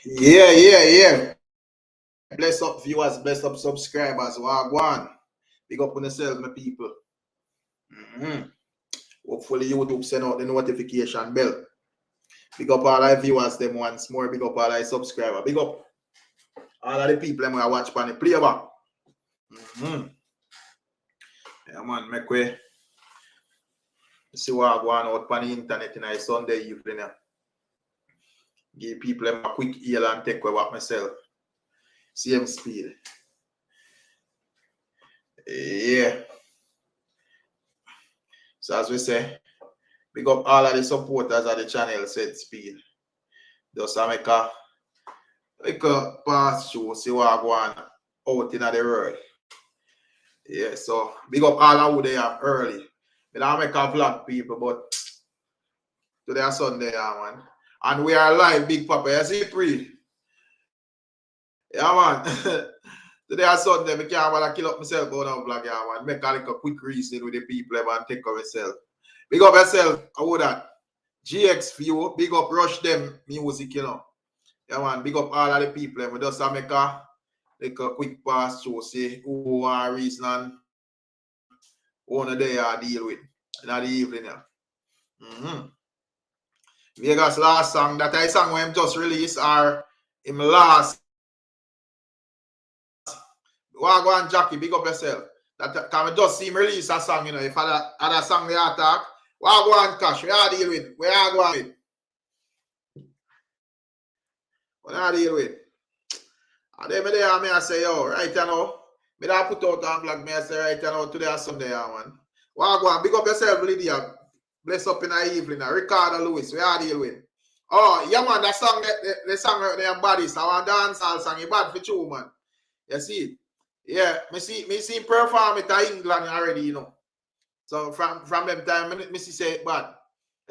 Yeah. Bless up viewers, bless up subscribers. Wagwan. Big up on yourself, my people. Hopefully YouTube send out the notification bell. Big up all our viewers, them once more. Big up all our subscribers. Big up all of the people them I watch on the playback. Yeah, man, make way. See what going out on the internet in a Sunday evening. Give people them a quick ear and take away what myself. Same speed. Yeah. So as we say, big up all of the supporters of the channel, said speed. Just make a pass through, see what going out in the world. Yeah, so big up all of who they are early. I don't make a vlog, people, but today is Sunday, man. And we are live, Big Papa. You see pre? Yeah, man. Today is Sunday, I can't kill up myself on a vlog, yeah, man. Make a quick reason with the people and take of myself. Big up yourself, how that? GX View, big up Rush Them Music, you know. Yeah, man, big up all of the people. We just make a quick pass through, see who are reason and one day I deal with in the evening. Yeah. Vegas last song, that I sang when him just released, or him last. Wagwan Jackie, big up yourself. That can we just see him release a song, you know. If other song they attack, Wagwan Cash, we are deal with. We are going with. What I deal with? And then I say, yo, right you know. Me da put out on blog, me I say, right you know, today is Sunday, man. Wagwan, big up yourself, Lydia. Bless up in the evening. Ricardo Lewis, we are deal with. Oh, yeah, man, that song, the song their bodies. I want dancehall song, it's bad for you, man. You see it? Yeah, me see him perform it in England already, you know. So from them time, me see say it bad.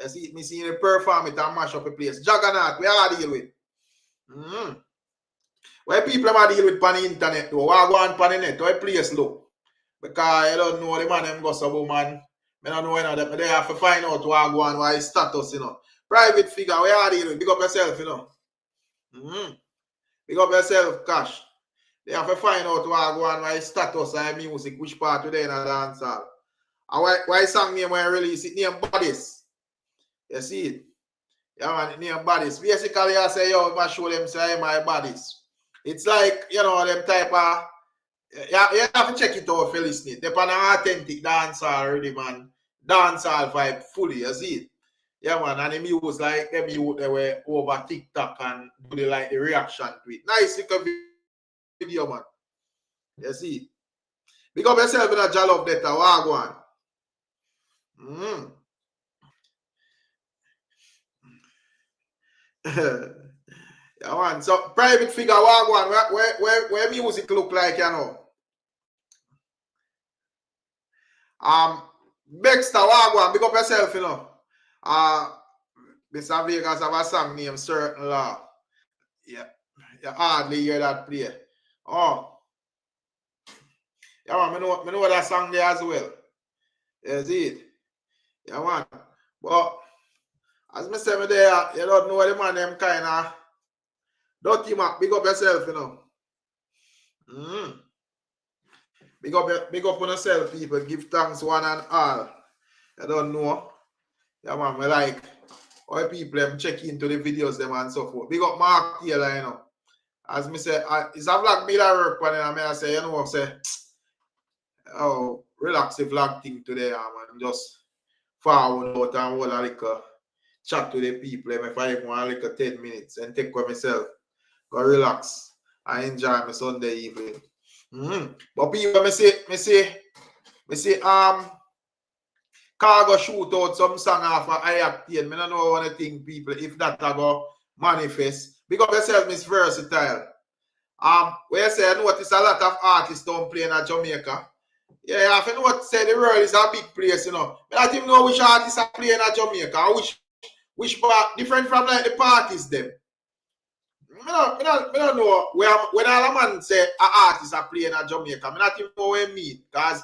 You see it, me see him perform it and mash up a place. Juggernaut, we are deal with. Where people are deal with on the internet, though, what go on the net, where place look. Because I don't know the man them go so man. I don't know that they have to find out what go on, what his status, you know. Private figure, where are dealing with? Big up yourself, you know. Big up yourself, Cash. They have to find out what go on, what his status and music, which part today in the dancehall. And why song name when release it name Bodies. You see it? Yeah, man, it name Bodies. Basically, I say, yo, I show them say my bodies. It's like, you know, them type of you have to check it out if you listen it. They're an authentic dancehall rhythm and dancehall vibe fully, you see it? Yeah, man, and them use like them youth they were over TikTok and do the reaction to it. Nice little video, man. You see it? Big up yourself in a jollof of that, what go on? Yeah, man. So private figure, what go on? Where music look like, you know? Baxter, what go on? Big up yourself, you know. Mr. Vegas have a song named Certain Law. Yeah. You hardly hear that play. Oh. Yeah, man, I know that song there as well. You see it? Yeah, man. But as I say there, you don't know the man them kind of dirty man. Big up yourself, you know. Big up on yourself, people. Give thanks one and all. I don't know. Yeah, man, I like all people them check into the videos them and so forth. Big up Mark Taylor, you know. As me say, it's a vlog me that work on it, and I say, you know, say, oh, relax the vlog thing today, man. Just forward out and hold a little chat to the people, if I even want like 10 minutes and take for myself. Go relax and enjoy my Sunday evening. But people, me say, Khago shoot out some song off of Octane. I don't know what I think, people, if that go manifest. Because yourself, Miss Versatile. Where you say I notice a lot of artists don't play in Jamaica. Yeah, I have to know what say the world is a big place, you know. I don't even know which artists are playing in Jamaica, which part different from like the parties them. I don't know when all a man say an artist are playing in Jamaica, I don't even know what I mean, because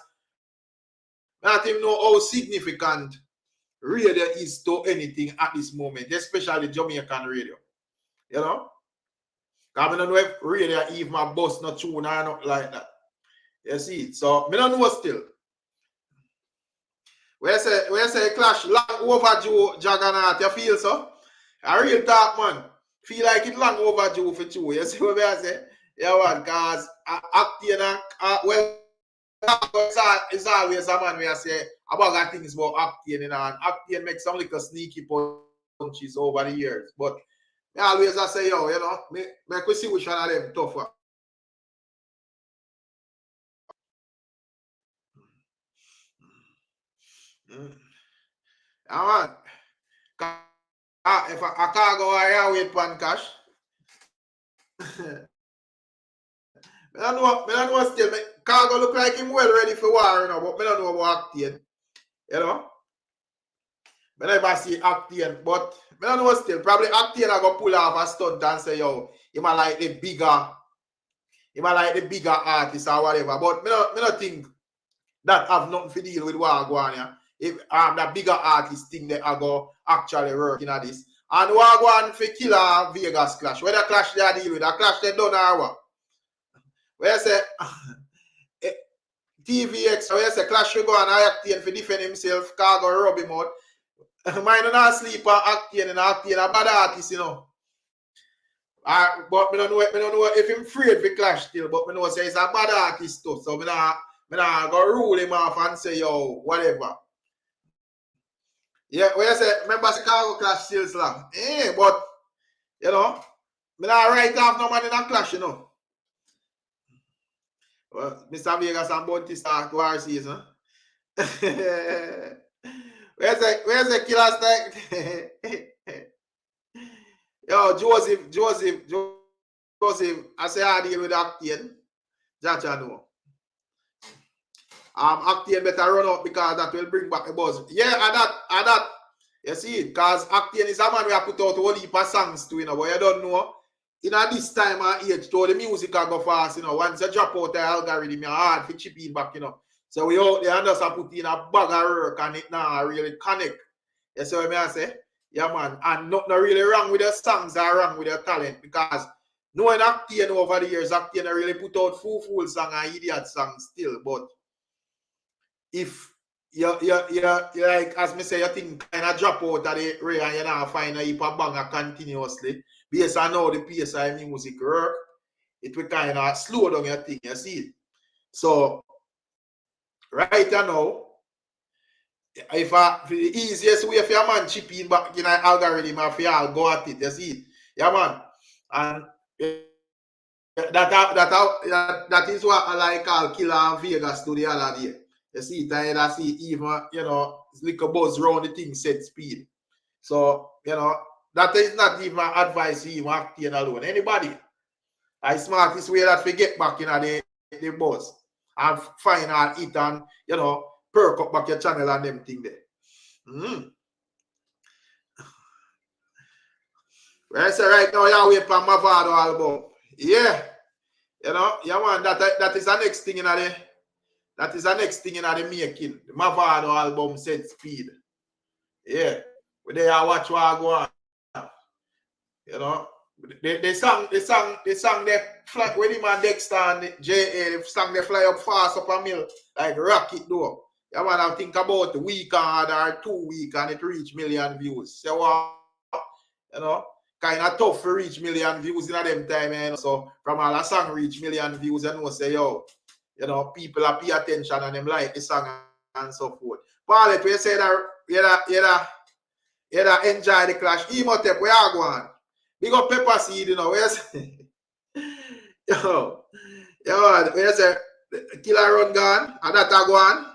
I don't even know how significant radio is to anything at this moment, especially Jamaican radio. You know? Because I don't know if really even my boss not tune or not like that. You see? So, I don't know still. Where say clash long overdue Juggernaut, you feel so? A real talk, man. Feel like it long overdue for you. You see what I say? Yeah, man, because Octane well, it's always a man where I say about that things about Octane, and Octane makes some little sneaky punches over the years. But I always say, yo, you know, make we see which one of them tougher. Yeah, man. If I can't go here with pan cash. I don't know still. Khago look like him well ready for war, you know, but I don't know about Octane. You know? I never see Octane, but I don't know still. Probably Octane I go pull off a stunt and say, yo, he might like the bigger artist or whatever. But I don't think that have nothing to deal with what going on. If the bigger artist think that I go actually working at this. And what go on for Killa Vegas clash? Whether clash they are deal with, a clash they done or what? Where I say TVX, where I say clash should go on Octane for defend himself, Khago rub him out. Mine not sleep on Octane and Octane a bad artist, you know. But I don't know if him afraid for clash still, but I know say it's a bad artist too. So I go rule him off and say, yo, whatever. Yeah, where I say, remember Chicago clash still slam. But, you know, I not write off no man in a clash, you know. Well, Mr. Vegas and Bounty start war season. Where's the Killa stack? Yo, Joseph, I say I deal with Octane. Jaja know. Octane better run out because that will bring back the buzz. Yeah, and that. You see it, because Octane is a man we have put out a whole heap of songs to, you know, but you don't know. In this time and age, to the music will go fast, you know. Once you drop out the algorithm, you're hard to chip in back, you know. So we out there and just put in a bag of work and it now really connect. You see what I say? Yeah, man. And nothing really wrong with the songs or wrong with the talent, because knowing Octane over the years, Octane really put out full song and idiot songs still. But if you like, as me say, you think kind of drop out of the ray and you now find a heap of banger continuously, based on how the pace of music work, it will kind of slow down your thing, you see it. So, right now, if the easiest way for your man chip in back in an algorithm, if you all go at it, you see it. Yeah, man. And that is what I like call Killa Vegas to the other day. You see it, and I see even, you know, little buzz around the thing set speed. So, you know, that is not even advice to even Octane alone. Anybody, I smartest way that we get back in the buzz and find out it and, you know, perk up back your channel and them thing there. When I say right now, you wait for Mavado album. Yeah. You know, yeah, man, that is the next thing in the making. The Mavado album set speed. Yeah. But they are watch what go on. You know. The song they fly when him and Dexter and JA, the song they fly up fast up a mill like rocket though. Yeah, man, I think about a week or 2 weeks and it reach million views. So you know, kind of tough to reach million views in a them time, you know. So from all a song reach million views, and know say, yo, you know, people are pay attention and them like the song and so forth. Paul, if you say that you enjoy the clash, Emotep, where you going? Big up Pepper Seed, you know, where's yo, where's the Killa run gone? And that a go on.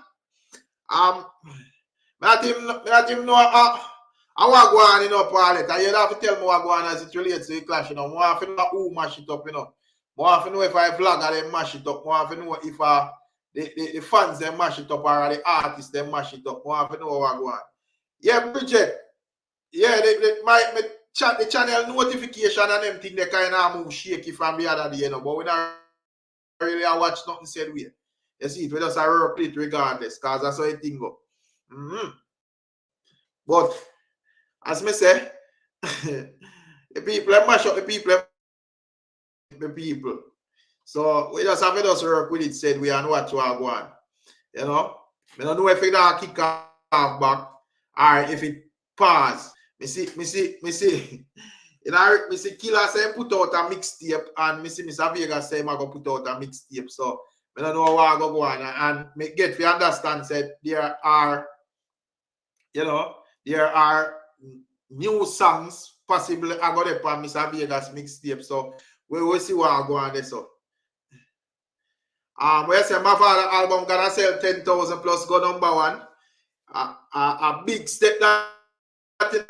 Not him know I want to go on, you know, Paulette. And you have to tell me what go on as it relates to the clash, you know. I want to know who mash it up, you know. I want to know if I vlog or they mash it up. I want to know if the fans they mash it up or the artists they mash it up. I want to know what go on. Yeah, Bridget. Yeah, the channel notification and them thing they kind of move shaky from the other day, you know. But we don't really watch nothing said we. You see, it we just work it regardless, because that's how the thing go. But as me say, the people mash up the people the people. So we just have to just work with it, said we and what we are going. You know? I don't know if it kick off back or if it pass. Me see you know, me see Killa say put out a mixtape and me see Mr. Vegas say I go put out a mixtape. So I don't know what I go on and me get to understand said there are, you know, there are new songs possibly I got up on Mr. Vegas mixtape. So we will see what I go on there. So where say my father album gonna sell 10,000 plus go number one. A big step that in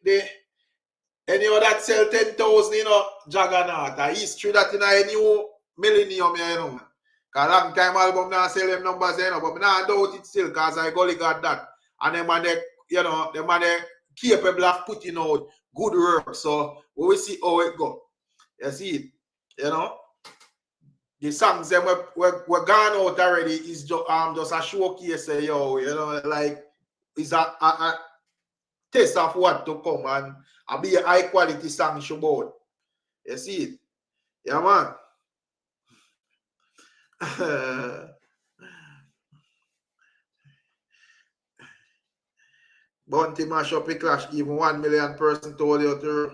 the any of that sell 10,000, you know, juggernaut. A history that in a new millennium, you know. Cause long time album now sell them numbers, you know, but I doubt it still because I gully got that. And them man they, you know, them man they capable of putting out good work. So we will see how it go. You see it, you know. The songs them were gone out already is just a showcase, yo, you know, like it's a taste of what to come and be a high quality song show board. You see it? Yeah, man. Bounty mash up a clash, even 1 million person told you to.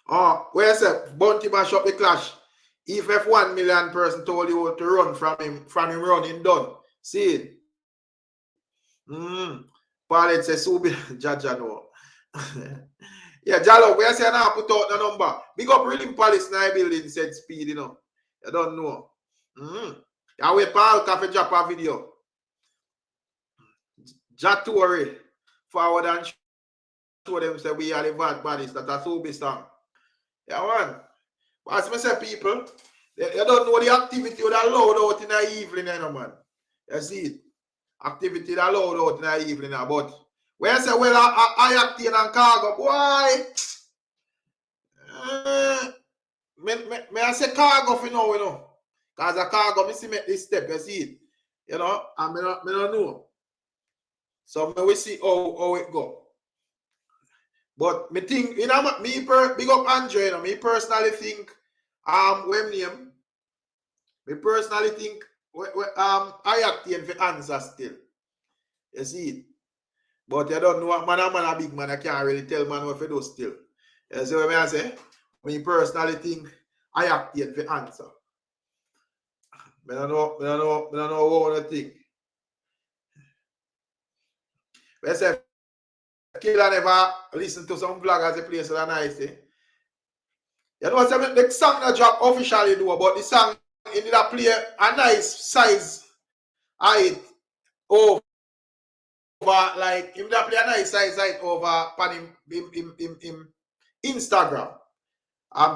Oh, where is it? Bounty mash up a clash. If 1 million person told you to run from him running done. See it? Paul says, Subi, Jaja no. Yeah, Jalo, where say now put out the number? Big up Reading Palace now building said speed, you know. I don't know. I wait Paul Cafe drop a video. Jaturi forward and show them say we are the bad bodies that are so big song. Yeah, man. But as I say, people, you don't know the activity that allowed out in the evening, you know, man. You see it? Activity that allowed out in the evening, but when I say, well, I Octane and Khago, boy, me I say Khago for now, you know. Because a Khago, me see make this step, you see it? You know, and me don't know. So me we see how it go. But me think, you know, big up Andre, you know, me personally think, when name, me personally think, I Octane for answer still. You see it? But you don't know what man a big man, I can't really tell man what to do still. You see what I say? Me personally think I Octane for answer. I don't know what I think. I say Killa never listen to some vloggers they play so nice. Eh? You know what the song that drop officially do, but the song it did play a nice size height over like him that play a nice size height over on him Instagram.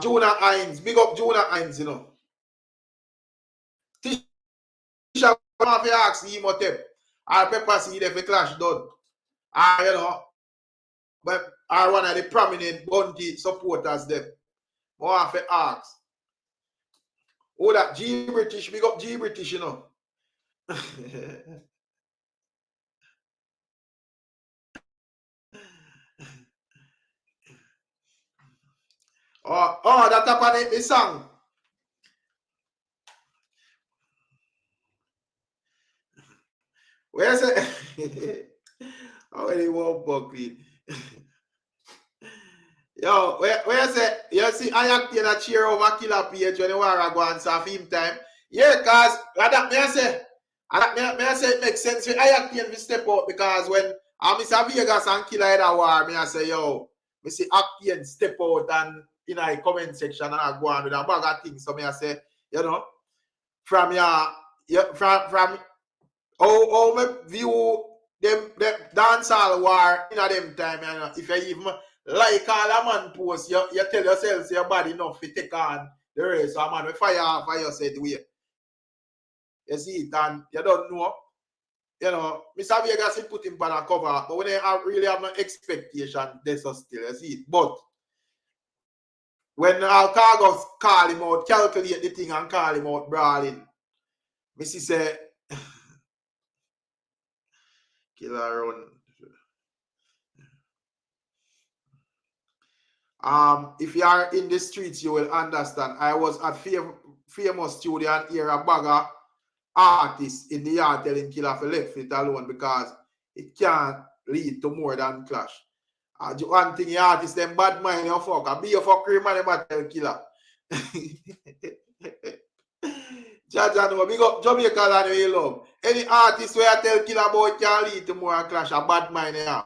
Jonah Hines, big up Jonah Hines, you know. Tisha have to ask him what them. Or Pepper see if the clash done. You know, but are one of the prominent Bounty supporters them. More have to ask. Oh, that G British, big up G British, you know. That up on the song. Where's it? How many more bucket? Yo, where's it? You see, I Octane a cheer over Killa page when you want to go and serve him time. Yeah, cause that may I say it makes sense for I Octane to step out because when Mr. Vegas and Killa in a war, me I say, yo, me see Octane step out and in a comment section and I go on with a bag of things. So me I say, you know, from from how me view them dancehall war in a them time, you know, if you even like all a man post, you tell yourself your body enough to take on the race. So man, we fire off and you say the way. You see it and you don't know. You know, Mr. Vegas put him on a cover, but when they really have no expectation, that's still you see it. But when Khago call him out, calculate the thing and call him out brawling, Missy say Killa run. If you are in the streets, you will understand. I was at famous studio and hear a bagger artist in the yard telling Killa to left it alone because it can't lead to more than clash. One thing the artist them bad mind you fuck. I be a fuckery man about tell Killa. Jaja no, big up Jamaica and we love. Any artist where I tell Killa about can lead to more than clash, a bad mind yeah.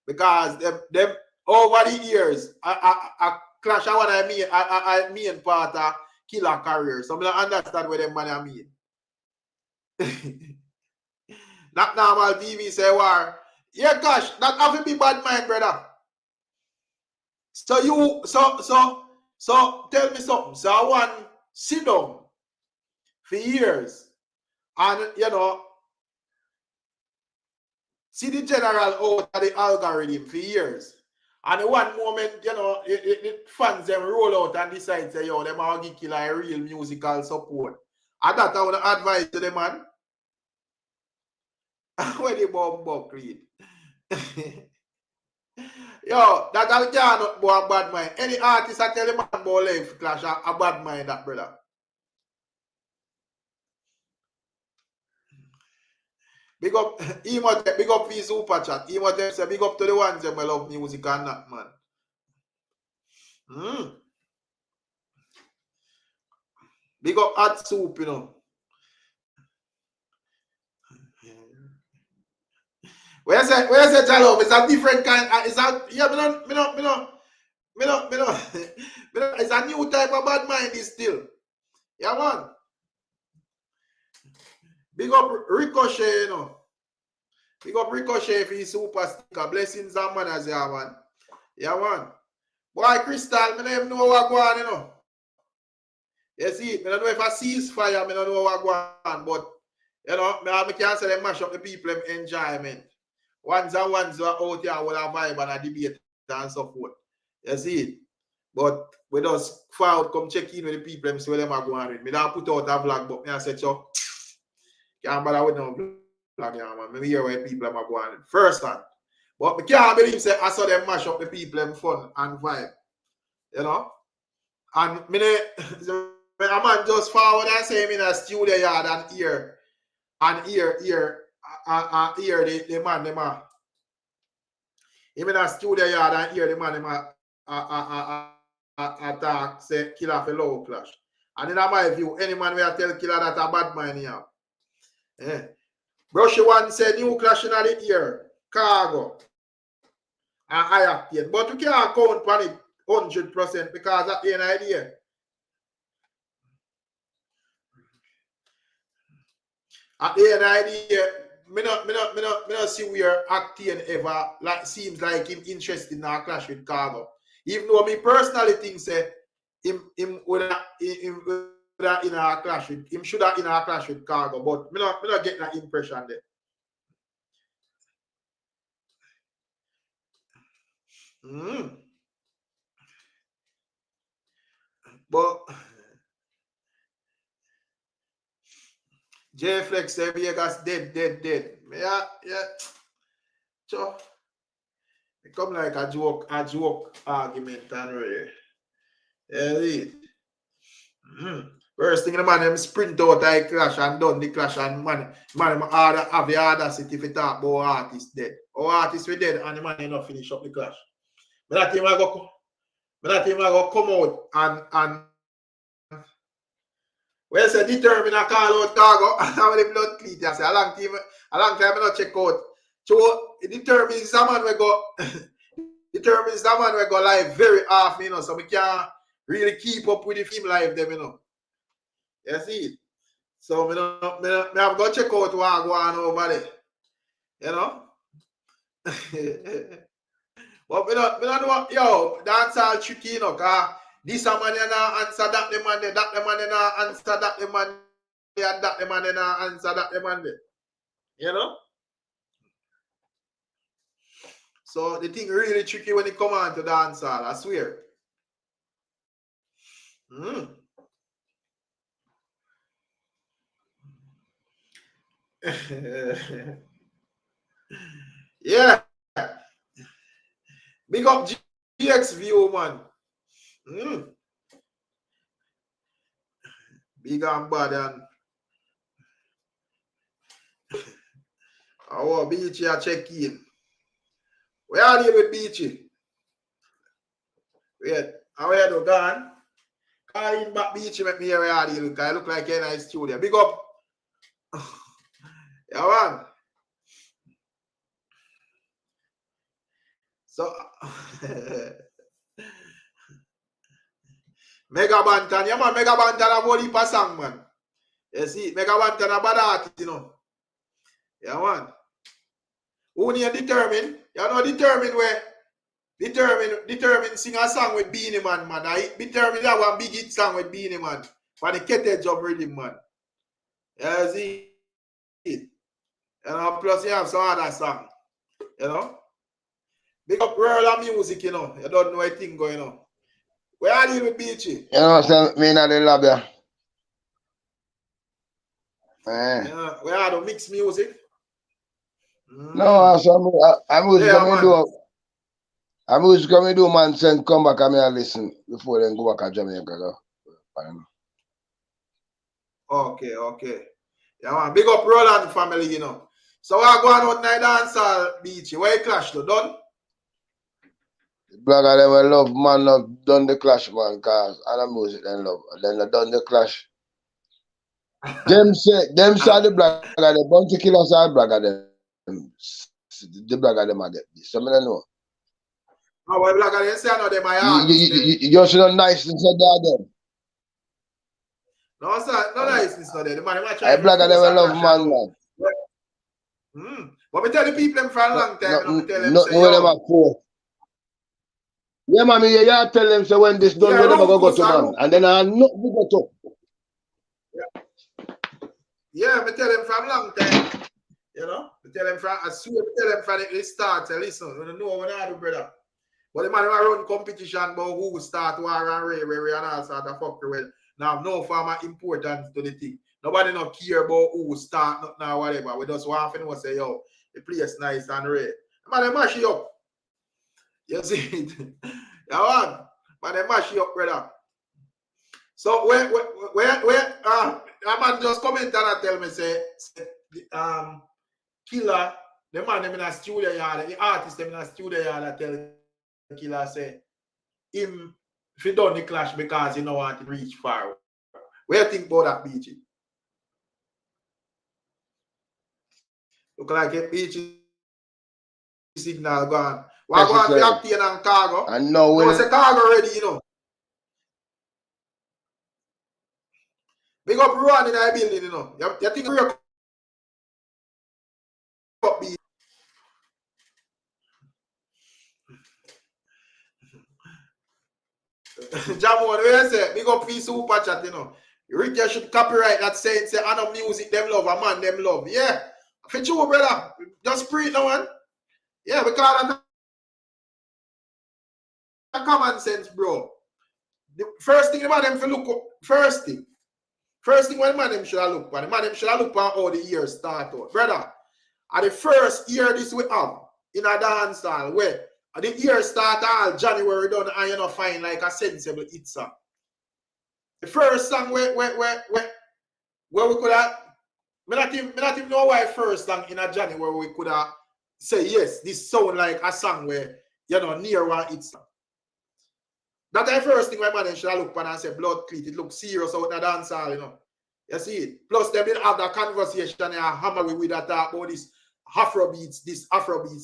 Because them over the years, I clash I want I mean part of Killa career. So I don't understand where them money I mean. Not normal TV say war. Yeah, gosh, that have to be bad mind, brother. So tell me something. So I want sit down for years and see the general out of the algorithm for years. And the one moment, the fans them roll out and decide say, yo, them are give Killa a real musical support. And that I want to advise to them, man. When the bomb creed. Yo, that I cannot go a bad mind. Any artist I tell them about life clash a bad mind, that brother. Big up, big up for super chat. He must say big up to the ones that love music and that, man. Big up hot soup, Where you say Jalove? It's a different kind. It's a it's a new type of bad mind is still. Yeah, man. Big up Ricochet, Big up Ricochet for his super sticker. Blessings and manners, yeah, man. Yeah, man. Boy, Crystal, I don't even know what going on, You see, I don't know if I ceasefire, I don't know what going on, but, I can't say they mash up the people enjoyment. Ones are out here will have vibe and a debate and so forth. You see it? But we just forward come check in with the people and see where them are going with. Me don't put out a vlog, but me I said, so, can't bother with no vlog, yeah, man. Me hear where people are going with. First hand. But me can't believe say I saw them mash up the people and fun and vibe. And me a man just forward and say me in a studio yard and hear the man them are. Him in a studio yard and hear the man him attack say Killa for low clash. And in my view, any man will tell Killa that a bad man here. Yeah. Brushy one said new clash in the ear, Khago. And I Octane. But we can't count on it 100% because that's the idea. At the end idea, me not see where Octane ever seems like him interested in a clash with Khago. Even though me personally think say him would have in a clash with him should have in a clash with Khago, but me not get that impression there. But J Flex say Vegas dead. Yeah. So it come like a joke argument and really. Yeah, First thing the man them sprint out I clash and done the clash and man have the audacity to talk about artists dead. Or artists we dead and the man not finish up the clash. But that team I go come out and well say determine a call out Khago how many blood cleat I say a long time I not check out. So it determines the man we go live very often, so we can't really keep up with the film live them, You see it? So me have to check out what go on over there. But me not know, yo, dancehall tricky, cause this a man na answer that the man there, that the man na answer that the man there, and that the man na answer that the man there. So the thing really tricky when it come on to dancehall, I swear. Yeah. Big up BX view, man. Big and bad and our Beachy are check in. Where are you with Beachy? Wait, how are you gone? Call in back Beachy, make me hear where are you look. I look like a nice studio. Big up. Yeah, man. So Mega Bantan, yeah man, Mega Bantan a whole heap of song, man. You see, Mega Bantan a bad artist, you know. Yeah, man. Who need determine? You know, determine where determine sing a song with Beanie Man, man. I determine that one big hit song with Beanie Man. For the Kettle Job rhythm, man. You see it. You know, plus you have some other song. You know? Big up world of music, you know. You don't know anything going on. Where are you with Beachy? You know, so me not the lobby. Yeah, where are the mixed music? No, so I music Yeah, coming man. do. I music coming do, man. Send come back and me and listen before then go back to Jamaica. Go. Okay. Yeah, man. Big up Roland family, you know. So we're going out night dancehall Beachy. Where you clash though? Done? Black of them will love man not done the clash, man, cause other music then love. Then they done the clash. them say the black of the bunch of killers are black of them. The black of them are get this. So I don't know. Oh, well, black of them say I know them my artists. You just not nice and said that them. No, sir, no niceness no there. The man I black of them will love man. But me tell the people them for a long time, no, me tell them no, say, no, them are poor. Yeah, mommy, you tell them so when this done, yeah, we never go to man. And then I not go to. Yeah, me tell them for a long time. You know, me tell them from as soon as me tell them from the start, say, listen, you know what I do, brother. But the man who run competition about who will start war and Ray and all sort of fuck well. Now no farmer importance to the thing. Nobody not care about who will start nothing or whatever. We just want to know say, yo, the place nice and rare. Man, they mash it up. You see it? Yeah, man. Man, they mash it up, brother. So where a man just comment and tell me say Killa, the man them in a studio yard, the artist them in a studio yard that tell Killa say him if he done the clash because he don't want to reach far. What do you think about that, Beachy? Look like a Beachy signal gone. We're going for Octane and Khago. I know when say Khago ready, you know. Big up Ruan in our building, you know. You think we're up Beachy? Jamon, what you say? Big up P Super Chat, you know. Rick, you should copyright that saying, say, I know music them love, a man them love. Yeah. For you, brother. Just preach no one. Yeah, because that's common sense, bro. The first thing the man them for look up, first thing when the man them should look for, the man them should look for how the year start out. Brother, at the first year this we have in a dancehall where the year start all January done and you know find like a sensible hit song. The first song where we could have me not even know why first song in a January we could have say yes, this sound like a song where you know near one hit song. That's the first thing my man should look for and say blood cleat. It looks serious out in a dancehall, you know. You see it. Plus, they didn't have that conversation and hammer with that talk about this Afrobeats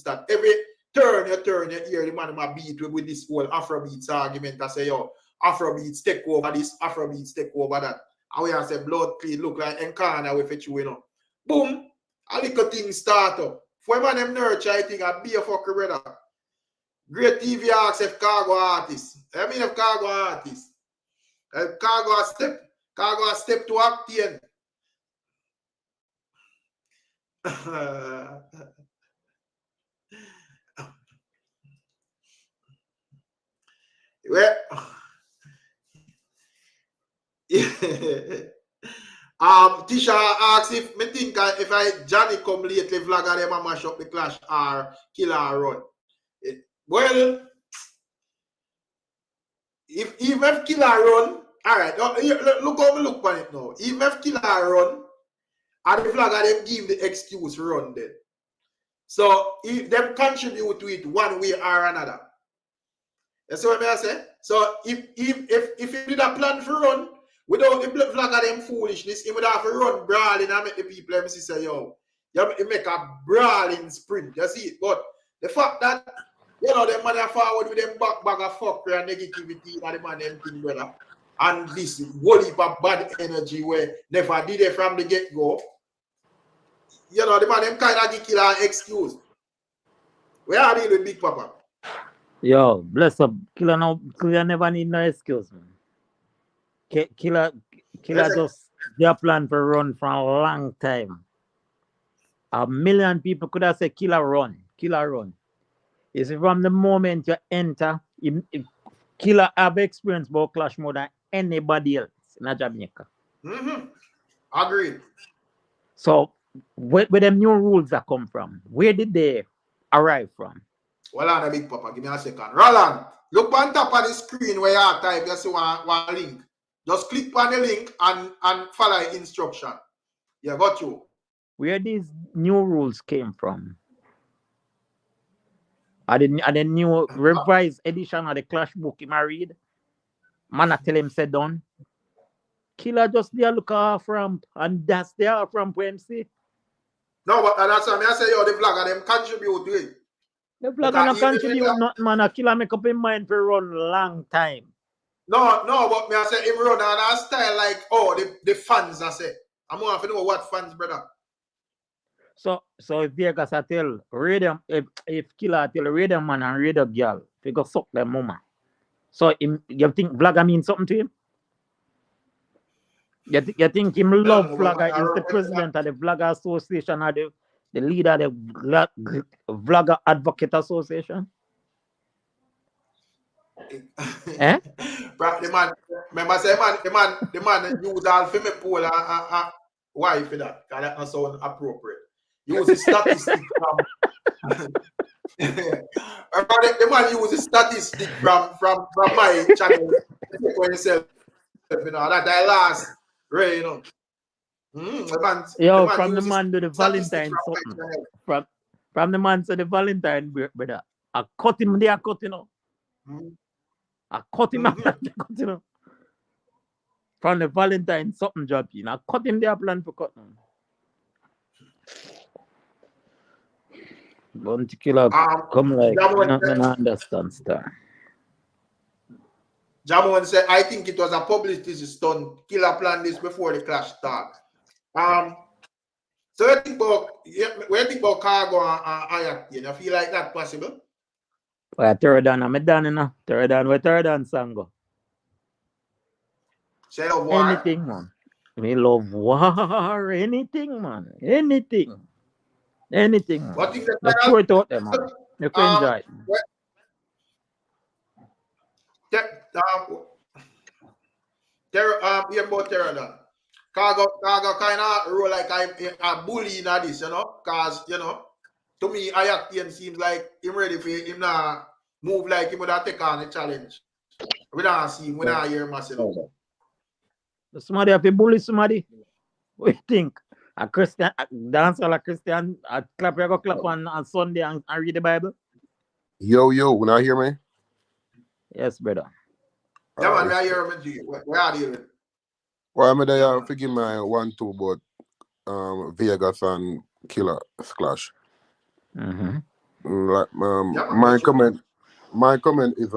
that every turn you hear the man might beat with this whole Afrobeats argument. I say, yo, Afrobeats take over this, Afrobeats take over that. And we have say blood clean look like Encarna with it, you know. Boom, a little thing start up. For man them nurture, I think I'd be a fucker brother. Great TV asks if Khago artist. I mean if Khago artist. Khago a step to Octane. Well, Tisha asks if me think if I Johnny come lately vlog them and mash up the clash or Killa run. Well, even if Killa run, all right. Look how we look on it now. Even if Killa run, and the flag them give the excuse run then. So if them contribute to it one way or another. You see what I say? So if you did a plan for run without the flag of them foolishness, he would have to run brawling and make the people them say, yo, you make a brawling sprint. You see it? But the fact that them man are forward with them back bag of fuckery and negativity and the man them thing, brother. And this whole heap of bad energy where never did it from the get-go. The man them kind of give Killa excuse. Where are they with Big Papa? Yo, bless up. Killa never need no excuse, man. Killa just their plan for run for a long time. 1 million people could have said Killa run. Is from the moment you enter, Killa have experience about clash more than anybody else in Jamaica. Agreed. So where them new rules that come from? Where did they arrive from? Well, on a Big Papa, give me a second. Roland, look on top of the screen where you type, you see one link. Just click on the link and follow the instruction. Yeah, got you. Where these new rules came from? Are the new revised edition of the Clash book him a read? Man, I tell him say done. Killa just there look off ramp and that's the off ramp where him see. No, but that's what I say, yo, the vlogger them contribute to it. The vlogger not contribute nothing, man. A Killa make up his mind for run long time. No, but me I say him run on a style like the fans I say. I'm going to know what fans, brother. So if Vegas I tell radio if Killa tell radio man and radio girl, they go suck their mama. So you think vlogger means something to him? You think him love vlogger is the president of the Vlogger Association or the leader of the Vlogger Advocate Association? Eh? The man, remember say the man use all for me poll and why for that? Because that not sound appropriate. Use the statistic from the man use the statistic from my channel when himself, that I last Ray, Yo, from the man to the Valentine something. From the man to the Valentine, brother. I cut him there, I cut him after From the Valentine something job, I cut him there plan for cutting. Bounty Killa come like I don't understand star. Jamon said, I think it was a publicity stunt. Killa planned this before the clash start. So what do you think about Khago and Ayat? You feel like that possible? Well, third down, I'm done, Third down, Sango. Say love war. Anything, man. We love war. Anything, man. Anything. What thing that let's throw it out there, man. You can enjoy it. Here about Terra. Khago kind of roll like a bully in this, because, to me, Octane seems like him ready for him now move like him would have take on the challenge. We don't see him, we don't hear him myself. Somebody have to bully somebody? What do you think? A Christian, a dancer like Christian, a clap on Sunday and read the Bible? Yo, when I hear me? Yes, brother. Yeah, man, I hear him. Where are you? Well, I'm there to give my 1-2 about Vegas and Killa clash. Mm-hmm. Like, my comment is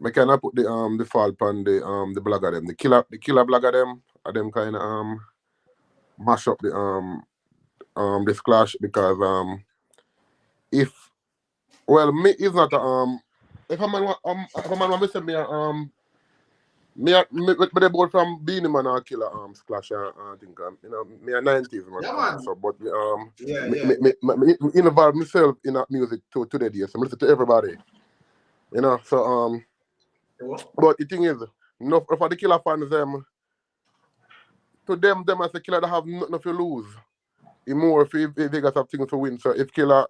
I cannot put the fault on the blogger them. The Killa blogger them are them kind of mash up the this clash because if it's not if a man want to send me me they both from Beanie Man or Killa clash I think me a 90s man. Yeah, man. So but me involve myself in that music to the day. So I listen to everybody. So but the thing is, for the Killa fans them to them as a Killa they have nothing to lose. More if Vegas have things to win. So if Killa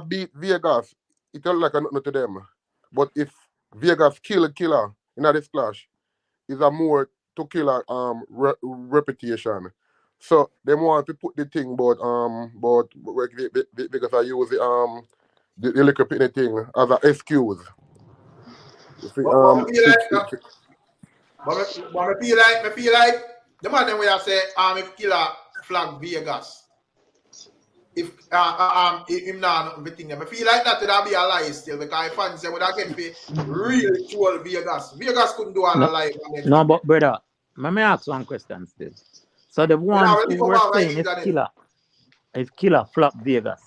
beat Vegas, it don't like a nothing to them. But if Vegas kill Killa in this clash, is a more to Killa reputation. So they want to put the thing about because I use the liquor pitney thing as an excuse. But I feel like the man them will say if Killa flag Vegas. If him not nothing them. I feel like that would be a lie still because fans say would get pay really troll Vegas. Vegas couldn't do all the lie. No, but brother, let me ask one question still. So the ones who were saying if Killa flop Vegas,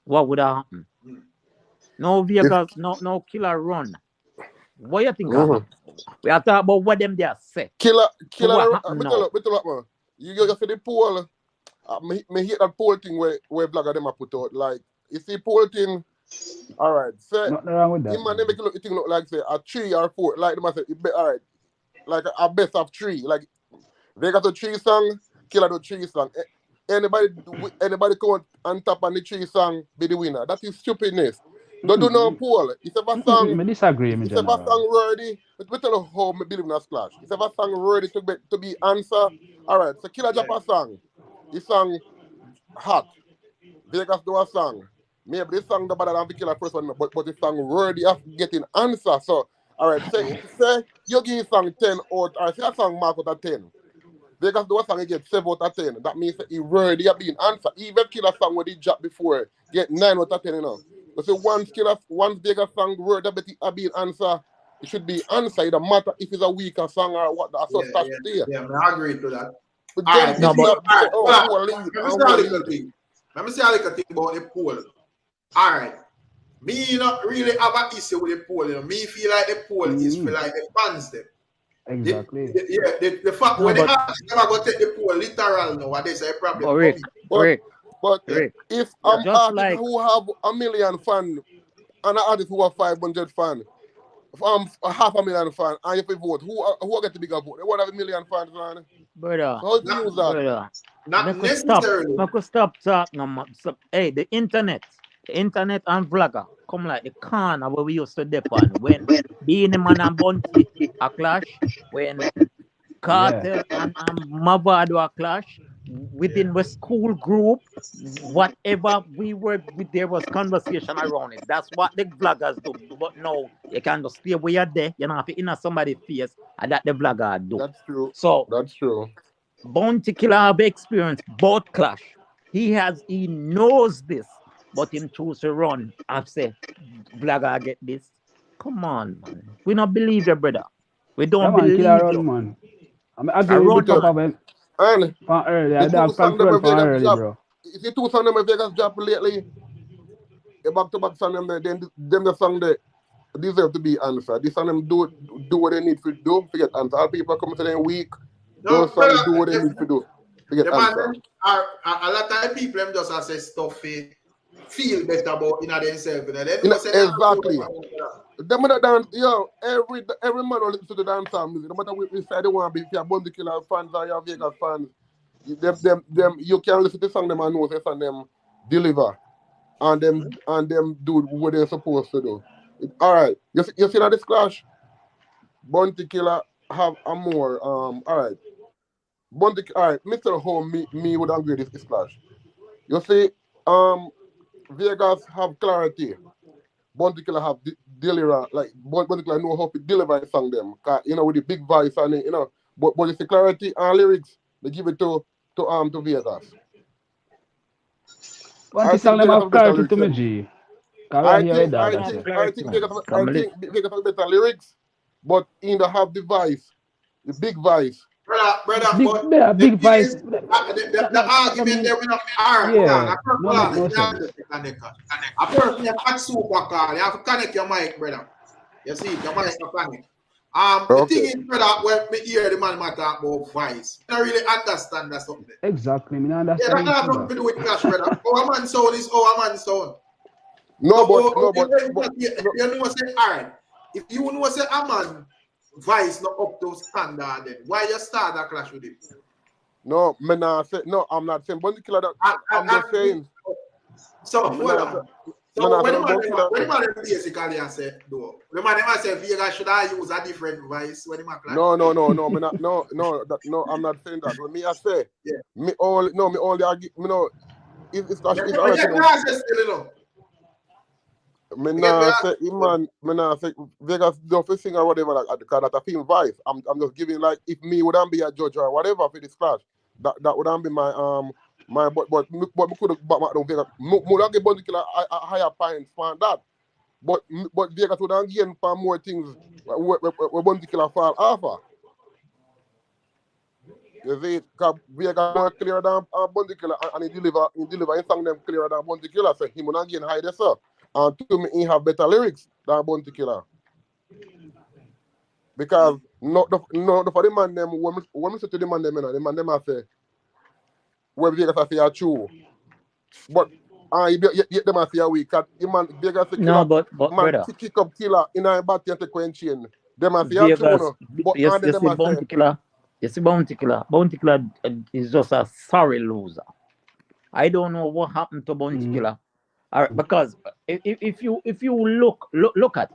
what would happen? No Vegas, no Killa run. What you think of? We are talking about what them they are say. Killa, So what me happen tell now? you, man. You see the poll. Me hate that poll thing where blogger them a put out. Like, you see poll thing, all right. Say, Nothing wrong with that. him and they make it look like say a 3 or 4. Like them say, all right, like a best of 3. Like they got a 3 song, Killa do 3 song. Anybody come on top on the 3 song be the winner. That is stupidness. Don't do no poll. If a song, I disagree, me if a song ready, we tell you how me believe in a splash. If a song ready to be answer, all right. So Killa drop a song. This song hot. Vegas do a song. Maybe this song the better than the Killa first one, but the song worthy of getting answer. So, all right, say you give song 10 out, or say a song mark out of 10. Vegas do a song, he get 7 out of 10. That means that he worthy of being answer. Even Killa song where he dropped before, get 9 out of 10, you know. But so once Vegas song worthy of being answer, it should be answer. It don't matter if it's a weaker song or what. That's so there. Yeah, I agree to that. But then No, but lead. Let me say a little thing about the poll. All right. Me not really have an issue with the poll. You know? Me feel like the poll is for like the fans them. Exactly. The fact when they never go take the poll literal now, what they say problem. But Rick, if I'm artist like, who have 1 million fans and an artist who have 500 fans, if I'm a 500,000 fans and if you vote, who get the bigger vote? They won't have 1 million fans, man. Brother, How do you use that? brother, Not necessarily. I could stop talking. Hey, the internet and vlogger come like the corner where we used to dip on when being the man and Bunty a clash, when Cartel and Mavado a clash within the school group, whatever we were with, there was conversation around it. That's what the vloggers do. But no, you can just stay where you're there. You don't have to in somebody's face, and that the vlogger do. That's true. So that's true. Bounty Killa have experienced both clash. He knows this, but him choose to run and say, vlogger get this. Come on, man. We don't believe you, brother. We don't believe you. Man. I agree with the top of And from early. I don't confirm from early, bro. If you 2 songs them Vegas drop lately, the back-to-back song them the song they deserve to be answered. This song them do what they need to do to get answer. All people come to them week. Those songs do what they need to do to get answer. A lot of people them just say stuff feel better about themselves. Exactly. Them that dance, every man will listen to the dancehall music. No matter which side they want to be, if you're Bounty Killa fans or you're Vegas fans, them you can listen to the song them and know the song them deliver and them do what they're supposed to do. All right, you see that this clash? Bounty Killa have a more all right. Mr. Home, me would agree with this clash. You see, Vegas have clarity. Bounty Killa have deliver, like Bounty Killa know how to deliver a song them. With the big voice and it, but you see clarity and lyrics, they give it to Vegas. Bounty song them have clarity to me, G. I think Vegas have better lyrics, but in the have the voice, the big voice. Brother, big voice. The argument there with a person you have super call, you have to connect your mic, brother. You see, your mic is connect. The thing is, brother, when me hear the man talk about voice, I don't really understand that something. Exactly, me understand. Yeah, that has nothing to do with clash, brother. Our man sound is our man sound. You know, say, all right, if you know say a man voice not up to standard, then why you start that clash with him? No, I'm not saying Bounty Killa that. I'm just saying. So So when the man basically I say though, the man never say Vega should I use a different voice when the man clash? No, I'm not saying that. When me I say, me only argue, it's me nah say Vegas don't sing or whatever because that's a film voice. I'm just giving like if me wouldn't be a judge or whatever for this clash, that wouldn't be my but me could have back down Vegas. More get Bounty Killer a higher points for that. But Vegas wouldn't gain for more things where Bounty Killer fall off. You see, because Vegas more clearer than Bounty Killer and he deliver in song them clearer than Bounty Killer, so he wouldn't gain high there, sir. And to me, he have better lyrics than Bounty Killer. Because for the man them, when we say to the man them, the man them I say, where Vegas I say are true. But you them I say a week. The man Vegas say No, but man brother, kick up Killer in a batty and take one chain. Them I say are true. But you and them I Bounty say, Killer. You see Bounty Killer. Bounty Killer is just a sorry loser. I don't know what happened to Bounty Killer. Because if you look at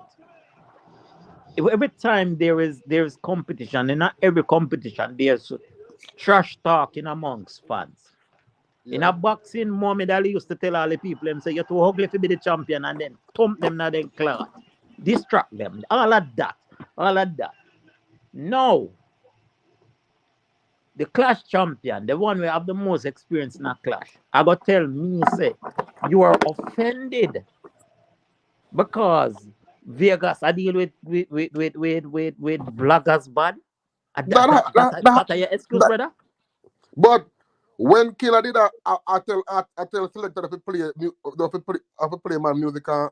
it, every time there is competition, and not every competition there's trash talking amongst fans. yeah. In a boxing, Muhammad Ali used to tell all the people, him say you're too ugly to be the champion, and then thump them now then clout, distract them, all of that. No, the clash champion, the one who have the most experience in a clash, I got tell me say you are offended because Vegas I deal with bloggers bad. That are your excuse, brother. But when Killer did that, I tell selector to play my music on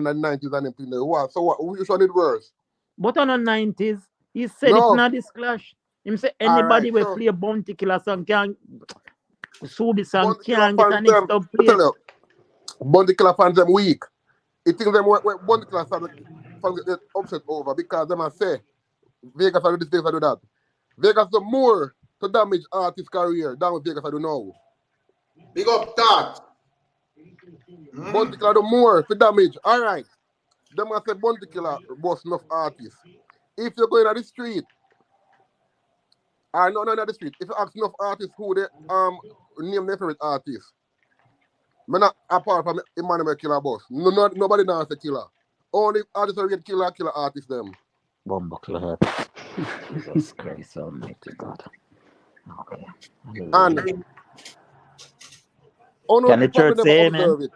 the 90s and everything. So what? Which one it worse? But on the 90s, he said it in this clash. Him say anybody will play Bounty Killer song can sue the song can't get an next up play. Bounty Killer fans them weak. It thinks them when Bounty Killer fans get upset over because them I say Vegas I do this, Vegas I do that. Vegas do more to damage artist career than what Vegas I do now. Big up that. Bounty Killer do more to damage. Alright. Them I say Bounty Killer boss enough artists. If you're going on the street, or not on the street, if you ask enough artists who they name their favorite artists, me not apart from Emmanuel Killer boss. Nobody knows the Killer. Only artists who get Killer artists them. Bumbuckler. Jesus Christ Almighty God. Okay. And can the church say amen?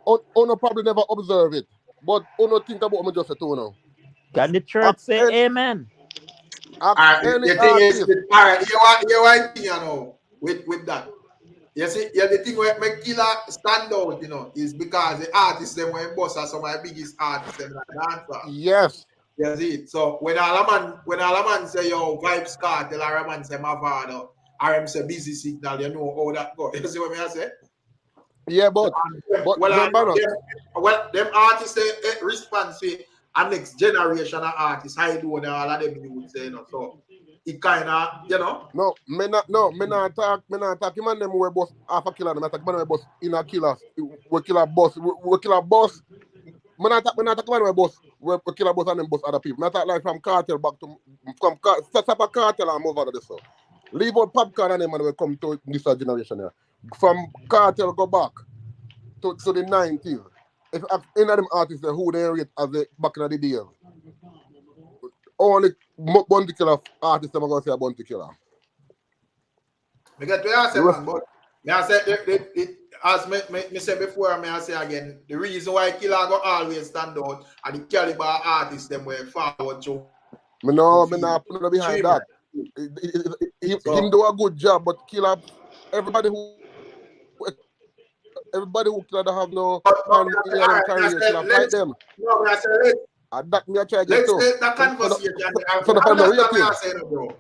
Ono probably never observe it. But Ono think about me just a two now. Can the church say amen? The thing is, alright, you want thing, you know, with that. You see, the thing where make Killer stand out, you know, is because the artists them when boss are some of the biggest artists them like dancer. Yes. You see it. So when a man say yo Vibes Cartel or a man say my father or him say busy signal, you know how that go. You see what I say? Yeah, but them artists respond to a next generation of artists, I do all of them you would say, you know. So it kinda, you know. No, me not talk. Man, them we boss half a killer. Me talk man we boss in a killer. We killer boss. Me not talk man we boss. We killer boss and them boss other people. Me talk like from cartel back to set up a cartel and move out of this stuff. Leave out popcorn and them man we come to this generation here. From cartel go back to the 90s. If any of them artists who they rate as the back in the days, only Bounty Killer artists I'm gonna say a Bounty Killer. Me get to say man, but me I say as me said before, me I say again, the reason why Killer go always stand out and the caliber artists them were forward to. Me not behind that. Him do a good job, but Killer everybody who Killer have no hand in their career, Killer fight them. No, I say that me I try to get to. Let's take that conversation. So the understand what I say, bro.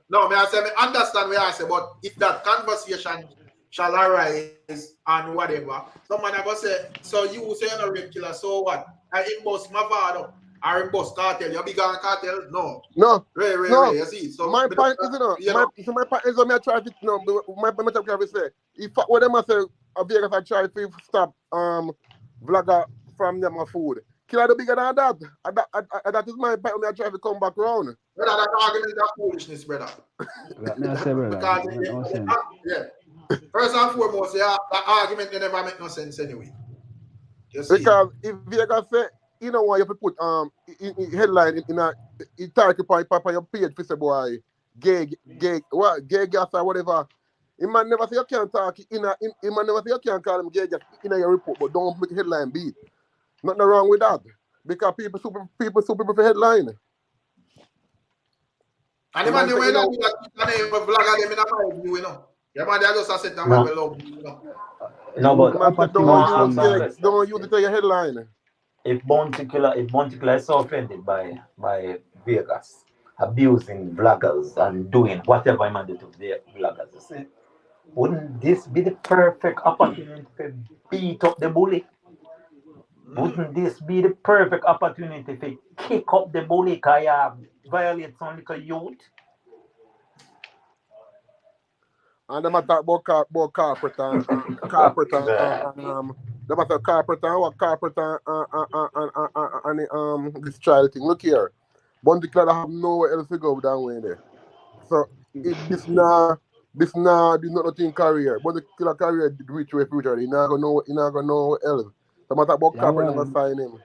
No, me I say me understand what I say, but if that conversation shall arise and whatever, someone I go say, so you say you're a rape killer, so what? I impose my father. I impose cartel. You're bigger than cartel? No. No. You see. So my point is, my point is, me I try to say, if what them I say, Vegas I try to stop vlogger from them food. Killa do bigger than that. That is my point. I try to come back round. Brother, that argument is foolishness, brother. That me I say, brother. Because It make no sense. yeah. First and foremost, yeah, that argument they never make no sense anyway. You see? Because if Vegas say, you know what, you have to put headline in a title on your page for say boy, gay gas or whatever. He man never say you can't talk he man never say you can't call him gay gas in your report, but don't make headline beat. Nothing wrong with that. Because people super for headline. And the man, they went out with that vlogger them in a mind, you know. Yeah, man, they just said that man love you know. No, but Man, don't use it to your headline. If Bounty Killa is so offended by Vegas abusing vloggers and doing whatever he might do to the vloggers, you see, wouldn't this be the perfect opportunity to beat up the bully? Wouldn't this be the perfect opportunity to kick up the bully because you violate some little youth? And them talk about carpet and them talk carpet and what carpet and this child thing. Look here, Bounty Killa have nowhere else to go down way there. So if this not nothing career. Bounty Killa career reach way future. He not gonna know else. Them talk about carpet never sign him.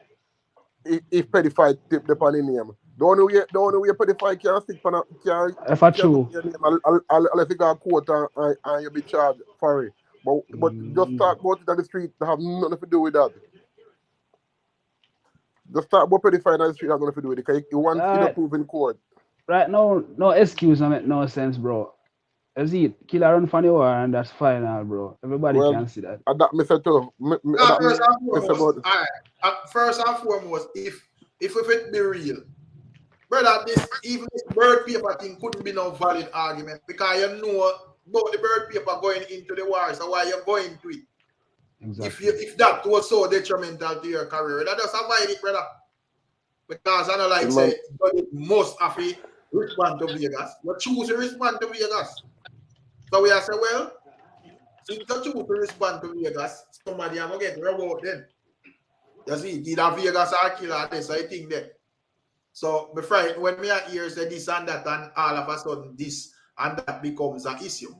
If pedophile tip the pan in him. The only way pedophile can stick pan If I true. Unless you got a quote and you be charged for it. But just talk about it on the street have nothing to do with that. Just talk about pedophile on the street have nothing to do with it. Because you want to prove in court. Right now, no excuse make no sense, bro. You see, Killa run for the war and that's final, bro. Everybody can see that. That me say too. First and foremost, if it be real, brother, even this bird paper thing couldn't be no valid argument because you know about the bird paper going into the war, so why you're going to it? Exactly. If that was so detrimental to your career, that just avoid it, brother. Because I know, like say, you must have to respond to Vegas. You choose to respond to Vegas. So we have said, well, since you choose to respond to Vegas, somebody am gonna get reward then. You see, either Vegas or Killa, this I think that. So before when me hear say this and that, and all of a sudden this and that becomes an issue.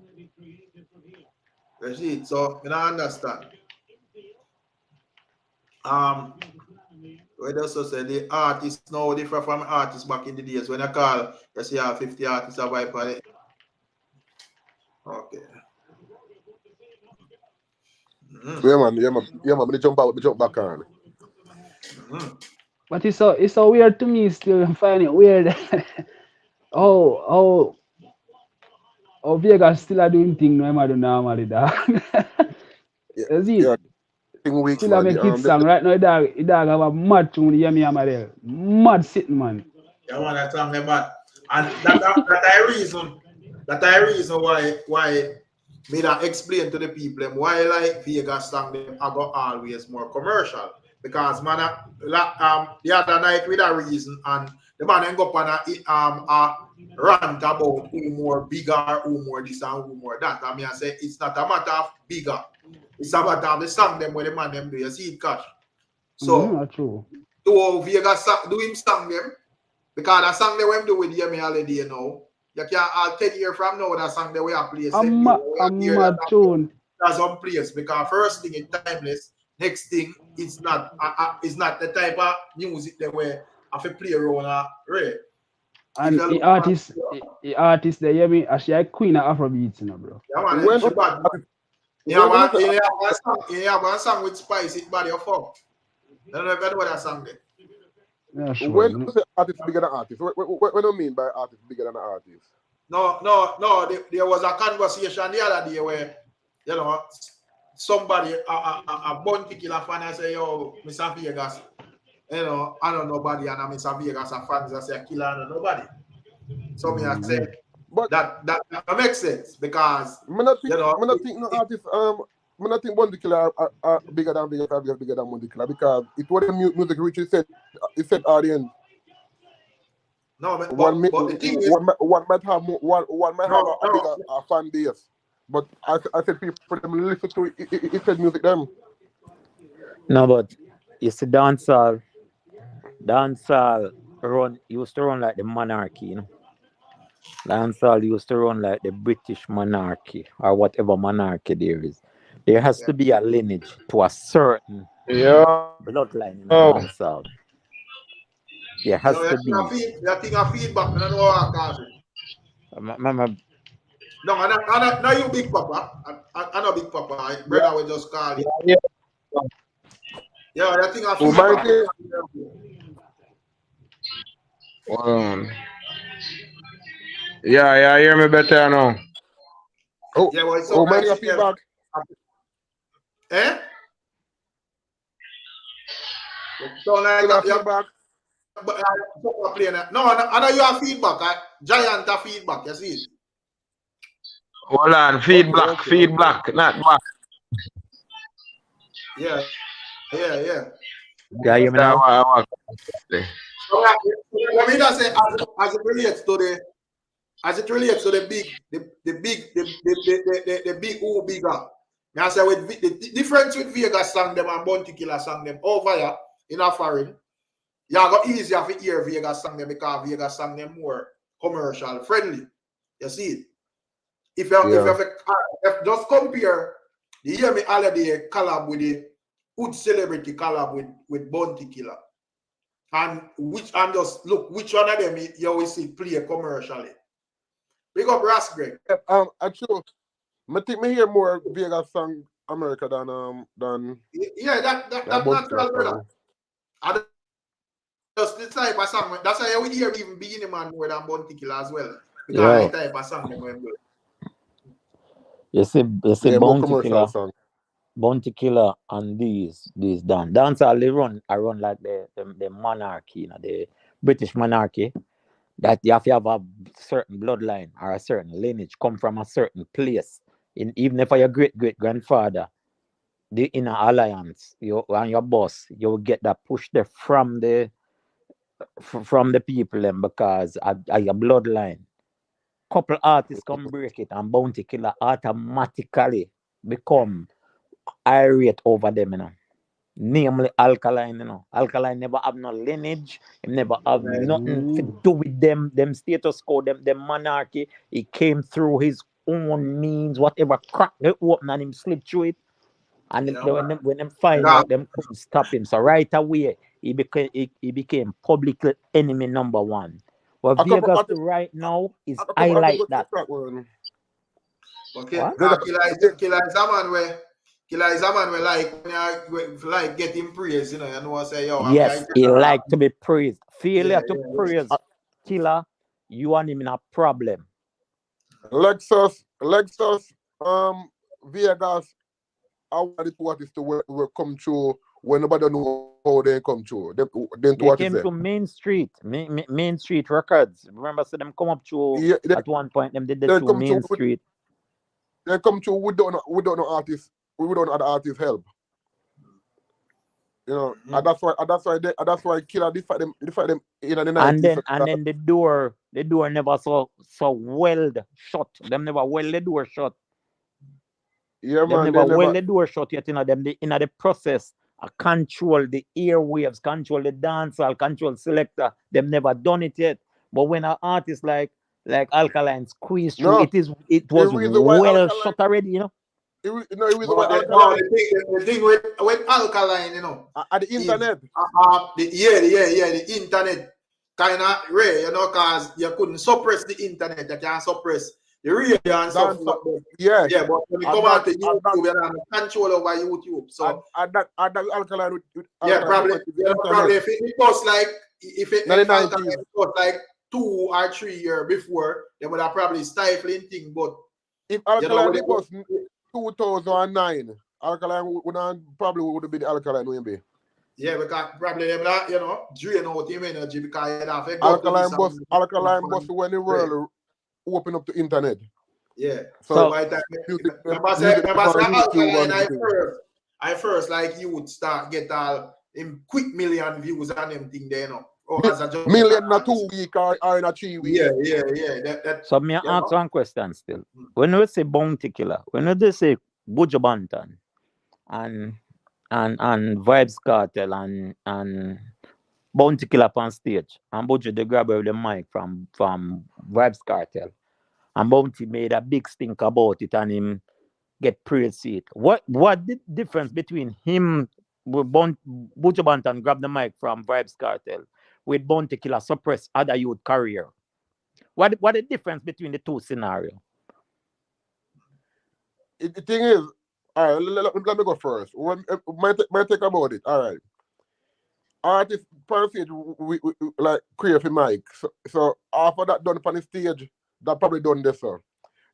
You see, so I don't understand. We also say the artists now different from artists back in the days when I call, you see, 50 artists are wipe on it. Okay. Yeah, man. We jump back on. But it's so weird to me still. I find it weird. oh, Vegas still are doing things no matter normally, dog. You see? Yeah. Still a make hit song right now. The dog have a mad tune. You hear me, there. Mad sitting, man. Yeah, man, that's song bad. And that reason why me that explain to the people why like Vegas song them I got always more commercial. Because man, the other night with a reason and the man end up on a rant about who more bigger, who more this and who more that. I mean, I say it's not a matter of bigger. It's a matter of the song them where the man them do. You see it, Cash. So, true. Do Vegas do him song them because that song they went do with Yemi Holiday, you know. You can't 10 years from now that song they will play. I'm mad tune. That's on place because first thing it's timeless. Next thing, it's not the type of music that we have to play around right? And the artist they hear me, she a queen of Afrobeats, you know, bro. Yeah, man, she bad. You have one song with Spice, it body of fuck. I don't know if you know what that song is. Yeah, sure. When you say artist bigger than artist, what do you mean by artist bigger than artist? No. There was a conversation the other day where, you know, somebody, a Bounty Killa fan, I say, yo, Mr. Vegas, you know, I don't know nobody, and Mr. Vegas, a fans, I say, Killa, I don't know nobody. So me, I say, but that makes sense because, I don't think no artist, I don't think Bounty Killa are bigger than Bounty Killa because it was the music which it said audience. No, but one the thing is, one might have a bigger fan base, But I said people for them listen to it said music them. No, but you see, dancehall used to run like the monarchy, you know. Dancehall used to run like the British monarchy or whatever monarchy there is. There has Yeah. to be a lineage to a certain Yo, bloodline in a dancehall. There has to be. That thing of feedback, I don't know how I call it. Remember, No, I you big papa. I know big papa. Brother will just call it. yeah. Yeah, that thing of Oh my feedback. God. Yeah, hear me better now. Yeah, well, it's Oh so my nice. God, feedback. Eh? So like Killer yeah, feedback. but no, I know you have feedback. Giant of feedback, you see it. Hold on, feedback, not back. Yeah. yeah, you hear me now? So let me just say as it relates to the big who bigger. Now I say with the difference with Vegas song them and Bounty Killer song them over here in a foreign, you got easier to hear Vegas song them because Vegas song them more commercial friendly. You see it. If just compare the Hear Me Holiday collab with the Hood Celebrity collab with Bounty Killer. And just look which one of them you always see play commercially. Big up Ras Greg. Actually, I think me hear more Vegas song America than Yeah, that's natural, brother. And just the type of song. That's why we hear even Beginning Man more than Bounty Killer as well. Because the type of song them when good. You see more Bounty commercial Killer. song. Bounty Killer and these dancehall they run like the monarchy, you know, the British monarchy, that you have to have a certain bloodline or a certain lineage, come from a certain place. Even if your great grandfather, the inner alliance, you and your boss, you will get that push there from the people them because of your bloodline. Couple artists come break it and Bounty Killer automatically become irate over them, you know. Namely Alkaline, you know. Alkaline never have no lineage, he never have nothing to do with them status quo, them monarchy. He came through his own means, whatever crack they open and him slip through it. And when them find out, them couldn't stop him. So right away, he became public enemy number one. Well, Vegas right now is highlight that. Okay, Killer is a man where like getting praise, you know, and I say, yo, yes, he like to be praised. Failure to praise Killer, you and him in a problem. Lexus, Vegas, I want the two artists to will come through when nobody know how they come through. They came to Main Street, Main Street Records. Remember, so them come up through at one point. Them did the two Main Street. They come through. We don't know artists. We don't other artists help. You know, and that's why Killer defy them in the 90s. And then the door never so weld shut. Them never weld the door shut. Yeah, them never weld the door shut yet. You know, them in the process control the airwaves, control the dancehall, control selector. Them never done it yet. But when an artist like Alkaline squeeze through, it was well shut already, you know. The thing with Alkaline, you know, at the internet. The internet kind of rare, you know, because you couldn't suppress the internet. You can't suppress the radio and stuff. But when you come out to YouTube, you have control over YouTube. So that Alkaline with probably if it was like if Alkaline was like 2 or 3 years before, they would have probably stifling thing. But if Alkaline was 2009, Alkaline would have been the Alkaline WMB. Yeah, because probably them not, you know, drain out him energy because you have Alkaline bus when the world open up the internet. Yeah. So by the time I first like you would start get all them quick million views and them thing there, you know. as a Jamaican million in a artist. 2 week or in a 3 week. Yeah. So me ask one question still. When we say Bounty Killer, when we say Buju Banton and Vibes Cartel and Bounty Killer up on stage, and Buju they grab the mic from Vibes Cartel, and Bounty made a big stink about it and him get praise seat. What the difference between him Buju Banton grab the mic from Vibes Cartel with Bounty Killer suppress other youth career? What the difference between the two scenarios? The thing is, all right, let me go first. My take about it. All right. Artists per stage, we like create a mic. So after that done on the stage, that probably done this. So.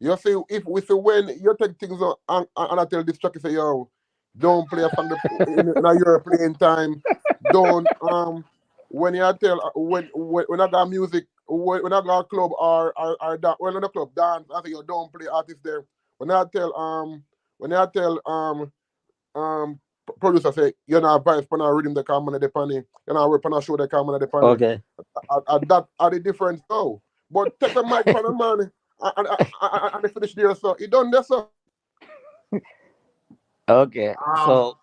You see, if we say when you take things on and I tell this track, you say, yo, don't play a song in your playing time. Don't when you tell when I got music, when I got club or when in the club dance, I say, yo, don't play artists there. When I tell producer say you're not vibes for now rhythm the common of the panny, you're not work on a show the common of the panny. Okay. That are the difference though. But take the mic from the man and they finish there, so he done this. So. Okay. So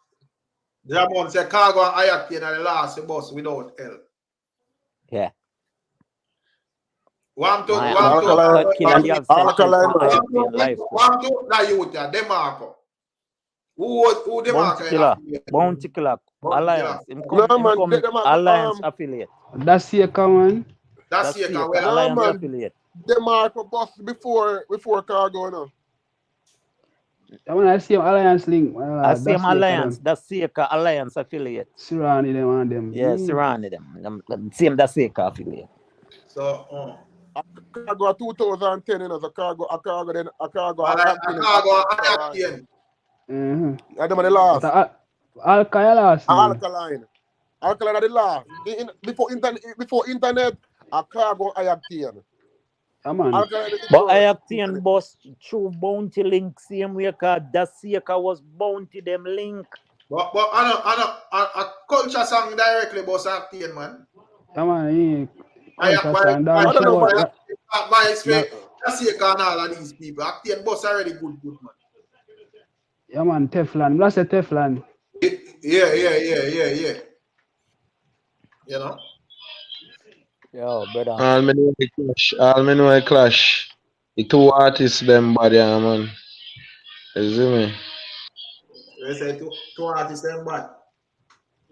Jamon say Khago and Octane are the last bus without help. yeah. One to Demarco. Who Demarco? Bounty Killer Alliance. Him come Alliance affiliate. That's here, man. That's here, Alliance affiliate. Demarco boss before Khago, no. When I see him Alliance link, I see him Alliance. That's Seika Alliance affiliate. Surrounding them and them. Yeah, surrounding them. Same that's Seika affiliate. So Khago 2010, you know, so Khago then Khago Octane. I don't know the last. Alkaline are the last. Before internet, Khago Octane. But Octane boss through bounty link same way cause that Seika was bounty them link. But a culture song directly boss Octane, man. I don't know Seika and all of these people. Octane boss already good, man. Yeah, man, Teflon. That's a Teflon. Yeah. You know? Yo, brother. All men know I clash. The two artists them body, man. You see me? You say two artists them bad.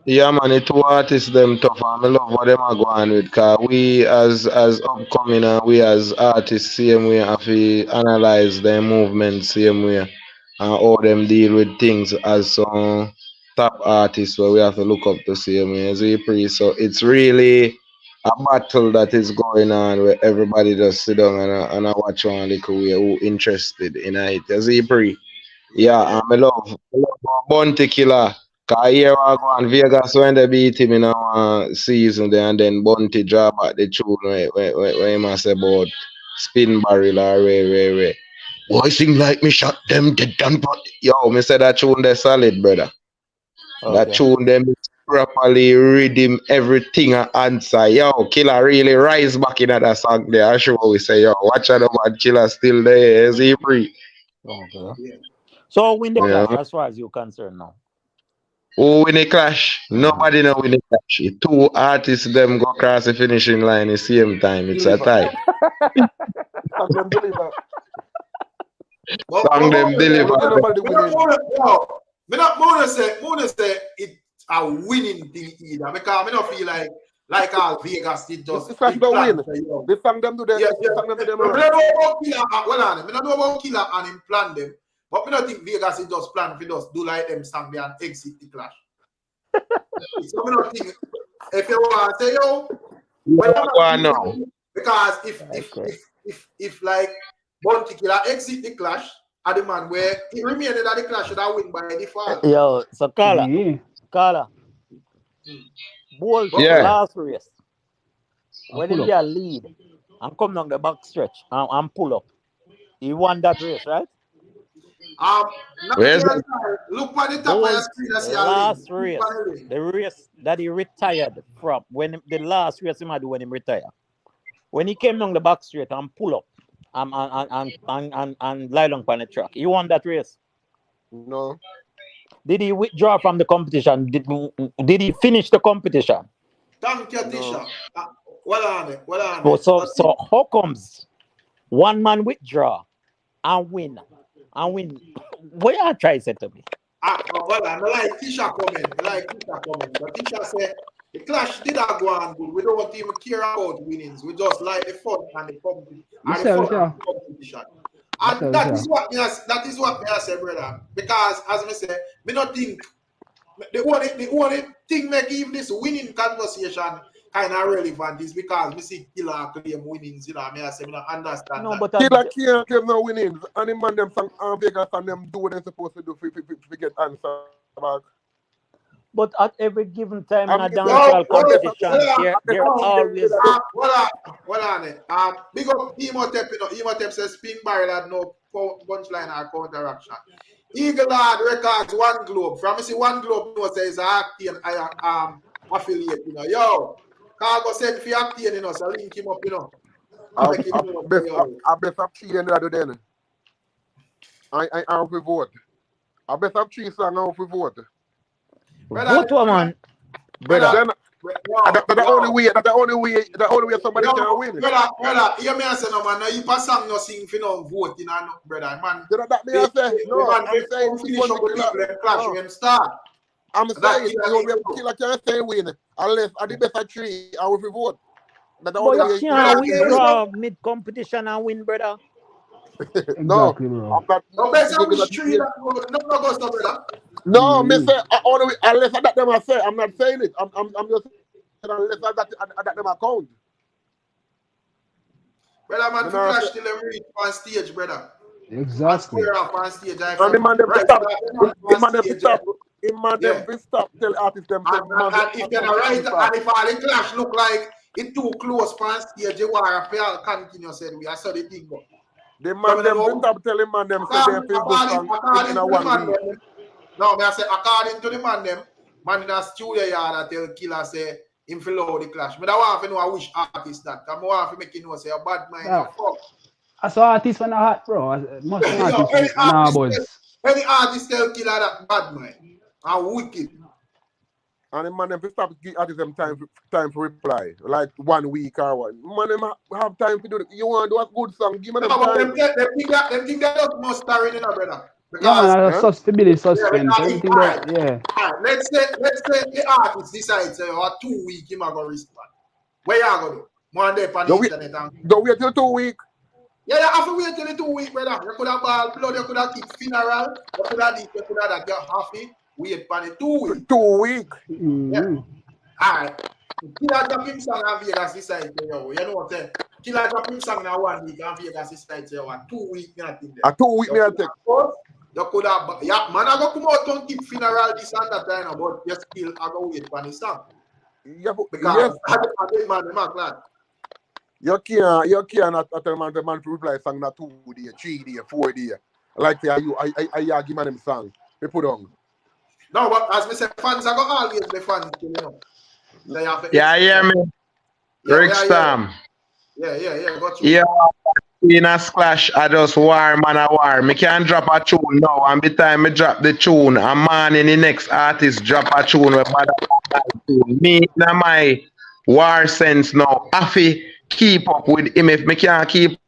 Yeah, man, the two artists them tough. I love what them are going with. Cause we as upcoming and we as artists same way have to analyze their movement same way and how them deal with things as some top artists where we have to look up the same way as we pre. So it's really a battle that is going on where everybody just sit down and I watch one little way who interested in it. As we pre. Yeah, I love Bounty Killer. Cause here I go on Vegas when they beat him in our season there and then Bounty drop at the tune where he must say about spin barrel or way. Boy sing like me shot them dead and but yo, me say that tune they solid, brother. Okay. That tune them properly rhythm everything and answer. Yo, Killer really rise back in that song there. I sure we say, yo, watch out man, Killer still there. Is he free? Okay. Yeah. So win the clash as far as you're concerned now. Who win the clash? Nobody know win the clash. If two artists them go across the finishing line at the same time. It's a tie. Song them deliver. Mona say it's a winning thing either because I don't feel like all Vegas did just the clash don't win. The song them do them. I don't know about Killer and him plan them. But I don't think Vegas is just plan for just do like them song there and exit the clash. So I don't think if you want to say because if like Bounty Killer exit the clash at the man where he remained at the clash should have win by default. Yo, so Killa. Bolt last race. When he get a lead and come down the back stretch and pull up. He won that race, right? Where's that? Look at the top of your Those screen. That's your last link. race, the race that he retired from, the last race he might do when he retired. When he came down the back straight and pull up and lie down on the track, he won that race. No. Did he withdraw from the competition? Did he finish the competition? Thank you, Tisha. Well on it. So how comes one man withdraw and win? What you try to say to me? Well, I like Tisha comment. But Tisha said the clash did not go on good. We don't even care about winnings. We just like the fun and the competition. And that is what I say, brother. Because as I say, me not think the only thing make even this winning conversation kind of relevant is because we see Killa claim winnings, you know. I say, I don't understand. No, but Killa can't claim no winnings. And the man them from Vegas and them do what they're supposed to do to get answer back. But at every given time in a dancehall competition, they're always. Hold on it. Big up Emotep, you know. Emotep says spin barrel had no punchline or counteraction. Eagle Lad records one globe. From me see one globe, you know, says Octane affiliate, you know. Yo, Khago said if you Octane, you know, so link him up, you know. I bet up 3 and rather than I have to vote. I bet up 3 songs I have to vote. Vote one man. Brother. That's the only way somebody can win. Brother, hear me say no man, no you pass song no sing for no voting and no brother man. That me I say no, I'm saying finish up with the clash when start. I'm saying Killa can't say win unless at the best of 3 I will vote. But you can't withdraw mid competition and win, brother. No, Exactly, bro. I'm not. No better which 3 that no go so brother. No, me say only unless I that them I say I'm not saying it. I'm just saying unless I that them account. Brother man, to clash till them reach on stage, brother. Exactly. And square off on stage. And the man them stop. The man them stop. The man them stop. Tell artists them. And if they're right, and if all the clash look like it too close on stage, you are fair continue said we. I saw the thing go. The man them stop telling man them say they feel good song in a 1 week. No, I say according to the man them, man in a studio yard that tell Killa say him follow the clash. But I want to know which artist that. I want to make you know say a bad mind. Fuck. I saw artists when I hot, bro. Most artists when I buzz. Any artist tell Killa that bad mind and wicked. And the man them stop give artists them time for reply, like 1 week or one. Man them have time to do it. You want to do a good song? Give me them time. Them think that must star in, brother. Yeah, man, suspense. Everything that, yeah. Let's say the artist decides a 2 week him go respond. Where you go do? One day on the internet. Don't wait till 2 weeks. Yeah, you have to wait till the 2 weeks, brother. You could have ball blood, you could have kick funeral, you could have this, you could have that. You have to wait for the 2 weeks. 2 weeks. Yeah. Alright. Killa drop him song and Vegas decide to you. You know what I'm saying? Killa drop him song in 1 week and Vegas decide to you. 2 weeks, nothing there. A 2 week me I take. You could have, yeah, man, I go come out and keep funeral this and that time, but you still I go wait for the song. Yeah, because I man, glad. You can't tell man to reply song na 2 day, 3 day, 4 day. Like I give man them song. They put on. No, but as me say, fans are gonna always be fans, you know. They have yeah, hear me. Rick Stam. Yeah, got you. Yeah. In a splash, I just war, man, a war. Me can't drop a tune now, and by the time me drop the tune, a man in the next artist drop a tune with me in my war sense now. I have keep up with him. If me can't keep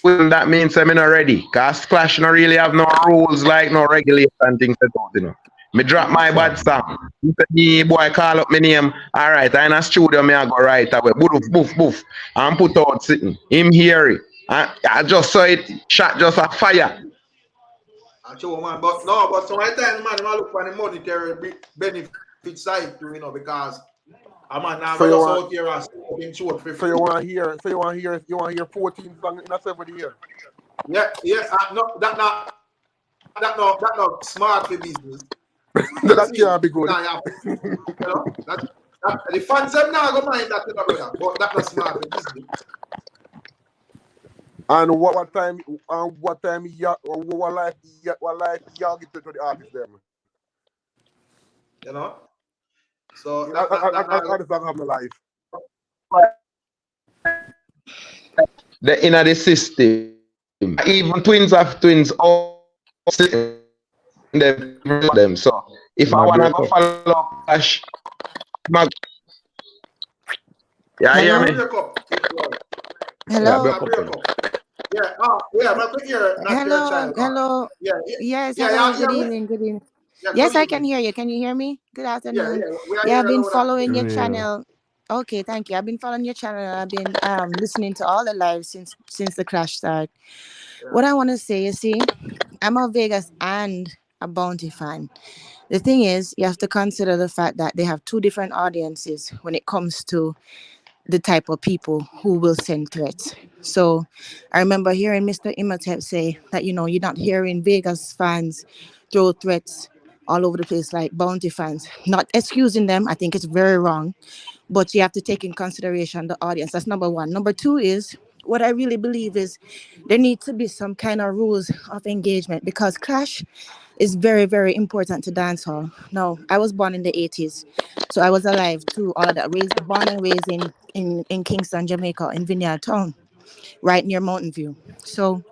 with him, that means I'm not ready. Cause splash no really have no rules like no regulation and things like that, you know. Me drop my bad song. Me boy call up my name. All right, I in a studio, me I go right away. Boof, and put out sitting. Him hear it. I just saw it shot just a fire. Man, but sometimes man, I look for the monetary benefit side too, you know, because I'm now just out here and short 50. So you want to hear 14 songs in a 7 year. Yeah, no, that not smart for business. That can't be good. You know, the fans them now go mind that, you know, brother, but that's not smart for business. And what time what life y'all get to the artist them? You know? So Artist don't have no life. The inner the system. Even twins have twins all them. So if I My wanna break go up. follow Clash, yeah, hear Hello? me? break up. Yeah, Hello? break up. Break up. Yeah, but quick here, not your Hello? child. Hello? Yeah, Yes, yeah, hello. yeah, Good yeah, evening. Good evening. yeah, good Yes, I can evening. hear you. Can you hear me? Good Yeah, afternoon. we are Yeah, I've here been alone and following your Yeah. channel. Okay, thank you. I've been following your channel. I've been listening to all the lives since the clash started. What I want to say, you see, I'm a Vegas and a Bounty fan. The thing is, you have to consider the fact that they have two different audiences when it comes to the type of people who will send threats. So I remember hearing Mr. Imhotep say that, you're not hearing Vegas fans throw threats all over the place like Bounty fans. Not excusing them, I think it's very wrong, but you have to take in consideration the audience. That's number one. Number two is, what I really believe is there need to be some kind of rules of engagement, because clash is very, very important to dancehall. Now, I was born in the 80s, so I was alive to all of that. Born and raised in Kingston, Jamaica, in Vineyard Town, right near Mountain View. So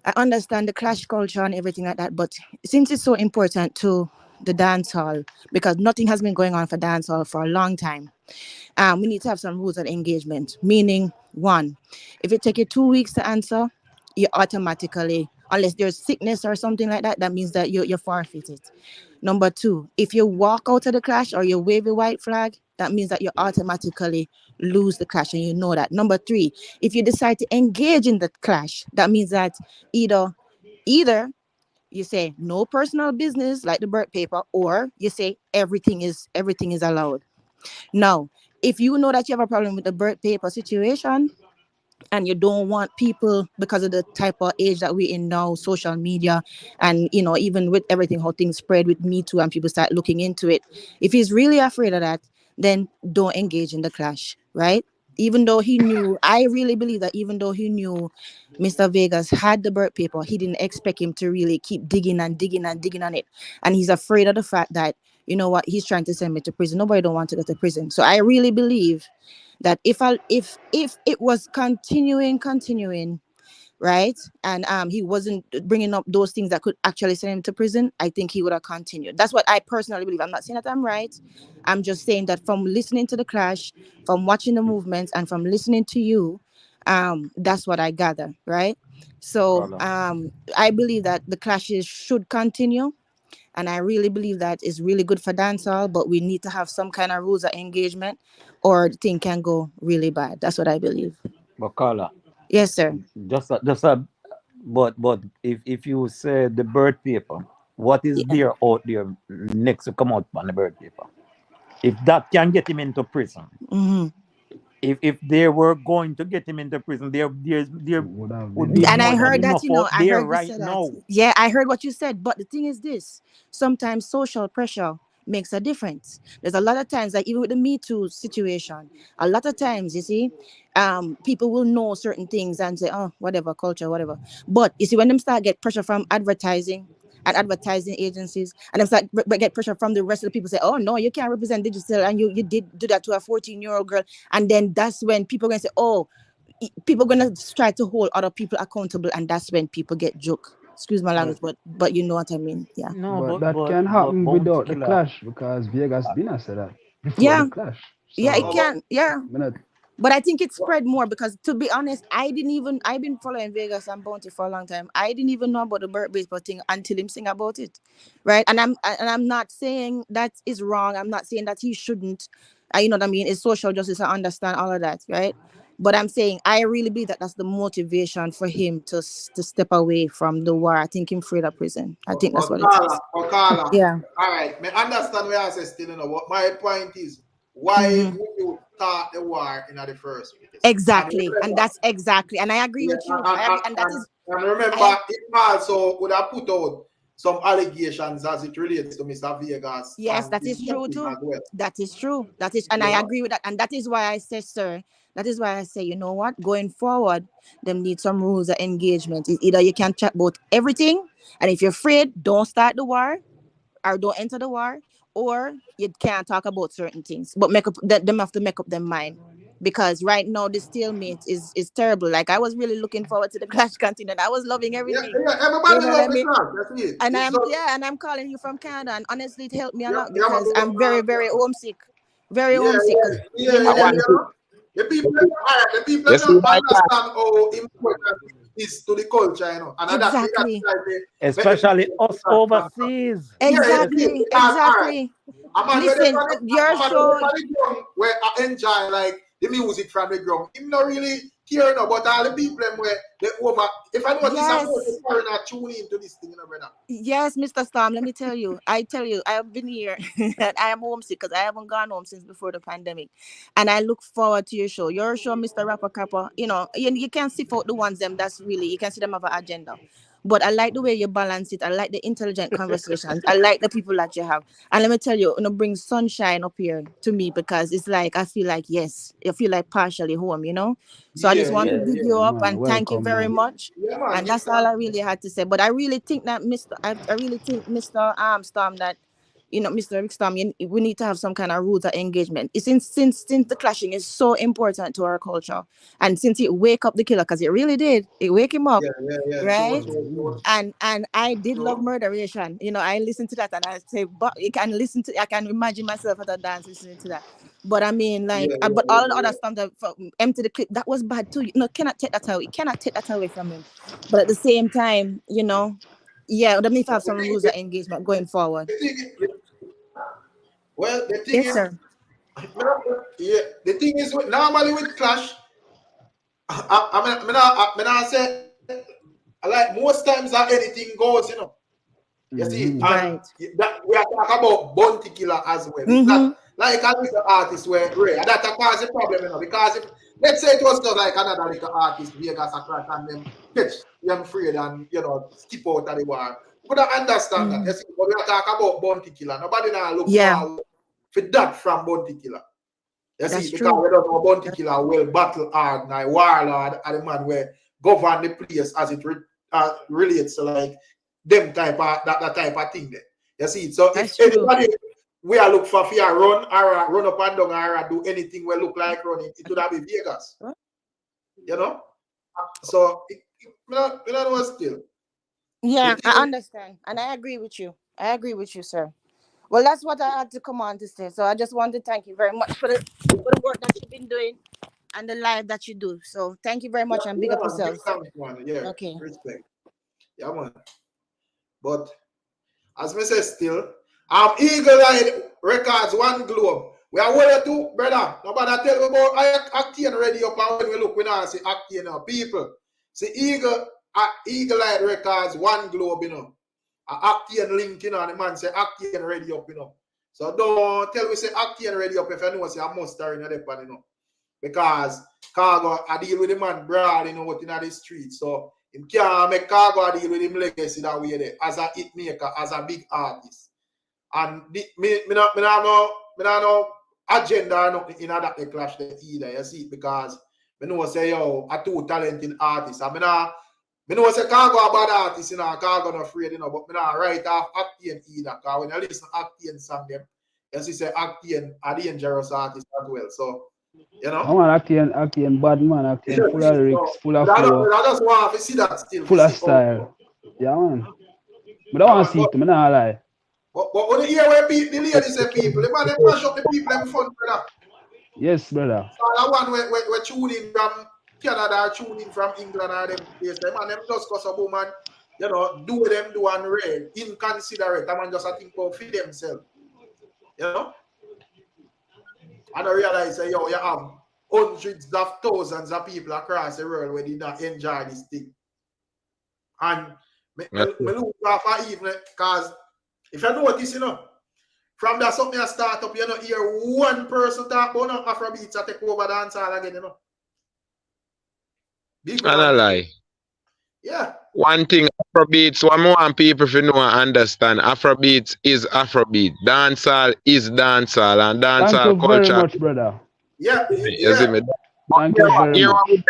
I understand the clash culture and everything like that, but since it's so important to the dancehall, because nothing has been going on for dancehall for a long time, we need to have some rules of engagement. Meaning, one, if it take you 2 weeks to answer, you automatically, unless there's sickness or something like that, that means that you're forfeited. Number two, if you walk out of the clash or you wave a white flag, that means that you automatically lose the clash, and you know that. Number three, if you decide to engage in the clash, that means that either you say no personal business like the birth paper, or you say everything is allowed. Now, if you know that you have a problem with the birth paper situation, and you don't want people, because of the type of age that we're in now, social media, and even with everything, how things spread with Me Too and people start looking into it, if he's really afraid of that, then don't engage in the clash, right? Even though he knew, I really believe that even though he knew Mr. Vegas had the birth paper, he didn't expect him to really keep digging and digging and digging on it. And he's afraid of the fact that, he's trying to send me to prison. Nobody don't want to go to prison. So I really believe that if it was continuing, right, and he wasn't bringing up those things that could actually send him to prison, I think he would have continued. That's what I personally believe. I'm not saying that I'm right. I'm just saying that from listening to the clash, from watching the movements, and from listening to you, that's what I gather, right? So Color. I believe that the clashes should continue, and I really believe that is really good for dancehall, but we need to have some kind of rules of engagement, or the thing can go really bad. That's what I believe. But color. Yes, sir. Just a but if you say the bird paper, what is Yeah. there out there next to come out on the bird paper? If that can get him into prison, hmm if they were going to get him into prison, there Would have would been be And done I more than heard already. that, enough out I there heard you right say that. now. Yeah, I heard what you said. But the thing is this, sometimes social pressure makes a difference. There's a lot of times, like even with the Me Too situation, a lot of times, you see, people will know certain things and say, oh, whatever, culture, whatever. But you see, when them start get pressure from advertising and advertising agencies, and them start get pressure from the rest of the people, say, oh no, you can't represent digital, and you did do that to a 14-year-old girl. And then that's when people are going to say, oh, people gonna try to hold other people accountable, and that's when people get joke. Excuse my Well, language, but you know what I mean. Yeah. no, But but that but can but happen Bounty without the Killer. clash because Vegas uh, didn't say that before the Yeah. clash. Yeah, it No, So, but can. Yeah. me not, But I think it spread more because, to be honest, I've been following Vegas and Bounty for a long time. I didn't even know about the birth baseball thing until him sing about it, right? And I'm not saying that is wrong. I'm not saying that he shouldn't. You know what I mean? It's social justice. I understand all of that, right? But I'm saying I really believe that that's the motivation for him to step away from the war. I think him afraid of prison. I think that's what it is. Okala. Yeah. All right, me understand where I say still, what my point is, why hmm would you start the war in the first place? And Exactly. And remember, that's exactly. And I agree yeah, with you. I agree. And that is. and remember, I it also would have put out some allegations as it relates to Mr. Vegas. Yes, And that is true as too. well. That is true. That is, and You I know? agree with that. And that is why I say, sir, that is why I say, you know what, going forward, them need some rules of engagement. It's either you can chat about everything, and if you're afraid, don't start the war or don't enter the war, or you can't talk about certain things. But make up them have to make up their mind. Because right now the stalemate is terrible. Like I was really looking forward to the Clash continent. I was loving everything. You Everybody know what I love the mean? clash. That's it. And It's not, I'm calling you from Canada, and honestly, it helped me a yeah, lot because man, I'm very, very homesick, very yeah, homesick. Cause yeah, you know I what I yeah, want mean? you to know. The people, the people you see don't my class. understand how important it is to the culture, you know. And that's Exactly, why they make the Especially people us understand. overseas. Yeah, Es- it is. exactly, Because, all right, exactly. a man where they Listen, your show, ground where I enjoy like the music from the ground. Him not really care no, but all the people them where they over. If I notice, I'm going to yes, foreigner tune into this thing, you know, brother. yes, Mr. Storm. Let me tell you, I have been here, and I am homesick because I haven't gone home since before the pandemic, and I look forward to your show. Your show, Mr. Rapper Kappa. You know, you can see for the ones them that's really you can see them have an agenda. But I like the way you balance it. I like the intelligent conversations. I like the people that you have. And let me tell you, bring sunshine up here to me because it's like I feel like yes, I feel like partially home, you know. So I Yeah, just want to yeah, big yeah. you Yeah, up man. and thank you Welcome, very man. much. Yeah, man. And that's all I really had to say. But I really think that I really think Mr. Storm that Mr. Rick Storm, we need to have some kind of rules of engagement. It's since the clashing is so important to our culture, and since it wake up the killer, because it really did, it wake him up, Yeah, yeah, yeah. True, right? true, true, And I did love true. Murderation. I listened to that and I say, but I can imagine myself at a dance listening to that. But I mean, like, Yeah, yeah, but all the yeah, other stuff that empty the clip, that was bad too. Cannot take that away. Cannot take that away from him. But at the same time, yeah, they need to have some rules of engagement going forward. the thing, well, the thing Yes, is, sir. yeah, the thing is, normally with clash, I say, like most times that anything goes, you know. You see, Mm-hmm. and Right. that we are talking about Bounty Killer as well. It's Mm-hmm. not like a little artist where rare. And that cause a problem, you know, because if let's say it was just like another little artist, Vegas across and them catch them afraid and skip out of the war. We don't understand that. Mm-hmm. You see, but we are talking about Bounty Killer. Nobody now look Yeah, forward for that from Bounty Killer. You that's see, because true. we don't know Bounty Killer will battle hard now, warlord and the man where govern the place as it relates to like them type of that type of thing there. You see, so if That's true. anybody we are look for fear run or run up and down or do anything we look like running, it would have been Vegas. You know? So we don't know still. Yeah, The I thing, understand. And I agree with you. I agree with you, sir. Well, that's what I had to come on to say. So I just want to thank you very much for the work that you've been doing and the live that you do. So thank you very much and big yeah, up man, big yourself. thanks, man. Yeah, Okay. respect. Yeah, man. But as me say still, Eagle Eye Records, one globe. We are one two, brother. Nobody tell me about Octane ready up and when we look, we now see Octane now. People, see Eagle Eye Records, one globe, Octane link, and the man say Octane ready up, So don't tell me say Octane ready up if you know say I must star in the depot, Because Khago, I deal with the man broad, what in the street. So him can't make Khago deal with him legacy that way there as a hit maker, as a big artist. And me not no agenda or nothing in that they clash there either. You see, because me know say yo a too talented artist. And me know say Khago a bad artist, Khago not afraid, but me not write off Octane either. Because when you listen to Octane song them, you see say Octane a dangerous artist as well. So I'm an acting bad man, acting full of lyrics, so, full of but flow, I just want to see that still. full To of see how, style. Yeah, man. But I want to see it, man. I lie. but when you hear where the ladies say people, the man they mash up the people in front, brother. Yes, brother. So that one we tune in from Canada, or tune in from England or them place. Them and them just cause a woman, do what them do and read, inconsiderate. I man just a think about for themselves. I don't realize that you have hundreds of thousands of people across the world where did not enjoy this thing. And me look off at even because if you notice, from that something I start up, you don't hear one person talk about no Afrobeats that take over dancehall again, Big And a man. lie. Yeah. One thing, Afrobeats, what I want people to know and understand, Afrobeats is Afrobeat. Dancehall is dancehall, and Thank you dancehall very culture. much, brother. Yeah. You see Yeah. me? But Thank you very here much.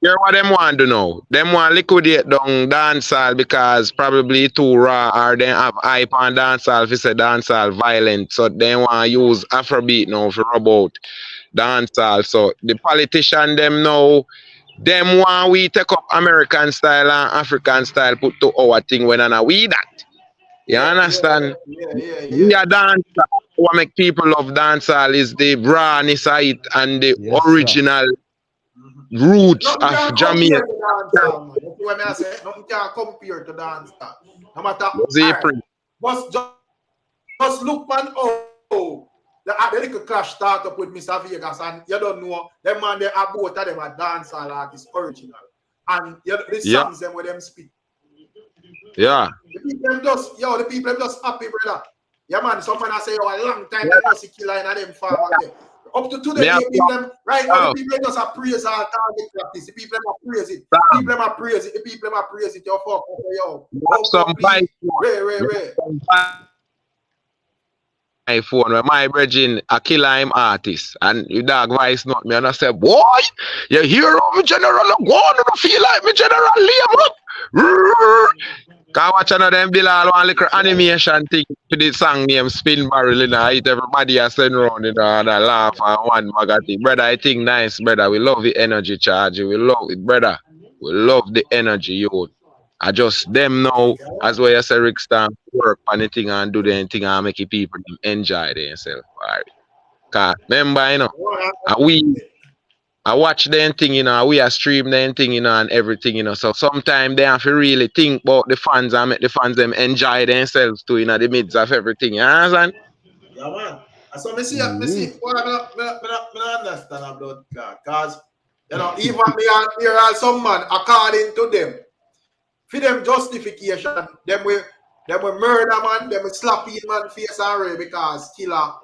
Hear what them want to know. Them want liquidate down dancehall because probably too raw or they have hype on dancehall if it's a dancehall violent. So they want to use Afrobeat now for rub out dancehall. So the politician them know them want we take up American style and African style put to our thing when and we that. You Yeah. understand? We Yeah. are dancehall. What make people love dancehall is the rawness of it and the Yes, sir. original roots Nothing of can Jamaica. compare to dancehall, man. That's what I say. Nothing can compare to dancehall. No matter. You see, Alright. But just look, man. Oh, the little clash start up with Mr. Vegas, and you don't know them man. They are both of them are dancehall artists original, and the yeah, songs them with them speak. yeah. The people them just happy, brother. Yeah, man. Some man I say, oh, a long time they don't see Killa in them farm again. Up to today, Me have the people them right now, oh, the people just are praise our target practice. The people them are praise it. Sam, People them are praise it. The people them are praise it. Yo, fuck, yo. me have some Please. vice Ray. my phone where my brethren a Killa him artist and you dog voice not me and I say, boy, you hear how me general go on and feel like me general lame up. Can watch another them Bilal one little animation thing for the song name Spin Barrel in it. Everybody has send round and I laugh and one magazine. Brother, I think nice, brother. We love the energy charge. We love it, brother. We love the energy, yo. I just them now, as well as Rick Stamp, work on anything and do the thing and make the people enjoy themselves. Alright. Cause remember, you know, I watch them thing, you know, we are stream them thing, you know, and everything, you know. So sometimes they have to really think about the fans and make the fans them enjoy themselves too, in the midst of everything. You understand? Yeah, man. So me see, well, I understand about that, cause you know, even me and here are some man, according to them, for them justification, them will murder man, them will slap in man face and ray because Killa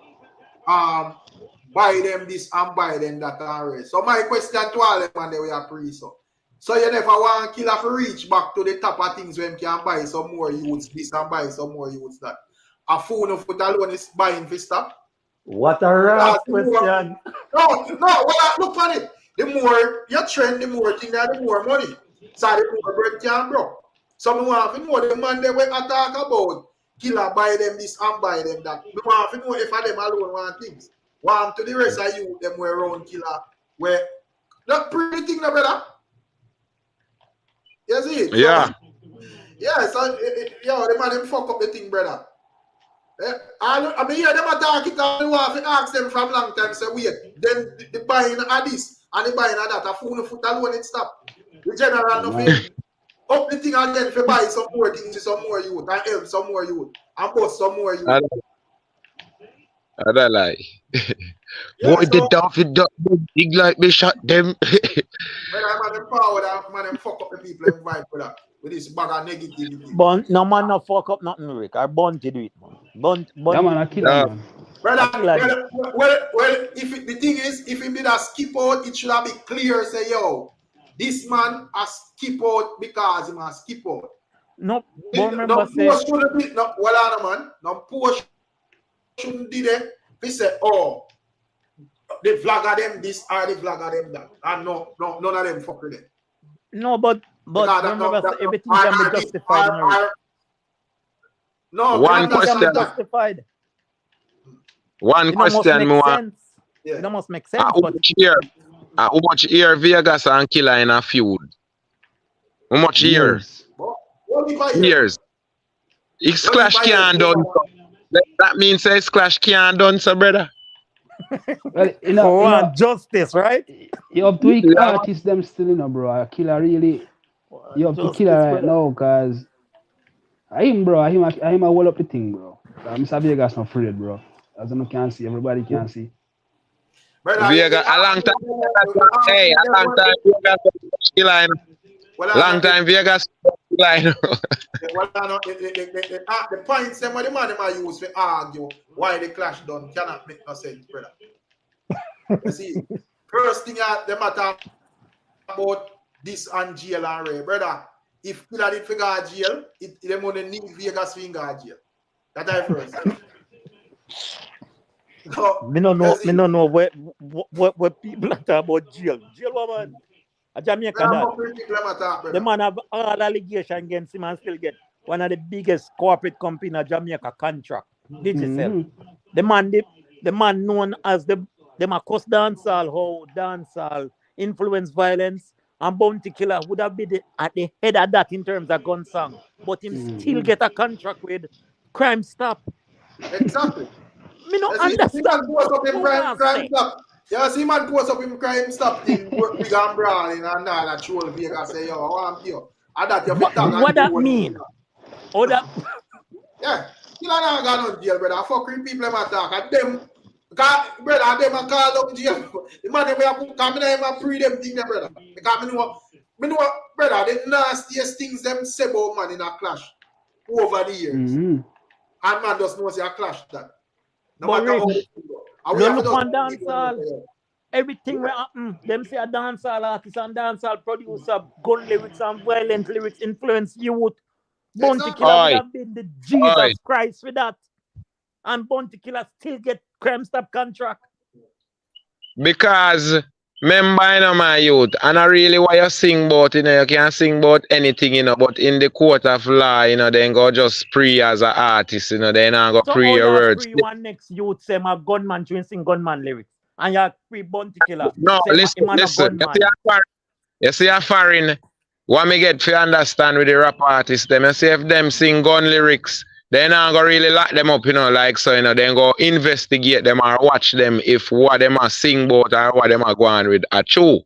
buy them this and buy them that and ray. So my question to all them man, they will pre so. So you never want Killa to reach back to the top of things when can buy some more youths this and buy some more youths that. A phone of foot alone is buying for stop. What a rash question. No, well, look on it. The more you trend, the more thing that the more money. So the more bread can bro. So we want to know the man they will talk about. Killa buy them this and buy them that. We want to know if them alone want things. Want to the rest of you, them were around Killa. Where that pretty thing, no brother. You see it? Yeah. So, yeah, so yo, the man them fuck up the thing, brother. I mean, yeah, them attack it and we have to ask them from long time, say, wait, then the buying of this and the buying of that, a phone foot alone, it stop. The general nothing. Up the thing again, if you buy some more things to some more youth, and help some more youth, and bust some more youth. I don't like. Yeah, Boy, so, the Daffy Duck big like me shot them. when I man them power, that man them fuck up the people and vibe with that. With this bag of negativity. But no man no fuck up nothing, Rick. I born to do it, man. Born Yeah, man, I kill Yeah. man. Brother, well, if the thing is, if it did a skip out, it should have been clear. Say, yo, this man has skip out because he must skip out. No, but remember say, shouldn't be no. Well, man, no poor shouldn't do that. We say, oh, the vlogger them this or the vlogger them that, and no, none of them fuck with them. no, but remember say, everything can be justified. No, One question. Justified. One It must question, make me want. sense. Yeah. It must make sense. How much year Vegas and Killa in a feud? How much years? Years. If Clash can't done, that means say Clash can't done, so brother. Well, you know, justice, right? You have to weak artists them still, you know, bro. Killa really, you have to Killa right now, cause him, bro, him a hold up the thing, bro. Mr. Vegas not afraid, bro. As you can see, everybody can see. Vegas, a long time. Hey, a long time Vegas Killa. Long time Vegas Killa. The points them what the man them are use to argue why the clash done cannot make no sense, brother. You see, first thing they matter about this and jail and Ray, brother. if Killa did figure out jail, them only need Vegas finger jail. That I first. So, Me no know what people are talking about jail. Jail woman. A Jamaica that. The man have all allegation against him and still get one of the biggest corporate company in Jamaica contract. Digicel. The man known as the Marcus dancehall, how dancehall influence violence, and Bounty Killer would have been at the head of that in terms of gun song. But him still get a contract with Crime Stop. Exactly. Me no understand. Crime Stop. Yeah, see man post up him Crime Stop thing, big and brawling and all that troll Vegas say, yo, I want you. And that you what that mean? Oh, that yeah. Killa not gone on jail, brother. Fucking people them attack. And them, brother, them a call up jail. The man them a come in and pre them thing there, brother. Because me know, brother, the nastiest things them say about man in a clash over the years. And man does know say a clash that. No matter how it go. Look on dancehall. Everything will happen. Them say a dancehall artist and dancehall producer, gun lyrics and violent lyrics influence youth. Bounty Killer would have been the Jesus Christ with that. And Bounty Killer still get Crime Stop contract. Because remember, you know, my youth, and I really what you sing about, you know, you can sing about anything, you know, but in the court of law, you know, then go just pre as an artist, you know, then I go pre your words. So one next youth say my gunman to sing gunman lyrics. And you pre Bounty Killer. No, listen. You see a foreign, what me get to understand with the rap artists, them, you see if them sing gun lyrics, then I go really lock them up, you know, like so, you know, then go investigate them or watch them if what them are sing about or what them are going with are true.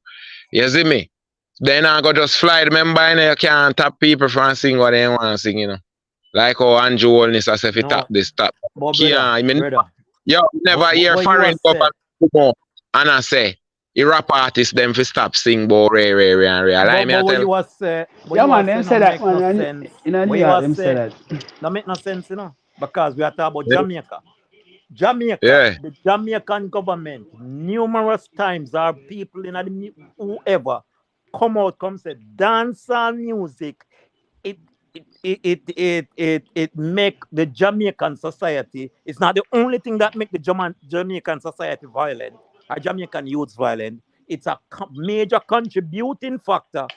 You see me? Then I go just fly. Remember, you know, you can't tap people from sing what they want to sing, you know. Like how Andrew Holness as if he tap this tap. Yeah, I mean, yo, never hear foreign come and I say, the rap artists them for stop sing about real. Yeah, man, them say that, man. Them say that. That make no sense, you know, because we are talking about Jamaica. The Jamaican government, numerous times, our people in the whoever come say dancehall music. It make the Jamaican society. It's not the only thing that make the Jamaican society violent. Or Jamaican youths violent. It's a major contributing factor.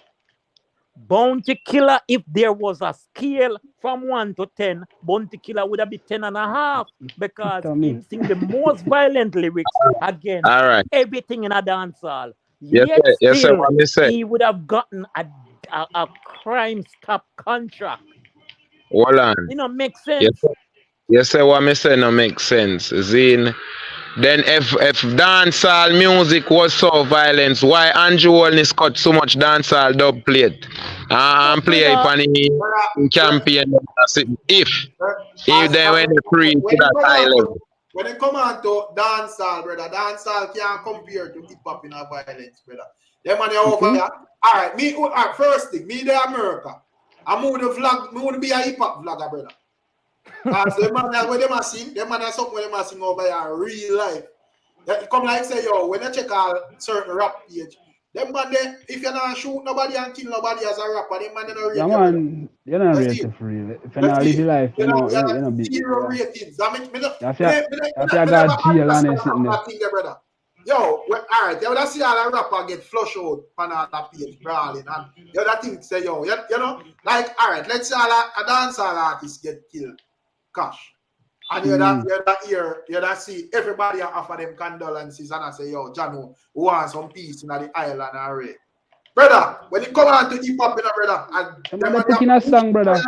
Bounty Killer, if there was a scale from 1 to 10, Bounty Killer would have been 10.5 because he sing the most violent lyrics against everything in a dancehall. Yes, still, he would have gotten a Crime Stop contract. Hold on. You know, makes sense. Yes, what me say no make sense. Zin. Then if dancehall music was so violent, why Andrew Holness cut so much dancehall dub plate? And play it on the campaign if they went free to that island. When it come on to dancehall, brother, dancehall can't compare to hip hop in a violence, brother. Them man over there. Alright, first thing, me the America. I move the vlog, me want to be a hip hop vlogger, brother. So the man where they must sing, them man something where they must sing over here real life. It come like say, yo, when you check a certain rap page, them man there, if you're not shoot nobody and kill nobody as a rapper, them man they not rate. Yeah, man, you're not rated for real. If you're not live life, you're not big. Zero ratings. I mean, if you got jail and everything there. Brother. Yo, well, alright, you would see all the rapper get flush out on that page, brawling, and the other thing say, yo, you know, like, alright, let's say a dancehall artist get killed, cash. And you see everybody offer them condolences and I say, yo, Jano, who want some peace in the island already. Brother, when it come on to hip hop, brother, and them picking a song, brother.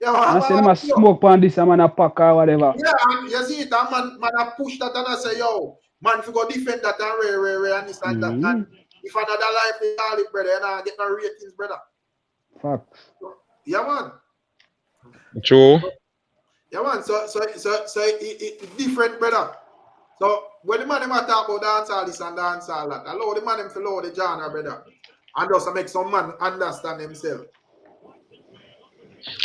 I say them a smoke on this, I'm on a pack or whatever. Yeah, and you see it, and man a push that and I say, yo, man, if you go defend that and and this and that, and if another life they call it, brother, and I get no ratings, brother. Facts. Yeah, man. True. Yeah, man. So it different, brother. So when the man them talk about dancehall this and dancehall that, allow the man them to know the genre, brother, and just make some man understand himself.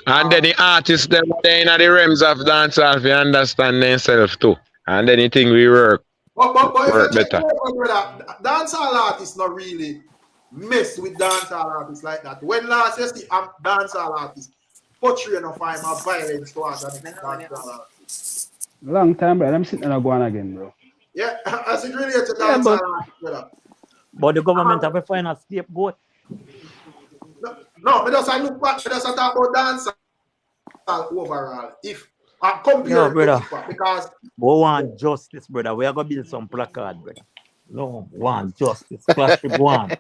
And then the artists them in the realms of dancehall they understand themselves too, and then you think we work. But work if you check better. over, brother, dancehall artists not really mess with dancehall artists like that. When last you see dancehall artists portraying of I'm a violence towards a dancehall artist. Long time, bro. I'm sitting and go on again, bro. Yeah, as it relates to Yeah, dancehall artists, brother. but the government have to find a scapegoat. No, but just I look back, just I talk about dancehall overall. If I compare No, it to brother. hip hop, because We want justice, brother. We are gonna build some placard, brother. No, we want justice. Clash should go on.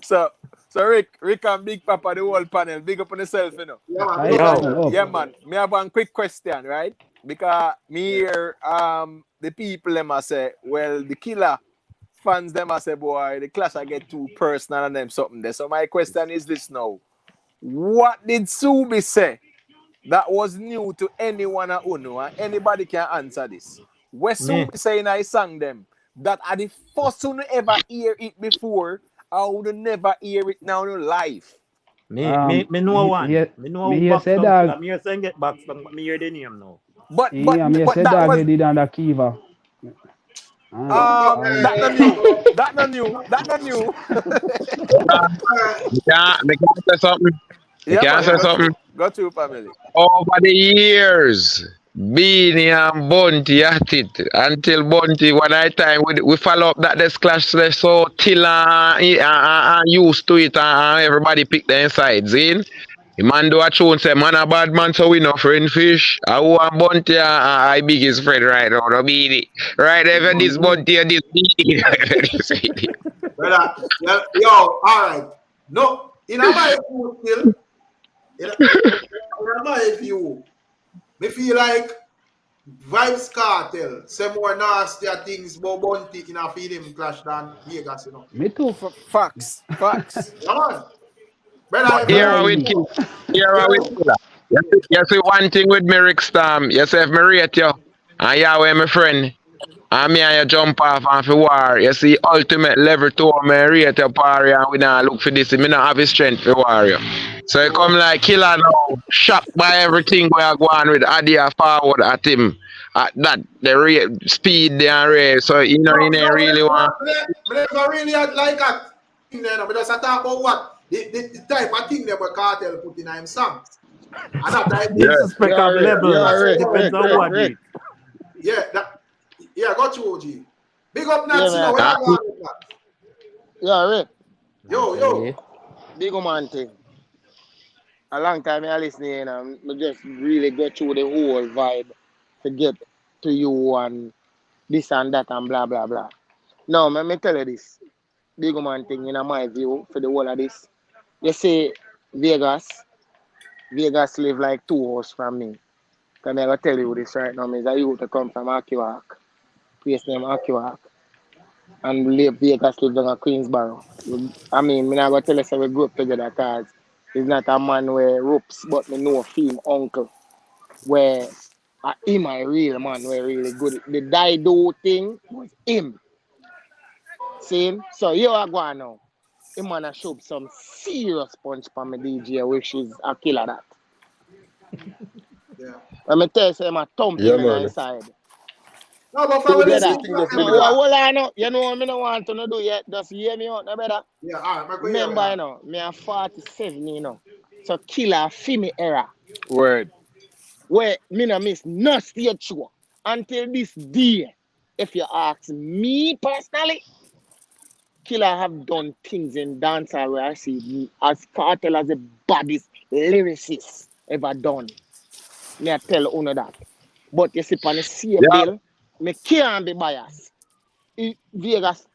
So Rick and Big Papa, the whole panel, big up on yourself, you know. yeah, Man. Me have one quick question, right? Because me hear the people them a say, well, the Killa fans them a say, boy, the clash I get too personal and them something there. So my question is this now. What did Subi say that was new to anyone at Uno? And anybody can answer this. What Subi say in I sang them that are the first one ever hear it before, I would never hear it now in life. Me know one. Me know me box say down. dog. Me hear saying get box down, but me hear the name now. But Me say that dog was did under Kiva. that not new. That not new. That not new. They can't say something. They Yeah, can't man. say something. Got to family. Over the years, Beanie and Bunty at it until Bunty one night time we follow up that this clash so Killa and used to it and everybody pick their sides in. The man do a tune say man a bad man so we no friend fish. I want Bunty and I big his friend right now, no Beanie. Right there this Bunty and this Beanie. brother. Yo, all right. No, in my view still, in my view, me feel like Vibes Cartel say more nastier things about Bunty in a feeling clash than Vegas, you know. Me too. Facts. Come on. Brother, Here with Killa. You see one thing with me, Rick Storm. You say if me rate you, and you are my friend, and me and you jump off and for war. You see ultimate level 2 me rate your party and we not look for this. Me not have the strength for warrior. So you come like Killa now, shocked by everything we are going with Adia forward at him. At that, the rate, speed they are rare. So you know, you ain't really want. I really like that thing there, but just talk about what the type of thing that Cartel put in him songs. And that type Disrespect of levels. Depends on what it. Yeah, got you, OG. Big up Nancy now. Where you going with that? Yeah, Rick. Yo. Big man thing. A long time I listening and I just really go through the whole vibe to get to you and this and that and blah blah blah. Now, let me tell you this. Big man thing in my view for the whole of this. You see Vegas live like 2 hours from me. Because I'm going to tell you this right now. I used to come from Akiwak. Place named Akiwak. And Vegas live down at Queensboro. I mean, I'm not going to tell you so we grew up together because he's not a man where ropes, but me know him uncle. Where him a real man, where really good. The Dido thing was him. See him? So you are going now. Him man a show some serious punch for me DJ, which is a killer that. Yeah. Let me tell you, I'm a thump him inside. No, but for You listen, hold on, you know what I don't want to do yet. Just hear me out, no better. Yeah, all right. Remember, you know, me a 47, you know. So Killa Fimi era. Word. Where me no miss no stage show until this day. If you ask me personally, Killa have done things in dancehall where I see me as Cartel as the baddest lyricist ever done. Me I tell you that. But you see, on the same bill, me can't be biased. Vegas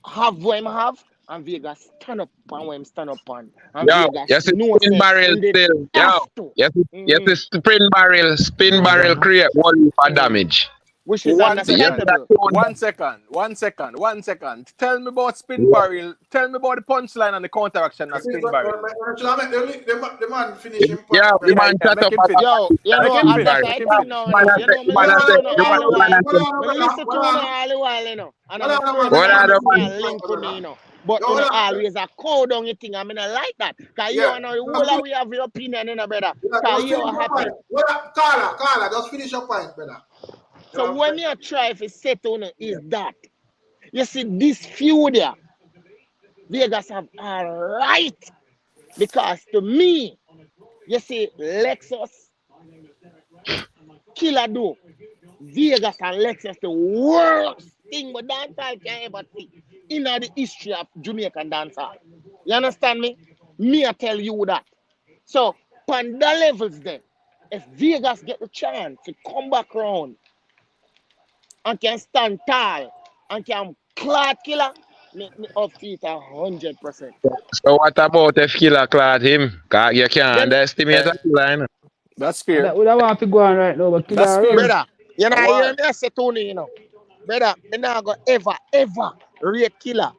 have what him have, and Vegas stand up on what him stand up on. And Vegas spin barrel still. Yes, spin barrel create one for damage. Which is understandable. 1 second. Tell me about spin barrel. Tell me about the punchline and the counteraction of spin barrel. The man finish him. Yeah, the man shut up. Yo, you know, I'm not typing now. You know, me listen to me all the while, you know. And I'm link with me, you know. But you know, always a cold on your thing. I mean, I like that. Because you know, the whole we have your opinion, you know, brother. Because you are happy. Carla, just finish your point, brother. So when you try to set on is that, you see this feud there, Vegas have all right. Because to me, you see, Lexus, Killa do. Vegas and Lexus the worst thing but dancehall can ever see in the history of Jamaican dancehall. You understand me? Me, I tell you that. So, on the levels then, if Vegas get the chance to come back round and can stand tall and can clot Killa, me up to it 100%. So what about if Killa clad him? Cause you can't Then, underestimate a Killa, you know. That's And fair. that would have want to go on right now, but That's Killa fair. run. brother, you know, I hear Why? me I say Tony, you know. Brother, me not go ever rate Killa.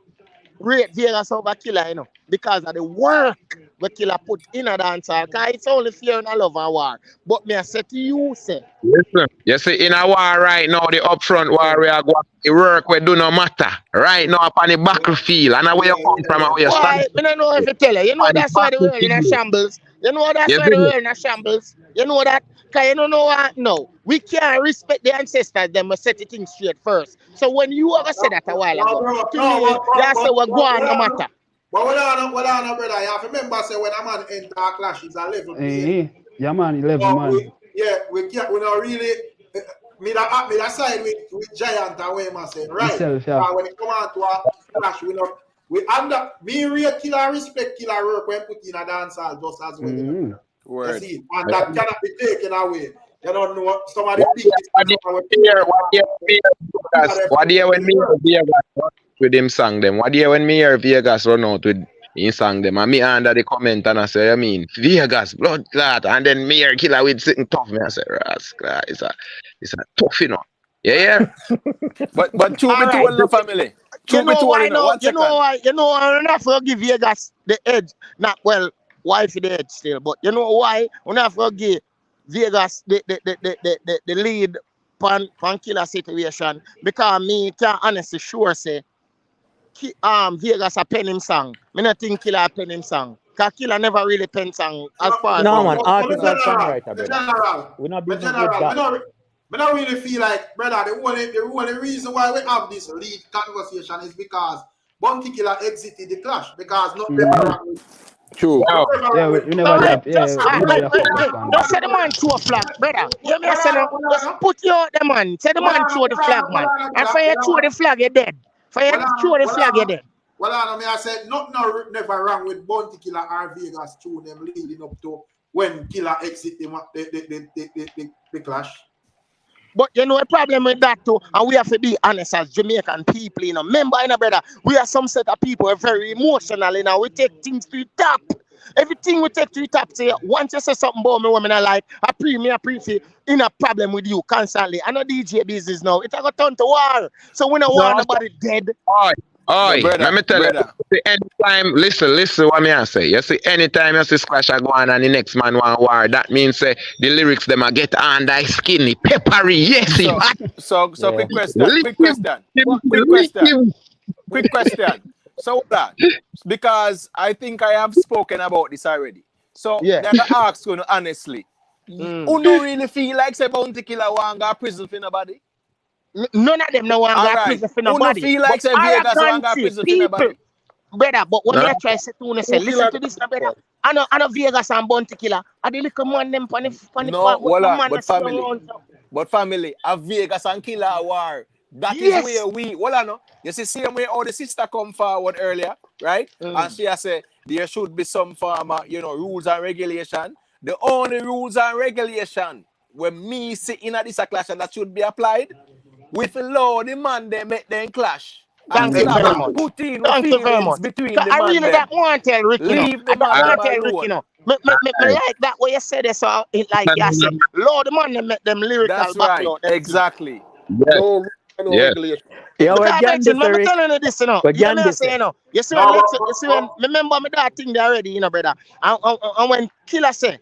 Rate Vegas over Killa, you know, because of the work we Killa put in a dancer. Because it's only fair and I love and war. But me I say to you, say, Listen, you see, in a war right now, the upfront war we are going to work we do no matter. Right now upon the battlefield, and where you come from and where you stand. why? I don't know if you tell you. You know On the that's why the world in a battlefield. shambles. You know that's You why see the me? world in a shambles. You know that? Because you don't know what? No. We can't respect the ancestors, them must set the thing straight first. So when you ever said that a while No, ago, bro, to no, me, you say we're going no matter. but what on, brother? You have to remember, say when a man enter a clash, it's a level playing. Hey, yeah, man, 11 So man. we can't, we not really. Me that side with Giant and way, man, saying right. Himself, yeah. When it come on to a clash, we under me real Killa respect Killa work when put in a dancehall just as well. You know? You Word. see, and that cannot be taken away. You don't know some of the What do you when me hear Vegas run out with him song them? What do you when me hear Vegas run out with him song them? And me under the comment and I say, I mean, Vegas, blood clot. And then me hear Killa with sitting tough. Me I say, rascal, it's a tough, you know. Yeah. But true All be right. told, no family. You True be know told, why you know. now? 1 You second. know why? You know I'm not for give Vegas the edge. Not well, why for the edge still, but you know why? I'm not for give Vegas the lead pan Killa situation. Because me can honestly sure say Vegas a pen him song. Me not think Killa a pen him song. Cause Killa never really pen song as far as No, me man, know. artist and general, songwriter, brother. We're not beating up with that. me not really feel like, brother, the only reason why we have this lead conversation is because Bounty Killa exited the clash because not ever True. Yeah, we never All really right, have, yeah, just we never really have focus on don't that. say the man throw a flag, brother. You me say no, just put you out the man. Say the man throw the flag, man. And for you throw the flag, you're dead. For you throw the flag, you're dead. Well, I mean, I said nothing never wrong with Bounty Killa or Vegas through them leading up to when Killa exit the clash. But you know a problem with that too, and we have to be honest as Jamaican people, you know. Remember, you know, brother, we are some set of people who are very emotional, you know. We take things to the top. Everything we take to the top. Say once you say something about me, women are like, I pre in a problem with you constantly. I know DJ business now. It's gonna turn to war. So we don't want nobody dead. Oi, Brother, let me tell you. Anytime, listen what me I say. You see, anytime you see squash a go on and the next man want war, that means the lyrics them a get under skinny, peppery, yes, So Yeah. quick question. So that because I think I have spoken about this already. So Yeah. then I ask you honestly, who no really feel like say Bounty Killa want go prison for nobody? None of them no want to All go to right. prison for Who no nobody. feel like But say Vegas want go arrogancy, prison for people. nobody? Brother, but when No. I try to say to say, listen to this, now, brother. I know Vegas and Bounty Killa. I the little man them on the No, part, but the voila, man but that's still family. around. So. But family, a Vegas and Killa war. That Yes. is where we, well, I know. You see, same way how the sister come forward earlier, right? And she has said there should be some form of, rules and regulation. The only rules and regulation when me sitting at this clash and that should be applied, with law the man they make them clash. Thank And you very stop much. put in Thank you very feelings much. between the I man really them. that want to tell Rick, you know. Leave the I man want to them tell Rick, alone. you know. Me like that way you said it, so it like you say, Lord, the man they make them lyrical That's right. backload. Exactly. No regulation. Yeah, we Because can I'm this, telling you this, you know. We You hear can me this. say, you know. You see when remember me that thing there already, you know, brother. And when Killa say,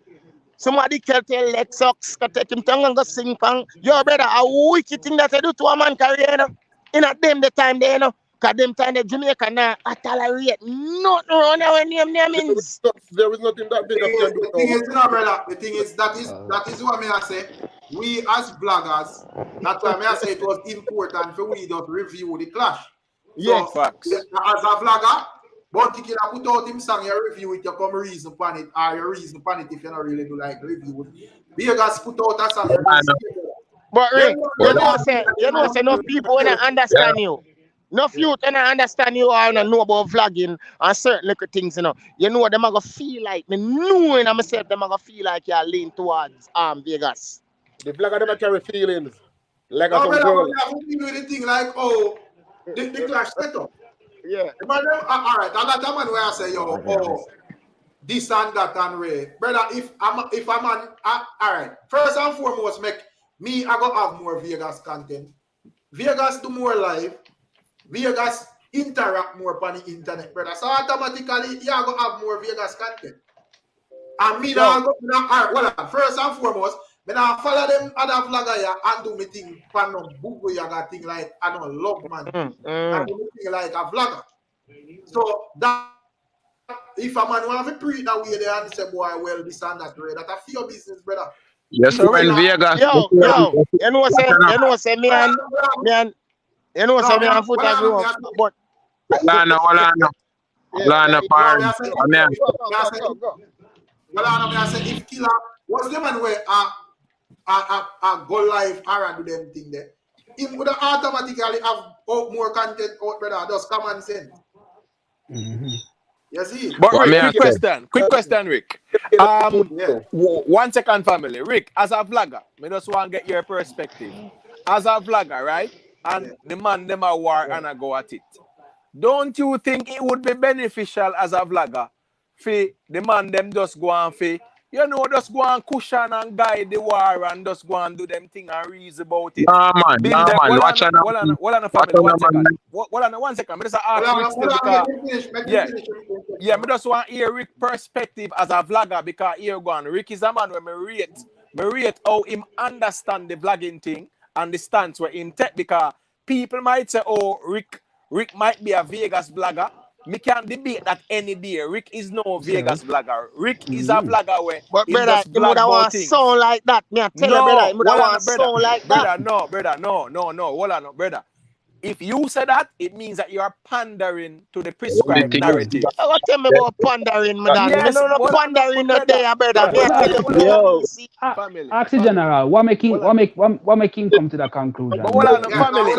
somebody can tell Lexus to take him tongue and go sing pang. Yo, brother, a wicked thing that I do to a man career, you know. In a them the time there, you know. Cause them time the Jamaica now I tolerate nothing wrong there when name means. There is nothing that big can do. The thing is, brother, the thing is that is what me I say. We as bloggers, that's why me I say it was important for we to review the clash. So Yes, facts. as a vlogger, Bounty Killa put out him song, you review it, you come reason upon it, or you reason upon it if you don't really do like review it. Vegas put out a song, you do But Rick, you you know, say enough people when I understand you. Enough youth when I understand you or know about vlogging and certain little things, you know. You know them are gonna feel like me knowing myself, them are gonna feel like you lean towards Vegas. The vlogger never carry feelings. Like no, some but girl. you have to deal with the thing like, oh, the clash setup. Yeah. But then, all right, and that man where I say, yo, oh, this and that and Ray. Brother, if I'm on, all right, first and foremost, I go have more Vegas content. Vegas do more live. Vegas interact more on the internet, brother. So automatically, you go have more Vegas content. And me now go, well, first and foremost, me now follow them other vlogger here and do me thing, pan no bugu yaga thing like, I don't love man. And do me thing like a vlogger. So that, if a man want to pre that way there and say, boy, well, this and that, right? That a few business, brother. Yes, when Vegas. Yo, you know say me and foot a grow up, but Lana, parents. I say if Killa was the man where go live and do them thing there, he would automatically have more content out, brother. Just common sense. You see? But Rick, quick question, Rick. 1 second, family. Rick, as a vlogger, I just want to get your perspective. As a vlogger, right? And the man them a war and I go at it. Don't you think it would be beneficial as a vlogger for the man them just go and just go and cushion and guide the war and just go and do them thing and reason about it? Nah, man. Watch on. Hold on, family. 1 second. Hold on 1 second. I just ask Rick still because I just want to hear Rick perspective as a vlogger because here go on. Rick is a man where me rate how him understand the vlogging thing and the stance where him take because people might say, oh, Rick might be a Vegas vlogger. Me can't debate that any day. Rick is no Vegas vlogger. Rick is a vlogger where but brother, you would want sound like that. Me I tell you, brother, you would want sound like that. Brother, no. Hold on, brother. If you say that, it means that you are pandering to the prescribed narrative. What tell me about pandering, man? No pandering not there, brother. Yo, ask the general. What make him come to the conclusion? But hold on, family.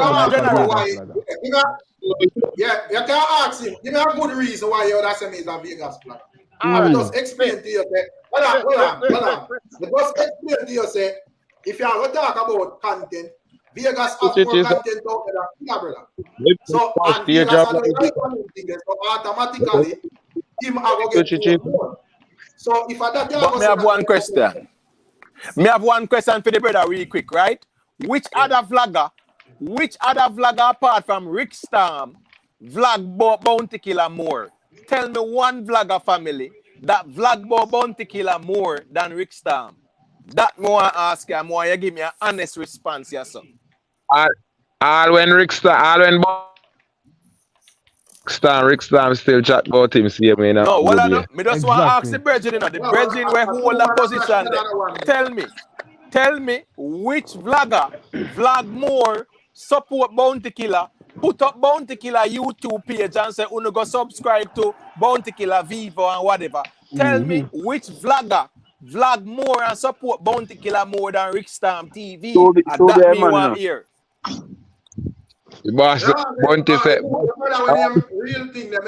Yeah, you can ask him. Give me a good reason why you say me is a Vegas player. I just explain to you. Hold on. Just explain to you, say, if you are going to talk about content, Vegas has more content out there than Killa, brother. So, and Vegas has the right content, so automatically, him will get more. So, if I don't but me have one question. Me have one question for the brother really quick, right? Which other vlogger apart from Rick Storm vlog Bounty Killa more? Tell me one vlogger family that vlog Bounty Killa more than Rick Storm. That more I ask you, more you give me an honest response, yes, sir. All when Rick Storm still chat about him, see me now. No, well, I know. Me just want to ask the brethren, you know, the brethren where hold the position there. Tell me which vlogger vlog more, support Bounty Killa, put up Bounty Killa YouTube page and say, uno go subscribe to Bounty Killa Vivo and whatever. Tell me which vlogger vlog more and support Bounty Killa more than Rick Storm TV. And that me want here. The boss, Bounty said. Real thing, Yeah,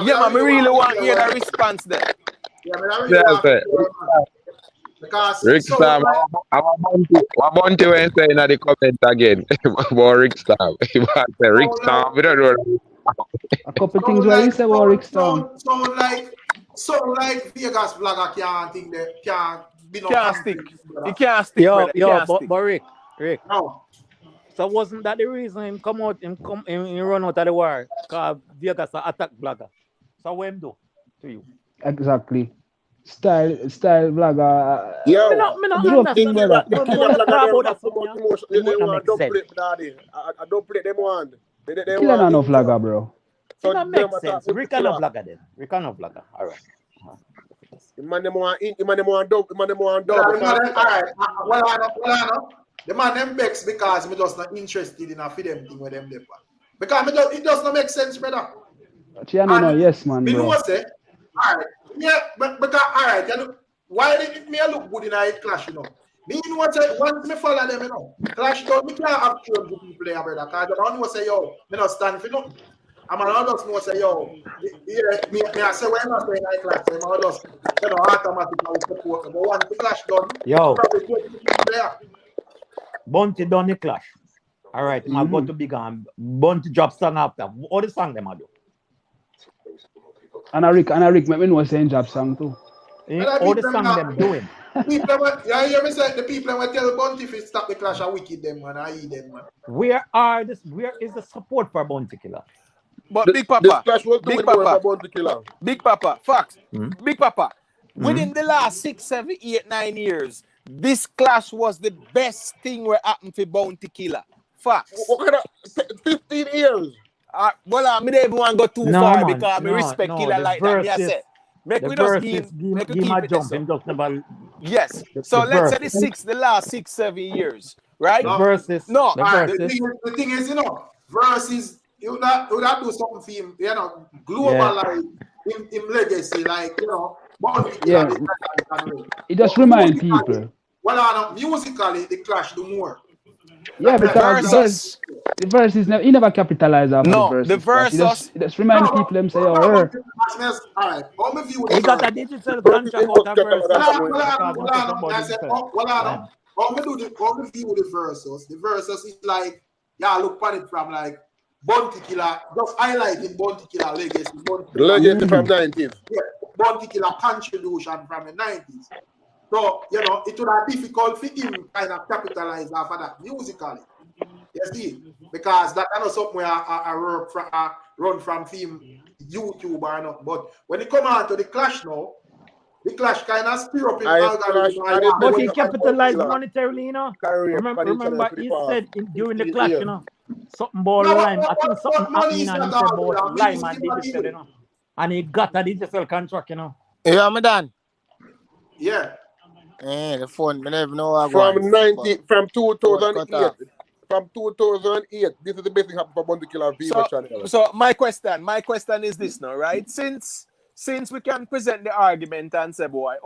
man, I really want to hear the response there. Because Rick Storm, I want to say in the comment again about Rick Storm. Rick Storm, we don't know. A couple things where he said about Rick Storm. Sound like Vegas vlogger can't be no stick. He can't stick. But Rick. No. So wasn't that the reason him run out of the war? Because Vegas attack vlogger. So what him do to you? Exactly. Style vlogger. Yo, me not understand that. I don't play them one. Killa no vlogger, bro. So that makes sense. Rick no vlogger then. Rick no vlogger. All right. The man them want dub. Well, the man them begs because me just not interested in a feed them thing with them. Because it does not make sense, brother. No, yes, man, me bro. know say, all right, yeah, but because all right, you know, why did it me look good in a clash, you know? Me know say once me follow them, you know, clash done, me can't have children to people there, brother. Cause I don't know say yo, me not stand for nothing. I'm an adult know say yo, yeah, me I say when I say in a clash, I'm an adult, you know, automatically support them. But once the clash done, Yo, probably 20 people there. Bounty done the clash. All right, I'll go to big and Bounty drop song after. What the song them I do? And I Rick, make me know saying job song too. All the song them doing. People, yeah, you hear me say the people will tell Bounty if it stop the clash and wicked them, man. I eat them, man. Where is the support for Bounty Killer? But Big This Papa, clash was Big doing more Papa, about the killer. Big Papa, facts. Mm. Big Papa, within the last 6, 7, 8, 9 years, this clash was the best thing where happened for Bounty Killer. Facts. What kind of 15 years? Well, I don't even want to go too No, far man, because I respect Killer the like that. Me I verses, say, make the we just verses make we give keep a it jump. there. Him just never. Yes. The So let's say verses. the last 6, 7 years, right? The verses. No. The Alright, verses. the thing is, you know, versus you not do something for him, you know, globalize him legacy, like you know, Bounty Killer. It just remind people. Well, musically, the clash do more. Yeah, because the verses he never capitalized off of the verses. The verses. It just remind people them say, oh, her. Alright, how me view He the got a verse? digital contract out of verses. How me do the how me view the verses? The verses is like, yeah, look at it from like Bounty Killer, just highlighting Bounty Killer legacy. Legacy from 90s. Yeah, Bounty Killer contribution from the 90s. So, you know, it would have difficult for him kind of capitalize off of that musically. You see? Because that kind of something where I run from film YouTube or not. But when it come on to the clash now, the clash kind of stir up in algorithm. But he capitalized monetarily, you know. Remember he said during the clash, you know, something about Lime. I think something happening and he said about Lime and digital, you know. And he got a digital contract, you know. Yeah, I'm done. Yeah. The phone, I never know from 2008. From 2008, this is the best thing happened for Bounty Killer Viva channel. So my question is this now, right? Since we can present the argument and say, boy,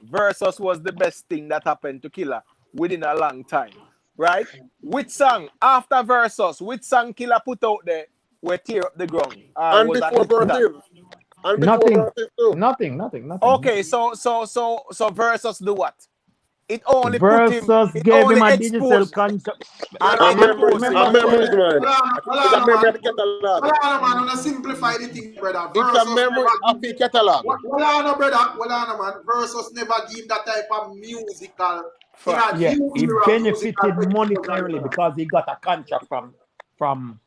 Versus was the best thing that happened to Killer within a long time, right? Which song after Versus, which song Killer put out there where tear up the ground? And before Versus. Nothing. Okay, so Versus do what? It only Versus put him. It gave only him a digital exposed. contract. And memories, man. Man, on simplify the thing, brother. It's a memory of the catalog. Well, on, brother. Man. Versus never give that type of musical. Yeah, he benefited monetarily because he got a contract from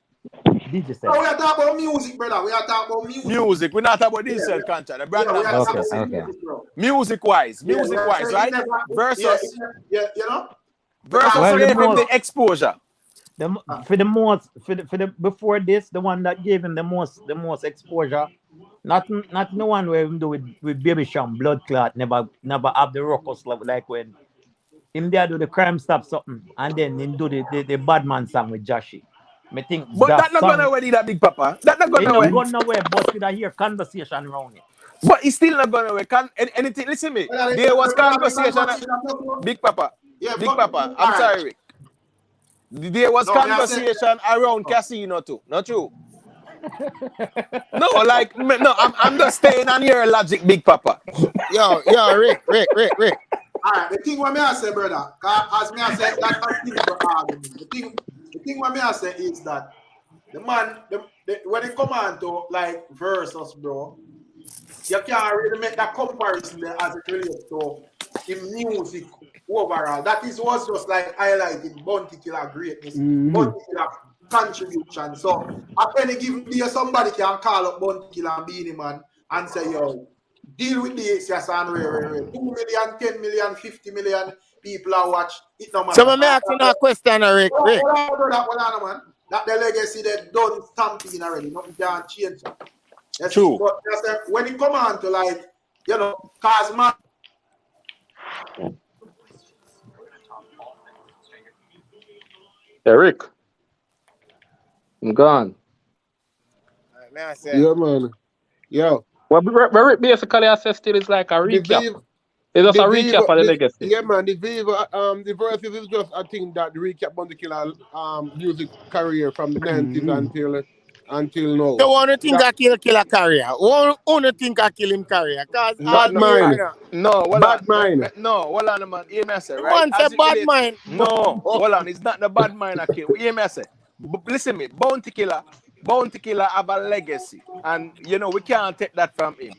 digital. No, we are talking about music, brother. We are talking about music. Music. We're not talking about digital contract. The brand Okay. Music wise, right? Versus, you know. Versus gave him the exposure. Before this, the one that gave him the most exposure, not the one where him do with Baby Sham, Blood Clot, never have the ruckus like when him there do the Crime Stop something, and then him do the Bad Man song with Joshy. Me think but that not gonna away that Big Papa. That not gonna away. Gone nowhere, but we hear conversation around it. But it's still not gonna away. Anything? Listen to me. There was conversation. Big Papa. Big Papa. I'm sorry, Rick. There was conversation around casino too. Not true. I'm just staying on your logic, Big Papa. Yo, Rick. Alright, the thing what me I say, brother, as me I say, that's a argument. The thing what me I say is that the man, when it come on to like Versus, bro, you can't really make that comparison there as it relates to in music overall. That was just like highlighting Bounty Killer greatness, Bounty Killer contribution. So at any given day, somebody can call up Bounty Killer and Beanie Man and say, yo, deal with this, yes, and 2 million, 10 million, 50 million people are watch. It no matter. So I'm asking a question, Rick. Hold on, man. That the legacy they done stamping already. Nothing can change that. Yes, true. But when it come on to like, you know, cause man. Eric, I'm gone. May I say? Yeah, man. Yo, Well, basically, I say still is like a the recap. Viva, It's just the a recap Viva, of the legacy. yeah, man. The Viva, the verses is just I think that the recap on the Killer music career from the 90s until So now. one think That I kill a career. One think I kill him career. Cause No, all bad no, here, mind, you know. no, hold bad on. mind. No, hold on, man. Hear me say, The right? man say As it bad relates, mind. no, hold on. It's not the bad mind I kill. Hear me say. Listen me, Bounty Killer have a legacy, and you know we can't take that from him.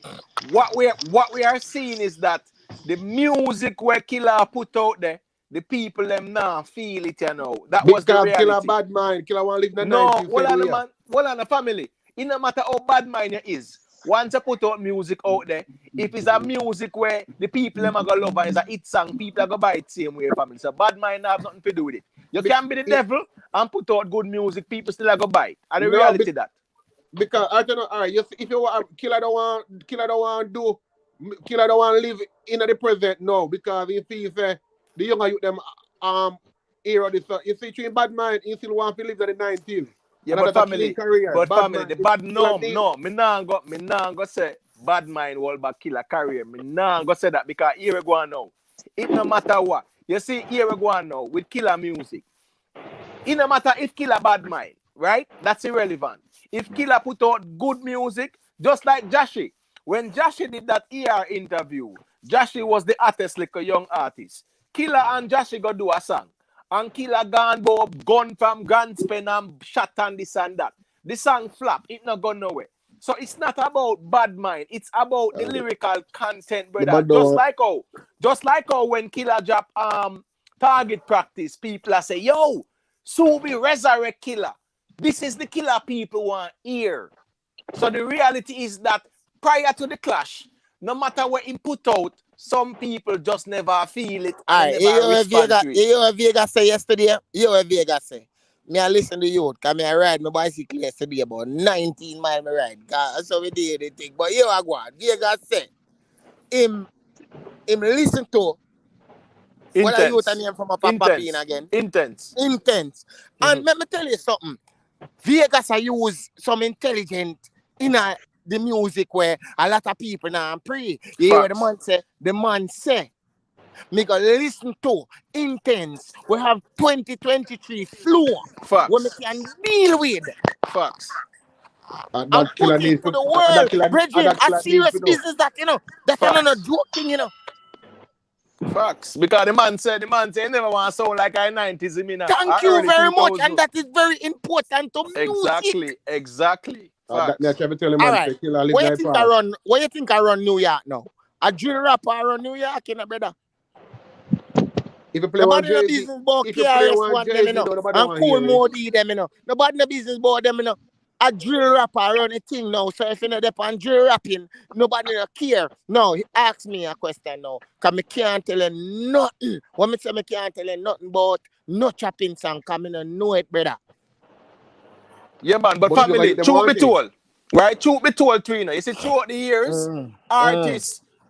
What we are seeing is that the music where Killer put out there, the people them now feel it, you know. That was the Because Killer reality. bad mind. Killer want to live in the No, 90s hold same on, way. man. Hold on, the family. It no matter how bad mind you is. Once you put out music out there, if it's a music where the people them are gonna love and it's a hit song, people are gonna buy it same way, family. So bad mind have nothing to do with it. You can be the devil and put out good music, people still are gonna buy it. And the No, reality that. because I don't know. All right, if you want Killer don't want do Killer don't want live in the present now because he sees the younger youth them era this you see between bad mind he still want to live in the 90s. Yeah, And but that's a killing family, career. Bad the mind bad Killer deep. no. Me nah go say bad mind will back Killer career. Me nah go say that because here we go on now. It no matter what. You see, here we go on now with Killer music. It no matter if Killer bad mind, right? That's irrelevant. If Killer put out good music, just like Jashi. When Jashi did that interview, Jashi was the hottest like a young artist. Killer and Jashi go do a song. And Killer gone go up gun from Grand Spen and shot and this and that. The song flop, it not go nowhere. So it's not about bad mind, it's about the lyrical content, brother. Just like how when Killer drop target practice, people are say, yo, Subi resurrect Killer. This is the Killer people want here. So the reality is that prior to the clash, no matter what he put out, some people just never feel it and they never respond to it. You know what Vega say yesterday? You know what Vega say? Me I listen to you, because me I ride my bicycle yesterday about 19 miles me ride. So we did the thing. But you know what? Vega say him listen to what are you name from a Papa Pin again? Intense. And let me tell you something. Vegas I use some intelligent in the music where a lot of people now pray. You hear what the man say, me go listen to Intense. We have 2023 flow. Facts. What me can deal with. Facts. And put it to the world. Brethren, a serious business that, you know, that I'm not joking, you know. Facts. Because the man said he never want to sound like a 90s. Thank you very much. And that is very important to music. Exactly. Facts. All right. What you think I run New York now? A drill rapper around New York, you know, brother. If you play nobody one no business about KRS-One them, you know. And Cool Modi them, you know. Nobody no business about them, you know. A drill rapper run a thing now. So if you know on drill rapping, nobody no care. No, he asked me a question now. Because I can't tell you nothing. When I say I can't tell you nothing about no chopping song, because I don't know it, brother. Yeah, man. But family, truth be told. Right? Truth be told, Trina. You see, throughout the years,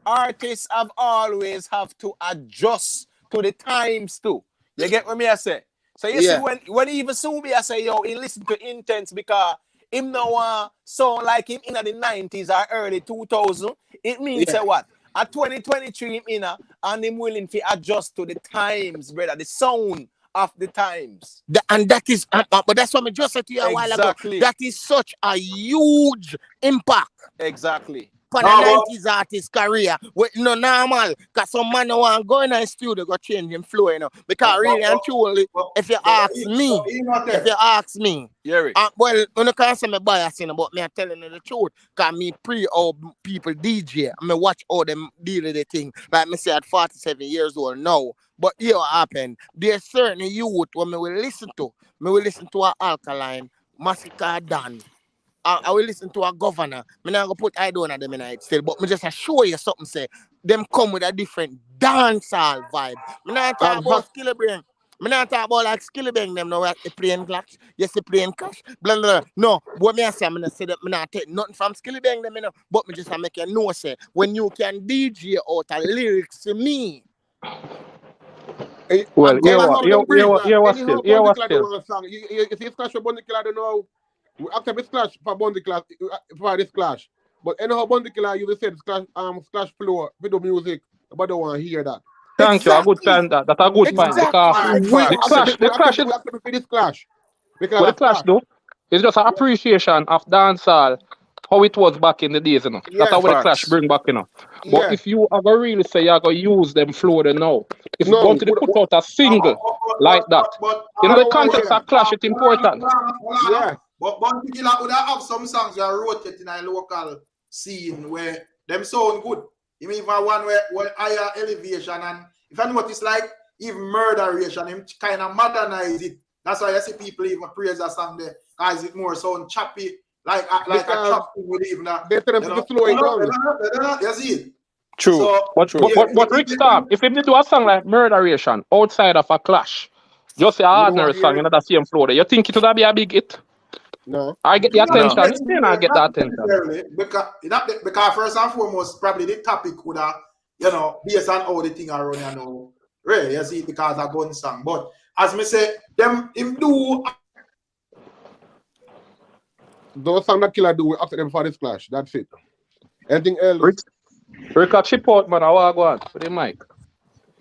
artists have always have to adjust to the times too. You get what me I say? So you see when even Subi I say, yo, he listen to Intense because him no want sound like him in the 90s or early 2000. It means say what? At 2023 him in and him willing to adjust to the times, brother. The sound of the times. And that is but that's what I just said to you a while ago. That is such a huge impact. Exactly. For the 90s artist career, with no normal, because some man no want go in the studio go change him flow, you know. Because really and truly, if you ask me, well, when you can't say me bias, you know, but me are telling you the truth, because me all people DJ, I watch all them deal with the thing. Like me say at 47 years old now. But here what happened, there's certain youth when me will listen to a Alkaline, Massacre Dan. I will listen to a governor. I'm not going to put I don't know them in it still, but I just show you something, say, them come with a different dancehall vibe. I'm not talking about Skillebrain. I'm not talking about like Skillebrain, them now, the playing clash, yes, the playing clash, blah, blah, blah. No, what I say, I'm not say that I'm not take nothing from Skillebrain, them, you know, but I just make you know, say, when you can DJ out a lyrics to me. Well, here was still. You see, Clash don't know. We accept this clash for Bounty Killa for this clash. But anyhow, Bounty Killa you say clash floor video music. Nobody want to hear that. Thank you. A good Exactly. point. That's a good point because Exactly. the clash is we accept this clash. Because what the of clash do. It's just an appreciation of dancehall, how it was back in the days, you know. That's how the clash Facts. bring back, you know. But Yeah. if you are gonna really say you're gonna use them flow then now, if you're No, going to put out a single like that, you know the context of clash is important. Yeah. But Bounty Killa would have some songs that wrote it in a local scene where them sound good. You mean even one where higher elevation and if I notice like even murderation, him kind of modernize it. That's why I see people even praise that song there because it more sound choppy, like a chop thing with even that. They tell them to slow it down. You see it? True. So, But Rick Star, if him do a song like Murderation outside of a clash, just say an ordinary song, you know, the same flow there, you think it would be a big hit? No. I get the attention, it may not get the attention. Because first and foremost, probably the topic would have, you know, based on how the thing are running, you know, really, you see, because of gun song. But as me say, him do. Those songs that Killa do, we after them for this clash. That's it. Anything else? Rick a chip out, man, I want to go on for the mic.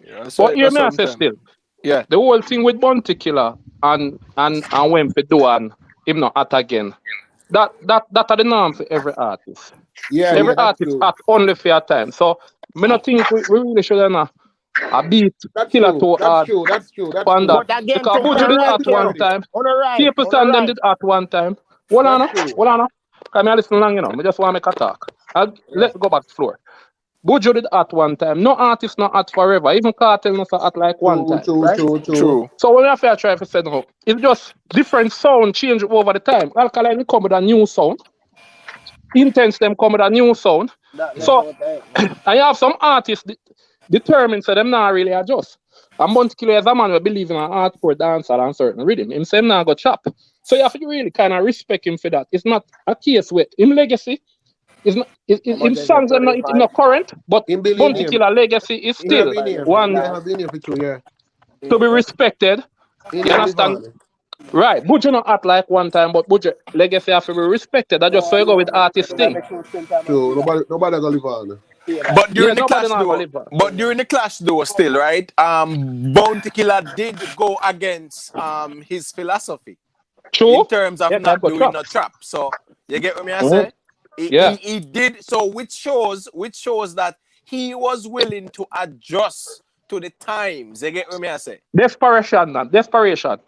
Yeah, But hear me I say still. Yeah. The whole thing with Bounty Killa and when we do and him not at again. That are the norm for every artist. Yeah, Every that's artist true. at only for a time. So me not think we really should have a beat Killa too hard. That's true. That. But again, Because Buju did at one time. People and them did at one time. Hold on. Come here, listen long, you know. I just want to make a talk. Let's go back to the floor. Buju did at one time. No artist not at forever. Even Cartel not at like one time. True. So when I try to say no, it's just different sound change over the time. Alkaline come with a new sound. Intense them come with a new sound. So I have some artists determined so them not really adjust. And Bounty Killa is a man who believe in an hardcore dancehall and certain rhythm. Him say him not go chop. So you have to really kind of respect him for that. It's not a case with him legacy. Him songs are not current, but Bounty Killa legacy is still one to be respected. You understand? Right. Buju not act like one time, but Buju legacy have to be respected. That's just so you go with artist thing. True. Nobody gonna live on. But during the clash though, still, right? Bounty Killa did go against his philosophy. True. In terms of not doing no trap. So you get what me I say? He did so, which shows that he was willing to adjust to the times. You get what me I say? Desperation, man. Desperation.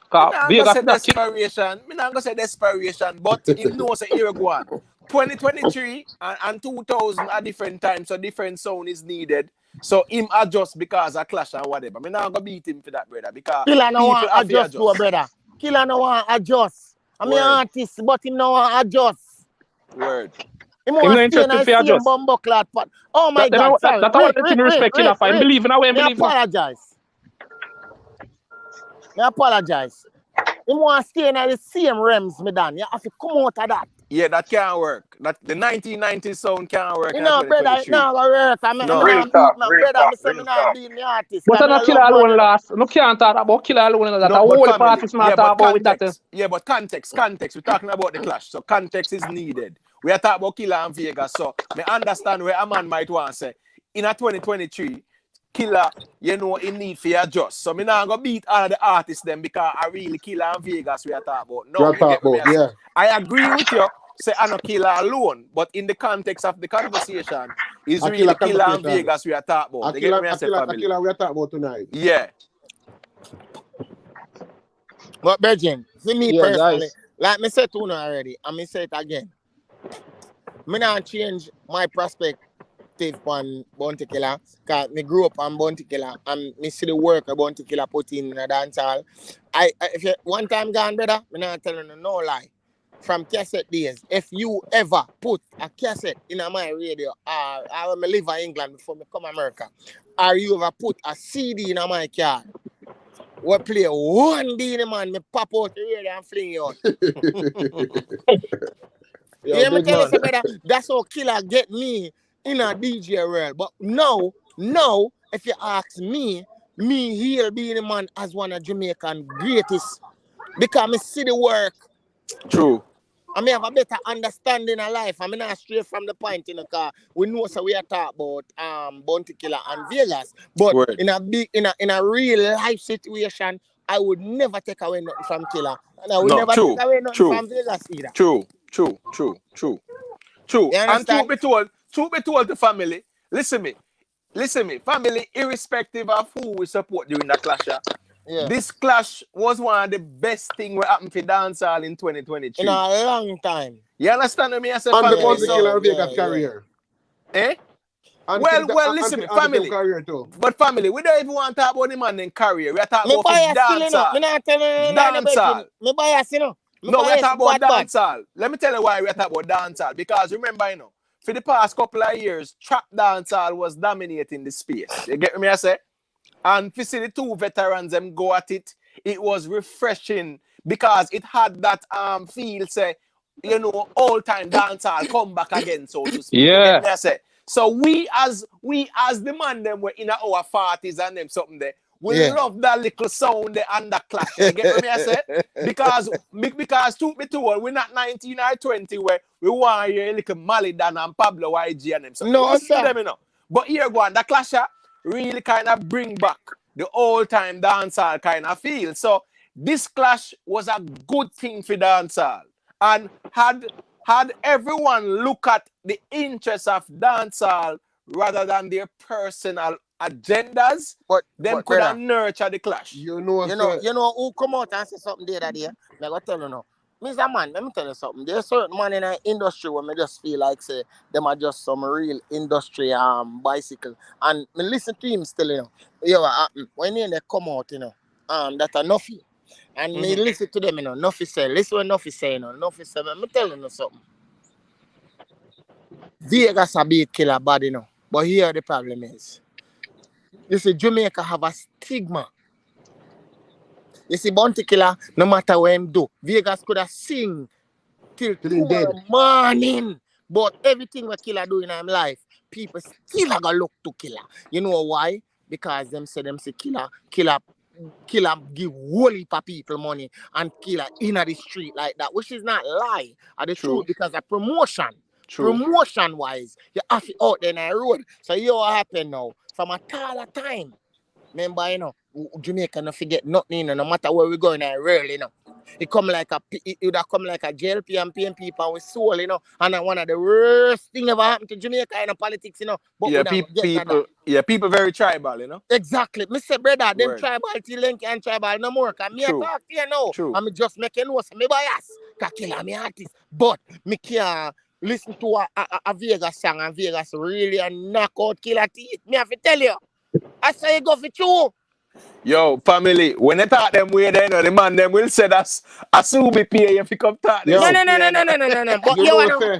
Me not gonna say desperation, but he knows that here go on. 2023 and 2000 are different times, so different sound is needed. So him adjust because of clash and whatever. Me not gonna beat him for that, brother. Because Killa no want adjust to a brother. Killa no want adjust. I'm an artist, but him no want adjust. Word. Him want stay in the same bumbo clot pot. Oh my God, sorry. That's what I respect Killa for. I believe in a way. I apologize. Him want stay in the same realms, me done. You have to come out of that. Yeah, that can't work. That the 1990s sound can't work. You know, brother, it's not gonna work. I'm not being the artist. But I'm not Killa alone last. No can't talk about Killa alone. That a whole artist not talk about with that. Yeah, but context. We're talking about the clash. So context is needed. We are talking about Killa and Vegas. So I understand where a man might want to say, in a 2023, Killa, you know, in need for adjust. So I'm not gonna beat all of the artists them because I really Killa and Vegas we are talking about. No, I agree with you. Say I'm not Killa alone, but in the context of the conversation, is really Killa and Vegas we are talking about. Killa we are talking about tonight. Yeah. But Virgin, see me personally, like me said to you already, and me say it again. Me not change my perspective on Bounty Killa, because me grew up on Bounty Killa and me see the work of Bounty Killa put in a dancehall. If you one time gone, brother, me not telling you no lie. From cassette days, if you ever put a cassette in my radio, I me live in England before me come to America, or you ever put a CD in my car, we play one day, man, me pop out the radio and fling you out. Yeah, me tell you, brother, that's how Killa get me in a DJ world. But now, if you ask me he'll be the man as one of Jamaican greatest, because me see the work. True. I may have a better understanding of life. I'm not straight from the point, you know, because we know so we are talking about Bounty Killer and Vegas. But Word. in a real life situation, I would never take away nothing from Killer. And I would never take away nothing from Vegas either. True. You And truth understand? be told to family, listen me, family, irrespective of who we support during the clash, Yeah. this clash was one of the best things that happened for dancehall in 2023. In a long time. You understand what me? I say And the family, Bounty so Killer Vegas career. eh? And Well, listen, family. Career too. But family, we don't even want to talk about the man in career. We are talking Me about bias still, you know. dancehall. Me not telling you Dancehall. Me bias, you know. No, we are talking about dancehall. Let me tell you why we are talking about dancehall. Because remember, you know, for the past couple of years, trap dancehall was dominating the space. You get me? I say, and to see the two veterans them go at it, it was refreshing because it had that feel, say, you know, all time dancehall come back again, so to speak. Yeah. You get me? I say. So we as the man them were in our 40s and them something there. We love that little sound there and that clash. You get what me I say? Because truth be told, we're not 19 or 20 where we want to hear a little Malidan and Pablo YG and them. So no, sir. Them, you know. But here go on, the clash really kind of bring back the old time dancehall kind of feel. So this clash was a good thing for dancehall. And had everyone look at the interests of dancehall rather than their personal agendas, but could have nurtured the clash. You know who come out and say something the other day? I go tell you now. Mr. Man, let me tell you something. There's certain man in the industry where me just feel like say them are just some real industry bicycle. And me listen to him still, you know. When they come out, you know, that are Nuffy. And me listen to them, you know, Nuffy say, listen what Nuffy say, you know. Nuffy say, me tell you something. Vegas a beat Killer bad, you know. But here the problem is. You see, Jamaica have a stigma. You see, Bounty Killer, no matter what him do, Vegas could have sing till tomorrow morning. But everything what Killer do in his life, people still are gonna look to Killer. You know why? Because them say Killer give whole heap of people money and Killer in the street like that, which is not lie. And the truth because of promotion. Promotion wise, you have it out there in the road. So you know what happened now? From a taller time. Remember, you know, Jamaica don't forget nothing, you know, no matter where we go in there, really, you know. It would have come like a JLP and PNP people with soul, you know. And one of the worst thing ever happened to Jamaica in politics, you know. But people very tribal, you know. Exactly. Me say, brother, them tribal till then can't tribal no more. Cause me talk to you now. And me just make you know, so me bias. Cause Killer me artist. But me can't listen to a Vegas song and Vegas really knock out Killer teeth. Me have to tell you. I say you go for true. Yo, family, when they talk them way, they know the man them will say that's assume me pay if you come talk this. No.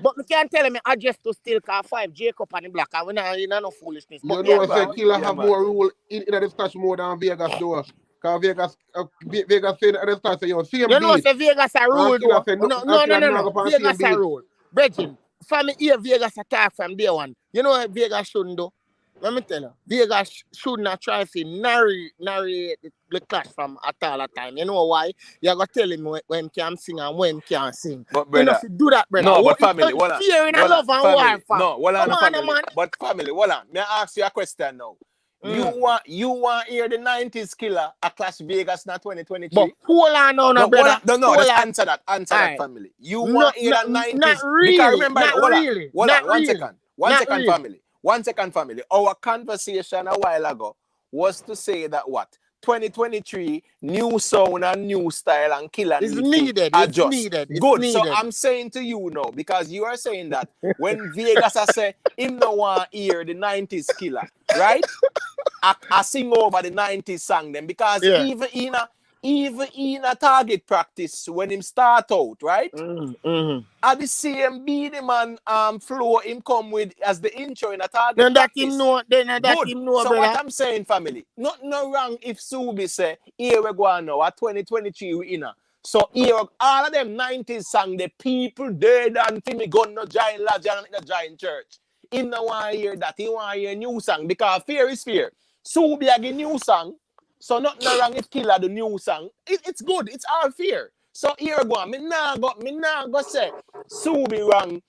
But me can't tell him me address to still car 5 Jacob and the black and we not no foolishness. But you know say Killer have more rule in the clash more than Vegas do. Cause Vegas say at the start say you see him. You know say Vegas a rule. No. Vegas a rule. Brethren, for me here Vegas attack from day one. You know what Vegas shouldn't do? Let me tell you, Vegas should not try to narrate the clash from a taller time. You know why? You got to tell him when he can sing and when he can't sing. But brother, you know, do that, brother. No, but family, hold on. Fear in a love and war, fam. No, hold on, family. Man. But family, hold on. May I ask you a question now? You want to hear the 90s Killer a clash Vegas in 2023? But hold on now, brother. No, just answer that. Answer that, family. You want to hear the 90s? Not really. Because remember, hold on, one second, family. 1 second, family. Our conversation a while ago was to say that what? 2023, new sound and new style and Killer is needed. It's needed. Good. So I'm saying to you now, because you are saying that when Vegas say him no want hear the 90s Killer, right? I sing over the 90s song then because even in a target practice when him start out, right? At the same beat him and flow him come with as the intro in a target then that practice. Him know, So brother. what I'm saying, family, no wrong if Subi say, here we go on now, at 2023 we in. So here, all of them 90s song, the people dead and me gun no giant lodge and no giant church. He no want to hear that, he want to hear new song because fear is fear. Subi a new song. So nothing wrong if Killer the new song. It's good. It's all fair. So here go on. Me nah go say Subi wrong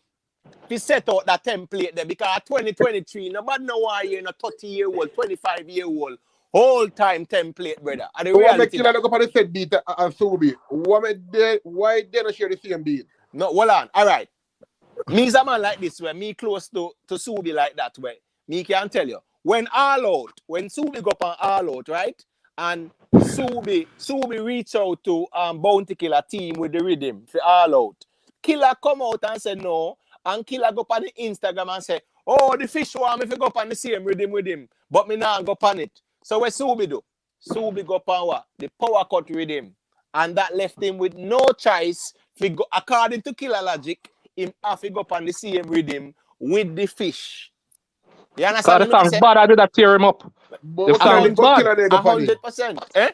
to set out that template there because 2023, nobody know why you're a 30-year-old, 25-year-old, whole time template, brother. And the So what make reality Killa look up on the set beat and Subi? Why they not share the same beat? no, hold on. All right. Me is a man like this where me close to Subi like that way. Me can tell you. When Subi go up on all out, right? And Subi reach out to Bounty Killer team with the rhythm for all out. Killer come out and say no. And Killer go up on the Instagram and say, oh, the fish want me to go up on the same rhythm with him. But me now go up on it. So what Subi do? Subi go up on what? The power cut rhythm. And that left him with no choice. Go, according to Killer logic, him have to go up on the same rhythm with the fish. You understand? Because the song bad, I did that tear him up. The song is bad. 100%. Eh?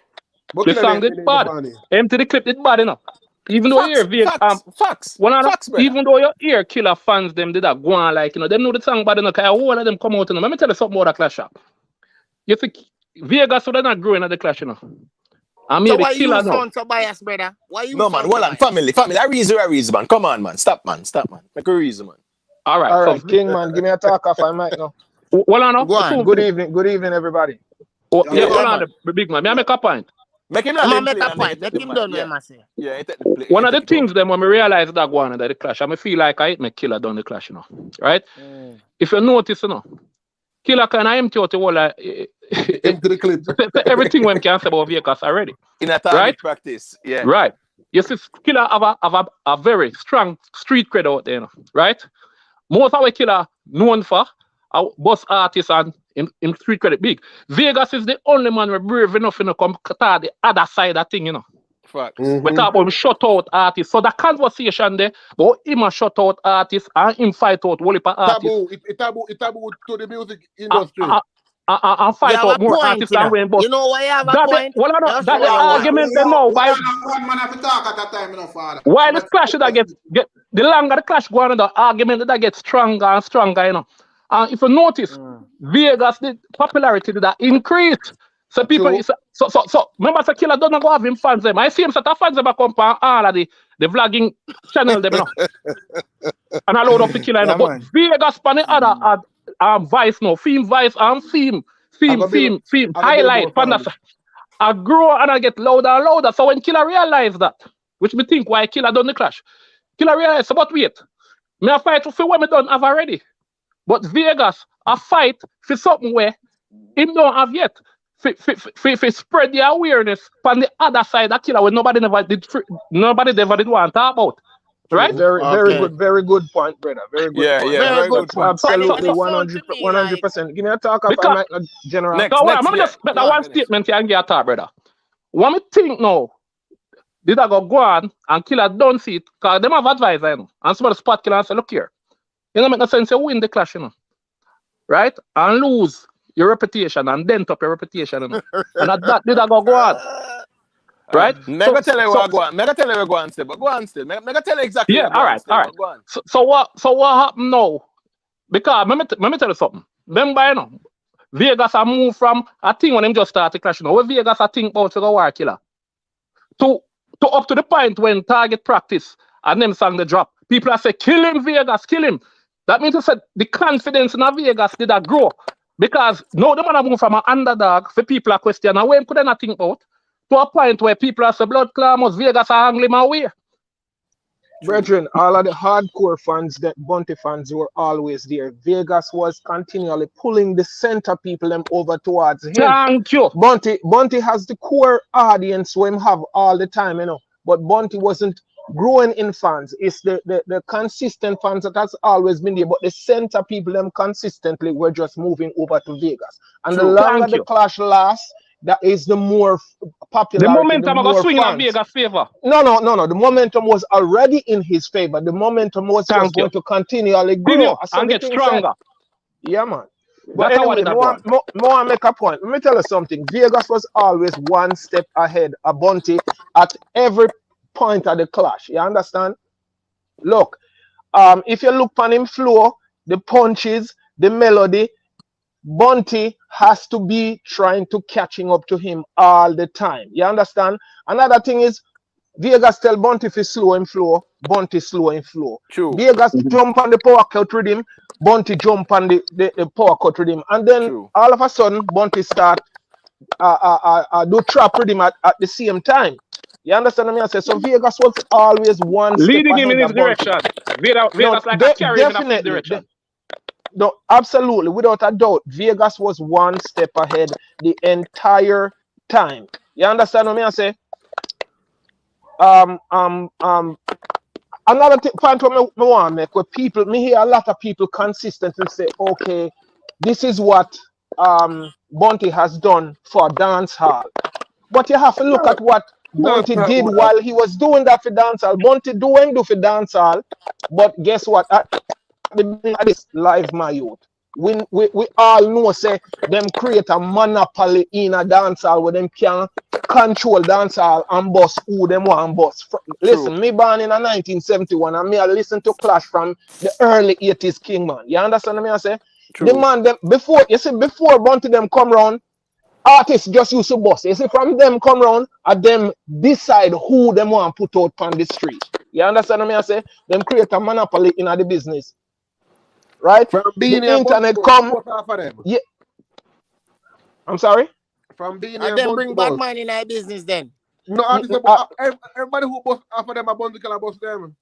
The song is bad. Empty the clip, it's bad enough. Even though you hear facts, even though you hear Killer fans, them did that go on like, you know, them know the song bad enough. Because all of them come out, you know. Let me tell you something about the Clash up. You think Vegas would not growing at the Clash, you know. And maybe so why Killer you now. sound so biased, brother? Why you no, man, hold on. Family. That reason, man. Come on, man. Stop, man. Make a reason, man. All right, so, King, man, give me a talk off I might now. Hold on, go on. Good evening, everybody. Oh, yeah, hold on, the big man. May I make a point? Make him a point. Let him done, I say. Yeah, one of the things then when we realize that go on that the Clash, I feel like I hit my Killer down the Clash, you know. Right? If you notice, you know, Killer can empty out the whole empty the clip. Everything when can say about Vegas already. In a target practice, yeah. Right. You see, Killer have a very strong street cred out there, you know, right? Most of our Killer known for our boss artists and in street credit big. Vegas is the only man we're brave enough to come to the other side of thing, you know. Facts. We talk about shut out artists. So the conversation there, but him a shut out artists and him fight out whole heap of artists. It taboo to the music industry. And fight out more artists than when but you know why you have a point? Well, I know that the argument they know why one man have to talk at that time, you know, father. Why the clash that get the longer the clash go on, the argument that gets stronger and stronger, you know. And if you notice, Vegas the popularity did that increase. So people so remember the Killer doesn't go have him fans them. I see him set of fans them come from all of the vlogging channel them, you know. And I load up the Killer, you know. But Vegas pan the other Vice no, theme Vice and theme highlight. I grow and I get louder and louder. So when Killer realized that, which me think why Killer done the Clash, Killer realized, but wait, me a fight for what me done have already. But Vegas a fight for something where him don't have yet. For spread the awareness from the other side of Killer where nobody ever did want to talk about. Right? Very good point, brother. Very good point. Very good point. Absolutely 100%. Give me a talk of I might general. Let me just make that one statement here and get a talk, brother. What me think now, did I go on and Killer don't see it because them have advisor, you know, and somebody spot Killer and say, look here, you know, make no sense you win the Clash, you know. Right? And lose your reputation and dent up your reputation, you know. And at that did I go on. Right? Mega tell you what go on. Mega tell you what go on still, but go on still. Mega tell you exactly. Yeah, all right. So what happened now? Because let me tell you something. Remember, you know, Vegas a move from a thing when them just started clashing. Where Vegas a think about to go war Killer. To up to the point when target practice and them sang the drop. People are say, kill him, Vegas, kill him. That means to say the confidence in Vegas did that grow. Because now the man a move from an underdog for people are question and when could they not think about? To a point where people are saying blood clamors, Vegas are angling my way. Brethren, all of the hardcore fans, that Bounty fans were always there. Vegas was continually pulling the center people them over towards him. Thank you. Bounty has the core audience we have all the time, you know. But Bounty wasn't growing in fans. It's the consistent fans that has always been there. But the center people them consistently were just moving over to Vegas. And the longer the clash lasts, that is the more popular. The momentum was swinging in Vegas' favor. No. The momentum was already in his favor. The momentum was just going to continually grow and get stronger. Yeah, man. But anyway, more make a point. Let me tell you something. Vegas was always one step ahead of Bounty at every point of the clash. You understand? Look, if you look on him flow, the punches, the melody, Bounty has to be trying to catching up to him all the time. You understand? Another thing is, Vegas tell Bunty if slow and flow, Bunty slow and flow. True. Vegas jump on the power cut rhythm, Bunty jump on the power cut rhythm. And then True. all of a sudden, Bunty start do trap rhythm at the same time. You understand what I say? So Vegas was always one step Leading him in ahead his of Bunty. direction. No, Vegas like a carry him in a definitely. direction. No, absolutely, without a doubt. Vegas was one step ahead the entire time. You understand what I say? Another point what me want to make where people, me hear a lot of people consistently say, okay, this is what Bunty has done for dancehall. But you have to look at what Bunty did while he was doing that for dancehall. Bunty doing do for dancehall, but guess what? At the beginning of this live, my youth, we all know say them create a monopoly in a dancehall where them can control dancehall and boss who them want boss. Listen, me born in a 1971 and me I listen to Clash from the early 80s King man. You understand what I say? True. The man them before Bunty them come round, artists just used to boss. You see, from them come round and them decide who them want put out on the street. You understand what I say? Them create a monopoly in the business. Right? From The Beanie internet and come. half of them. Yeah. I'm sorry? From Beanie And then bring bad man in our business then. No, everybody who bust half of them are Bunty Killer bust them.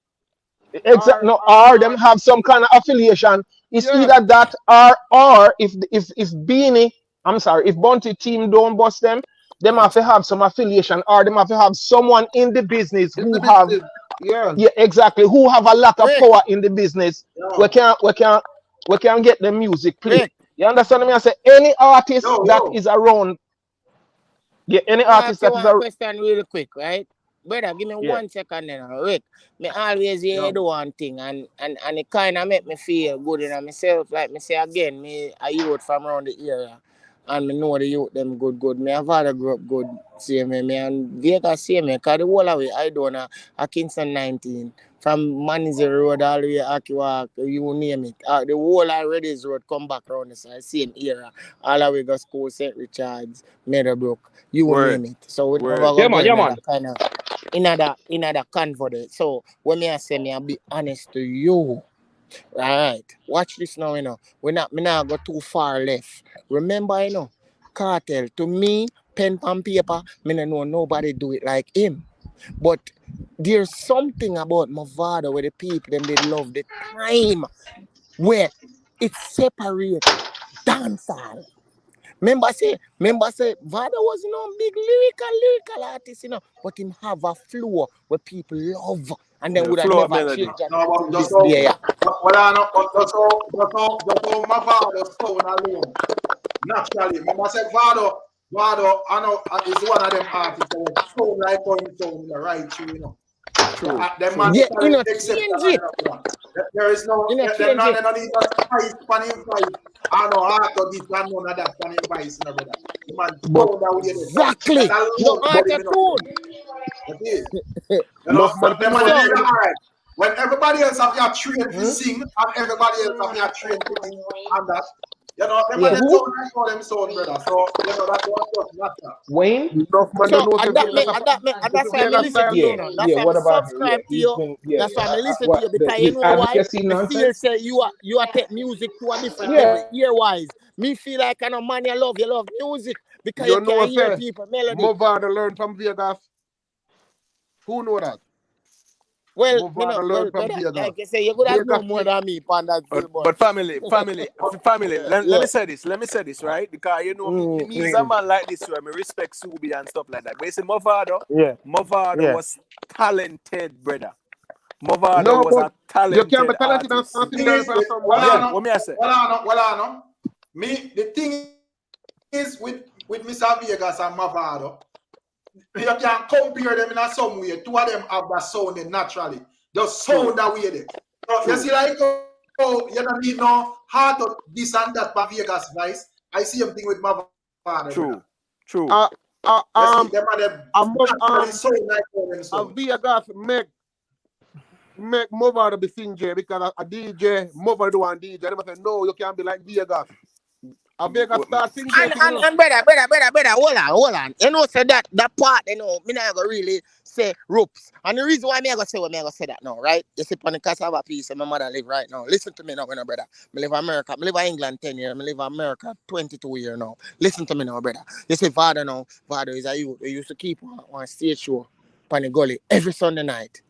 Exactly. No, or them have some kind of affiliation. It's either that or if Beanie, I'm sorry, if Bunty team don't bust them, them have to have some affiliation or them have to have someone in the business who have exactly, who have a lot of power in the business. We can get the music played. You understand me? I say any artist that is around. Yeah, any artist that is around. Question really quick, right? Brother, give me 1 second then. Rick, me always hear the one thing and it kind of make me feel good in myself. Like me say again, me a youth from around the area and me know the youth them good. Me have father grew up good, see me and Vegas see me, cause the whole away I done a Kingston 19 from Manzi Road all the way Akiwak, you name it. The whole Reddy's Road come back around the side, same era. All the way go school, St. Richards, Meadowbrook, you name it. So we never go that kind of another convo. So when me I say me, I'll be honest to you. Right. Watch this now, me not go too far left. Remember, Cartel, to me, pen and paper, me no know nobody do it like him. But there's something about Mavado where the people them they love the time where it separate dancehall. Remember say Vada was big lyrical artist, but him have a flow where people love and then would have never change that to this day. Well, I know, just how Mavado sound alone. Naturally, remember I said Vado, I know is one of them artists that sound like going sound in the right tune, True. There is no, they don't need a spice panning price. I know how to this and none of that panning price, brother. The man sound that way. Exactly. No auto-tune. When everybody else have your train to sing and everybody else have your train to sing and that, them man sound like them sound, brother. So that's what matter. Wayne? That's why I listen to you. That's why I subscribe to you. That's why I listen to you because you know why? I feel say you are take music to a different level. Ear-wise, me feel like I know man you love music because you can hear people melody. Mavado learn from Vegas. Who know that? Well, like I say, you could have known more than me, Panda. But family. Let me say this, right? Because me is a man like this, where I respect Subi and stuff like that. But you see, Mavado was talented, brother. Mavado was a talented. You can't be talented and what me I say? Well, me, the thing is with Mr. Vegas and Mavado, you can compare them in some way. Two of them have that sound naturally. The sound that way there. So you see, like, you don't need no heart of this and that for Vegas voice. I see him thing with Mavado. True. You see, them are sound like them. Vegas make Mavado be sing J because a DJ, Mavado do one DJ. They say no, you can't be like Vegas. A Vegas start sing J thing, you know. And brother, hold on. You know, say that part, you know, me not gonna really say ropes. And the reason why me I gonna say that now, right? You see, on the cassava piece, my mother live right now. Listen to me now, brother. Me live in America. Me live in England 10 years. Me live in America 22 years now. Listen to me now, brother. You see, father is a youth. They used to keep on stage show on the gully every Sunday night.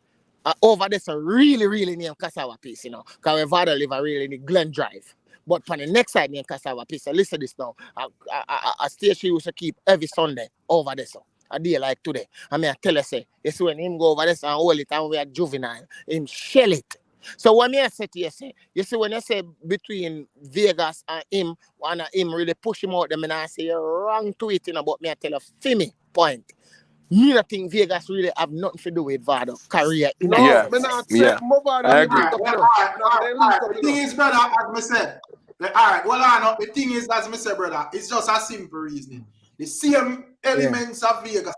Over there, so really near cassava piece, you know. Because my father live a really in Glen Drive. But on the next side near cassava piece, so listen to this now. A stage she used to keep every Sunday over there, so. A day like today. I mean, I tell her, say, you see when him go over there and hold it and we are juvenile, him shell it. So when I say to you, say, when I say between Vegas and him really push him out, then I say you're wrong to it, you know, but me I tell you, Fimi, point. Me not think Vegas really have nothing to do with Vado career. No, Yeah. me not say Yeah. Mavado I they agree. link up, you know. They link up, The you thing know. is, brother, as me said, alright, well, I know, the thing is, as me said, brother, it's just a simple reasoning. The same elements of Vegas,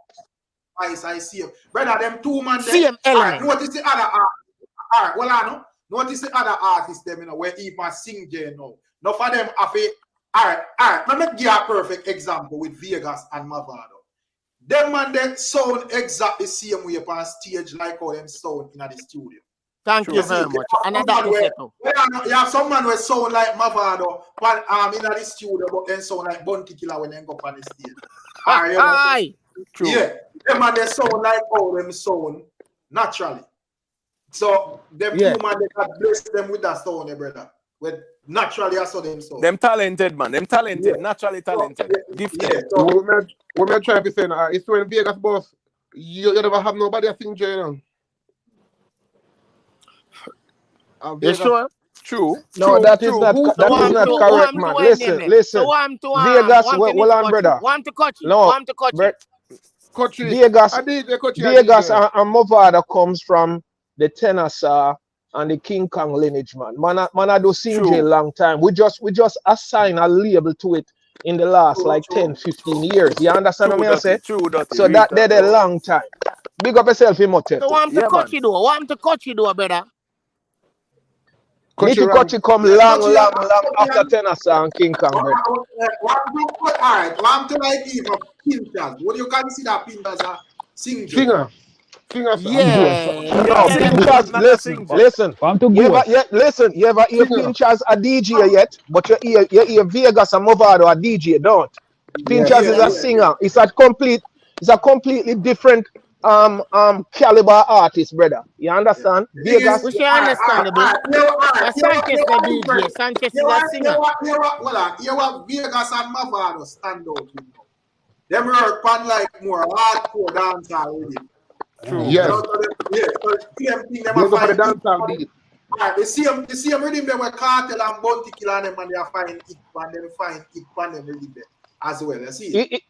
I see them. Brother, them two man there. Same Alright, element. notice the other artists. Alright, well, I know. Notice the other artists, them, you know, where even sing J now. Now for them, alright, let me give you a perfect example with Vegas and Mavado. Them man, they sound exactly the same way on stage like how them sound in the studio. Thank you very much. And that you have some man who sound like Mavado in the studio, but then sound like Bounty Killa when they go on the stage. Aye. True. Yeah, them man, they sound like how them sound naturally. So them two man, they God bless them with that sound, brother. With naturally, I saw them sound. Them talented, man. Them talented. Naturally talented. Gifted. Yeah, so What me trying to say now, it's when Vegas boss, you never have nobody to sing J, you know. You sure? True. No, that is not Who- that is not correct, man. Listen. Vegas, hold on, brother. No, Country. Vegas, I DJ, country, Vegas I DJ. and Mavado comes from the Tennessee and the King Kong lineage, man. Man, I do sing J long time. We just assign a label to it in the last like 10, 15 years. You understand what I say? True, dirty. So that did a long time. Big up yourself, Imhotep. So want to cut you do, brother. Nitty Kochi come long after Tennessee and King Kong, brother. Alright, one to like even Pinchas. What do you consider Pinchas a singer? Singer, sir. Yeah. No, Pinchas, listen. You ever hear Pinchas a DJ yet? But you hear Vegas and Mavado a DJ, don't? Pinchas is a singer. It's a completely different caliber artist, brother. You understand? Vegas. We should understandable. Sanchez the DJ. Sanchez is a singer. You have Vegas and Mavado stand out. Them work on like more hardcore dancehall already. True. Yes. So the same thing them Go for the find. dancehall beat. The same rhythm they were Cartel and Bounty Killa and them, and they are find it and then find it and them rhythm there as well. You see?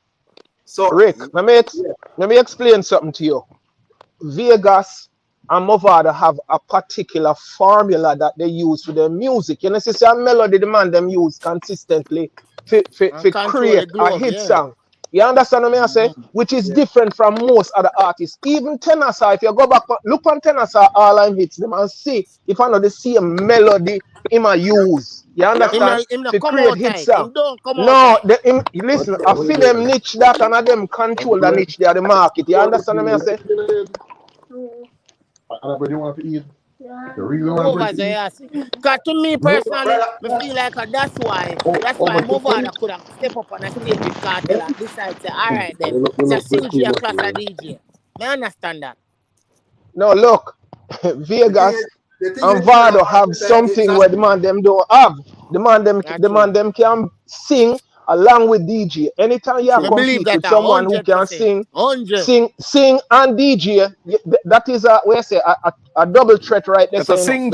So Rick, let me explain something to you. Vegas and Mavado have a particular formula that they use for their music. You know, it's a melody the man them use consistently to create a hit song. You understand what I say? Which is different from most other artists. Even Tennessee, if you go back, look on Tennessee, all I'm hits them and see if I know the same melody him a use. You understand? To create hit song. No, listen, I feel them niche that and I them control the niche they are the market. You understand what I say? But you want to eat? Because to me personally, I feel like that's why Mavado could have stepped up on a stage with Cartel and decide to alright then, it's a sing a class a DJ. I understand that. No, look, Vegas and Vado have something where the man them don't have. The man them can sing along with DJ. Anytime you compete with someone who can sing and DJ, that is a double threat right there. Because him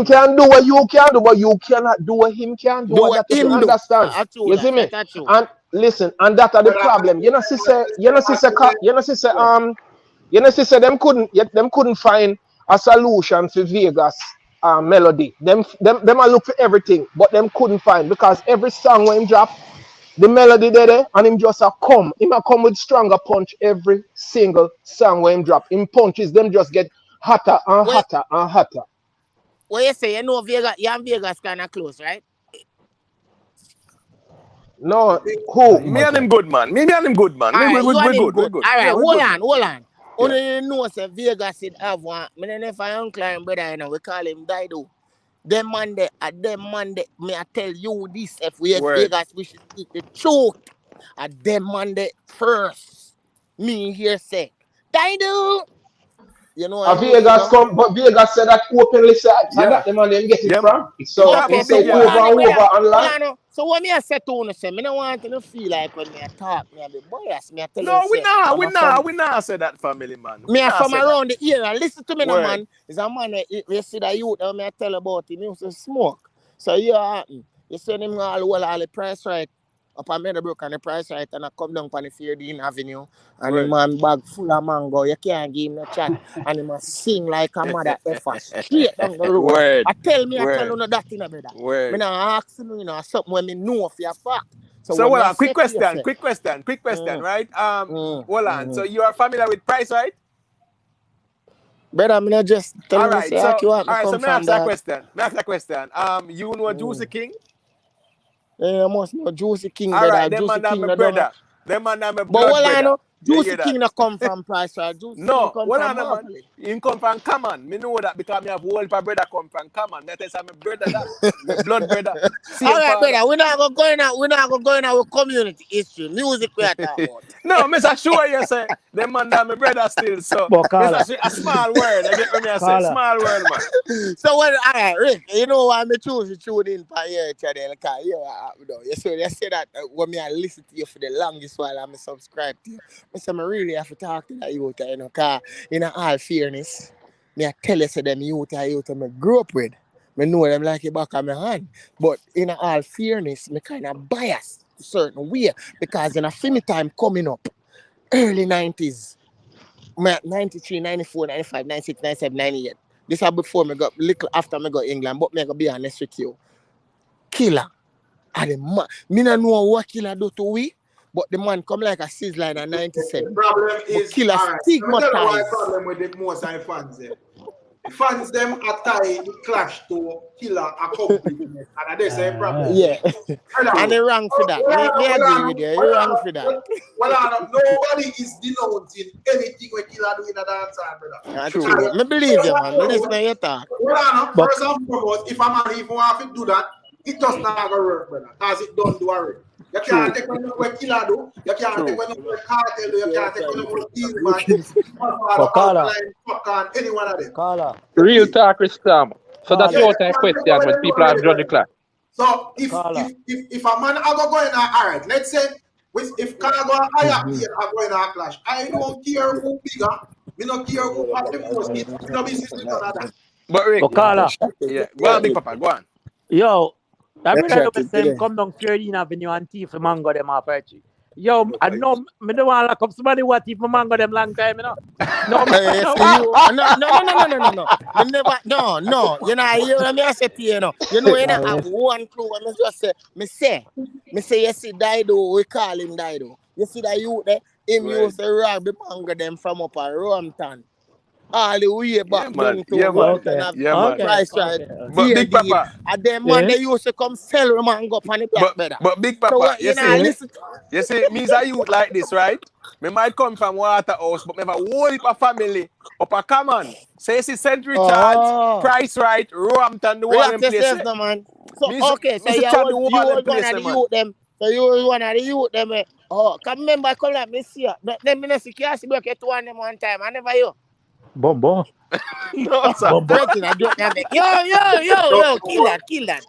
can do what you can do, but you cannot do what him can do. What that you understand? You see me? And listen, and that are the problem. You know, sister, them couldn't find a solution for Vegas melody. Them I look for everything, but them couldn't find, because every song when him drop, the melody there and him just come. Him a come with stronger punch every single song when him drop. Him punches them just get hotter and hotter and hotter. What you say? You know Vegas, you and Vegas kind of close, right? No, who? Me and him good, man. Me and him good, man. All right, We you and him good. good. All right, Yeah, we hold good, on, man. hold on. Yeah. Only know say Vegas did have one. Me don't know if I uncle and brother, you know, we call him Dido. Them Monday, me I tell you this, if we have Word. Vegas, we should speak the truth. At them Monday first, me here say, Dido. You know I know Vegas come, but Vegas said that openly said, I Yeah. got them and them get it Yeah, from. man. So That okay, he was so say big, hold over yeah. on, and brother. over and Hold land. on. So what me I say to you, say, me don't want to feel like when me I talk, me I be biased. Me I tell you, No, say, I'm a from we not say that, family, man. me We are not from say that. around the area. Listen to me, no Word. man. Is a man you see the youth me I tell about him. He used to smoke. So you happen. You send him all the price right up on Meadowbrook and the price right and I come down on the Fairdean Avenue and the Word. man bag full of mango. You can't give him no chat and he must sing like a mother effer straight down the road. Word. I tell you Word. no that in a brother. Me Word. not ask you, something when me know for a fact. So So, when me I well, say to you, say, quick question, right? Hold on. So mhm. you are familiar with Price, right? Brother, me not just tell All me right. say, So, you want me come me from ask that dog. question. You know Juicy King? Yeah, must know Juicy King, All right. brother. Them Juicy man and King my no don't. brother. Them man and my But blood what I brother. know, You Juicy hear that? King no come from Price, right? Juicy King No, come hold from on, man. Marvel. You come from Common. Me know that because me have whole pa brother come from Common. That is my brother that. My blood brother. All Same right, father. brother. We're not gonna go in out. We're not gonna go in out with community history, music. We are talking about. No, Mr. Sure you say them man that my brother still. So But Carla, Mr. Sure, a small word. I get what me I say. Carla, Small word, man. So what? All right, Rick. You know why me choose to tune in for your channel? Cause you so they say that when me I listen to you for the longest while I'm subscribed to you. I say me really have to talk to that youth, cause in all fairness, me I tell you say them youth me grew up with. Me know them like the back of my hand. But in all fairness, me kind of biased a certain way because in a film time coming up, early 90s, 93, 94, 95, 96, 97, 98. This is before me got little after me got England, but me gonna be honest with you. Killa. And the man, me no know what Killa do to we, but the man come like a sizzler in a The 97. problem But is, Killa all right, let me tell you why stigmatized. problem with the most of the fans there. The fans them are tie the clash to Killa accomplishment, and that's the problem. Yeah. And Brother, he wrong for that. Me agree with you. He wrong for that. nobody is denouncing anything we Killa do in a dancehall, brother. True. Because Me believe you, man. Me listen to your talk. but first and foremost, if a man even want to do that, it just not gonna work, brother. Because it don't do already. You True. can't take when what Killa do, you can't take True. when Cartel do, you can't take when Steel Man, but Carla, Alkaline, Popcorn, any one of them. Carla, Real talk is scam. So that's Yeah, Carla, your type you question can't take when when them do people have already, judged the brother. class. So Carla. if a man are go in all right, let's say if Khago and Ayaki are going to clash, I don't care who bigger, me not care who have the most hits, me no business with none of that. But Rick, But Carla, yeah, go on, big papa, go on. yo, that Let's brother shut know it say him today. come down Fairdean Avenue and thief the mango them off tree. Yo, I know me don't want to lock up somebody what thief my mango them long time, you know. No, Hey, no. see you. No. Me never. No. You know, you hear me I say to you, you know. You know have one clue. Me just say, you see Dido, we call him Dido. You see that youth there, him Right. used to rob the mango them from up at Rompton. All the way back Yeah, man. down to Yeah, man. Okay, Rompton have Yeah, man. okay, price right, okay. But fair big deal. papa, And them man, Yeah, they used to come sell the mango up on the black brother. but big So papa, what, you you know, see, listen to me as a youth like this, right? Me might come from Waterhouse, but me have a whole heap of family up a common. So you see St. Richard's, oh. Price Right, Rompton, the one React them place. yourself, no man. So Me okay, so see chat the you whole them was one place, of the man. youth them. So you was one of the youth them. Come remember, come let me see you. Then me not see Cassie broke it to one them one time. I never you. Bombo, No, sir. bombo. Reggie, I joke me. Yo, kill that.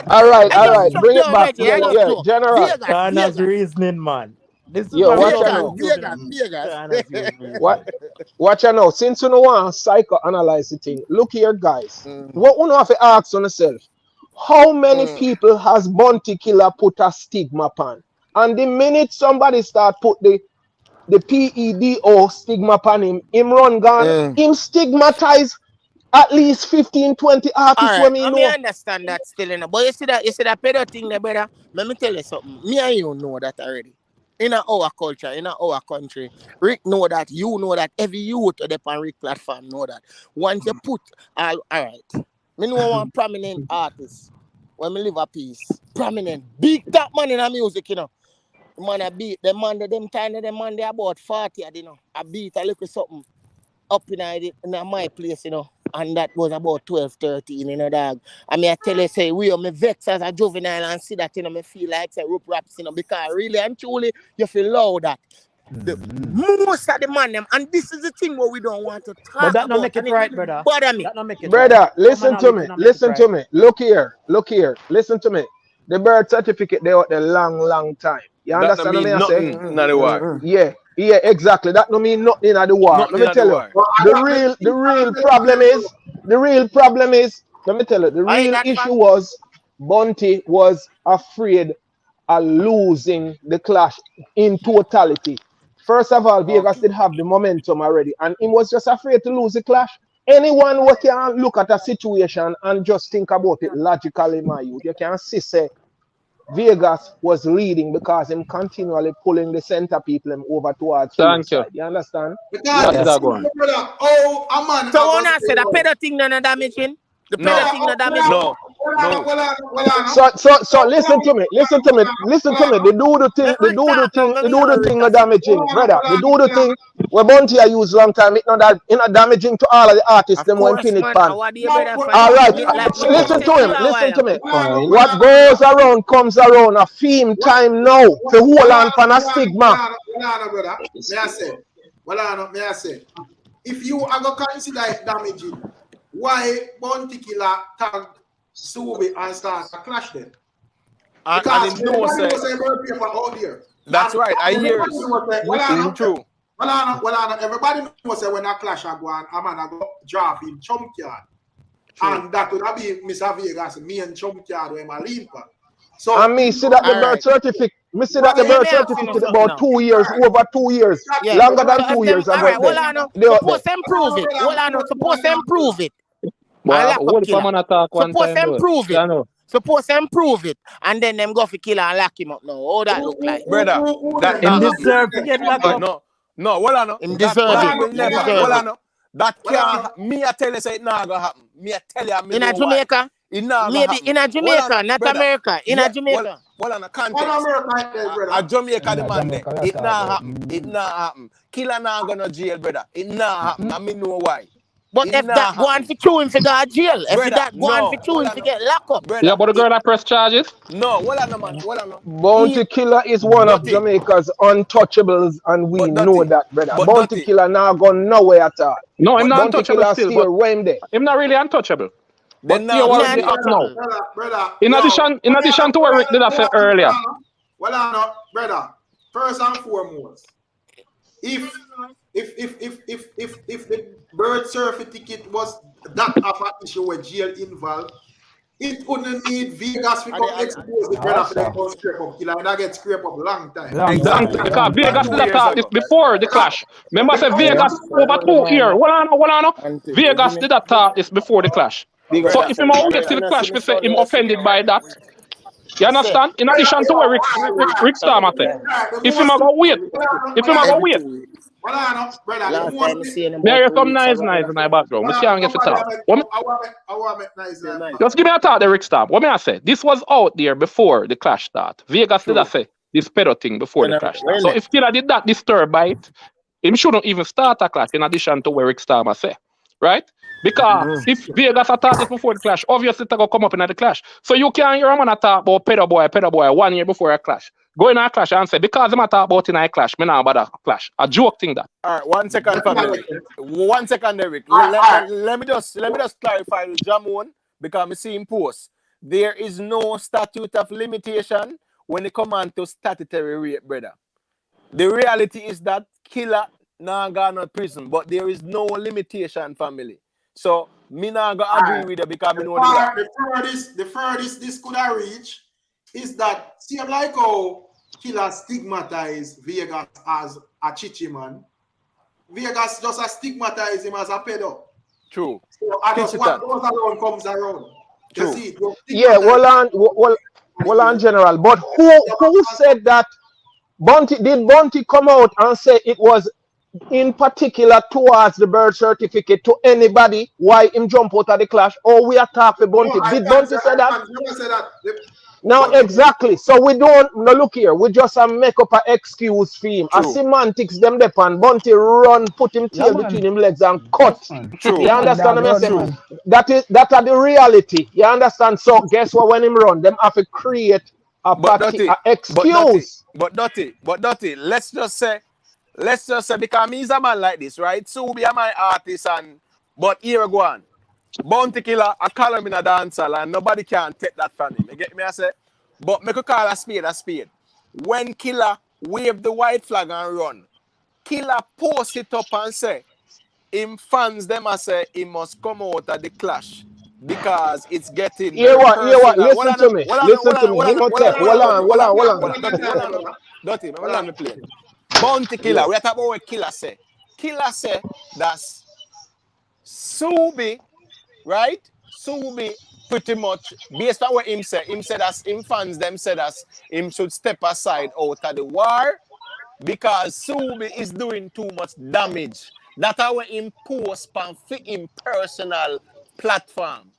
All right, I all just right. joke. Bring it Yo, back. Reggie, Yeah, I just yeah. joke. General. China's reasoning, man. This is Yo, what we watch love out to now. do, you know. Vegas. China's reasoning. What? Watch out now. Since you know want psychoanalyze the thing, look here, guys. Mm, What you have to ask on yourself? How many mm, people has Bounty Killer put a stigma upon? And the minute somebody start put the PEDO stigma upon him run gone, mm. him stigmatize at least 15, 20 All artists right, when me I mean, know. I understand that still, but you see that pedo thing there, brother. Let me tell you something. Me and you know that already. In our culture, in our country, Rick know that, you know that, every youth on the Rick platform know that. Once you put all right, me know one prominent artist. when me live a piece. Prominent. Big top man in the music, you know. The man I beat, them man, them time, them man, they about 40, you know. I beat a little something up in my place, you know. And that was about 12, 13, you know, dog. I mean, I tell you, say, we are me vex as a juvenile and see that, you know, me feel like, say, rope raps, you know, because really and truly, you feel loud that. The most of the man them, and this is the thing what we don't want to talk But that about. don't make it and right, brother. Bother me. That don't make it Brother, right. listen to me. Commonality don't make it Listen to right. me. Look here. Listen to me. The birth certificate they out there long time. You That don't understand what mean I say? nothing in the war. Yeah, exactly. That don't mean nothing at the war. Nothing Let me in the tell you. war. The real problem is, let me tell you, the I ain't real that issue fact. was Bunty was afraid of losing the clash in totality. First of all, Vegas did have the momentum already, and he was just afraid to lose the clash. Anyone who can look at a situation and just think about it logically, my youth, you can see say Vegas was leading because him continually pulling the center people him over towards Killa Thank you. side. You understand? Because That's it's that going. brother. Oh, a man. So when I say the pedo thing not damaging, the No. pedo thing not damaging. No. So listen to me. They do the thing are damaging, brother. They do the thing where Bunty I use long time. It's not damaging to all of the artists. Of Them when course, pin it man. pan. What do you better find? All right, Like me listen text to him. you a Listen to while me. ago. What goes around comes around. A theme time now to hold on for a stigma. Brother. May I say, if you are going to consider it damaging, why Bounty Killa tag Subi and start a clash then? Because And no say, paper out there. that's And right. I hear it. True. Everybody knows that when a clash I go on, a man I go drop in chump yard. And that would be Mr. Vegas, me and chump yard where my lean for. So And me see that the birth certificate. Me see that the birth certificate about 2 years, over 2 years, Yeah. longer than So 2 if them, years. all right, hold on. Suppose them prove it. Hold on. Suppose them prove it. And Well, lock up what if I'm Killa. gonna talk one Suppose time, them though? prove it. Yeah, no. Suppose them prove it. And then them go for Killa and lock him up now. How that look like? Brother, that Him not deserve to get locked up. No, hold on. Him That deserve it. will Him never. deserve Hold it. on. That can't. Me, I tell you, say it not gonna happen. Me, I tell you, me In know a Jamaica? It not Maybe happen. in a Jamaica, not brother. America. In a Jamaica. Well, on a context. A Jamaica demand it. It not happen. It not happen. Killa not gonna jail, brother. It not happen. I mean know why. But if that go on for chew him for go to jail, if that go on for chew him for get locked up. Brother, Yeah, but the girl that press charges? No, hold on, man. Hold on. Bounty Killa is one of Jamaica's untouchables, and we know that, brother. Bounty Killa now gone nowhere at all. No, I'm not Bounty untouchable Killa still, still but when there. I'm not really untouchable. But Then here now, what they act now. Brother, In addition to what Rick did I say earlier. Well, brother, first and foremost, if the birth certificate was that of an issue with jail involved, it wouldn't need Vegas to come expose the brother for them to scrape up Killa, and that get scrape up long time. Exactly. Because Vegas did attack this before the clash. Remember I said Vegas over 2 years. Hold on. Vegas did attack this before the clash. So if him wait till the clash, we say him offended by that. You understand? In addition to what Rick Starmer said. If him go wait. There are some nice in my background. We can't get to talk. Just give me a thought, Rick Starmer. What may I say? This was out there before the clash start. Vegas did I say this pedo thing before the clash start. So if Killa did that disturb by it, him shouldn't even start a clash in addition to what Rick Starmer say. Right? Because if Vegas attacked this before the clash, obviously it's going to come up in the clash. So you can't hear a man attack about pedo boy 1 year before a clash. Go in a clash and say, because I'm talk about in a clash, me not about a clash. A joke thing that. All right, 1 second, family. 1 second, Eric. Let me just clarify with Jamon, because I see him post. There is no statute of limitation when it comes on to statutory rape, brother. The reality is that Killa not gone to prison, but there is no limitation, family. So me not gonna agree with you because I know the furthest this could have reached is that seem like how Killa stigmatized Vegas as a chichi man. Vegas just stigmatize him as a pedo. True. So what goes around comes around. True. You see, yeah, well on general. But who said that Bunty come out and say it was in particular towards the birth certificate to anybody why him jump out of the clash? Or we attack for Bunty? No, I Did can't Bunty say, say I that? can't never say that. No, But exactly. So we don't no look here. We just make up an excuse for him. A True. semantics them depend. Bunty run, put him Yeah, tail man. between him legs and cut. Yes, man. You True. Man, understand dog what I run, say? True. man. That are the reality. You understand? So guess what? When him run, them have to create a But Dotty, a but Dotty, excuse. but Dotty, let's just say because me's a man like this, right? So be a my artist and but here go on. Bounty Killer, I call him in a dancehall and nobody can take that from him. You get me? I say, but make a call a spade a spade. When Killer wave the white flag and run, Killer post it up and say, him fans them I say he must come out of the clash because it's getting Hear very what? Hear what? personal. Listen to me. Listen to me. Him not take. Hold on. Dirty, man, let me play. Bounty Killer, Yeah. we are talking about what Killer say. Killer say that's Subi, right? Subi pretty much based on what him said that him fans them said that him should step aside out of the war because Subi is doing too much damage. That's how him post on him personal platform.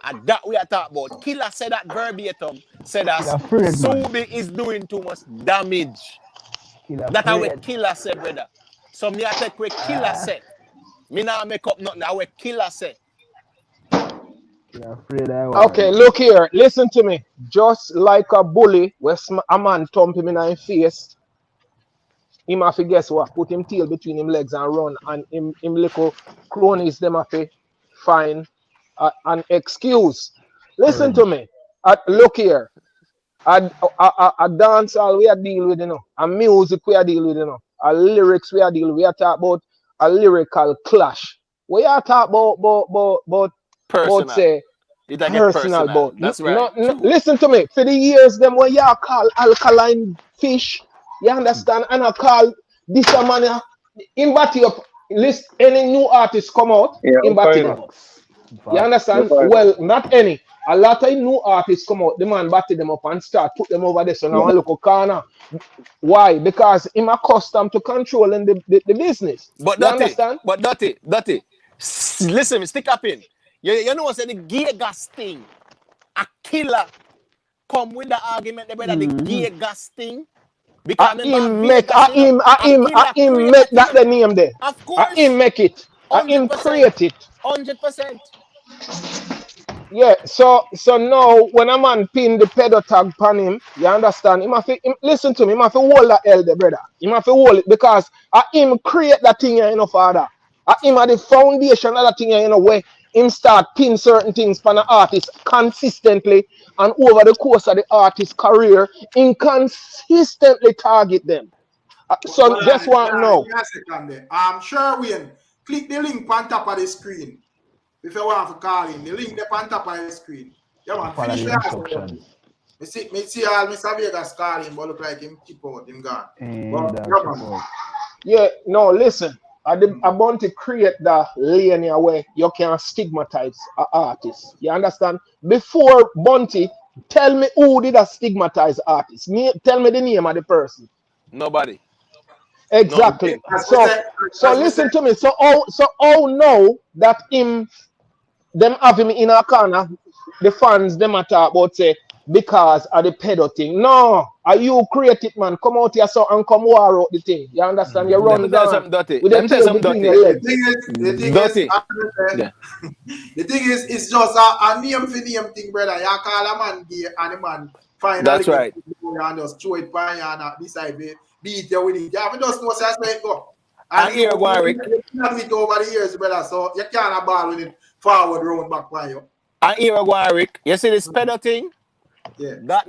And that we are talking about. Killer said that verbatim, said that Killer afraid, man. Subi is doing too much damage. Killer That's how afraid. Killer said, brother. So me I take what Killer said. Me not make up nothing. That's what Killer said. Killer afraid I want. Okay, look here. Listen to me. Just like a bully, where a man thump him in the face, him have to guess what? Put him tail between him legs and run, and him little cronies them have to find an excuse. Listen to me. Look here. A dancehall we are deal with, you know. A music we are deal with, you know. A lyrics we are deal with. We are talk about a lyrical clash. We are talk about Personal. say It get personal personal. about. That's right. True. Listen to me. For the years them when you call alkaline fish, you understand? And I call this a man in batty up. List any new artist come out in batty them. You understand? Well, not any. A lot of new artists come out, the man batty them up and start put them over there. So now I look a corner. Why? Because I'm accustomed to controlling the business. But you understand? Dirty. Listen, stick up in. You know what's the gay gas thing? A Killer come with the argument about the gay gas thing. Because him make that the name there. Of course. Him make it. Him create it. 100%. Yeah, so now when a man pin the pedo tag pan him, you understand? Listen to me, him have to hold that elder, brother. Him have to hold it because him create that thing here, you know, father. Him at the foundation of that thing here, you know, where him start pin certain things for the artist consistently and over the course of the artist's career, him consistently target them. So just want to know. Sure, Wayne, click the link on top of the screen. If you want to call in, the link on top of the screen. Yeah, man, finish the instruction. Me see all Mr. Vegas calling, but look like him keep out, him gone. Yeah, no, listen. I want to create the lane where you can stigmatize an artist. You understand? Before Bunty, tell me who did a stigmatize artist. Tell me the name of the person. Nobody. Exactly. So listen to me. So know that them have him in a corner, the fans them are talk about say because of the pedo thing. No, are you creative, man? Come out here so and come war out the thing. You understand? You run down with the tail between your legs. The thing is, it's just a name for name thing, brother. You call a man gay and a man finally that's right. And just throw it by and decide beat you with it. You have just know say let go. And here, Warwick. You have it over the years, brother. So you can't ball with it forward round back by you. And here, Warwick. You see this pedo thing? Yeah. That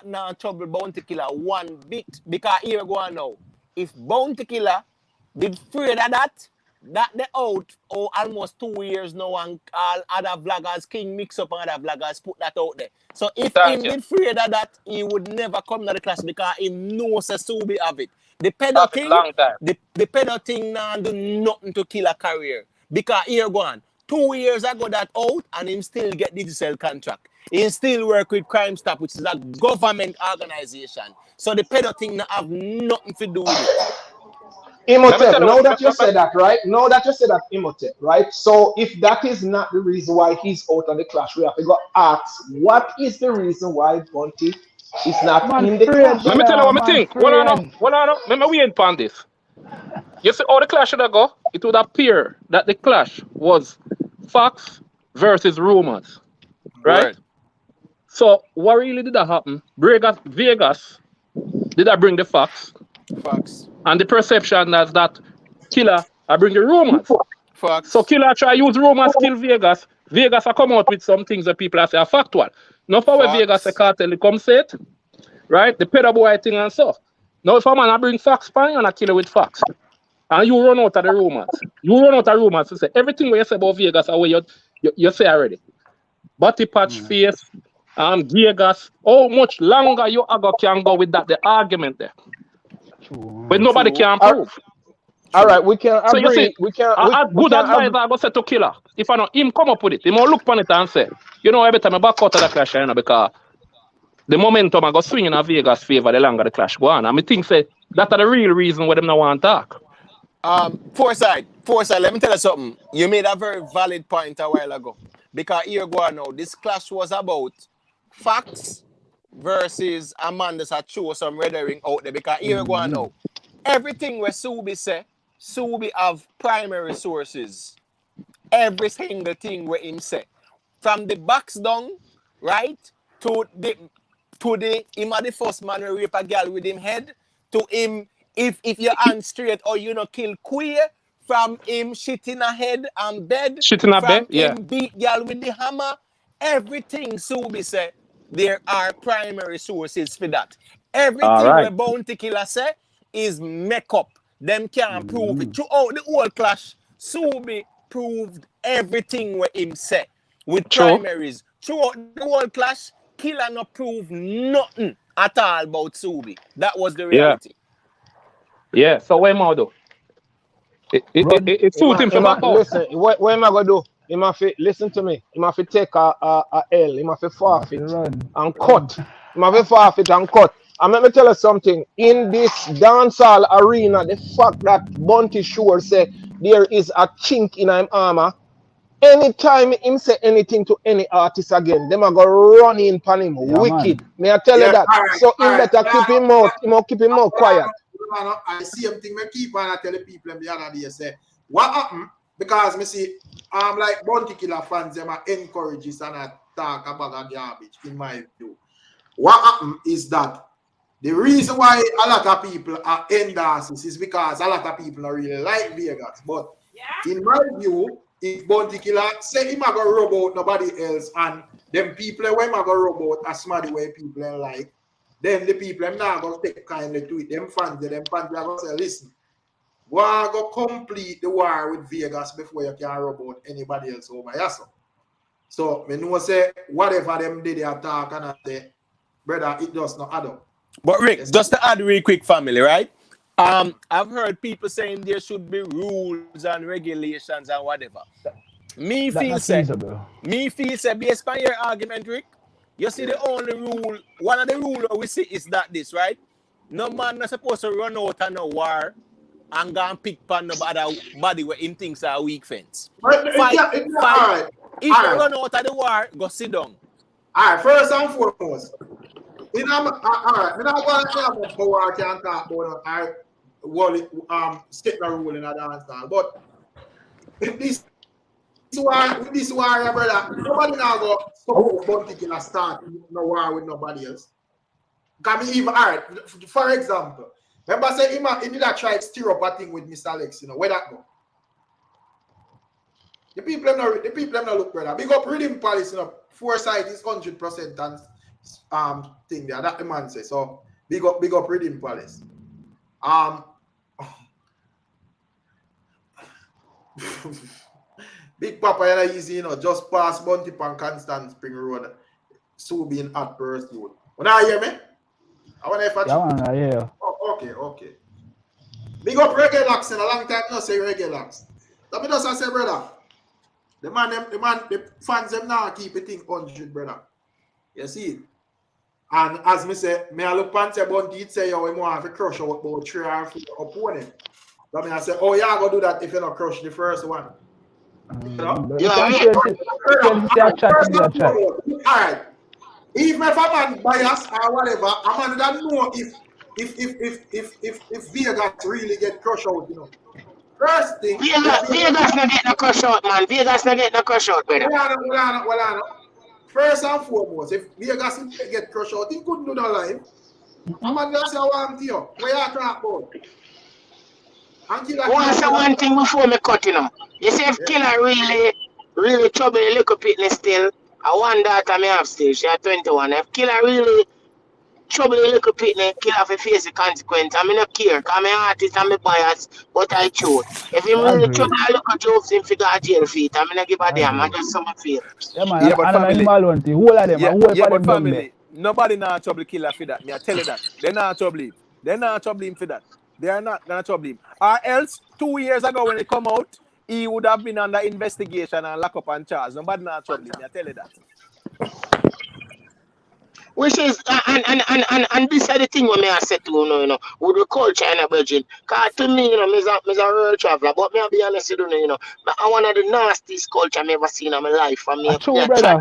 now trouble Bounty Killer one bit. Because here go on now. If Bounty Killer did afraid of that they out almost 2 years now and all other vloggers, King Mix Up and other vloggers put that out there. So if he did afraid of that, he would never come to the class because he knows Subi have it. The pedo thing, the pedo thing now do nothing to kill a career. Because here go on. 2 years ago that out and him still get digital contract. He still work with Crime Stop, which is a government organization. So the pedo thing now have nothing to do with it. Imhotep, tell you now what, that you said that, right? Now that you said that, Imhotep, right? So if that is not the reason why he's out on the clash, we have to go ask, what is the reason why Bunty is not Man in the afraid, clash? let me tell you brother. what I Man think. Hold on, no. afraid. Hold on, no. Let me wait upon this. You see how the clash should go? It would appear that the clash was facts versus rumors, right? Word. So what really did that happen? Vegas did I bring the facts Facts. and the perception that Killer I bring the rumors. So Facts. Killer try use rumors kill Vegas. Vegas I come out with some things that people say are factual. Not for where Vegas a Facts. cartel come say it, right? The pedo boy thing and so. Now if a man I bring facts pan and I kill it with facts. And you run out of the rumors. You run out of rumors to say everything what you say about Vegas are what you say already. Body patch face, Vegas. How much longer you can go with that the argument there? But True. nobody True. can prove. All right, True. we can So you see, agree. We can a we good can advisor agree. I go say to Killer. If I know him come up with it, he will look on it and say, you know, every time I back out of the clash, you know, because the momentum I go swing in a Vegas favor the longer the clash go on. And I think say that's the real reason why them not want to talk. Foresight, let me tell you something. You made a very valid point a while ago. Because here go on now, this clash was about facts versus Amanda's a show some redering out there. Because here go on now. Everything where Subi say, Subi have primary sources. Every single thing where him say. From the box down, right? To the him are the first man who rape a girl with him head. To him, if your hand straight or you know kill queer, from him shit in a head and bed, Shit in a bed, from yeah. him beat girl with the hammer, everything Subi say, there are primary sources for that. All Everything where right. Bounty Killer say is make up. Them can't prove it. Throughout the whole clash, Subi proved everything what him say with True. primaries. Throughout the whole clash, Killer not prove nothing at all about Subi. That was the Yeah. reality. Yeah. So what am I do? Run. It suit him for back out. Listen, what am I gonna do? Him have to listen to me. Him have to take a L. Him have to Have to forfeit run. and cut. Him have to forfeit and cut. And let me tell you something. In this dancehall arena, the fact that Bunty Shore say there is a chink in him armor. Anytime him say anything to any artist again, them are gonna run in pan him Yeah, wicked. man. May I tell you Yeah, that? So all him right. better keep him out. Him must keep him out quiet. I see him thing. Me keep on tell the people the other day say what happened because me see like Bounty Killer fans them are encourages and talk about a garbage in my view. What happened is that the reason why a lot of people are endorses is because a lot of people don't really like Vegas. But in my view, if Bounty Killer say him a go rub out nobody else and them people when him a go rub out as somebody where people ain't like, then the people them not gonna take kindly to it. Them fans are gonna say, listen, we are gonna complete the war with Vegas before you can rub out anybody else over here. So me know say whatever them did they attack and I say, brother, it does not add up. But Rick, Yes. just to add real quick, family, right? I've heard people saying there should be rules and regulations and whatever. Me That feel not say, feasible. based on your argument, Rick, you see the only rule, one of the rules we see is that this, right? No man not supposed to run out on a war and go and pick pan no other body where him thinks are weak fence. But Fight. all right. If All you right. run out of the war, go sit down. All right. First and foremost, all right. Me not going to say about power can talk about state the rule in a dance hall. But this war, brother, nobody now go support Bounty Killer start no war with nobody else. Can me even all right. For example, remember say he did a try to stir up a thing with Mr. Alex, you know, where that go? The people not look brother. Big up Reading Palace, you know, foresight is 100% and thing there. That the man say. So big up Reading Palace. Big Papa yana easy, you know, just past Bounty Pan Constant Spring Road. So being at first road. When I hear me? I want to Yeah, man. Yeah. Oh, okay. Big up Reggae Locks in a long time no say Reggae Locks. Let me just say, brother. The fans them now keep it thing 100, brother. You see it? And as me say, me I look and say Bounty it say you want to crush out about 3 or 4 opponent. So I say, oh, yeah, go do that if you don't crush the first one. You know? But you can't say a chat is a chat. Alright. Even if a man bias or whatever, a man don't know if Vegas really get crushed out, you know. First thing, Vegas not get no crush out, man. Vegas not get no crush out, brother. Well, first and foremost, if Vegas get crushed out, he couldn't do that live. A man just say, I want to you. Where you talk about? I want to say one thing before me cut, you know. You see, if Killa really trouble a little pitness still, I one daughter me have still, she at 21. If Killa really trouble a little pitness, Killa have to face the consequence. I mean, not care, because I'm an artist, I'm a bias, but I choose. If him really trouble a little jokes, him figure a jail feet, I'm not give a damn, I just some feel. Yeah, man, Yeah, but family. Whole of them, Yeah, whole of but them family. Nobody not trouble Killa for that. Me I tell you that. They not trouble him. They not trouble him for that. They are not gonna trouble him. Or else 2 years ago when it come out, he would have been under investigation and lock up and charge. Nobody not trouble him. I tell you that. Which is and this is the thing when me I say to you know, with the culture and virgin. Cause to me, you know, me's a real traveler, but me I be honest with you know, but I one of the nastiest culture I ever seen in my life. From me, true, brother.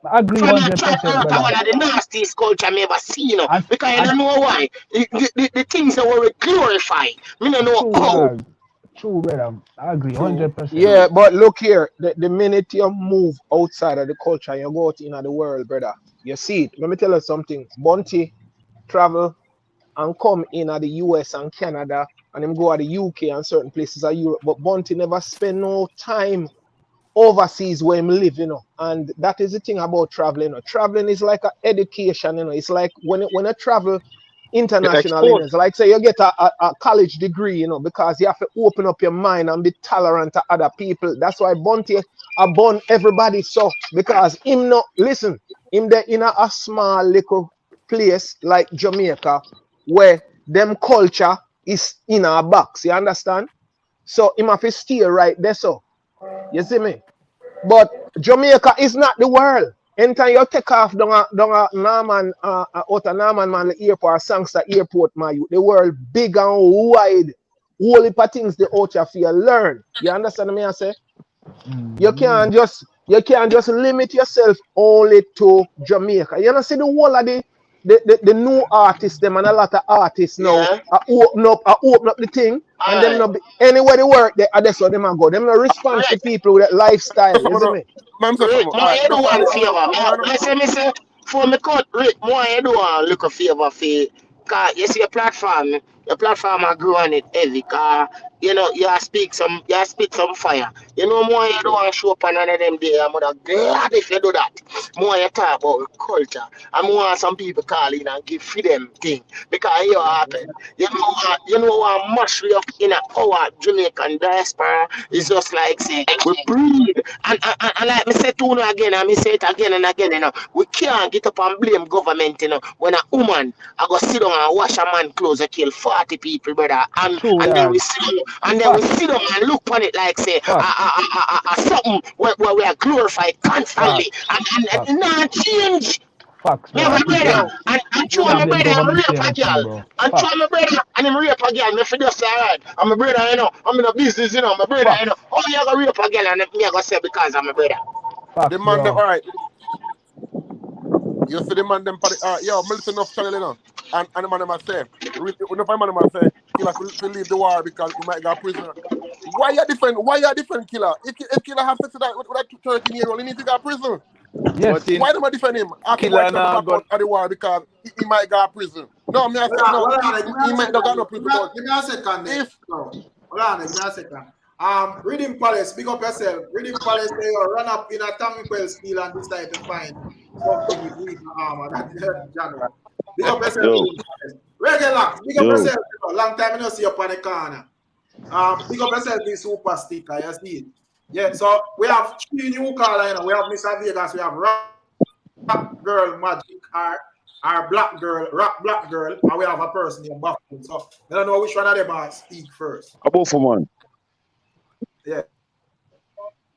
I agree 100%, brother. One of the nastiest culture I ever seen, you know, because I don't know why. The things that were glorified, me don't know how. True, brother. I agree 100%. Yeah, but look here, the minute you move outside of the culture, you go out in the world, brother. You see it. Let me tell you something. Bunty travel and come in at the US and Canada, and him go at the UK and certain places of Europe. But Bunty never spend no time overseas where him live, you know. And that is the thing about traveling. You know. Traveling is like an education, you know. It's like when you travel internationally, you know, it's like say you get a college degree, you know, because you have to open up your mind and be tolerant to other people. That's why Bunty born everybody so, because him not listen, him there in a small little place like Jamaica where them culture is in a box, you understand? So him have to stay right there, so you see me? But Jamaica is not the world. Anytime you take off down a Norman, out of Norman man the airport, Sangster airport, man, the world big and wide. All the things the out here for you learn. You understand me? I say you can't just limit yourself only to Jamaica. You know, see the whole of the new artists, them and a lot of artists now I open up the thing, and them not anywhere they work, that's how them go. Them not respond to people with that lifestyle. You see me? Rick, more you do one favor. Listen, me say, for me cut, Rick, more you do one look a favor for, cause you see your platform are growing it heavy, cause you know you speak some fire. You know more you do want show up on one of them day. I'm glad if you do that. More you talk about culture. And more some people call in and give freedom thing because it happen. You know what much we up in our Jamaican diaspora is just like say we breed and like me say to you again and me say it again and again, you know, we can't get up and blame government, you know, when a woman I go sit down and wash a man clothes and kill 40 people, brother, and then we sit down and look on it like say something where we are glorified constantly and not change. Facts, Me have a brother, and show my brother and rape a girl. And show my brother and him rape a girl. Me for just say, alright, I'm a brother, you know. I'm in a business, you know. My brother, you know. How you gonna rape a girl and me gonna say because I'm a brother? The man them, alright. You see the man them, yo, me listen enough channel, you know. And the man them a say, enough man them a say, Killa to leave the war because he might go prison. Why you different, Killa? If Killa have sex with that 13-year-old, he need to go to prison. Yes. Why do I defend him? After Killa now got at the war because he might go to prison. No, me I say no. He might not go to prison. Give me a second. Hold on, give me a second. Reading Palace, big up yourself. Reading Palace, they run up in a Tamil steel and decide to find something with weak armor. That's January. Big up yourself. Regular, big up yourself. Long time I don't see you up on the corner. Big up yourself, this super sticker. You see it? Yeah, so we have 3 new callers. You know. We have Mr. Vegas, we have Rock Girl Magic, our black girl, Rock Black Girl, and we have a person named Buffalo. So I don't know which one of them speak first. Both of man. Yeah.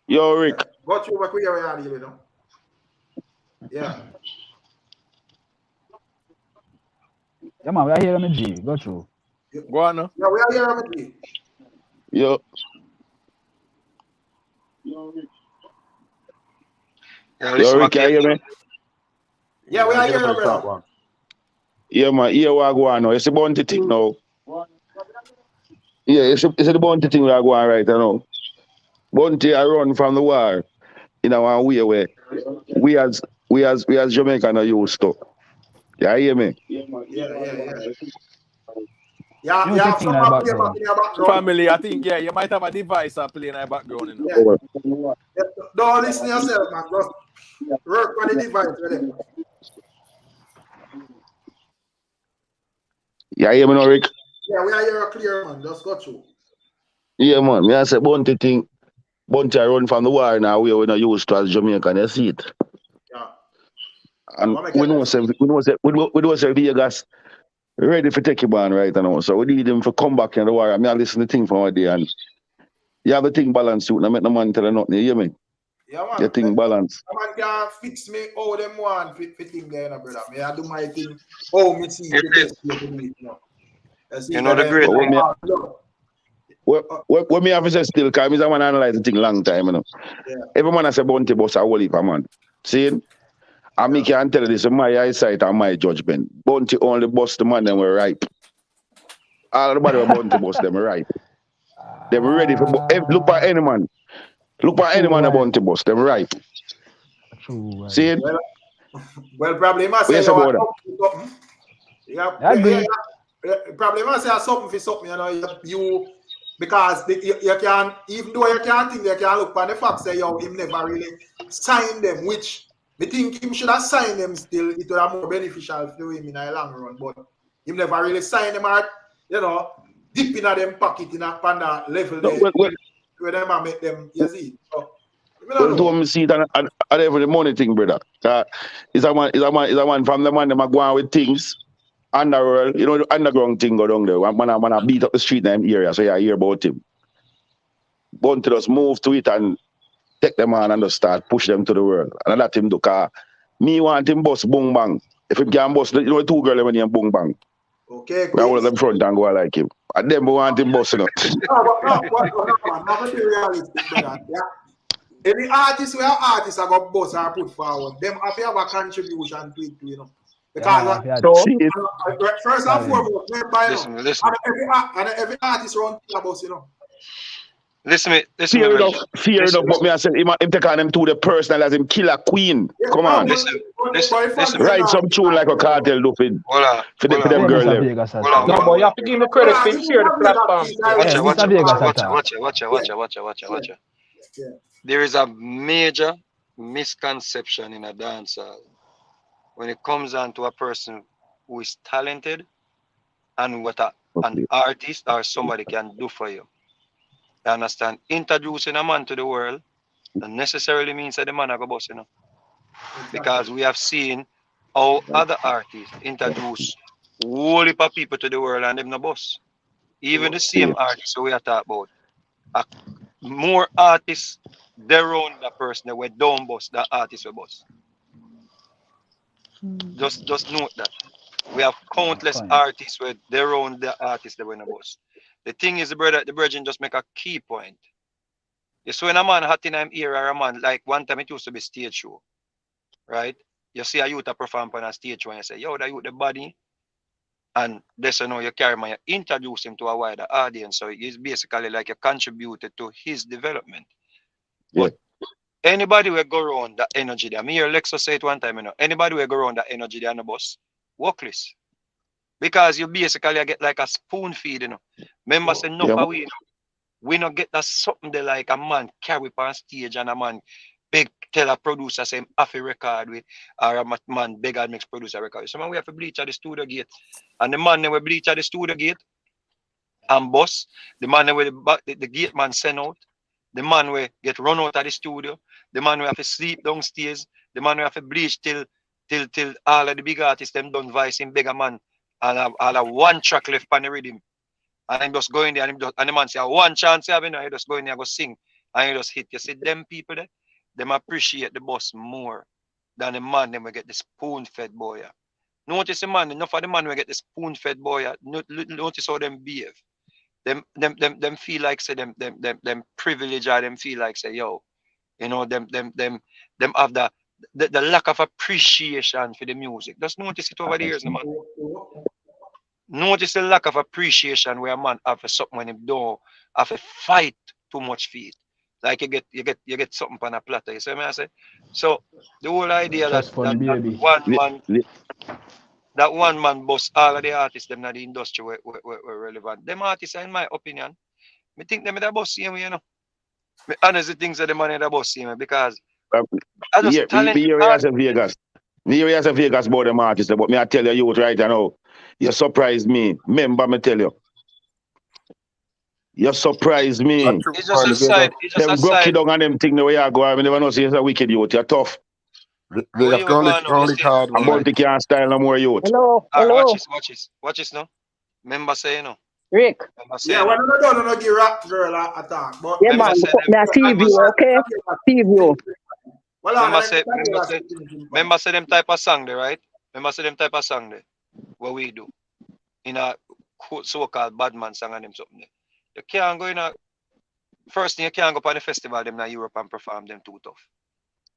Yo, Rick. Go through what we are dealing, you know. Yeah. Yeah, man, we are here on the G. Go through. Go on, no? Yeah, we are here on the G. Yo, Listen, Rick, you hear me? Yeah, we are get the here, first top brother. one. Yeah, man. Here we are going now. It's the bounty thing now. Yeah, it's the bounty thing we are going right now. Bounty I run from the war in our way where we as Jamaican are used to. Yeah, hear me? Yeah. Yeah, You you take have thing in some the play back background. in your background. Family, I think, yeah, you might have a device playing in the background, you know. Yeah. Yeah, don't listen to yourself, man. Just work on the device with them. Yeah, hear me now, Rick? Yeah, we are here clear, man. Just go through. Yeah, man. Me I say bounty thing. Bounty I run from the war now where we not used to as Jamaican. You see it. Yeah. And What make we it know say Vegas ready for take him on right now. So we need him to come back in the war. I mean, I listen to the thing from our day and you have the thing balance you. Now make no man tell you nothing. You hear me? Yeah, man. Your thing balance. Man can fix me how them want fit thing there, you know, brother. Me I do my thing. Oh, me see the best way to do it, you know. You know the great thing. What me have to say still, because I'm going to analyze the thing long time, you know. Yeah. Every man has a bounty boss a whole heap of man. See? And me can tell you this, my eyesight and my judgment. Bounty only boss the man them were ripe. All the body were bounty boss them ripe. They were ready for look for any man. Look for any man a bounty boss, them ripe. True. See it? Well, probably you must What say you say you about want something. Yeah, I agree. probably you must say something for something, you know, you because you can, even though you can't think, you can look for the fact say yo, him never really signed them, which me think him should have signed them still, it would have more beneficial to him in a long run, but him never really signed them out, you know, deep in them pocket in a panda level there, where them and make them, you see. So, to me see it and every money thing, brother. It's a man from the man them a go on with things. Underworld, you know, the underground thing go down there. Man beat up the street in them area, so you hear about him. But to just move to it and take them on and just start push them to the world. And I let him do car. Me want him bust boom bang. If he can bust, you know, the two girls when he boom bang. Okay, we hold them front and go like him. And them we want him busting up. No, man. Not be realistic, brother. Yeah. Any artist where artists are got boss are put forward, them have to have a contribution to it, you know. Because first and foremost, listen. And every artist run the bus, you know. Listen, Fear enough, but me I said him take on him to the personal as him Killa Queen. Yeah, come on. Listen. Write some tune like a cartel do for them girl there. No, boy, you have to give me credit for share the platform. Watch. There is a major misconception in a dancehall when it comes down to a person who is talented and what an artist or somebody can do for you. You understand? Introducing a man to the world don't necessarily means that the man are go boss, you know. Because we have seen how other artists introduce whole heap of people to the world and them no boss. Even the same artists we are talking about. More artists their own that person that were down boss, that artist were boss. Just note that. We have countless artists where their own the artists that were no boss. The thing is, the brethren just make a key point. You see when a man hot in him ear or a man, like one time it used to be stage show, right? You see a youth perform on a stage show and you say, yo, that youth the body. And that's you know you carry man, you introduce him to a wider audience. So it's basically like you contributed to his development. But anybody will go around that energy there. Me hear Lexus say it one time, you know. Anybody will go around that energy there on the bus, workless. Because you basically get like a spoon feed, you know. Remember say no we not get that something there like a man carry on stage and a man big tell a producer say half a record with or a man beg and mix producer record. So man we have to bleach at the studio gate. And the man we bleach at the studio gate and bus, the man where the gate man send out, the man will get run out of the studio, the man will have to sleep downstairs, the man will have to bleach till all of the big artists them done voice in bigger man and have one track left on the rhythm. And I'm just going there and the man say one chance you have, you know, you just go in there go sing and you just hit. You see them people there, them appreciate the boss more than the man them will get the spoon fed boy. Notice the man, enough of the man will get the spoon fed boy. Notice how them behave. them feel like say them privilege, or them feel like say, yo, you know, them have the lack of appreciation for the music. Just notice it over the years, no man. Notice the lack of appreciation where a man have for something when him don't have to fight too much for it. Like you get something on a platter. You see what I say? So the whole idea Just for the that baby. one man boss all of the artists them in the industry were relevant. Them artists, in my opinion, I think them in the boss same way, you know. Me honestly think that the man in the boss same way because I just Yeah, talent we hear you as a Vegas. We hear you as a Vegas about them artists, but me I tell you right now, you surprised me. Remember me tell you. You surprised me. It's just a side. It's just a Them broke side. down and them thing the way you go. I never know see you're a wicked youth. You're tough. Where you going now? You see? About the can't style no more youth. Hello, Alright, hello. watch this now. Remember say, you know. Rick. Remember say, Yeah, when I don't give rap girl a attack, but Yeah, remember man. say Me a see you, okay? See you. well, remember say them type of song there, right? Remember say them type of song there. What we do in a so-called bad man song and them something there. You can't go in a first thing you can't go on the festival them in Europe and perform them too tough.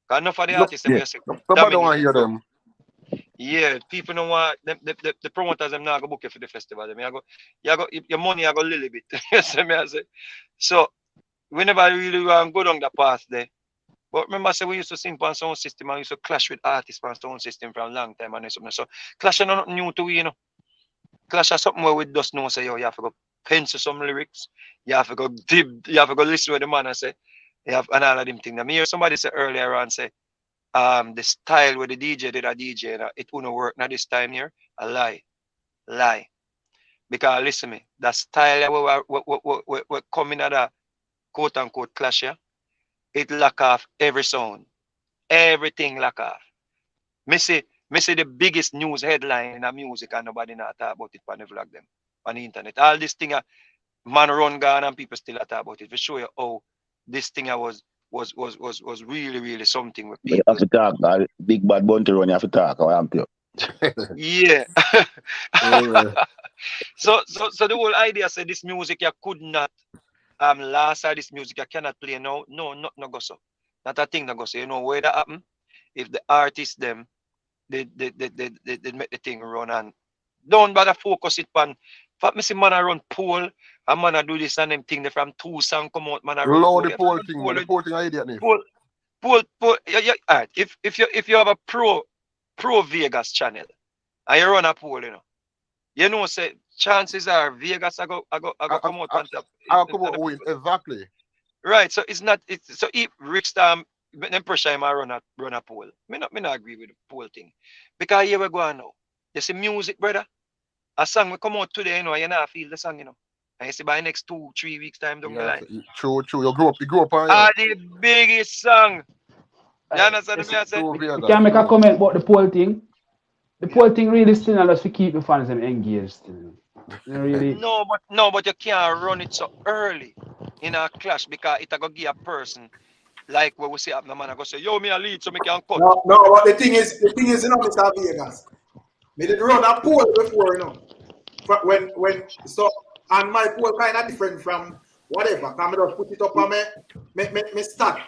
Cause enough of the artists them Somebody don't want to hear them. Yeah, people don't want them, the promoters them not go book you for the festival. Them you go your money I go a little bit. You see me I say. So we never really want to go down the path there. But remember, say we used to sing on sound system and we used to clash with artists on sound system for a long time and something. So clash is not new to we, you know. Clash is something where we just know say, yo, you have to go pencil some lyrics, you have to go deep, you have to go listen to the man and say, you have and all of them things. I hear somebody say earlier on say, the style where the DJ did a DJ, it wouldn't work now this time here. A lie. Because listen me, that style we're coming at a quote unquote clash here. It lack off every sound. Everything lack off. Me say the biggest news headline in the music and nobody not talk about it on the vlog them on the internet. All this thing man run gone and people still talk about it. To show you how this thing was really, really something with people. You have to talk, big bad bunty run, you have to talk, I am you. Yeah. So the whole idea said this music you could not last or this music you cannot play no not no go so. Not a thing no go so. You know where that happen? If the artists them they make the thing run and don't bother focus it on fact me see man I run poll and man I do this and them thing they from 2 songs come out man I run Load the poll thing I idiot name. Poll yeah, all right. If you have a pro Vegas channel and you run a poll, you know say chances are Vegas I go come out on top. I'll come out win exactly. Right, so it's so if Rick Stam them pressure him run a poll. Me not agree with the poll thing. Because here we go on now. You see music, brother. A song will come out today, you not feel the song, And you see by next 2-3 weeks time down the line. True. You grow up on the biggest song. You understand what I say? We can make a comment about the poll thing. The poll thing really still not just to keep the fans engaged still. Really? No, but you can't run it so early in a clash because it go give a person like what we say up the man I go say, yo, me a lead so me can cut. No, but the thing is, Mr. Vegas. Me did run a poll before, When so and my poll kind of different from whatever. Can I just put it up on me start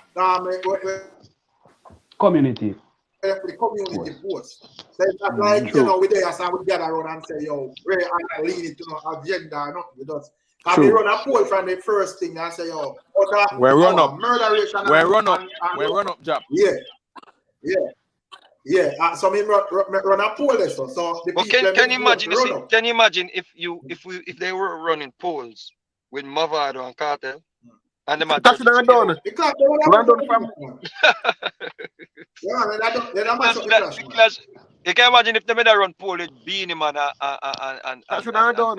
community. The community post. So it's not like we there so we gather around and say, yo, we're lean into agenda or nothing with us. Can we run a poll from the first thing and say, yo, we run up murderation. We run up job. Yeah. So me run a poll there. So the people can you imagine if they were running polls with Mavado and Cartel and the man that's what I'm done. You can imagine if they made a run poll with Beanie Man and that's what I'm done.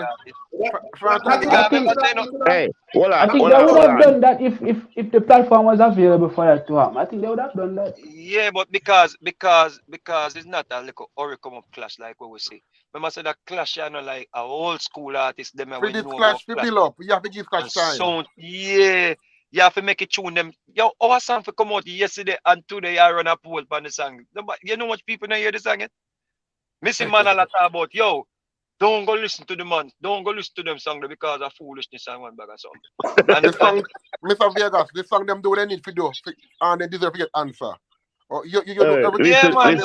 Hey, I think they would have done that if the platform was available for that to happen. I think they would have done that. Yeah, but because it's not a little hurry come up clash like what we see. Remember I said that clash like a old school artist them we know clash to build up. You have to give clash time. Sound, yeah. You have to make it tune them. Yo, our song for come out yesterday and today I run a poll on the song. You know what people don't hear the song yet? Missing man a lot about, yo, don't go listen to the man. Don't go listen to them songs because of foolishness and one bag or something. The song, Mr. Vegas, the song them do what they need to do, and they deserve to get answer. Or you do everything. Yeah, man.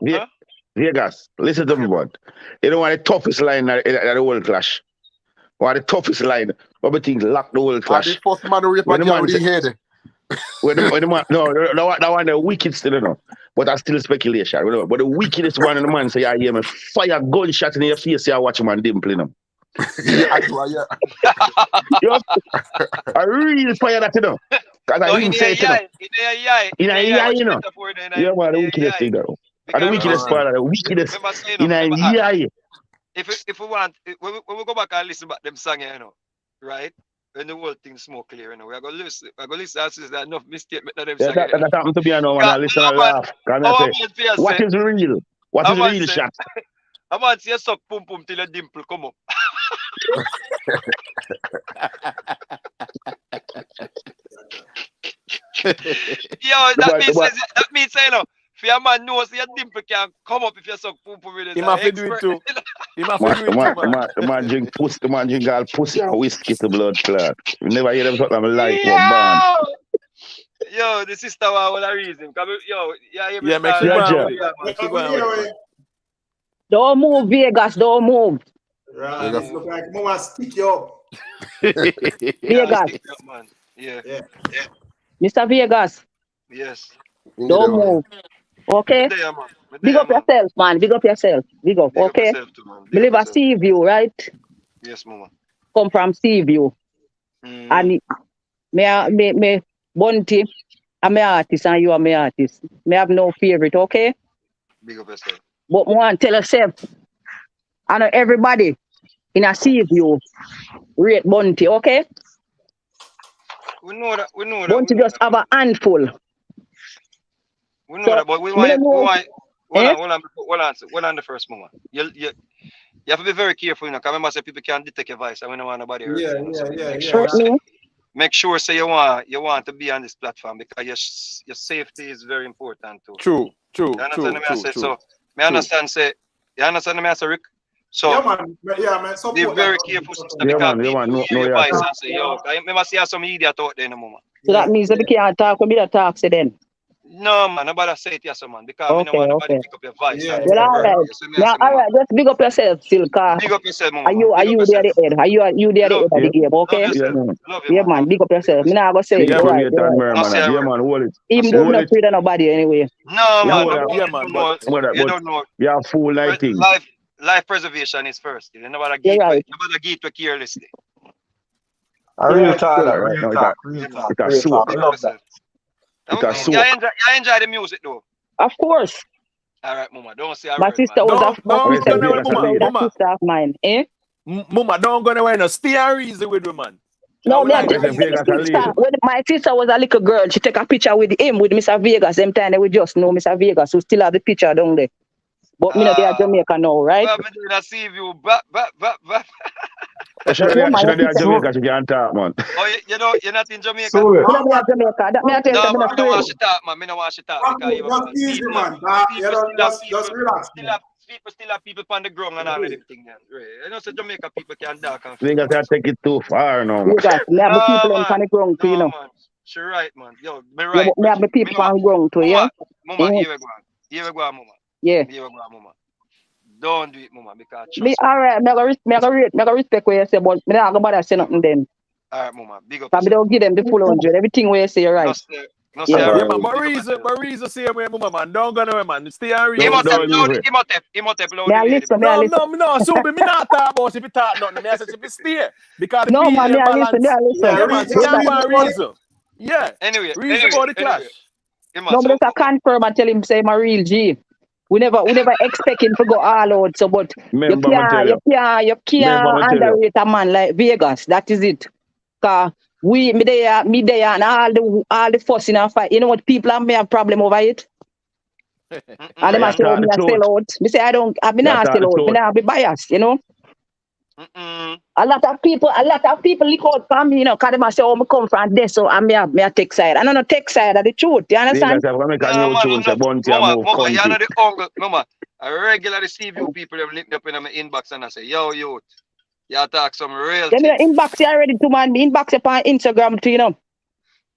Listen. Vegas, listen to me, bud. You know what the toughest line at the whole clash? What the toughest line? What we think lock the whole clash? The first man who rape a girl with his head. When the man, no, that one the wicked still, you know. But that's still speculation. Whatever. But the wickedest one in the man say, I hear me fire gunshot in your face, I watch him and dimpling him. Yeah. I really fire that, you know. Because I didn't say it, you know. You know. Yeah, man, the wickedest thing, though. And the wickedest part of the wickedest in a eye. If we want, when we go back and listen back them song, you know, right? When the whole thing smoke clear, you know, we're gonna listen. There's enough mistake with them song. That happened to me, I know, and I listen and laugh. What is real? What is real shot? I'm going to say suck pum pum till a dimple come up. Yo, that means, you know, if your man knows your dimple can come up if you suck pum pum with it. He might do it too. The man drink pussy, the man drink all pussy and whiskey to blood clot. You never hear them talk about life or band. Yo, the sister was a reason. Yeah, make sure. Don't move, Vegas, don't move. Right. It look like Mama stick you up. Vegas. Yeah. Mr. Vegas. Yes. Don't move. Okay? Big up yourself, man. Big up yourself. Big up, okay? Believe I see you, right? Yes, Mama. Come from Seaview. And me Bunty, I'm an artist and you are my artist. Me have no favorite, okay? Big up yourself. But I want to tell yourself, I know everybody in a Seaview rate Bunty, okay? We know that. Bunty just have a handful. We know that, but we want. Hold on the first moment. You have to be very careful, you know, because remember, say people can detect your voice and we don't want nobody hurt. Yeah. Make sure say you want to be on this platform because your safety is very important too. True. You understand me? So I understand say you understand me, Rick? So man. Be very careful, sister, because people hear your voice and say, yo, I remember see some idiot out there in the moment. So that means that we can't talk, we don't talk to them. No, man, nobody say it, yes, man, because we don't want nobody to pick up your voice. Well, all right, just big up yourself, still, car. Big up yourself, man. Are you there at the head? Are you there at the head of the game, okay? Yeah, man, big up yourself. Me not gonna say it. Yeah, man, hold it. Even though I'm not afraid of nobody anyway. No, man, you don't know. We are full lighting. Life preservation is first. You never get to carelessly. Real talk. It's so. I love that. You enjoy the music though? Of course. All right, Mama. Don't say my sister was a sister of mine. Eh? Mama, don't go nowhere. No, stay and reason with the man. No, when my sister was a little girl, she take a picture with him, with Mr. Vegas. Same time they would just know Mr. Vegas, who still have the picture down there. But me know they are Jamaica now, right? Well, me didn't see you. Should I be in Jamaica? You can't talk, man. Oh, you know, you're not in Jamaica. No, me not Jamaica. That me I tell you, I don't want to talk, man. Me don't want to talk because just easy, man. Just relax. People still have people on the ground and all of them things. You know, so Jamaica people can dark and Vegas can't take it too far, no. Vegas, me have my people on the ground too, you know. Sure, right, man. Yo, me right. Me have my people on the ground too, yeah. Mama, here we go, Mama. Yeah. Here we go, Mama. Don't do it, Mama, because me all right. Me go respect what you say, but me not go bother say nothing then. All right, Mama. Big up. But me don't give them the full 100. Everything what you say, you're right. No, yeah, man. Marisa say away, Mama, man. Don't go nowhere, man. Stay and read. Imhotep. Me listen. No. So me not talk about if you talk nothing. Me I say if you stay because no, man. Me listen. Yeah. Anyway, reason about the clash. No, but I confirm and tell him say my real G. We never expect him to go all out. So, but you can't underrate a man like Vegas. That is it. Cause me there, and all the fussing and fight. You know what? People and me have problem over it. And them say, me sell out. Me say I not sell out. Me not be biased. You know. A lot of people look out for me, you know, because they say, oh, I come from this, so I take side. I don't know, take side of the truth, you understand? Mama, you're not the uncle, Mama. I regularly see you people them link me up in my inbox and I say, yo, youth, you talk some real Then you things. inbox you already too, man. Me inbox you on Instagram too, you know.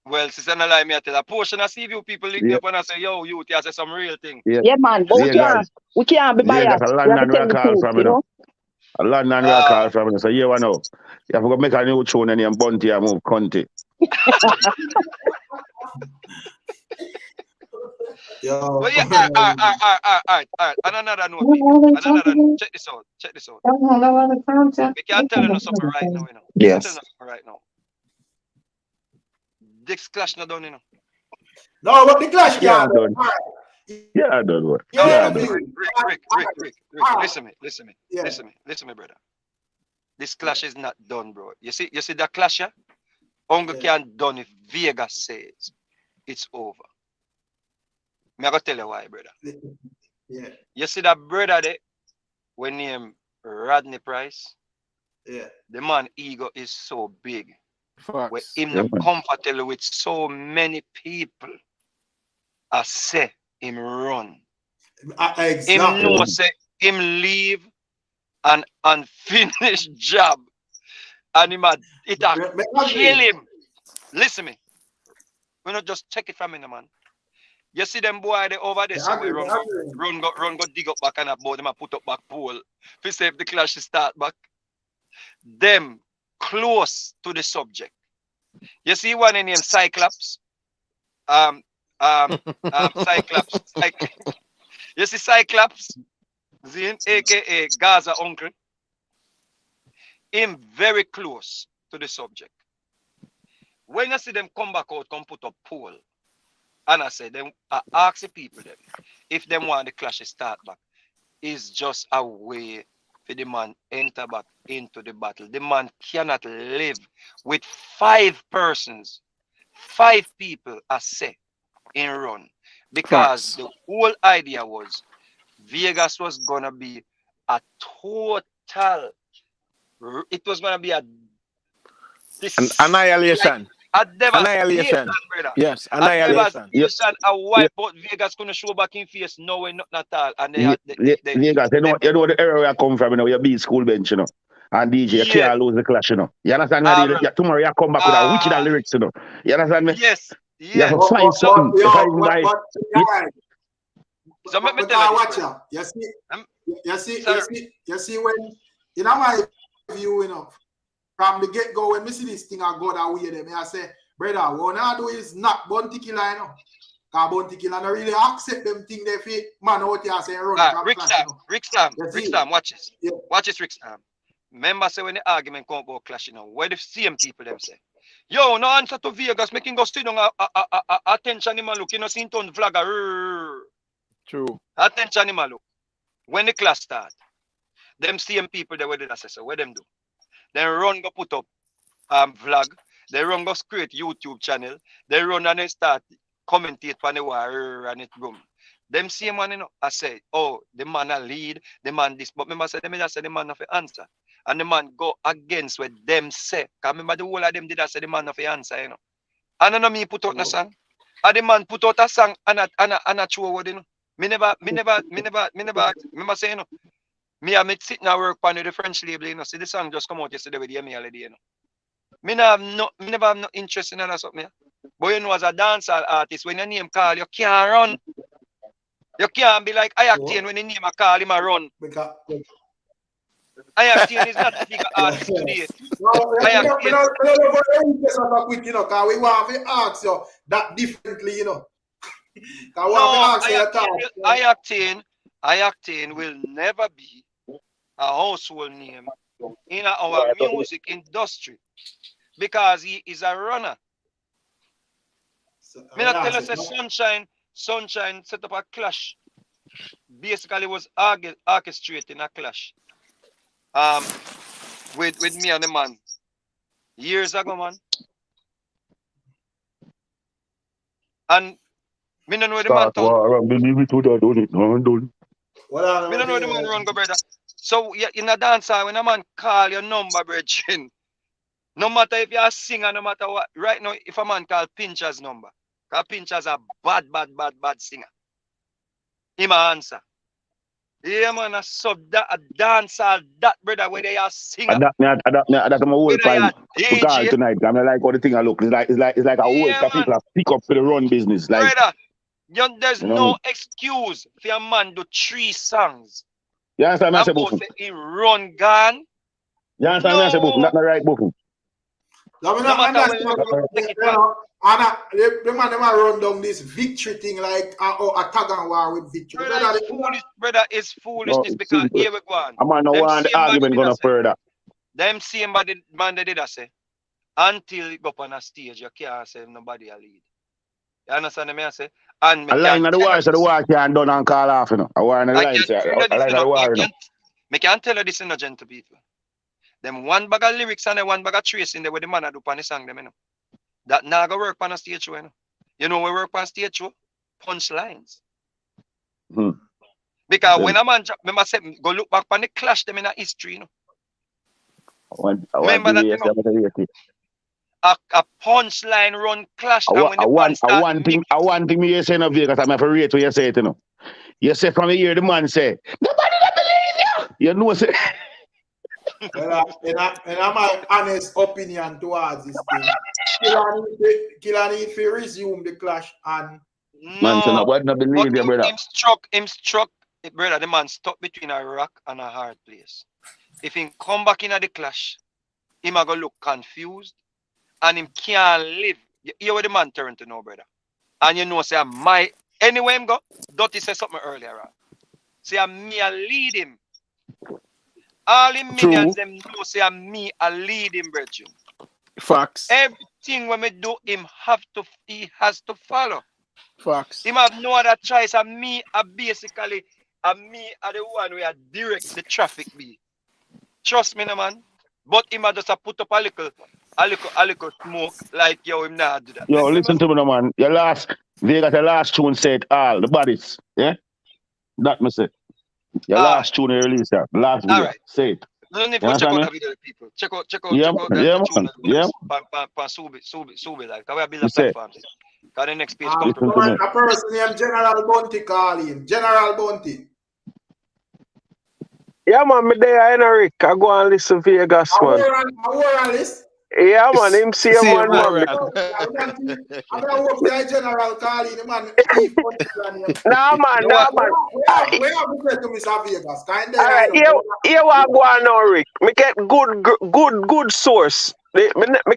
Well, sister, no lie, me I tell a portion of see you people link me up and I say, yo, youth, you say some real thing. Yeah, man. But we can't be biased. A We have to London tell the call truth, from you know. A London call from So you know. You have to make a new tune and you Bunty and move Conti. Well, yeah, all right. And another note, people. Check this out. We can't tell you something right now, you know. We can't tell you something right now. This clash not done, you know. No, but the clash Yeah, can't done. Yeah, done. What? Yeah, Rick. Listen me, brother. This clash is not done, bro. You see that clash, yeah? Only can't done if Vegas says it's over. Me I gotta tell you why, brother. Yeah. You see that brother there, when named Rodney Price? Yeah. The man ego is so big. Facts. Where him not comfortable with so many people. I say him run. Exactly. Him know say him leave an unfinished job. And it kill him. Listen me. We not just check it from me, man. You see them boy they over there, so we run go dig up back and about them and put up back pole. If say if the clash start back, them close to the subject. You see one named Cyclops? Cyclops. You see Cyclops? Zin, aka Gaza uncle. Him very close to the subject. When you see them come back out, come put up poll. And I say, them, I ask the people them, if them want the clash to start back, is just a way for the man enter back into the battle. The man cannot live with 5 persons, 5 people I say in run. Because the whole idea was Vegas was gonna be a total, it was gonna be an annihilation. Annihilation. Yes, annihilation. A wipe out Vegas gonna show back in face, no way, not at all. And they Vegas, you know the area where I come from, you know, you be school bench, you know. And DJ, you can't lose the clash, you know. You understand me? Tomorrow you come back with a wicked lyrics, you know. You understand me? Yes. You have to find something. So let me watch out. You see when in my view, you know, from the get-go, when we see this thing I go that way, them I say, brother, what I do is not Bounty Killa, you know. Because Bounty Killa don't really accept them thing they fit man out here saying run. Rick Sam, watch this. Yeah. Watch this, Rick Sam. Remember say when the argument come about clash, you know, where the same people them say, yo, no answer to Vegas, making go sit down attention him look, you know, see ton vlogger. True. Attention him look. When the class start, them same people they were the assessor, what them do? Then run go put up vlog, they run go create YouTube channel, they run and they start commentate on the war and it boom. Them same man, you know, I say, oh, the man a lead, the man this, but remember say them just say the man of the answer. And the man go against what them say. Cause remember the whole of them did I say the man of the answer, you know. And I know me put out a song. And the man put out a song and a true word, you know. Me never remember saying, you know. Me and me sitting and work on the French label, you know. See the song just come out yesterday with the MLD, you know. Me never have no interest in that something. But you know, as a dancehall artist, when your name call, you can't run. You can't be like Octane when the name I call him a run. Octane is not a big artist today. We want to ask you that differently, you know. No, Octane will never be a household name in our music industry because he is a runner. Me not tell us that Sunshine set up a clash. Basically was orchestrating a clash. With me and the man. Years ago, man. And me don't know the man talk. Me don't know the man run go, brother. So in a dancer, when a man call your number, brethren, no matter if you're a singer, no matter what, right now, if a man call Pincher's number, because Pincher's a bad singer. He my answer. Yeah, man, a sub that a dancehall that brother where they are singer. That's my whole Where they point are to call DJ. tonight. I mean, like how the thing I look. It's like a whole Yeah, people man. have pick up for the run business. Like, Brother, there's you know. no excuse for a man do 3 songs. You understand me? I say And both Buffon. say he run gone. You understand me? I say Buffon. That's No. not right, Buffon. So No matter where you take it from. The man them a run down this victory thing like a tag and war with victory. Brother, it's foolish. Brother, it's foolishness No, because simple. here we go on. I'm not Them want the same body argument did gonna I say. further. Them same body man they did I say. Until you go up on a stage, you can't say nobody a lead. You understand me I say? And me A line can of the tell war, you so the this. war can't done and call off, you know. A war in the I line, can say, tell you a this, line you of the know. war, you know. Me can tell you this, you know, gentle people. Them one bag of lyrics and one bag of trace in there where the man a do on the song them, you know. That now go work on a stage show, you know. You know we work on stage show? Punchlines. Because when a man remember say go look back on the clash them in a history, you know. Remember that, you know, a punchline run clash and when the band start mix. One thing me say in Vegas, I'm for rate what you say it, you know. You say from here the man say, nobody don't believe you. You know say. Well, in my honest opinion towards this thing, Killa need to resume the clash and Man, so No, nobody don't believe but you, brother. him struck, brother, the man stuck between a rock and a hard place. If he come back in at the clash, him a go look confused and him can't live. You hear what the man turn to know, brother. And you know, say, anywhere him go, Dotty said something earlier, right? Say, me a lead him. All the minions, them know, say, me a lead him, brethren. Facts. Everything when me do, he has to follow. Facts. Him have no other choice. And me are basically, me are the one who are direct the traffic be. Trust me, no man. But him a just a put up a little smoke like yo, him not do that. Yo, listen to me, no man. Your last tune said all the bodies. Yeah? That me say. Your last tune you released that. Last video. All right. Say it. No need for check out the video, people. Check out Yeah, that man. Yeah. Subi like. Can we build a platform? Because the next page come a person named General Bounty calling. General Bounty. Yeah, man, me there, I know, Rick. I go and listen to Vegas, man. Yeah, man, him see a man, man. I'm going to say General calling him, man. Nah, man, nah, man. Where have you said to Mr. Vegas? All right, here what I go on now, Rick. Me get good source. Me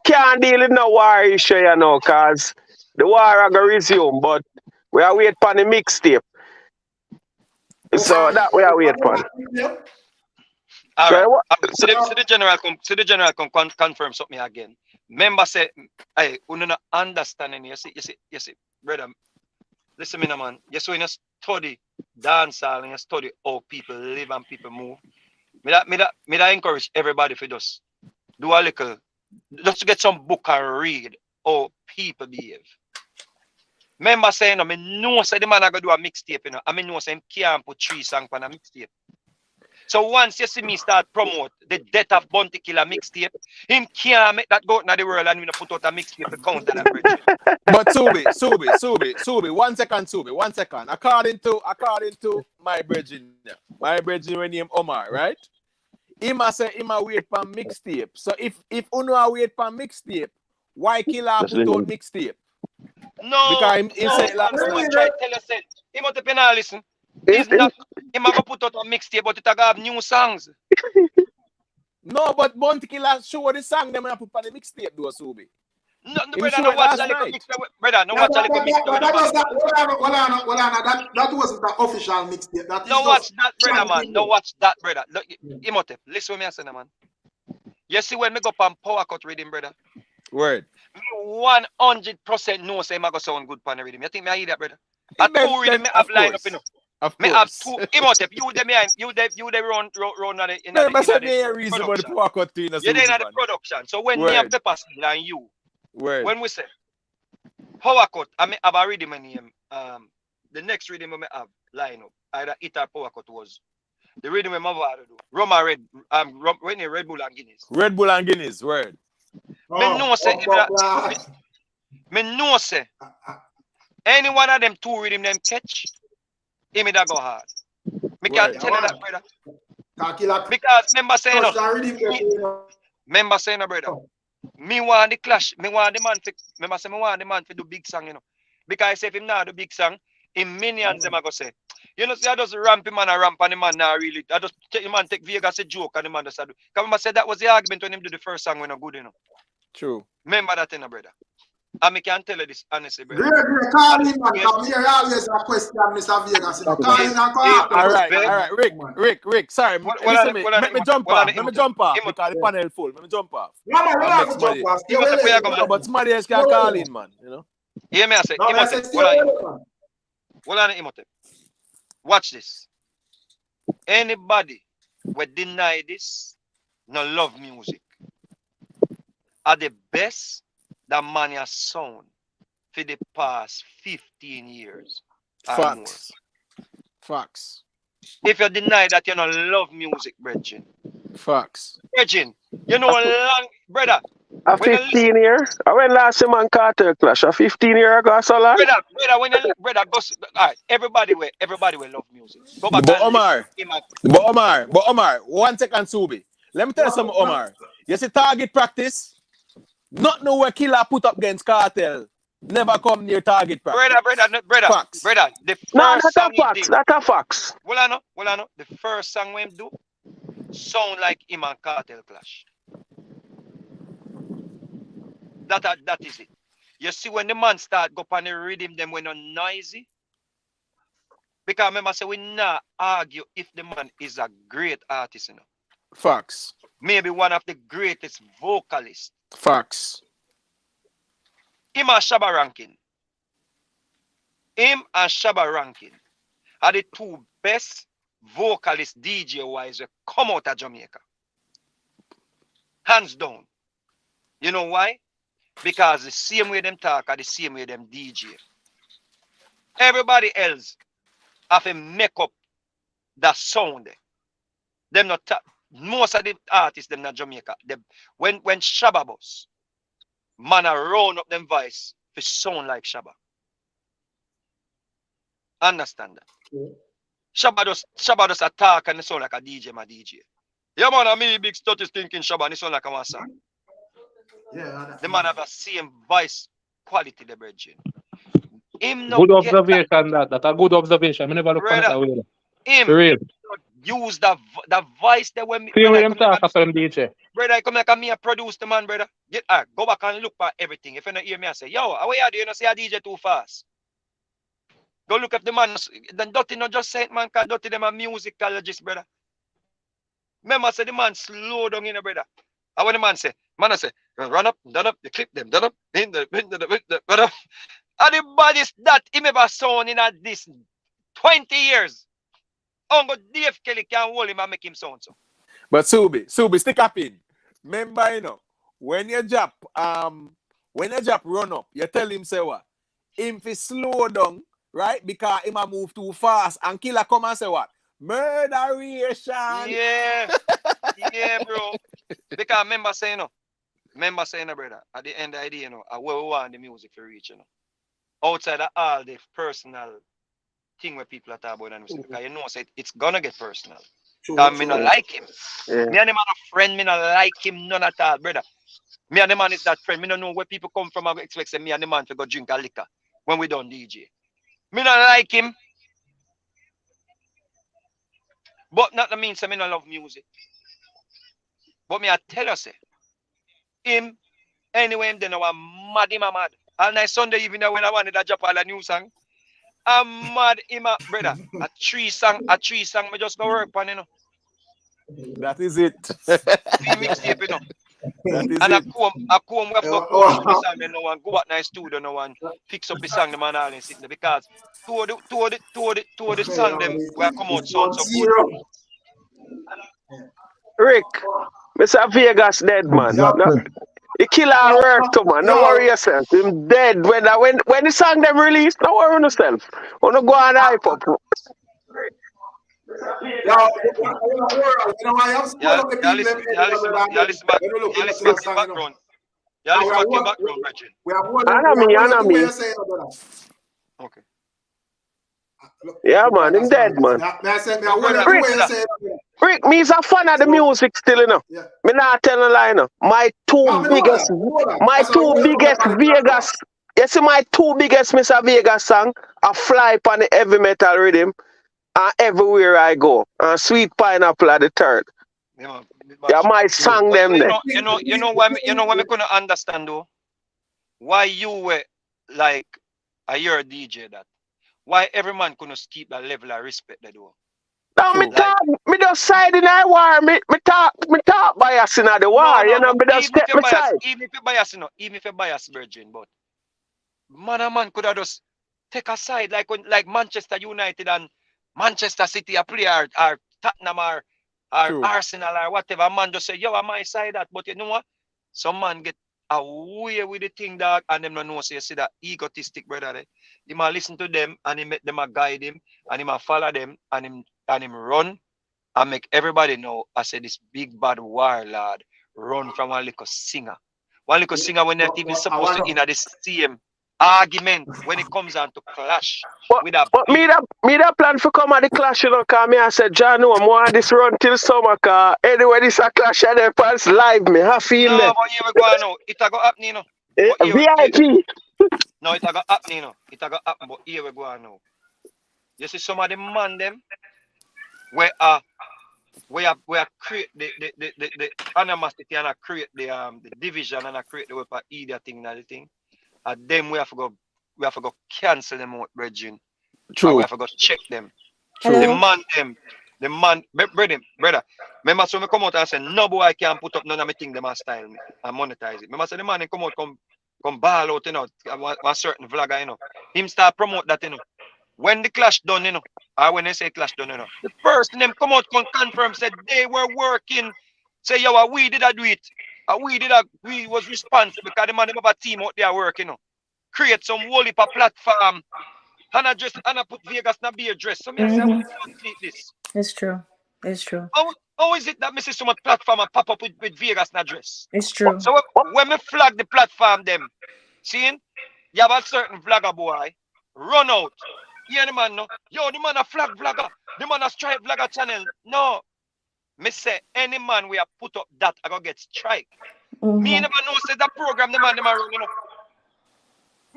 can't deal with no war issue, you know, cause the war I go resume, but we are wait for the mixtape. So that we are wait for. All right. So the general confirm something again. Member say, hey, we not understanding. You see, brother. Listen, me, man. You see, when you study dancehall and you study how people live and people move. Me that encourage everybody for just do a little, just to get some book and read how people behave. Member saying, I know say the man I go do a mixtape, you know. I know say him can't put 3 songs on a mixtape. So once you see me start promote the Death of Bounty Killa mixtape, him can't make that go out in the world and put out a mixtape to counter that, brethren. But Subi, 1 second, Subi, 1 second. According to my brethren when name Omar, right? Him a say him a wait for mixtape. So if Uno a wait for mixtape, why Killa put out mixtape? No, because he said last night. night. Try to tell us it. He must have listen. He's not. He might put out a mixtape, but it have new songs. No, but Bounty Killa show the song them put on the mixtape, though, Subi. No, brother, no watch that little mixtape. Brother, no watch that little mixtape. That wasn't the official mixtape. No watch that, brother, man. No watch that, brother. Look, Imhotep, listen to me, I say, man. You see when me go on power cut reading, brother. Word. Me 100% know say I go sound good pan reading. You think me I hear that, brother? I two reading me have line up, you know. Me have 2 Imhotep. You them run in the reason about the power cut in the production. So when me have Pepper Seed and you, when we say power cut, I have a reading my name. The next reading me have line up. Either it or power cut was the reading me have to do. Roma Red, Red Bull and Guinness. Red Bull and Guinness, word. Me know say any one of them 2 reading them catch, him that go hard. Me can't tell you that, brother. Killa Because remember saying, touched and redeemed them, you know. remember saying, brother. Me want the clash. Me want the man for. Remember say me want the man for do big song, you know. Because if him not do big song, in minions them I go say. You know, see, I just ramp him and I ramp and the man now really. I just take the man take Vegas a joke and the man just do. Because remember say that was the argument when him do the first song when I good, you know. True. Remember that, you know, brother. And me can tell you this honestly, brother. Great, call him, man. Come here, always a question, Mr. Vegas. You know. Call him and call All right. Rick. Sorry, listen me. Let me jump off. Let me jump off because the panel full. Let me jump off. No, man, we're not jump off. But somebody else can call in, man. You know. Hear me, I say. No, I said, Hold on, Imote. Watch this. Anybody who deny this, no love music, are the best that man has sound for the past 15 years. Facts. Facts. If you deny that, you don't love music, brethren. Facts. Brethren, you know, long, brother. A 15 year? I went last time on Carter Clash. A 15 year ago, so long? Brother, when you brother, go, all right, everybody will love music. Go back but Omar, 1 second, Subi. Let me tell you something, Omar. You see target practice? Not know where Killa put up against Cartel. Never come near target practice. Brother. Facts. Brother, the first No, that's song a facts. That's a facts. Well, I know. The first song we do sound like him and Cartel Clash. That is it. You see, when the man start go on the rhythm, them when not noisy. Because remember, say we not argue if the man is a great artist, you know. Facts. Maybe one of the greatest vocalists. Facts. Him and Shabba Rankin. Are the two best vocalists DJ-wise that come out of Jamaica. Hands down. You know why? Because the same way them talk are the same way them DJ. Everybody else have to make up that sound. Them not most of the artists them not Jamaica. When Shabba bus, man a round up them voice to sound like Shabba. Understand that? Yeah. Shabba does attack and it sound like a DJ, my DJ. Yeah, man, I mean big studies thinking Shabba and it sound like a master. Yeah, the man have the same voice quality, the brethren. Good observation, that a good observation. I never look at that way. Him real. Use the voice that when see when him talk after him DJ. Brother, I come like me produce the man, brother. Go back and look for everything. If you don't hear me, I say, yo, how you do? You know, say a DJ too fast. Go look up the man. Then Dotty not just say it, man, because Dotty them a musicologist, brother. Remember, say the man slow down, you know, brother. And when the man say, I say, run up, you clip them, done up, in the brother. And the bodies that he never sound in this 20 years. Uncle Dave Kelly can hold him and make him sound so. But Subi, stick up in. Remember, you know, when you drop run up, you tell him say what? Him fi slow down, right? Because him a move too fast. And Killa come and say what? Murderation. Yeah. Yeah, bro. Because remember saying, brother, at the end of the day, you know, where we want the music to reach, you know. Outside of all the personal thing where people are talking about, because you know, so it's gonna get personal. Because me not like him. Yeah. Me and the man a friend, me not like him none at all, brother. Me and the man is that friend. Me don't know where people come from and expect me and the man to go drink a liquor when we done DJ. Me not like him. But not mean say me not love music. But me I tell you, say, him, anyway, him, they know I'm mad, him, I'm mad. All night Sunday evening when I wanted to drop all a new song, I'm mad, him, brother. A three song, me just go work on, you know. That is it. Mixtape, you know. And I come, we have to go the song, then no one go back to the studio, no one fix up the song, the man all in sitting there, because two of the song them will come out so good. Rick, Mr. Vegas dead, man. The Killa work too, man. Don't worry yourself. Him dead. When the song them release, don't worry yourself. Wanna go and hype up. Okay. Yeah, man, him dead, man. Rick, me is a fan of the music still, you know. Yeah. Me not tell a lie, you know. My two biggest Vegas. You see my two biggest Mr. Vegas song, I fly on the heavy metal rhythm, and everywhere I go. And Sweet Pineapple at the third. Yeah, my song them there. You know why me couldn't understand though? Why you were like you're a DJ that? Why every man couldn't keep that level of respect that though? No, me just side in the war. Me talk bias in the war. You know, me just step my side. Even if you bias, you know, even if you bias, virgin, but man could have just take a side like Manchester United and Manchester City a play or Tottenham or Arsenal or whatever. Man just say, yo, I'm my side that. But you know what? Some man get away with the thing, dog, and them don't know. So you see that egotistic brother there. He might listen to them and he make them a guide him and he might follow them and him run and make everybody know. I said this big bad warlord run from one little singer. One little singer when they're even supposed to in at the same argument when it comes on to clash with a but me that plan for come at the clash, you know, cause me I said, John, no, I want this run till summer, cause anyway this a clash and then pass live me. I feel no, but here we go now. It a go happen, you know. VIP. No, it a go happen, you know. It a go happen, but here we go now. You see some of the man them where create the animosity and create the division and create the weapon either thing and the thing. And then we have to go cancel them out, brethren. True. And we have to go check them. Hello. The man, brother. Remember, so me come out and say, no boy can't put up none of my thing, them and style me and monetize it. Remember, so the man come out, come ball out, you know, one certain vlogger, you know. Him start promote that, you know. When the clash done, you know, or when they say clash done, you know, the person them come out confirm said they were working. Say, yo, we did do it. We was responsible because the man them have a team out there working, you know. Create some whole heap of platform. And I put Vegas in a beer dress. So me I say, I want to complete this. It's true. It's true. How is it that me see so much platform and pop up with Vegas in a dress? It's true. So when me flag the platform them, seeing, you have a certain vlogger boy, run out. Yeah, the man no. Yo, the man a flag vlogger. The man a strike vlogger channel. No. Me say any man we have put up that I go get strike. Me never know say that program the man them a run, you know.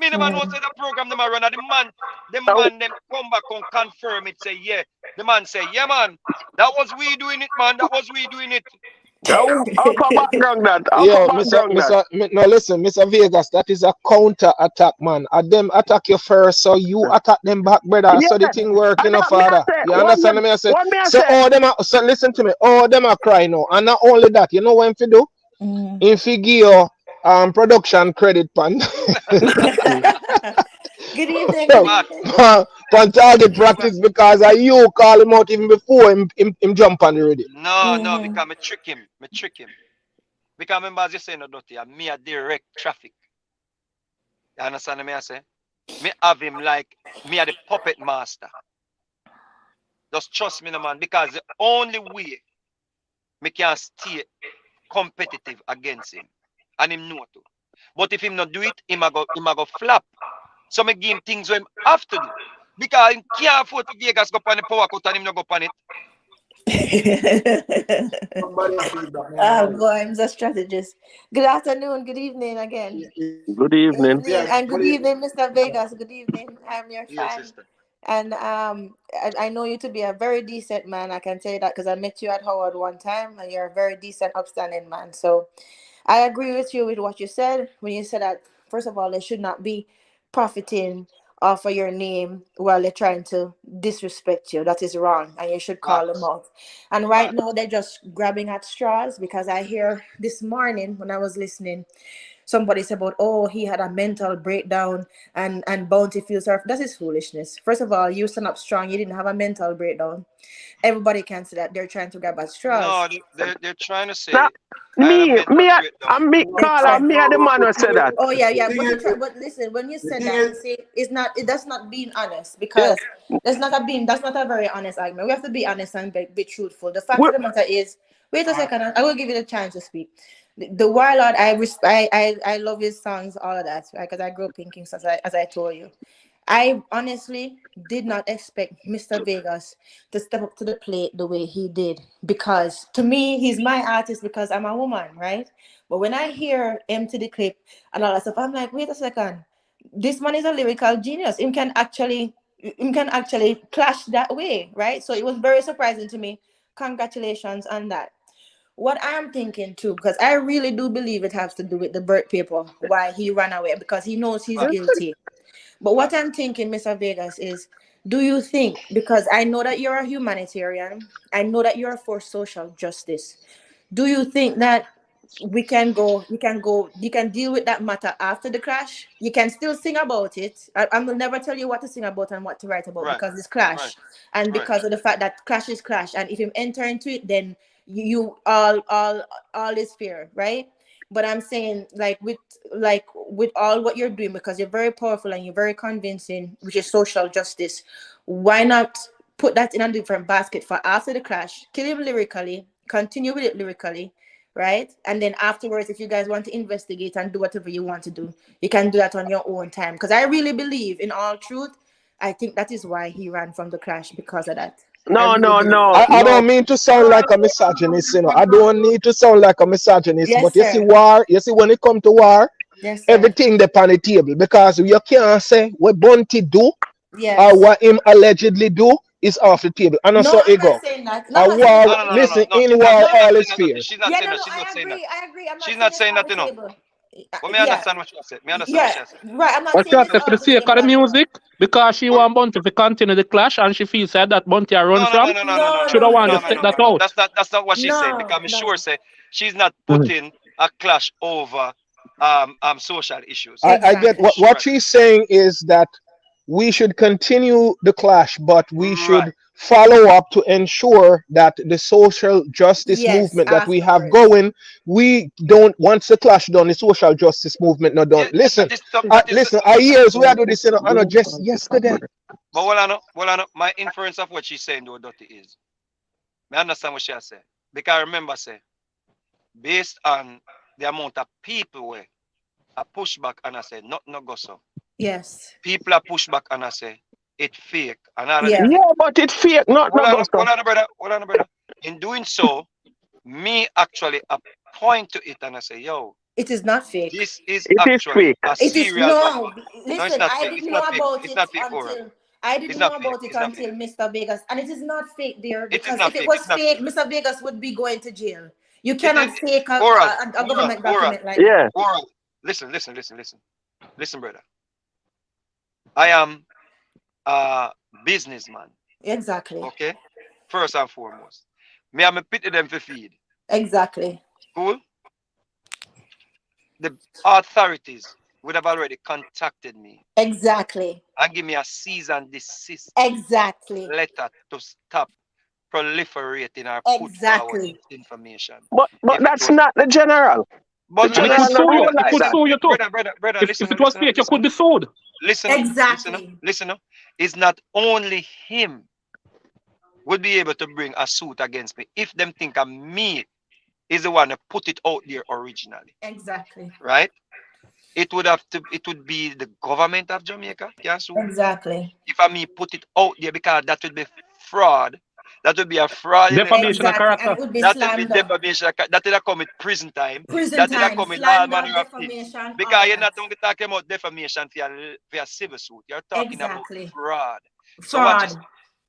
Me never know say that program them a run. And the man them come back and confirm it. Say yeah. The man say yeah man. That was we doing it, man. That was we doing it. Upper background that. Yo, no, listen, Mr. Vegas, that is a counter attack, man. Them attack you first, so you attack them back, brother. Yeah. So the thing working, father. You understand me? I say. So all them are, so listen to me, all them are crying now. And not only that, you know what if you do? If you give your production credit, pan. Good evening. Pan target practice because you call him out even before him jump on the ready. No, because me trick him. Because remember as you say no dirty, me a direct traffic. You understand me I say? Me have him like me a the puppet master. Just trust me no man, because the only way me can stay competitive against him. And him know to. But if him not do it, him a go flap. So me give him things where him have to do. Because him can't afford to Vegas go on the power cut and him not go on it. Oh boy, I'm a strategist. Good afternoon, good evening again. Good evening. And good evening, Mr. Vegas. Good evening. I'm your fan. Sister. And I know you to be a very decent man. I can tell you that because I met you at Howard one time, and you're a very decent, upstanding man. So I agree with you with what you said when you said that, first of all, they should not be profiting off of your name while they're trying to disrespect you. That is wrong, and you should call them out. And right now, they're just grabbing at straws, because I hear this morning when I was listening, somebody said about, oh, he had a mental breakdown and Bounty feels sorry. That is foolishness. First of all, you stand up strong. You didn't have a mental breakdown. Everybody can say that. They're trying to grab at straws. No, they're trying to say. Me are the man who said that. Oh yeah. But listen, when you said that, you see, that's not being honest, because that's not a very honest argument. We have to be honest and be truthful. The fact of the matter is, wait a second, I will give you the chance to speak. The Warlord, I love his songs, all of that, right? Because I grew up thinking, as I told you. I honestly did not expect Mr. Vegas to step up to the plate the way he did, because to me, he's my artist because I'm a woman, right? But when I hear Empty the Clip and all that stuff, I'm like, wait a second, this man is a lyrical genius. Him can actually clash that way, right? So it was very surprising to me. Congratulations on that. What I'm thinking too, because I really do believe it has to do with the birth paper, why he ran away, because he knows he's guilty. But what I'm thinking, Mr. Vegas, is do you think, because I know that you're a humanitarian, I know that you're for social justice, do you think that you can deal with that matter after the crash? You can still sing about it. I will never tell you what to sing about and what to write about, Right. because it's clash. And Right. because of the fact that clash is clash. And if you enter into it, then you all is fair, right? But I'm saying, with all what you're doing, because you're very powerful and you're very convincing, which is social justice, why not put that in a different basket for after the crash, kill him lyrically, continue with it lyrically, right? And then afterwards, if you guys want to investigate and do whatever you want to do, you can do that on your own time. Because I really believe, in all truth, I think that is why he ran from the crash, because of that. No, I don't mean to sound like a misogynist, you know. I don't need to sound like a misogynist, Yes, but you see sir. war, you see when it come to war, Yes, sir. everything dey on the table, because you can't say what Bunty do or Yes. what him allegedly do is off the table. And No, so I'm it not go. saying that. No, A I'm not saying it's war, off the listen, table. No, in she's not. war She's not all saying is that. fair. She's not Yeah, saying no, that. no, She's not I saying that. agree. I agree. I'm not She's saying not it's saying off that. the You know. table. But me Yeah, understand what she said. Me understand what yeah, she said. right. I'm not What you saying have it's said for the off the sake table of the at all. music, because she But want Bunty to continue the clash and she feels sad that Bunty I run no, no, no, from, no, no, no, no, No, no, should no, have no, no, want no, to no, no, no, take no, no, that no, no. out. That's not what she's saying. no, Because I'm sure no. say she's not Mhm. putting a clash over social issues. I get Exactly. what Right. she's saying is that we should continue the clash, but we Right. should follow up to ensure that the social justice Yes, movement that we have afterwards. going, we don't, once the clash done, the social justice movement not Yeah, done. Listen, that is listen, I years we are doing this, you know, I know just yesterday. but well, I know, my inference of what she's saying though, Dottie, is I understand what she has said. Because I remember say, based on the amount of people where I push back and I say, not no go so. Yes. People are push back and I say, it fake and all of them Yeah. Yeah, things. but it fake, not Hold no on, go hold so. on, brother. Hold on, brother. In doing so, me actually point to it and I say, yo, It is not fake. this is It is actually fake. a It is serial matter. no. No, it's Listen, not I fake. It's didn't know not fake. about It's it not fake, Oral. until I It's didn't know not fake. about it It's not fake. until Mr. Vegas, and it is not fake, dear. It is Because not if it fake. was It's not fake, fake. Mr. Vegas would be going to jail. You It is cannot fake Oral. a Oral. government Oral. document like that. Yeah. Oral. Listen, listen, listen, listen. Listen, brother. I am a businessman. Exactly. Okay? First and foremost. Me I'm a pity them for feed. Exactly. Cool? The authorities would have already contacted me Exactly. and give me a cease and desist Exactly. letter to stop proliferating or put forward Exactly. this information. But If it that's was, not the general. The but And it general could listen, not sue you. roll brother, It like could listen, that. sue you too. brother, If listen, it was listen, fake, you listen, could be sued. listen, Exactly. listen. It's not only him would be able to bring a suit against me if them think I'm me is the one that put it out there originally, Exactly. right? It would be the government of Jamaica can sue Exactly. if I me put it out there, because that would be fraud. That would be a fraudulent Defamation of Exactly. And character. it would be that would be slander. defamation. That would have come with prison time. Prison That would have time, come with all slander, manner of things. defamation, Because all you're that. not only talking about defamation for your civil suit. You're talking about Exactly. fraud. So watch this. Fraud.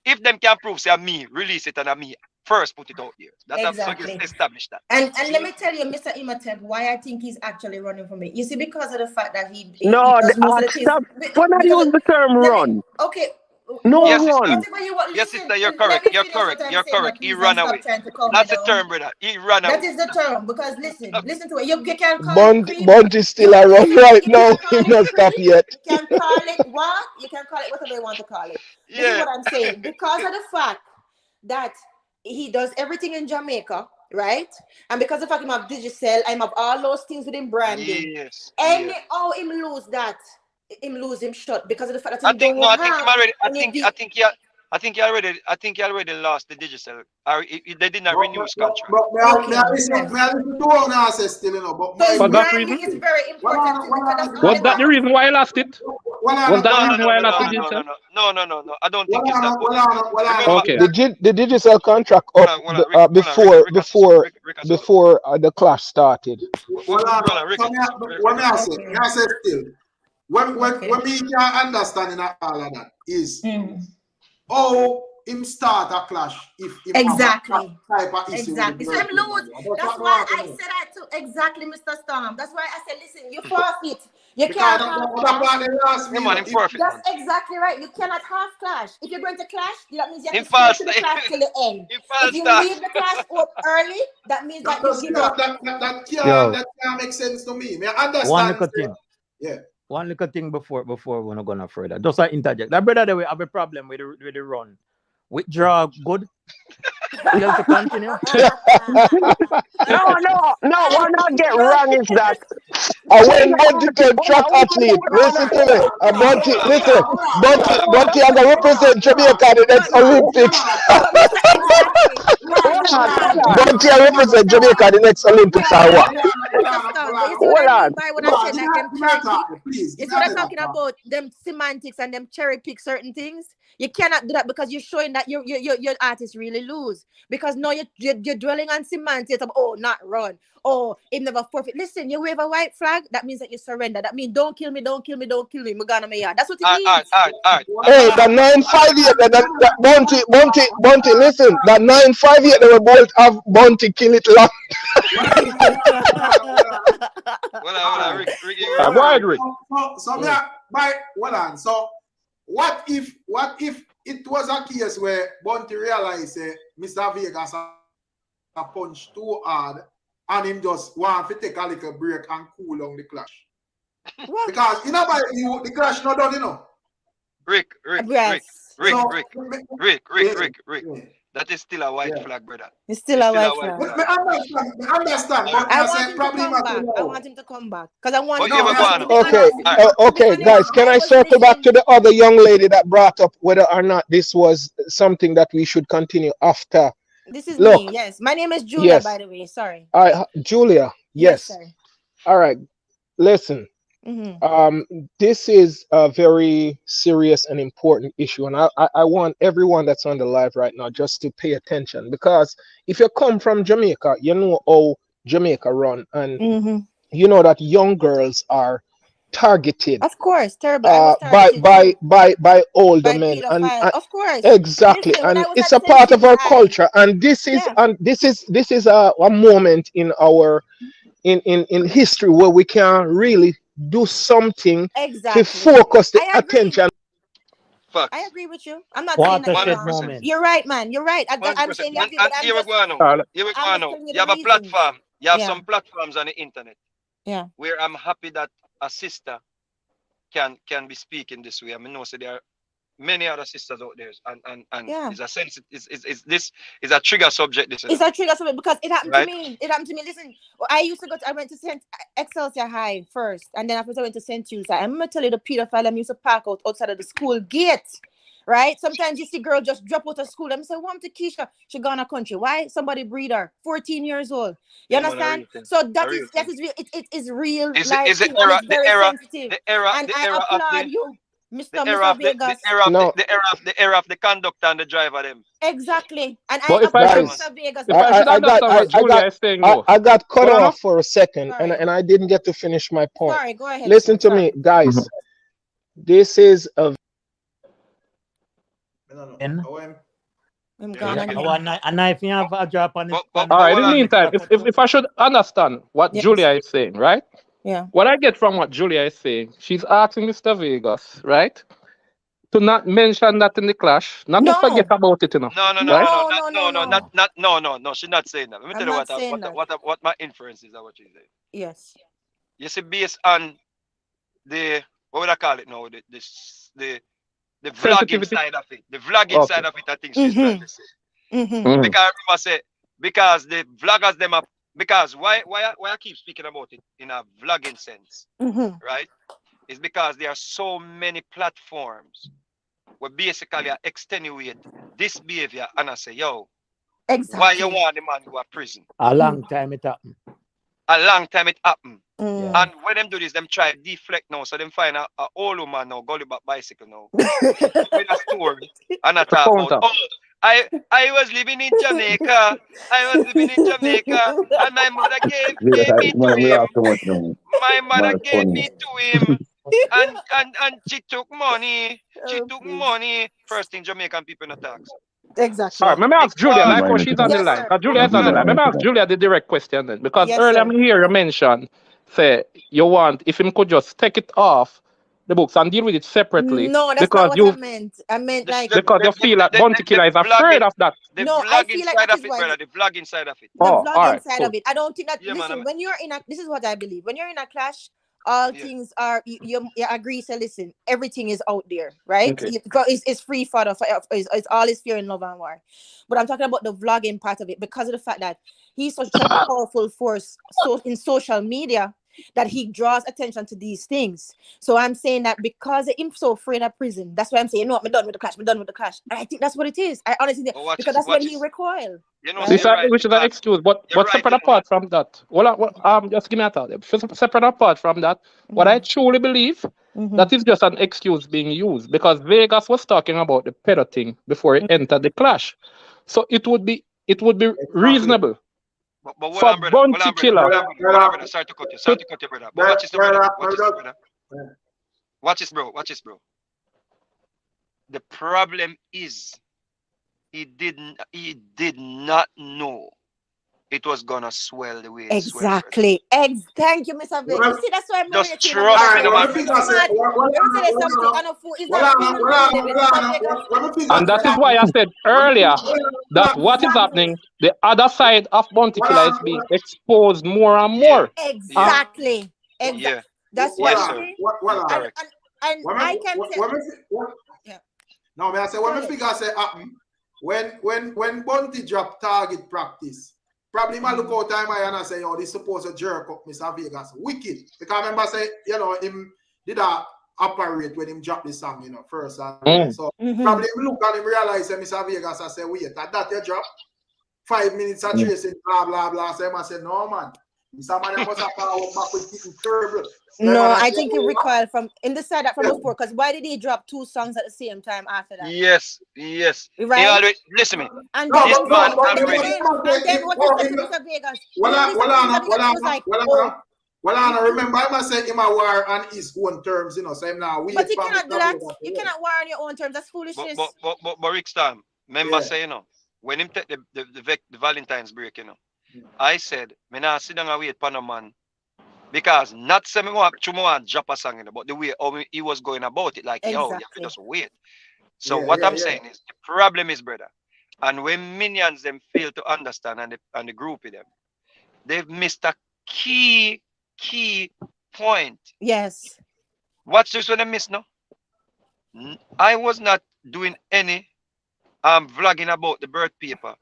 If them can prove say me, release it and me first put it out here. That have so Exactly. establish that. And let See? me tell you, Mr. Imhotep, why I think he's actually running for me. You see, because of the fact that he No, does most of the things. stop. When I Because use the term let me run, okay. no Yes, What sister. run. whatever you want, Yes, listen. sister, you're Let correct. me You're finish what correct. I'm You're saying, correct. but He please, and ran stop away. trying to calm me That's the down. term, brother. He ran That away. is the term. Because listen to it. You can call it Bunt creep. Bunty still a run Listen. right You now. can He call it not stop creep. yet. You can call it what? You can call it whatever you want to call it. This is Yeah. what I'm saying. Because of the fact that he does everything in Jamaica, right? And because of the fact him have digital, I'm have all those things with him branding. Yes. Any Yes. him lose that, him lose him shut because of the fact that I him think no. don't I think him have already. any I think he already lost the digital. Or they did not renew his contract. But may I okay, listen, yes. may I listen to what I say still, you know, but So my his For look, that branding reason? is very what important too, because that's the only Was way. that the reason why I lost it? Was that the reason why not to do so? No. I don't think it's that. Okay. The Digicel contract up before the clash started. What me I say still. When me can understand in all of that is how him start a clash if Exactly. type of issue. Exactly. So him lose. That's why I said that too. Exactly, Mr. Storm. That's why I said, listen, you forfeit. You can't That's exactly right. You cannot half clash. If you're going to clash, that means you have to stay to the clash till the end. If you leave the clash out early, that means that you give up. That can't make sense to me. I understand. One little thing. Yeah. One little thing before we're not gonna further. Just to interject. That brother that we have a problem with the run. Withdraw good. You have to continue. No, what I get wrong is that when Bunty can track athlete, listen to me. Bunty, listen, Bunty and the represent Jamaica at the next Olympics. Bunty and represent Jamaica at the next Olympics or what? You see what I mean by when I said like them cherry pick? It's what I'm talking about, them semantics and them cherry pick certain things. You cannot do that because you're showing that your artist really lose. Because now you're dwelling on semantics of not run. Oh, it never forfeit. Listen, you wave a white flag, that means that you surrender. That means don't kill me. That's what it means. Hey, the 958, Bunty, listen, that 958 they will both have Bunty kill it long. So what if it was a case where Bunty realized Mr. Vegas a punch too hard and him just want to take a little break and cool on the clash? What? Because the clash not done, Rick. That is still a white flag, brother. It's still a white flag. I understand. But I want him to come back. Because I want Okay, guys, can I circle back to the other young lady that brought up whether or not this was something that we should continue after? This is me, yes. My name is Julia, by the way. Sorry. All right, Julia, yes. All right, listen. This is a very serious and important issue, and I want everyone that's on the live right now just to pay attention, because if you come from Jamaica, you know how Jamaica run, and you know that young girls are targeted, of course, terrible, by older men, and of course, exactly. Listen, and it's a part of our culture, and this is a moment in our in history where we can really do something to focus the attention. I agree with you. I'm not saying that you're right, man. You're right. I'm saying you have a platform. You have some platforms on the internet. Yeah. Where I'm happy that a sister can be speaking this way. I mean, so there are many other sisters out there, and it's a sensitive. This is a trigger subject. It's a trigger subject because it happened to me. Listen, I went to Excelsior High first, and then after I went to St. Jude's. I'm gonna tell you, the pedophile used to park outside of the school gate. Right? Sometimes you see girl just drop out of school. I'm say, "What to Keisha? She gone a country. Why? Somebody breed her. 14 years old. You understand? So that is real. It is real. Is it the era applaud you. The era of the conductor and the driver them. Exactly. And if I got cut off for a second, and I didn't get to finish my point. Sorry, go ahead. Listen to me, guys. This is a All right, in the meantime, if I should understand what Julia is saying, right? Yeah. What I get from what Julia is saying, she's asking Mr. Vegas, right, to not mention that in the clash, not to forget about it, No. She's not saying that. Let me tell you what my inference is of what she's saying. Yes. You see, based on the what would I call it now? The vlogging side of it. The vlogging side of it, I think she's trying to say. Because the vloggers them are. Because why I keep speaking about it in a vlogging sense, right? It's because there are so many platforms where basically I extenuate this behavior and I say, yo, why you want the man to go to prison? A long time it happened. A long time it happened. Yeah. And when them do this, them try deflect now. So them find a old woman now, gully back bicycle now. With a story. And I The talk about, counter. I was living in Jamaica. I was living in Jamaica. And my mother Vegas, gave me to we him. laugh too much now. My Man, mother it's gave funny. me to him. And she took money. She Oh, took please. money. First thing Jamaican people not tax. All right, Exactly. let me ask Julia, Because like how Mind she's on the Yes, line. sir. Because Julia is on the Julia line. Let me answer ask that. Julia the direct question then. Because Yes, earlier sir. me hear you mention, say, you want, if him could just take it off the books and deal with it separately No, that's not because what I you meant. I meant the like because you feel like Bounty Killer is afraid vlogging, of that. the no, I vlogging feel like side that of is it, why brother. The vlogging side of it. the Oh, all vlogging right, side of cool. it. I don't think that. Yeah, Listen, man. when you're in a, this is what I believe. When you're in a clash, all Yeah. things are you agree. So listen, everything is out there, right? Okay. It's free fodder for it's all is fear and love and war. But I'm talking about the vlogging part of it because of the fact that he's such a powerful force so in social media that he draws attention to these things. So I'm saying that because I'm so afraid of prison, that's why I'm saying, you know what, I'm done with the clash. I'm done with the clash. And I think that's what it is. I honestly think But watch because this. that's when Watch he this. recoil, You know, so right? This you're right. which is an Because excuse, you're but right. separate You know, man. apart from that, just give me a thought. Separate apart from that, what I truly believe Mm-hmm. that is just an excuse being used because Vegas was talking about the pedo thing before he entered the clash, so it would be Exactly. reasonable But hold for on, brother. Hold Bounty on, brother. Killer Hold on, brother. Hold on, brother. Sorry to cut you. Sorry to to cut you, brother. But watch this, though, brother. Watch this, though, brother. Yeah. Watch this, bro. Watch this, bro. The problem is he did not know it was gonna swell the way it swelled, brother. Exactly. Thank you, Mr. Vega. You Well, see, that's why I'm Just rating him, Mr. trust me, alright, no Vega. when man. the He's figure say, mad. Let me tell you something. I know fool. He's not feeling good, Mr. Vega. when the figure and say, that is why I said earlier that what is Exactly. happening, the other side of Bounty Killer is being exposed more and Yeah, more. yeah, Exactly. Exactly. yeah. That's what Yes, you sir. see. You're And correct. and and when I can tell. Yeah. no, me I say Go when me ahead. figure say happen, when Bunty drop target practice, probably my look out time and I say, yo, this supposed to jerk up Mr. Vegas. Wicked. Because I remember say, him did a operate when him drop the song, first. So Mm-hmm. probably him look and him realize say Mr. Vegas I say, wait, at that you drop 5 minutes of tracing, blah blah blah. So I say, no man. Mr. Man, I must have power back with kicking terrible. So No, man, I I say, think he recoiled from in the side that from before. Because why did he drop 2 songs at the same time after that? Yes, yes. He Right? always listen me. And no, then This and but then man no, but and then the already. again, man and say then if what he war said in to the Mr. Vegas. well, Then Mr. Vegas was like, oh, remember I must say him a war on his own terms, so him now wait but you for cannot do Mr. that. Vegas. You cannot war on your own terms. That's foolishness. But Rick Stam, remember Yeah. say, when him take the Valentine's break, I said, me nah sit down and wait for no man. Because not say me want drop a song, but the way he was going about it, like, yo, you have to Exactly. just wait. So Yeah, what yeah, I'm yeah. saying is, the problem is, brother, and when minions them fail to understand and the group with them, they've missed a key point. Yes. Watch this when they miss now. I was not doing any vlogging about the birth paper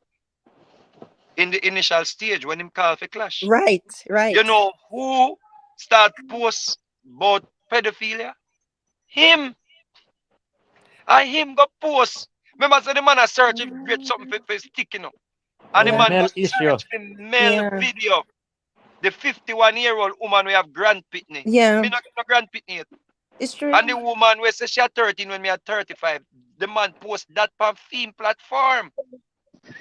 in the initial stage when him call for clash. Right. Right. You know who start post about pedophilia? Him. And him go post. Remember, so the man a search if great something for his stick, And the Yeah. man go Male issue. search for male Yeah. video. The 51-year-old woman we have grand pitney. Yeah. Me not get no grand pitney yet. It's true. And the woman we say she at 13 when me at 35. The man post that on theme platform.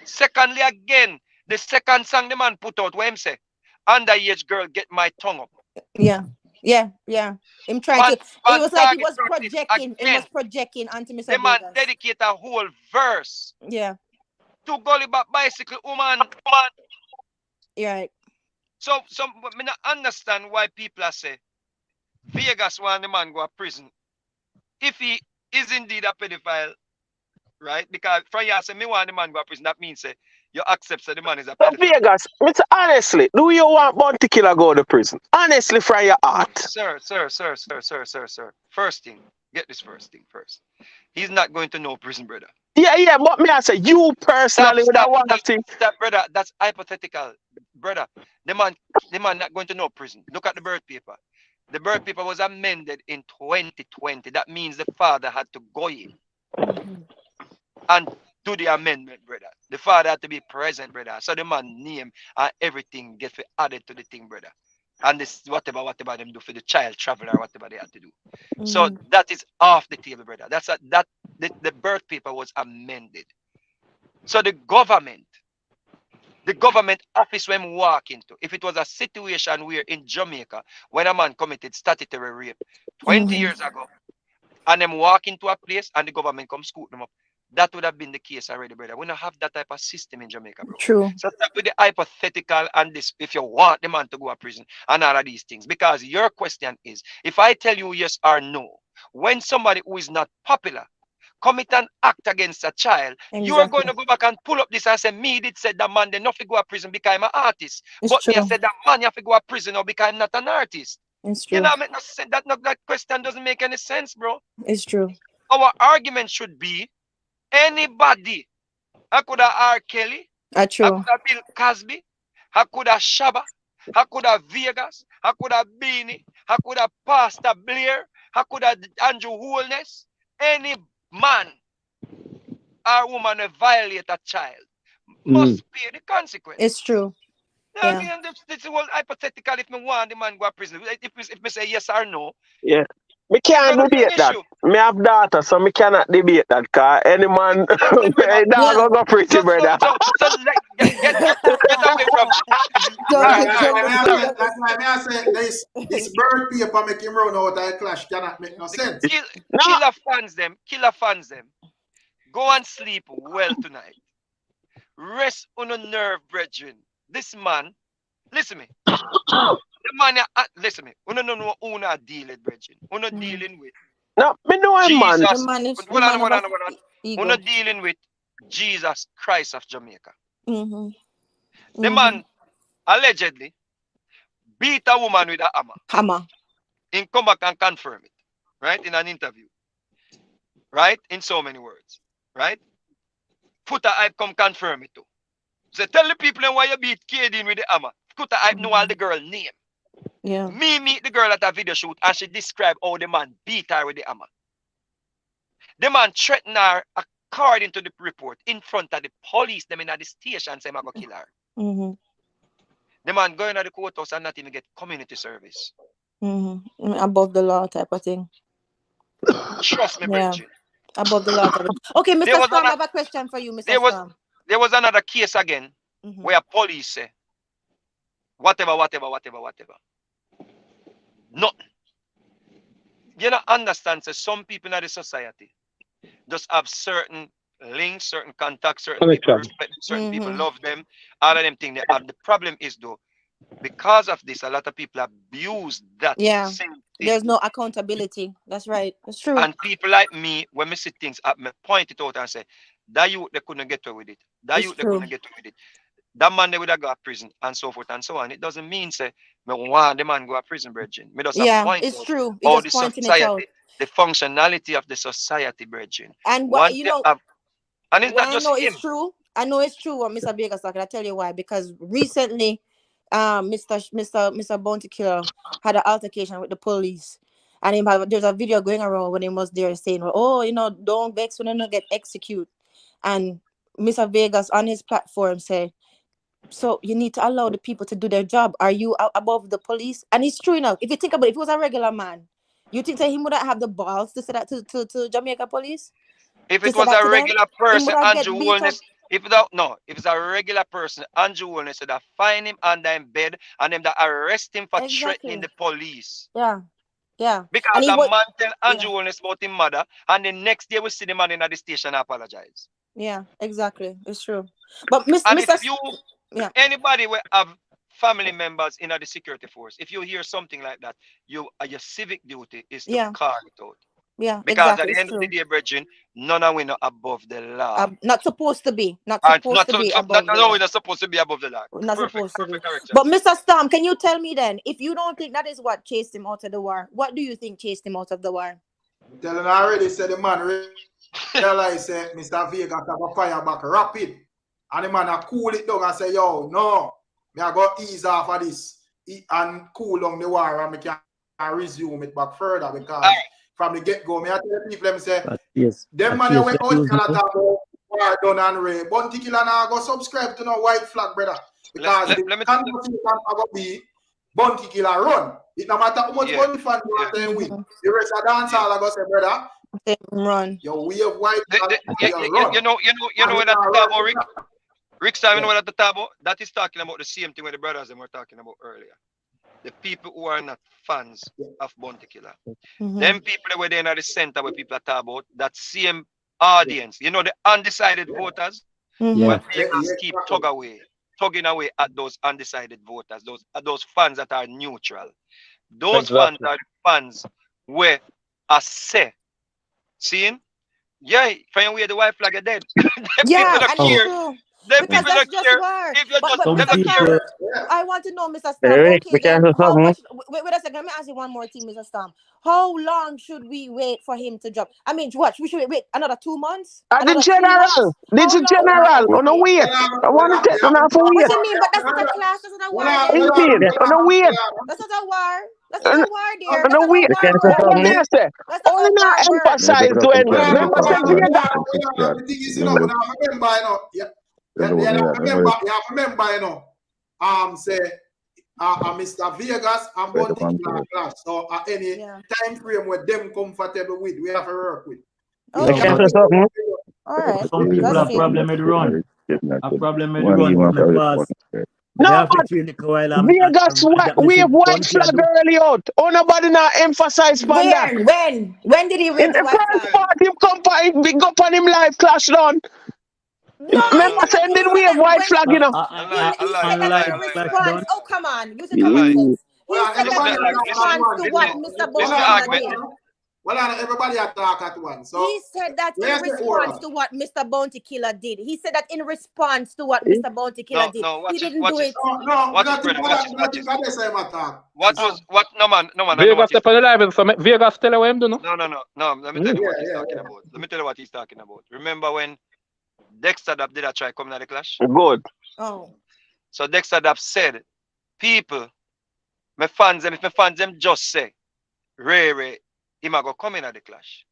Secondly, again, the second song the man put out, what him say? Underage girl get my tongue up. Yeah. Yeah. Yeah. Him trying to. It On was like he target was practice projecting. It was again. projecting onto The Mr. man Vegas. dedicate a whole verse Yeah. to gully back bicycle woman. You're right. So me not understand why people are say Vegas want the man go to prison. If he is indeed a pedophile, right? Because from you say me want the man go to prison, that means say you accept that the man is a So pedophile. Vegas, honestly, do you want Bounty Killer go to prison? Honestly, from your heart. Sir. First thing, get this first thing first. He's not going to no prison, brother. Yeah, but me I say you personally would have want to. Stop, brother. That's hypothetical, brother. The man not going to no prison. Look at the birth paper. The birth paper was amended in 2020. That means the father had to go in and do the amendment, brother. The father had to be present, brother. So the man name and everything get added to the thing, brother. and this whatever them do for the child travel or whatever they had to do. So that is off the table, brother. The birth paper was amended. So the government office when walk into, if it was a situation where in Jamaica when a man committed statutory rape 20 years ago and them walk into a place and the government come scoop them up, that would have been the case already, brother. We don't have that type of system in Jamaica, bro. True. So stop with the hypothetical and this, if you want the man to go to prison and all of these things. Because your question is, if I tell you yes or no, when somebody who is not popular commit an act against a child, you are going to go back and pull up this and say, me did said that man, they not to go to prison because I'm an artist. It's but true. me said that man, you have to go to prison or because I'm not an artist. It's true. You know, that question doesn't make any sense, bro. It's true. Our argument should be anybody. I could have R. Kelly. I could have Bill Cosby. I could have Shabba. I could have Vegas. I could have Beanie. I could have Pastor Blair. I could have Andrew Holness. Any man or woman who violate a child must pay the consequence. It's true. I mean, this is all hypothetical. If me want the man go to prison, if me say yes or no, yeah. Me can't debate that. Me have data, so me cannot debate that. Cause any man, go pretty, brother. So get away from. That's why I say this bird paper make him run out of clash cannot make no sense. Killa fans them. Go and sleep well tonight. Rest on a nerve, brethren. This man, listen me. The man, listen me. You don't know who not dealing, brethren. Who not dealing with. No, me know him, man. Hold on. Who not dealing with Jesus Christ of Jamaica. The man allegedly beat a woman with a hammer. He come back and confirm it, right? In an interview, right? In so many words, right? Foota Hype come confirm it too. So tell the people why you beat Kadeen with the hammer. Foota Hype know all the girl name. Yeah. Me meet the girl at a video shoot and she described how the man beat her with the hammer. The man threatened her according to the report in front of the police, them in the station, say I'm going to kill her. The man going to the courthouse and not even get community service. Above the law type of thing. Trust me, Bridget. Above the law type of thing. Okay, Mr. Storm, I have a question for you, Mr. Storm. There was another case again where police say, whatever. Nothing. You don't understand, so some people in the society just have certain links, certain contacts, certain people respect them, certain people love them, all of them things they have. The problem is though, because of this, a lot of people abuse that same thing. There's no accountability. That's right. That's true. And people like me, when me see things, I point it out and say, that youth, they couldn't get away with it. That youth, they couldn't get away with it. That man, they would have got to prison and so forth and so on. It doesn't mean, say, me want the man go to prison, brethren. Me just point it's out true. how the society, the functionality of the society, brethren. And what, you know, and it's not just him. It's true. I know it's true what Mr. Vegas talking. I'll tell you why. Because recently, Mr. Bounty Killer had an altercation with the police. And there's a video going around when he was there saying, oh, you know, don't vex when you don't get executed. And Mr. Vegas on his platform said, so you need to allow the people to do their job. Are you above the police? And it's true enough. If you think about it, if he was a regular man, you think that he wouldn't have the balls to say that to Jamaica police? If it was a regular person, Andrew Holness, if it's a regular person, Andrew Holness would have find him under him bed and them that arrest him for threatening the police. Yeah. Because the man tell Andrew Holness about his mother, and the next day we see the man in the station apologize. Yeah, exactly. It's true. But anybody will have family members in the security force, if you hear something like that, your civic duty is to call it out. Yeah, because at the end of the day, brethren, none of we are above the law. Not supposed to be. Not supposed to be above the law. No, we're not supposed to be above the law. Not supposed to be. But Mr. Storm, can you tell me then, if you don't think that is what chased him out of the war, what do you think chased him out of the war? I'm telling you already, said the man realized Mr. Vegas have a fire back rapid. And the man a cool it down and say, yo, no, me I go ease off of this and cool down the war and me can resume it back further because from the get-go, me I tell the people, them say, them man went out and talk about war done and rape. Bounty Killer now go subscribe to no white flag, brother. Because the conversation going to be Bounty Killer run. It no matter how much Yeah. Bounty fan you want to win. Mhm. The rest of dance all I go say, brother, Say run. your way of white You run. know what that tabo, Rick? Rick, you know what that tabo? That is talking about the same thing with the brothers and we're talking about earlier. The people who are not fans of Bounty Killer. Them people that were there at the center where people are talking about, that same audience, you know, the undecided voters, Yeah. when Vegas keep tugging away at those undecided voters, those fans that are neutral. Those fans are the fans where I say, seeing, yeah, from where the white flag are dead. Them Yeah, people and don't it's care. true. Them Because people that's don't just care. war. If you But just Some them Mr. don't people, care. Storm, I want to know, Mr. Storm. Eric, we Okay, can then do how something. much? Wait a second. Let me ask you one more thing, Mr. Storm. How long should we wait for him to drop? I mean, watch. We should wait another 2 months, The another 3 general, months. this How is long general, we on a wait? wait. I want to take them off a What wait. you mean? But that's not a clash. That's not a war. Indeed, on a wait. That's not a war. That's not a war, dear. On That's a not wait. a war What word. may I say? That's not Only a now war word. emphasize when, remember say Vegas. The thing is, you know, remember, you know, say, Mr. Vegas and Bounty Killer clash. So any time frame where them comfortable with, we have to work with. I can't say something. All right. some people have problem with run. A problem with run because they No, have to but feel it a while Vegas, we have white Bounty flag early out. Oh, nobody now emphasize on that. When did he In wave the the white first flag? part, him come for big up on him live clash down. No, Remember saying did we have white flag, you know? He said that in response. Oh, come on. Use your Yeah. common sense. He said Everybody that in attack at response to once. what Mr. Listen Bounty to Killer argument. did. Well, everybody attack at once. So He said that in response to what Mr. Bounty Killer did. He said that in response to what Mr. Bounty Killer did. He didn't do it. No, Watch it, brother. Watch it. No man. Vegas step on the live, so Vegas tell you what him do, no? No. Let me tell you what he's talking about. Let me tell you what he's talking about. Remember when Dexter Dab did a try coming at the clash? Good. Oh. So Dexter Dab said, people, my fans them just say, Ray, him a go come in at the clash.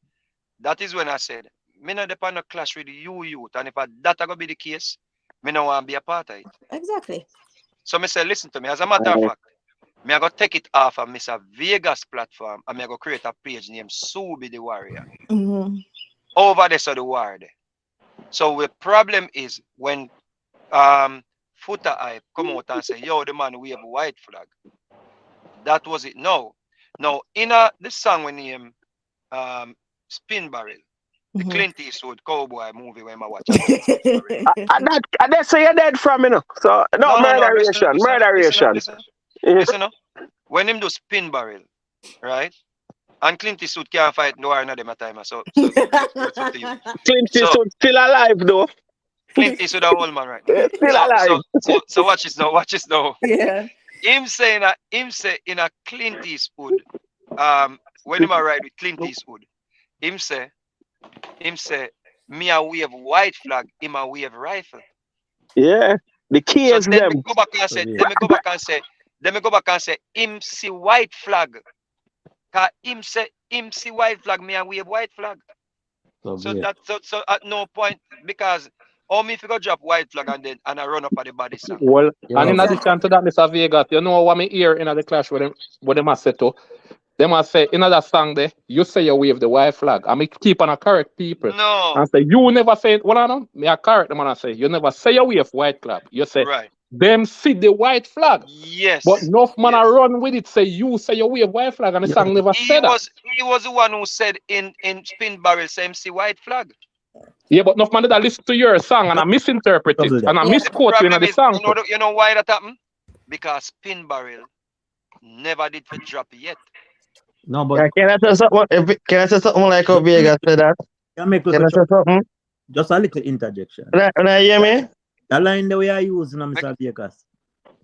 That is when I said, me not depend on clash with you youth, and if that a go be the case, me no want to be a part of it. Exactly. So me say, listen to me, as a matter of fact, me I go take it off of Mr. Vegas platform and me I go create a page named Subi the Warrior. Over there, so the war there. So the problem is when Footer Hype come out and say, yo, the man we have a white flag. That was it. No, in this song we name Spin Barrel, the Clint Eastwood cowboy movie when I watch it. They say you're dead from, you know. So murderation. Listen, when him do Spin Barrel, right? And Clint Eastwood can't fight no war in them time. So it's up to you. Clint Eastwood still alive though. Clint Eastwood a old man right now. Still alive. So watch this now. Yeah. Him say in a Clint Eastwood, when him a ride with Clint Eastwood, him say, me a wave white flag, him a wave rifle. Yeah. The key is them. Me go back and say, him see white flag. Cause him see white flag, me a wave white flag. So at no point, because me if you go drop white flag and I run up at the body song. Well, and in addition to that, Mr. Vegas, you know what me hear in the clash with them say to? They must say in that song there, you say you wave the white flag. I mean keep on a correct people. No. And say you never say it. Well I know, me I correct them and I say you never say you wave white flag. You say them see the white flag. Yes. But enough man I run with it, say you say you wave white flag and the song never said that. He was the one who said in Spin Barrel say see white flag. Yeah, but enough man that listen to your song and I misinterpret it and I misquote you in the song. You know why that happened? Because Spin Barrel never did for drop yet. No, but can I say something like how Vegas said that? Can I say something? Just a little interjection. When I hear me? The line the way I use in Mr. Vegas.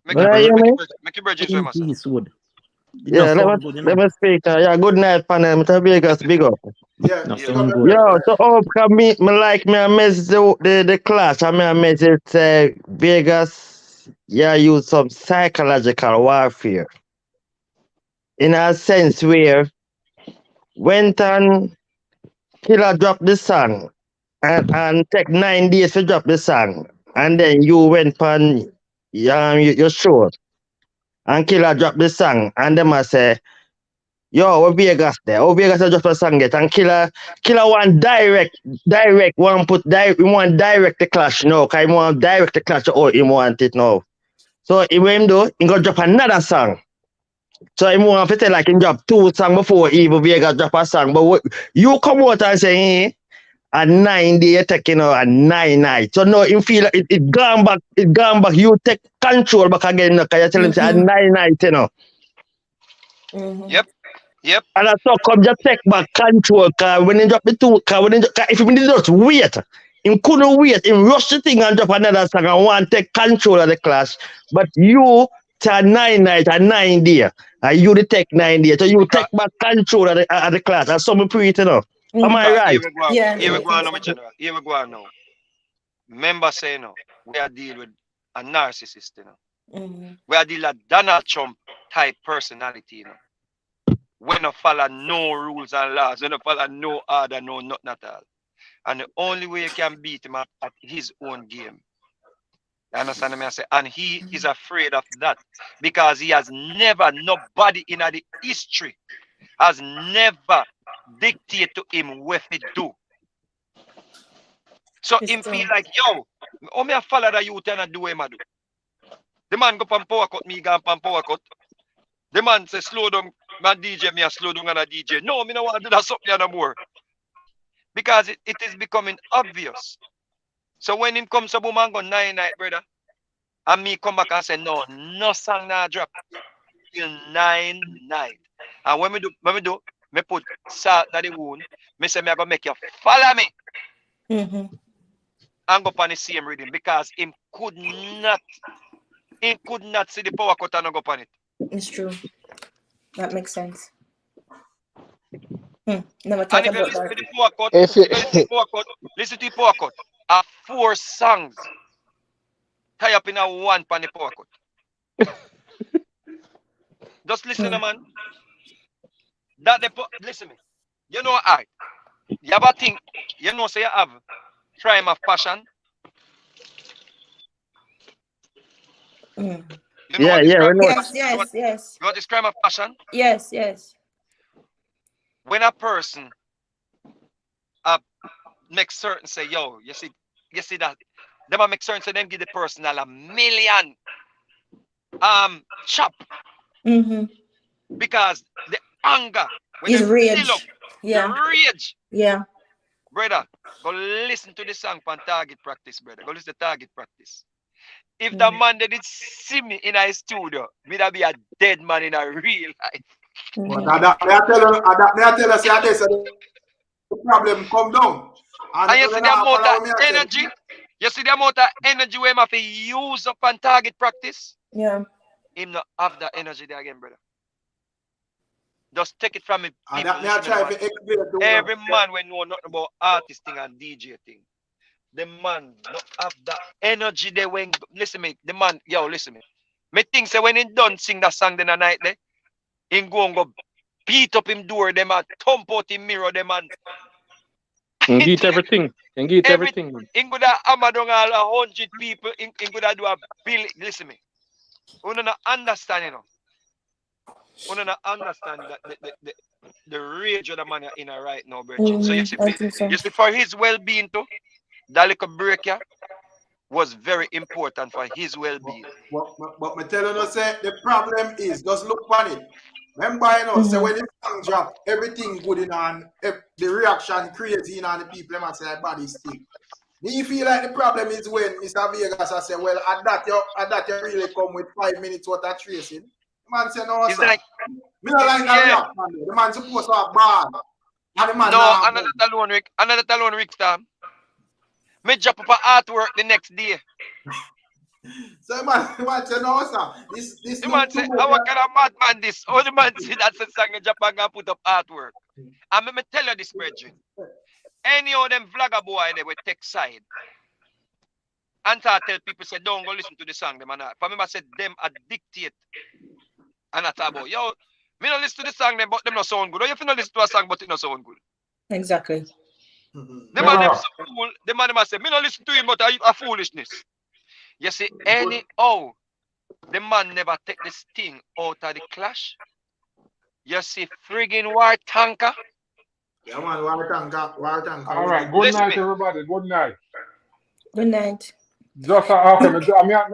Make your bridges with myself. Eastwood. Yeah, let me speak. Yeah, good night, panel. Mr. Vegas, big up. Yeah. Yo, so me like me I miss the class. I mean I miss it Vegas. Yeah, use some psychological warfare. In a sense where went on Killa drop the song and take 9 days to drop the song and then you went on your show and Killa drop the song, and them a say, yo, what Vegas there? Oh, Vegas a drop a song it, and Killa want direct, want direct the clash now, cause he want direct the clash how he want it now. So he go drop another song. So he want to tell like he drop 2 songs before even Vegas drop a song. But you come out and say, hey, a 9 day take, a 9 night. So now him feel like it gone back, you take control back again, because you tell him say a 9 night, Yep. And so come just take back control, because when he drop the 2, if he just wait, he couldn't wait, he rush the thing and drop another song and want to take control of the class. But you to 9 night, a 9 day, and you the take 9 days, so you take back control of the class. That's something pretty, Am I right? Here we go on, my general. Here we go on now. Remember saying now, we are dealing with a narcissist, We are dealing with Donald Trump type personality, We don't follow no rules and laws. We don't follow no order, no nothing at all. And the only way you can beat him at his own game. You understand me? I say, and he is afraid of that because he has never, nobody in the history has never dictated to him what he do. So him feel like, yo, how me I follow that youth and I do him I do. The man go from power cut, me go from power cut. The man say slow down, my DJ, me a slow down and a DJ. No, me no want to do that something no more. Because it is becoming obvious. So when him comes to boom and go 9 night, brother, and me come back and say, no song now drop till 9 night. And when me do, me put salt in the wound, me say me I go make you follow me. And go on the same rhythm because him could not see the power cut and go on it. It's true. That makes sense. Never thought and if about you listen that. to the power cut, listen to the power cut. 4 songs tie up in a one pan the power cut. Just listen, man. Listen me. You know I. You have a thing. You know say you have crime of passion. You know what is crime of passion? Yes. You know what is crime of passion? Yes. When a person makes certain say, yo, you see that them make certain say them give the person $1 million chop. Because the anger when Is them rage. fill up, Yeah. the rage. Yeah. Brother, go listen to the song from Target Practice, brother. Go listen to Target Practice. If the man did see me in a studio, me that be a dead man in a real life. But I tell you, say this, the problem come down. And you see the amount of energy? You see the amount of energy we have to use up on Target Practice? Yeah. Him not have that energy there again, brother. Just take it from me. Every man when know nothing about artisting and DJ thing. The man don't have that energy there when listen me. The man, yo, listen me. Me think say when he done sing that song the night there, he go and go beat up him door, them and thump out him mirror, them and get everything. And get everything. In good hammer down all 100 people, in good do a bill. Listen me. We don't understand, you know. We don't understand that the rage of the man in a right now, bro. So you see for his well-being too, that little break here was very important for his well-being. But me tell you, say the problem is just look on it. Remember, say when the song drop, everything good in on the reaction crazy in on the people, them say body stick. Me feel like the problem is when Mr. Vegas I say, well, at that you really come with 5 minutes worth of tracing. The man say no, sir. Like, me not like that reaction. The man supposed to have bad. And the man another talon Rick Stam. Me drop up an artwork the next day. So man say no, sir. This the man say, how kind of madman this? Oh, the man say that's a song in Japan and put up artwork. And me tell you this, brethren. Any of them vlogger boy they will take side. And I tell people say don't go listen to the song them and for me I said them are dictate. And I talk about yo, me not listen to the song them but them not sound good. Or if you not listen to a song but it not sound good. Exactly. The man them so fool, the man them say me not listen to him but a foolishness. You see, the man never take the sting out of the clash. You see friggin' war tanker. Yeah, man, war tanker. All right. Good Listen night, me. everybody. Good night. Good night. Just okay, me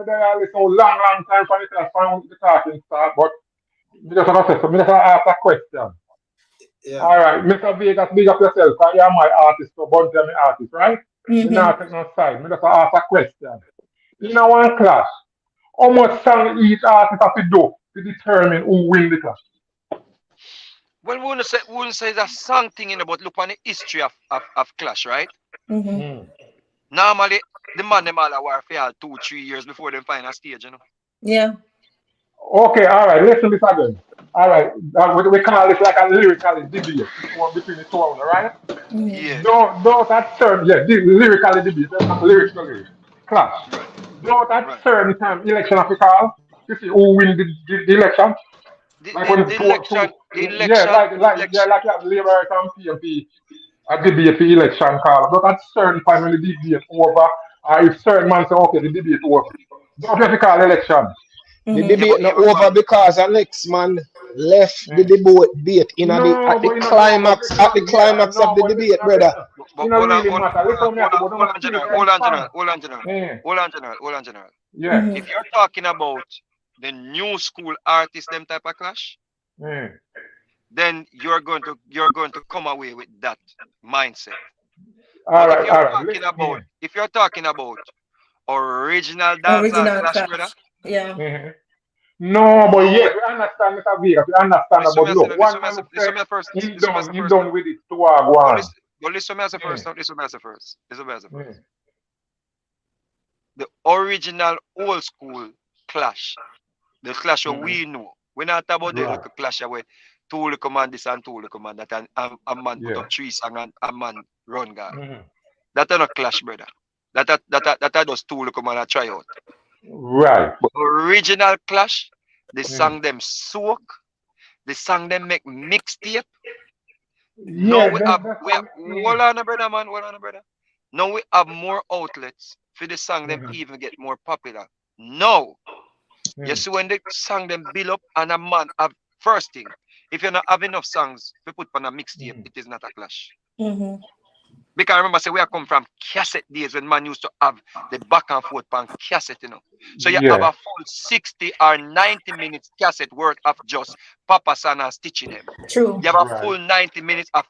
there listen long time for the found the talking start, but me just have to say, me just ask a question. Yeah. All right, Mr. Vegas, big up yourself, because you're my artist, so bunch of me artist, right? Me not take no side. Me just ask a question. In a one class, how much song each artist have to do to determine who win the class? Well, we wouldn't say that song thing in about look on the history of Clash, right? Mm. Normally, the man them all are war for 2-3 years before they find a stage, you know. Yeah. Okay, all right, listen this again. All right, we call this like a lyrical debate between the two of them, right? Yeah, Don't at certain, yeah, lyrically debate, lyrics to lyrics, clash. right, Don't at right. certain time election of the call to see who win the election. The, Like the, when the two, election, the yeah, election, the election. like you have Labour and PMP a debate for election call. But at certain point when the debate over, or if certain man say okay, the debate over, don't have to call election. The Yeah, debate not but over because the next man left the Yeah. debate in No, at the but you know, no, but climax listen, yeah, of no, the but listen, debate, brother. it but don't really matter. Listen, what me have to, but hold don't on, still general, can stand. Yeah, hold on, general. yeah, If you're talking about the new school artists, them type of Clash, yeah. then you're going to come away with that mindset. All But right, all right. Yeah. if you're talking about original dancehall Original Clash, brother, Clash. Yeah. Mhm. No, but no. yes, we understand, Mr. Vegas, we understand Listen about me, I say, look. One man will say, listen me first, he done with it to our But one. listen, listen me as a Yeah, first. Listen me as a first. Listen me as a yeah. first. The original old school Clash, the Clash that Mhm. we know. We're not about the Right, little Clash where two little command this and two little command that, and a man put yeah. up 3 songs and a man run guard. Mhm. That are not Clash, brother. That are just two little command and try out. Right. But original Clash, the Mhm. song them soak, the song them make mixtape. Now Yeah, that's we have hold on, brother, man, hold on, brother. Now we have more outlets for the song them Mhm. even get more popular. Now, you Mhm. see when the song them build up and a man have first thing, if you not have enough songs to put on a mixtape, Mhm. it is not a Clash. Mm-hmm. Because I remember say we are come from cassette days when man used to have the back and forth on cassette, you know. So you have Yeah. a full 60 or 90 minutes cassette worth of just Papa San and Stitchy them. True. You have a Right. full 90 minutes of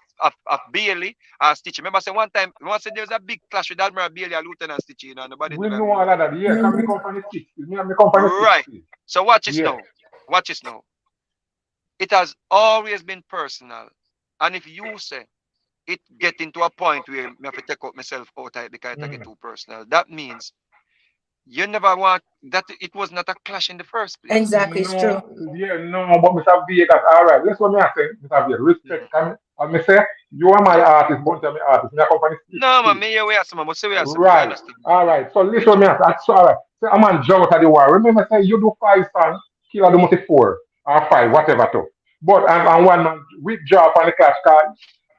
Bailey and Stitchy. Remember say one time, once there was a big clash with Admiral Bailey and Lieutenant Stitchy, you know, nobody We never know knew all that. of that. Yeah, come the Mm-hmm. company 60s. Me and the company Right. 60s. So watch this Yeah. now. Watch this now. It has always been personal. And if you say it get into a point where I have to take out myself out of it because it get Mm. too personal, that means you never want that it was not a clash in the first place. Exactly. It's true. No, yeah, no, but Mr. Vegas, all right. Listen what me I say, Mr. Vegas. Mm. Respect. I say, you are my Yeah. artist, bunch of me artist. Me a company No, man, 60s. me here we are some, but say we are some. I Right. understand. All right. So Me listen, too. me. That's all right. So I'm on jump out of the war. Remember, say you do 5 songs, Killa do multi 4 or 5, whatever. To. But and one man withdraw from the clash card.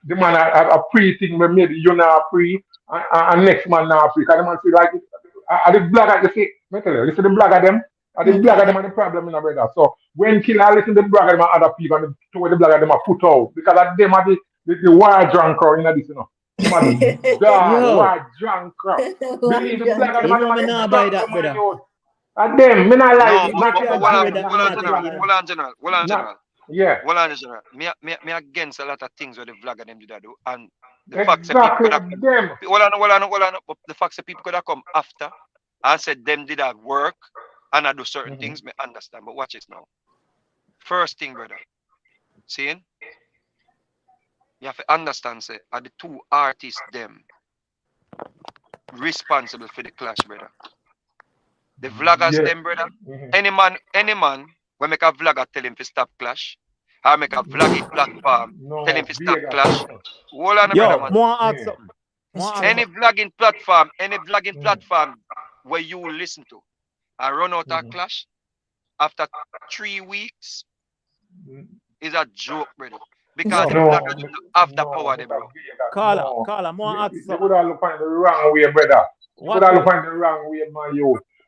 The man a pre thing, but maybe you not pre, and next man not pre. Because the man feel like the blogger, you see, me tell you, listen to the blogger them. The Mm-hmm. blogger them are the problem in the brother. So when Killa listen to the blogger them and other people, and to the blogger them are put out because of them are the war drunker in this, you know. Them are dog, Yo, war drunker. One Believe the blogger them you are junker. know them are me the now buy drunk that, man brother. youth. And them, me not lie, No, If not you the hold on, agree blogger, that, not me hold on, not the take general, it, you blogger know. them. hold on, general, hold on, Not, general, yeah, hold on, general. Me against a lot of things where the vlogger them did that do, and the fact that people exactly could have come, them. hold on, but the fact that people could have come after and said them did that work and I do certain Mhm. things, me understand. But watch this now. First thing, brother, seeing you have to understand, say, are the two artists them responsible for the clash, brother. The vloggers, Yes. them brother. Mhm. Any man, when make a vlogger tell him to stop clash, or make a vlogging platform tell him No, to stop Vegas. clash. Hold on, brother, Yo, man. more ask Yeah. something. It's More ask true. Any something. Mhm. platform where you listen to and run out a Mhm. clash after 3 weeks is a joke, brother. Because Yo, the No, vlogger don't have the no, power, them, Mr. bro. Vegas, caller, no. caller, more ask They would something. have looked on the wrong way, brother. They would What have way? looked on the wrong way, my youth.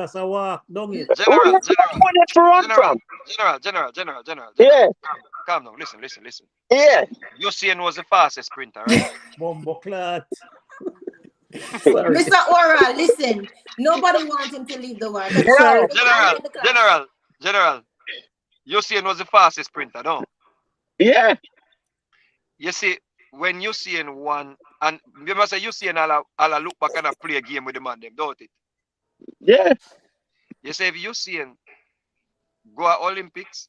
Vegas a walk down it. General. Yeah, Calm down. Listen. yeah. Usain was the fastest sprinter, right? Bumbo clot. Sorry. Mr. Oral, listen. Nobody wants him to leave the world. Because Sorry. General. Usain was the fastest sprinter, no? Yeah. You see, when Usain won, and remember say Usain all look back and play a game with the man them, don't it? Yeah. You say if you see him go at Olympics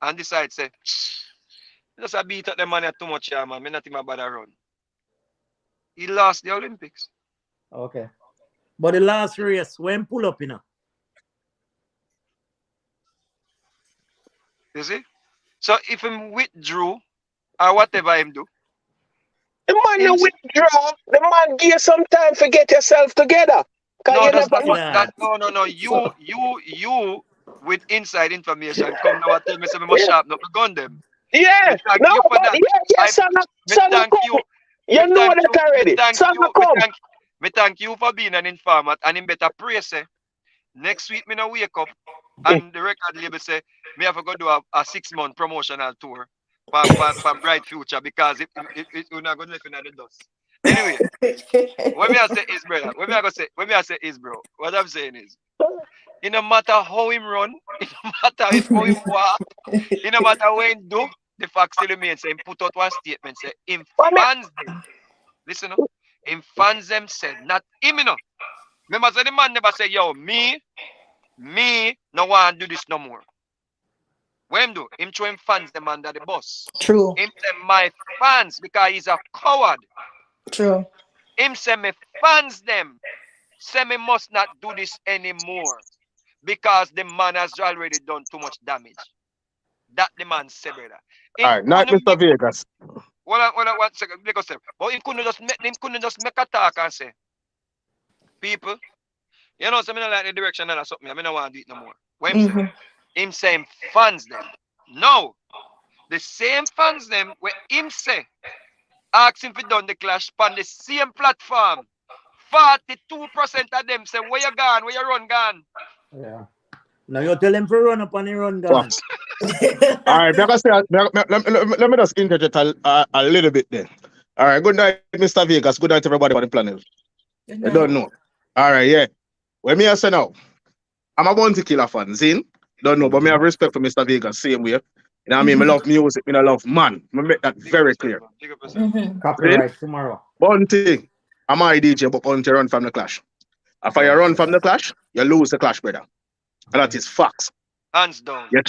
and decide say, just a beat up the man too much, yeah, man. Me not even bother run. He lost the Olympics. Okay. But the last race, when pull up, you know. You see? So if him withdrew or whatever him do, The man you withdraw. The man give you some time to get yourself together. no, You that's never. not what that no. You with inside information come now and tell me something must sharpen up the gun them. Yeah. Me thank No, you for but that. yeah, son, Thank come. you. You Me know thank that you. already. Me thank Son, you. come. Me thank you for being an informant and him better pray say next week me now wake up and the record label say me have to go do a 6-month promotional tour for bright future because it we're not going to live in the dust. Anyway, when me I say is brother, when me I say is bro, what I'm saying is it no matter how him run, it no matter how him walk, it no matter what him do, the fact still remains say him put out one statement say him fans them. Listen up. Him fans them said not him, you know. Remember say the man never say, yo, me no want to do this no more. What him do? Him throw him fans them under the bus. True. Him say my fans because he's a coward. True. Him say me fans them. Say me must not do this anymore. Because the man has already done too much damage. That the man said, brother. All right, not Mr. Vegas. One second, let us say. But him couldn't just make a talk and say, people, you know, so me not like the direction and something. I mean, I don't want to do it no more. What him say? Him say him fans them. No. The same fans them where him say ask him for done the clash on the same platform. 42% of them say, where you gone? Where you run gone? Yeah. Now you tell him to run up and he run gone. All right, let me just interject a little bit there. All right, good night, Mr. Vegas. Good night, everybody on the planet. I don't know. All right, yeah. When me I say now, I'm a Bounty Killer fan. Zin? Don't know, but me have respect for Mr. Vegas, same way. You know what I mean? I love music, I love man. I make that very clear. Copyright tomorrow. Bounty, I'm a DJ, but Bounty run from the clash. If you run from the clash, you lose the clash, brother. And that is facts. Hands down. You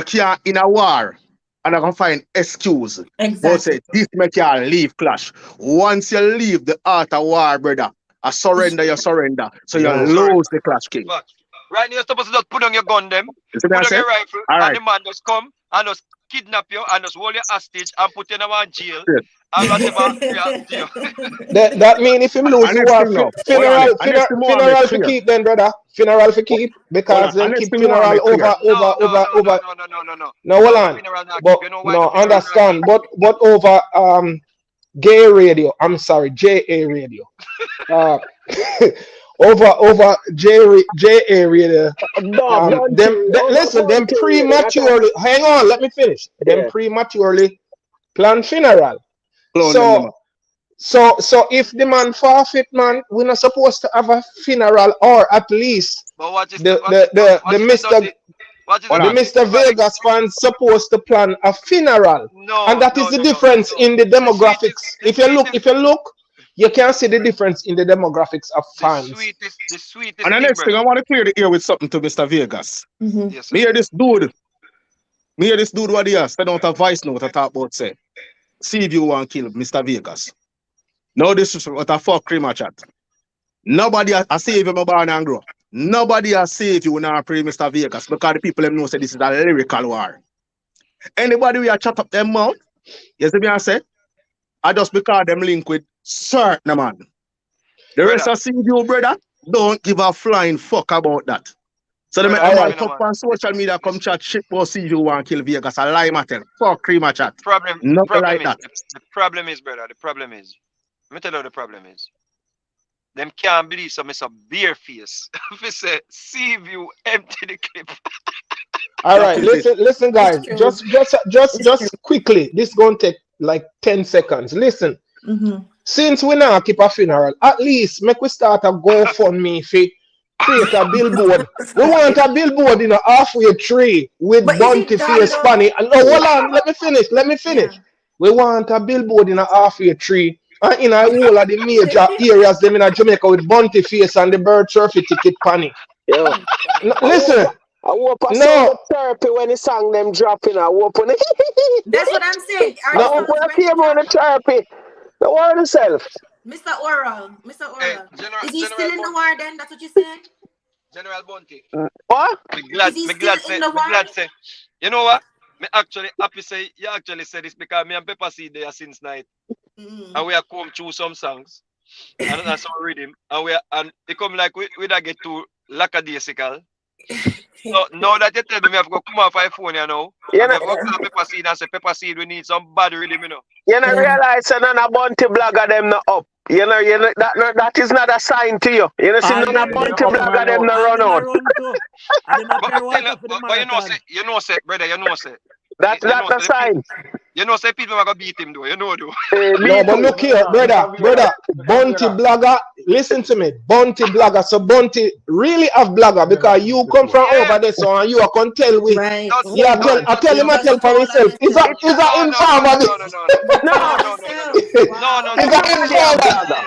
can't in a war and I can find excuse. Exactly. But say this make you leave clash. Once you leave the art of war, brother, you surrender. So you lose the clash king. Facts. Right now you're supposed to just put on your gun them, You see put what I on say? your rifle, All and right. the man just come and just kidnap you and just hold you hostage and put you in a jail. Yes. And whatever happen to you. That mean if him lose, And you next want thing now, funeral for keep then, brother. Funeral for keep because then keep funeral over. No. No, hold on. Funeral not But keep. You know why no, the funeral not understand. keep? But over gay radio. I'm sorry, JA radio. Over JA radio. Them prematurely. Hang on, let me finish. Them prematurely plan funeral. So if the man forfeit, man, we're not supposed to have a funeral or at least the Mr. Vegas fans supposed to plan a funeral. And that is the difference in the demographics. If you look, you can see the difference in the demographics of fans. The sweetest and the thing, next thing, I want to clear the air with something to Mr. Vegas. Yes, Me hear this dude what he has send out a voice note to talk about say, see if you want to kill Mr. Vegas. No, this is what a fuck creamer chat. Nobody has saved him born and grow. Nobody has saved you when I pray Mr. Vegas because the people them know say this is a lyrical war. Anybody we are chat up them mouth, you see me I say, I just because them link with certain man. The rest of you, brother, don't give a flying fuck about that. So they make them up on social media come chat shit for see you want to kill Vegas. A lie matter. Fuck creamer chat. Nothing like that. The problem is, brother, let me tell you what the problem is. Them can't believe some is a beer face. If it say, see if you empty the clip. All right, listen, guys. Just quickly. This gonna take like 10 seconds. Listen. Since we now keep a funeral, at least make we start a GoFundMe for create a billboard. We want a billboard in a halfway tree with Bounty face funny. No, hold on. Let me finish. We want a billboard in a halfway tree. And in a whole of the major areas, them in Jamaica with Bounty face and the bird trophy ticket panny. Yo. No, listen. I hope I saw No. the therapy when the song them dropping. I hope on That's what I'm saying. Are I the No. hope songs I ready came on the drop? therapy. The word itself. Mr. Oral. Mr. Hey, Oral. General Is he still General in the Bounty. war then? That's what you're saying? General Bounty. What? Is he still in the Me war? glad say. You know what? Me actually happy say you actually said this because me and Pepper Seed there since night. And we are come through some songs. And that's some rhythm. And it come like we don't get too lackadaisical. So now that you tell me I have to go come off my phone, you know. You I know, have to go call Pepper Seed and say Pepper Seed we need some bad rhythm, you know. you know realize that none of Bounty blogger them not up. You know that is not a sign to you. You know, see All none of them Bounty blogger them not all run them a out. run too. And them a But pure I tell water for the but you know marathon. say, brother, you know say. That's You not know a say sign. you know say people are gonna beat him though, you know though. Me No, but too. look here, brother. Bounty blogger, listen to me. Bounty blogger. So Bounty really have blogger because you come from over there, so and you are can tell we. Right. Yeah, I tell him I tell for myself. Is that informer this? No, No. Is that everybody have informer? blogger.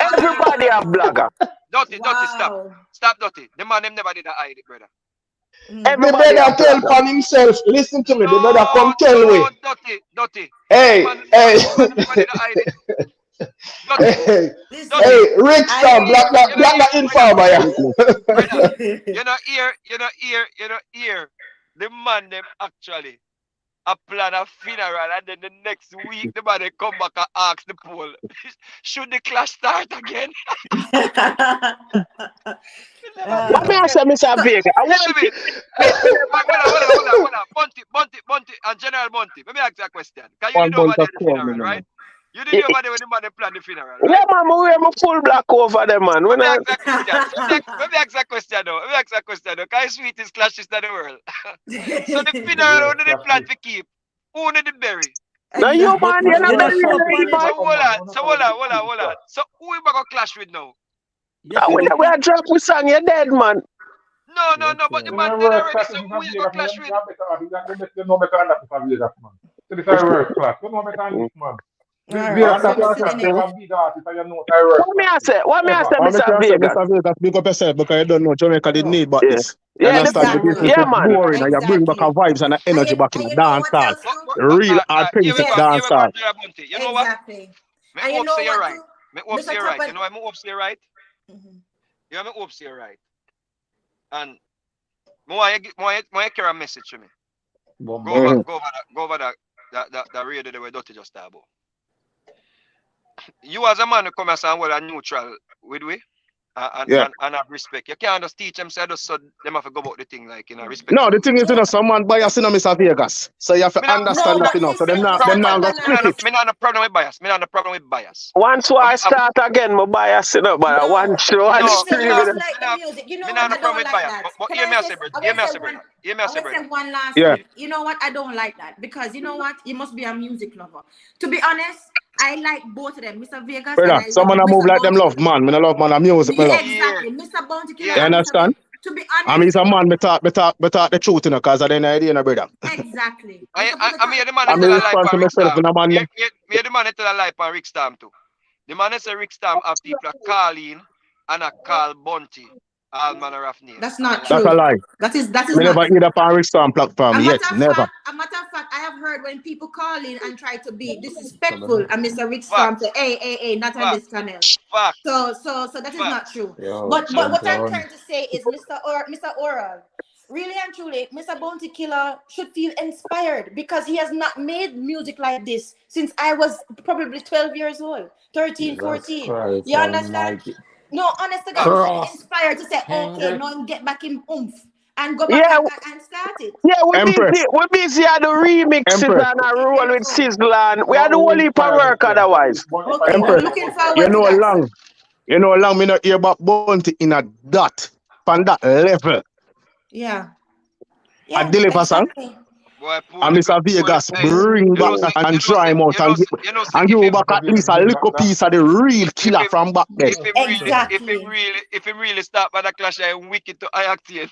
Everybody have blogger. Dirty, stop, Dirty. The man them never did hide it, brother. The Everybody brother have tell blogger. for himself. Listen to me. The brother come tell we. Dirty. Hey, hey. The man never did hide it. Hey, Listen, hey, Rick I Star, hear black that informer, yeah. Brother, you know here. The man them actually a plan a funeral and then the next week the man they come back and ask the poll, should the clash start again? What me I say, Mr. Vega? I want Listen to hold on. Bunty, and General Bunty. Let me ask you a question. Because you One didn't know bunch about of the corn, funeral, right? man. You didn't know about when the man they planned the funeral, yeah, right? man, I wear my full black over there, man. Let When me I ask that question. Let me ask that question though. Because sweetest clashes in the world. So the funeral, who did they plan to keep? Who did they bury? now you But man, you're not you know very show up ready, on it. man. So hold on. So who we gonna clash with now? You show up We on are drop with song, you're dead, man. No, but the man dead already, so who you gonna clash with? No better than that, Mr. Vegas, man. So this is a world class. You know better than this, man. Alright, so Vegas, listen in a big artist, and you know it's a world What me class. I say? What me I say, All me Mr. can say, Vegas? Mr. Vegas, big up yourself because you don't know Jamaica did need but Yeah. this. You Yeah, understand? The business yeah, is man. boring and you bring back a vibes and an energy back in And the you know dance what hall. else too? Real Here we authentic go, dance hall. General Bunty. You know what? Exactly. Me And you hope know say you're what right. too? Me hope say Mr. you're right. Chopper. You know why me hope say you're right? Mhm. You know me hope say you're right. And more you carry a message to me. Go over that radio the way Dotty just talk about. You as a man who come and say well and neutral with we and have respect. You can't just teach them say just so them have to go about the thing like in a respectful No, the way. thing is, you know, some man bias in Mr. Vegas. So you have to understand that, you know. So them not gonna split it. Me not a problem with bias. Once I start again, my bias, you know, but one show and Listen, you stream just it. like the music. You know Me what? not a I problem don't with like bias. that. But Can hear I me say? say, brother. I Hear will me say say, one. brother. Hear me I say, will say brother. one last Yeah. thing. You know what? I don't like that because you know what? You must be a music lover. To be honest, I like both of them, Mr. Vegas and Brother, I some love man a move Mr. like them Bounty love Killer. man. Me no love man, a music, me Yeah, love. exactly, Mr. Bounty Killer You and Mr. understand? Vegas. To be I mean, honest, he's a man, me talk the truth, you know, because I didn't idea, you know, brother. exactly. I mean, the man I'm tell a lie responsible for for Rick myself, Storm. you know, man. Me the man tell a lie for Rick Storm too. The man say Rick Storm have people call in and a call Bunty. All manner of names. That's not That's a true. lie. That is Me not never true. hear that on Rick Storm platform yet, never. A matter of fact, I have heard when people call in and try to be disrespectful, and Mr. Rich Storm say, "Hey, not on this channel." So that is not true. But what I'm trying to say is, Mr. Oral, really and truly, Mr. Bounty Killer should feel inspired because he has not made music like this since I was probably 12 years old, 13, 14. You understand? No, honest to God, he should be inspired to say, okay, now get back in oomph and go back and start it. Yeah, we're busy at the remixes and a roll with Sizzle and we are the whole heap of work otherwise. Okay, I'm looking forward you to know that. You know long me not hear about Bounty in a that from that level. Yeah. I deliver song. And Mr. Vegas bring back and dry him out and give back at least a little piece of the real killer from back then. If him really start by the clash, I'm wicked to Octane.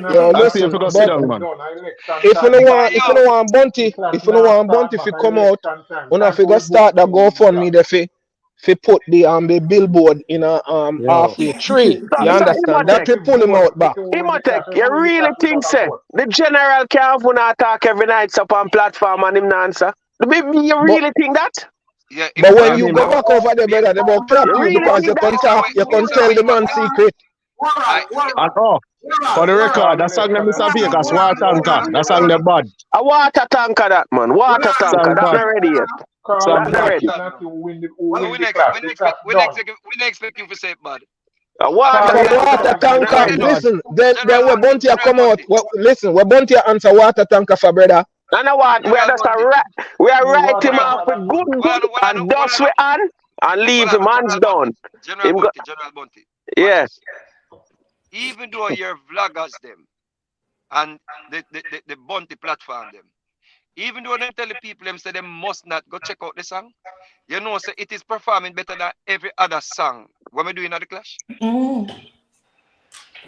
Yo, listen, but if you don't want Bunty, if you don't want Bunty to come out, you have to go start the GoFundMe the fee. fi put the billboard in a Yo. halfway tree. You So understand? That Imotech, will pull him out back. You really think say the general can't even attack every night up on platform and him not answer? You But really think that? Yeah, but when I you mean, go back over there, brother, they will clap You you really because think you that? can talk, you can tell the man secret. I, And oh, for the record, that song them Mr. Vegas, War Tanker. That song them bad. A water tanker that man, water tanker. Song That bad. not ready yet. Call Song That him not bad. that ready. is not you win the we win the next, class. we The next, class we done. next, we next expect you to say it bad. A water Call For him tanker. that water is not tanker, you General, win. listen, General then we Bunty, Bunty General come out. Bunty, Well, listen, we Bunty answer water tanker for brother. And what? We are General just Bunty. we are The right water him General, off tanker with that good. good and dust we on and leave him hands General down. Bunty, General Him go, Bunty, General Bunty. Watch yeah. this. Even though you're vloggers them and the Bunty platform them, even though they tell the people them say they must not go check out the song, you know, so it is performing better than every other song when we doing at the Clash.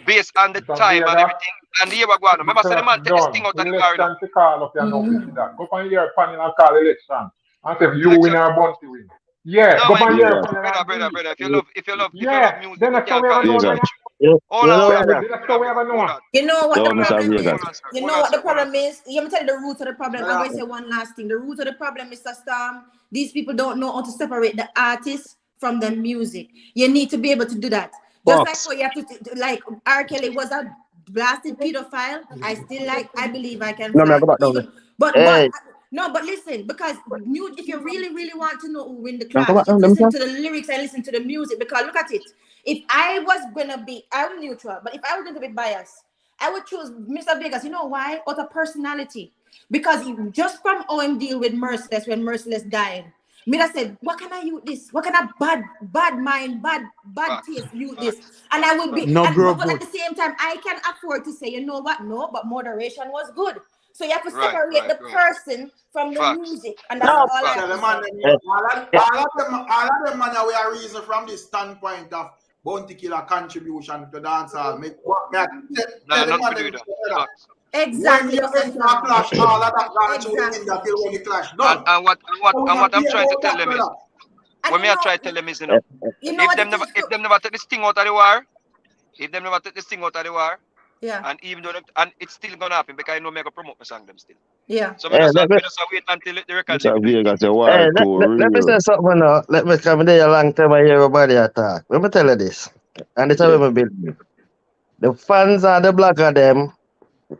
Based on the Mr. time and Vega, everything. And here we go on. the Remember, say the class man take this thing done. out of the car, you know. Election to call up your no see that. Go on your panel and call election. And say if you win Election. or Bunty win. Yeah, No, go my on your Vegas. panel and brother. do it. If you Yeah, love music, then you that's how can't we call ever know, election. Vegas. brother. Hold on, hold on, Brother. Then that's how we ever hold know. on. You know what Yo, the Mr. problem is? Vegas. Hold on, sir. You Hold know on, what sir. the Hold on, problem sir. is? Let me tell you the root of the problem. I'm going to say one last thing. The root of the problem, Mr. Storm, these people don't know how to separate the artist from the music. You need to be able to do that. Just like Fox. how you have to, like R. Kelly was a blasted pedophile. I believe I can No, man, fly. go But back down there. even, but, Hey, no, but listen, because if you really, really want to know who win the man, go clash, back down just there, listen man. to the lyrics and listen to the music. Because look at it. If I was gonna be, I'm neutral, but if I was going to be biased, I would choose Mr. Vegas. You know why? Out of personality. Because just from OM deal with Merciless when Merciless died, Mira said, what can I use this? What kind of bad mind, bad Facts. taste use this? Facts. And I would be, No, bro, but at good. the same time, I can afford to say, you know what? No, but moderation was good. So you have to Right, separate right, the right. person from the Facts. music. And that's No, all I Facts. have Tell to them, man, say. Hey, all of them, man, we are reason from the standpoint of Bounty Killer contribution to dancehall. Tell them, Nothing man, to do with them, that. Facts. when Exactly, you Mr. enter a Storm. clash, all of that gone through the Exactly. window till when the clash And, done. and what and what So we and not what I'm care trying to about tell that, them is, brother. And what me I try to tell them is, hey, you know if what them it never is? if them never take this thing out of the war, if them never take this thing out of the war, Yeah, and even though and it's still gonna happen because I know me I go promote my song them still. yeah. So hey, me just wait until the record Mr. label do it. Vegas, a hey, war too let me real. say something now. Let me come there a long time I hear everybody attack. Let me tell you this. And this is Yeah. what I believe. The fans are the blogger them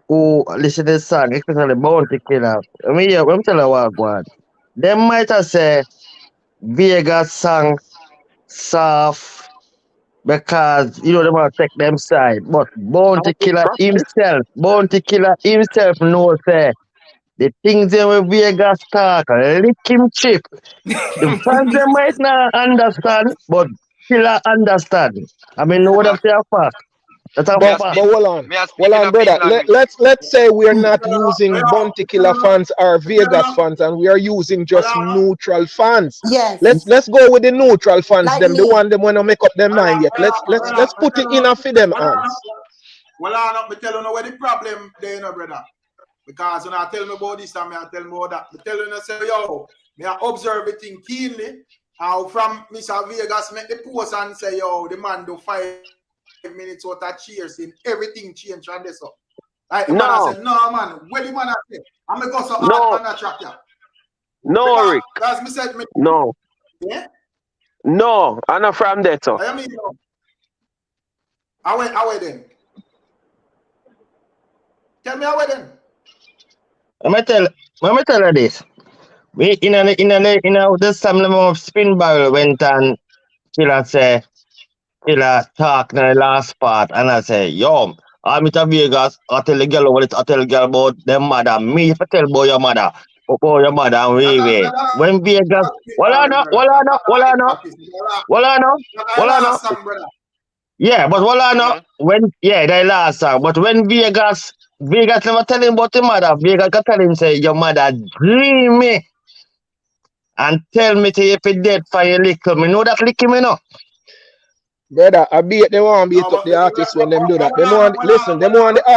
who listen to the song, especially Bounty Killer. Let me tell you what, God. Them might have said Vegas song soft because they want to take them side. But Bounty Killer himself knows say the things they with Vegas talk, lick him chip. The fans they might not understand, but Killer understand. I mean, know what I'm But saying fast. That's a me I But fact. speak hold me I speak in on, a beat brother. language. Let's say we're not using Bounty Killer fans or Vegas fans, and we are using just neutral fans. Yes. Let's go with the neutral fans, Like them the me. one them wanna make up their mind yet. Let's put it in for them hands. Well, I'm not tell you where the problem there, brother. Because when I tell me about this and I tell me about that, I tell you, I say, yo, me I observe everything keenly. How from Mr. Vegas make the post and say, yo, the man do 5 minutes out of cheers in everything change and this up. Like the man I no, said, no man, where the man I say, I'm gonna go so hard no, on that track here. no, Because Rick. as me said, No, yeah, no. I'm not from there, so. I mean, I went then. Tell me how then. Let me tell you this. We this time the spin barrel went and Killer talk in the last part and I say, yo, I'm at Vegas, I tell the girl what it I tell the girl about them mother. Me if I tell about your mother. About your mother and we. When Vegas well I know. Yeah, but well I know the last song. But when Vegas never tell him about the mother, Vegas can tell him say your mother dreamy and tell me to if it dead for your lick me know that lick me no. Brother, I beat them want beat No, up but the artists when them do that. Them hold want listen, them want the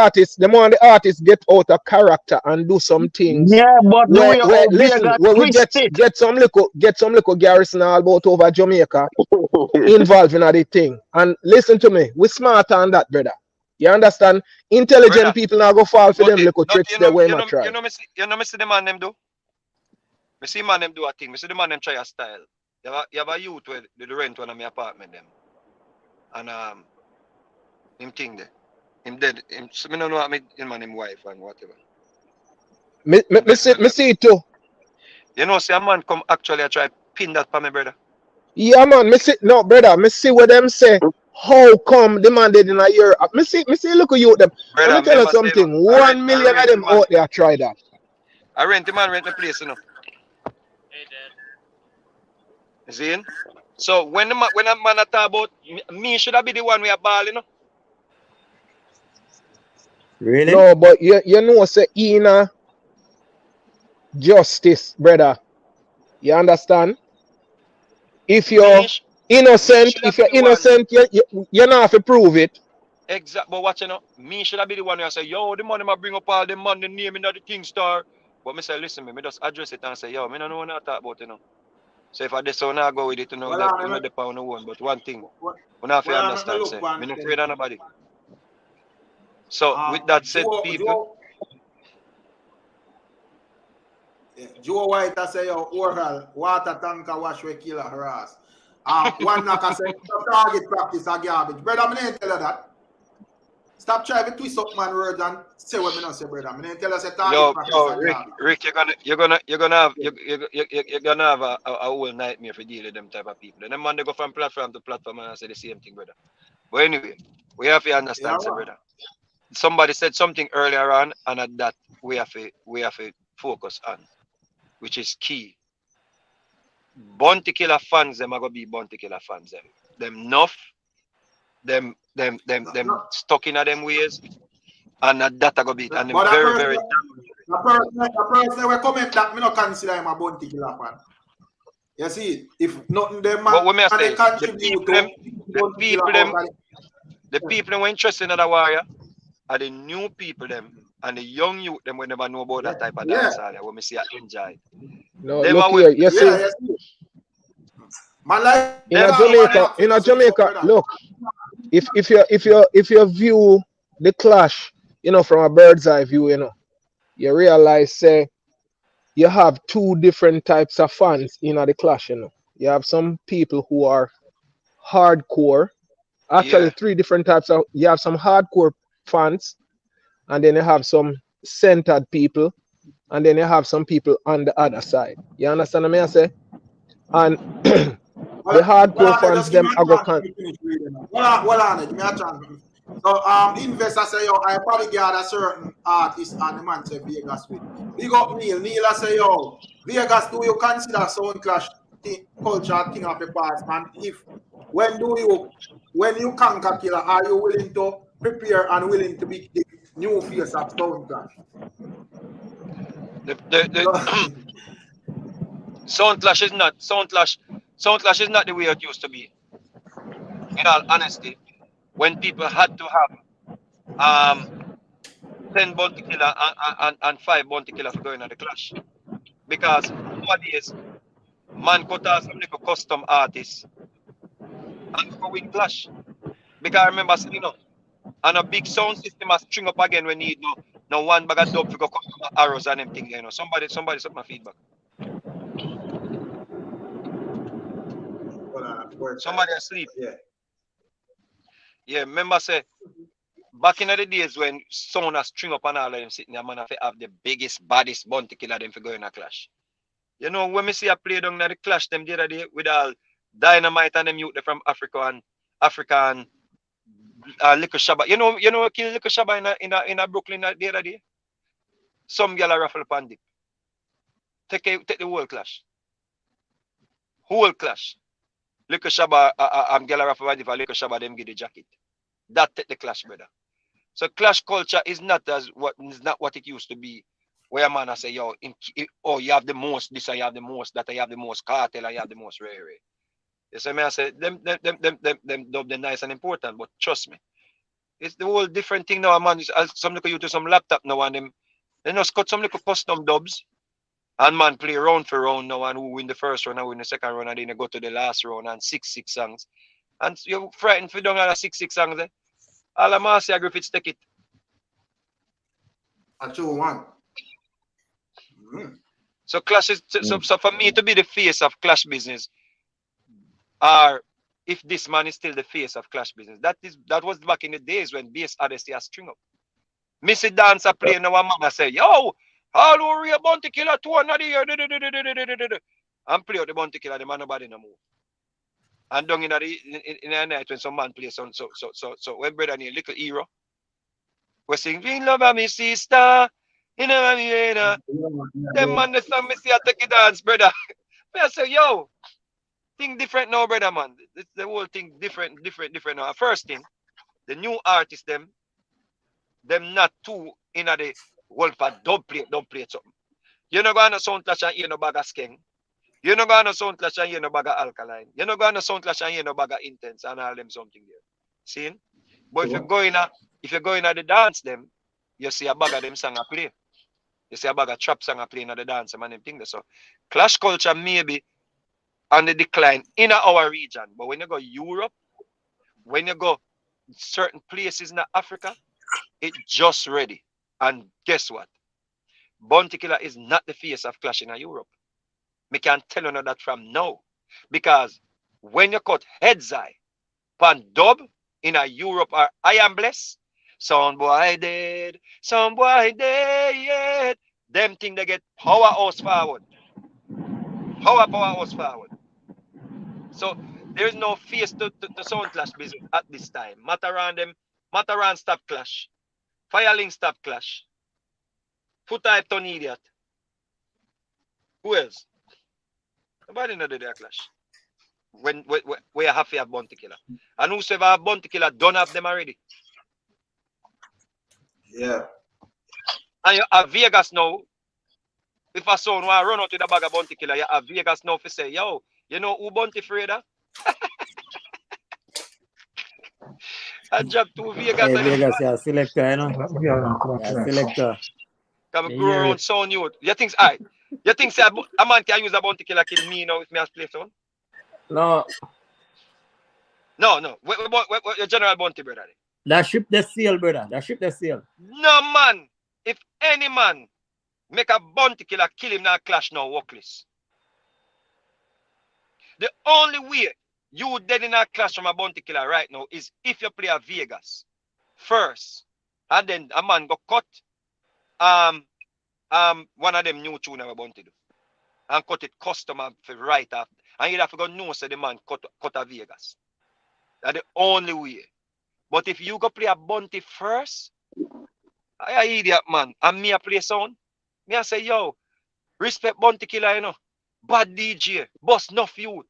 artists get out of character and do some things Yeah, but the way where listen, Vegas where we twist it. get some little garrison all about over Jamaica involved in the thing. And listen to me, we smarter than that, brother. You understand? Intelligent Brother, people now go fall for but them little tricks you they know, way you my know, try. me see the man them do. Me see man them do a thing. Me see the man them try a style. You have a youth where they rent one of my apartment them, and him thing there, him dead. Him, so me don't know what him and him wife and whatever. Me see it too. You know, see a man come actually I try pin that for me, brother. Yeah, man. Me see no, brother. Me see what them say. How come the man did in a year? Me see. Look at you them. Let Brother, me tell you remember say, you know, something. 1 million of them out there try that. I rent the man rent the place, you know. You see? So when a man a talk about me should have be the one we are ball, you know. Really? No, but you know say inner justice, brother. You understand? If you're innocent, you're not have to prove it. Exact, but watch you know, me should have be the one who I say, yo, the money might bring up all the money, name in the King Star. But me say, listen, me just address it and say, yo, me don't know what I talk about, you know. So if I just so now go with it, you know, Well, you know the pound one. But one thing, well, we have to well, I'm understand, look say, one me not thing. afraid of nobody. So with that said, people. Joe White I say, yo, oral, water tanker wash we kill a harass. One knock I say, target practice a garbage. Brother, me didn't tell you that. Stop trying to twist up man words and say what me not say, brother. Me didn't tell you say target practice a garbage. Rick, you're gonna have a whole nightmare if you deal with them type of people. And them man they go from platform to platform and say the same thing, brother. But anyway, we have to understand, say, brother. Somebody said something earlier on, and at that we have to focus on, which is key. Bounty Killer fans, them are gonna be Bounty Killer fans. Them enough, them stuck in them ways, and that are gonna be and them But very. The person we comment that me not consider him a Bounty Killer fan. You see, if nothing them man But what me I they say, contribute to the people who are interested in the warrior are the new people them and the young youth them will never know about that type of dance hall. When me see I enjoy. No, look here, you see. Man, like in a Jamaica, look, if you view the clash, you know, from a bird's eye view, you know, you realize say you have two different types of fans in the clash, you know. You have some people who are hardcore. Actually, three different types of you have some hardcore fans, and then you have some centered people, and then you have some people on the other side. You understand what I say? And the hardcore fans them are go Well on it, give me a chance. So the investor say yo, I probably get a certain artist and the man say Vegas with. Big up Neil. Neil I say yo, Vegas, do you consider sound clash culture thing of the past? And if when you conquer Killer, are you willing to prepare and willing to be the new face of sound clash? Sound clash is not the way it used to be. In all honesty, when people had to have 10 Bounty Killer and 5 Bounty Killer for going at the clash. Because nowadays, man could have some little custom artists and go win clash. Because I remember saying, you know, and a big sound system has string up again when you no one bag of dub for go custom arrows and them thing, you know. Somebody set my feedback. Somebody asleep. Yeah, remember say back in the days when sound has string up and all of them sitting there, man, have the biggest, baddest Bounty Killer them for going a clash. You know, when me see a play down at the clash them the other day with all Dynamite and them youth from Africa and Little Shabba. You know kill Little Shabba in a Brooklyn the other day? Some girl a raffle pandit. Take the whole clash. Whole clash. Little Shabba girl a raffle pandit for Little Shabba them get the jacket. That take the clash, brother. So clash culture is not what it used to be. Where a man I say, yo, you have the most, this I have the most, that I have the most, cartel, I have the most, rare. You see me, I say them dub they nice and important, but trust me, it's the whole different thing now, man. Some little you to some laptop now and them they just cut some little custom dubs and man play round for round now and who win the first round and win the second round and then they go to the last round and 6-6 songs. And you're frightened for doing all the 6-6 songs there. All the Marcia Griffiths take it. A true one. So Clash is so for me to be the face of Clash business, or if this man is still the face of Clash business, that was back in the days when bass Odyssey a string up. Missy Dancer play now one man I say, yo, all over here Bounty Killer 2 another year. And play out the Bounty Killer, the man nobody no move. And down in the night when some man plays so when brother need little hero, we sing we love me sister. You know what I mean? Them man the song me see I take a dance, brother. I say, yo, thing different now, brother man. It's the whole thing different now. First thing, the new artists them not too in the world for dub plate something. You know gonna sound clash and hear no bag of skeng. You know gonna sound clash and hear no bag of alkaline. You know gonna sound clash and hear no bag of intense and all them something there. See? But if you go in the dance them, you see a bag of them song a play. You see a bag of trap song a play in the dance and them thing there. So clash culture maybe on the decline in our region. But when you go Europe, when you go certain places in Africa, it just ready. And guess what? Bounty Killer is not the face of Clash in Europe. Me can tell you that from now. Because when you cut heads eye, pan dub in Europe or I am blessed, some boy dead, yeah. Them thing they get powerhouse forward. Powerhouse forward. So there is no face to Sound Clash business at this time. Mataran stop Clash. Firelink stop Clash. Foot type turn idiot. Who else? Nobody know the Clash. When we have a Bounty Killer. And whosoever have Bounty Killer don't have them already. Yeah. And you have Vegas now. If a son want to run out with a bag of Bounty Killer, you have Vegas now to say, yo, you know who Bounty Freda? I drop to Vegas. Hey, Vegas, you're a selector, you know? You're a selector. Come grow around sound youth. You think say a man can use a Bounty Killer kill me now if me has play sound? No. What your general Bounty, brother? That ship the seal, brother. That ship the seal. No, man. If any man make a Bounty Killer kill him now Clash now, workless. The only way you dead in a Clash from a Bounty Killer right now is if you play a Vegas first, and then a man go cut one of them new tune I'm Bounty do, and cut it custom for right after, and you have to go know say the man cut a Vegas. That's the only way. But if you go play a Bounty first, I idiot man, and me a play sound, me I say yo, respect Bounty Killer, you know, bad DJ, boss enough youth.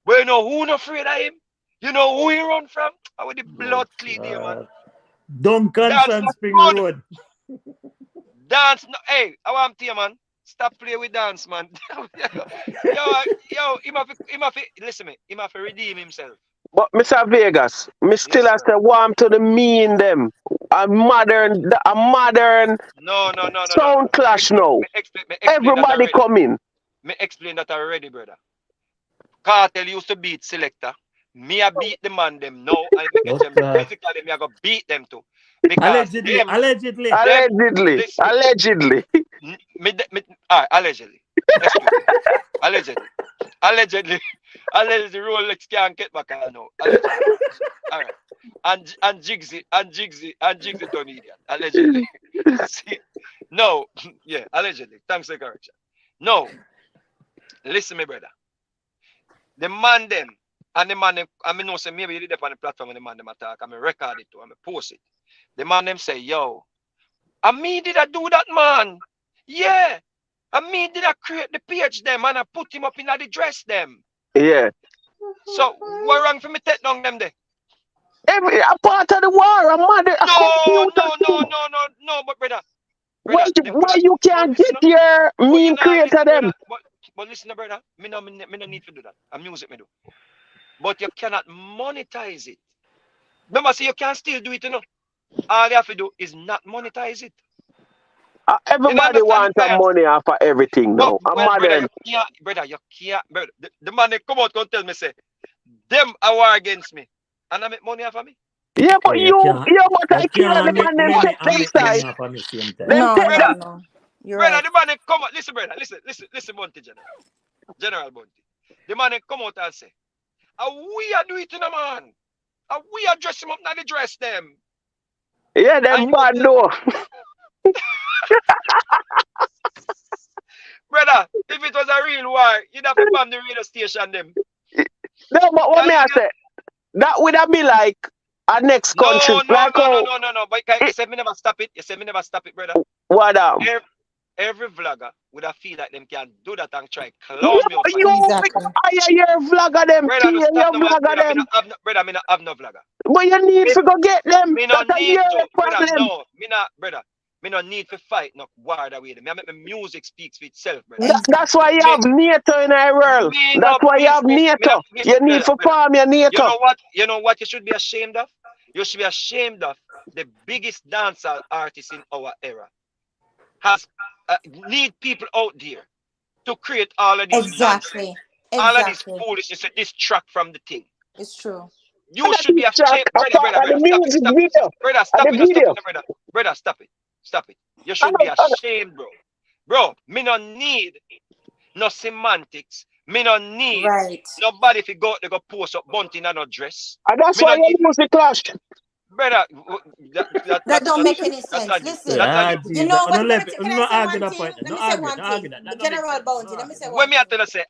But you know who not afraid of him? You know who he run from? I with the blood clean there, man. Duncan and Spring Road. Dance, no, hey, I want to tell you, man. Stop playing with dance, man. yo, him have to, listen me, him have to redeem himself. But Mr. Vegas, me still have to warm to the mean them. A modern No. Sound Clash now. Everybody coming. Me explain that already, brother. Cartel used to beat Selector. Me I beat the man them now. I get them physically. Me I go beat them too. Because Allegedly. Allegedly. Allegedly, Rolex can't get back I know. Allegedly. All right. And Jigsy don't idiot. Allegedly. See? No, yeah, allegedly. Thanks for the correction. No. Listen, me brother. The man them and the man them, I mean no say maybe you did it on the platform and the man them attack. I mean record it too, I mean post it. The man them say, yo, and me did I do that, man? Yeah. And me did I create the page them and I put him up in the dress them. Yeah. So what wrong for me take down them there? A part of the war, a mother. No, but brother. Why you can't get your mean creator them? But listen, brother, me no need to do that. I'm music me do. but you cannot monetize it. Remember, see, you can still do it, you know. All you have to do is not monetize it. You don't Everybody understand wants the some money off of everything But now. I'm well, mad brother, them. you can't, brother. The man they come out and tell me say, them are war against me, and I make money off of me. Yeah, Oh, but but I kill the make man them What? money take and them make side. money off of me same time. Them No, take no, them. no. You're Brother, right. the man they come out. Listen, brother, listen, Bunty General Bunty. The man they come out and say, we are doing it, you know, man. We are dressing up, not the dress them. Yeah, And them you bad tell, though. brother, if it was a real war, you'd have to bomb the radio station them. No, but what Can me you I get? say? That would have be like a next country. No, Like how But you said me never stop it. You said me never stop it, brother. what Every vlogger would have feel like them can do that and try Yeah, clown me out but for you them. Exactly. hire your vlogger them Brother, tea, no your stop no man. vlogger them. Brother, me not have no vlogger. But you need Me, to go get them. me no That's a need your to, brother. problem. No, me not, brother. Me no need to fight no war that way. Me I make my music speaks for itself, brother. That's why you Me, have NATO in our world. me That's no, why you have me not, NATO. You need brother, to brother. farm your You NATO. know what? You know what you should be ashamed of? You should be ashamed of the biggest dancehall artist in our era. Has need people out there to create all of these nonsense, Exactly. all of this Exactly. foolishness and distract from the thing. It's true. You That should be is track ashamed, apart of the stop it, music video. brother, And stop the it, no, video. brother, stop it. You I should be know. ashamed, bro. Me no need no semantics. Me no need Right. nobody if you go they go post up bunting and no dress. And that's Me why no your need, music clash. brother. That don't make any That's sense. on you. Listen, That's on Yeah, you. you Jesus. know what? Let me Can can I no say argue one that thing? point. Let No me say argue, one no thing. argue that. The That don't make General sense. No Bounty. Let me argue say that. one When me I thing. tell you say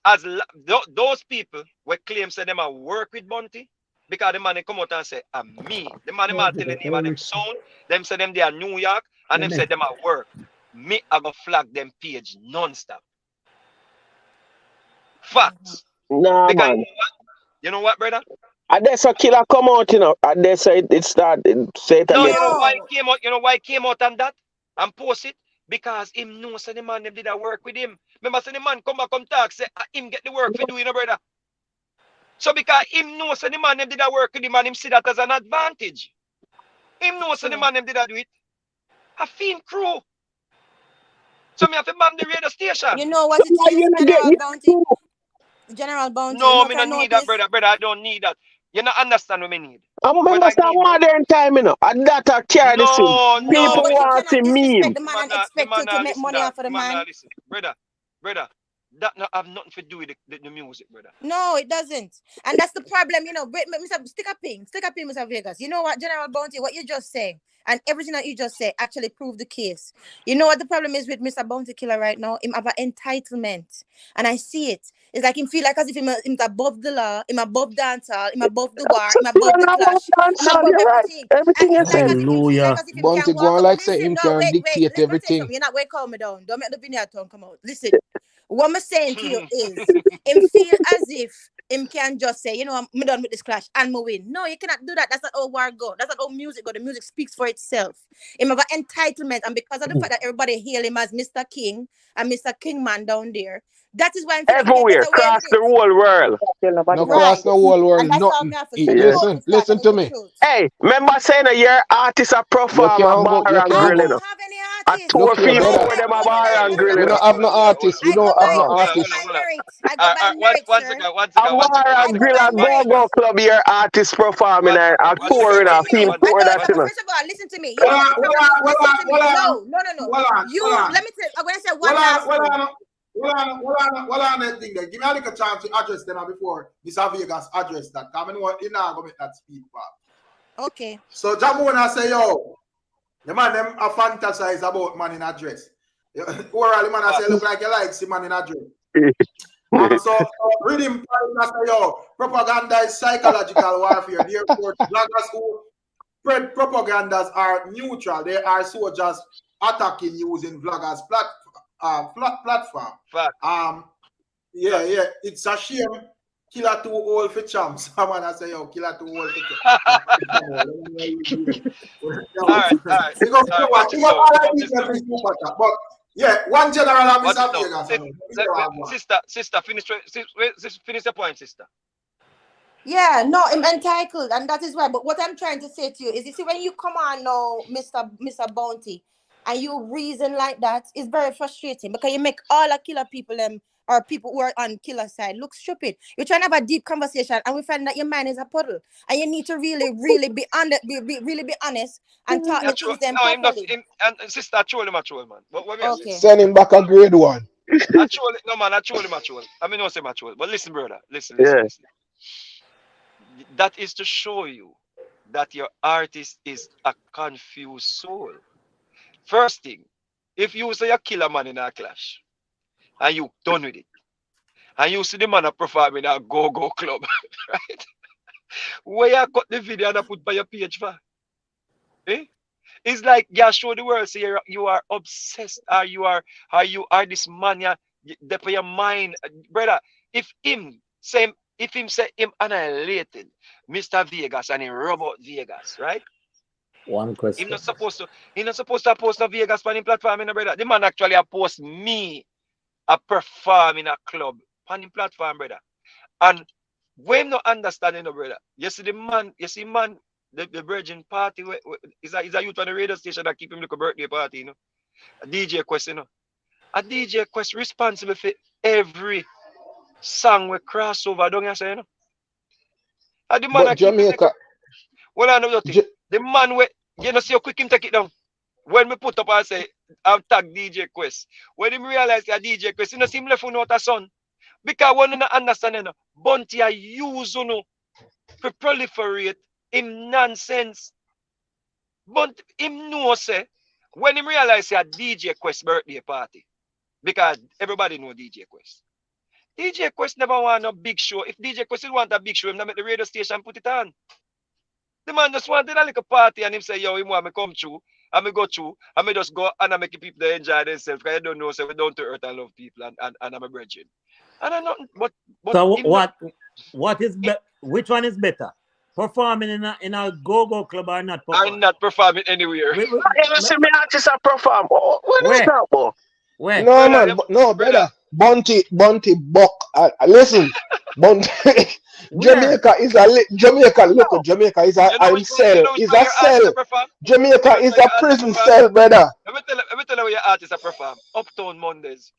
those people will claim say them a work with Bunty because the man they come out and say me. The man them a tell the name of them sound. Them say them they are New York and them say them a work. Me I go flag them page non-stop. Facts. Nah, Because man. you know what, brother? And there's a killer come out, you know. And they say it started, say it No, again. you know why No. he came out? You know why he came out on that and post it? Because him knows say the man them did a work with him. Remember, say the man come back come talk, say him get the work for doing, brother. So because him knows say the man them did a work with him and him see that as an advantage. Him knows say the True. man them did a do it. A fiend crew. So me have to bomb the radio station. You know what it Why is, you not get General you? Bounty? General Bounty. You No, know me if I don't need that, notice. brother. I don't need that. You not understand what me need. I What remember I some need, bro. modern time, you know. And that I carry the same. No, No, People but you want to cannot disrespect meme. the man and the expect man to make listen money that. off of the The man man. listen. Brother. That not have nothing to do with the music, brother. No, it doesn't. And that's the problem, you know. Mr. Stick a pin, Mr. Vegas. You know what, General Bounty, what you just say, and everything that you just say actually proved the case. You know what the problem is with Mr. Bounty Killer right now? Him have an entitlement. And I see it. It's like him feel like as if him above the law, him above dancehall, him above the war, him above the clash, him above You're right. everything. And Everything you it's like said. as if him feel like Hallelujah. as if him Bunty can go walk on up. like say Listen, him no, can wait. dictate Let me tell you everything. something. You're not way calm me down. Don't make the vineyard tongue come out. Listen. What I'm saying to you is, him feel as if him can just say, you know, I'm done with this clash and me win. No, you cannot do that. That's not how war go. That's not how music go. The music speaks for itself. Him have an entitlement, and because of the fact that everybody hail him as Mr. King and Mr. Kingman down there, that is why I feel like he can Everywhere. get away Across with the it. whole world. No Right. cross the whole And world, that's all nothing. me have to say. The Yes. truth is that Listen and it's to the me. truth. Hey, remember saying a year artist a You perform a can't go, bar you and I can't grill, you go. know. don't have any A artist. tour Look here, people No, brother. over them a hold bar on. and No, no, grill, no, you We no, know. don't no, have no, no no. artist. We don't have no I go artist. by lyrics. I go by lyrics, One sir. second, A bar I and go grill by and go-go lyrics. club year artist performing one a one tour second, in Listen one a to second, theme me. one I tour don't second, that, one you listen. know. First of all, listen to me. You know what the problem is? Listen to me. No. You let me tell. When I say one last thing. Well on that thing there. Give me a little chance to address them before Mr. Vegas address that. Because I know you're not going to make that speed back. Okay. So Jamona say, yo, the man them a fantasize about man in a dress. Oral the man I say look like you like see man in a dress. So reading I say, yo, propaganda is psychological warfare. Therefore, bloggers who spread propagandas are neutral. They are soldiers attacking using vloggers platform. Yeah. It's a shame. Killa too old for champs. Someone I say, yo, Killa too old for All right. But yeah, one general and Watch it Mr. now. Vegas. Sister, finish the point, sister. Yeah, no, I'm entitled, and that is why. But what I'm trying to say to you is, you see, when you come on now, Mr. Bounty, and you reason like that, it's very frustrating because you make all the killer people or people who are on killer side look stupid. You're trying to have a deep conversation, and we find that your mind is a puddle, and you need to really, really be really be honest and talk Yeah, the true. things them No, him just properly. him and sister, I troll him, I troll, man. What me I say? Okay. Send him back a grade 1. I troll it, no man, I troll him, I troll. I mean, no say I troll. But listen, brother, listen, listen, Yeah. listen. That is to show you that your artist is a confused soul. First thing, if you say you kill a man in a clash and you done with it, and you see the man a perform in a go-go club, right? Where you cut the video and I put by your page for? Eh? It's like you show the world, say you are obsessed, or you are this man, you your mind, brother. If him say him annihilated Mr. Vegas and he rub out Vegas, right? One Him question. not supposed to. He not supposed to post no Vegas on him platform, brother. The man actually a post me a perform in a club on him platform, brother. And when no understanding, brother. You see man, the virgin party is a youth on the radio station that keep him like a birthday party, A DJ Quest, A DJ Quest responsible for every song we cross over, don't you say, And the man But I keep him like Jamaica, well, I know nothing. The man see how quick him take it down. When we put up and say, I've tagged DJ Quest. When him realize that DJ Quest, you know, see him left without a son. Because when you not understand, Bunty I use, to proliferate him nonsense. But him know, say, when him realize that DJ Quest birthday party, because everybody know DJ Quest. DJ Quest never want a big show. If DJ Quest want a big show, him not make the radio station put it on. The man just wanted a little party and him say, yo, him want me come through, and me go through, and me just go and I make people enjoy themselves, because I don't know, so we don't to earth and love people, and I'm a virgin. And I nothing, but So him not, which one is better? Performing in a go-go club or not performing? I'm not performing anywhere. You see me artist a perform. What is Where? that, boy? Where? no Brother, man, no brother. Bunty Buck. Listen, Bunty. Where? Jamaica. Look, Jamaica is a you know cell. which Is one a your artist cell. a perform? Jamaica Let me is tell a you your artist prison perform. cell, brother. Let me tell you where your artist a perform. Uptown Mondays.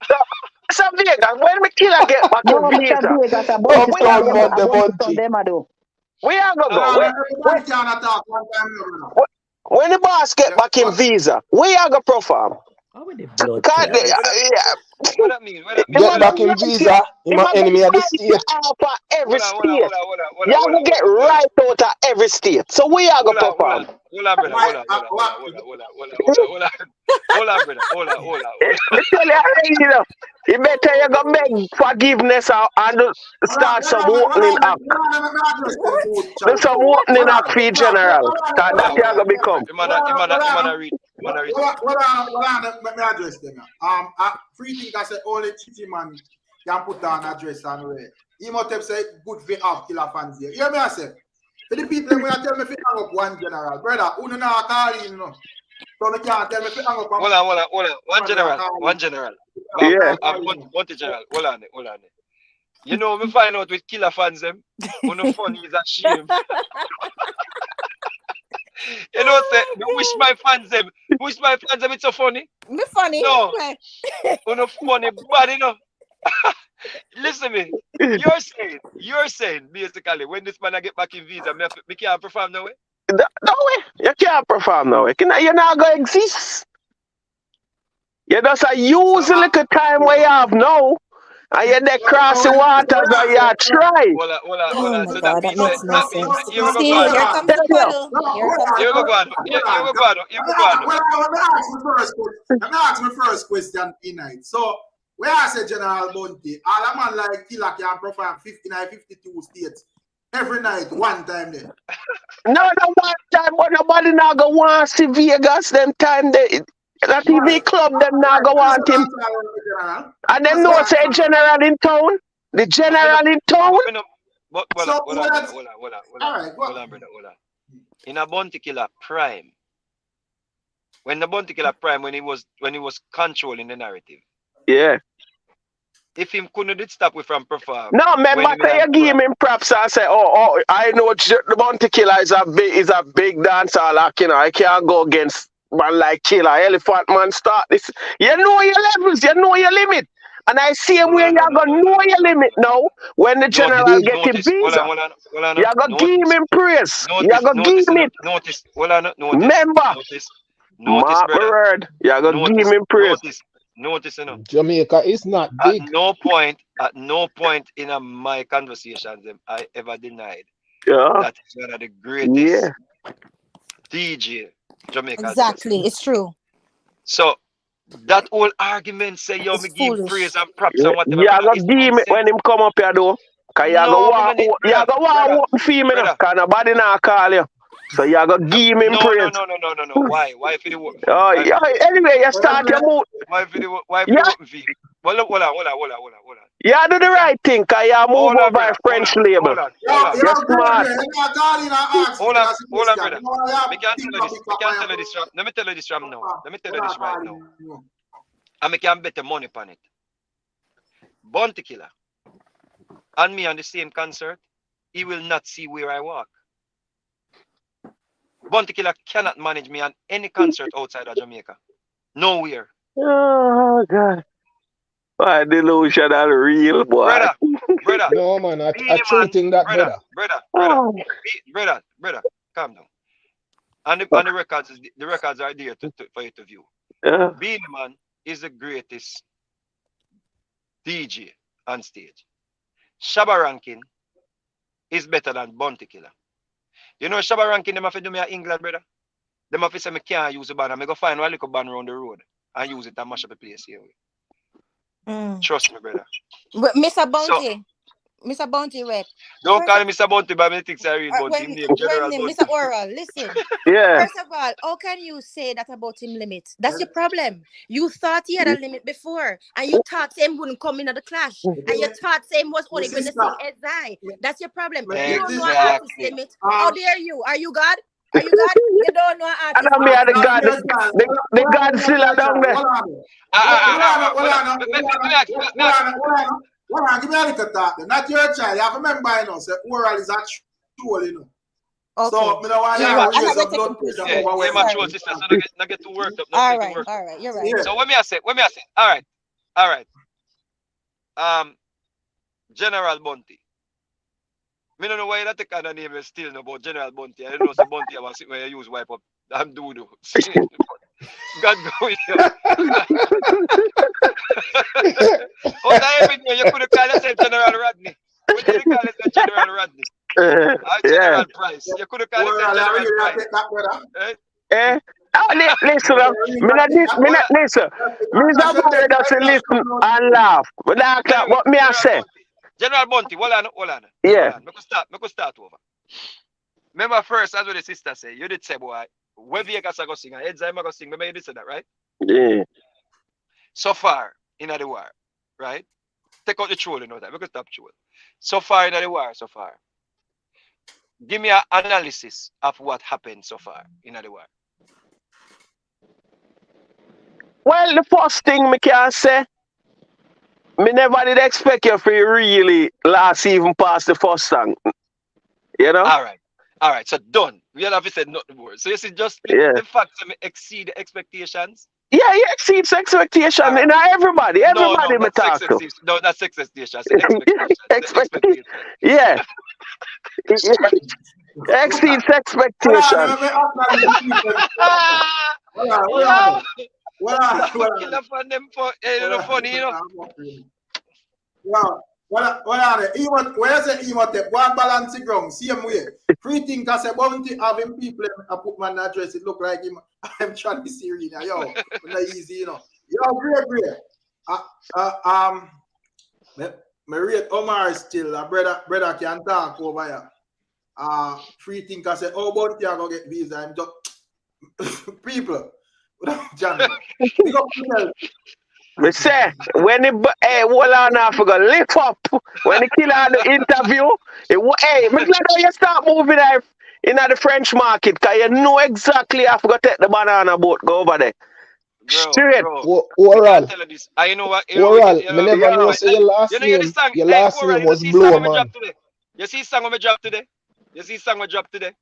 So Vegas, when me Killa get back No, in Mr. visa, Vegas, I want to we are turn Uptown them, go. I Monday want to turn Bunty. them, I do. We are go go. Everybody can talk one time, brother. When the boss get back in visa, we are go perform. How with the blood God, clot? What that mean? What that mean? Get Imagine back in right visa. here. Him an Imagine enemy of the right here state. for every Hold state. on, Y'all will get right out of every state. So we are going to perform. Hold on, brother. Hold on, brother. Hold on. Me tell you already, you better you go beg forgiveness and start some opening act. Do some opening act for general. Cause that you going to become. Let me address them. Free think I say only Chichi man can put on address and way. He must have said good for have killer fans here. You hear me I say? For the people when I tell me if hang up one general, brother, who no know call in, so me can't tell me if hang up Hold on. One general. Yeah. One general. Hold on. You know, me find out with killer fans them. Who no funny is a shame. You know, say, wish my fans them. It's so funny. Me funny. No. Who no funny, bad enough. Listen me. You're saying basically when this man I get back in visa, me can't perform no way. No way. You can't perform no way. You're not going to exist. You just use a little time where you have now. And you're there crossing waters and you try. Oh my So God, that makes no sense. here we See, go on. here comes the puddle. Here comes the puddle. Let me ask my first question tonight. So, where I say General Bunty, all a man like Killa can perform 59, 52 states every night, one time then. No one time, but nobody now go want to see Vegas them time. That TV club them now go want him. And them know say general in town. The general in town. Hold on, brother. In a Bunty Killa prime, when the Bunty Killa prime, when he was controlling the narrative. Yeah. if him couldn't did stop we from perform. No, when remember, him in you give him props and say, oh, I know the Bounty Killer is a big dancer, like, you know, I can't go against man like Killer, Elephant Man start this. You know your levels, you know your limit. And I see him where you're going to know your limit now. When the general get him visa, you're going to give him praise. You're going to give him it. Notice, remember, mark my word, you're going to give him praise. Notice, you know. Jamaica is not big. At no point in my conversations I ever denied that is one of the greatest DJ Jamaica. Exactly, it's true. So that whole argument say yo me give praise and props and whatever. Yeah, go give me when him come up here though. Cause you go walk for me now. Cause nobody not call you. So you go give him praise. No. Why? Why for the work? Oh yeah. Anyway, you start your mood. Why for the work fee? Hold on. You do the right thing, cause you move over a French label. You're smart. Hold on, brother. We can't tell you this. Let me tell you this right now. And we can bet the money upon it. Bounty Killer and me on the same concert, he will not see where I walk. Bounty Killer cannot manage me on any concert outside of Jamaica. Nowhere. Oh God. My delusion are real, boy. Brother. No man, I truly think that brother, calm down. And the records are there for you to view. Beenie Man is the greatest DJ on stage. Shabba Rankin is better than Bounty Killer. You know Shabba Rankin, them have to do me in England, brother. Them have to say me can't use the band. I'm going to find one little band around the road and use it and mash up the place here. Trust me, brother. Mr. Bounty. Mr. Bounty, wait. Don't call me Mr. Bounty, but I think I read Bounty. Mr. Oral, listen. Yeah. First of all, how can you say that about him limit? That's your problem. You thought he had a limit before, and you thought him wouldn't come in at the clash, and you thought him was only going to sing SI. That's your problem. You don't know artist limit. How dare you? Are you God? Are you God? You don't know artist. I don't mean the God. The God still down there. Hold on, give me a little talk. Not your child. You have to remember, you know, say oral is a troll, you know. Okay. So, I don't want to raise the blood pressure over where my troll sister, so not get too worked up. All right, you're right. Yeah. So what me I say? All right. General Bounty. I don't know why that kind of name is still no about General Bounty. I don't know some Bounty about where you use wipe up. I'm doo-doo. God go with you. You could have called yourself General Rodney. What did you call yourself General Rodney? General Price. You could have called yourself General Price. Listen, listen. Mr. doesn't listen and laugh. But what me I say? General Bounty, hold on. Yeah. Me could start over. Remember first, as what the sister say, you did say, boy, when Vegas are going to sing, and Edzai are going to sing, remember you did say that, right? Yeah. So far, in the war, right? Take out the trolling out there, we could stop trolling. So far in the war, give me an analysis of what happened so far in the war. Well, the first thing me can say, me never did expect you to really last even past the first song. You know? All right, so done. We have to say nothing more. So you see, just the fact that me exceed the expectations. Yeah, you exceed expectations. Right. And everybody me talk to. No, that's expectations. Expectations. Yeah. Exceeds expectations. Killer for them for funny, you know. What are they? Where's the emote? One balance the ground, same way. Free thing I say Bounty having people I put my address, it look like him. I'm trying to see you now. Yo, not easy, you know. Yo, great. Me rate Omar still, a brother can talk over here. Free thing I say, oh Bounty I go get visa. I'm just people. John. Me say, when the hold on, I forgot lift up. When the Killer the interview, me glad how you start moving in the French market, cause you know exactly I forgot to take the banana boat, go over there. Straight. Bro. I Oral. can't tell you this. I know what Oral. you Me know, never know I, say your last you know hear the name. song. Your Hey, last Oral, name you know was see song Blow we Man. drop today. You see song we drop today. You see song we drop today.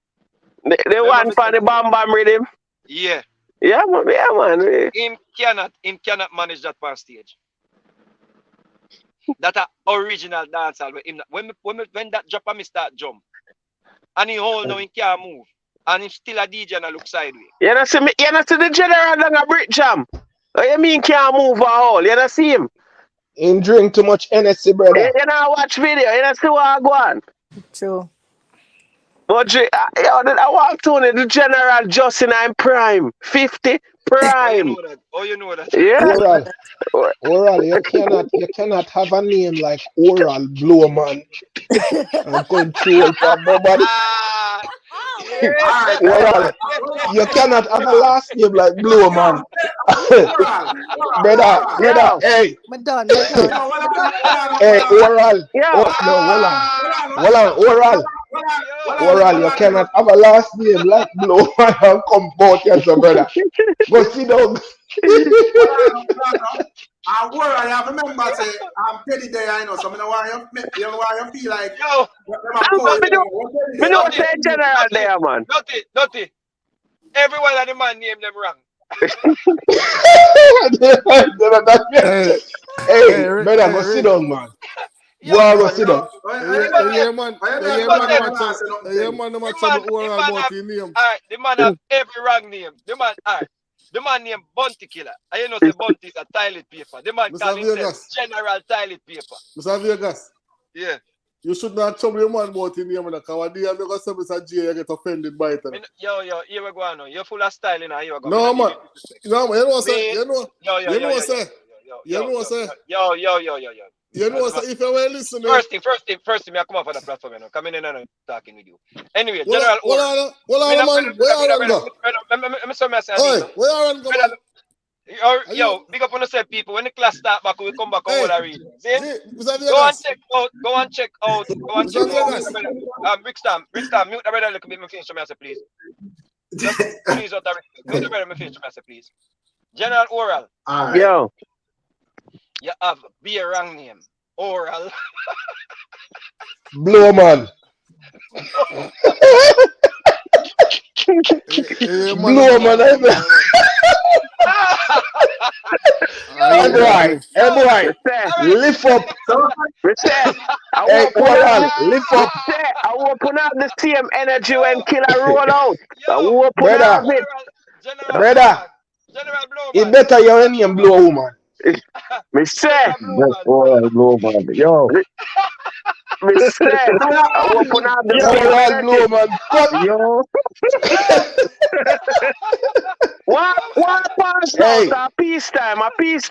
The Remember one me for say the that? Bam Bam rhythm. Yeah. Yeah, man. Yeah, man. Him cannot manage that on stage. That a original dancehall with him. When that drop and me start jump. And he hold now he can't move. And him still a DJ and I look sideways. You know see me? You know see the general down a brick jam. What you mean can't move at all? You know see him? Him drink too much energy, brother. You know watch video. You know see what I go on. True. But I walk to the general just in I'm prime. 50 prime. Oh, you know that. Yeah. Oral, you cannot have a name like Oral Blow Man and control for nobody. Oral, you cannot have a last name like Blow Man. brother, hey. I'm done. Hey, Oral. Yeah. Hold on, Oral, you cannot have a last name like Blow Man and come out here, so brother. Go sit down. And where I have remember say I'm Teddy there, I know. So I know why you feel like Me don't say general there, man. Dirty. Everyone at the man name them wrong. Hey, brother, go sit down, man. Go sit down. Yeah, man, the man said oral about his name. Alright, the man have every wrong name. The man named Bounty Killer. I you know say Bounty is a toilet paper. The man call himself General Toilet Paper. Mr. Vegas. Yeah. You should not trouble your man about his name, because one day I'm going to say Mr. J, you get offended by it. Yo, here we go on now. You're full of style, you know. Here we go. No, man. No, man. You know, say. Yo. You know, say. Yo. You know, say, if you were listening. First thing, I come off on the platform, you know. Come in and I'm talking with you. Anyway, General Oral. Man. Where are you going? Where are you going? Yo, big up on yourself, people. When the class start back, we come back and hold a read. See? Go and check out. Big Stam, mute the brother a little bit. Me finish to me, please. Just please, mute the brother. Me finish to me, please. General Oral. Right. Yo. You have be a wrong name. Oral. Blow Man. Blow Man. Hey boy, lift up. Hey, Oral, lift up. I open up the same energy when Killa roll out. I open brother, up it. Brother, it better your name Blow Woman. Me say. Blow Man. Yo. Me say. I open up the same Blow Man. Yo. What pass now? Peace time, man. Peace.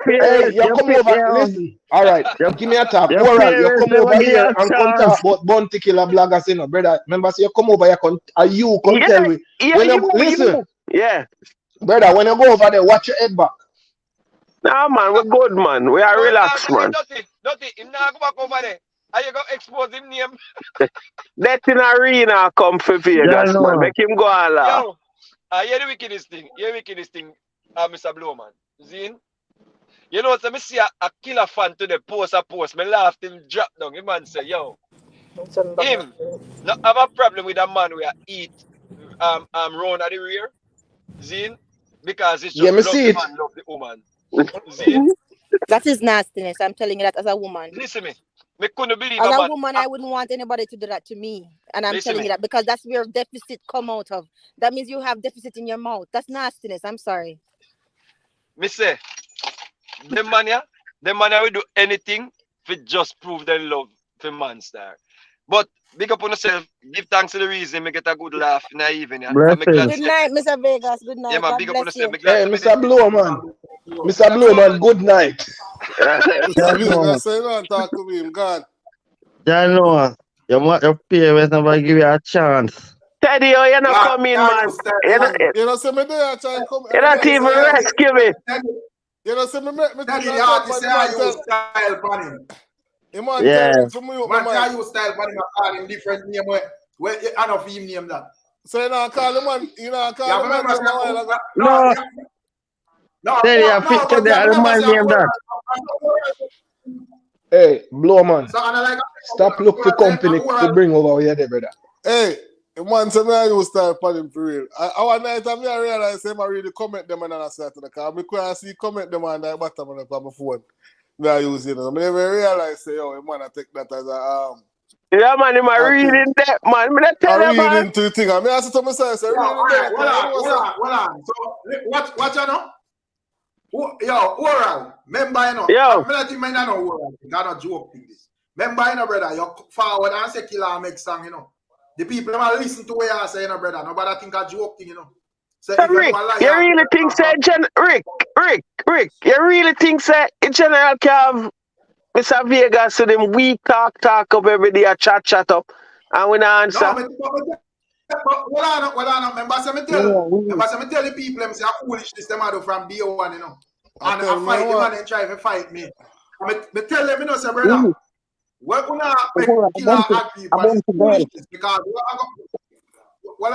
Hey, you come over. Listen. All right, give me a tap. Oral, you come over here and come talk about Bounty Killer bloggers, you know, brother. Remember, say you come over here, you come tell me. Listen. Yeah. Brother, when you go over there, watch your head back. Nah, man, we're good, man. We are relaxed, man. Dirty. Him now go back over there. Are you going to expose him name? That in arena come for Vegas, man. Make him go all out. Yo, hear the wickedest thing. Mr. Blowman. Zin? You know, so me see a Killer fan today post. Me laughed him drop down. The man say, yo, him not have a problem with a man where eat round at the rear. Zin? Because it's just love the man, love the woman. Zin? That is nastiness. I'm telling you that as a woman. Listen me. Me couldn't believe as a woman, I wouldn't want anybody to do that to me. And I'm telling you that because that's where deficit come out of. That means you have deficit in your mouth. That's nastiness. I'm sorry. Me say, the man will do anything to just prove their love for Manstar. But big up on yourself. Give thanks to the reason me get a good laugh in the evening. Yeah? Good night, Mr. Vegas. Good night. Yeah, man, big up on yourself. Hey, Mr. Blowman. Mr. Blowman, good night. Mr. Vegas, say no, talk to me, God. Jano, your parents never give you a chance. Teddy, you're not coming, man. You know, say me there, try and come. You're not even rescue me. You know, say me Teddy, the artist say I use style for him. Yeah. Man, I use style for him. I call him different name. Where I know him name that. So you know, call the man. You know, call the man. No, Tell you a picture there, the man name that. Hey, blow man. So, like, Stop look for company to bring over here, brother. Hey, the man said me I use style for him for real. Our night I realize him I really comment them and I start to the car. Because I see comment them on the bottom of my phone. Me I use it. I never realize say yo, man I take that as a Yeah, man, I'm reading that, man. Me tell you, man. Into the thing. I mean, I said to myself, say, hold on. So, what you know? Yo, oral. Remember, you know. Yo. I'm not think I know oral. Got a joke in this. Remember, you know, brother, you forward and say Killa make song, you know. The people never listen to what you say, you know, brother. Nobody think a joke thing, you know. So, Rick, you really think say Rick, you really think say in general can have Mr. Vegas to them we talk up every day, chat up, and we not answer? No, hold on. Remember, me tell the people, them say, I foolishness them do from day one, you know. And I fight them and they try to fight me. Me tell them, you know, say, brother, we're going to Killa agree for this foolishness because what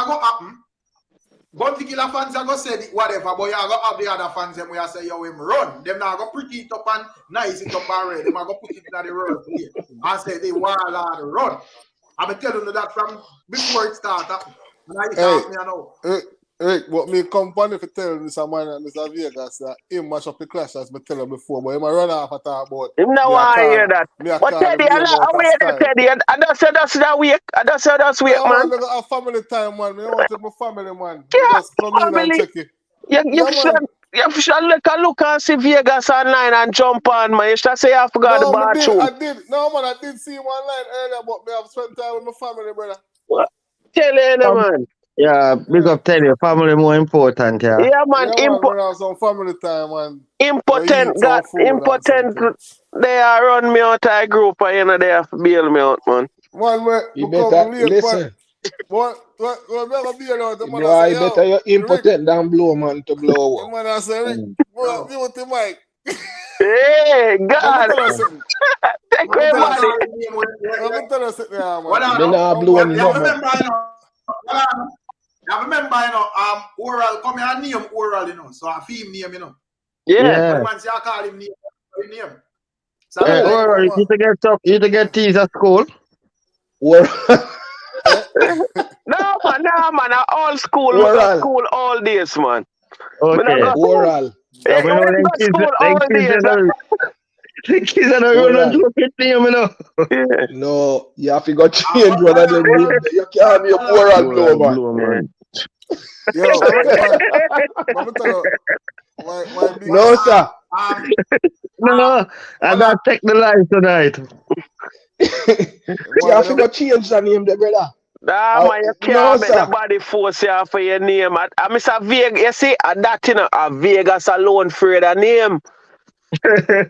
go happen? Bounty Killa fans are going to say whatever, but you are going to have the other fans them where say, yo, him run. Them now going to pretty it up and nice it up and red. Them are going to put it in the road play and say, they want to run. I'm telling you that from before it started. Rick, what me company for telling Mr. Man and Mr. Vegas that him mash up the clash as me tell him before, but him a run off and talk about. Him no want to hear that. But Teddy, I wait there, Teddy. I don't say that's that week. Man. Man, I got a family time, man. I want my family, man. Yeah, just come in and check it. You should look and see Vegas online and jump on, man. You should say I forgot the bathroom. I did. No, man, I did see him online earlier, but me have spent time with my family, brother. What? Tell you, man. Yeah, big up tell you, family more important, yeah. Yeah, man. We have some family time, man. Important. They are run me out of group and you know they have to bail me out, man. You better listen. What never be around the man. Boy, better you're impotent than blow, man, to blow. The man I say, Rick, mute the mic. Hey, God. Take away money. I'm tell us man. Me not blow no I remember, you know, oral come here and name oral, you know. So I feel him name, you know. Yeah. Once you call him name. So oral, you to get teased at school. No, man, all school, all days, man. Okay. Oral. Yeah, school all days. The kids are not running to a name, you know. No, you have to go change one of them. You can't be a oral blow, man. Yo, no, sir. No, I gotta take the life tonight. You have to go change the name, there, brother. Nah, man, you can't make nobody force you for your name. I Mr. Vegas, you see, that you know, Vegas alone for the name.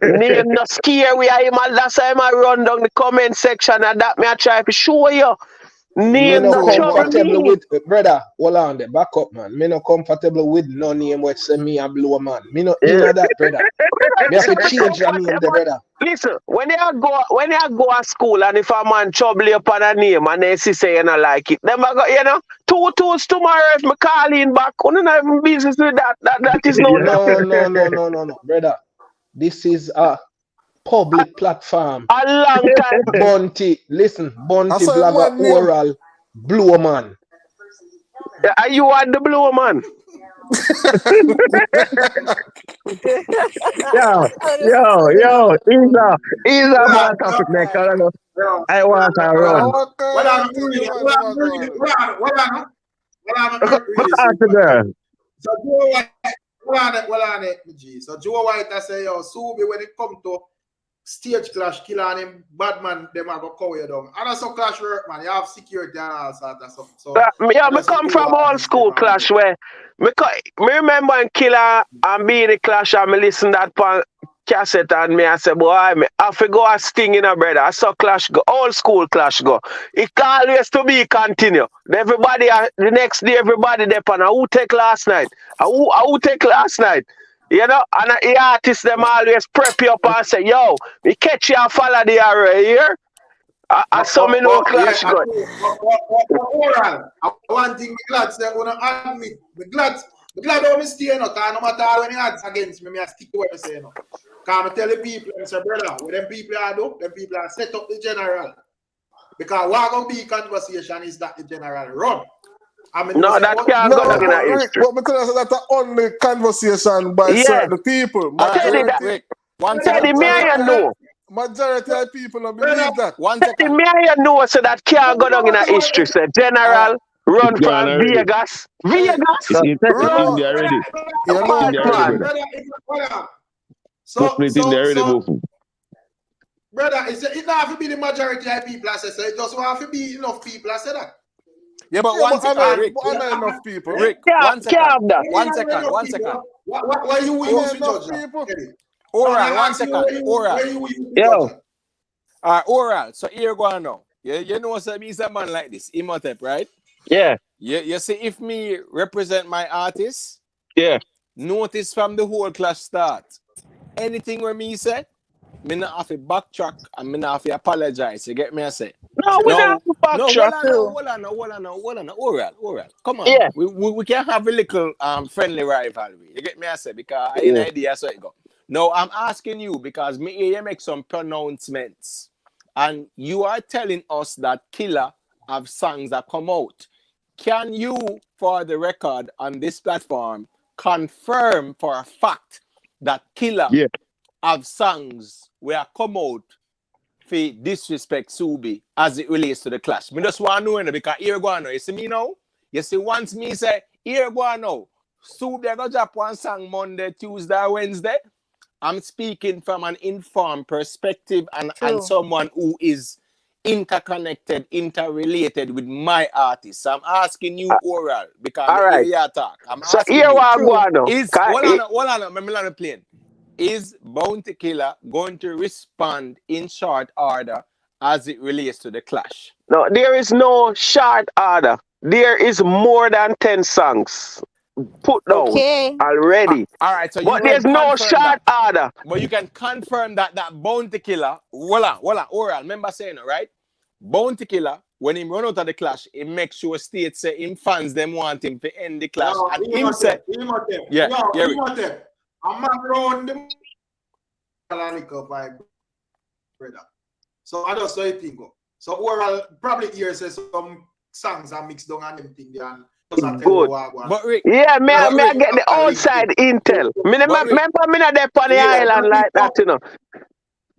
Name no scary. That's why I run down the comment section and that me I try to show you. Name me no comfortable with brother. Hold on there, back up, man. Me no comfortable with no name which say me a blow man. Me no you know that, brother. Me have to change your name, there, brother. Listen, when you go to school and if a man trouble you upon a name and they say you don't like it, then I go, you know, 2 2s tomorrow if me call in back. You don't have business with that. That is no. No, brother. This is a public platform. A long time. Bunty, listen, Bunty blogger oral blow man. Are you at the blow man? yo, ease up my topic, man. I want to run. So Joe White I say, yo, Subi when it come to stage clash, Killa and him bad man, them are go cover you down. And that's some clash work, man. You have security and all sort of stuff. So yeah, me come from old school clash where me remember in Killa and be the clash and me listen that pan cassette and me I say, boy, I have to go a sting in a brother. I saw clash go, old school clash go. It always to be continue. Everybody the next day, everybody there pan who take last night. Who take last night. You know, and the artists them always prep you up and say, yo, we catch you and follow the array here. I saw me no clash Yeah, good. oral. One thing me glad say wanna admit. Me glad how me stay no, cause no matter how many odds against me, I stick to what I say no. Cause I tell the people, I say, brother, what them people are do, them people are set up the general. Because what gonna be conversation is that the general run. I mean, No, that can't go down in a Rick, history. but because that's the only conversation by Yeah. certain people. Teddy, Rick, one Teddy, second. me and you know. Majority of people don't believe that. One Teddy, second. me and you know so that can't go down in a history. Say General run It's gone from already. Vegas. Hey, Vegas It's run. in there already. You It's know, in there already, Man. brother. It's in there already, bro. brother, it don't have to be the majority of people. I say, so it doesn't have to be enough people. I say that. Yeah, but yeah, one but second, Rick. are not enough people. Rick, Can't have that. One second. Why you Are use not to judge enough people. that? Oral, one second. Oral. Where you use to Yo. judge Oral. So here go on now. You know what me is a man like this, Imhotep, right? Yeah. You see, if me represent my artist, Yeah. notice from the whole clash start. Anything where me say, me not have to backtrack and me not have to apologize. You get me? I say. No, we don't have to backtrack. Hold on. Oral. Come on. Yeah. We can have a little friendly rivalry. You get me? I say, because I ain't Yeah. idea so it go. No, I'm asking you because me hear you make some pronouncements. And you are telling us that Killa have songs that come out. Can you, for the record on this platform, confirm for a fact that Killa have songs where come out for disrespect Subi as it relates to the clash? Me just want to know because here go on now. You see me now? You see once me say, here go on now. Subi go drop one song Monday, Tuesday, Wednesday. I'm speaking from an informed perspective and someone who is interconnected, interrelated with my artist. I'm asking you, Oral, because all right. you talk. I'm so asking here you. I go on now. Hold on, let me land the plane. Is Bounty Killa going to respond in short order as it relates to the clash? No, there is no short order. There is more than 10 songs put down already. All right, so but there's no short order. But you can confirm that Bounty Killa, voila, Oral, remember saying it, right? Bounty Killa, when he run out of the clash, he makes sure state say him fans them want him to end the clash. No, and him say, yeah, I'm not around the vibe, brother. So I just say it go. So Oral probably hear say some songs are mixed down and them thing there and good. But Rick, yeah, me I get the outside intel. Remember me not there on the island like that, you know.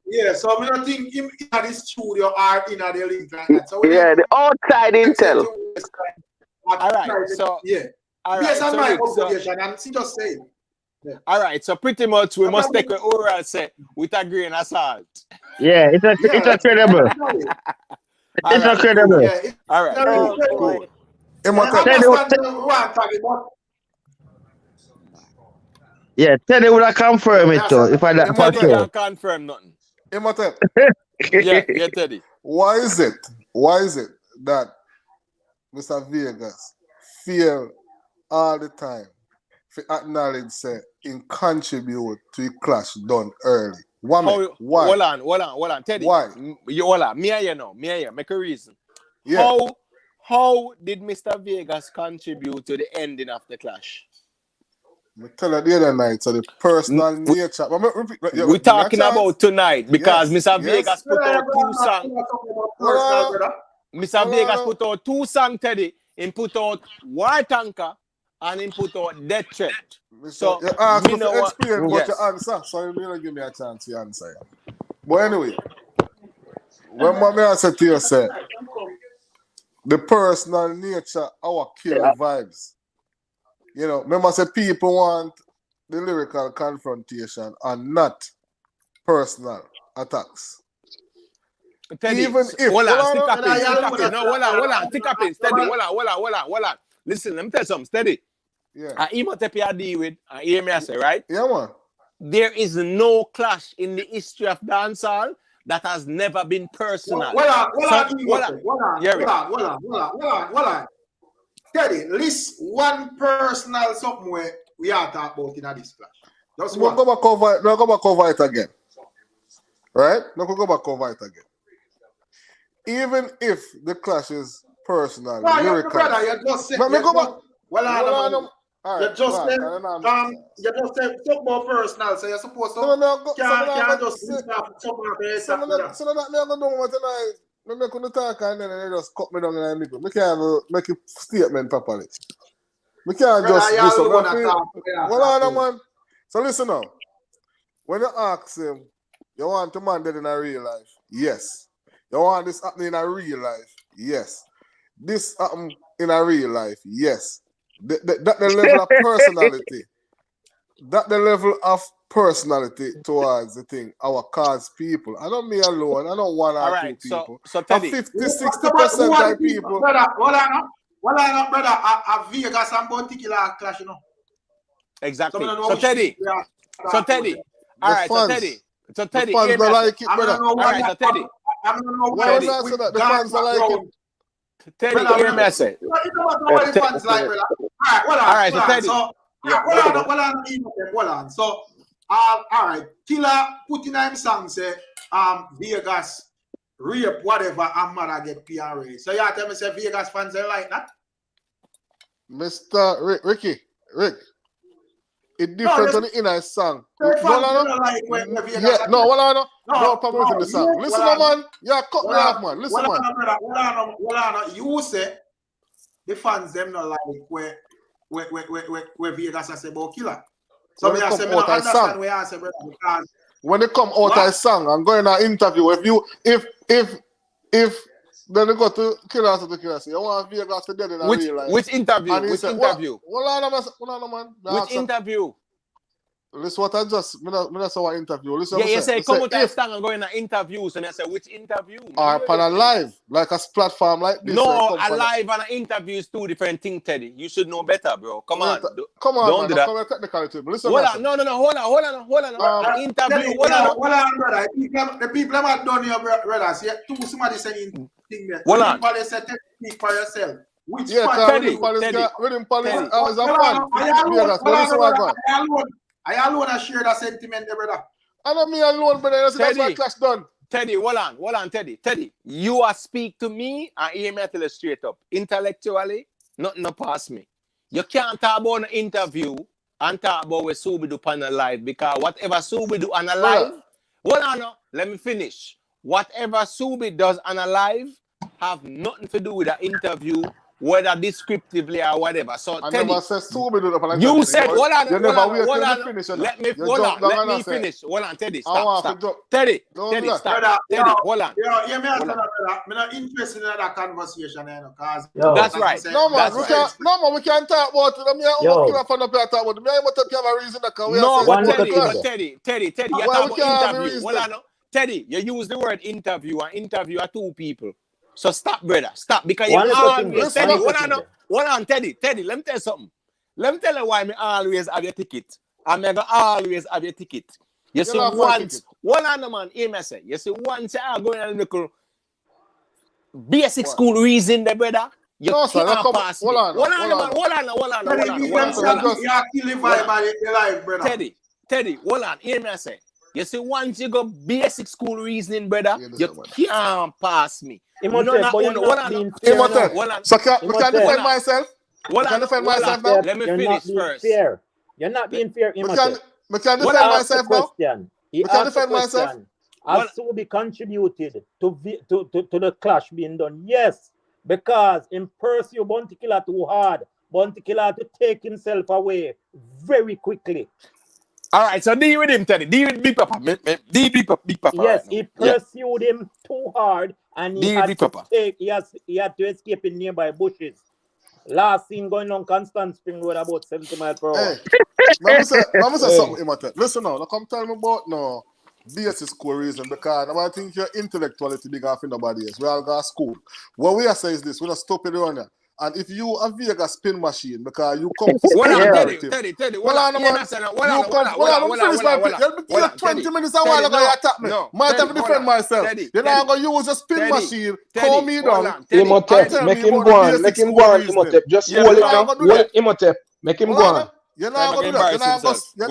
Yeah, so I don't think him in the studio or in the link like that. So yeah, the outside intel. All right, so yeah. All based right, on so my Rick, observation, and she just saying. Yeah. All right, so pretty much we must take what Oral say with a grain of salt. Yeah, it's incredible. It's incredible. Yeah, all right, cool. Yeah, Teddy would have confirmed it though, if I don't for Teddy sure. can't confirm nothing. Imhotep. yeah, Teddy. Why is it that Mr. Vegas feel all the time to acknowledge say in contribute to a clash done early? Why? Hold on, Teddy. Why? Hold on. Me and you know. Make a reason. Yeah. How did Mr. Vegas contribute to the ending of the clash? I tell you the other night, so the personal nature. We're talking about tonight because Mr. Vegas put out 2 songs. Mr. Vegas put out 2 songs, Teddy. He put out War Tanker and he put out Death Threat. So, you asked me to explain what you answer, so you don't give me a chance to answer. But anyway, when I said to you, say, the personal nature, our killer vibes. You know, remember, say people want the lyrical confrontation and not personal attacks. Teddy, even if hold on, stick up in, steady, hold on. Listen, let me tell you something, steady. Yeah. I Imhotep I deal with, I hear me I say, right? Yeah, man. There is no clash in the history of dancehall that has never been personal. Hold on. Teddy, list one personal something where we are talking about in this clash. Just one. Go back over it again. Right? No, go back over it again. even if the clash is personal, No, lyrical. brother, you just said. But me go back. Well, All you right, just man, said, can you just said something more personal, so you're supposed to can't just start something up here, brother. So that me go down tonight. Me make you talk and then they just cut me down in the middle. Me can't make a statement properly. We can't Brother, just you do alone something. talk. Hold on, man. So listen now. When you ask him, you want a man dead in a real life? Yes. You want this happening in a real life? Yes. This happen in a real life? Yes. That the level of personality. That the level of personality towards the thing. Our cause people. I don't me alone. I don't one or two people. So Teddy. 50-60% of people. Brother, hold on, brother. A Vegas and Bounty Killa clash, you know. Exactly. So Teddy. All right, so Teddy. So Teddy, the fans don't like it, brother. All right, so Teddy. Why not say that the fans don't like it? Teddy, hear me say. You don't know what the fans like, brother. All right, so Teddy. Hold on. So, all right. Killa put in him song say, Vegas rape whatever and mother get PRA. So you tell me say Vegas fans they like that? Mr. Rick. It's different on the inner song. No problem with the song. Listen, man. Yeah, cut me off, man. Listen, man. You say the fans them not like where Vegas has about Killa. So me say me not understand where I say, brother, because when they come out of song and go in an interview, if then they go to Killa to Killa say, you want Vegas to dead in a real life. Which interview? Which interview? Hold on, man. Which interview? Listen what I just, I saw an interview. Listen you say come out of song and go in an interview. So I say, which interview? Or pan a live, like a platform like this. No, a live and an interview is two different things, Teddy. You should know better, bro. Come on, man. Do that. Come on, technically to me. Listen, hold on. Hold on. Interview. Hold on, brother. The people have done here, brother. See, two somebody saying thing there. Hold on. Everybody say speak for yourself. Which Teddy. Rhythm police. I was a fan. I alone share that sentiment there, brother. I know me alone, brother. That's my class done. Teddy, hold on, Teddy. Teddy, you are speak to me and hear me tell you straight up. Intellectually, nothing no pass me. You can't talk about an interview and talk about what Subi do on a live because whatever Subi do on a live, hold on, let me finish. Whatever Subi does on a live have nothing to do with the interview, whether descriptively or whatever. So I Teddy, never said Subi do the you said, hold on, finish. Let me finish. Hold on, Teddy, stop. Teddy, stop. Teddy, hold on. I'm not interested in that conversation, because that's right. No, man, we can't talk about it. I mean, a reason that Teddy, you talk about interview. Hold on, Teddy, you use the word interview, and interview are two people. So stop, brother. Stop. Because you always, Teddy, hold on, Teddy, let me tell you something. Let me tell you why I always have your ticket. I'm going to always have your ticket. You see, once, hold on, man, hear me say. You see, once you go in a basic school reason, there, brother, you can't pass me. Hold on. Teddy, hold on, hear me say. You see, once you go basic school reasoning, brother, you can't pass me. So can I defend myself? Let me finish first. You're not being fair. I can defend myself now. He asked the question. Has Subi contributed to the clash being done? Yes, because in pursue Bounty Killa too hard. Bounty Killa to take himself away very quickly. All right, so deal with him, Teddy. Deal with Big Papa. Big Papa. Yes, he pursued him too hard, and he had to escape in nearby bushes. Last scene going on Constant Spring Road about 70 miles per hour. Let me say something, Imate. Listen now, come tell me about basic school reason, because I think your intellectuality big off in nobody else. We all got school. What we are saying is this, we're not stupid around here. And if you a Vegas spin machine, because you come to spin narrative. Teddy. You 20 minutes a while ago you attack me. Might have to defend myself. You're not going to use a spin machine, call me down. Imhotep, make him go on. Imhotep. Just hold it now. Imhotep, make him go on. You're not going to do that. You're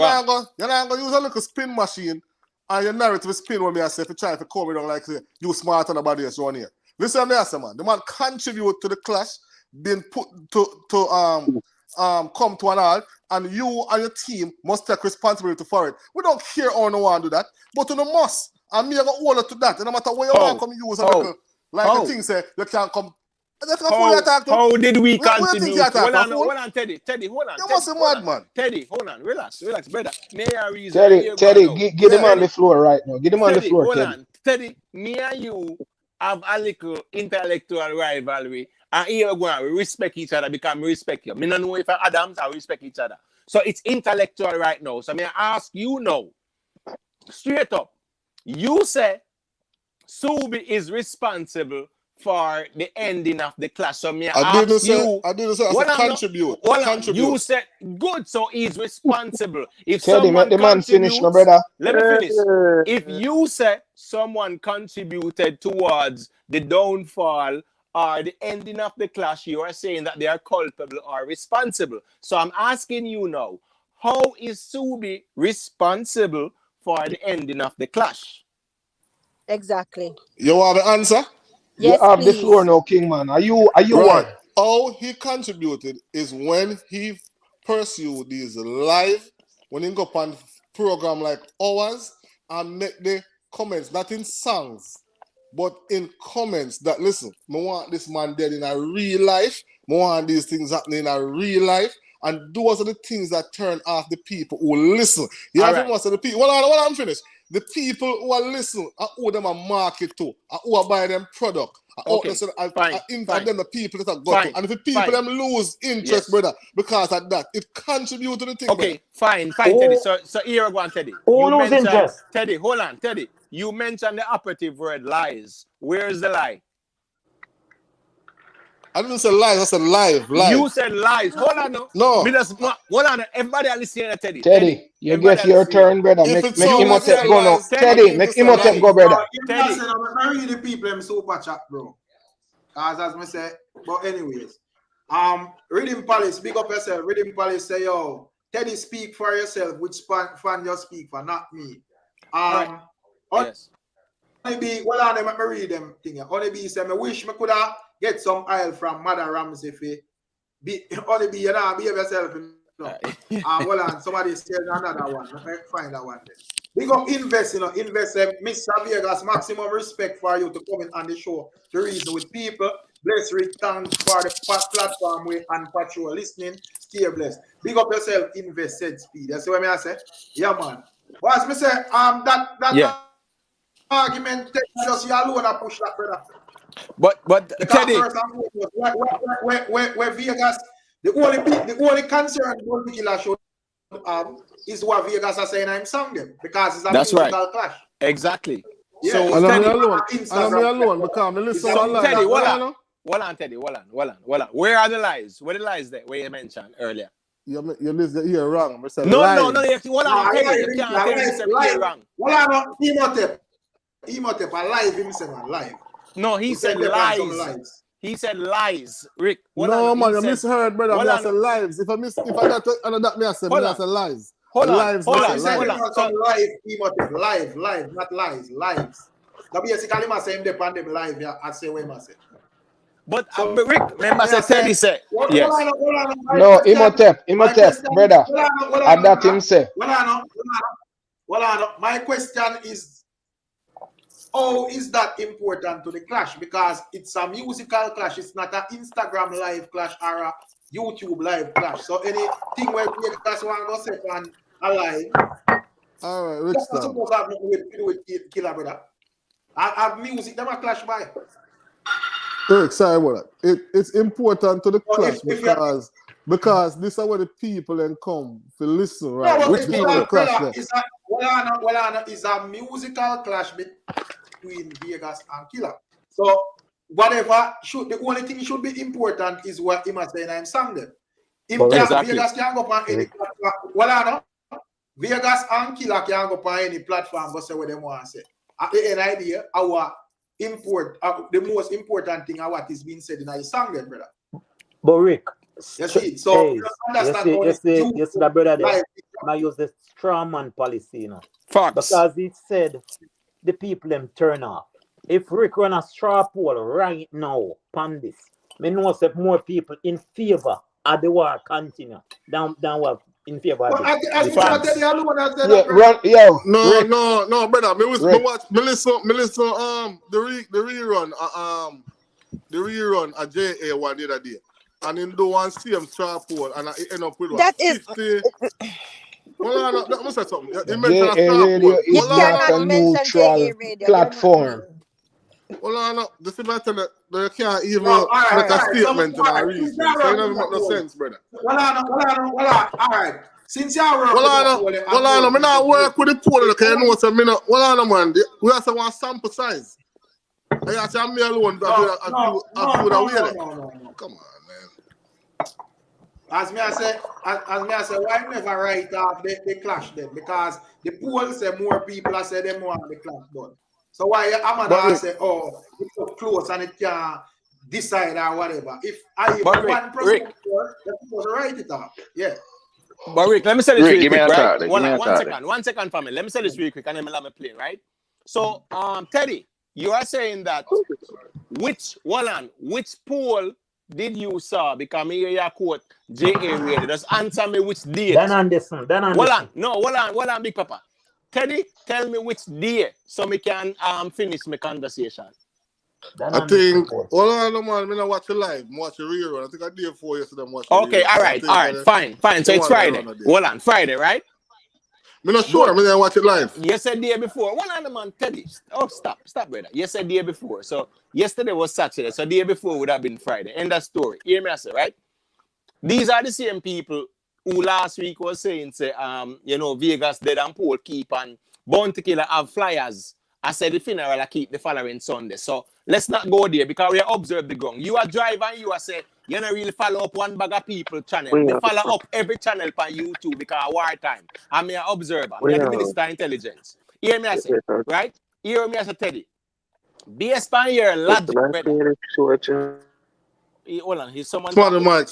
not going to use a little spin machine and your narrative spin when me I say if you try to call me down like you smart on nobody else on here. Listen there, man. The man contribute to the clash, being put to come to an all, and you and your team must take responsibility for it. We don't care how no one do that, but you must. And me I got order to that. And no matter where you want to come use a little, like the thing say, you can't come. How did we contribute? Hold on, Teddy. Hold on. You must be mad, man. Teddy, hold on. Relax, brother. May I reason? Teddy, give the man the floor right now. Give the man the floor, Hold on. Teddy, me and you have a little intellectual rivalry. And here we go. We respect each other because we respect you. I don't know if Adams I respect each other. So it's intellectual right now. So may I ask you now, straight up, you say Subi is responsible for the ending of the clash. So me I didn't say contribute. You said good, so he's responsible. If Teddy, someone the man finish, no brother. Let me finish. If you say someone contributed towards the downfall or the ending of the clash, you are saying that they are culpable or responsible. So I'm asking you now, how is Subi responsible for the ending of the clash? Exactly. You have the answer? Yes, you have please. the floor now, King man. Are you right. one? How he contributed is when he pursued these live, when he go on program like ours and make the comments, not in songs, but in comments that, listen, I want this man dead in a real life. I want these things happening in a real life. And those are the things that turn off the people who listen. You have to most of the people. Well, I'm finished. The people who are listening, I owe them a market to. I owe them buy them product. And then the people that are got to. And if the people them lose interest, brother, because of that, it contributes to the thing. Okay, fine, Teddy. So here I go on, Teddy. Who lose interest? Teddy, hold on, Teddy. You mentioned the operative word lies. Where's the lie? I didn't say lies, I said live. You said lies. Hold on now. No. Hold on. Everybody listening to Teddy. Teddy, you get your turn, brother. Make Imhotep go now. Teddy, make Imhotep go, brother. Teddy. I read the people in super chat, bro. As I say, but anyways. Reading Palace, big up yourself. Reading Palace say, yo, Teddy, speak for yourself. Which fan you speak for, not me. Yes. Only well, I let me read them thing. Only be say, I wish me could have get some oil from Mother Ramsey. Only be, you know, behave yourself. Well, and somebody says another one. Let me find that one. Big up invest, invest. Mr. Vegas, maximum respect for you to come in on the show to reason with people. Bless, return for the platform and patrol listening. Stay blessed. Big up yourself, invest, said speed. That's what I say. Yeah, man. What's me say? That argument just you alone and push that, brother. But Teddy, where Vegas, the only concern about the Killa show is what Vegas are saying I'm song them because it's a musical clash. Exactly. Yeah. So I'm alone because I'm listening. Teddy, hold on, Teddy, hold on. Where are the lies? Where are the lies that you mentioned earlier? You listen here wrong. No. Hold on, Teddy. You can't tell me you're wrong. Imhotep, a live himself, live. No, he said lies. He said lies, Rick. No, man, you misheard, brother. I said lives. If I got that, I said lies. Hold on. Live, Imhotep, live, not lies, lives. So basically, I say him depend them live. I say what I say. But Rick, remember I said Teddy said yes. No, Imhotep, brother. And that him say. My question is, how is that important to the clash? Because it's a musical clash. It's not an Instagram live clash or a YouTube live clash. So anything where you guys want to say on a live. All right, Rick. That's supposed to have nothing to do with Killa, brother. I have music, them a clash by. Rick, sorry about that. It's important to the clash because this is where the people then come to listen, right? No, Which people the clash is a musical clash between Vegas and Killa. So whatever the only thing should be important is what him saying I'm sang them. Vegas can go on any platform. Vegas and Killa can go on any platform, but say what they want to say. At the end idea, the most important thing of what is being said in the song then, brother. But Rick, you see, so you see that brother there, I use the straw man policy, Facts. Because he said the people them turn off. if Rick run a straw poll right now on this, me know that more people in favor of the war continue than what in favor of But it. as The we said, fans. the alone has said Yeah, that, brother. No, brother. Me Rick. watch. Me listen. The rerun. The rerun at JA one the other day, and him do one same straw poll, and I end up with what That is 50. Hold on, let me say something. You mentioned a JA straw Radio poll. you is Hold not cannot a on. mention JA neutral radio. You're not platform. Hold on. This is matter that you can't even No, all right, make a all right. statement in All a right. reason. Since y'all So you run never with make a no poll, sense, brother. All right. Since y'all run Hold with a on. poll, Hold on. Me not work with the poll, okay? You know, so me not. Hold on, man. We have to want sample size. I have to me alone. I feel that way there. No. Come on, man. As me I say, why never write off the clash then? Because the poll say more people say they want the clash done. So why I'm gonna say, oh, it's so close and it can decide or whatever. If I even one person before, they're supposed to write it off. Yeah. But Rick, let me say this Rick, really give me quick, a right? card. Give me a card. One second for me. Let me say this really quick and then let me play, right? So, Teddy, you are saying that which poll did you saw? Because me hear your quote JA Radio. Just answer me which date. Dan Anderson. Hold on, Big Papa. Teddy, tell me which day so me can finish my conversation. I think, hold on, man. Me not watch it live. I watch it rerun. I think I did 4 yesterday. Okay, all right, fine. So it's Friday. Hold on, Friday, right? Me not sure. Me didn't watch it live. Yesterday before. One on the man, Teddy. Oh, stop, brother. Yesterday before. So yesterday was Saturday. So the day before would have been Friday. End of story. Hear me, I say, right? These are the same people who last week was saying, say, Vegas dead and Paul keep and Bounty Killer have flyers. I said the funeral I keep the following Sunday. So let's not go there because we observe the ground. You are driving and you are say you don't really follow up one bag of people channel. They follow up every channel on YouTube because war time. I'm an observer. I'm the Minister of Intelligence. Hear me I say, right? Hear me I say, Teddy. Based on your logic, brother. Hold on, he's someone. Smart the mic.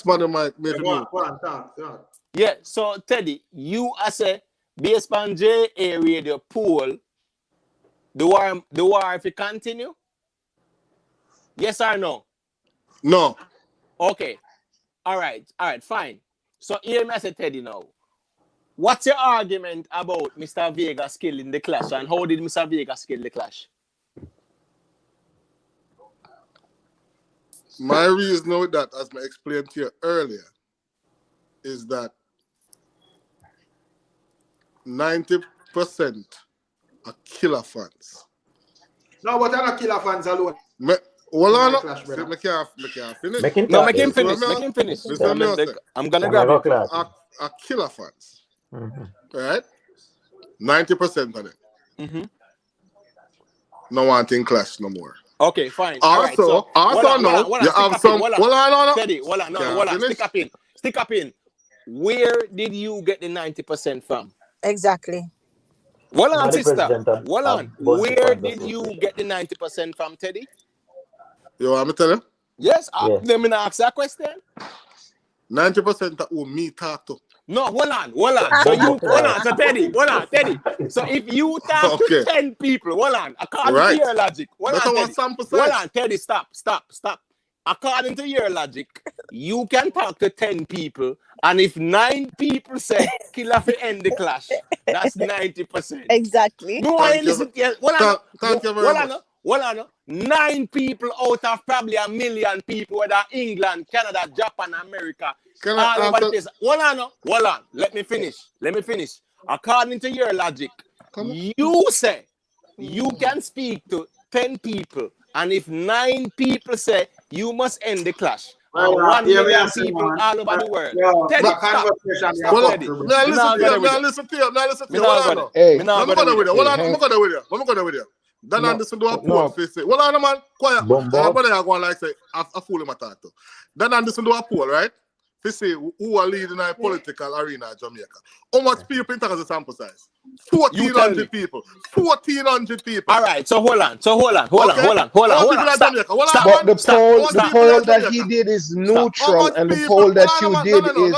Yeah, so Teddy, you as a based on JA Radio poll, the war if it continue? Yes or no? No. Okay. All right, fine. So here me say Teddy now. What's your argument about Mr. Vegas killing the clash and how did Mr. Vegas kill the clash? My reason with that, as I explained to you earlier, is that 90% are Killa fans. No, but I'm not Killa fans alone. Hold on. I can't finish. Make him finish. I'm gonna grab it. Are Killa fans. Right? 90% of them. No one thing clash no more. Okay, fine. Also, you have some. Hold on. Teddy, hold on. Stick up in. Where did you get the 90% from? Exactly. Hold on, sister. Hold on. Where did you get the 90% from, Teddy? You want me to tell you? Yes. Let me ask that question. 90% of who me talk to. No, hold on. So Teddy. So if you talk to 10 people, hold on, according to your logic, hold on, Teddy, stop. According to your logic, you can talk to 10 people, and if 9 people say Killa fi end the clash, that's 90%. Exactly. No, I listen to you. Thank you very much. Hold on. 9 people out of probably 1 million people, whether England, Canada, Japan, America, all over the place. Hold on. Let me finish. According to your logic, you say you can speak to 10 people, and if 9 people say you must end the clash, and 1 million people all over the world. Teddy, listen to you. I'm going with you. Then Anderson do a poll. Hold on, man. Quiet. Everybody are going like say, I fool him at that. Then Anderson do a poll, right? To say who are leading our political arena in Jamaica. How much people in terms of sample size? 1,400 people. 1,400 people. All right, so hold on. Okay. Stop. But the poll that he did is neutral, and the poll that you did is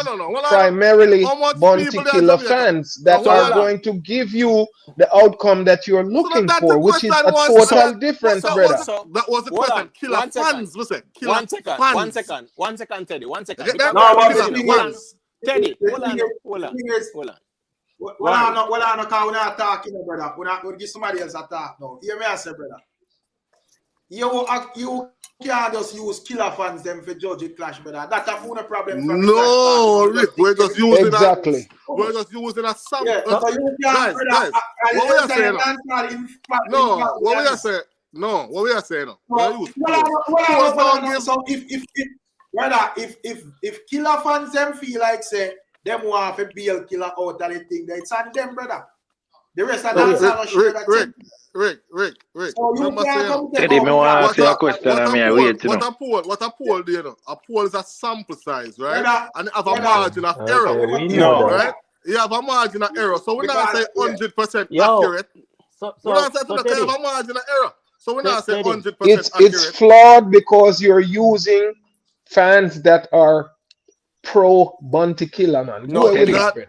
primarily Bounty Killer fans that are going to give you the outcome that you're looking for, which is a total difference, brother. That was the question. Killer fans, listen. One second, Teddy. One second. Teddy, hold on. Well, I'm not talking, brother. We'll give somebody else a talk now. Hear me, I say, brother. You can't just use Killer fans them for judge it clash, brother. That's a phone problem. No, Rick, we're just using exactly. We're just using a sample. Yeah, so you can't, guys, what we are saying now? What we are saying? No, what we are saying now? So if Killer fans them feel like say them want to bail Killer out of the thing, it's on them, brother. The rest of the Rick. So you can't come Teddy, me want to ask you a question. What a poll do you know? A poll is a sample size, right? And it have a margin of error. Right? You have a margin of error. So we're not saying 100% accurate. We're not saying you have a margin of error. So we're not saying 100% accurate. It's flawed because you're using fans that are pro Bounty Killer, man. No,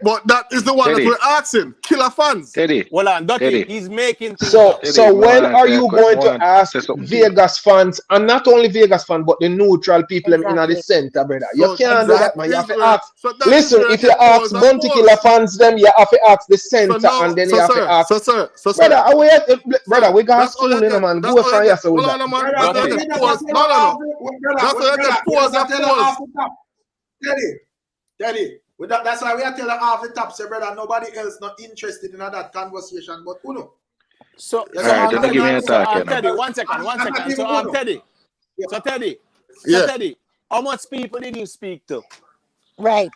but that is the one that we're asking. Killer fans. Teddy. Well, Teddy, he's making things So when are you going to ask Vegas fans, and not only Vegas fans, but the neutral people in the center, brother? You can't do that, man. You have to ask. Listen, if you ask Bounty Killer fans, them you have to ask the center, and then you have to ask. Brother, we got school in them, man. Go from here, so with that. Teddy, that's why we are telling half the top, say, brother, nobody else not interested in that conversation, but Uno. Teddy, one second. So Teddy, how much people did you speak to? Right.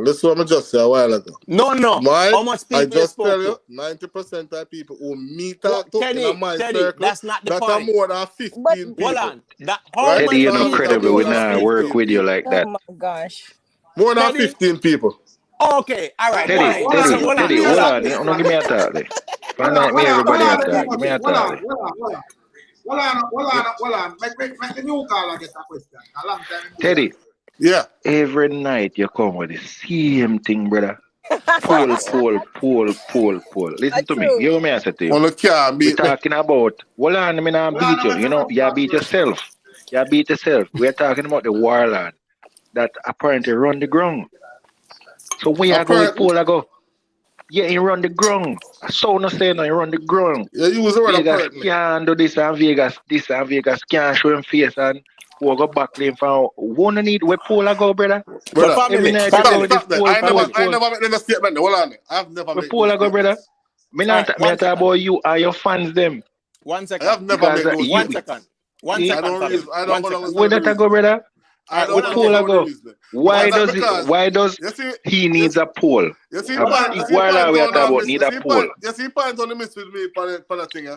This one I just said a while ago. No. How much people I just you tell you, to? 90% of people who me talk to Teddy, in my circle, that's not the that point. are more than 15 people. Hold on. Teddy, you're not credible. We not work with you like that. Oh my gosh. More than 15 people. Okay, all right. Teddy, hold on. Don't give me a talk. Me everybody a talk. Give me a talk. Hold on. Make the new caller get a question. A long time. Teddy. Yeah. Every night you come with the same thing, brother. Poll. Listen to me. You hear me I say to you. We're talking about, hold on, me not beat you. You know, you beat yourself. We're talking about the warlord that apparently run the ground. So when you go with poll, I go, yeah, he run the ground. I saw no say no, he run the ground. Yeah, you was around Vegas can't do this and Vegas can't show him face and we'll go back lane for one need where poll I go, brother. Every night you go with this poll. I never made a statement. Hold on. I've never made poll I go, brother. Me not talk about you or your fans them. 1 second. I have never made those 1 second. 1 second. I don't go. Where that I go, brother? Where poll I go? Why does he needs a poll? You see, why are we talking about need a poll? You see, point on the miss with me for the thing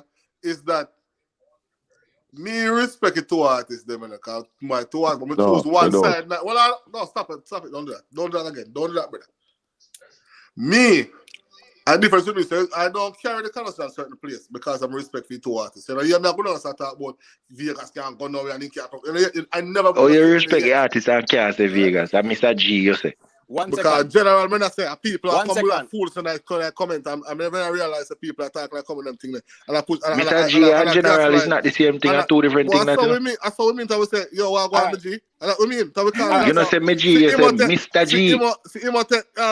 is that me respect it to artists, them in account. My two artists, but choose one side. Well, no, stop it. Don't do that. Don't do that again. Don't do that, brother. Me, a difference with me, so I don't carry the conversation at a certain place because I'm respectful to artists. You know, you're not going to start talk about Vegas can't go nowhere and he can't. I never. Oh, you respect the artists and can't say Vegas. And Mr. G, you say. Because general, when I say people are coming like fools and I comment, I never realize that people are talking like coming them thing there. And I put Mr. G and general is not the same thing, are two different things. I saw me I would say, yo, what about G? And I mean, you know, say me G, you say Mr. G. See him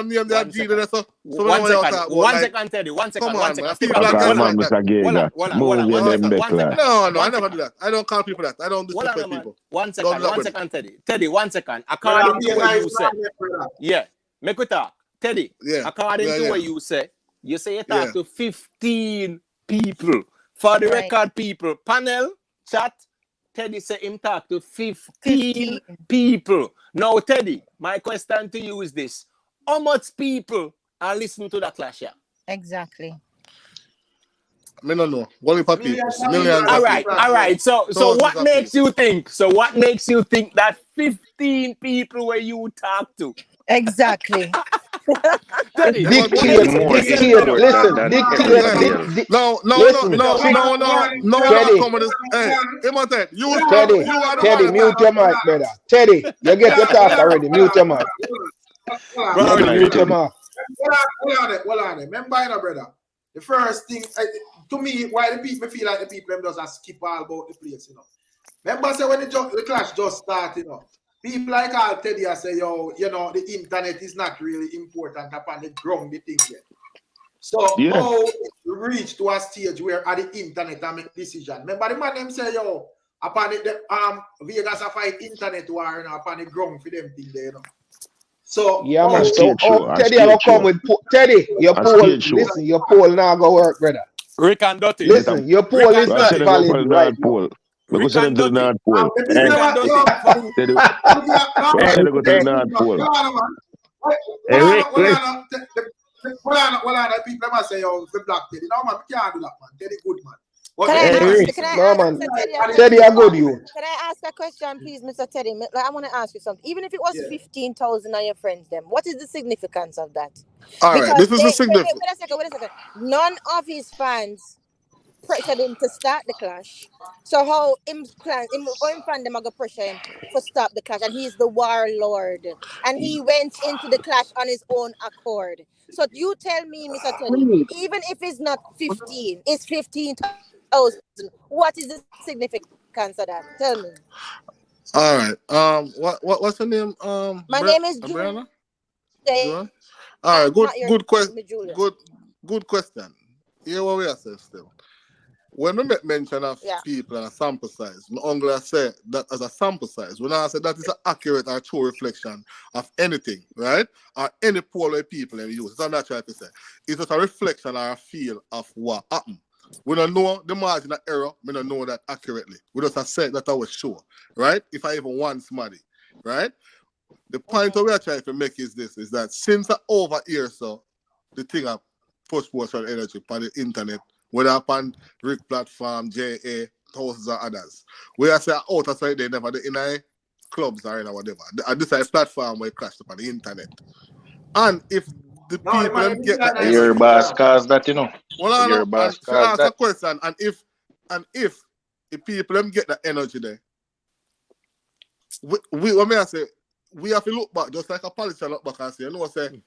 name their G there, so 1 second, Teddy. 1 second. Come on, People are like No, I never do that. I don't call people that. I don't disrespect people. 1 second, Teddy. Teddy, 1 second. According to what you said. Yeah, make we talk. Teddy, according to what you say you talk to 15 people. For the record, people, panel, chat, Teddy say him talk to 15 people. Now, Teddy, my question to you is this. How much people are listening to the clash here? Exactly. I don't know. Millions of people. All right. So what makes you think? That 15 people where you talk to? Exactly. Teddy, Dictate, listen, dictate, No, listen, not come with this. Hey, Imhotep, Teddy, mute your mic, brother. Teddy, you get your talk already. Mute your mic. Teddy, mute your mic. Hold on. Remember, brother. The first thing, to me, why the people feel like the people them just skip all about the place, Remember, say when the clash just started, people like all Teddy say, the internet is not really important upon the ground, the thing there. So how it reach to a stage where at the internet I make decision. Remember the man them say, upon the Vegas a fight internet war, upon the ground for them thing there, So yeah, man. So Teddy, I will come with Teddy. Your poll, listen, your poll now go work, brother. Rick and Dotty. Listen, your poll is not valid right now. Because they go to the North Pole. People must say, the black Teddy. No, man, we can't do that, man. Teddy good, man. Teddy, a good you. Can I ask a question, please, Mr. Teddy? I want to ask you something. Even if it was 15,000 of your friends, then what is the significance of that? All right, this is the significance. Wait a second. None of his fans pressured him to start the clash. So how him fan them are going to pressure him to stop the clash, and he's the warlord, and he went into the clash on his own accord. So you tell me, Mr. Teddy, even if it's not 15, it's 15,000. What is the significance of that? Tell me. All right. What's the name? My name is Julia. All right. Good question. Good question. Here what we are saying still. When we make mention of people and a sample size, my uncle said that as a sample size. When I said that is an accurate or true reflection of anything, right? Or any poll where people use. It's not that trying to say. It's just a reflection or a feel of what happened. We don't know the margin of error. We don't know that accurately. We just have said that I was sure, right? If I even want somebody, right? The point we are trying to make is this, is that since I over here, so the thing of post-motion energy on the internet, whether upon Rick platform, JA, thousands of others, we are saying out of they never in a clubs or in whatever. This is a platform where it crashed upon the internet. And if the people get that your boss cause that, well, your boss cause that. A question, and if the people them get that energy there, we what may I say, we have to look back just like a politician look back and say, say,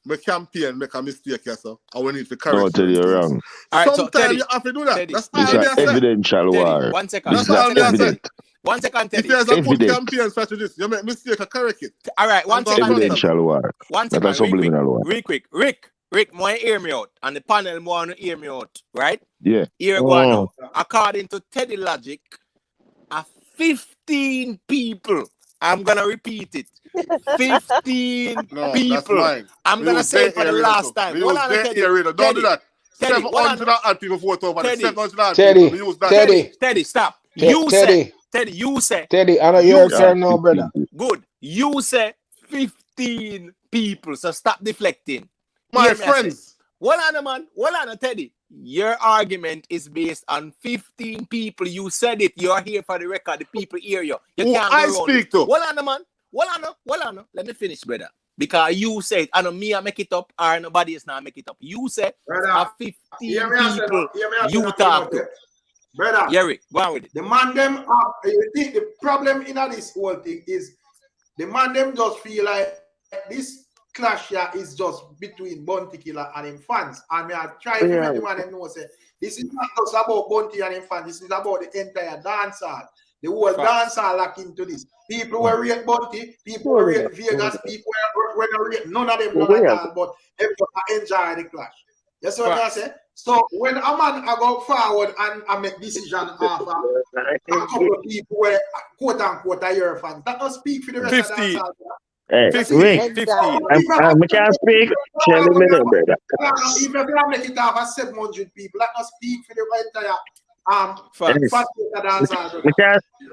my campaign make a mistake here, so I will need to correct. No, Teddy, you're wrong. Sometimes you have to do that. Teddy, that's all it's an evidential war. 1 second. That's all I say. 1 second, Teddy. If there's a good campaign strategist, you make mistake, I correct it. All right, 1 second. Evidential war. 1 second. That's a subliminal war. Real quick. Rick, want to hear me out, and the panel want to hear me out, right? Yeah. Here go now. According to Teddy logic, 15 people. I'm gonna repeat it. 15 people. I'm gonna say it for the last time. Don't do that. 700 odd people vote over there. 700 odd Teddy, people use that. Teddy, stop. You say. Teddy, I know your turn now, brother. Good. You say 15 people. So stop deflecting. My friends. Hold on, man. Hold on, Teddy. Your argument is based on 15 people. You said it. You're here for the record. The people hear you. You can't I speak to. Hold on, man. Hold on. Let me finish, brother. Because you said, I know me, I make it up, or nobody else now make it up. You said, 15 people you talk to. Brother, Jerry, go on with it. The man them, you think the problem in this whole thing is the man them just feel like this clash here is just between Bounty Killa and him fans. And I try to make the man them know, say, this is not just about Bounty and him fans, this is about the entire dancehall. The whole dancehall lock into this. People were rate Bounty, people were rate Vegas, people were rate none of them at all, but everyone enjoy the clash. That's what I say. So when a man I go forward and I make decision after a couple of people were quote unquote a year fans, that don't speak for the rest 15. of the dancehall. Hey, 15. Rick, 15. I can't speak. Tell me, brother. Even if I make it off 700 people, that don't speak for the entire I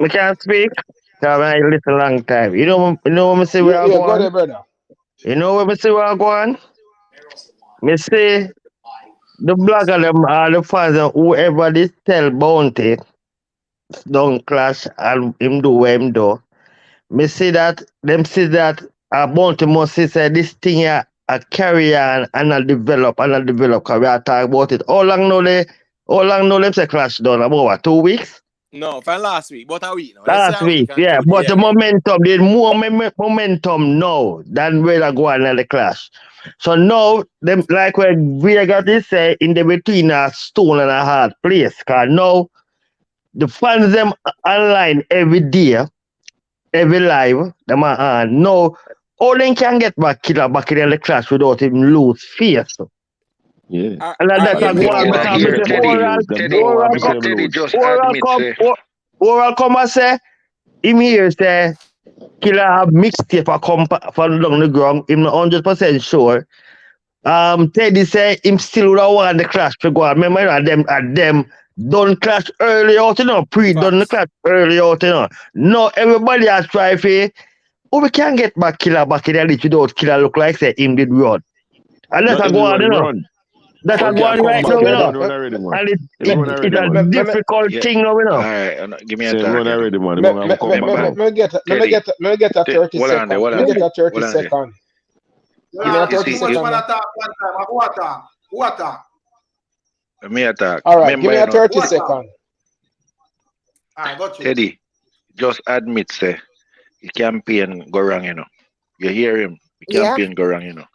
can't speak. I listen a long time. You know what I say? Where I go on? Brother. You know what I say? Where I go on? Me say the blogger them are the fans and whoever they tell Bounty don't clash and him do what him do. Me say that them say that Bounty must say this thing here carry on and a develop because we are talking about it. How long know them say clash done? About what, 2 weeks? No, from last week, but a week now. Let's say Last a week week, and yeah. 2 But days. the momentum, there's more momentum now than where I go on in the clash. So now, them like when we got this say in the between a stone and a hard place. Cause now the fans them online every day, every live, them are on. Now, all they can get back Killa back in the clash without him lose face. Yeah. And that's a go on Them because want me to say see them lose. Them don't want to see them Teddy lose. just admit say. oral come and say, him here say, Killa have mixtape for down the ground. I'm not 100% sure. Teddy say him still would have won the clash to go on. Remember, them done clash early out, pre-done the clash early out, No, everybody has tried for, we can get back Killa back in the league without Killa look like say him did run. And that's Not a go on, everyone run. That's a One go can on come right back. now, Everyone run already, man. And Everyone it's already, a man. difficult thing now, Alright, give me a Say talk. run already, man. Me, I'm me, come me, back me, now. me get me get me get a 30 Hold on there, second. hold Me on get there. a 30 Hold on there. second. Give me a Yeah, 30 too much second. man Man. attack one time. Who attack? Who attack? Me attack. All right, give Remember, me you a know, 30 Who attack? second. I got you. Teddy, just admit say the campaign go wrong, you know. You hear him, the Yeah. campaign go wrong, you know.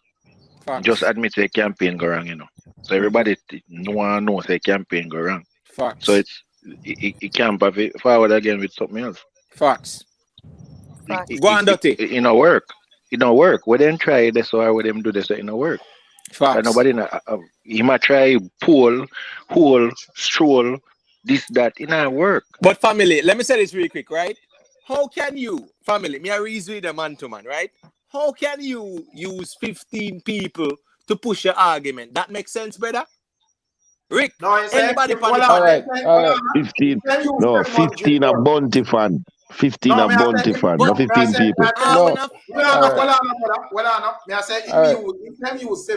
Just Facts. admit say campaign go wrong, you know. So everybody know say campaign go wrong. Facts. So it can't have it forward again with something else. Facts. Facts. Go on, Dirty. It don't work. It don't work. We them try this or we them do this, it don't work. Facts. Nobody he might try pull, hole, stroll, this, that, it not work. But family, let me say this really quick, right? How can you, family, me a reason with a man to man, right? How can you use 15 people to push your argument? That makes sense, brother? Rick, No, I say, anybody on the hold on, All panel? right, all right. 15. Can you No, 700 15 a more? bounty fan. 15 No, a me I bounty say, fan. But Not me I 15 say, people. No. hold All right. on. Me I say, All right. if them use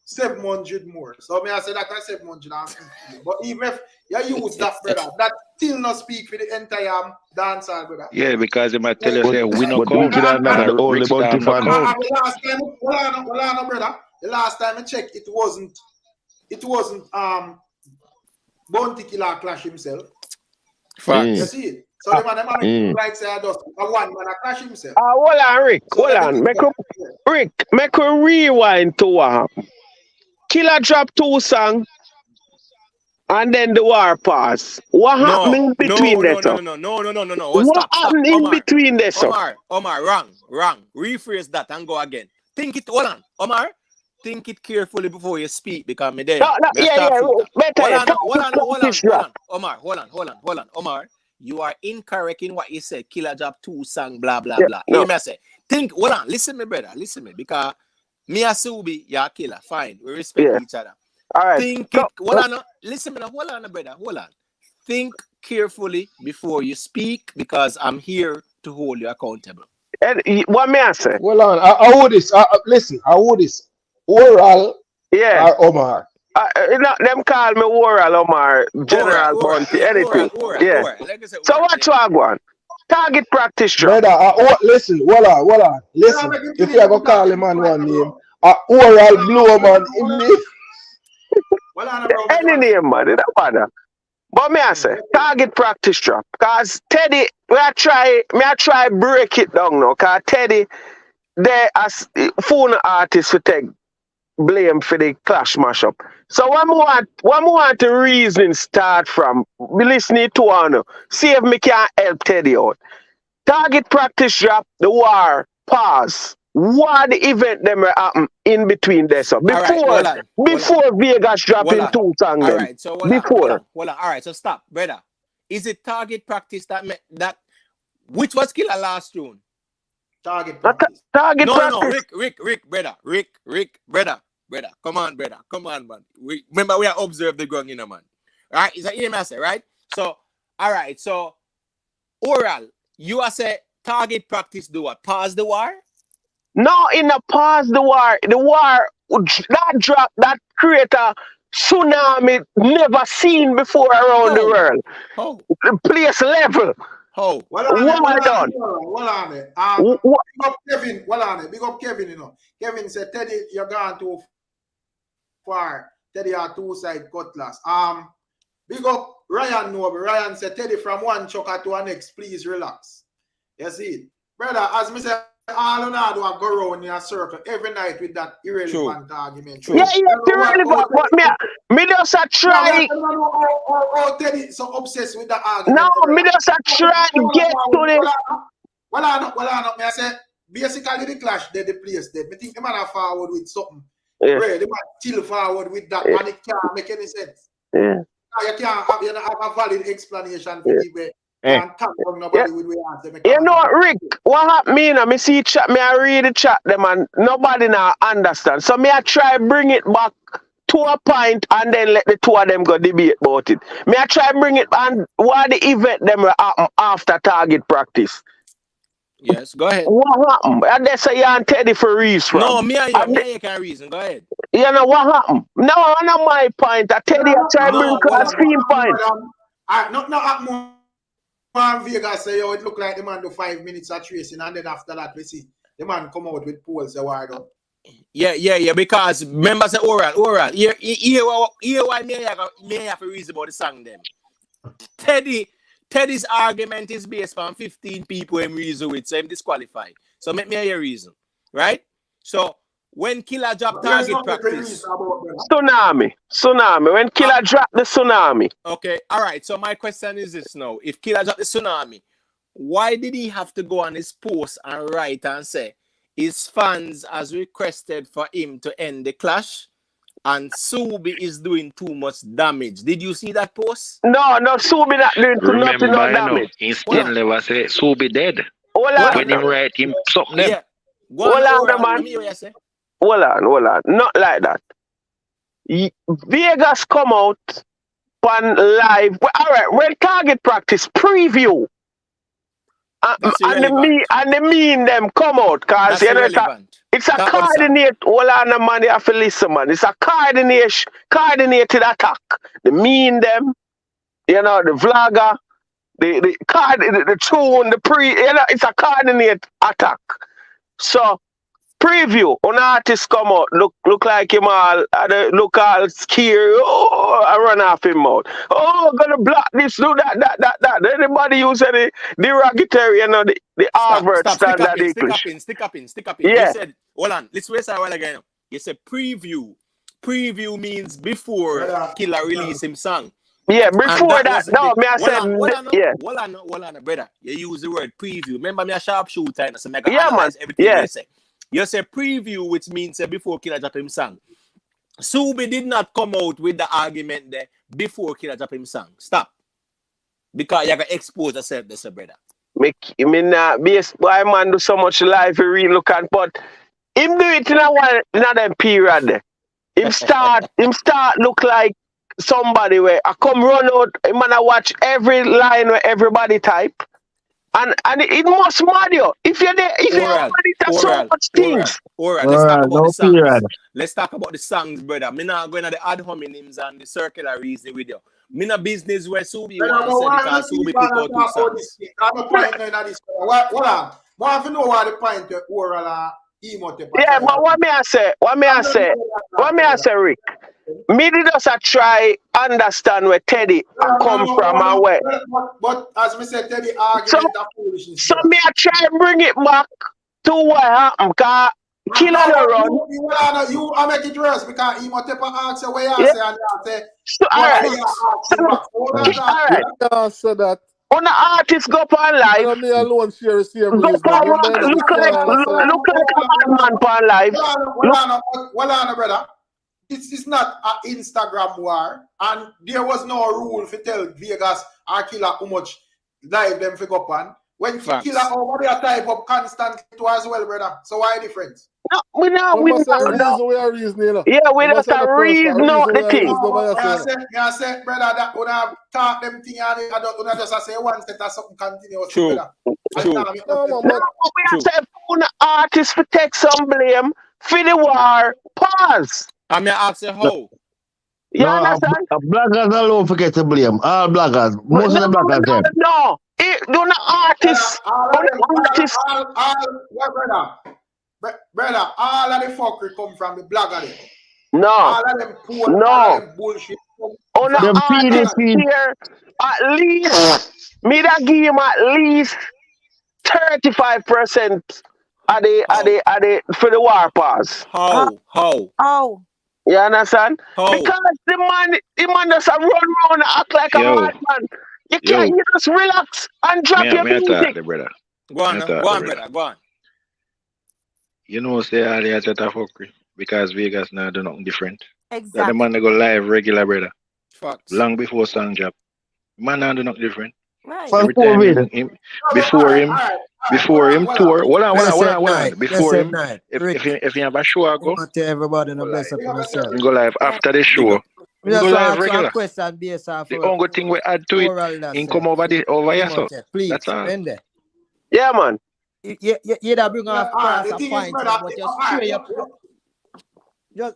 700 more. So me I say that I 750. But even if you use that, brother, that still not speak for the entire dancehall, brother. Yeah, because they might tell you But, say we no but count. Wicked and And the only Rick bounty Star no fan. count. The last time, hold on, brother. The last time I checked, it wasn't Bounty Killer clash himself. Facts. You see it. So the man like say I just a one man clash himself. Hold on, Rick. So Hold on. Make a rewind to what happened. Killa drop 2 songs and then the war pass. What happened in between No. Oh, What stop. happened in Omar. between there, sir? Omar, wrong. Rephrase that and go again. Hold on, Omar. Think it carefully before you speak because me there. Better. Omar, hold on. Omar, you are incorrect in what you said. Killa drop 2 songs, blah, blah, blah. Hear me say. Hold on. Listen me, brother. Because me and Subi, you're Killa. Fine. We respect each other. All right. Hold on. Listen me now. Hold on, brother. Hold on. Think carefully before you speak because I'm here to hold you accountable. What may I say? Hold on. I would this. Listen. I would this. Oral or Omar. Them call me Oral Omar, General Bounty, anything. So what you want? Target practice drop. Brother, listen, hold on. Listen, if you go call him man one name, Oral Blue man in me. Any name, man, it don't matter. But me I say, target practice drop. Cause Teddy, me I try break it down now. Cause Teddy, they as phone artists to take blame for the clash mashup. So one more the reason start from. Be listening to one. See if me can help Teddy out. Target practice drop, the war, pause. What the event them happen in between there, so before Vegas dropping 2 songs. All right, so hold on. All right, so stop, brother. Is it target practice that which was Killa last tune? Target practice. Practice. No, Rick, brother. Come on, man. Remember we are observe the ground, man. All right, is that your message, right? So, all right, so Oral, you are say target practice do what? Pause the war? No, in the pause the war. The war that drop that create a tsunami never seen before around the world. The place level. How? Hold on, What I done? hold on. Big up Kevin. Hold on. Big up Kevin, you know. Kevin said, Teddy, you're gone too far. Teddy are two-side cutlass. Big up Ryan Noble. Ryan said, Teddy, from one choker to the next, please relax. You see it? Brother, as me say, all on do I go around in a circle every night with that irrelevant argument. True. Yeah, irrelevant, but me just a try. Oh, Teddy so obsessed with the argument. No, me just a try to get to the. Well, I me I say, basically the clash, the place there. I think the man are forward with something. Yeah. Right, the man still forward with that, and it can't make any sense. Yeah. You can't have a valid explanation for people. Yeah. Nobody with we answer. You know, Rick, what happened me, me see chat, me I read the chat them and nobody now understand. So me I try bring it back to a point and then let the two of them go debate about it. Me I try bring it and what the event them will happen after target practice. Yes, go ahead. What happened? And they say you and Teddy for reason. No, me and you can reason. Go ahead. You know what happened? No, not my point. I Teddy I try bring class team point. No, Man Vegas say, it look like the man do 5 minutes of tracing, and then after that, we see the man come out with polls the word up. Yeah, because members say oral. Here why me have a reason about the song them. Teddy's argument is based on 15 people him reason with, so him disqualified. So make me hear your reason. Right? So when Killa drop target practice. Tsunami. When Killa drop the tsunami. Okay, all right. So my question is this now. If Killa drop the tsunami, why did he have to go on his post and write and say his fans has requested for him to end the clash and Subi is doing too much damage? Did you see that post? No, Subi not doing nothing no damage. He still never say Subi dead. When him write him something. Yeah. Hold on, man. Hold on. Not like that. Vegas come out on live. All right, when target practice preview. And the mean them come out because you know it's a coordinate. Hold on, man. You have to listen, man. It's a coordinated attack. The mean them, you know, the vlogger, the tune, you know, it's a coordinated attack. So preview on artist come out, look like him all, look all scared. Oh, I run off him out. Oh, gonna block this, do that. Anybody use the derogatory, you know, the Harvard standard English. Stick up in. Yeah. You said, hold on, let's wait a while again. You said preview. Preview means before Killa release him song. Yeah, before that. No, me I said, hold on, brother. You use the word preview. Remember me a sharpshooter and so make everything you say. You say preview, which means before Killa drop him song. Subi did not come out with the argument there before Killa drop him song. Stop. Because you got to expose yourself, this brother. Why man do so much live you really look at, but him do it in another period. Him start look like somebody where I come run out, him and I watch every line where everybody type. And it must matter you. If you're there, if you're already so much things. Alright, let's talk about the songs. Let's talk about the songs, brother. Me not going to the ad hominems and the circular reason with you. Me not business where Subi wants to because Subi put out 2 songs. I'm a point in this. What on? I want to know what the point to oral emote. Yeah, but what may I say, Rick? Me did just try understand where Teddy come from and where. But as me said, Teddy argument of foolishness. So me I try bring it back to what happened. Cause Killa the run. You make it worse because he must ask where you say and you say. So alright. So that. On the artist go on live. Me alone share the same reason. Look like a man on live. Well on, brother. It's not an Instagram war, and there was no rule to tell Vegas or Killa how much live them figure up on. When Killa over there type up constant to as well, brother. So why difference? No, we not. Yeah, we just reason out the thing. I said, brother, that would have taught them thing and I don't just say one set or something continuous. True. We have to put artists to take some blame for the war. Pause. I'm going to ask you how. You understand? Bloggers alone forget to blame. All bloggers. Most of the bloggers. No. Do not artists. Brother, all of the fuckery come from the blogger there. No. All of them poor, No. all of them bullshit. On the artists here, at least, me that give him at least 35% of the for the war pass. How? You understand? How? Because the man just a run around and act like a madman. You can't you just relax and drop your music. Brother. Go on, brother. Go on. You know, say all the other fuckery because Vegas now do nothing different. Exactly. That the man they go live regular, brother. Facts. Long before song drop. Man now do nothing different. Right. Every time before him tour. Hold on. Before him, if you have a show, I go. Tell everybody no bless up on yourself. You go live after the show. Me You just go live ask regular. a question based off The only thing we add to it, in come over here, so please, that's all. Bende. Yeah, man. You that bring off class a point, but you're straight up.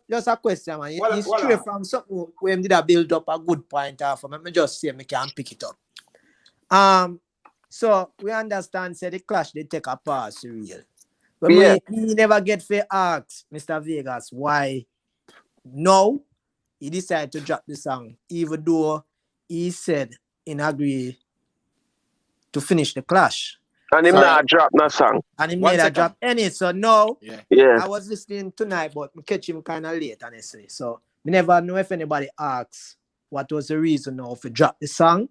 Just a question, man. You straight from something where him did a build up a good point off of me just say me can pick it up. So we understand say the clash they take a pass real. But me never get fair ask Mr. Vegas why no he decided to drop the song, even though he said in agree to finish the clash. And him not drop no song. And he made a drop any. So no, yeah. I was listening tonight, but I catch him kind of late, honestly. So we never know if anybody asks what was the reason now for drop the song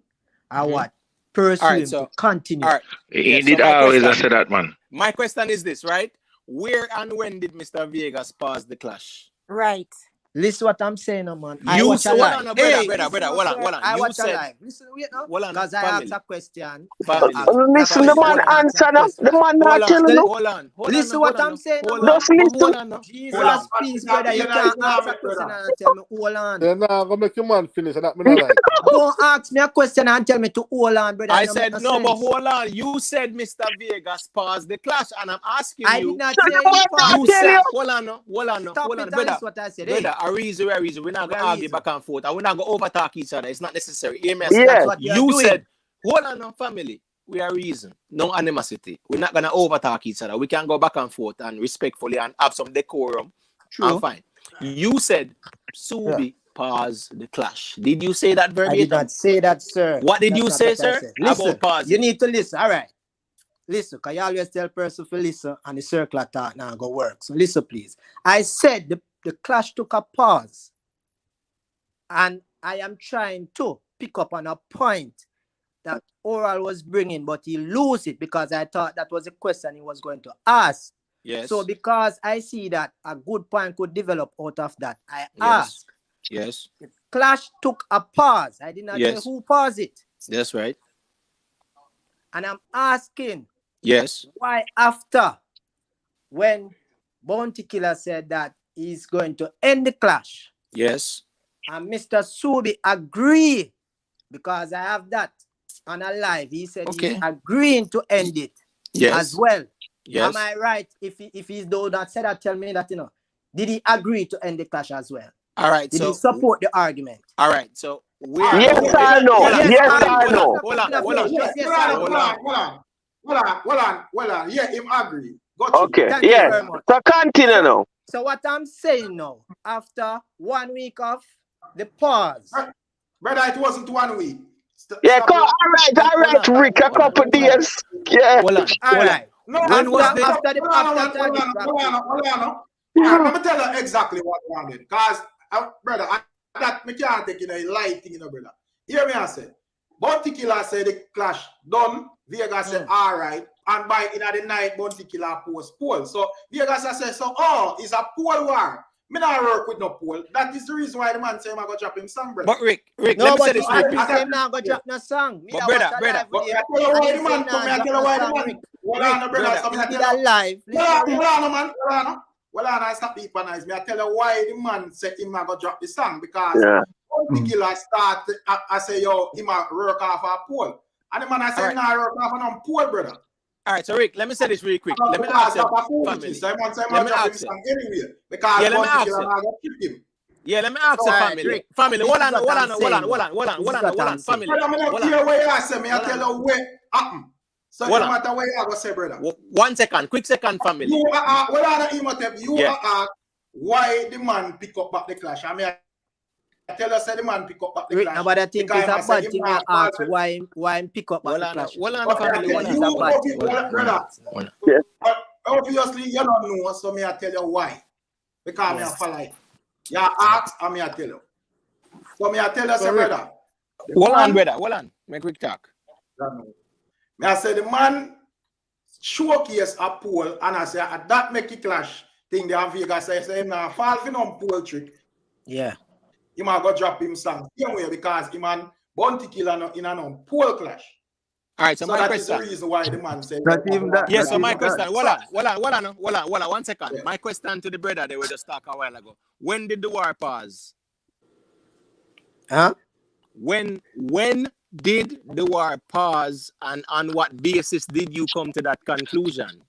or what. Pursue him to continue. He did always say that, man. My question is this, right? Where and when did Mr. Vegas pause the clash? Right. Listen what I'm saying, man. You said, hold on, brother, hold on. I watch said, live. Listen, wait now. Hold on, because I asked a question. Listen, the man answer now. The man not telling you. Hold on. Listen what I'm saying. Just listen. Jesus, peace, brother. You can't ask a question and tell me, hold on. Then I'm going to make your man finish. That me not like. Don't ask me a question and tell me to hold on, brother. I said no, but hold on. You said Mr. Vegas paused the clash, and I'm asking you. I did not say you said, hold on, Stop brother. That's what I said. Brother, a reason. We're not going to argue back and forth. And we're not going to overtalk each other. It's not necessary. Amen. Yeah. That's what you said, hold on, family. We are reason. No animosity. We're not going to overtalk each other. We can go back and forth and respectfully and have some decorum. True. And fine. You said, Subi, pause the clash. Did you say that verbatim? I did not say that, sir. What did you say, sir? Listen, about pause. You need to listen. All right. Listen, because you always tell person to listen and the circle of thought now go work. So listen, please. I said the clash took a pause. And I am trying to pick up on a point that Oral was bringing, but he lose it because I thought that was a question he was going to ask. Yes. So because I see that a good point could develop out of that, I ask. Yes. The clash took a pause. I did not say who paused it. That's right. And I'm asking. Yes. Why after when Bounty Killer said that he's going to end the clash? Yes. And Mr. Subi agree because I have that on a live. He said he's agreeing to end it as well. Yes. Am I right? If he do not say that, tell me that, did he agree to end the clash as well? All right. Did he support the argument? All right. So yes, I know. Yes, I know. Hold on. Yeah, him agree. Okay. Yeah. So continue now. So what I'm saying now, after 1 week of the pause. Brother, it wasn't 1 week. Yeah, all right, Rick, a couple days. Yeah. Hold on. No, after let me tell you exactly what I wanted. Because, brother, that me can't take a light thing, brother. Hear me, I said. Bounty Killer said the clash done. Vegas said, all right. And by in the night, Bounty Killer post poll. So Vegas said, it's a poll war. Me not work with no poll. That is the reason why the man say I'm going to drop him song, brother. But Rick, let me say this. I say I'm not going to drop no song. But brother. I tell you why the man come. I tell you why the man. Hold on, Well, I stop people nice. Me I tell you why the man say him not going to drop the song. Because Bounty Killer start, I say, yo, him a work off a poll. And the man I say, nah, work off on poll, brother. All right, so Rick, let me say this really quick. Let me ask you, family. Let me ask you. Because let me ask you. Yeah, let me ask the family. Family, hold on. Family. But I'm not care where you say me. I tell you where happen. So no matter where you go say, brother. 1 second, quick second, family. You are why the man pick up back the clash. I mean, I tell us the man pick up back the clash. But I think it's a bad thing to ask why him pick up back the clash. But obviously you don't know, so me I tell you why. Because me I follow it. You ask and me I tell you. So me I tell you, brother. Hold on. Make quick talk. Me I say the man showcase a pole and I say that make it clash. Thing the Vegas say him now fall for no pole trick. Yeah. He might go drop him song same way because he man bounty killer in a pole clash. All right, so my that question. Is the reason why the man said yes, so my question. Hold on. 1 second. Yeah. My question to the brother they were just talking a while ago. When did the war pause? Huh? When did the war pause and on what basis did you come to that conclusion?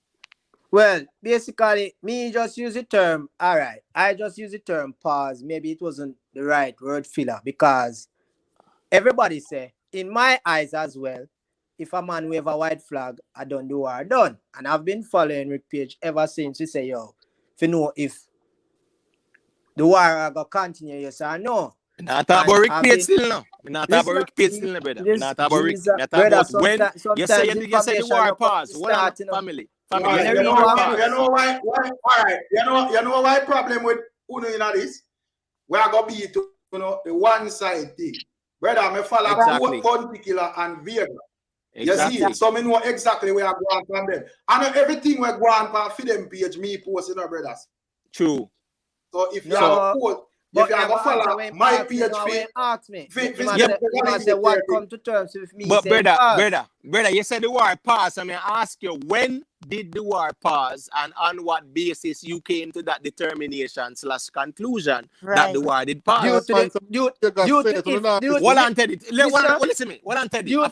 Well, basically, me just use the term, all right, I just use the term pause. Maybe it wasn't the right word filler because everybody say, in my eyes as well, if a man wave a white flag, I done the war done. And I've been following Rick Page ever since he say, yo, if you know if the war are going to continue, yes or no. Not about Rick Page still no. Not about Rick Page still no, brother. Not about Rick. Not about when. You say the war pause. What family? Family. You know why? All right. You know why problem with Uno in this? We are gonna be the one side thing. Brother, me follow both Bounty Killer and Vega. Exactly. You see, so me know exactly where I go on from them. I know everything we go on for Fidem page, me posting our brothers. True. So if you have a post, if you have a follow my page, ask me. You must say what come to terms with me. But brother, you said the war pause. I mean, I ask you, when did the war pause and on what basis you came to that determination / conclusion that the war did pause? Hold on, Teddy. Listen me. Hold on, Teddy. A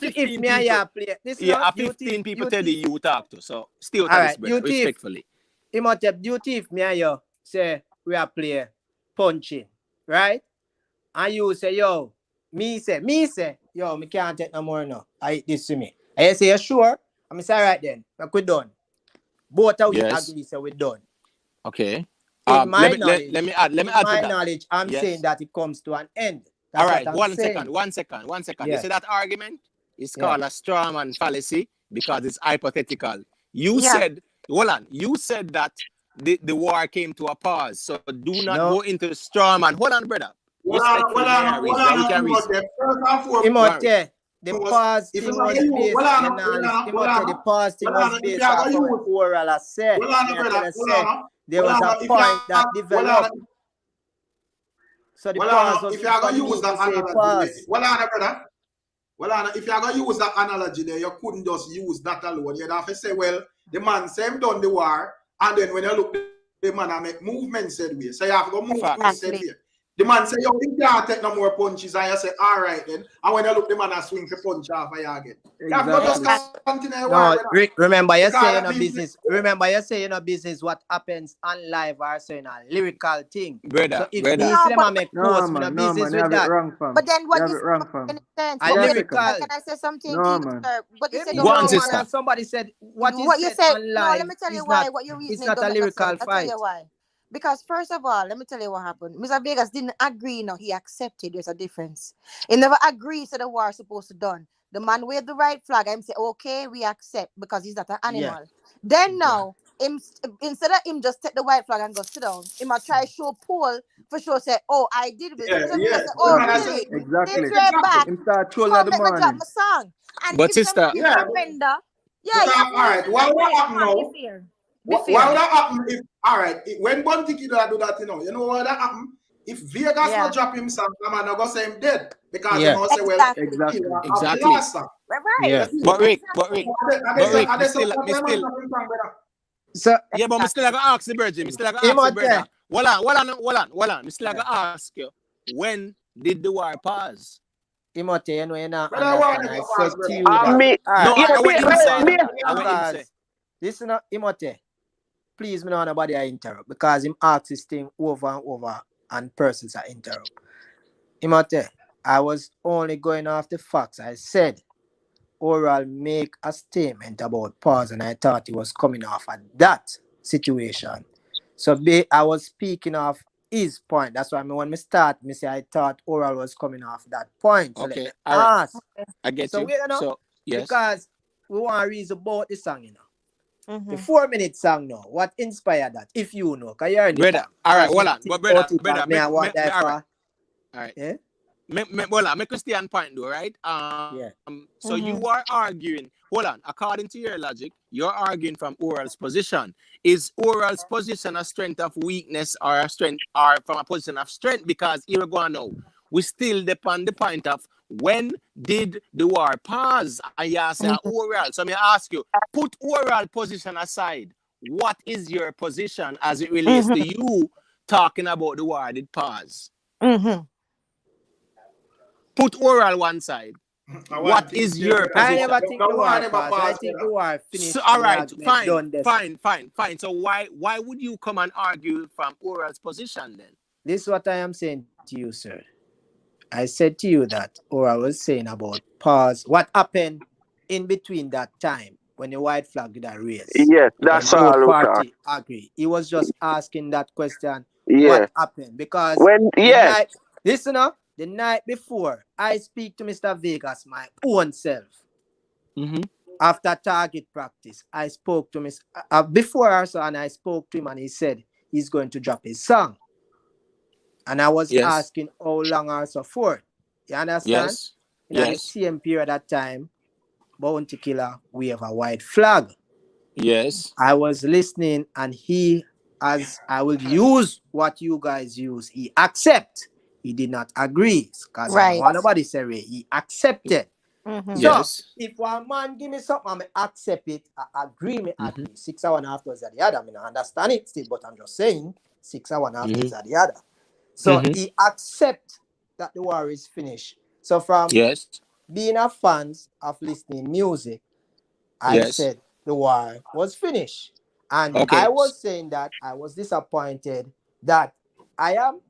15 people Teddy you talk to. So still tell this, brother, respectfully. Imhotep, duty if me and you say we are play punching, right? And you say, yo, me say, yo, me can't take no more now. I eat this to me. And you say, you sure? I'm say, all right then, we're done. Both of we agree, so we're done. Okay. In my knowledge, let me add to that. Knowledge, I'm saying that it comes to an end. That's all right, 1 second. Yeah. You see that argument? It's called a straw man fallacy because it's hypothetical. You said, hold on, you said that the war came to a pause. So do not go into the straw man. Hold on, brother. The pause thing was based on the pause thing was based on oral I said. There was a point that developed. So the pause was if you are going to use that analogy, if you are going to use that analogy there, you couldn't just use that alone. You'd have to say, well, the man same done the war, and then when you look, the man I make movement said way. So you have to go move said way. The man say, yo, you can't take no more punches, and you say, all right then. And when you look, the man I swing for punch off of you again. You have to just continue. No, remember you say in a business. Remember you say in a business what happens on live or so in a lyrical thing. Brother, so if me them make post in a business with that. But then what is any sense? Lyrical. Can I say something to you, sir? But you said somebody said what you said on live. No, let me tell you why. What you reasoning it's not a lyrical fight. I'll tell you why. Because first of all, let me tell you what happened. Mr. Vegas didn't agree. No, he accepted. There's a difference. He never agreed to the war supposed to done. The man waved the right flag and say, okay, we accept because he's not an animal. Yeah. Then now, instead of him just take the white flag and go sit down, he might try show Paul for sure say, oh, I did it. Say, oh, really? Exactly. Back. Start trolling the morning. Drop my song. And but sister, surrender. All right. Why would happen now? Why would that happen if, all right, when Bounty Killer do that, you know what that happen? If Vegas not drop him some, I'm not going to say him dead. Because they going to say, well, exactly. Right. But Rick, so, yeah, but I still going to ask the Virgin. I still going to ask the brother. Hold on. I still going to ask you, when did the war pause? Imote, you know, you're not understand. I said to you that. Listen, Imote. Please, me don't want nobody to interrupt because him asks this thing over and over and persons are interrupt. Imate, I was only going off the facts. I said Oral make a statement about pause, and I thought he was coming off at that situation. So I was speaking of his point. That's why when we start, me say I thought Oral was coming off that point. So let me all right. ask. I get So you. we So yes. because we want to reason about the song, Mm-hmm. The 4-minute song now. What inspired that? If you know, because you're in the brother. camp. All right, hold on. But brother, All right. All right. Yeah? Well, make a stand point though, right? Yeah. So you are arguing. Hold on. According to your logic, you're arguing from Oral's position. Is Oral's position a strength of weakness or a strength, or from a position of strength? Because here we go now. We still depend the point of when did the war pause? And you say Oral. So me ask you, put Oral position aside. What is your position as it relates to you talking about the war did pause? Put Oral one side. What is your position? I never think the war pause. I think the war finished. So, all right, fine. So why would you come and argue from Oral's position then? This is what I am saying to you, sir. I said to you that Oral was saying about pause. What happened in between that time when the white flag did a race? Yes, that's all. Both party agree. He was just asking that question. Yeah. What happened? Because the night before, I speak to Mr. Vegas, my own self. After target practice, I spoke to Mr. Before also, and I spoke to him, and he said he's going to drop his song. And I was asking how long or so for. You understand? Yes. In the same period of time, Bounty Killer wave a white flag. Yes. I was listening, and as I will use what you guys use, he accept. He did not agree. Because nobody said he accepted. So if one man give me something, I accept it, I agree, me agree. 6 hours afterwards at the other. I mean, I understand it still, but I'm just saying 6 hours afterwards at the other. So he accept that the war is finished. So from being a fan of listening music, I said the war was finished. And I was saying that I was disappointed that I am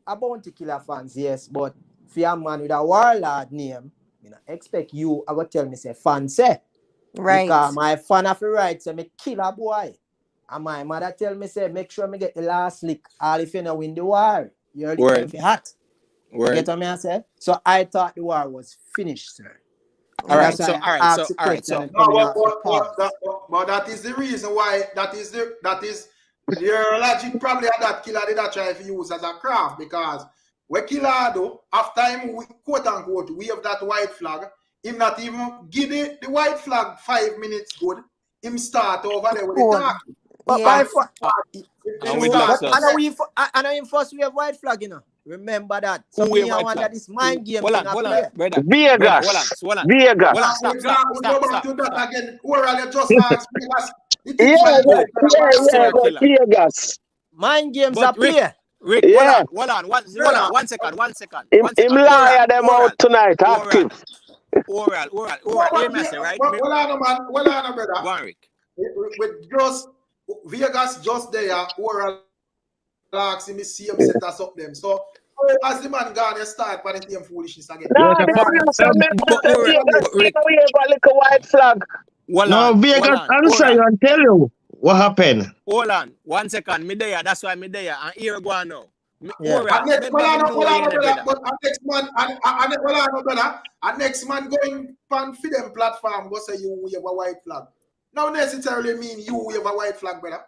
a Bounty Killer fans, yes, but for a man with a warlord name, I expect you, I go tell me say fan say. Right. Because my fan of the right say me kill a boy. And my mother tell me say make sure me get the last lick. All if you know win the war. You're the hot. You get what I say? So I thought the war was finished, sir. All right. So but that is the reason why that is your logic probably that Killer did not try to use as a craft, because what Killer do after him quote unquote wave that white flag, him not even give the white flag 5 minutes good. Him start over there with the talk. I know him first we have white flag, Remember that. So me I want that this mind game thing play. Vegas. Vegas. Stop. Again. Oral just asked Vegas. Mind games are play. Rick, hold on. One second. Him liar them out tonight. Active. Oral. Hear me say, right? Hold on, brother. Go on, Rick. With just Vegas just there, Oral asking me see him set us up them. So as the man gone, you start by the same foolishness again. White flag. No, Vegas answer you and tell you what happened. Hold on. 1 second. Me there. That's why me there. And here go on now. Next man going on for them platform go say you wave a white flag. Now necessarily mean you wave a white flag, brother.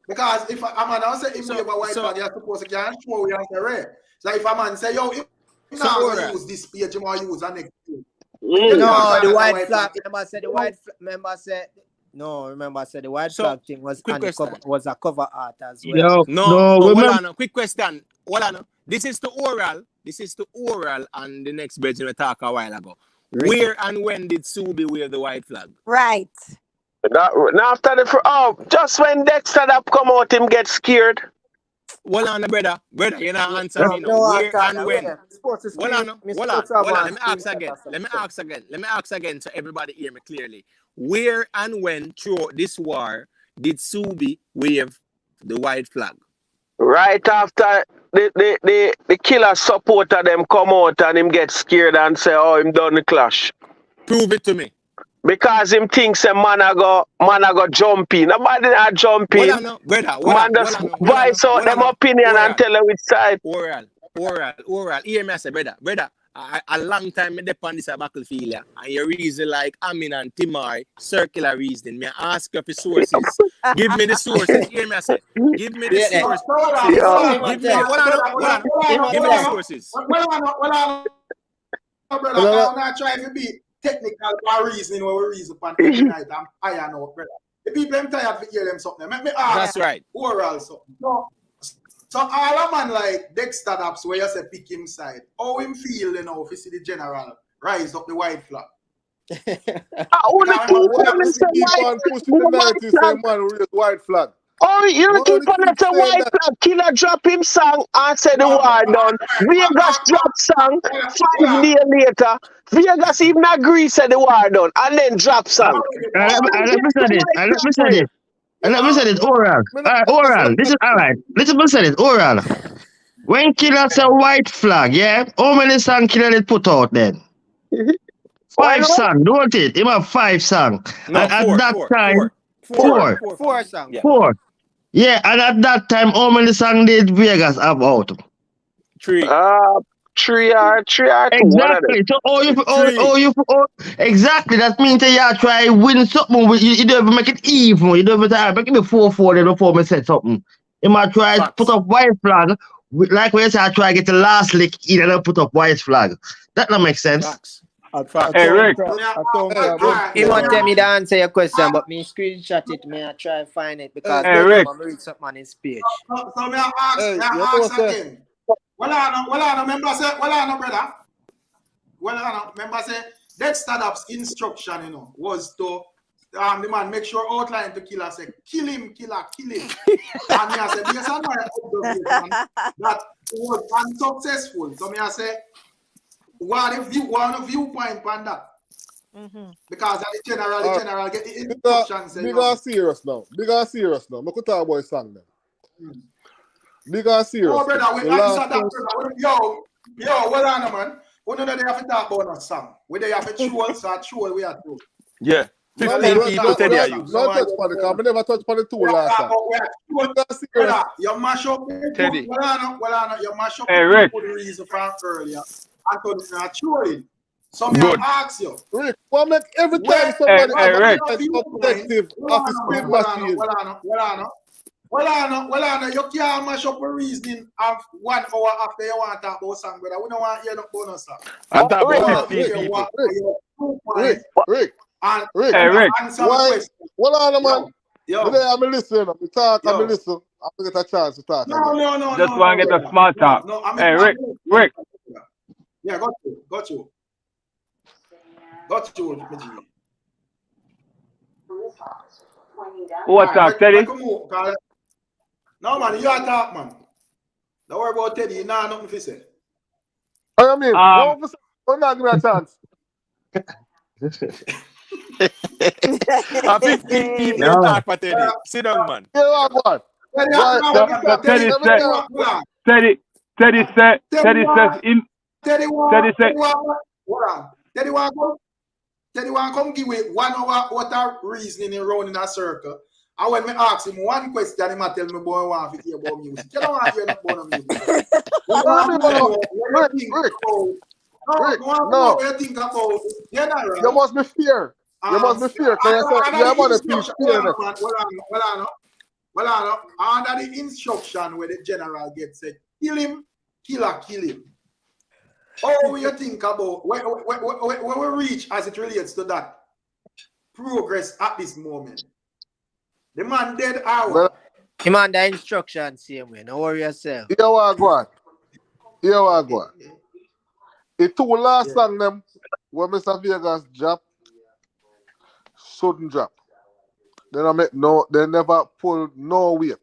Because if a man say him wave a white flag, you're supposed to can show you answer red. So if a man say, yo, if you not going to use this page, you might use the next page. No, the white flag. Remember, said the white. Remember, said the white flag thing was was a cover art as well. Hold on. Quick question. Hold on. This is to Oral, and the next bridge we talked a while ago. Where and when did Subi wear the white flag? Right. Now after just when Dexter that come out, him get scared. Hold on, brother, you not answer me now. Where and when? Hold on. Let me ask again so everybody hear me clearly. Where and when throughout this war did Subi wave the white flag? Right after the Killa supporter them come out and him get scared and say, oh, him done the clash. Prove it to me. Because him thinks a man a go jump in. Nobody not jump in. Brother, Man just voice out them opinion and tell her which side. Oral. Hear me, I say, brother. A long time me depend on this battlefield, yeah. And your reason like Amin and Timar, circular reasoning. Me ask you for sources. Give me the sources. Hear me, I say. Give me the sources. Give me the sources. Brother, I'm not trying to be technical or reasoning where we reason upon every night. I know, brother. The people them tired to hear them something. Make me ask. That's right. Oral something. So all a man like Dexter Daps where you say pick him side. How him feel, you know, if you see the general rise up the white flag? White flag. Oh, you don't keep on at a white flag. Killa drop him song and say the war done. Vegas drop song 5 days later. Vegas even agree say the war done and then drop song. Let me say it, oral. Oral. This is all right. Let me say it, oral. When Killa say white flag, yeah, how many songs Killa did put out then? 5 songs, don't it? He have 5 songs. No, and at that time, 4 songs. 4. Yeah, and at that time, how many songs did Vegas have out? 3. 3 or 2. Exactly. So exactly. That means that you try win something. You don't even make it even. You don't even make it 4-4 then before me said something. You might try to put up white flag. Like when you say I try to get the last lick in and then put up white flag. That don't make sense. Hey, Rick. He won't tell me to answer your question, but me screenshot it. May I try to find it because hey, Rick. I'm read something on his page. So may I ask again. Well, I remember say, brother. Remember say, Dexter Daps' instruction, you know, was to the man make sure outline to Killa say, kill him. And me I say, yes, I know that was unsuccessful. So me I say, what a viewpoint on that? Because the general get the instructions. Big and serious now. I could talk about song then. Big and serious. Oh, brother, we answer that, brother. Yo, well on, man. We know that they have to talk about a song. Where they have to troll, we have to. Yeah. 15 people said they use. Not touch upon the car. I never touch upon the tool last time. Brother, you mash up. Teddy. Well, you mash up. Hey, Rick. The reason from earlier. I thought it's not trolling. So me ask you. Rick, what make every time somebody has a objective of a spin machine? Well, you can't mash up a reasoning of 1 hour after you want to talk about song, brother. We don't want to hear no bonus song. I talk about 15 people. Rick. Hey, Rick. Well on, man. Today I'm listening. I'm talk. I'm listen. I'm get a chance to talk. No. Just want to get a small talk. Hey, Rick. Yeah, got you, What's up, Teddy? No, man, you are talk, man. Don't worry about Teddy. You know nothing to say. I mean, don't not give me a chance. 15 people talk for Teddy. Sit down, man. Teddy says Teddy want come give me 1 hour what reasoning around in a circle. And when me ask him one question, he might tell me boy want to hear about music. You don't want to hear about music. You must be fear. You must be fear. Well, under the instruction where the general gets said, kill him. How you think about when we reach as it relates to that progress at this moment? The man dead hour. Him on the instruction same way. Don't worry yourself. Here we go. The 2 last song them when Mr. Vegas drop shouldn't drop. They never pull no weight.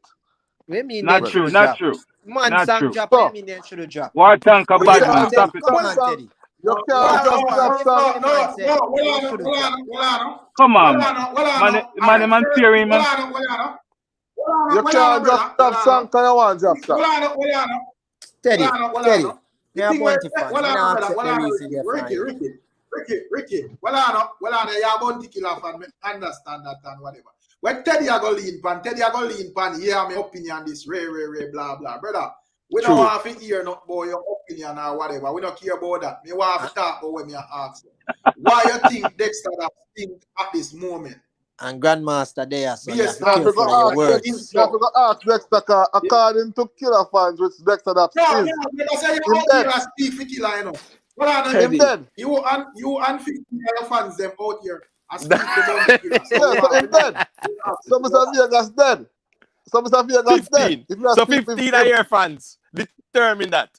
We mean not true. Man, song drop. We mean they should drop. What tank of bad man? Stop it. Come on, Teddy. You can't just drop song. Come on, man, fearing man. You can't just drop song because you want to drop song. Teddy, The you're a thing where, bounty fan. well, Me I not know, accept well, the I know, reason there from you. Ricky. Well, I know, you're a bounty killer fan. Me understand that and whatever. When Teddy I go lean pan, yeah, my opinion this, ray, blah, blah. Brother, we don't want to hear not about your opinion or whatever. We don't care about that. Me want to talk about when me ask you. Why you think Dexter that think at this moment? And Grandmaster there, so you have to be Now, careful of your words. you have to ask Dexter, according to Killer fans, which Dexter that No, is. because you're Him out dead. here as speak for Killer, you know. Well, I know Him dead. you and 50 your fans them out here as speak about the Killer. Yeah, so him dead. So Mr. Vegas dead. So Mr. Vegas 15. dead. So 15 of your fans determine that.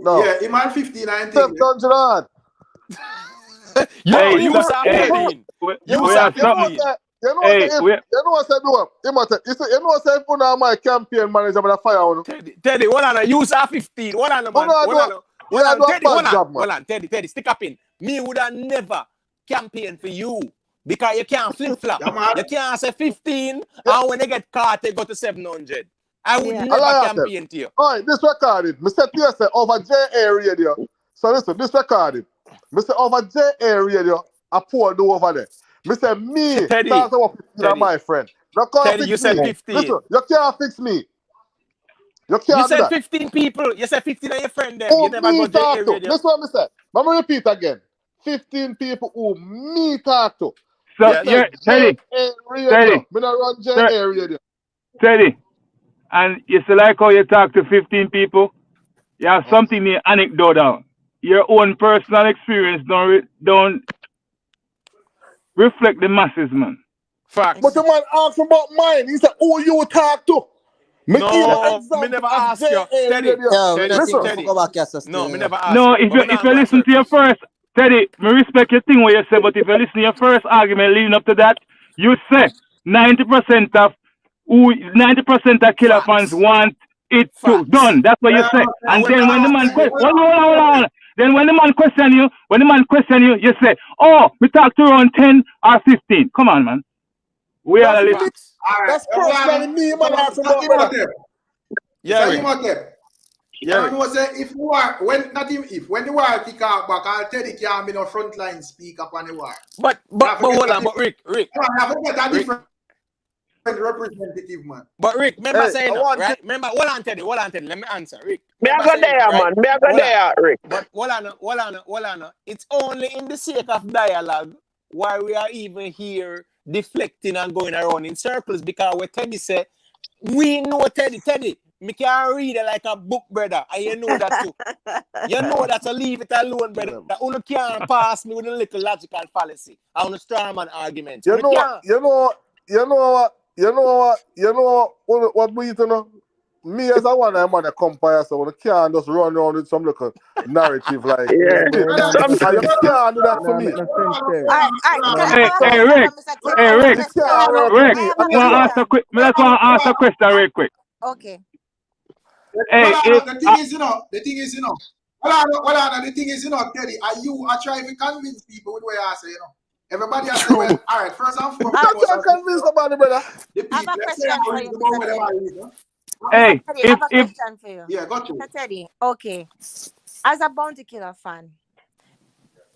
No. Yeah, him and 15 I think. 700 odd. Yo, Hey, you so- saw hey, 15. we You have saw something. 15. You know Hey, what I do? You know if you know my campaign manager, I'm fire on. Teddy, hold on. You saw 15. Hold on, man. Hold on, Teddy. Hold on, Teddy. Stick up in. Me would have never campaigned for you because you can't flip flop. You can't say 15 and when they get caught, they go to 700. I would never campaign to you. All right, this recorded. Mr. T.S. over JA radio. So listen, this recorded. Mr. over JA radio, I poured over there. Mr. Me, Teddy, that's what 15 my friend. You can't Teddy, fix you said me. 15. Listen, you can't fix me. You can't You do said that. 15 people. You said 15 of your friend them. Who You never me go talk JA to? radio. Listen what I said. Let me repeat again. 15 people who me talk to. So Mr. you're Teddy. Radio. Me not run JA radio. Teddy, and you see like how you talk to 15 people, you have something in anecdotal. Your own personal experience don't reflect the masses, man. Facts. But the man asked about mine. He said, who you talk to? Me never ask you. Teddy. Teddy. Go back here, sister. No, me never ask No, you. if you listen to your first, Teddy, me respect your thing what you say, but if you listen to your first argument leading up to that, you say 90% of Killer fans want it to done. That's what you say. And then when the man hold on. Then when the man question you, you say, oh, we talk to around 10 or 15. Come on, man. We are listening. That's personally me, man. Yeah, Yeah, if you are when the war kick out back, I'll tell you can't be no frontline speak up on the war. But hold on, but Rick. I forget a different representative, man. But Rick, remember saying that, right? Remember, hold on, Teddy. Let me answer, Rick. Me I go there, man. Me I go there, Rick. But hold on. It's only in the sake of dialogue why we are even here deflecting and going around in circles because what Teddy said, we know Teddy. Me can read it like a book, brother, and you know that too. You know that, so leave it alone, brother. You can't pass me with a little logical fallacy on a strawman argument. You know what we know? Me as a one man a compare, so you can't just run around with some little narrative like yeah. you can't do that for me. Rick, let's ask a question real quick. Okay. Hey, the thing is, Teddy, are trying to convince people with what I say, you know. Everybody has to well, all right, first and foremost. I can't convince somebody, brother. I have a question for you, Mr. Teddy. Hey, I have a question for you. Yeah, got you. Mr. Teddy, okay. As a Bounty Killer fan,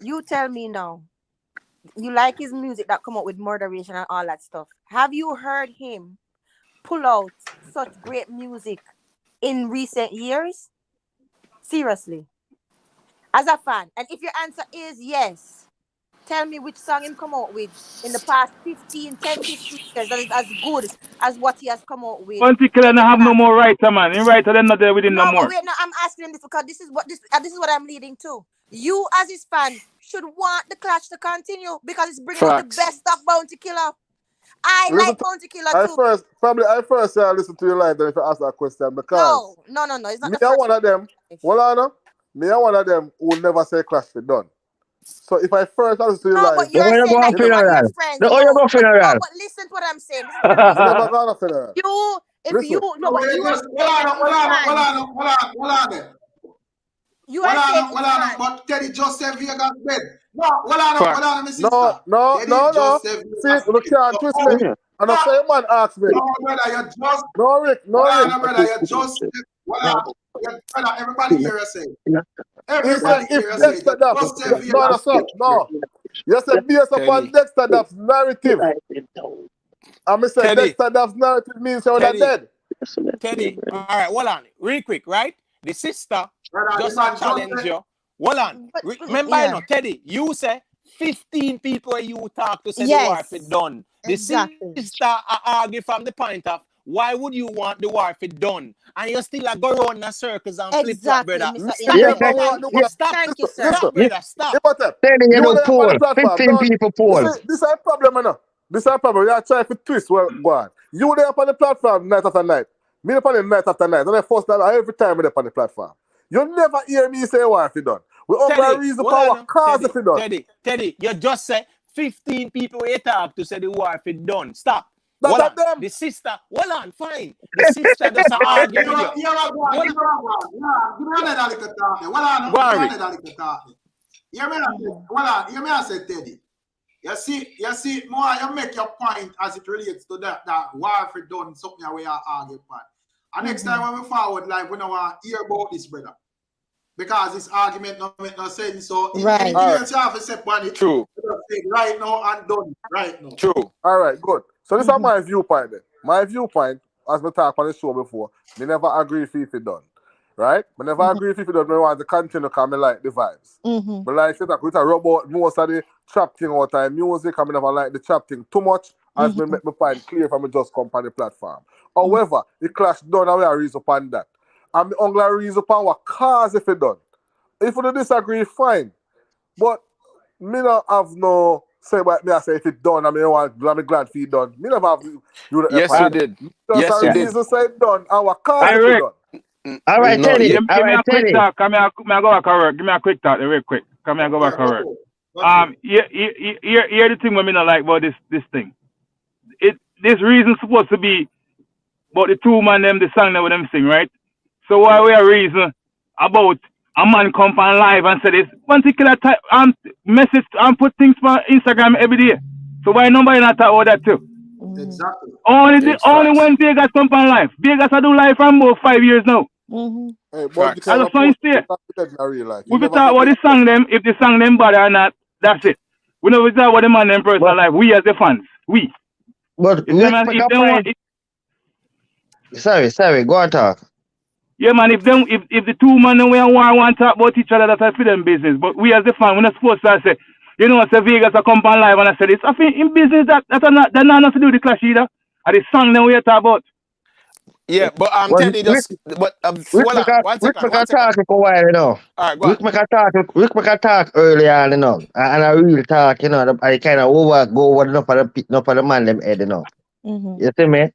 you tell me now, you like his music that come up with Murderation and all that stuff. Have you heard him pull out such great music in recent years? Seriously. As a fan. And if your answer is yes, tell me which song him come out with in the past 10, 15 years that is as good as what he has come out with. Bounty Killer don't have no more writer, man. In writer, they're not there with him no more. Wait, no, I'm asking him this because this is what I'm leading to. You as his fan should want the clash to continue because it's bringing out the best of Bounty Killer. I like Bounty Killer too. I first say I listen to your live then if you ask that question because no, it's not me the first one of them. Me one of them who never say clash for done. So if I first listen to your live, but you're saying that you want your friends. But listen to what I'm saying. Never gonna funeral. You are saying but Teddy just said Vegas dead. No. See, you can't twist me. And the same man asked me. No, brother, you just. No, Rick. No, Hold Rick. on, brother, you just. Brother, everybody here say. He said Everybody if here say. Dexter Daff. Just say No, Vegas. stop. No. You said based upon Dexter Daff's narrative. And I said Teddy. Dexter Daff's narrative means you're dead. Teddy, all right, hold on, real quick, right? The sister just a challenge you. Hold on, remember, you know, Teddy, you say 15 people you talk to say the war for done. The sister argue from the point of why would you want the war for done? And you still go around in circles and flip flop, brother. Stop, Thank you, sir. Stop, brother, stop. You know, there poll. on the platform. 15 people poll. This is a problem, you know. This is a problem. You are trying to twist where go on. You there up on the platform night after night. Me up on the night after night. And I first time every time me up on the platform. You never hear me say what if you done. We only reason for our cause if you done. Teddy, you just say 15 people you talk to say the war if it done. Stop. That's them. The sister, hold on, fine. The sister just argue with you. Give me another little talk. Hear me, I say, Teddy. You see, more you make your point as it relates to that war for done something where you argue about. And next time when we forward, like, we don't want to hear about this, brother. Because this argument don't make no sense. So, right. You have to say on it. True. Right now and done. Right now. True. All right, good. So this is my viewpoint then. My viewpoint, as we talked on the show before, me never agree if it done. Right? Me never agree if it done. Me want to continue because me like the vibes. But like I said, we rub out most of the trap thing out of music. I never like the trap thing too much. As me make my point clear for me just come on the platform. However, the clash done away a reason upon that. And the only reason upon what cause if it done. If you disagree, fine. But me not have no say about me. I say if it done, I mean, I'm glad for it done. Me never have you. Yes, you did. Yes, you did. Say it done. And what cause if it done. All right, Teddy. Give me a quick talk. Come here, I go back to work. Give me a quick talk, real quick. Come here, I go back to work. Here the thing what me not like about this thing. This reason supposed to be about the two man them the song that with them sing, right? So why we a reason about a man come on live and say this particular type message and put things on Instagram every day. So why nobody not talk about that too? Exactly. Only when Vegas come on live. Vegas I do live for about 5 years now. Hey, but as a song stay. We can talk about the song them, if the song them bad or not, that's it. We never talk about the man them personal life. We as the fans. We. But sorry, go on talk. Yeah, man, if the two men we want to talk about each other, that's for them business. But we as the fan, we're not supposed to say, you know, say Vegas a come on live and I said it's I think in business that not nothing to do with the clash either. And the song then we talk about. Yeah, but I'm telling you just but one second. Talk for a while, you know. All right, go on. Rick talk earlier, you know. And I really talk, you know, I kind of go over enough of the man them head, you know. You see me?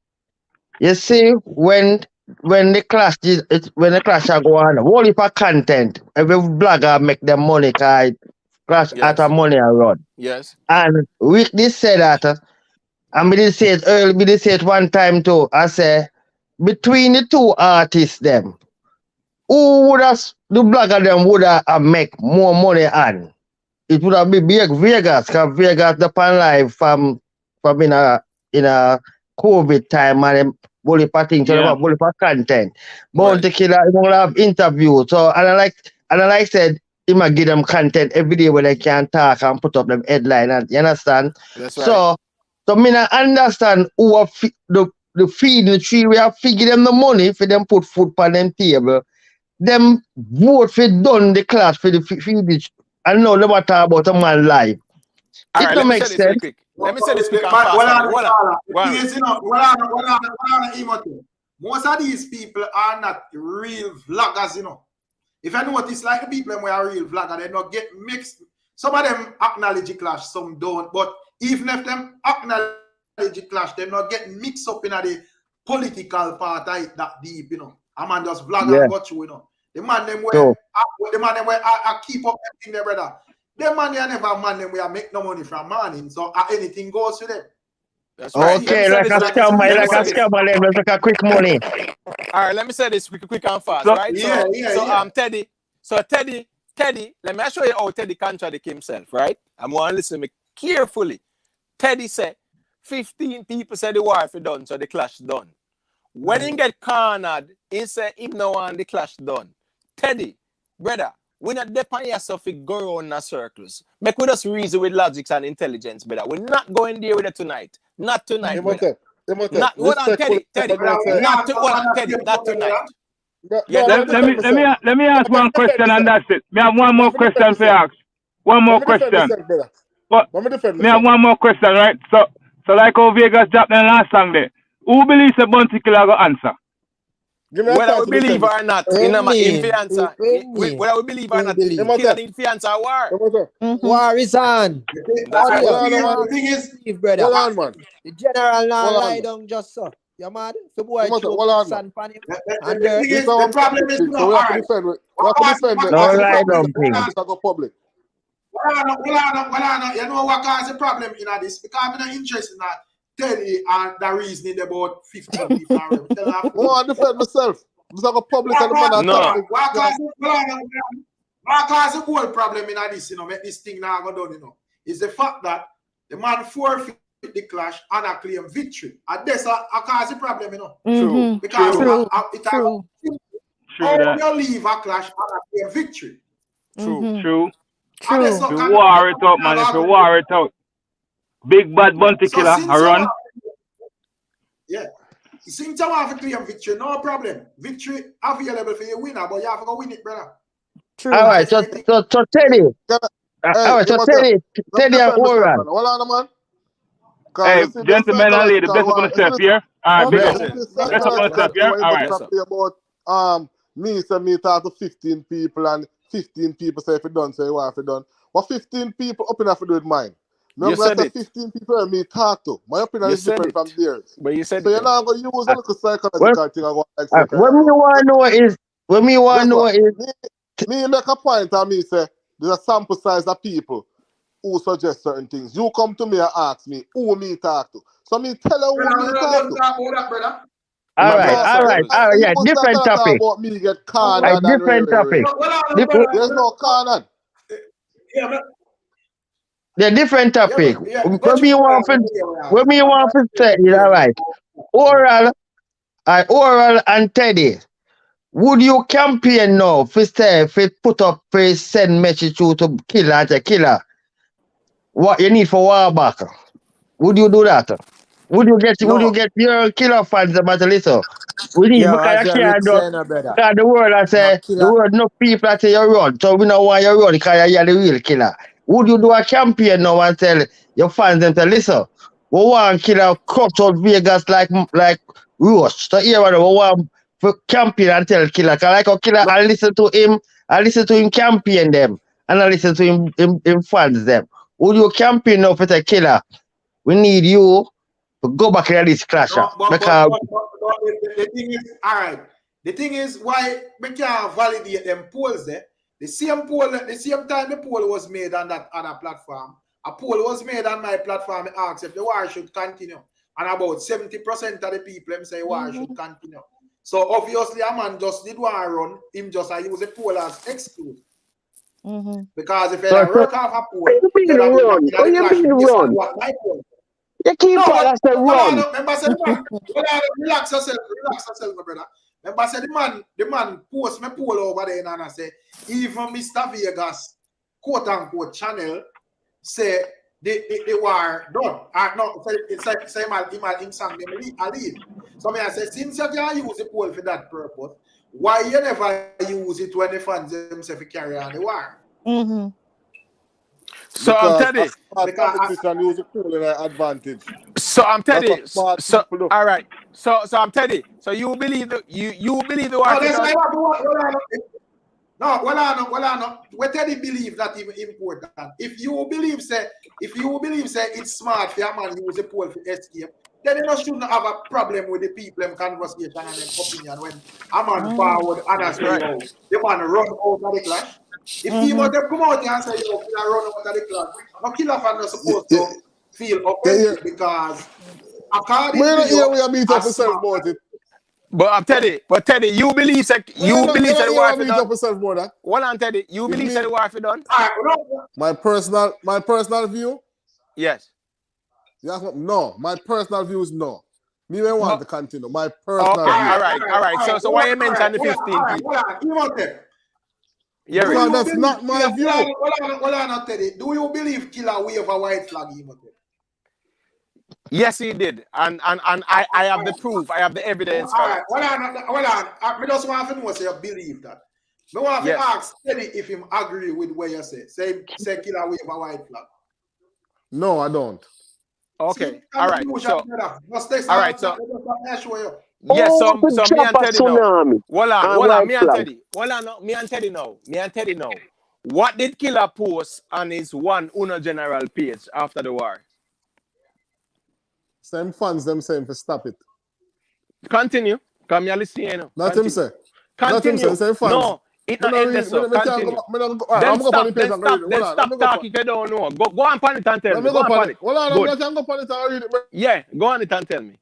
You see when the clash are go on, whole heap of content, every blogger make them money cause clash out of money around. Yes. And Rick did say that, and me did say it early, me did say it one time too. I say between the two artists them, who would have the blogger them would have make more money on? It would have been Vegas, because Vegas the pan live from in a COVID time and bully for things, bully for content. Bounty Killa, you will have interviews. So and I like said, he might give them content every day where they can talk and put up them headline. And you understand? That's right. So me not understand who are the feeding the tree. We have figure them the money for them put food on them table. Them vote for done the class for the feeding. I know they want to talk about a man life. All it right, don't make sense. Let me say this quick. Most of these people are not real vloggers, you know. If I notice, like the people who are real vloggers, they don't get mixed. Some of them acknowledge the clash, some don't. But even if them acknowledge the clash, they're not getting mixed up in the political part of it that deep, you know. A man just vlog and got you, you know. The man them where I keep up everything there, brother. Them man they never man them where make no money from morning, so anything goes to them. That's right. Okay, like a scammer, like a quick money. All right, let me say this quick and fast, right? Teddy. So Teddy, let me show you how Teddy contradict himself, right? I'm going to listen to me carefully. Teddy said 15 people say the war for done, so the clash done. When he get cornered, he say him no want the clash done. Teddy, brother, we not depend yourself to go around in circles. Make we just reason with logic and intelligence, brother. We're not going there with it tonight. Not tonight, brother. Not hold on, Teddy. Not tonight. Let me ask one question and that's it. Me have one more question for you ask. One more question. But me have one more question, right? So like how Vegas dropped in the last song there. Who believes a Bounty Killer go answer? Whether we believe or not, in my influencer. Whether we believe or not, Killer the influencer war. War is on. The thing is, brother. Hold on, man. The general now Hold on, lie man. down just so. You mad? The boy Hold throw on, sand pan him. And the thing is, the problem is, so we have to defend it. We have to defend it. No lie down, thing. It's go public. Well, you know what cause the problem in this? Because I'm not interested in that. Teddy and the reasoning about 15 people. I want to defend myself. This is go public and the man what cause the whole problem in this, you know, make this thing now go done, you know, is the fact that the man forfeit the clash and a claim victory. And that's a cause the problem, you know. True. Because True. how you leave a clash and a claim victory. True. If you war it out, man. If you war it out. Big bad Bounty Killer, I run. Yeah. Since you have to claim victory, no problem. Victory available for your winner, but you have to go win it, brother. True. All right, so Teddy. All right, so Teddy and Oran. Hold on, man. Hey, gentlemen and ladies, bless up on the step here. All right, big up. Bless up on the step here. All right. About me say me talk to 15 people and 15 people say if it done, say why if it done. What 15 people up enough to do with mine? You said it. 15 people and me talk to. My opinion is different from theirs. But you said so it. you're not going to use a little psychological thing. What me want to know is me make a point and me say there's a sample size of people who suggest certain things. You come to me and ask me who me talk to. So me tell you who me talk to. All right, yeah, different topic. About me get cornered different topic. There's no cornered. The different topic. What me want to say is all right. Oral and Teddy. Would you campaign now for put up for send message to Killa and say Killa? What you need for war back? Would you do that? Would you get your Killa fans about to listen? We need because you can't do because the world I say the world no people that say you run. So we don't want you run because you're the real Killa. Would you do a campaign now and tell your fans them to listen? We want Killa cut out Vegas like roast. So here we want for campaign and tell Killa. Cause like how Killa I listen to him campaign them and I listen to him fans them. Would you campaign now for the Killa? We need you to go back in this clash. Because the thing is, all right. The thing is why we can't validate them polls there. The same time the poll was made on that other platform, a poll was made on my platform and asked if the war should continue. And about 70% of the people say war should continue. So obviously a man just did one run, him just use a poll as excuse. Because if I work off a poll, you keep on as a run. Remember, say, relax yourself, my brother. Remember, I said the man post me poll over there and I say, even Mr. Vegas, quote unquote channel, say the war done. No, say him sang them a lead. So I say, since you can use the poll for that purpose, why you never use it when the fans themselves carry on the war? So I'm Teddy. Use the poll in an advantage. So I'm Teddy. So all right. So I'm Teddy. So you believe the war? No, what Teddy believe that even important. If you believe say it's smart for a man use a poll for escape, then you shouldn't have a problem with the people in conversation and in opinion when a man forward and as well the man run out of the clash. If he want to come out and say you run out of the clash, no Killa fan not supposed to feel offended because according to you, we are beat up yourself about it. But Teddy, you believe that the war for done? Hold on, Teddy. You believe that the war for done? My personal view? Yes. No, my personal view is no. Me may want to continue. My personal Okay, view. all right. So why you mention the 15 people? Yeah, because that's not my view. Hold on, Teddy. Do you believe Killa wave a white flag? Yes, he did, and I have the proof. I have the evidence for it. Hold on. I just want to know if you believe that. I want to ask Teddy if him agree with what you say. Say Killa wave a white flag. No, I don't. Okay, all right. So, all right. So, yes, so me and Teddy now. Hold on. Me and flag. Teddy. Hold on. Me and Teddy now. What did Killa post on his one Uno General page after the war? Same fans them saying to stop it. Continue. Come here, listen. You know. Not him say. Continue. Not him say. Same fans. No, it not end this up. Continue. Then stop talking if you don't know. Go on pan it and tell me. Go on pan it. Hold on, I can go pan it and read it. Yeah, go on it and tell me.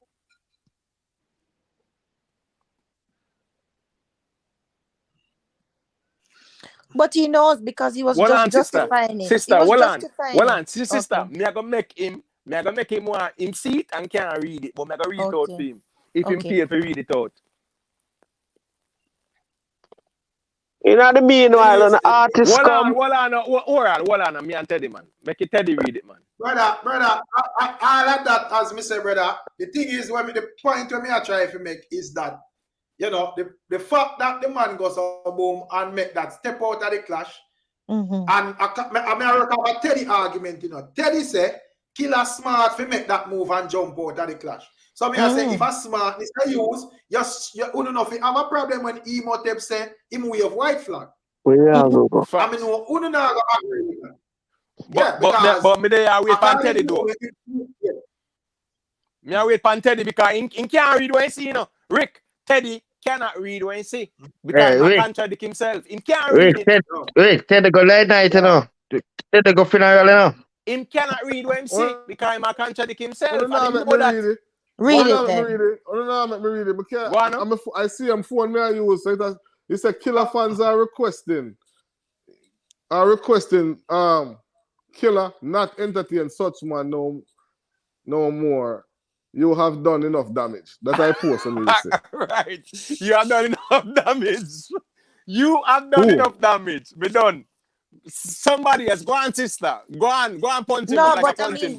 But he knows because he was just justifying it. Sister, hold on. Sister, me I gonna make him want him see it and can't read it, but me I gonna read it out for him. If him pay to read it out. You know the meanwhile, an artist come. Hold on, me and Teddy, man. Make it Teddy read it, man. Brother, I like that as me say, brother. The thing is, the point where me I try to make is that, you know, the fact that the man goes boom and make that step out of the clash, and I recover Teddy argument, you know. Teddy say, Killa smart to make that move and jump out of the clash. So me I say, if a smart is a use, you don't know if you have a problem when Emotep say him wave white flag. I mean, no, who don't agree with that. But me there wait for Teddy though. Me I wait for Teddy because he can't read what he see, you know. Rick, Teddy cannot read what he see because he contradict himself. He can't read it. Rick, Teddy go late night, you know. Teddy go funeral, you know. Him cannot read what he see because he contradict himself. Read it then. Let me read it. I see him phone me I use. So he said Killa fans are requesting Killa not entertain such man no more. You have done enough damage. That I post on you say. Right. You have done enough damage. You have done enough damage. Be done. Somebody else. Go on, sister. Go on punch him. No, but I mean,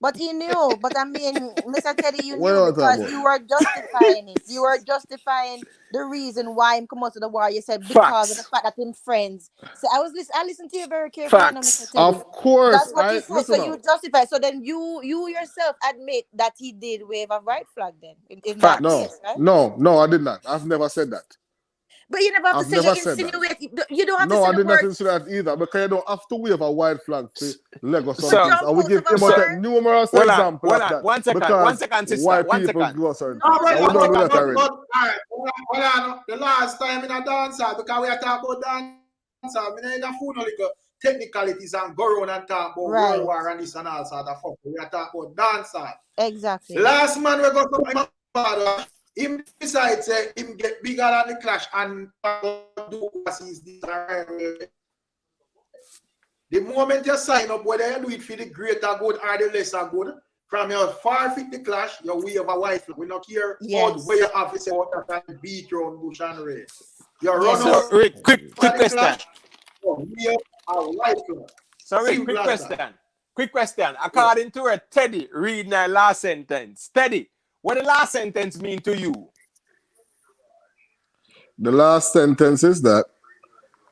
but he knew. But I mean, Mr. Teddy, you knew because you were justifying it. You were justifying the reason why him come out to the war. You said because of the fact that him friends. So I listened to you very carefully. Mr. Teddy. Of course. That's what you said. So you justify. So then you yourself admit that he did wave a white flag then. In that case, right? No, I did not. I've never said that. But you never have to say you insinuate. You don't have to say I did not insinuate that either because you don't have to wave a white flag to Lego something. And we give him numerous examples of that. One second, sister. Why one people second. go certain Hold on. The last time in a dancehall, because we are talking about dancehall, we don't have food like technicalities and go around and talk about World War and this and all sort of fuck. We are talking about dancehall. Exactly. Last man we go to my father. Him decides him get bigger than the clash and do what he's desiring. The moment you sign up, whether you do it for the greater good or the lesser good, from your forfeit the clash, you wave a white flag. We not care where you have to say what that beat around bush and race. You run out. Quick question. Wave a white flag. Sorry, quick question. According to Teddy, read the last sentence. Teddy, what the last sentence mean to you? The last sentence is that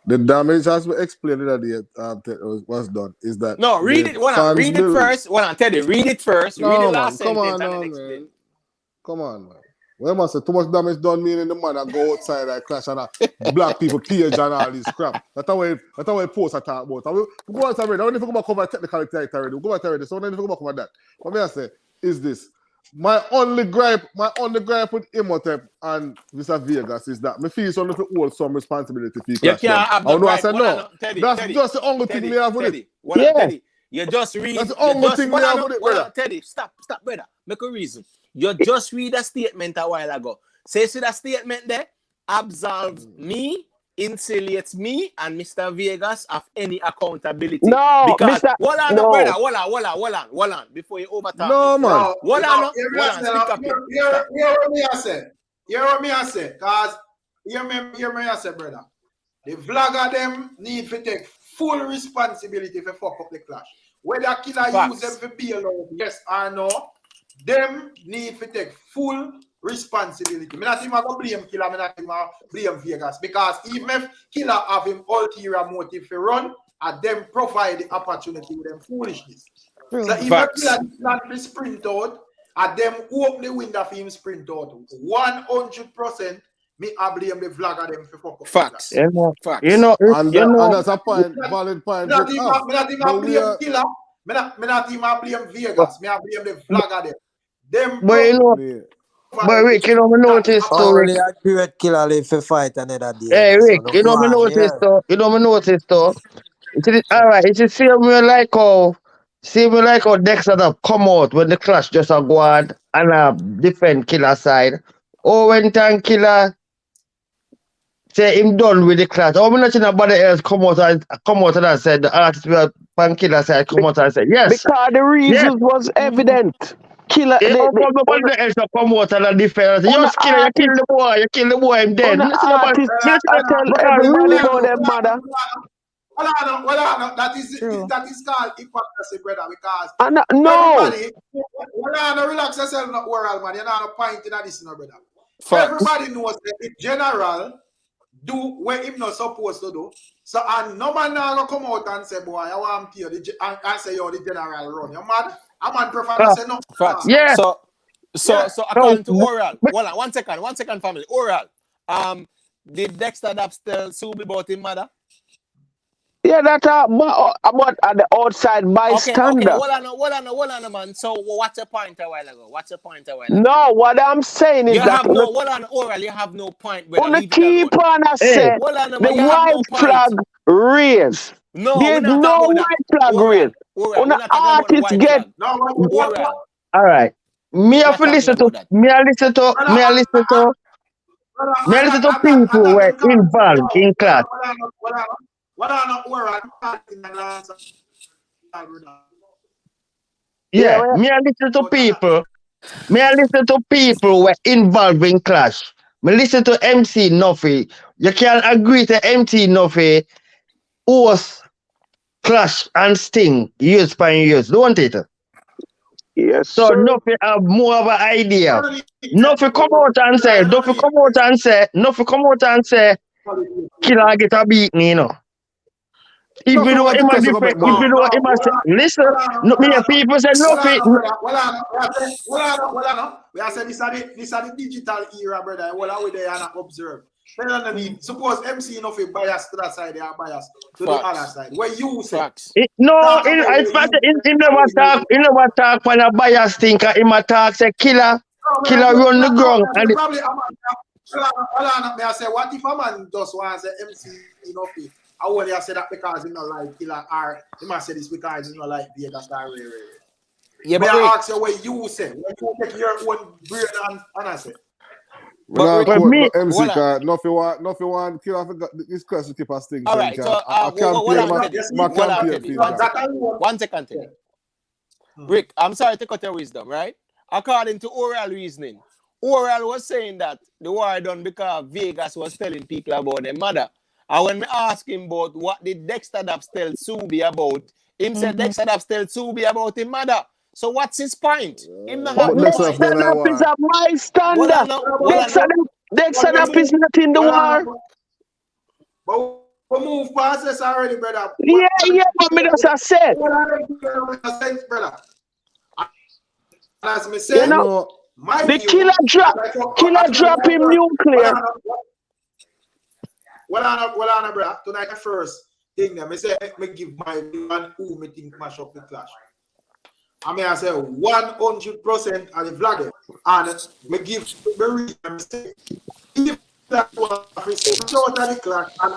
the damage, as we explained that was done, is that no. Read it. Read it first. Teddy, read it first. No, read the man, last sentence and then explain. Man. Come on, man. Well, must say too much damage done meaning the man that go outside and clash and black people page and all this crap. That's how we post I talk about. We go outside already. I don't even go back over technical already. We go out already. So I don't even go back over that. What may I say is this. My only gripe with Imhotep and Mr. Vegas is that me feel some of the hold some responsibility for you can't have no I said no. That's just the only thing we have with it. Teddy, you just read. That's the only thing we have with it, brother. Teddy, stop, brother. Make a reason. You just read a statement a while ago. Say that statement there absolves me insulates me and Mr. Vegas of any accountability. No, Because Mr. hold on, No. brother, hold on, before you overtalk No, me. man. Hold on, stick up here. Hear what me I say. Hear what me I say. Cause hear me I say, brother. The vlogger them need to take full responsibility for fuck up the clash. Whether Killa use them for bail out, yes or no, them need to take full responsibility. Me not even go blame Killa, me not even blame Vegas. Because even if Killa have him ulterior motive to run, and them provide the opportunity with them foolishness. So even if Killa plan to sprint out, and them open the window for him sprint out, 100%. Me I blame the vlogger them for fuck up. Facts. You know, Facts. you know, And that's a point, valid point. Me not even blame Killa. Me not even blame Vegas. Me I blame the vlogger them. Them but you know, but Rick, you know, me notice I too, only Rick. agree with Killa if he fight another day. Hey, So Rick, no you know, me go on, notice yeah. too. You know, me notice too. All right, it's the same way like how Dexter have come out when the clash just a go on and defend Killa side. Oh, when time Killa say him done with the clash. Oh, me not seeing nobody else come out and said the artist will pan Killa side come out and say yes. Because the reasons was evident. Killa, Nobody else come out and defend. You Killa, you kill the boy, him dead. On the artist, I tell everybody about them mother. Well, that is called hypocrisy, brother. Because no. everybody, relax yourself, not worry, man. You're not a point in this, no, brother. Everybody knows that the general do what him not supposed to do. So, and no man now gonna come out and say, boy, I want to and say, you're the general run. You're mad? A man prefer to say no. Facts. Yeah. So according to Oral, hold on, one second, family. Oral, did Dexter Daps tell Subi about him mother? Yeah, that's about the outside bystander. Okay, hold on, man. So what's your point a while ago? No, what I'm saying is that hold on, Oral, you have no point, brother. On the keep on I said the white flag raised. There's no white flag raised. On the artist get all right. Me have to listen to people who were involved in class. Yeah, me I listen to people. Me I listen to people who were involved in clash. Me listen to MC Nuffy. You can't agree to MC Nuffy was clash and sting years by years, don't it? Yes. So Nuffy have more of an idea. Nuffy come out and say, Killa get a beat me, you know. If you know him a different, if you know him a say, listen, people say Nuffy. We are saying this are the digital era, brother. Well, how they are observe. Suppose MC Nuffy bias to that side, they are biased to the other side. Where you say he never talk when a bias thinker, him a talk say Killa run the ground. And probably I say, what if a man just wants to MC Nuffy? I only say that because he not like Killa, or he must say this because he not like Vegas or Yeah, but I ask you what you say. When you take your own brain and answer. But MC card, nothing want Killa this question keep us things. All right, so one second. Rick, I'm sorry to cut your wisdom, right? According to oral reasoning, Oral was saying that the war done because Vegas was telling people about their mother. And when me ask him about what did Dexter Daps tell Subi about, him said Dexter Daps tell Subi about his mother. So what's his point? Him not have no Dexter Daps is a bystander. Dexter Daps is not in the war. But we move past this already, brother. Yeah, but me just said. Brother. As me said, you know, the Killa drop him nuclear. Well, on, brother. Tonight, first thing, me say, me give my view on who me think mash up the clash. I mean, I say 100% of the vlogger, and me give the reason. Me say, if that was short of the clash and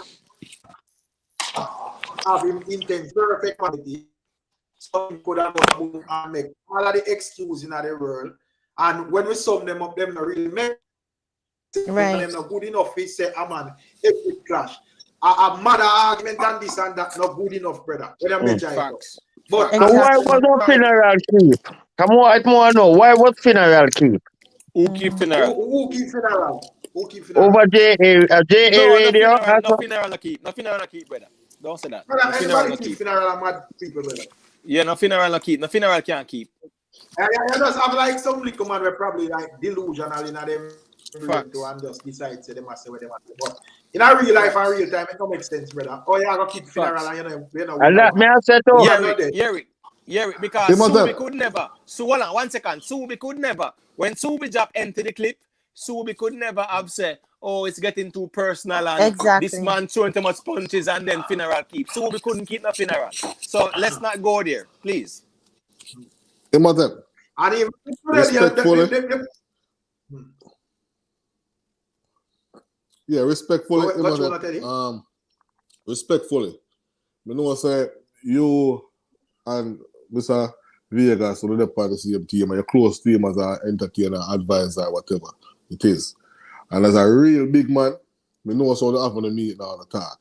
have him intense perfect quality, so he could have moved and make all of the excuses in the world. And when we sum them up, them not really make Right. them not good enough. He say, man, every clash. A mother argument and this and that not good enough, brother. When I measure it up. But So why was the funeral keep? Come on, I want to know why was funeral keep? Who keep funeral? Who keep funeral? Who keep funeral? Over JA No, radio? no funeral no keep. No funeral no keep, brother. Don't say that. Brother, No funeral no everybody keep keep. funeral and mad people, brother. Yeah, no funeral no keep. No funeral can't keep. I just have like some little man were probably like delusional in them brain to and just decide say they must say what they must say. But in a real life and real time, it don't make sense, brother. Oh, yeah, I gotta keep funeral and you know. And that me I said to Yeah, because Subi could never. So hold on, 1 second. Subi could never. When Subi drop into the clip, Subi could never have said, oh, it's getting too personal and this man throwing too much punches and then funeral keep. Subi couldn't keep the funeral. So let's not go there, please. And even respectfully. Yeah, respectfully. Respectfully. You know what I say? You and Mr. Vegas are the part of the same team and you're close to him as an entertainer, advisor, whatever it is. And as a real big man, you know what's all happen to me now the talk.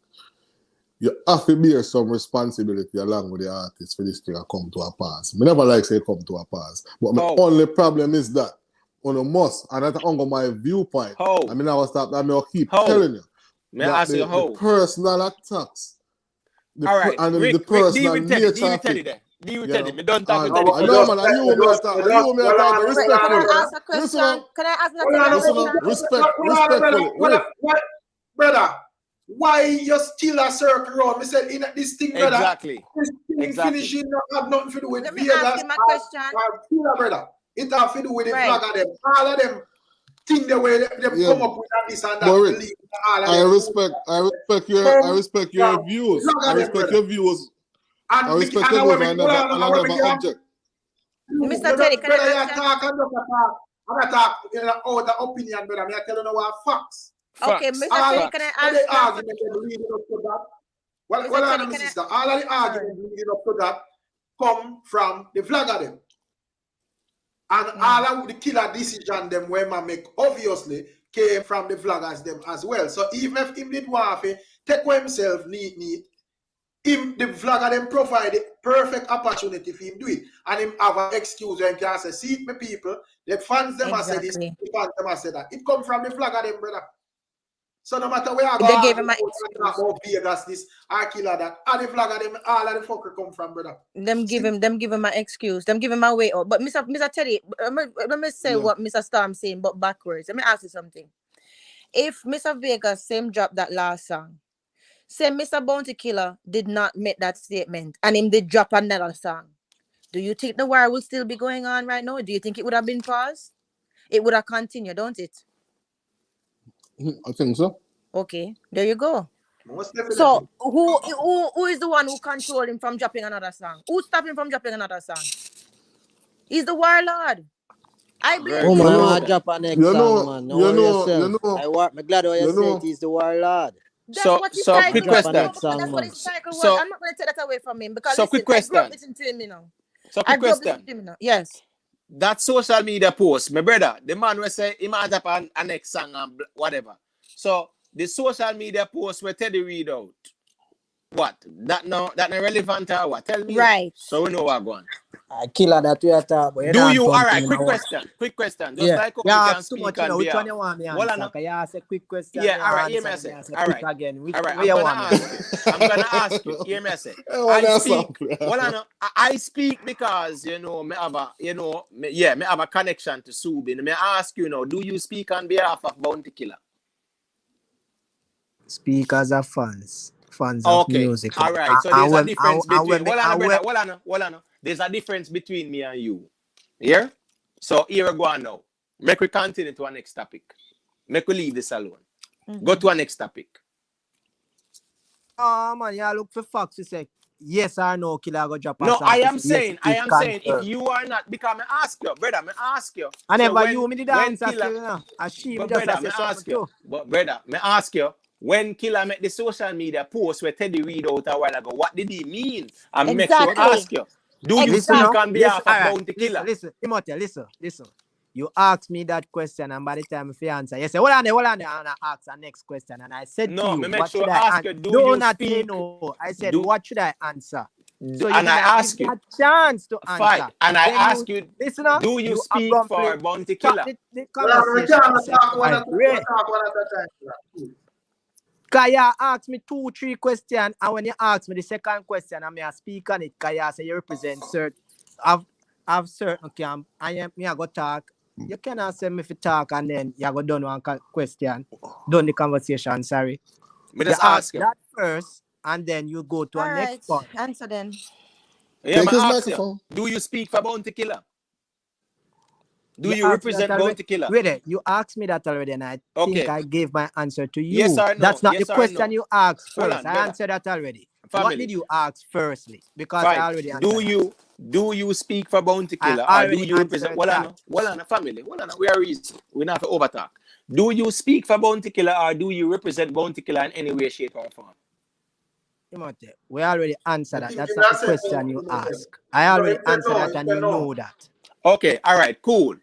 You have to bear some responsibility along with the artist for this thing to come to a pass. I never like say come to a pass. But my only problem is that on a must, and that's under my viewpoint. I mean, I will stop. I will keep telling you. May I ask you how? The personal attacks. All right, and Rick, the personal Rick, nature deal with Teddy there. Deal with Teddy. Me don't talk with I Teddy. know, man. I you me attack. Respectfully. Can I ask a question? Can I ask a question? Respectfully. Brother, why you still a circle around? Me said in this thing, brother. Exactly. This thing finishing not have nothing to do with Let me ask him a question. Brother. It have to do with the flag of them. All of them think the way they come up with this and that. I respect your views. I respect your views. I respect your views and I never object. Mr. Teddy, can I ask you? I'm not talking out the opinion, brother. I'm telling you what facts. Okay, Mr. Teddy, can I ask you? All the arguments leading up to that. Well, sister, all of the arguments leading up to that come from the flag of them. And all of the killer decision them when man make obviously came from the vloggers them as well. So even if him did want to take for himself neat, him the vlogger them provide the perfect opportunity for him do it. And him have an excuse when he can say, see my people, the fans them have said this, the fans them have said that. It come from the vlogger them, brother. So no matter where I go, they gave him about Vegas, this or Killa that, all the vlogger them, all of the fucker come from, brother. Them give him an excuse. Them give him a way out. But Mr. Teddy, let me say what Mr. Storm saying, but backwards. Let me ask you something. If Mr. Vegas same drop that last song, say Mr. Bounty Killer did not make that statement and him did drop another song, do you think the war will still be going on right now? Do you think it would have been paused? It would have continued, don't it? I think so. Okay, there you go. So who is the one who controlled him from dropping another song? Who stopped him from dropping another song? He's the warlord. I believe. Oh man, I drop a next song, man. No worry yourself. I'm glad what you said. He's the warlord. That's what his title quick question. That's what his title was. I'm not going to take that away from him because quick question. I grew up listening to him, you know. So quick question. Yes. That social media post, my brother, the man will say he might drop a next song and whatever. So the social media post where Teddy read out, what? That not relevant or what? Tell me. Right. So we know what going. Killer that we are talking about. Do you? All right. Quick question. Just like you can speak much, on which one you want me to answer? You ask a quick question. Yeah. All right. Hear me I say. All right. Again. Which all right. I'm gonna ask you. Hear me I say. I speak because me have a connection to Subin. Me ask you now. Do you speak on behalf of Bounty Killer? Speak as a fans of music. All right. So there's a difference between. There's a difference between me and you. Yeah? So here we go on now. Make we continue to our next topic. Make we leave this alone. Go to our next topic. Oh man, you look for facts to say yes or no, Killa go drop a No, song. I am saying if you are not, because I ask you, brother, I ask you. I never you me the answer still, you know. But brother, I ask you. But brother, I ask you. When Killa make the social media post where Teddy read out a while ago, what did he mean? And make sure I ask you. Do you speak on behalf of Bounty Killer? Listen, Timothy, listen. You asked me that question, and by the time if you answer, you say, hold on there, and I ask the next question. And I said to No, you, me make what sure should I ask answer? you, do No, you not say speak? no. I said, Do, what should I answer? So you and I didn't ask give me you. a chance to answer. Fine. And I Then ask you, listen up, do you speak abruptly for Bounty stop Killer? the Well, we conversation. can't I said, talk one I at pray. a time. Kaya asked me 2-3 questions, and when you ask me the second question, I may speak on it. Kaya say you represent certain, I've certain camp. I go talk. You cannot say me to talk and then you go done one question, done the conversation. Sorry. Me You just ask ask you. that first, and then you go to a next part. Answer then. Yeah, Take me his ask microphone. you, do you speak for Bounty Killer? Do you asked me that represent already. Bounty Killer? Wait, you asked me that already, and I think I gave my answer to you. Yes or no? That's not Yes the or question no? you asked Hold first. on, I brother. answered that already. Family. What did you ask firstly? Because Fine. I already answered. Do you speak for Bounty Killer, I or do already you represent? answered Well, on a family. Well, on we are reason. We not have to overtalk. Do you speak for Bounty Killer, or do you represent Bounty Killer in any way, shape, or form? We already answered that. That's not the question you asked. I already answered that, and you know that. Okay, all right, cool.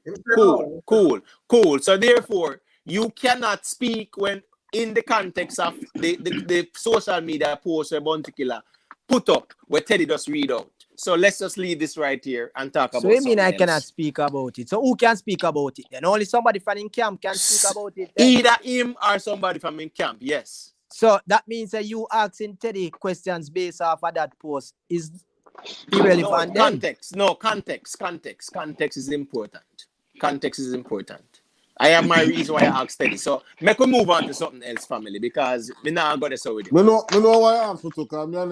So therefore, you cannot speak when in the context of the social media post where Bounty Killer put up where Teddy just read out. So let's just leave this right here and talk about So you mean I something cannot else. speak about it? So who can speak about it then? Only somebody from in camp can speak about it then? Either him or somebody from in camp, yes. So that means that you asking Teddy questions based off of that post is irrelevant No, then? Context is important. Context is important. I have my reason why I asked Teddy. So make we move on to something else, family, because me now got this with you. Me know why I asked for to come. No,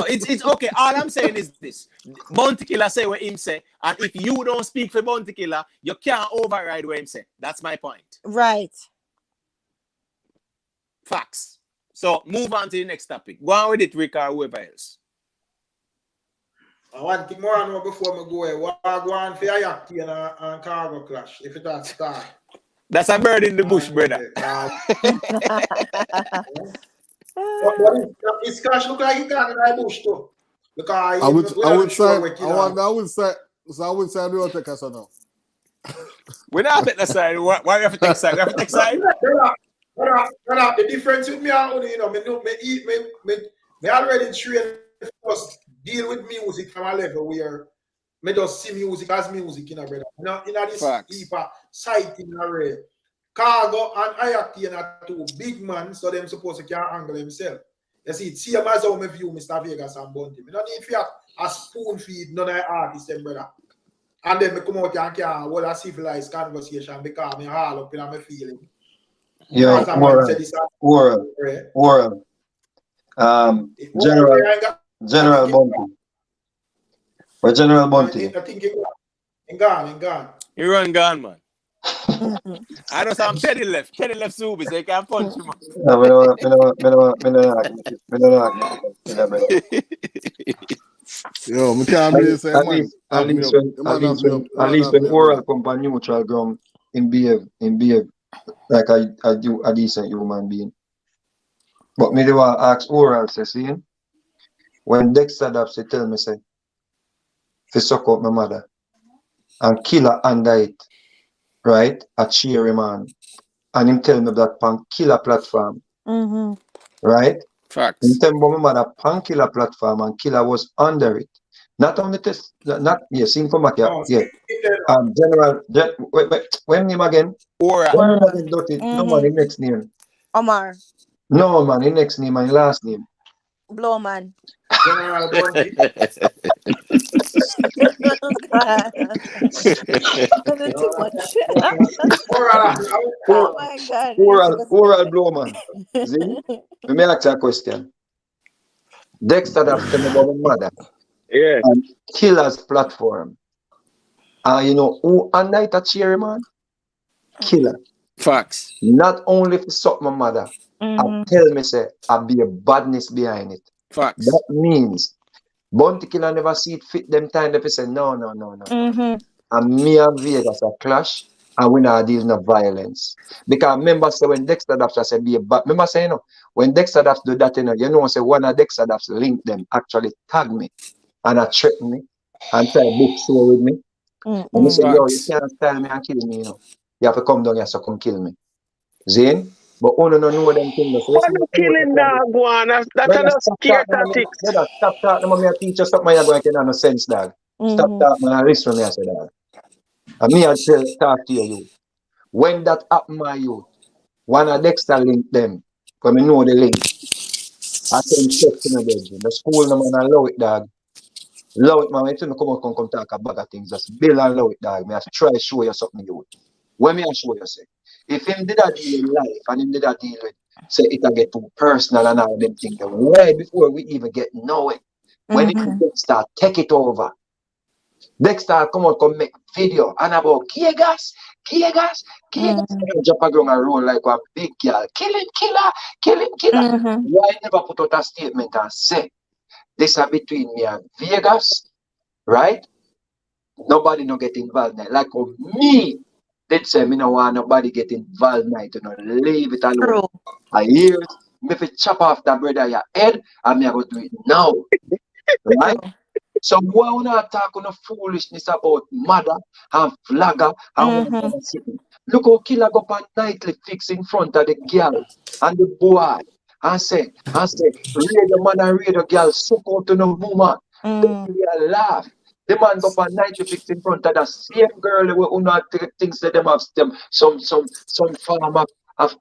it's okay. All I'm saying is this. Bounty Killer say what him say, and if you don't speak for Bounty Killer, you can't override what him say. That's my point. Right. Facts. So move on to the next topic. Go on with it, Rick, or whoever else. I want to more know before me go. What go on for Octane and Khago clash? If it has start. That's a bird in the bush, brother. But his clash look like he can't in the bush too. Because I would say I don't take us now. We're not taking the side. Why we have to take side? We have to take side. The difference with me, you know, me already trained first deal with music from a level where me just see music as music, you know, brother. You know this deeper side in array. Khago and Octane are two big man, so them supposed to can angle himself. You see, it's same as how me view Mr. Vegas and Bunty. Me don't need to a spoon feed none of the artists, them brother. And then me come out and can hold a civilized conversation because me all up in my feeling. Yo, world. General Bunty. For General Bunty. I think he gone. He run gone, man. I know some Teddy left Subi, so he can't punch him. Yo, me can't believe say man. At least when Oral come on neutral ground, in behave like a decent human being. But me do ask Oral, say, see, when Dexter Daps tell me, say, to suck up my mother, and Killa under it, right? A cheery man. And him tell me that pan Killa platform. Right? Facts. Him tell me my mother pan Killa platform and Killa was under it. Not only this, information. General, when name again? Oral. No, the next name. Omar. No, man, the next name, my last name. Blowman. General Bunty. Oh my God. Oral Blowman. See? Let me ask you a question. Dexter Daps tell me about my mother. Yeah. And Killa's platform. You know who under it a cheery man? Killa. Facts. Not only for suck my mother, I tell me say I be a badness behind it. Facts. That means Bounty Killer never see it fit them time they say no. And me and Vegas a clash and we not deal no violence. Because remember say when Dexter Daps say be a bad, remember say when Dexter Daps do that say one of Dexter Daps link them actually tag me and threaten me and try to book show with me. And I say, yo, you Facts. can't style me and kill me, you know. You have to come down here, so come kill me. Zane? But only no know them things. So you What see the me promote the killing club. dog one? That are Brother, the stop scare talking, man. tactics. Brother, stop talking, man. I teach you something you're going to get no sense, dog. Stop talking, man. And listen to me, I say, dog. And me, I talk to you. When that happen, my youth, one of Dexter link them. Because me know the link. I send text to my bedroom. The school, no man, allow it, dog. Allow it, man. When you tell me come out, come talk a bag of things, just bill and allow it, dog. Me have to try to show you something, youth. When me I show you, say, if him did a deal with life and him did a deal with, say, it'll get too personal and all them things, way before we even get know it. When it Dexter take it over, Dexter come out, come make video and about Kiegas. Jump around and roll like a big girl. Kill him, killer. Why never put out a statement and say, this are between me and Vegas, right? Nobody no get involved now. Like me, did say me no want nobody get involved now. You know, leave it alone. True. I hear me fi chop off that brother your head and me I go do it now. Right? So why we not talk no foolishness about mother and flagger and what kind of sitting? Look how Killa go up nightly fix in front of the girl and the boy and say, read the man and read the girl, suck out to the woman. They laugh. The man go up nightly fix in front of the same girl who not thinks that them have some farmer of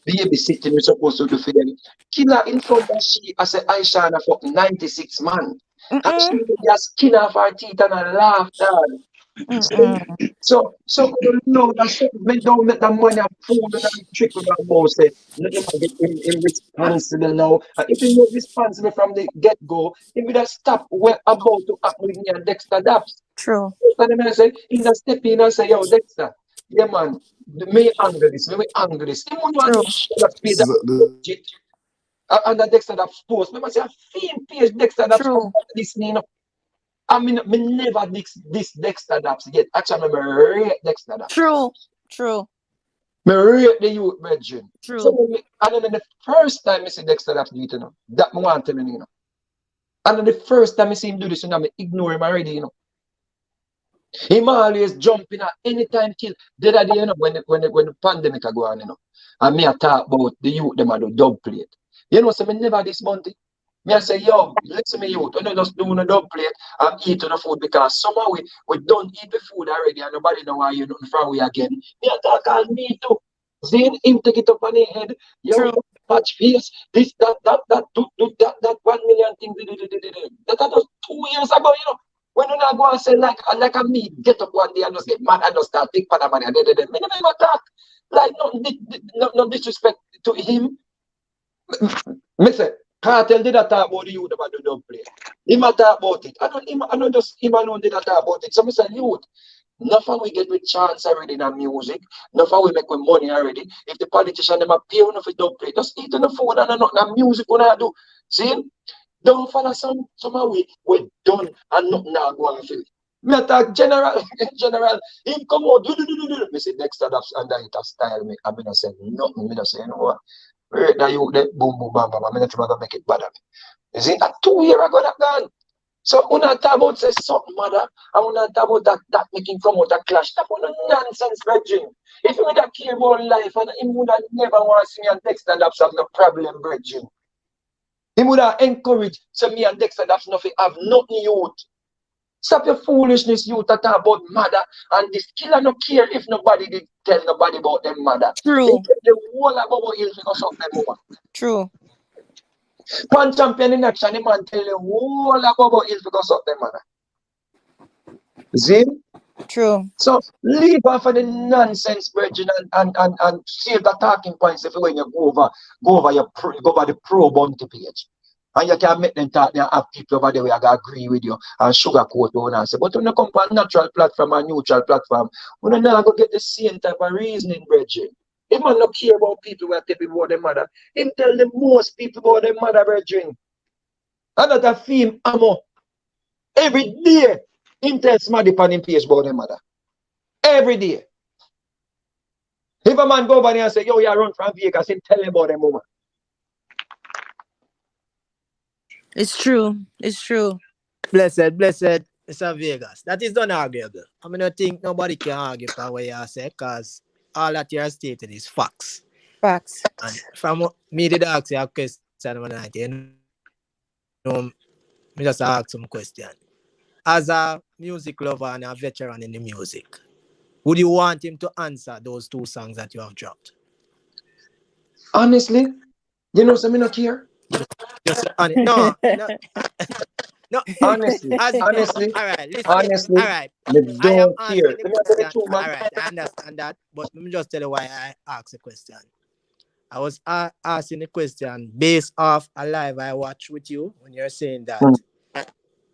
babysitting we supposed to do for them. Killa in front of she, I say Aisha and a fucking 96 man. And she just skin off her teeth and I laugh, dad. So no, that's something we don't make the money and fool and trick with our boss. Say, let him get him responsible now. And if he's not responsible from the get-go, he would have stopped what about to happen with me and Dexter Daps. True. And then I say, he just step in and say, yo, Dexter, yeah man, me angry this, me angry this. He won't want to show that speed that and the Dexter Daps post. Me say, I feel page Dexter Daps come this me, you know. I mean, me never this Dexter Daps yet. Actually, me rate Dexter Daps. True. Me rate the youth brethren. True. So and then the first time I see Dexter Daps do it, you know, that me want to tell you, you know. And then the first time I see him do this, you know, me ignore him already, you know. Him always jumping at any time till the other day, you know, when the pandemic go on, you know. And me I talk about the youth them at the dub plate. You know, so me never this Monday. Me I say, yo, listen me youth, we don't just do the dub plate and eat the food because somehow we don't eat the food already and nobody know why you nothing from we again. Me I talk all me too. Then him take it up on the head, yo, patch face, this, that, do that 1 million thing. That was 2 years ago, you know. When you not go and say like a me, get up one day and just get mad and just start take for the money and me never talk. Like no disrespect to him. Me say, Cartel did talk about the youth about the dub play. Him a talk about it. I don't just him alone did talk about it. So me say youth. Nothing we get with chance already in our music. Nothing we make with money already. If the politician them are pay enough for dub play, just eat on the food and not music we do. See? Don't follow some of we done and nothing now go on feel. Me attack general, him come out, do. Me say Dexter Daps and that it style me. I mean I say nothing, me just say, you know what? Right now you boom bam. I'm not trying to make it bad. You see, that 2 years ago that gone. So when I talk about say something mother, and when I talk about that making come out a clash, that was nonsense, brethren. If you would have care about life and he would have never want to see me and Dexter Daps have no problem, brethren. He would have encouraged so me and Dexter Daps nothing have nothing youth. Stop your foolishness, youth, that talk about mother and this killer no care if nobody did tell nobody about them mother. True. The whole of Bobo Hill because of them woman. True. One champion in action, the man tell the whole of Bobo Hill because of them mother. See? True. So leave off of the nonsense, brethren, and save the talking points if when you go over the pro bounty page. And you can make them talk there and have people over there who agree with you and sugarcoat you and say, but when you come on a natural platform and neutral platform, we don't go get the same type of reasoning, brethren. If man not care about people who are telling about their mother, him tell the most people about their mother, brethren. Another theme, ammo. Every day, him tell somebody on him page about their mother. Every day. If a man go over there and say, yo, you run from Vegas, him tell him about their woman. It's true. It's true. Blessed. Mr. Vegas, that is unarguable. I mean, I think nobody can argue for what you say, because all that you are stated is facts. Facts. And from me, did ask you a question one night, you know, me just ask some question. As a music lover and a veteran in the music, would you want him to answer those two songs that you have dropped? Honestly, you know, so me not care. Just no. No, Honestly, as honestly, all right, listen, honestly, all right. me I am don't care. asking Let the me tell you the question. truth, All man. right, I understand that, but let me just tell you why I asked the question. I was asking the question based off a live I watched with you when you're saying that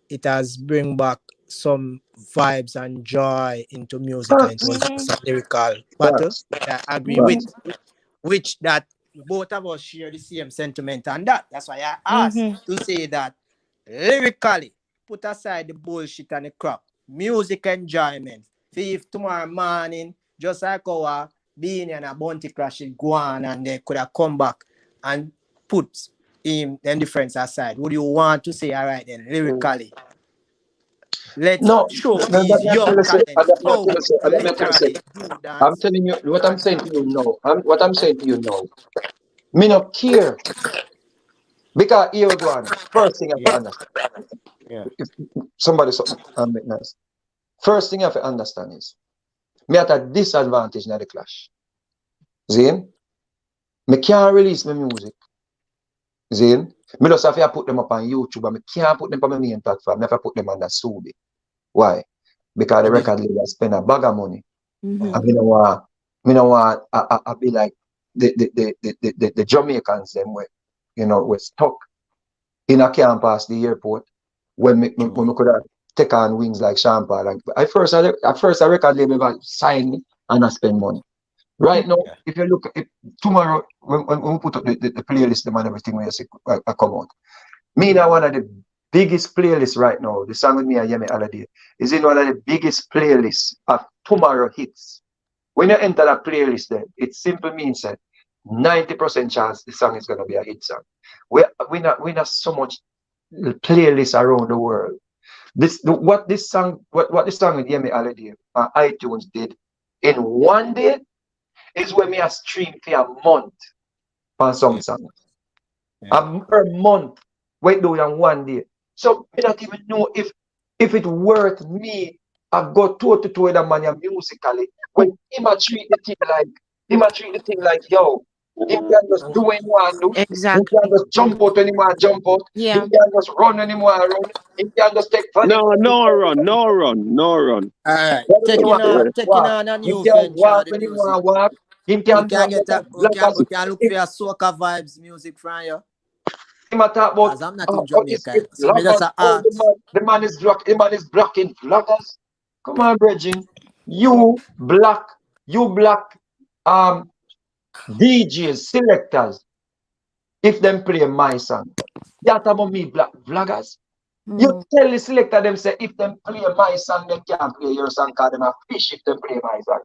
it has bring back some vibes and joy into music, and it was just a lyrical battle. I agree with, which that both of us share the same sentiment on that. That's why I asked to say that lyrically, put aside the bullshit and the crap, music enjoyment. If tomorrow morning, just like our being and a bounty crash go on and they could have come back and put him them difference aside, would you want to say, all right then, lyrically, let's show these young talents how to literally do dance? I'm telling you what I'm saying to you now. What I'm saying to you now. Me not care. Because here we go on. First thing I have to understand. If somebody make nice. First thing I have to understand is me at a disadvantage in the clash. Zane, me can't release my music. Zane, me just have to put them up on YouTube, but me can't put them on my main platform. I have to put them on the Subi. Why? Because the record label spend a bag of money. And me no want I be like the Jamaicans them where we're stuck in a campus, the airport, when we could have take on wings like Sean Paul. And at first a record label sign me and I spend money. Right now, if you look tomorrow when we put up the playlist them and everything when you see I come out. Me now one of the biggest playlists right now, the song with me and Yemi Holiday, is in one of the biggest playlists of tomorrow hits. When you enter that playlist then, it simply means that 90% chance the song is gonna be a hit song. We not so much playlists around the world. What the song with Yemi Holiday on iTunes did in one day is when me a stream for a month on some songs. Per month, wait do in one day. So I don't even know if it worth me I go toe to toe with a man musically when him a treat the thing like yo. He can just do what he want to do. Exactly. He can just jump out when he want to jump out. Yeah. He can just run when he want to run. He can just take fun. No run. All right. Taking on a new He can venture walk the when he music. want to walk. He We can can get a, we can look for your soca vibes music from you. Him a talk about I'm not in Jamaica. So me vloggers. just ask. The man is blocking vloggers. Come on, Bridging. You black DJs, selectors, if them play my song, that about me black vloggers. You tell the selector them say if them play my song, they can't play your song because them a fish if them play my song.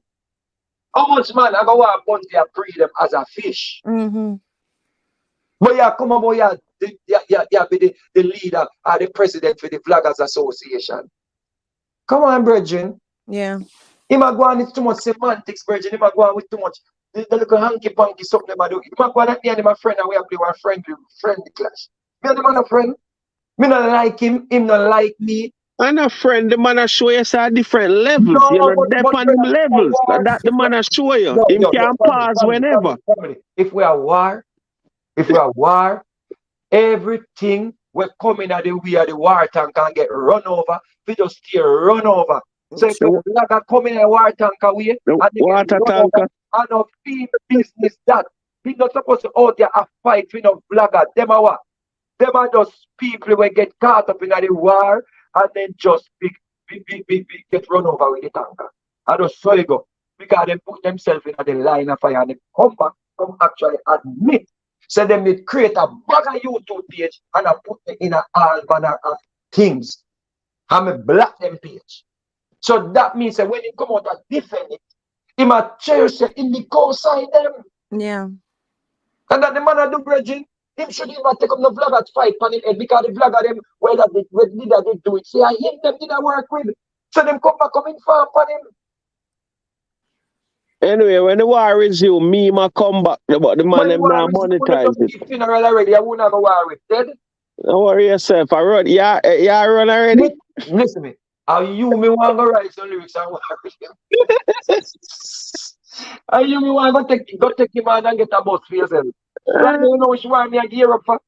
How much man I go want Bunty and pre them as a fish? But yeah, come on, boy, be the leader or the president for the Vloggers Association. Come on, Bridging. Yeah. He might go on with too much semantics, Bridging. He might go on with too much the little hanky-panky something they might do. He might go on at me and my friend and we have to play one friendly clash. Me and the man a friend. Me not like him not like me. And a friend, the man a show you at different levels. No, You know, different levels. That the man a show you. Him can pause whenever. If we are war, everything we're coming at the way of the war tank and get run over, we just stay run over. So if the blogger come in a war tank away and they get run over, and no business that. He's not supposed to out there a fight with no blogger. Them are what? Them are just people who get caught up in the war and then just get run over with the tanker. I just saw you go. Because they put themselves in the line of fire and they come back, actually admit. So then they create a bag of YouTube page and I put it in all manner of things. And I block them page. So that means that when you come out and defend it, he might cherish it in the co-side them. Yeah. And that the man I do, Bridging. Him should even take up the vlogger fight pan him head because the vlogger them well that did do it. See, I him them did I work with. So them come back coming farm pan him. Anyway, when the war resume, me ma come back, but the man them now monetize it. Funeral already, I won't have a war with dead. Don't worry yourself, I run. Yeah, run already. Listen me. Are you me want to write some lyrics and war with him? Are you me want to take him on and get a bus for yourself? Right now, you know which one me a gear up for.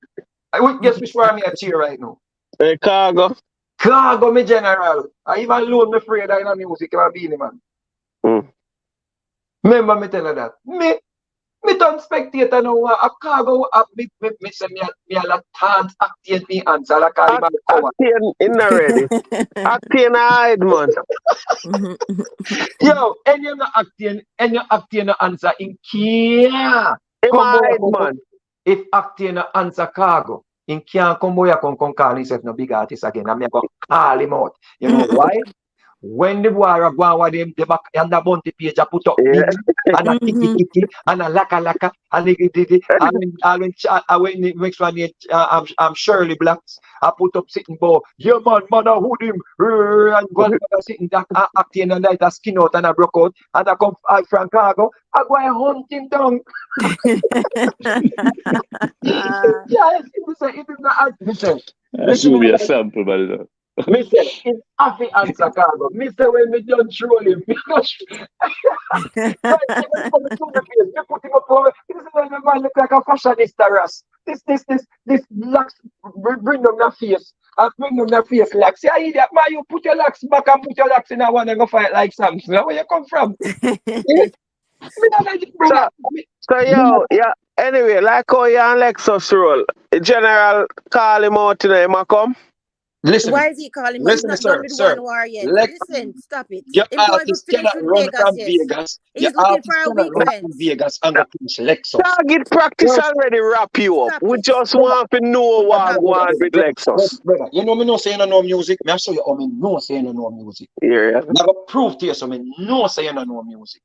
I would guess which one me a cheer right now. Hey, Khago. Khago, me general. I even load me afraid I know music about being man. Remember me tell her that. Me don't spectator now. A Khago me say me a lot chance Octane me answer like Octane in already. Octane hide man. Yo, and you not Octane no answer in care. Man. If Octane no answer Khago, in can't come boy come call himself no big artist again. I'm gonna call him out. You know why? When the war go with them, the back and the bounty page I put up me and a tiki and a laka and when the next one I'm Shirley Blacks. I put up sitting bow. Yeah man, who him and go sitting that acting and that a skin out and a broke out and I come from Khago. I go and hunt him down. Yeah, it is not listen. Assume me a sample, but Me say, it's happy answer Khago. Me say when me done troll him, because me put him up over. This is when the man look like a fashionista ras. This locks bring them the face. I bring them the face locks. See, idiot man, you put your locks back and put your locks in a one and go fight like Samson. Where you come from? Me not like it, brother. So yo, yeah. Anyway, like how you and Lexus roll, General call him out today, ma come. Listen, why is he calling me? Listen, He's not done with sir. one war yet. Listen, stop it. your Him don't even artist finish cannot with run Vegas from yet. Vegas. He's Your looking artist for a cannot run from weekend. Vegas and go push Lexus. Target practice Yes. already wrap you up. Stop We it. just want to know what go on with Lexus. Brother, you know me no saying no music. Me I show you how me no saying no music. Yeah. I go prove to you so me no saying no music.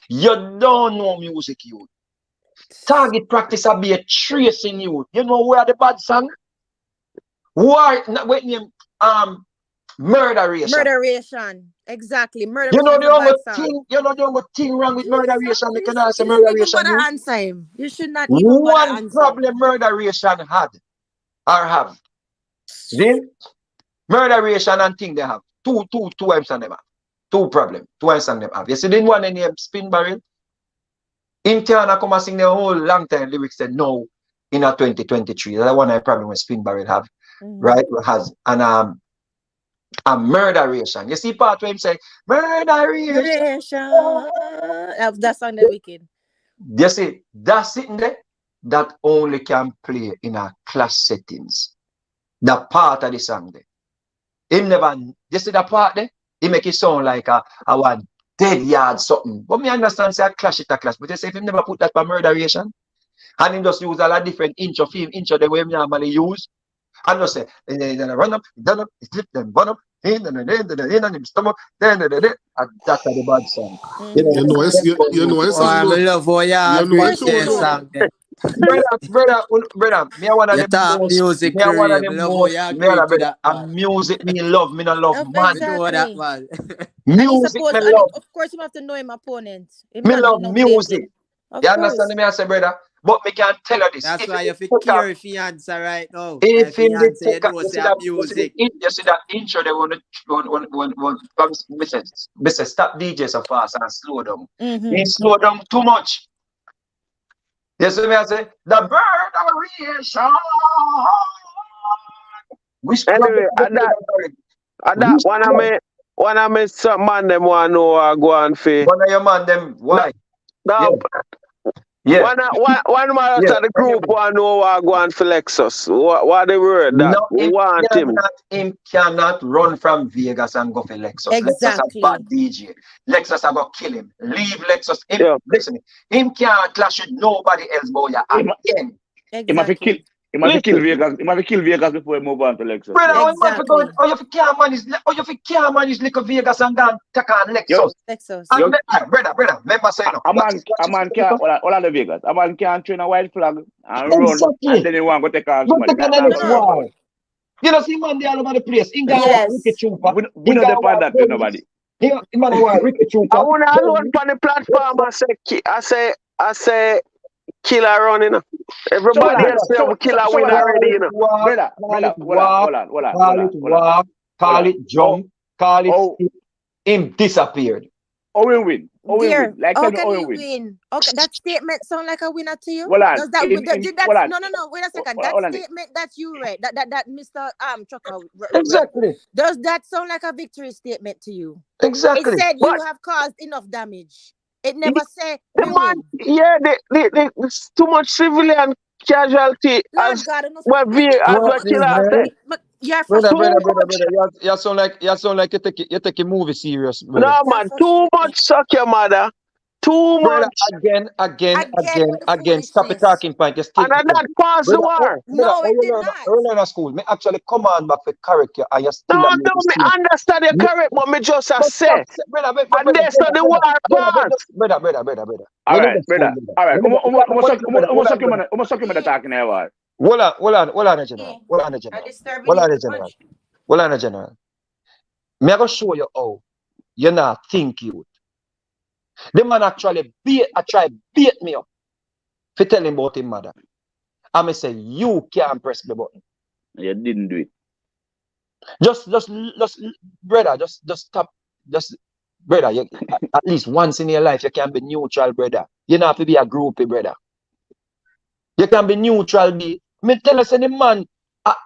You don't know music, you. Target practice will be a tracing you. You know where the bad song? War, wait name Murderation. Murderation. Exactly. Murderation. You know is the a only bad song. thing. You know the only thing wrong with murderation. You can answer You shouldn't even murderation. bother answer him. You should not even bother One answer. problem murderation had or have. See? Murderation and thing they have. Two items on them have. Two problems. Two items on them have. You see the one in the spin barrel? In Tiana come and sing the whole long time lyrics said no in a 2023. That's one of the problem with spin barrel have. Right? Has and murderation. You see part where him say murderation. That's on the wicked. You see, that's sitting there that only can play in a clash settings. The part of the song there. Him never, you see that part there? He make it sound like a one dead yard something. But me understand say a clash it a clash. But you say if him never put that for murderation, and him just use a lot different inch of the way me normally use. And just say, run up, slip them, run up, in him stomach, that's the bad song. You know it's I love how you appreciate something. Brother, me I one of You the talk most, music me I one of cream. the Love how most, you me I agree to that, and music me love, me not love man. You know that, man. Music me love. Of course, you have to know him opponent. Me love music. You understand me? I say, brother. But me can tell you this. That's why you feel care if you answer right now. If you you answer, you know say music. You see that intro, they want to stop DJ so fast and slow down. He slow down too much. You see me? I say, the bird creation. Which anyway, one of me some man them want know go on for. One of your man them why? Yeah. One man out of the group want know go on for Lexus. What the word that want him? Him cannot run from Vegas and go for Lexus. Exactly. Lexus a bad DJ. Lexus a go kill him. Leave Lexus. Listen, him can't clash with nobody else but you again. Exactly. He must kill Vegas. He must kill Vegas before he move on to Lexus. Brother, how Exactly. you can't manage little Vegas and go and take on Lexus. Lexus. And brother, remember saying a man can't all of the Vegas. A man can't train a white flag and run and then he want to take off somebody. But take next war. You know, see man they all over the place. In got Ricky Trooper. We don't depend that to nobody. Man, Ricky Trooper. I wanna alone on the platform. I say Killa running. Everybody else say Killa win already, you know. Brother, hold on. Call it jump, call it skip. Him disappeared. Owen win. Dear, Like how can Owen you win? Okay, that statement sound like a winner to you? Hold on. Does that, In- did in- that hold on. no, wait a second. Hold on. That statement that you read, that Mr. Trucker Exactly. does that sound like a victory statement to you? Exactly. It said But you have caused enough damage. It never said the we man, win. yeah, there's too much civilian casualty Lord as God, no what Killa said. You're Brother, frustrated. you sound like you take a movie serious, brother. No man, too much suck your mother. Too Brother, much. again. Stop the talking point. Just And that caused the war. No, it did not. Early in school, me actually command back for character. I just still No, me understand your correct, but me just a say. And there's the war pass. Brother. All right. Almost suck him talking about. Hold on, General. Me I go show you how you not think you. The man actually try beat me up for telling about his mother. I me say you can't press the button. You didn't do it. Just brother, just stop. Just brother, at least once in your life you can be neutral, brother. You don't have to be a groupie, brother. You can be neutral, me tell us the man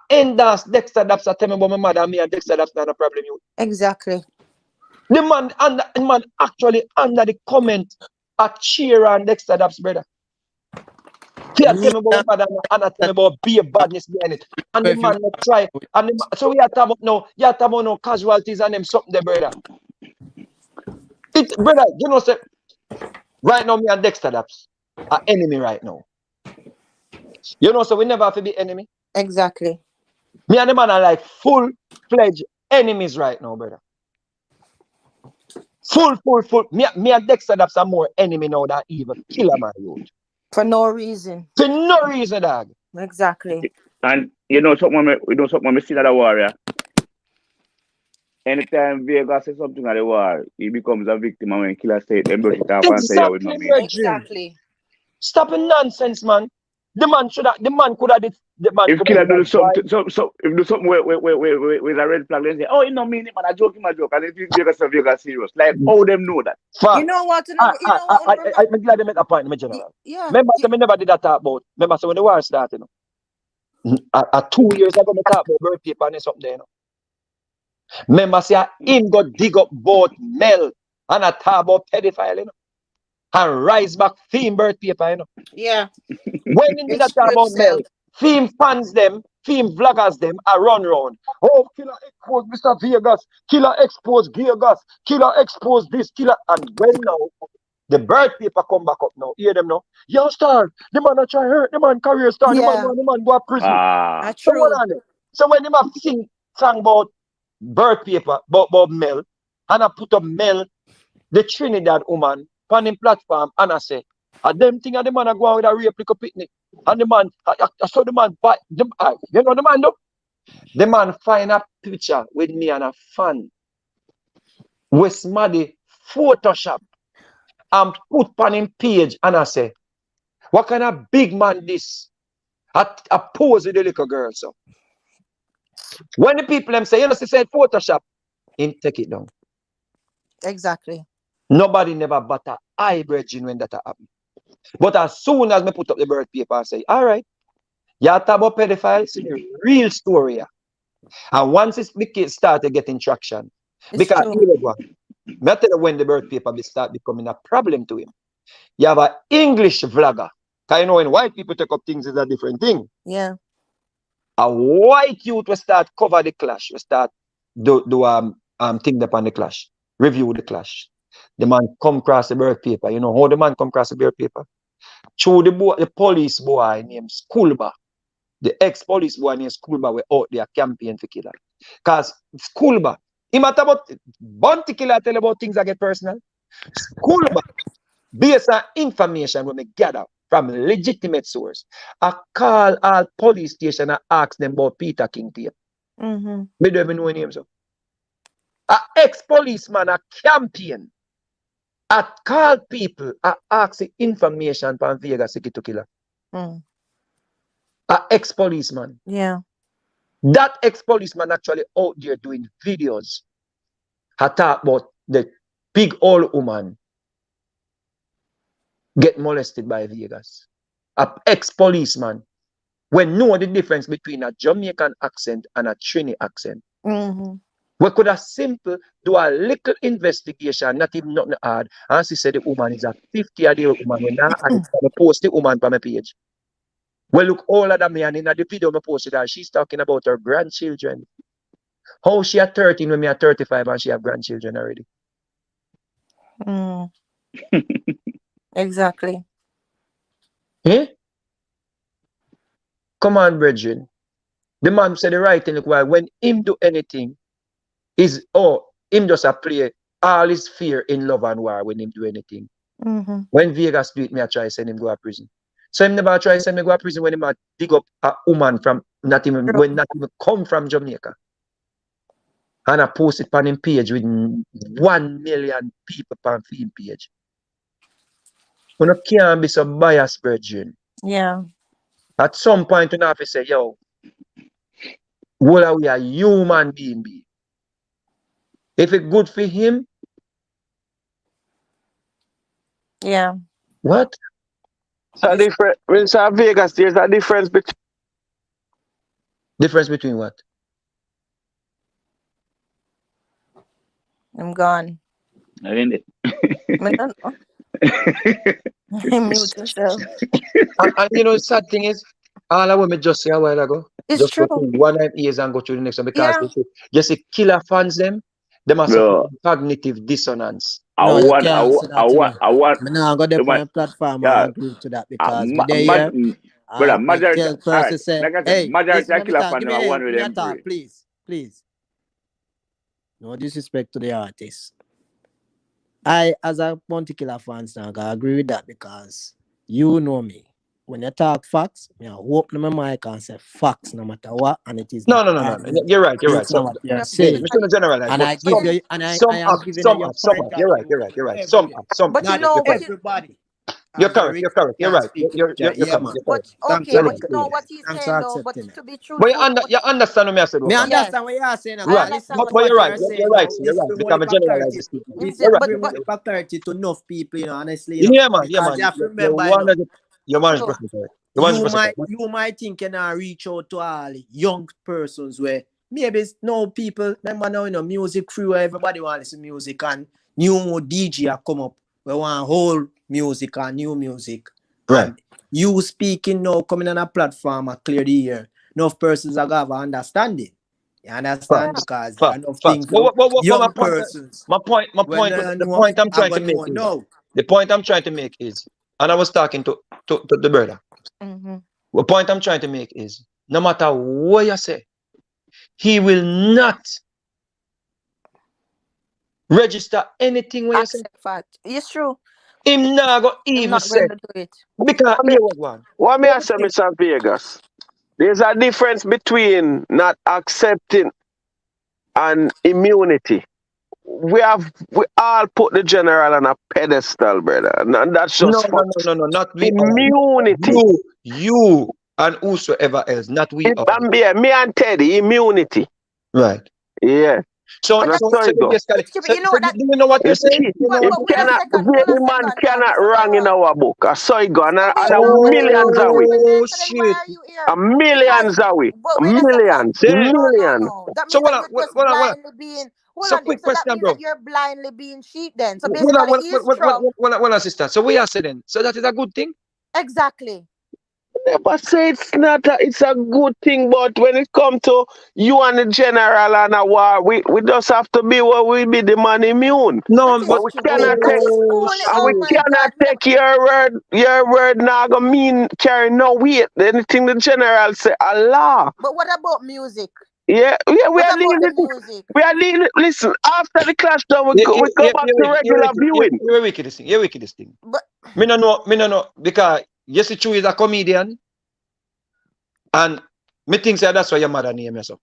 end dance Dexter Daps tell me about my mother and me and Dexter Daps not a problem you. Exactly. The man actually under the comment a cheer on Dexter Daps, brother. He tell me about my mother and I tell me about beer badness behind it. And the man try. So we are talking about no casualties and them something there, brother. Brother, you know, say, right now me and Dexter Daps are enemy right now. You know, so we never have to be enemy. Exactly. Me and the man are like full-fledged enemies right now, brother. Full. Me and Dexter Daps are more enemy now than even Killa, man, youth. For no reason. For no reason, dog. Exactly. And you know something when we see that warrior. Anytime Vegas says something at the war, he becomes a victim, and when Killa say them brush it off and say, yeah, we know me. Exactly. Stop the nonsense, man. The man could have did the man. If Killa do something, if do something with a red flag, they say, oh, you know me, man, I joke. And if Vegas serious, like how them know that? Fact. You know what? I'm glad they make a point, my general. Yeah. Remember, so me never did that talk about. Remember, so when the war started, you know, 2 years ago, me talk about birth paper and something there, you know. Remember, say him go dig up both Mel and I talk about pedophile, you know, and rise back theme birth paper, you know. Yeah. When in that talk about Mel, theme fans them, theme vloggers them, I run round. Oh, Killa expose Mr. Vegas, Killa expose Vegas, Killa expose this, Killa, and when now the birth paper come back up now, hear them now. Yo, star, the man a try hurt, the man career star, the man go to prison. So when them have sing song about birth paper, about Mel, and I put up Mel, the Trinidad woman, on him platform, and I say, them thing and the man are going with a rape like a picnic. And the man, I saw the man, you know the man though? The man find a picture with me and a fan. West Maddy Photoshop and put on him page, and I say, what kind of big man this? I pose with the little girl, so. When the people them say, you know, she said Photoshop, him take it down. Exactly. Nobody never but a eye bridging when that happen. But as soon as me put up the birth paper, I say, all right, you talk about pedophiles, it's the real story here. And once it started getting traction, because me tell you when the birth paper start becoming a problem to him. You have an English vlogger. Because you know when white people take up things is a different thing. Yeah. A white youth will start cover the clash, will start do thing upon the clash, review the clash. The man come across the birth paper. You know how the man come across the birth paper? Through the police boy named Schoolba. The ex-police boy named Schoolba were out there campaign for Killa. Because Schoolba, he matter about Bounty Killer tell about things that get personal. Schoolba, based on information when we gather from legitimate source, I call all police station and ask them about Peter King tape. Mm-hmm. Me don't even know his name, so. A ex-policeman a campaign. I call people, I ask the information from Vegas to Killer. Mm. A ex-policeman. Yeah. That ex-policeman actually out there doing videos. I talk about the big old woman get molested by Vegas. A ex-policeman. When know the difference between a Jamaican accent and a Trini accent. Mm-hmm. We could have simple do a little investigation, not even nothing hard. And she said the woman is a 50-year-old woman. When I post the woman on my page. Well, look, all of them, and in the video I posted her, she's talking about her grandchildren. How she at 13 when me at 35 and she have grandchildren already. Mm. Exactly. Eh? Come on, brethren. The man said the right thing. Look, while when him do anything, him just a play all his fear in love and war when him do anything. Mm-hmm. When Vegas do it, me I try send him go to prison. So him never try send me go to prison when him a dig up a woman from not even come from Jamaica. And I post it on him page with 1 million people on him page. You can't be so biased, brethren. Yeah. At some point you have to say, yo, what are we a human being be? If it's good for him, yeah. What? So different. When say Vegas, there's a difference between. Difference between what? I'm gone. I didn't. I don't know. Mute yourself. And you know, the sad thing is, all of what me just say a while ago, It's just true. go through one of ears and go through the next one because Yeah. you see Killer fans them must Bro. have cognitive dissonance. No, you can't say I that, you know. want. Me now go there on a platform and agree to that because me there here. Brother, Me majority, tell person say, like I said, hey, majority listen, of let me Killer talk. fan Give me are a one with give me a them talk, breed. please. No disrespect to the artist. I, as a Bounty Killer fans now, I agree with that because you know me. When you talk facts, I open my mic and say facts no matter what, and it is No. not. You're right. It's So not what you're we saying. shouldn't generalize, And but I give you, and I am giving you your some point up. of You're right. view. You're right. Some up. But you Not know, but everybody. You're As correct. lyrics You're can right. speak. You're Yeah, correct. man. but Thanks okay, for but the you know praise. what he's Thanks saying for though. But accepting it. to be But truthful, you understand what I said, Me Wakanda. understand what you're saying, I Right. understand but what But he's you're right. you're saying. saying You're right. now You're is right. to Because I generalize this. You're right. to bring money for 30 to enough people, you know, honestly, you know. Yeah, man. Because you have to You're remember, you know, 100%. You're 100% True. correct. You're 100% correct. you might think you know reach out to all young persons where maybe it's no people, remember now, you know, music crew, everybody want to listen to music and new DJ a come up. We want whole music and new music. Right. And you speaking now, coming on a platform and clear the air. Enough persons are going to understand it. You understand? Because there are enough things for young persons. The point I'm trying to make is, the point I'm trying to make is, and I was talking to the brother. Mm-hmm. The point I'm trying to make is, no matter what you say, he will not register anything when you say. Fact. It's true. Him not go even say going to do it. because what me I say, Mr. Vegas? There's a difference between not accepting and immunity. We all put the general on a pedestal, brother, and that's just no, not we. Immunity. You and whosoever else, not we. Me and Teddy, immunity. Right. Yeah. So you know what you're saying? The man cannot wrong in our book. I saw it gone. And millions of we. Oh shit! Millions of we. Millions. That means that you're just blindly being. Quick question, that means bro. that you're blindly being sheep then. So basically, Well, assistant. So we are saying. So that is a good thing. Exactly. Never say it's a good thing, but when it comes to you and the general and a war, we just have to be what we be the man immune. No, That but is We true. cannot That take is only. and we Oh my cannot God. take your word now gonna mean carry no weight. Anything the general say, Allah. But what about music? Yeah, we What are about the leaving. music? We are leaving. Listen, after the clash, then we go back to regular viewing. You're wicked this thing. You're wicked this thing. But Me no know because yes, Chu is a comedian, and me think say that's why your mother name you so.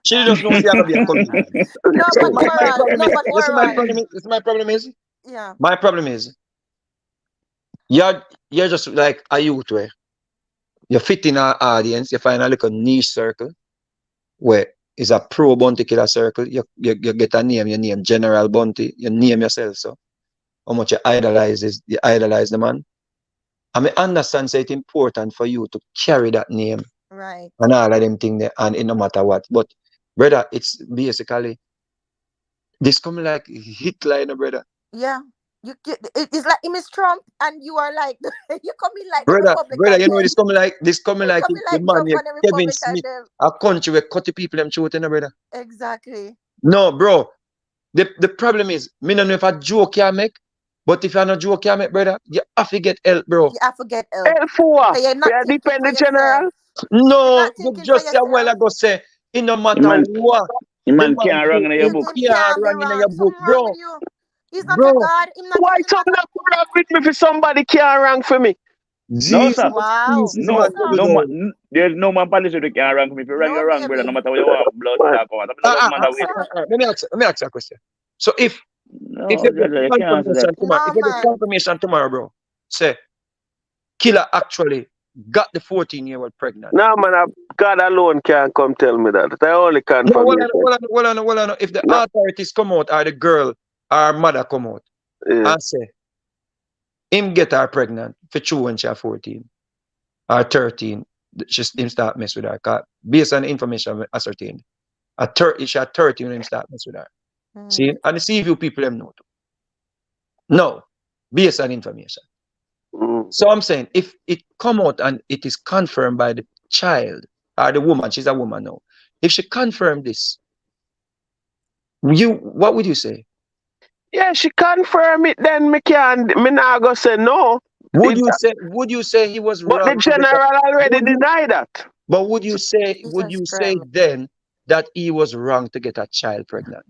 She just knows you're gonna be a comedian. No, So but my oral. problem No, is, but listen, my oral. problem is, my problem is, Yeah. my problem is, you're just like a youth where you fit in our audience, you find a little niche circle where is a pro bounty killer circle. You get a name, you name General Bounty, you name yourself so. How much you idolize the man. I mean, understand say it's important for you to carry that name Right. and all of them things there, and it no matter what. But brother, it's basically this coming like Hitler, you know, brother. Yeah. It's like Miss Trump, and you are like you come in like the Brother, Republican. you know this coming like You the coming like man Trump here, and the Kevin Republican. Smith, a country where cut the people them throat, you know, brother. Exactly. No, bro. The problem is, me don't know if a joke can make, but if you're not joke can make, brother, you have to get help, bro. You have to get help. Help for So you're not we are thinking for dependent yourself. general. No, not you thinking just for say a while yourself. ago say, it no matter Man, what. the man the can't wrong in your book. Can't be wrong in wrong. your book, Something wrong bro. with you. He's not Bro. a God. Why something not wrong with me if somebody can't rank for me? No, Jesus, sir. Wow. No, there's no man politician that can rank me. If you rank, No, you're wrong, brother. No matter what you want, blood talk about. Let me ask you a question. So if No, you Jaja, you get can't answer confirmation that. tomorrow, if you get confirmation tomorrow, bro, say Killa actually got the 14-year-old pregnant. No, man, God alone can't come tell me that. I only can No, for me. hold on. If the authorities come out or the girl or mother come out and say him get her pregnant for true when she's 14 or 13, him start mess with her. Cause based on the information ascertained, she's 13 when him start mess with her. See, and the sea view people them know too. No, based on information. So I'm saying if it come out and it is confirmed by the child or the woman, she's a woman now. If she confirmed this, what would you say? Yeah, she confirm it. Then me not go say no. Would you say he was but wrong? But the general already denied that. But would you say then that he was wrong to get a child pregnant?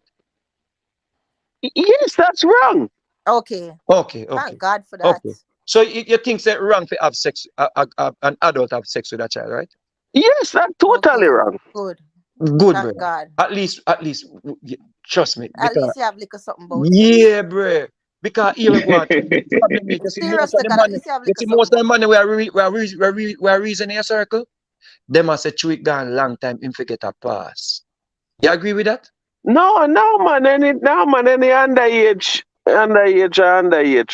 Yes, that's wrong. Okay. Thank God for that. Okay. So you think it's wrong to have sex, an adult have sex with a child, right? Yes, that's totally wrong. Good. Good, Thank bro. God. At least, trust me. At least you have little something about it. Yeah, bro. Because here what the problem is, most of the money we are reasoning in a circle. They must say through it gone long time him forget a pass. You agree with that? No, man. Any underage,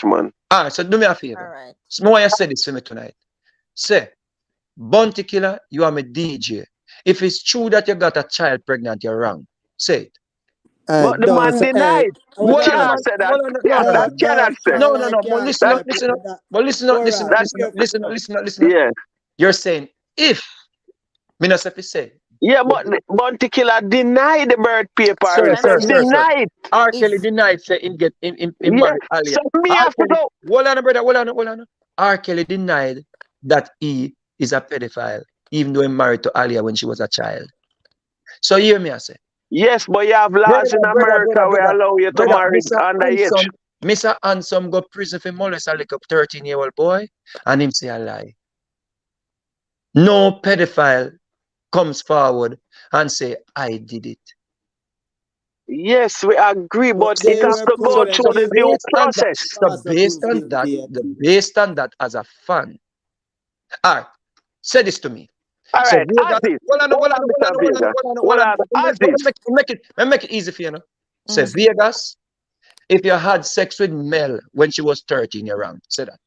man. Alright, so do me a favor. Alright. So why you say this for me tonight? Say, Bounty Killer, you are my DJ. If it's true that you got a child pregnant, you're wrong. Say it. But the man denied. No, Cannot say that. That cannot say. No. But listen. Yeah. You're saying if me not say if say. Yeah, but Bounty Killer denied the birth paper. Sir. Denied. R. Kelly denied say in married Alia. So me have to go. Hold on, brother. Hold on. R. Kelly denied that he is a pedophile, even though he married to Alia when she was a child. So hear me, I say. Yes, but you have laws in America where allow you to marry underage. Mr. Handsome go prison for molest a little 13-year-old boy, and him say a lie. No pedophile comes forward and say, I did it. Yes, we agree, but it has to go through the due process. So based on that, as a fan, all right, say this to me. All right, Make it easy for you, know. Say Vegas, if you had sex with Mel when she was 13, you're wrong. Say that.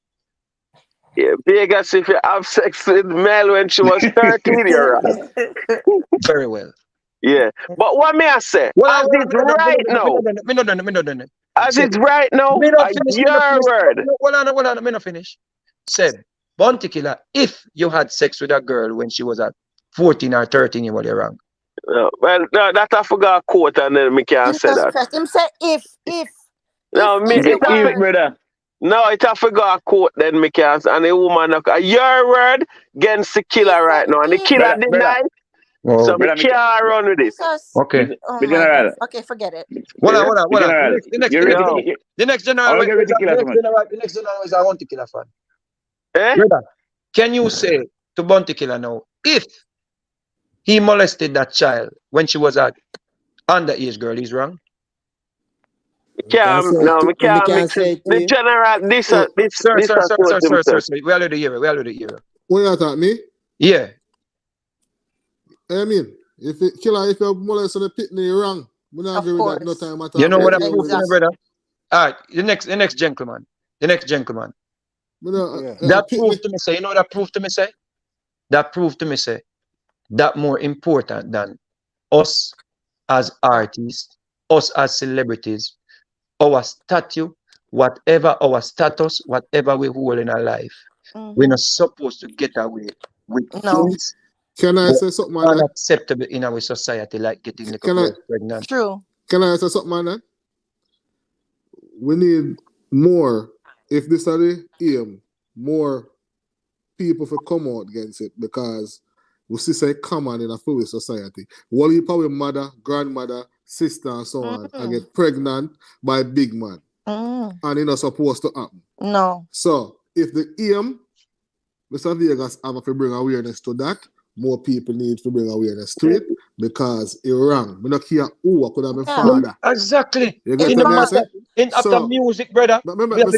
Yeah, Vegas, if you have sex with Mel when she was 13, you're wrong. Very well. Yeah, but what may I say? As it's right now. As it's right now, your word. Hold on, me not finish. Said, Bounty Killer, if you had sex with a girl when she was at 14 or 13, you were wrong. Well, no, that I forgot quote and then me can't say Jesus that. Christ. Him say if. No, me If it the a word. brother. no, it I forgot quote then me can't and the woman your word against the killer right now and the killer Brother, denied. Oh. So me brother, can't run with it. Jesus. Okay. Oh the my God. general. Okay, forget it. Hold on. General, The next Yo. general, I get ridiculous, man. the next general is a Bounty Killer fan. Eh? Brother, can you say to Bounty Killer now, if he molested that child when she was at underage girl, he's wrong? No, me can't mix it. The general this Sir, quote himself. we are the era. When you attack me? Yeah. I mean, if you molest on the pitney wrong, we not agree with that no time at all. You know what I proved to me, brother? All right, the next gentleman. That proved to me say, you know what that proved to me say? That proved to me say that more important than us as artists, us as celebrities, our statue, whatever our status, whatever we hold in our life, we're not supposed to get away with things Can I say something on that? unacceptable in our society, like getting little girls pregnant. True. Can I say something on that? We need more, if this are the aim, more people to come out against it because we see say common in a full society. What you probably mother, grandmother, sister, and so on, and get pregnant by a big man. And it's not supposed to happen. No. So if the aim, Mr. Vegas have to bring awareness to that, more people need to bring awareness to it because it's wrong. We don't care who could have been father. Exactly. You get what I'm saying? After music, brother, we have to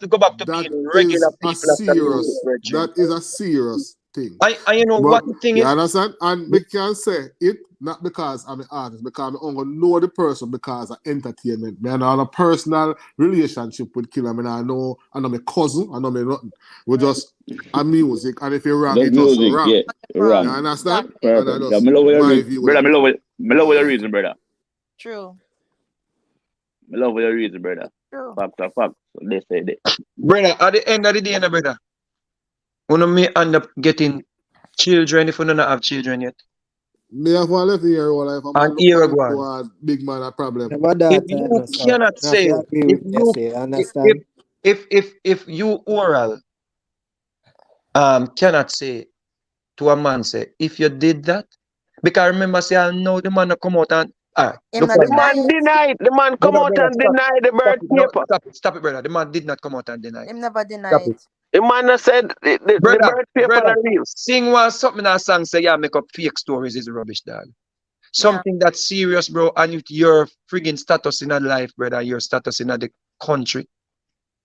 go back to being regular people. That is a serious thing. And you know what the thing is? You understand? And we can say it not because I'm an artist, because I only know the person because of entertainment. I have a personal relationship with Killa. I know my cousin, I know me nothing. We just a music, and if you're wrong, it's just wrong. Yeah, wrong. You understand? Perfect. And I love my your view. brother, I love your reason, brother. True. I love your reason, brother. True. Fact. So they say that. Brother, at the end of the day, brother, we may end up getting children if we don't have children yet. Me have one left here, life. And here we go. A big man a problem. If you cannot say, if you oral cannot say to a man say, if you did that, because remember say I know the man come out and the man denied. The man come out and deny the birth paper. Stop it, brother. The man did not come out and deny. Him never denied. The man said the birth paper are real. Sing one something in a song say yeah, make up fake stories is rubbish, dog. Something that's serious, bro, and with your friggin' status in a life, brother, your status in the country,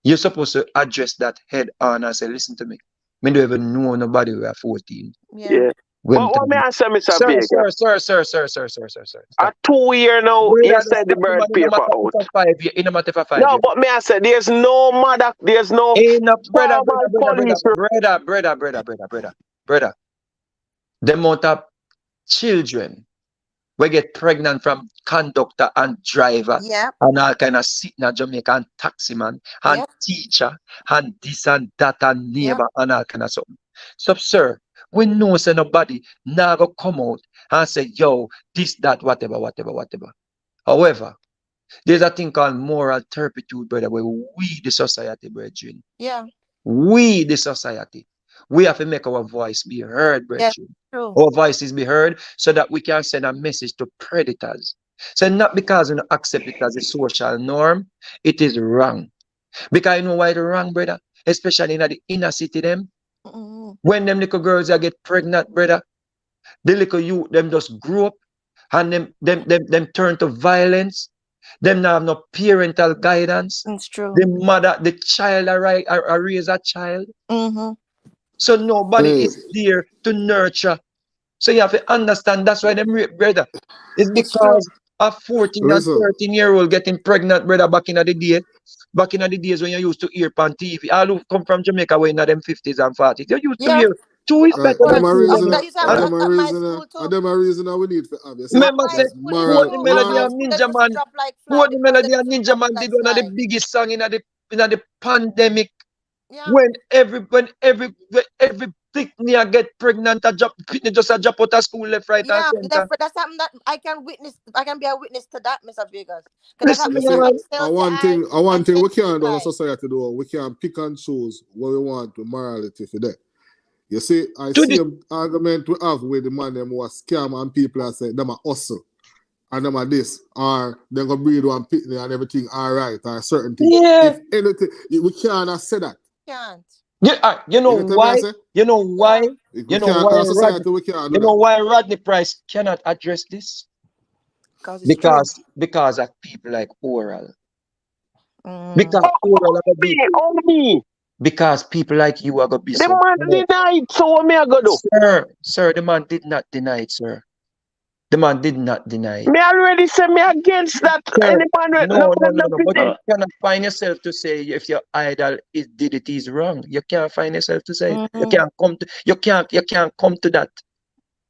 you're supposed to address that head on and say, listen to me. Me don't even know nobody who are 14. Yeah. But what may I say, Mr. Vegas? Sir. A 2 year now, he said the birth paper out. No, but may I say, there's no mother, there's no brother. The amount of children we get pregnant from conductor and driver and all kind of sitting at Jamaica and taxi man and teacher and this and that and neighbor and all kind of something. So, sir, we know say nobody now go come out and say, yo, this, that, whatever. However, there's a thing called moral turpitude, brother, where we, the society, brethren. Yeah. We, the society, we have to make our voice be heard, brethren. Our voices be heard so that we can send a message to predators. So not because we don't accept it as a social norm, it is wrong. Because you know why it's wrong, brother? Especially in the inner city, them. When them little girls get pregnant, brother, the little youth, them just grow up and them turn to violence. Them now have no parental guidance. It's true. The mother, the child raise a child. So nobody is there to nurture. So you have to understand that's why them rape, brother. It's because a 14 and 13-year-old getting pregnant, brother, back in the day. Back in the days when you used to hear on TV. All who come from Jamaica were in them 50s and 40s. You used to hear 2 is better than 2. Them a reason we need for obviously. Remember, say, Put the Melody and Ninja Man. Put the Melody and Ninja Man did one of the biggest song in the pandemic. Yeah. When every Pitney get pregnant, Pitney just a drop out of school left, right, and Yeah, center. that's something that I can witness. I can be a witness to that, Mr. Vegas. Because that's Listen, happened. You That see, happened and to I one and thing we Teddy can't do as a Sly. society do, we can pick and choose what we want with morality for that. You see, I to see the an argument we have with the man them who are scam and people that say them are hustle and them are this, or them go breed one pitney and everything all right, or certain thing. yeah. If anything, we cannot say that. Can't. Yeah, you know You get what I why? say? You know why? If You we know can't, why as a Rodney? society, we can't do You know that. why Rodney Price cannot address this? Because it's true. Because of people like Oral. Mm. Because Oral are gonna be me. because people like you are gonna be The so. man denied, so what me I go do? Sir, the man did not deny it, sir. The man did not deny it. Me already say me against that. Sir, Any man no. But you cannot find yourself to say if your idol did it is wrong. You can't find yourself to say it. You can't come to that.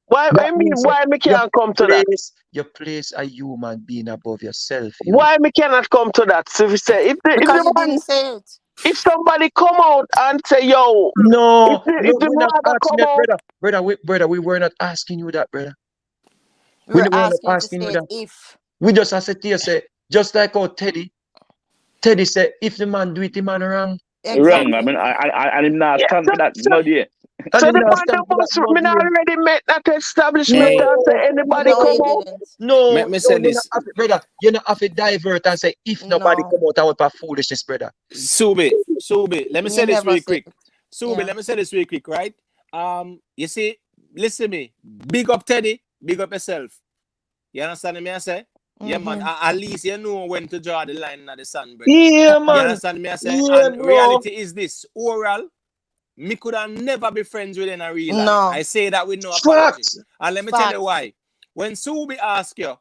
Why That me means why me can't come to that? you place a human being above yourself. Why me cannot come to that? So if you say if Because the you man, didn't say it. if somebody come out and say yo, No, if the we're not mother asking come that, out, brother. We were not asking you that, brother. We're We were not asking you to asking say you it that. if. We just asked it here, say, just like how Teddy said, if the man do it, the man wrong. Wrong. Exactly. I mean, I did not stand for that. No day. so And the him not man stand that for that, must no me not dear. already make that establishment Hey, and say anybody No, come you out. didn't. No, let me say you're not this. have, brother. You not have to divert and say, if nobody No. come out, I want for foolishness, brother. Subi, let me You say this never real said quick. it. Subi, Yeah. let me say this real quick, right? You see, listen to me. Big up Teddy, big up yourself. You understand me? I say, yeah, man. At least you know when to draw the line in the sun, brother. Yeah, You man. understand me? I say, Yeah, and bro. reality is this: Oral, me could have never be friends with in a real life. No. I say that with no apology. Facts. And let me tell you why. When Subi asked you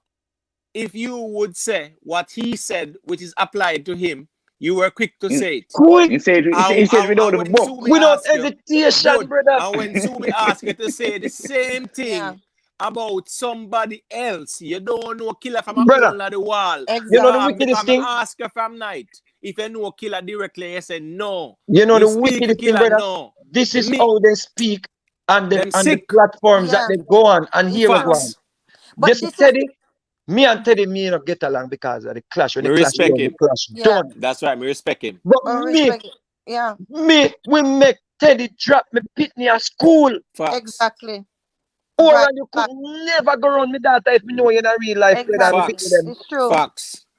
if you would say what he said, which is applied to him, you were quick to say it. Quick. He said without the book. Without hesitation, brother. And when Subi asked you to say the same thing about somebody else, you don't know Killa from a Brother, hole in the wall. you know the wickedest thing? I ask you from night if you know Killa directly, you say no. You know Me the speak wickedest to thing, Killa, brother? no. This is Me- how they speak on the sick. platforms that Yeah. they go on and here we go on. Facts. But This this is Teddy. Me and Teddy me not get along because of the clash. When Me the clash respect done, the him. clash Yeah. done. That's right, me respect him. But Or me, respect it. Yeah. we make Teddy drop me Pitney at school. Facts. Exactly. Or Right. you could never go around with that if you know you're in a real life friend and Exactly. with them. It's true.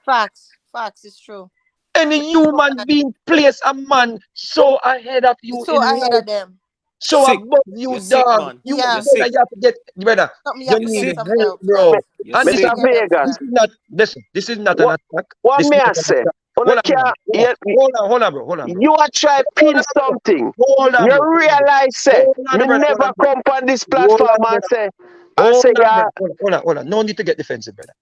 Facts. Facts. It's true. Any human being place a man so ahead of you So in ahead life. of them. So Sick. above you, You're sick, dog. man. You, Yeah. You're brother, sick. you have to get, brother. Something you You have to need get some help, help. bro. Yeah. You're And this sick. is, Mr. Vegas, this is not, listen, this is not an what attack. what This is me not I an say? attack. Hold Hold on, bro. you are try pin something. You realize say me never come on this platform and say Hold on. No need to get defensive, brother.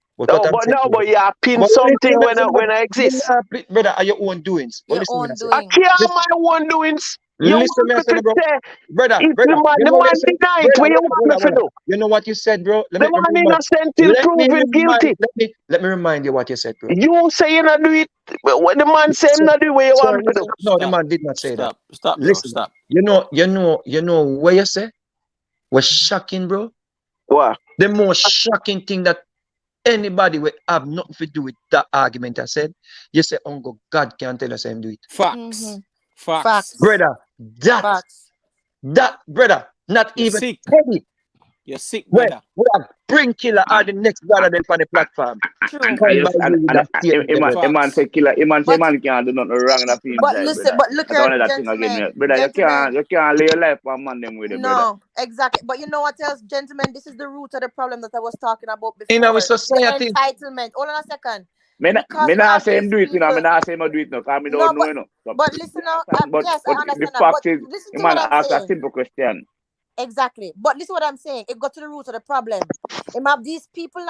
but you are pin something when I exist. Brother, are your own doings. But Your listen, own I say. I doing. care my own doings. You Listen, want me to bro. say Brother, if you the know what man you said? deny it, what you want me to do? You know what you said, bro? The man innocent till proven guilty. Let me remind you what you said, bro. You say you not do it, but when the man say him not do what you want me to do. No, the man did not say that. Stop, bro. Listen, Stop. you know what you say? Was shocking, bro. What? The most shocking thing that anybody will have nothing to do with that argument I said. You say, Uncle God can't tell us him do it. Facts. Facts. Brother, that brother, not You're even sick. Teddy. You're sick, Well, brother. we have bring Killa or the next brother then on the platform. And man say Killa, man can't do nothing wrong in a film. But listen, but look at here, that thing again, gentlemen. brother. You can't lay your life on man them with it, brother. No, exactly. But you know what else, gentlemen? This is the root of the problem that I was talking about before. In our society. The entitlement. Hold on a second. Me not say him do it, you know. Me not say him do it, no. Because me don't know, you know. But listen now. Yes, I understand the that. fact But is, listen the to man what I'm asked a saying. simple question. Exactly. But listen what I'm saying. It got to the root of the problem. Him have these people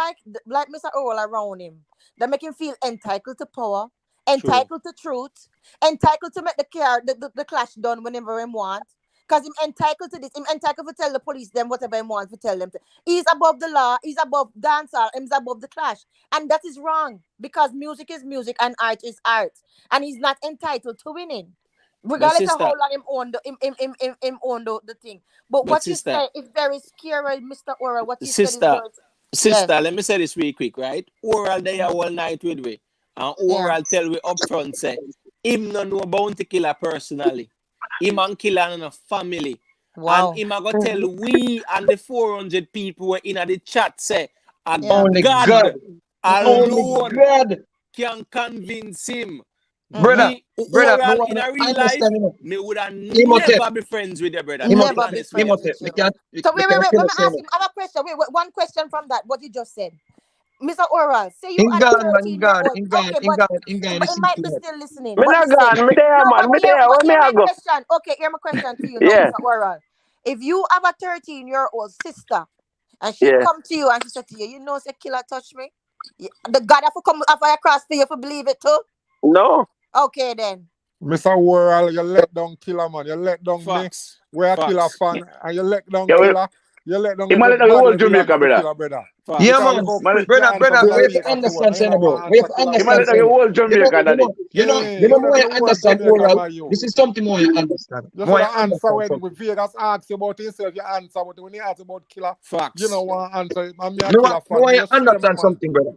like Mr. Earl around him that make him feel entitled to power, entitled to truth, entitled to make the clash done whenever him want. Because him entitled to this. Him entitled to tell the police them whatever he wants to tell them. He's above the law. He's above dancehall. He's above the clash. And that is wrong. Because music is music and art is art. And he's not entitled to winning. Regardless of sister, how long him own the thing. But but what you sister, say is very scary, Mr. Oral. What you said is sister, very sister, yes. let me say this real quick, right? Oral they are all night with we. And Yeah. Oral tell we up front say him no know Bounty Killer personally. Him and Killer and a family. Wow. And him a go tell we and the 400 people were in the chat say a Yeah. Only God God. Only alone God. can convince him. Brother, Me brother, me Oral want in a to real life, understand, you know. me would have Imhotep, never be friends with your brother. To Never be be honest with friends you. with Imhotep, you. we So can wait. tell Let you me say ask no. him. I have a question. Wait, one question from that. What you just said. Mr. Oral, say you In had a God, man, in God, 13-year-old. in God, Okay, in but God, in God, it listen might to be me. still listening. Me But not listen. gone. Me there, No, man. Me there. but Where me hear I my go? question. Okay, hear my question to you now, Yeah. Mr. Oral. If you have a 13-year-old sister and she Yeah. come to you and she said to you, you know, say Killer touch me. The God have to come have across to you for believe it too. No. Okay then. Mr. World, you let down Killer, man. You let down Facts. me. We're a Killer Facts. fan. And you let down Yeah, well, Killer. You let down he might let the everybody whole who belongs Jamaica, to brother. Killer, brother. Facts. Yeah, Because man, look how Man, quick you answer brother, Mr. we have to Vegas phone. understand, And you say don't no, bro. want We to have answer to Killer he might understand, let phone. the say no. whole Jamaica, daddy. Yeah, You you know let more the you whole understand, Jamaica, oral. man, you. This is something more you understand. You More should you have answered understand when something. Vegas asks you about himself, you answer. But when he asks about Killer, you Facts. don't want to answer. I'm me a Me Killer fan. want Me you you share me, understand man. something, brother.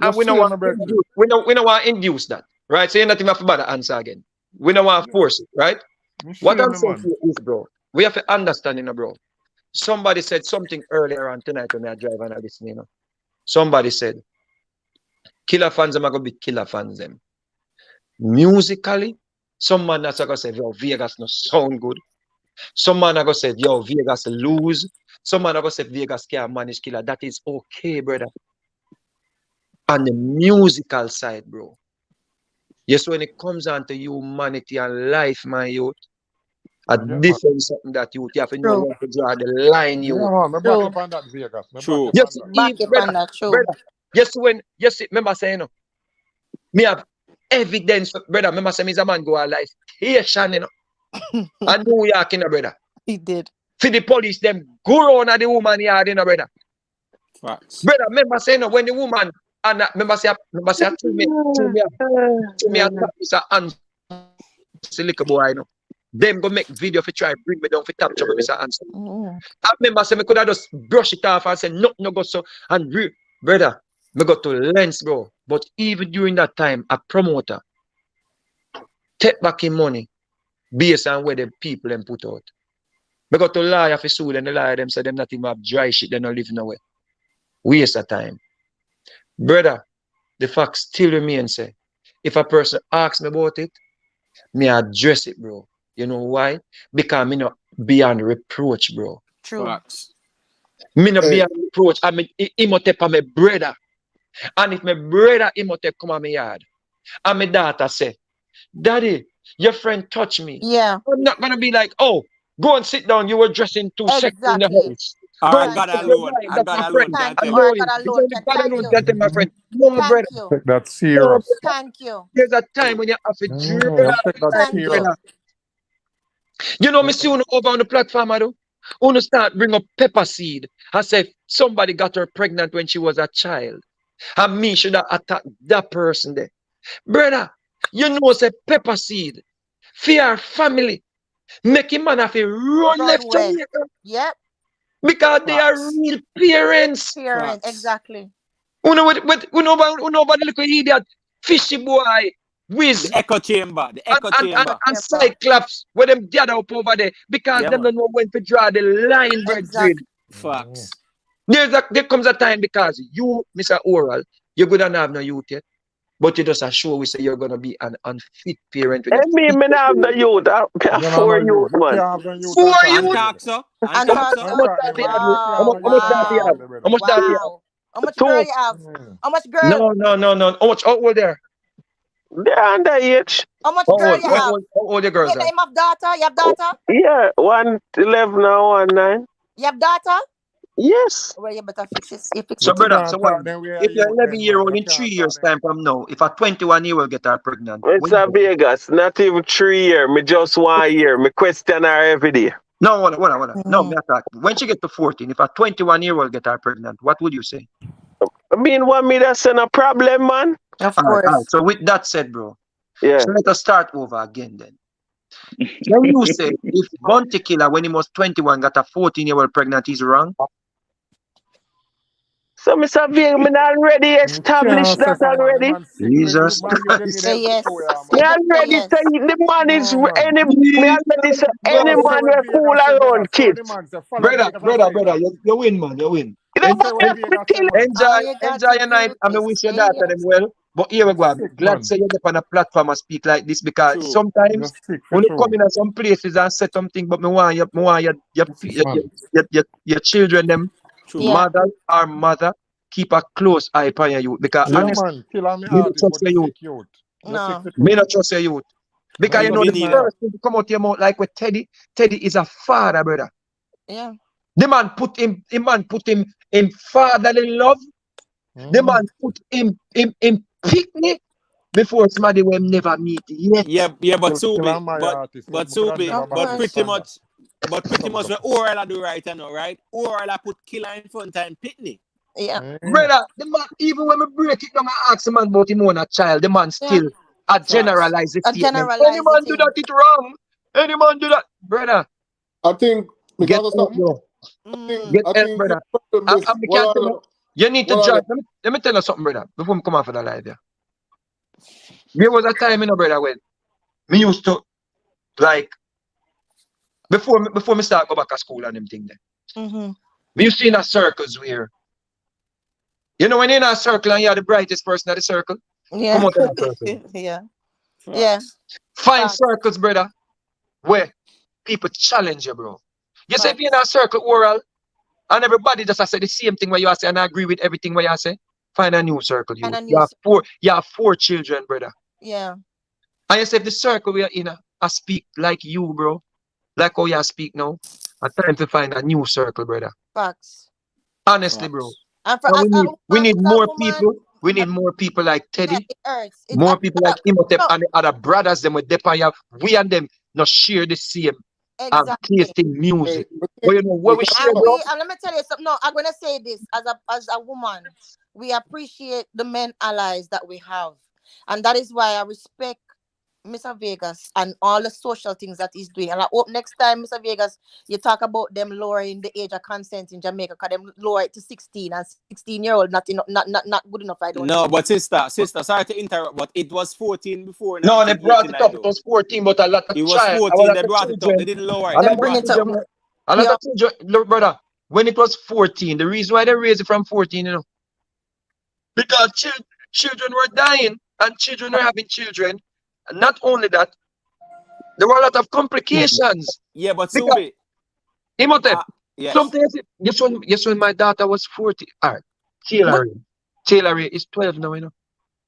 You And we don't share want me, to brethren. induce, we don't want to induce that. Right? So you're not even have to bother answer again. We don't want to force it, right? You What share I'm me, saying man. to you is, bro, we have to understand, you know, bro. Somebody said something earlier on tonight when I drive and I listen, you know. Somebody said, Killer fans them are gonna be Killer fans them. Musically, some man that's gonna say, yo, Vegas no sound good. Some man are gonna say, yo, Vegas lose. Some man are gonna say Vegas can't manage Killer. That is okay, brother. On the musical side, bro. Yes, when it comes on to humanity and life, my youth, a Yeah, man. different something that you have to know True. where to draw the line, Yeah, you. man. Me back True. up on that, Vegas. Me back True. up Yes, on that. Back up on that. True. brother. Yes, remember saying, no, me have evidence, brother. Remember saying, a man go a life station, you know, and New York, you know, brother. He did. For the police, them go around at the woman yard, you know, brother. Facts. Brother, remember saying, no, when the woman, and remember say, to me, attack Mr. Ansel, little boy, you know. Them go make video for try bring me down for capture me, Mr. Ansel. I remember say, me could have just brush it off and say, no, no, go so, and brother, me go to Lens, bro. But even during that time, a promoter take back him money based on where the people them put out. Me go to lawyer for sue them, the lawyer them say them not even have dry shit, they not live nowhere. Waste of time. Brother, the fact still remains, say, if a person asks me about it, me address it, bro. You know why? Because me not beyond reproach, bro. True. Facts. Me not Hey, beyond reproach. I mean, Imhotep and my brother. And if my brother Imhotep come on my yard, and my daughter say, Daddy, your friend touched me. Yeah. I'm not gonna be like, oh, go and sit down. You were dressing too sexy in the Exactly. house. Or Go a and Thank God tell you. your alone. wife A that's God my alone friend. can Thank I you. tell. Or know God him. It's alone only can. God Thank alone you. can tell my friend. No, brother. Thank you. take that No, serious. brother. Thank you. There's a time when you have to You draw take the that line, Thank serious. you. brother. You know, me see you over on the platform, I do. Uno start bring up pepper seed. I say somebody got her pregnant when she was a child. And me should have attacked that person there. Brother, you know, say pepper seed. Fear family. Make him man have to run Run left away. Jamaica. Yep. Because they are Facts. real parents. Parent. Facts. Exactly. Uno about the little idiot. Fishy boy. The Whiz. echo chamber. The echo Echo chamber. And chamber. Cyclops. Where them gather up over there. Because Yeah, them man. don't know when to draw the line, brethren. Exactly. Facts. There comes a time because you, Mr. Oral, you're going to have no youth yet. But you just assure we say you're going to be an unfit parent with a I mean, fit me not have the youth. I have You know, no 4 youth. youth, You man. can't have no youth 4 and talk And youth. there. talk so. And And How talk much, talk so. how Don't so. much talk time there, you man. have? You can't have no How youth much and time you talk have? there, Wow. How brother. much time you have? Wow. How much girl Two. you have? Mm. How much girl? No. How much? How old they are? They're underage. How much How girl old? you How have? old? How old your girls Wait, are? name of daughter? You have daughter? Yeah, 111 now, 19. You have daughter? Yes. Well, you better fix it. You fix So, it. You brother, so can't what? talk then we are If you're youth then, 11-year-old man. You in 3 can't talk years' then. time from now, if a 21-year-old get her pregnant, It's when you a go? Vegas. Not even 3 years. Me just 1 year. Me question her every day. No, hold on. No, me attack. When she get to 14, if a 21-year-old get her pregnant, what would you say? I mean, what me that's a problem, man? Of All right. course. So with that said, bro, Yeah. so let us start over again then. Can you say if Bounty Killer, when he was 21, got a 14-year-old pregnant, he's wrong? So, Mr. Vig, me already established that already. Jesus Say yes. Me Say already yes. say the man is any. Me already say Bro, any man will fool around kids. brother, you win, man, you win. You know what I'm All you got Enjoy to your night. do I mean, is wish your say daughter yes. them well. But here we go. I'm glad say you're on a platform and speak like this because sometimes when you come in at some places and say something, but me want your children them Yeah. mother keep a close eye on your youth because honestly, me not trust your youth. No. Me not trust your youth. Because you know the first thing to come out your mouth like with Teddy is a father, brother. Yeah. The man put him in fatherly love. The man put him picnic before somebody will never meet yet. Yeah, but Subi, Of but course. pretty much what Oral do right now, right? Oral put Killa in front and Pitney. Yeah. Brother, the man, even when we break it down and ask the man about him own a child, the man still generalize the A statement. generalize Any man do that, it wrong. Any man do that, brother. I think Get because of help, something. bro. Get I help, think brother. the problem is You need to judge. Let me tell you something, brother, before we come off of the live here. There was a time, brother, when me used to, like, before me start go back to school and them thing there. Me used to in a circles where, you know, when you're in a circle and you're the brightest person at the circle, Yeah. come out of that circle. Yeah. Yeah. Find circles, brother, where people challenge you, bro. You say if you're in a circle oral and everybody just say the same thing what you say and I agree with everything what you say, find a new circle. You have four children, brother. Yeah. And you say if the circle we are in, I speak like you, bro. Like how you speak now. It's time to find a new circle, brother. Facts. Honestly, bro. And for We need more people. We need more people like Teddy. Yeah, it hurts. More people like Imhotep and the other brothers them with Depa. We and them not share the same taste in music. But you know what we share, bro? And let me tell you something. No, I'm gonna say this as a woman. We appreciate the men allies that we have. And that is why I respect Mr. Vegas and all the social things that he's doing. And I hope next time, Mr. Vegas, you talk about them lowering the age of consent in Jamaica, because them lower it to 16 and 16-year-old not good enough. I don't No, think. but sister, sorry to interrupt, but it was 14 before. No, they brought it up. It was 14, but a lot of it was 14. They brought it up. They didn't lower it. A lot of children, look, brother, when it was 14, the reason why they raised it from 14, you know, because children were dying and children were having children. And not only that, there were a lot of complications. Yeah, but Subi. Imhotep, yes. Something yes, when my daughter was 40, all right, Taylor is 12 now, you know.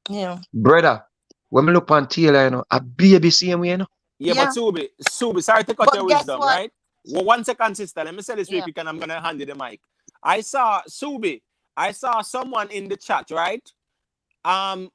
Yeah. Brother, when we look on Taylor, you know, a baby same way, you know. Yeah, but Subi, sorry to cut But your guess wisdom, what? right? Well, 1 second, sister. Let me say this real quick and I'm going to hand you the mic. I saw someone in the chat, right?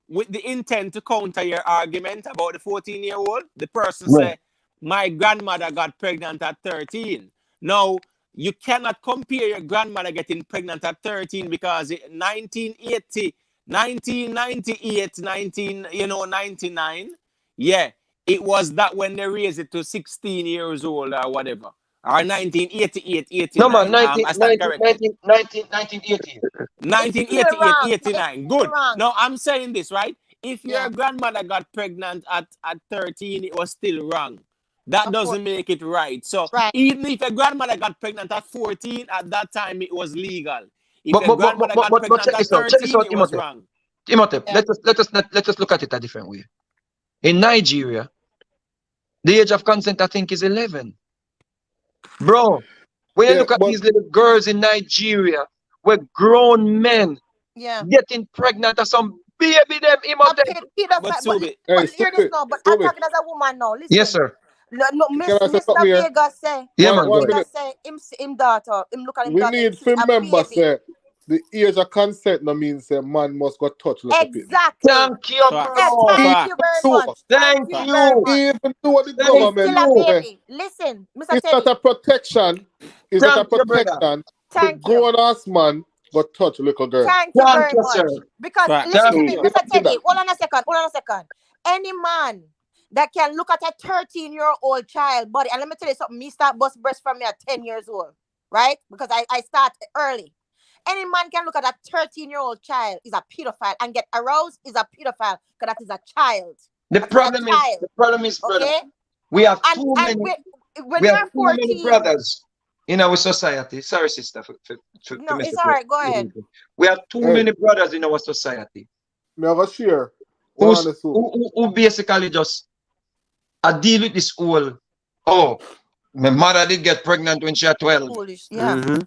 With the intent to counter your argument about the 14-year-old. The person said, my grandmother got pregnant at 13. Now, you cannot compare your grandmother getting pregnant at 13 because 1980, 1998, 99, yeah, it was that when they raised it to 16 years old or whatever. Or 1988, 89. No, man, 1988. 1988, 89. Good. Now, I'm saying this, right? If your grandmother got pregnant at 13, it was still wrong. That doesn't make it right. So, even if your grandmother got pregnant at 14, at that time, it was legal. If your grandmother got pregnant at 13, it was wrong. Imhotep, let us look at it a different way. In Nigeria, the age of consent, I think, is 11. Bro, when you look at these little girls in Nigeria, where grown men getting pregnant or some baby them Imhotep. But hear this now, but I'm talking as a woman now. Listen. Yes, sir. Look, Mr. Vegas say, him daughter, him look at him we daughter. need to remember, say, the age of consent no means a man must go touch little exactly. Thank you, bro. Thank you very much. Thank you very much. Even though the government baby. Listen, Mr. it's Teddy. not a protection. It's not a protection. Thank you. Grown ass man go touch little girl. Thank you very much. Because listen to me, Mr. Teddy. Hold on a second. Any man that can look at a 13-year-old child body. And let me tell you something, me start bust breast from me at 10 years old, right? Because I start early. Any man can look at a 13-year-old child is a pedophile and get aroused is a pedophile because that is a child. The problem is, brother, okay? we have And, too and many. when We you're have too 14, many brothers in our society. Sorry, sister, no, it's all right. Go ahead. We have too many brothers in our society. Never share. Who basically just deal with this whole, oh, my mother did get pregnant when she was 12. Foolish, yeah.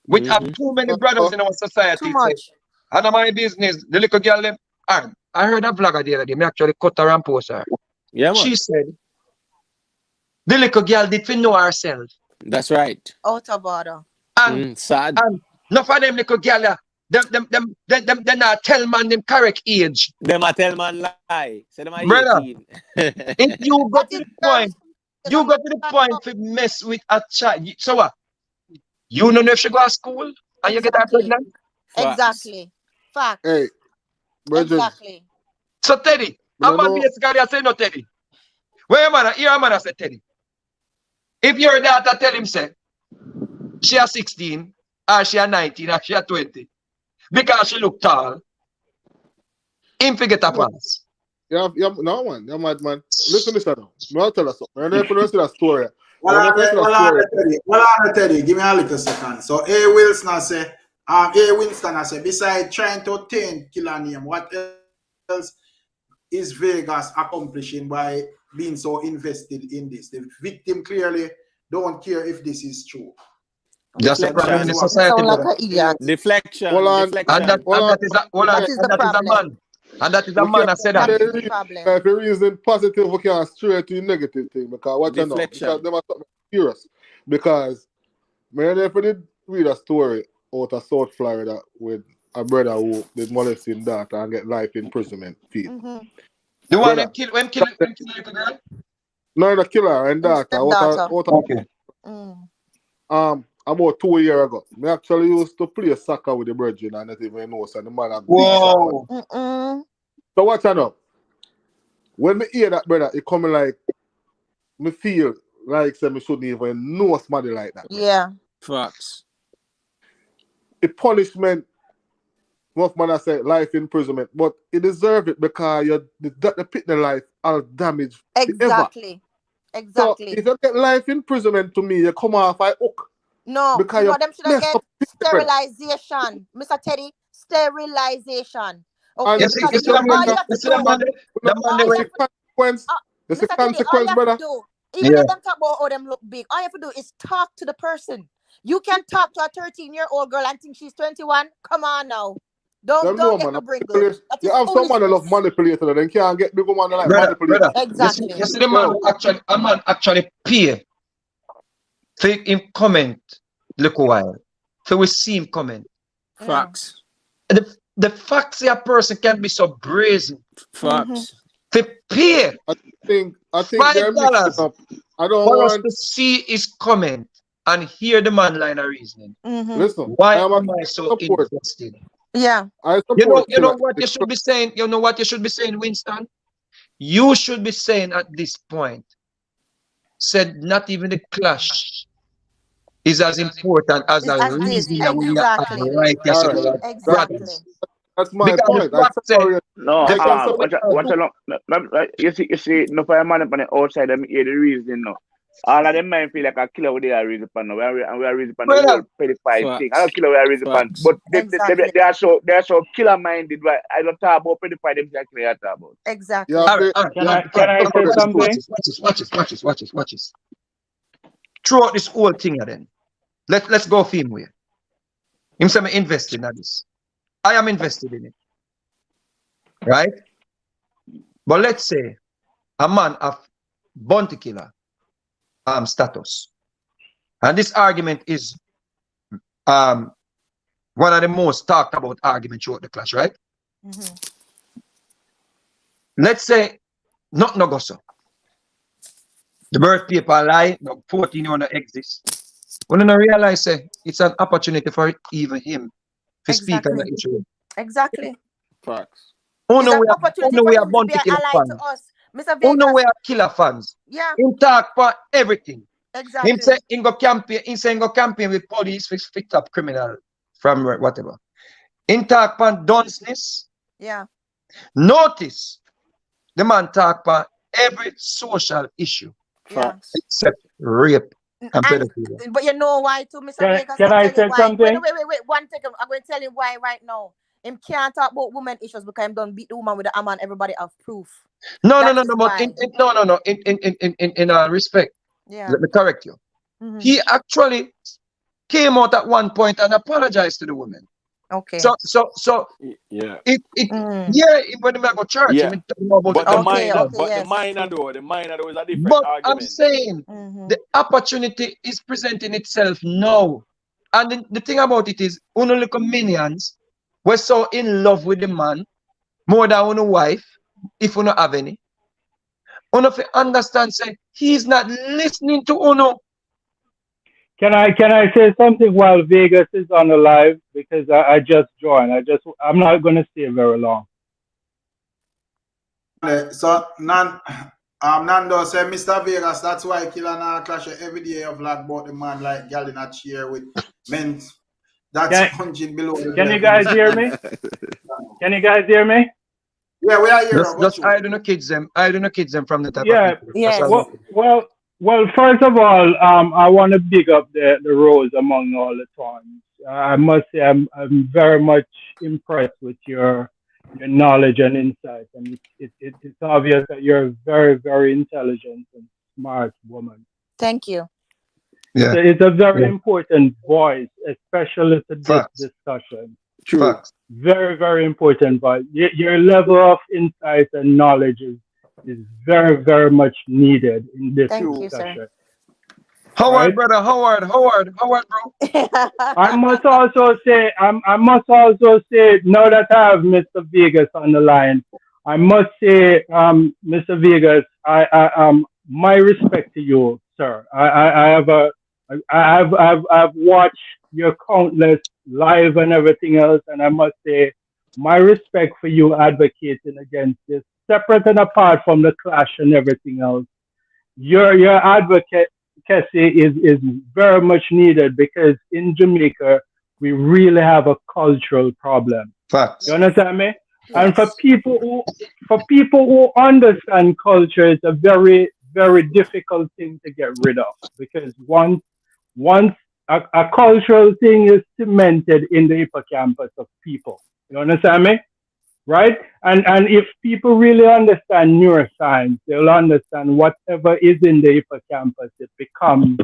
We have too many brothers in our society. Too much. And my business, the little girl, I heard a vlogger the other day. Me actually cut her and post her. Yeah, man. She said, the little girl did know herself. That's right. Out of order. And sad. And enough of them little girl, them not tell man them correct age. Them a tell man lie. Say them are Brother, 18. if you got to the point, you got to the point to mess with a child. So what? You don't know if she go to school and you get her pregnant? Exactly. Fact. Hey, exactly. So Teddy, I'm man basically say no Teddy. Where man, here a man say Teddy. If your daughter tell him say she is 16 or she is 19 or she is 20 because she look tall, him forget a pass. Yeah, no man, yeah, mad man. Listen to this now. I'll tell us something. I'm going to see that story. Hold on, Teddy. Give me a little second. So A. Winston say, besides trying to obtain Killa name, what else is Vegas accomplishing by being so invested in this? The victim clearly don't care if this is true. That's the problem in the society. Deflection. And that is a man. And that is a man that said that. If you're reasoning positive, we can't straight to the negative thing. Because what you know, because them are something serious. Because I never did read a story out of South Florida with a brother who did molesting daughter and get life imprisonment fee. The one that kill little girl? No, the killer and daughter. Okay. About 2 years ago, I actually used to play soccer with the brethren and not even know, so the man a big Whoa. shot. So watch out now. When me hear that, brother, it coming like, me feel like say me shouldn't even know somebody like that. Brother. Yeah. Facts. The punishment, most man say life imprisonment, but it deserve it because the pit the life all damage. Exactly. Exactly. So if you get life imprisonment to me, you come off I hook. No, because you know them should get sterilization, Mr. Teddy. Sterilization. Okay, and because all you have to do, the consequence, brother. Even if them talk about how them look big, all you have to do is talk to the person. You can talk to a 13-year-old girl and think she's 21. Come on now. Don't get the bringle. You have someone that love manipulator, then can't get the woman like manipulator. Exactly. You see the man actually pay for him comment little while. So we see him comment. Facts. The facts a person can be so brazen. Facts. To pay. I think $5 I don't for us want to see his comment and hear the man line of reasoning. Listen, why am I so invested? Yeah. You know what you should be saying? You know what you should be saying, Winston? You should be saying at this point, said not even the clash is as important as the reason that we are right. Exactly. That's my point. You see, no for a man up on the outside, them hear the reason, no. All of them might feel like a killer with their reason, and we are reason for the whole pedophile thing. I don't killer with their reason, but they are so killer minded. Right? I don't talk about pedophile. Them exactly I talk about. Exactly. Can I say something? Watch this. Throughout this whole thing, then let's go film way. Him say me invested in this. I am invested in it, right? But let's say a man of bounty killer status, and this argument is one of the most talked about arguments throughout the clash, right? Let's say nothing no go so. The birth paper lie, no 14 you wanna exist. When you realize it's an opportunity for even him to speak on the issue. Exactly. Facts. It's an opportunity for him to be an ally to us. Mr. Who know Vegas. where Killer fans? Yeah. Him talk for everything. Exactly. Him say him go campaign. He say him go campaign with police fix up criminal from whatever. Him talk for dunceness. Yeah. Notice the man talk for every social issue. Yeah. Except rape and pedophilia. But you know why too, Mr. Vegas? Can I say why. something? Wait. 1 second. I'm going to tell you why right now. Him can't talk about women issues because him don't beat the woman with the arm and everybody have proof. No. But in all respect, yeah. let me correct you. Mm-hmm. He actually came out at one point and apologized to the women. Okay. So yeah. When the man go church, Yeah. But the minor, yes. the minor though is a different but argument. I'm saying the opportunity is presenting itself now. And the thing about it is, uno little minions were so in love with the man more than uno wife, if uno have any. Uno fi understand say he's not listening to uno. Can I say something while Vegas is on the live, because I just joined. I'm not gonna stay very long. So Nando said, Mr. Vegas, that's why Killa now clash every day of vlog about the man like gal in a chair with men that's punching below. Can you guys hear me? Can you guys hear me? Yeah, we are here. Just I don't know kids them from the type Yeah. of people. Yes. Well, first of all, I want to big up the rose among all the times. I must say I'm very much impressed with your knowledge and insight, and it's obvious that you're a very, very intelligent and smart woman. Thank you. Yeah. So it's a very important voice, especially to this discussion. True. Very, very important voice. Your level of insight and knowledge is very, very much needed in this discussion. Howard, brother, Howard, bro. I must also say, now that I have Mr. Vegas on the line, I must say, Mr. Vegas, I my respect to you, sir. I've watched your countless live and everything else, and I must say, my respect for you advocating against this, separate and apart from the clash and everything else. Your advocacy is very much needed, because in Jamaica we really have a cultural problem. Facts. You understand me? Yes. And for people who understand culture, it's a very, very difficult thing to get rid of, because once a cultural thing is cemented in the hippocampus of people. You understand me? Right? And if people really understand neuroscience, they'll understand whatever is in the hippocampus, it becomes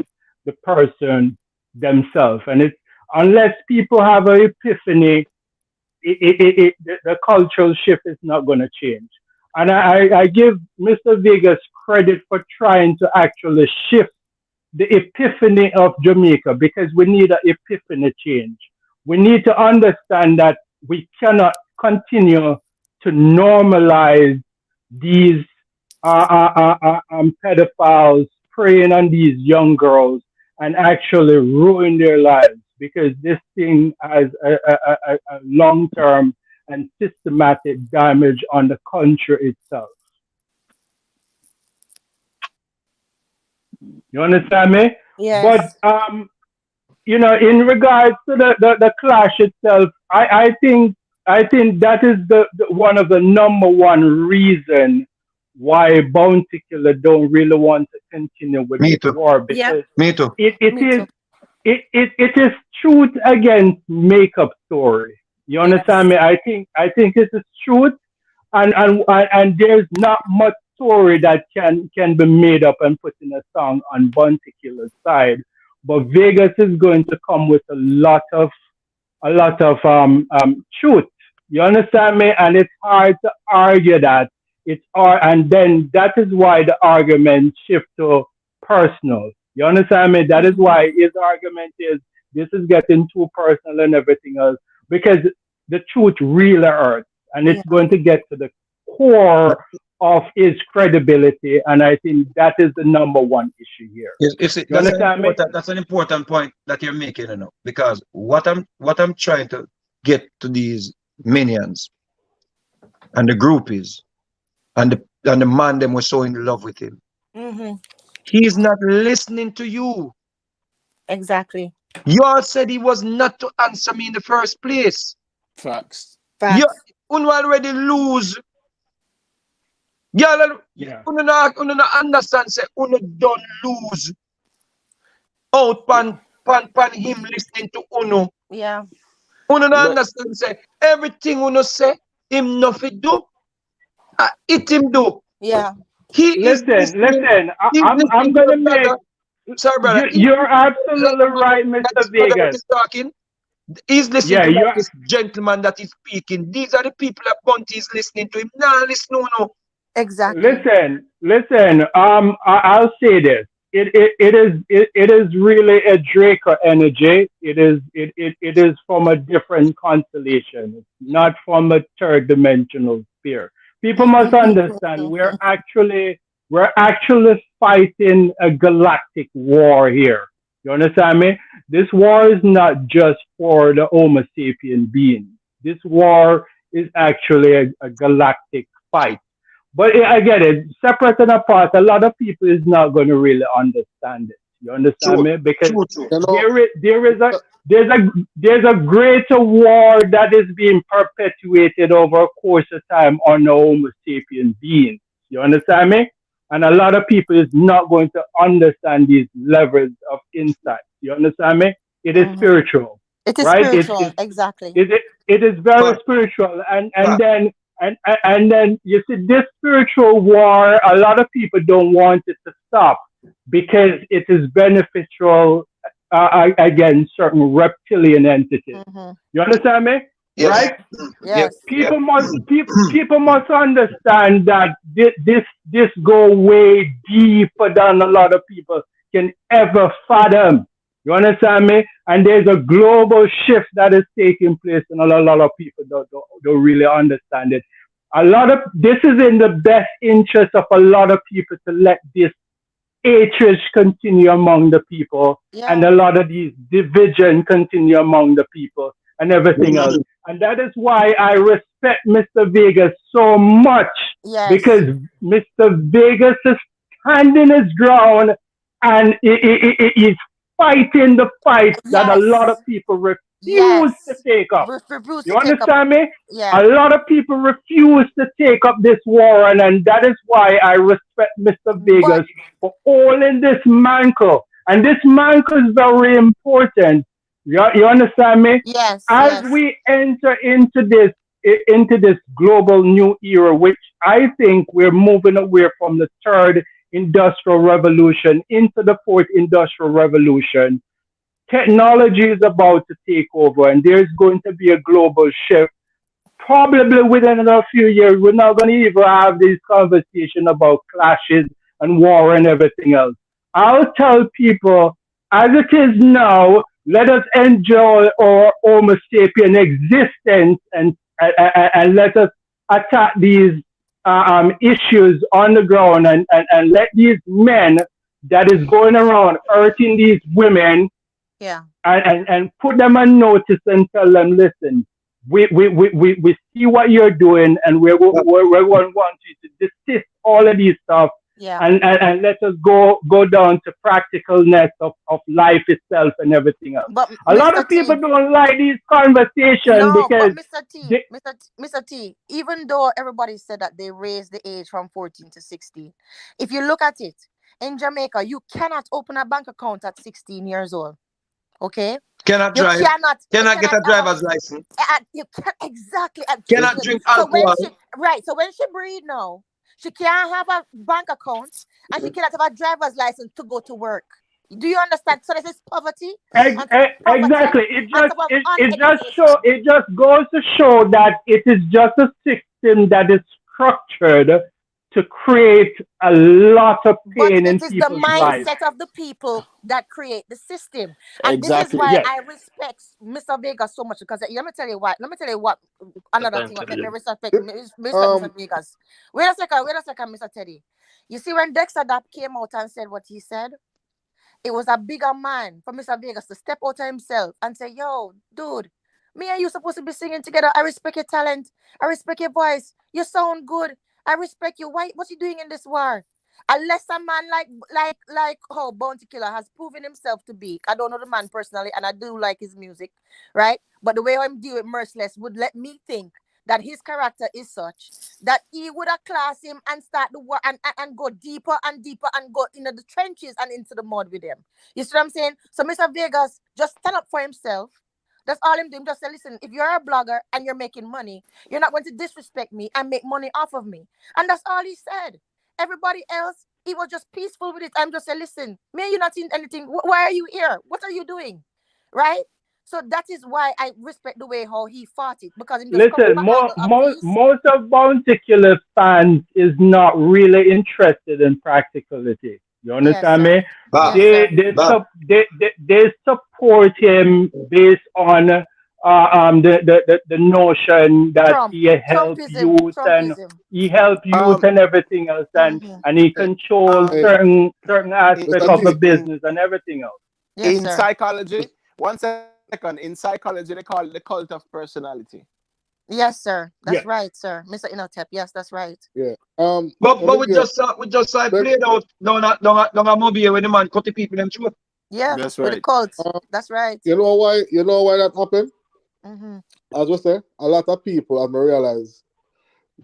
the person themselves. And it's, unless people have an epiphany, the cultural shift is not going to change. And I give Mr. Vegas credit for trying to actually shift the epiphany of Jamaica, because we need an epiphany change. We need to understand that we cannot continue to normalize these pedophiles preying on these young girls and actually ruin their lives, because this thing has a long-term and systematic damage on the country itself. You understand me? Yes. But in regards to the clash itself, I think that is the one of the number one reason why Bounty Killer don't really want to continue with the war, because Me too. It is truth against makeup story. You understand me? I think it is truth, and there's not much story that can be made up and put in a song on Bounty Killer's side. But Vegas is going to come with a lot of truth. You understand me? And it's hard to argue that. And then that is why the argument shift to personal. You understand me? That is why his argument is this is getting too personal and everything else, because the truth really hurts, and it's going to get to the core of his credibility, and I think that is the number one issue here. That's an important point that you're making, because what I'm trying to get to these minions and the groupies and And the man them was so in love with him. Mm-hmm. He's not listening to you. Exactly. You all said he was not to answer me in the first place. Facts. You already lose. Y'all, you not understand, say, you don't lose out pan him listening to Uno. Yeah. You don't understand, say, everything Uno say, him nothing do, it him do. Yeah. Listen, I'm gonna make. Sorry, brother. You're absolutely right, Mr. Vegas. Talking. He's listening to like this gentleman that is speaking. These are the people that Bunty is listening to him. Nah, listen, no. Exactly. Listen. I'll say this. It is really a Draco energy. It is from a different constellation. It's not from a third dimensional sphere. People must understand we're actually fighting a galactic war here. You understand me? This war is not just for the Homo sapien beings. This war is actually a galactic fight. But I get it, separate and apart, a lot of people is not going to really understand it. You understand me? Because there's a greater war that is being perpetuated over a course of time on the Homo sapien beings. You understand me? And a lot of people is not going to understand these levels of insight. You understand me? It is spiritual. It is right? spiritual, exactly. It is very spiritual. And then you see this spiritual war, a lot of people don't want it to stop because it is beneficial against certain reptilian entities. You understand me? Yes. Right? Yes. People must understand that this go way deeper than a lot of people can ever fathom. You understand me? And there's a global shift that is taking place, and a lot of people don't really understand it. This is in the best interest of a lot of people to let this hatred continue among the people, and a lot of these division continue among the people and everything else. And that is why I respect Mr. Vegas so much, because Mr. Vegas is standing his ground and he's fighting the fight that a lot of people refuse to take up. You understand me? Yeah. A lot of people refuse to take up this war, and that is why I respect Mr. Vegas for holding this mantle. And this mantle is very important. You understand me? Yes. As we enter into this global new era, which I think we're moving away from the third industrial revolution into the fourth industrial revolution, technology is about to take over, and there's going to be a global shift. Probably within a few years, we're not going to even have this conversation about clashes and war and everything else. I'll tell people, as it is now, let us enjoy our Homo sapien existence and let us attack these issues on the ground and let these men that is going around hurting these women and put them on notice and tell them, listen, we see what you're doing, and we're going to want you to desist all of these stuff and let us go down to practicalness of life itself and everything else. But a lot of people don't like these conversations because Mr. T, even though everybody said that they raised the age from 14 to 16, if you look at it, in Jamaica, you cannot open a bank account at 16 years old. Okay? Cannot drive. Cannot get a driver's license. You can't exactly. Cannot drink alcohol. So when she breed now, she can't have a bank account and she cannot have a driver's license to go to work. Do you understand? So this is poverty. Exactly. It just goes to show that it is just a system that is structured to create a lot of pain in people's lives. But it is the mindset of the people that create the system. And this is why I respect Mr. Vegas so much, because let me tell you what another thing. Okay, respect Mr. Vegas. Wait a second, Mr. Teddy. You see, when Dexter Dapp came out and said what he said, it was a bigger man for Mr. Vegas to step out of himself and say, yo, dude, me and you supposed to be singing together. I respect your talent. I respect your voice. You sound good. I respect you. What's he doing in this war? Unless a man like how Bounty Killer has proven himself to be. I don't know the man personally, and I do like his music, right? But the way I'm deal with Merciless would let me think that his character is such that he would have classed him and start the war and go deeper and deeper and go into the trenches and into the mud with him. You see what I'm saying? So Mr. Vegas just stand up for himself. That's all I'm doing. Just say, listen, if you're a blogger and you're making money, you're not going to disrespect me and make money off of me. And that's all he said. Everybody else, he was just peaceful with it. I'm just saying, listen, me, you're not seeing anything. Why are you here? What are you doing? Right? So that is why I respect the way how he fought it. Because he just come Listen, from an angle of peace. most of Bounty Killer fans is not really interested in practicality. You understand me? They support him based on the notion that he help youth and he help youth and everything else, and he controls certain aspects of the business and everything else. Yes, in psychology, 1 second. In psychology, they call it the cult of personality. Yes, sir. That's right, sir. Mr. Inotep. Yes, that's right. Yeah. But we just saw it played out down a movie when the man cut the people them throat. Yeah, that's with right. the cults. That's right. You know why that happened? Mm-hmm. As we say, a lot of people have realized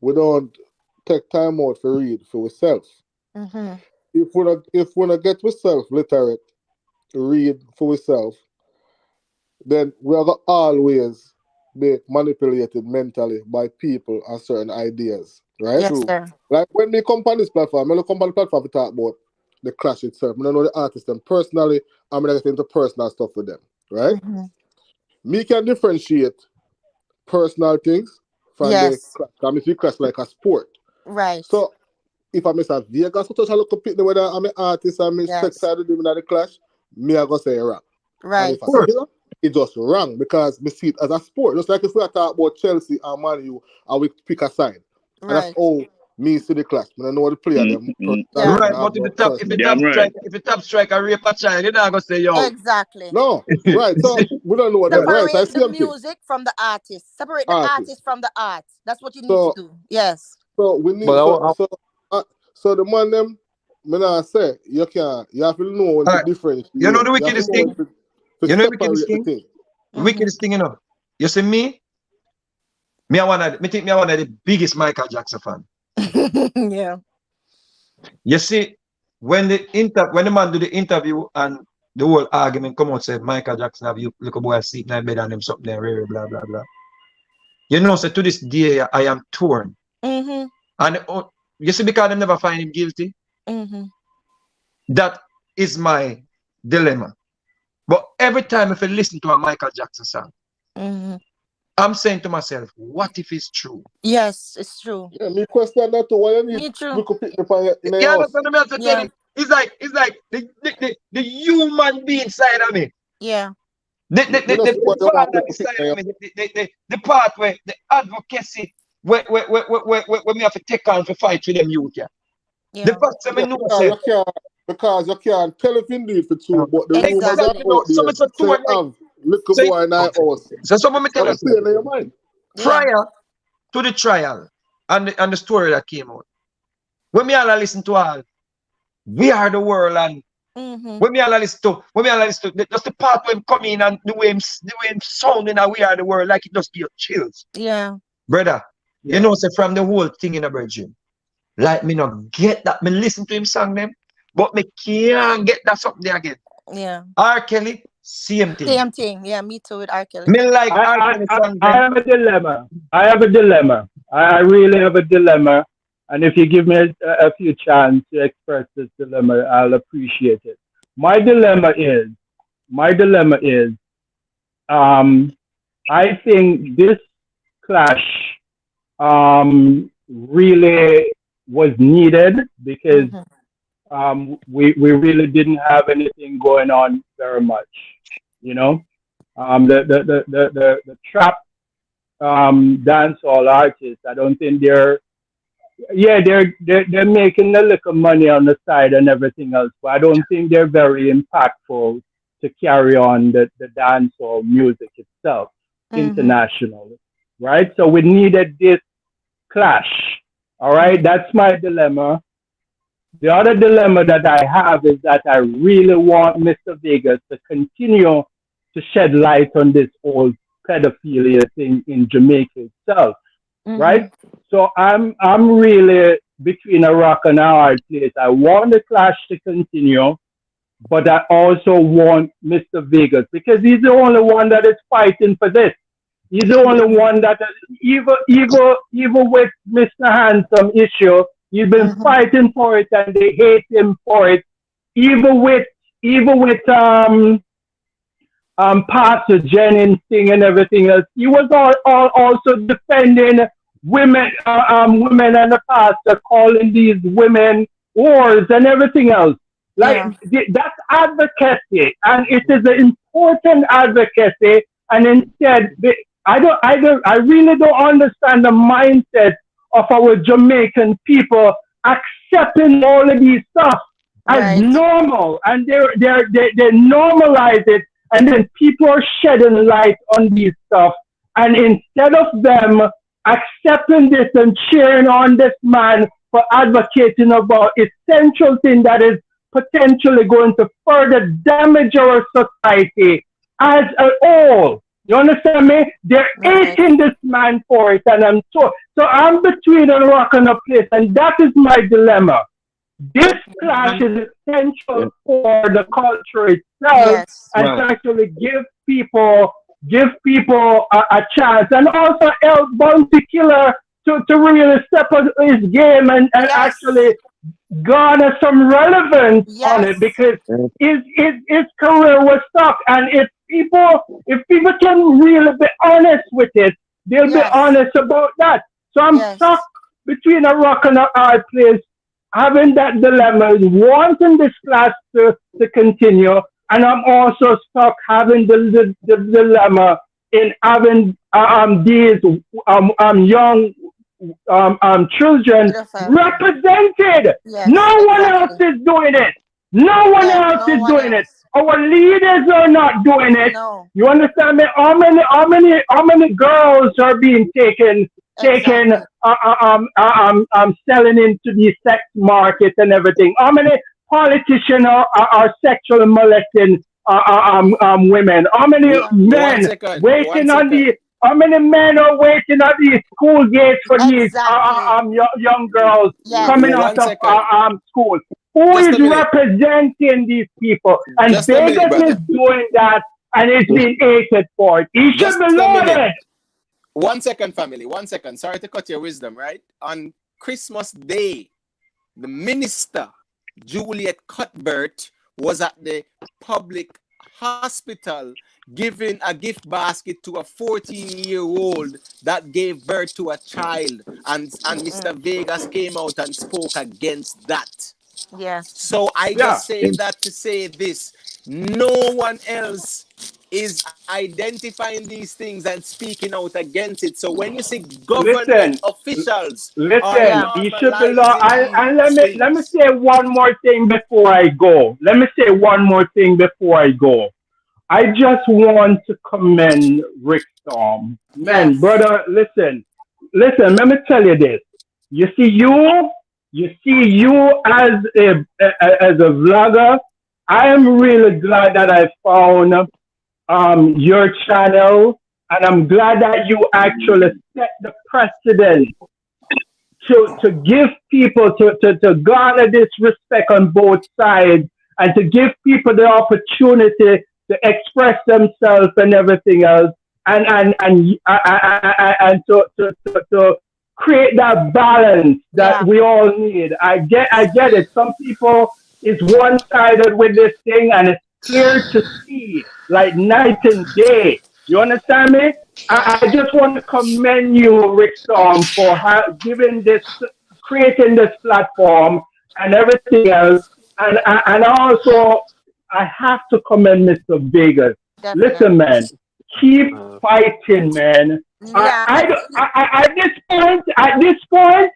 we don't take time out to read for ourselves. Mm-hmm. If we not get ourselves literate, read for ourselves, then we are gonna always be manipulated mentally by people and certain ideas, right? Yes, sir. Like when we come on this platform, when we come on the platform to talk about the clash itself, I don't know the artist them personally, I'm gonna get into personal stuff with them, right? Mm-hmm. Me can differentiate personal things from the clash. I mean, if you clash like a sport, right? So if I miss a Vegas, so touch a look compete whether I'm an artist and me sex side of them in the clash, me I go say wrong. Right. And if I Killa, it's just wrong because we see it as a sport. Just like if we talk about Chelsea and Man U and we pick a side. And that's how me see the clash. I know the player them. Right, but if the top striker rape a child, you're not gonna say yo. Exactly. No, right. So we don't know that, right? So I Separate see the music from the artist. Separate the artist from the art. That's what you need to do. Yes. So we need so the man them, when I say you have to know when to differentiate. You know the wickedest thing? You know the wickedest thing? The wickedest thing, you know. You see me? I think me one of the biggest Michael Jackson fan. Yeah. You see, when the man do the interview and the whole argument come out, say Michael Jackson have you little boy sleep in bed and him something there, blah blah blah. You know, so to this day I am torn. Mm-hmm. And you see, because they never find him guilty. Mm-hmm. That is my dilemma. But every time if I listen to a Michael Jackson song, I'm saying to myself, what if it's true? Yes, it's true. Yeah, me question that too. Why you need to pick the fire in the house? Yeah. It's like the human being side of me. Yeah. The part that inside of me, the part where the advocacy where we have to take on to fight for them youth. Yeah. The first time I know because you can't tell if you do it for two, but the rumors are out there. Little boy in our house. So someone me tell us in your mind. Prior to the trial and the story that came out, when me all listen to all, We Are the World and when me all listen to just the part when come in and the way him sounding and We Are the World, like it just give chills. Yeah. Brother, you know, say from the whole thing in a virgin. Like me not get that. Me listen to him song them, but me can't get that something there again. Yeah. R. Kelly, same thing. Same thing. Yeah, me too with R. Kelly. Me like R. Kelly song. I have a dilemma. I really have a dilemma. And if you give me a few chance to express this dilemma, I'll appreciate it. My dilemma is, I think this clash really was needed because we really didn't have anything going on very much, you know. The trap dancehall artists, I don't think they're making a little money on the side and everything else, but I don't think they're very impactful to carry on the dancehall music itself internationally, right? So we needed this clash All right, that's my dilemma. The other dilemma that I have is that I really want Mr. Vegas to continue to shed light on this whole pedophilia thing in Jamaica itself, Mm-hmm. right? So I'm really between a rock and a hard place. I want the clash to continue, but I also want Mr. Vegas because he's the only one that is fighting for this. He's the only one that, even with Mr. Handsome issue, he's been Mm-hmm. fighting for it, and they hate him for it. Even with Pastor Jennings thing and everything else, he was also defending women and the pastor, calling these women whores and everything else. Like Yeah. that's advocacy, and it is an important advocacy. And instead, I really don't understand the mindset of our Jamaican people accepting all of these stuff as Right. normal, and they normalize it, and then people are shedding light on these stuff, and instead of them accepting this and cheering on this man for advocating about essential thing that is potentially going to further damage our society as a whole. You understand me? They're Right. hating this man for it, and I'm between a rock and a place, and that is my dilemma. This clash is essential for the culture itself, Yes. and to actually give people a chance, and also help Bounty Killer to really step up his game and Yes. actually garner some relevance on it, Yes. because his career was stuck. And if people can really be honest with it, they'll be Yes. honest about that. So I'm Yes. stuck between a rock and a hard place, having that dilemma, wanting this class to continue, and I'm also stuck having the dilemma in having these young children Little family. represented. Yes. No one else Exactly. is doing it. No one Yes. else No is one doing it. else. Our leaders are not doing it. No. You understand me? How many girls are being taken, Exactly. selling into the sex market and everything? How many politicians are sexually molesting women? How many Yeah. One men second. waiting on the? How many men are waiting at these school gates for these Exactly. young girls Yes. coming out One of second. school? Who Just is a minute. representing these people? And Just a minute, Vegas is brother. doing that, and it's being hated for it. He should Just be a minute. loaded. 1 second, family. 1 second. Sorry to cut your wisdom, right? On Christmas Day, the minister, Juliet Cuthbert, was at the public hospital giving a gift basket to a 14-year-old that gave birth to a child. And Mr. Vegas came out and spoke against that. Yes. So I Yeah. just say that to say this. No one else is identifying these things and speaking out against it. So when you see government officials are Listen, he should be normalizing and these let me things. say one more thing before I go. I just want to commend Rick Storm. Man, Yes. brother, listen, let me tell you this. You see you as a vlogger. I am really glad that I found your channel, and I'm glad that you actually set the precedent to give people to garner this respect on both sides, and to give people the opportunity to express themselves and everything else, and to create that balance that we all need. I get it. Some people is one sided with this thing, and it's clear to see like night and day. You understand me? I just want to commend you, Rick Storm, for creating this platform and everything else. And also, I have to commend Mr. Vegas. Definitely. Listen, man, keep fighting, man. Yeah. At this point,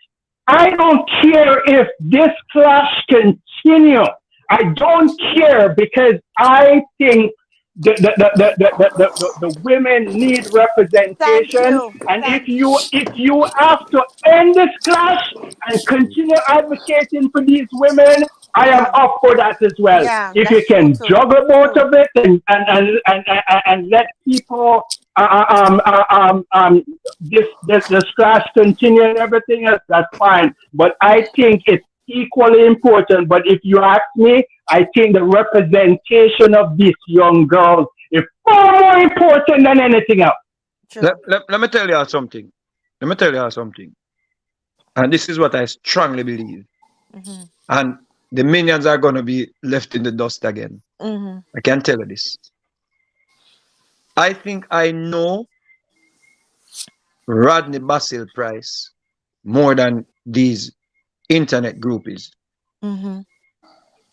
I don't care if this clash continue. I don't care, because I think the women need Thank representation, you. and Thank if you have to end this clash and continue advocating for these women, I am up for that as well. Yeah, If you that's true can too. juggle both True. of it and let people this clash continue and everything else, that's fine. But I think it's equally important. But if you ask me, I think the representation of these young girls is far more important than anything else. Let me tell you something. Let me tell you something. And this is what I strongly believe. Mm-hmm. And the minions are going to be left in the dust again. Mm-hmm. I can tell you this. I think I know Rodney Basil Price more than these internet groupies. Mm-hmm.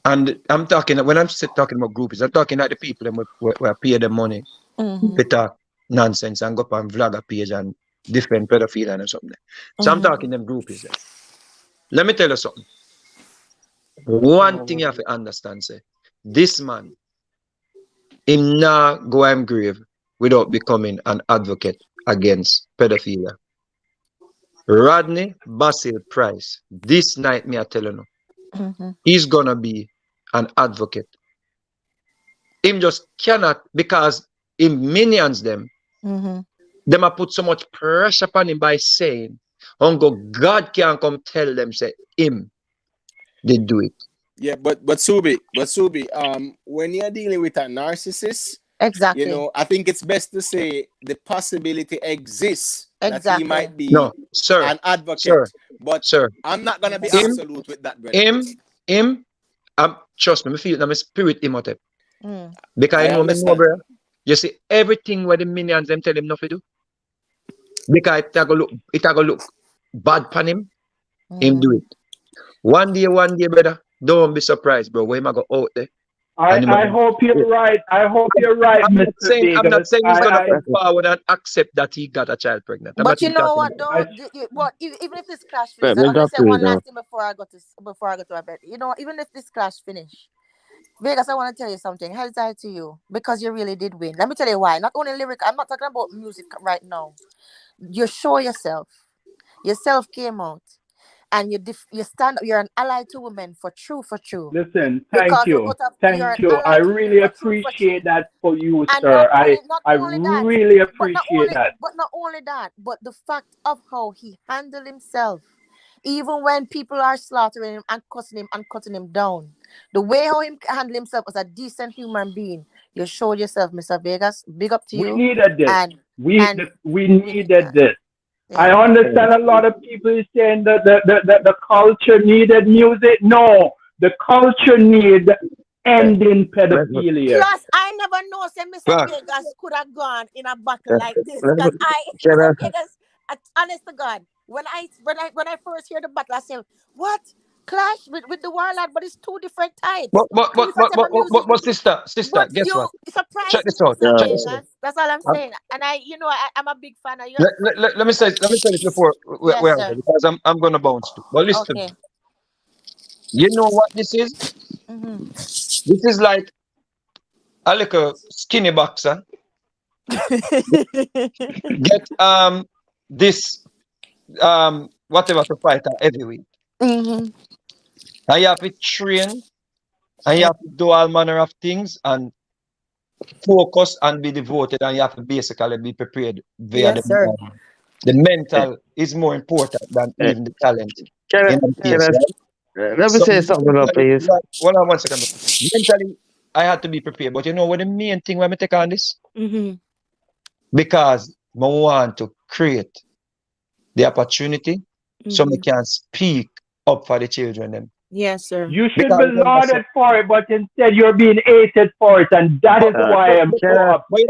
And I'm talking, when I'm talking about groupies, I'm talking like the people who pay them money Mm-hmm. to talk nonsense and go up on vlogger page and defend pedophilia and something. So I'm talking them groupies there. Let me tell you something. One thing you have to understand, say, this man, him not go him grave without becoming an advocate against pedophilia. Rodney Basil Price, this night me I tell you, he's gonna be an advocate. Him just cannot, because him minions them a put so much pressure upon him by saying, God can come tell them, say, him, they do it. Yeah, but Subi, when you're dealing with a narcissist, exactly, you know, I think it's best to say the possibility exists that he exactly. might be No, sir, an advocate. But sir, I'm not gonna be absolute with that, brother. Him, trust me, I feel that my spirit immortal. Mm. Because I I know me know, understand. bro. You see, everything where the minions them tell him not to do. Because it a go look bad upon him, him do it. One day, brother, don't be surprised, bro. Where him a go out there. I hope you're right. I hope you're right, Mr. Vegas. I'm not saying he's gonna come forward and accept that he got a child pregnant. But you know what, though, even if this clash finishes, I'm gonna say one last thing before I go to my bed. You know, even if this clash finish, Vegas, I want to tell you something. Hell tied to you because you really did win. Let me tell you why. Not only lyric. I'm not talking about music right now. You show yourself. Yourself came out, and you stand up. You're an ally to women for true. Listen, Because thank you. I really appreciate that for you, and sir. not I only that, really appreciate that. But not only that, but the fact of how he handled himself, even when people are slaughtering him and cussing him and cutting him down, the way how he handled himself as a decent human being, you showed yourself, Mr. Vegas. Big up to you. We needed this. We needed this. Yeah. I understand a lot of people is saying that the culture needed music. No, the culture need ending pedophilia. Plus, I never know say Mr. Vegas could have gone in a battle like this. Because Mr. Vegas, honest to God, when I first hear the battle, I said, what? Clash with the Warlord, but it's two different types. But sister, but guess you what? surprised Check me, this out. Mr. Check Vegas. this out. That's all I'm saying. And I'm a big fan of you. Let me say this before Yes, we sir. because I'm gonna bounce too. But listen, Okay. you know what this is? This is like a little skinny boxer. Get this whatever to fight at heavyweight. And you have to train and you have to do all manner of things and focus and be devoted, and you have to basically be prepared via the mental is more important than even the talent. Let me say something up, please. Hold on 1 second. Mentally, I had to be prepared. But you know what the main thing when I take on this? Because I want to create the opportunity so I can speak up for the children. Them. Yes, sir. You should be lauded for it, but instead you're being hated for it, and that is why I'm so upset. But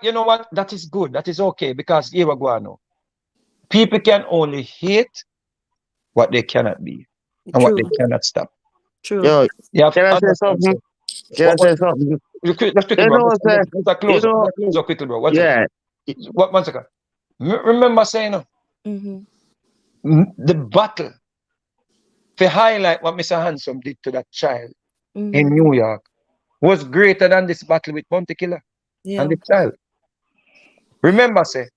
you know what? That is good. That is okay, because here we go now. People can only hate what they cannot be and what they cannot stop. True. Yo, can I say something? Can I say something? Let's quickly, bro. Let's close quickly, bro. 1 second. 1 second. Remember saying the battle to highlight what Mr. Handsome did to that child in New York was greater than this battle with Bounty Killer and the child. Remember, say,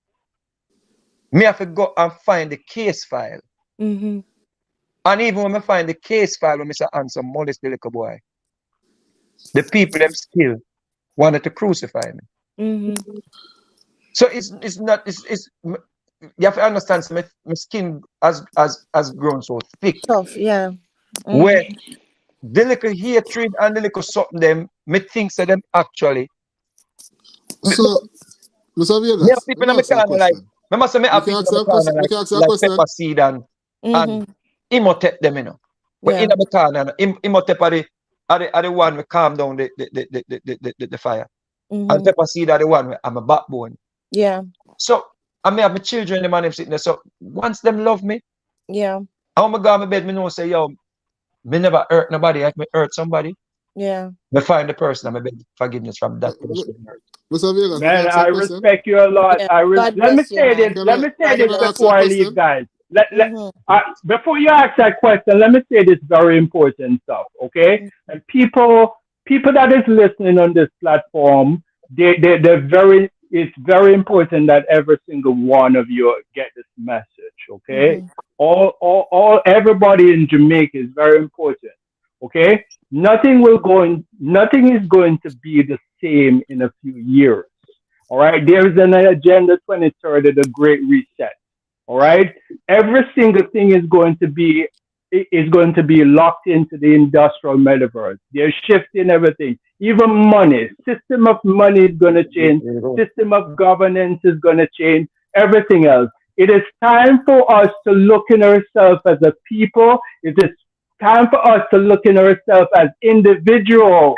me have to go and find the case file. Mm-hmm. And even when I find the case file when Mr. Anson molest the little boy, the people them still wanted to crucify me. Mm-hmm. So it's not you have to understand, so my skin has grown so thick. Tough, yeah. Where the little hatred and the little something them, me think that them actually. So, Mr. Me have Vegas, people in my corner like, remember say me have people in my corner like pepper seed and Imhotep them, you know. But in my corner, Imhotep are the one we calm down the fire. And pepper seed are the one where I'm a backbone. Yeah. So I may have my children, the man them sitting there. So once them love me, yeah. I want to go on my bed, me know say, yo, me never hurt nobody. If me hurt somebody, yeah. Me find the person and I beg forgiveness from that person. Mr. Vegas, man, I respect you a lot. Yeah. Let me say this. Let me say this before I leave, guys. Before you ask that question, let me say this very important stuff, okay? And people that is listening on this platform, they're very. It's very important that every single one of you get this message, okay? Everybody in Jamaica is very important, okay? Nothing is going to be the same in a few years. All right. There is an agenda 2030, the Great Reset. All right. Every single thing is going to be locked into the industrial metaverse. They're shifting everything. Even money. System of money is going to change. System of governance is going to change. Everything else. It is time for us to look in ourselves as a people. It is time for us to look in ourselves as individuals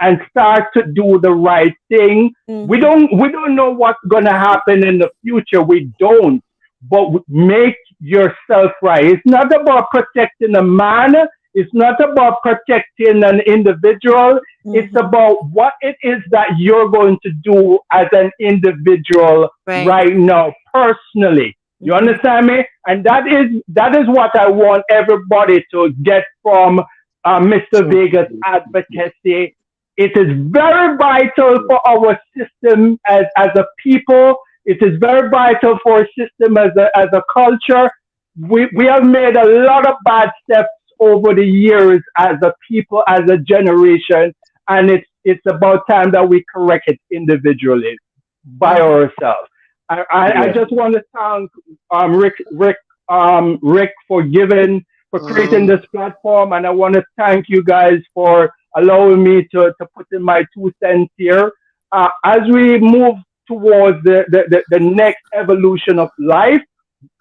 and start to do the right thing. We don't know what's gonna happen in the future. We don't. But make yourself right. It's not about protecting a man. It's not about protecting an individual. It's about what it is that you're going to do as an individual right now, personally. You understand me? And that is what I want everybody to get from Mr. Vegas advocacy. It is very vital for our system as a people. It is very vital for our system as a culture. We have made a lot of bad steps over the years as a people, as a generation, and it's about time that we correct it individually by ourselves. I just want to thank Rick for creating this platform, and I want to thank you guys for allowing me to put in my 2 cents here. As we move towards the next evolution of life,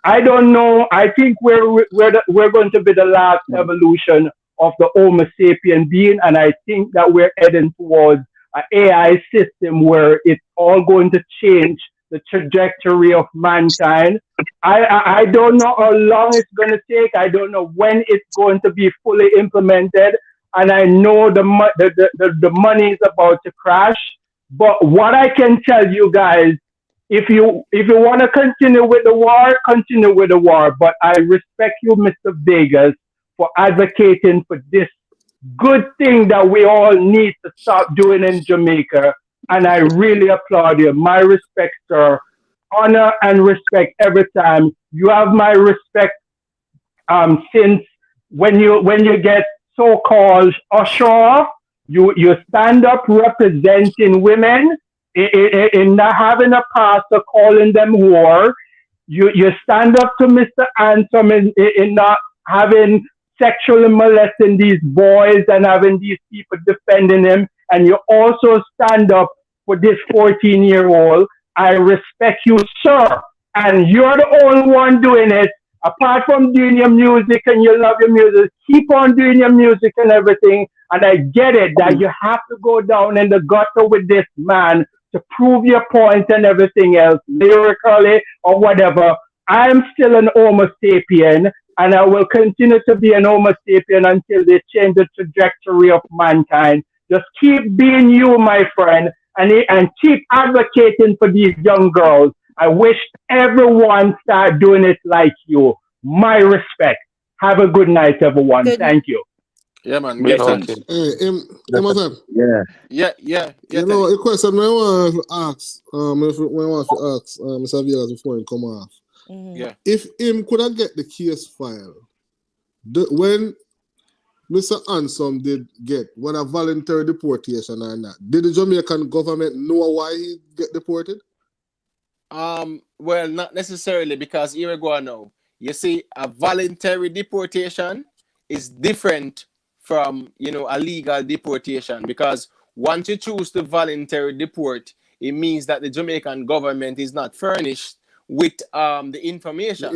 I don't know. I think we're going to be the last evolution of the Homo sapien being, and I think that we're heading towards an AI system where it's all going to change the trajectory of mankind. I don't know how long it's going to take. I don't know when it's going to be fully implemented. And I know the money is about to crash. But what I can tell you guys, if you want to continue with the war, continue with the war. But I respect you, Mr. Vegas, for advocating for this good thing that we all need to stop doing in Jamaica. And I really applaud you. My respect, sir. Honor and respect every time. You have my respect since when you get so-called usher, you stand up representing women in not having a pastor calling them whore. You stand up to Mr. Anthem in not having sexually molesting these boys and having these people defending him. And you also stand up for this 14-year-old. I respect you, sir. And you're the only one doing it. Apart from doing your music and you love your music, keep on doing your music and everything. And I get it that you have to go down in the gutter with this man to prove your point and everything else, lyrically or whatever. I'm still an Homo sapien, and I will continue to be an Homo sapien until they change the trajectory of mankind. Just keep being you, my friend, and keep advocating for these young girls. I wish everyone start doing it like you. My respect. Have a good night, everyone. Thank you. Yeah, man. Bless Get on. him. Hey, him was up. Yeah. You know, a question I want to ask, if when I want to ask, Mr. Vegas before him come off. Yeah. If him could have get the case file, when Mr. Ansom did get whether voluntary deportation or not, did the Jamaican government know why he get deported? Well, not necessarily, because here we go now. You see, a voluntary deportation is different from, a legal deportation, because once you choose to voluntarily deport, it means that the Jamaican government is not furnished with the information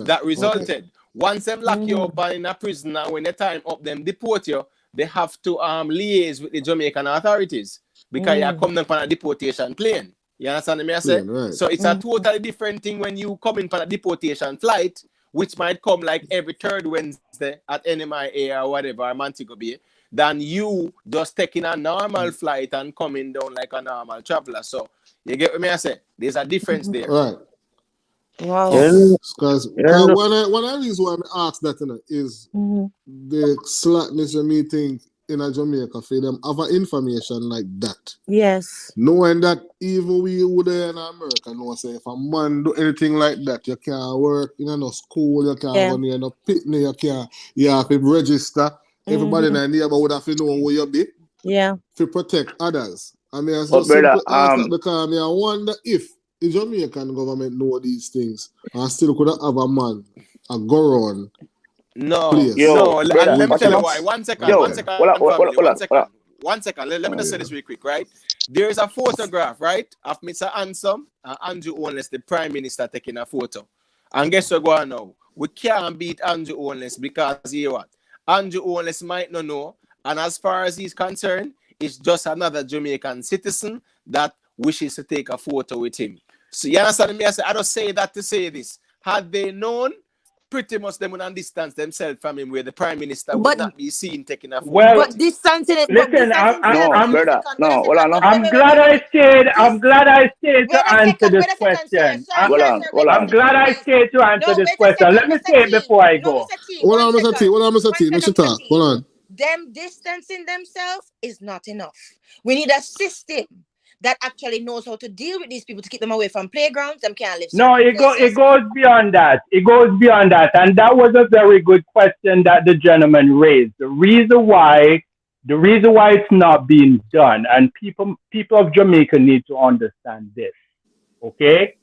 that resulted. Okay. Once them lock you up in a prison, and when the time up them deport you, they have to liaise with the Jamaican authorities, because you come down on a deportation plane. You understand me? I say? Right. So it's a totally different thing when you come in for a deportation flight, which might come like every third Wednesday at NMIA or whatever, or Montego Bay, than you just taking a normal flight and coming down like a normal traveler. So you get what me I say? There's a difference there. Right. Wow. Because when I reason why I ask that, is the slackness of me think in a Jamaica for them have information like that. Yes. Knowing that even we would in America know say if a man do anything like that, you can't work in no school, you can't go near no picnic, you have to register. Everybody in the neighborhood would have to know who you be. Yeah. To protect others. I mean, I But simply brother, ask that because I wonder if the Jamaican government know these things and still could have a man a go on. No, place. brother, let me watch tell you out. why. One second, Yo, one second, hold up, family. hold up. One second. Let me just say this real quick, right? There is a photograph, right, of Mr. Ansom and Andrew Holness, the Prime Minister, taking a photo. And guess what going on now? We can't beat Andrew Holness because you know what? Andrew Holness might not know, and as far as he's concerned, it's just another Jamaican citizen that wishes to take a photo with him. So you understand me? I don't say that to say this. Had they known, pretty much them would distance themselves from him, where the Prime Minister would not be seen taking a photo. Well, But distancing it. listen, I'm glad I stayed to answer this question. I'm glad I stayed to answer this question. Let me say it before I go. Hold on, Mr. T. Let you talk. Hold on. Them distancing themselves is not enough. We need a system that actually knows how to deal with these people to keep them away from playgrounds. Them can't live. No, it goes beyond that. It goes beyond that, and that was a very good question that the gentleman raised. The reason why it's not being done, and people of Jamaica need to understand this. Okay,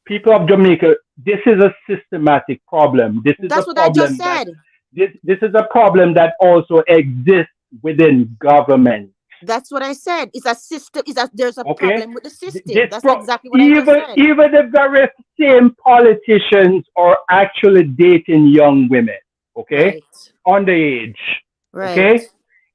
people of Jamaica, this is a systematic problem. That's what I just said. This is a problem that also exists within government. That's what I said. It's a system. There's a problem with the system. That's exactly what I just said. Even the very same politicians are actually dating young women. Okay, underage. Right. Okay,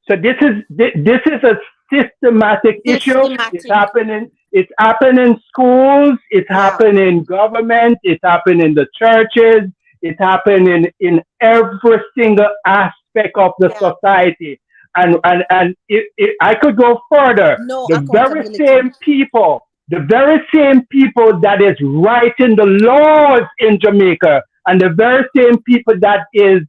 so this is a systematic issue. It's happening. It's happening in schools. It's happening in government. It's happening in the churches. It's happening in every single aspect of the society. And I could go further. The very same people that is writing the laws in Jamaica, and the very same people that is